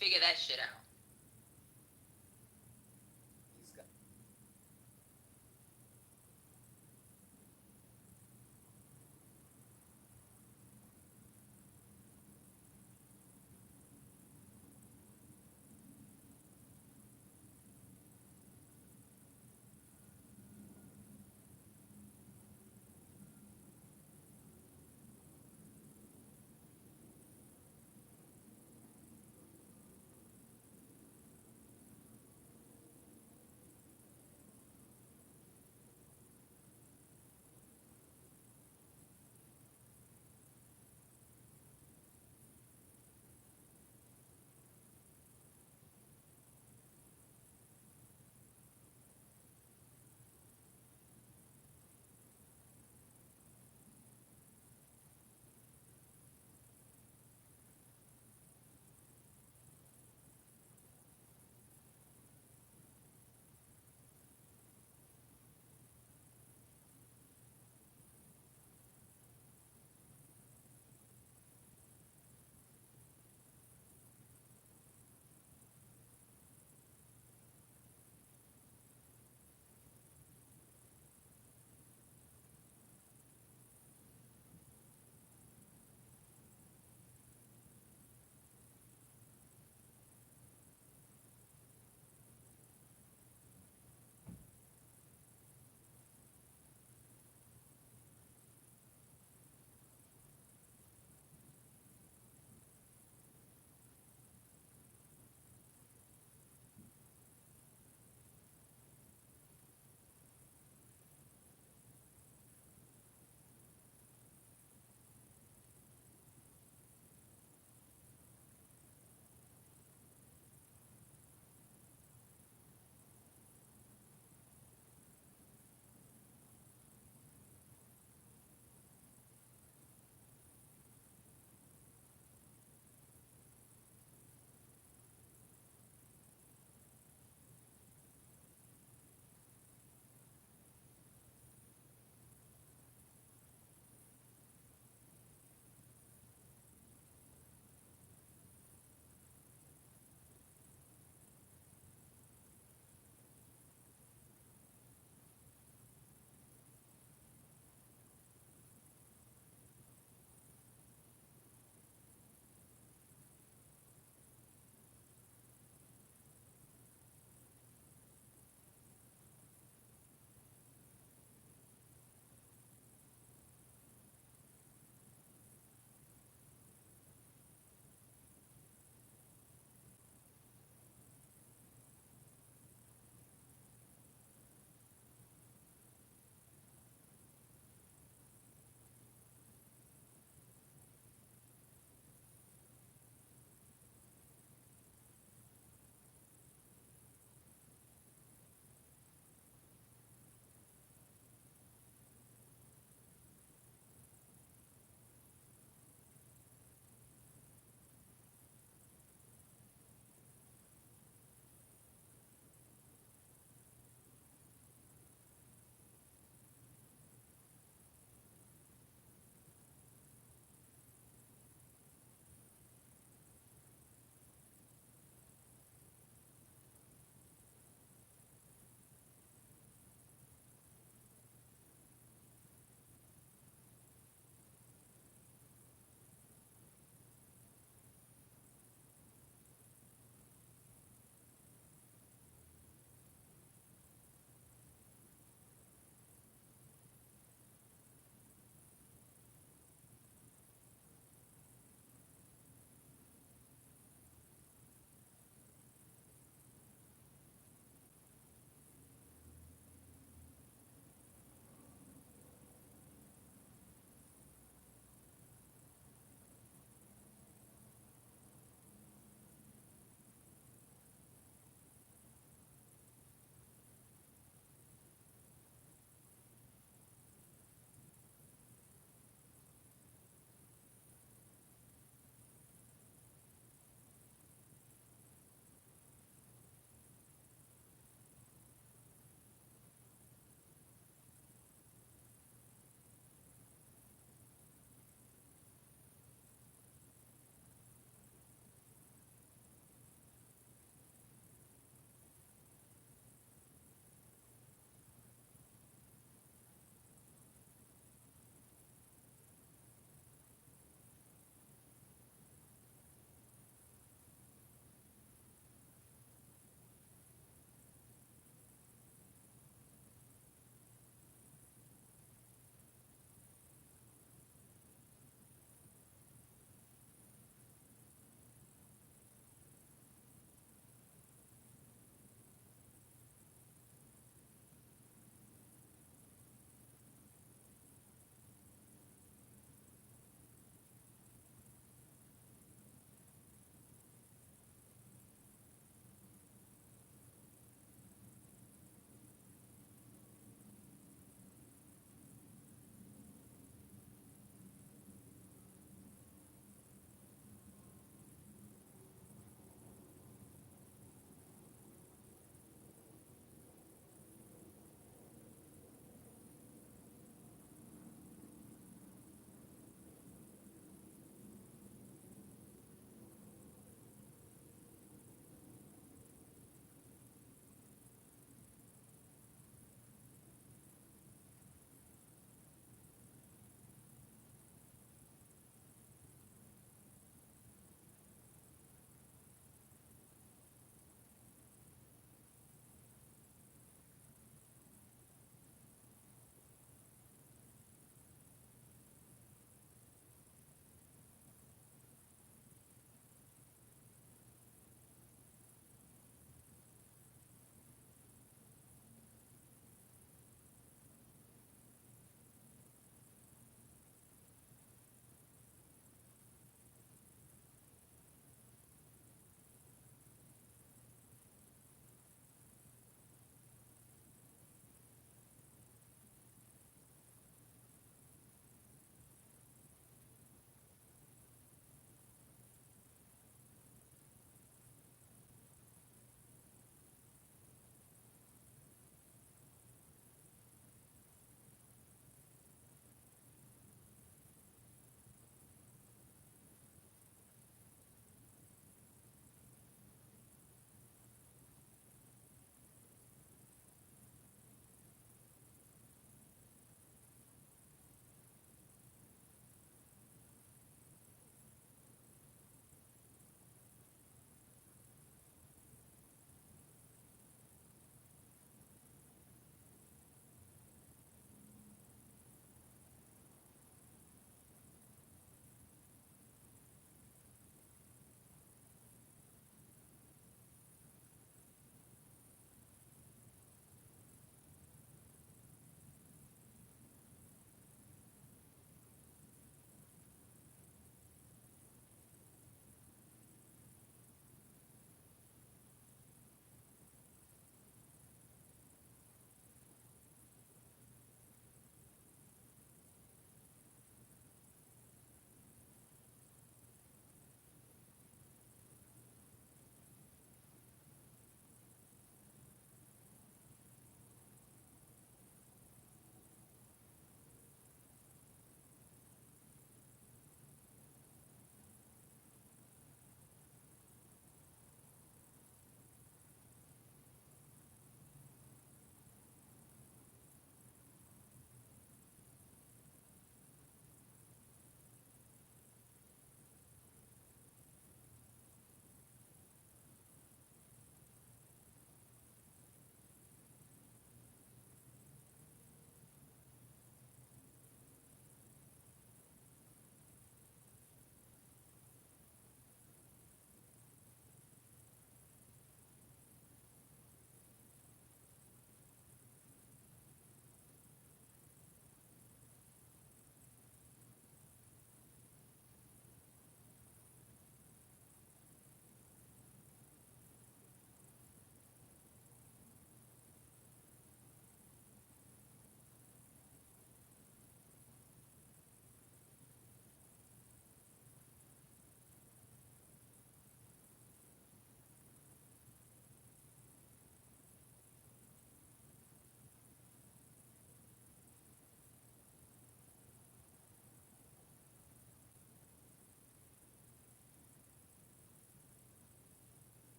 Figure that shit out.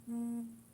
Mm.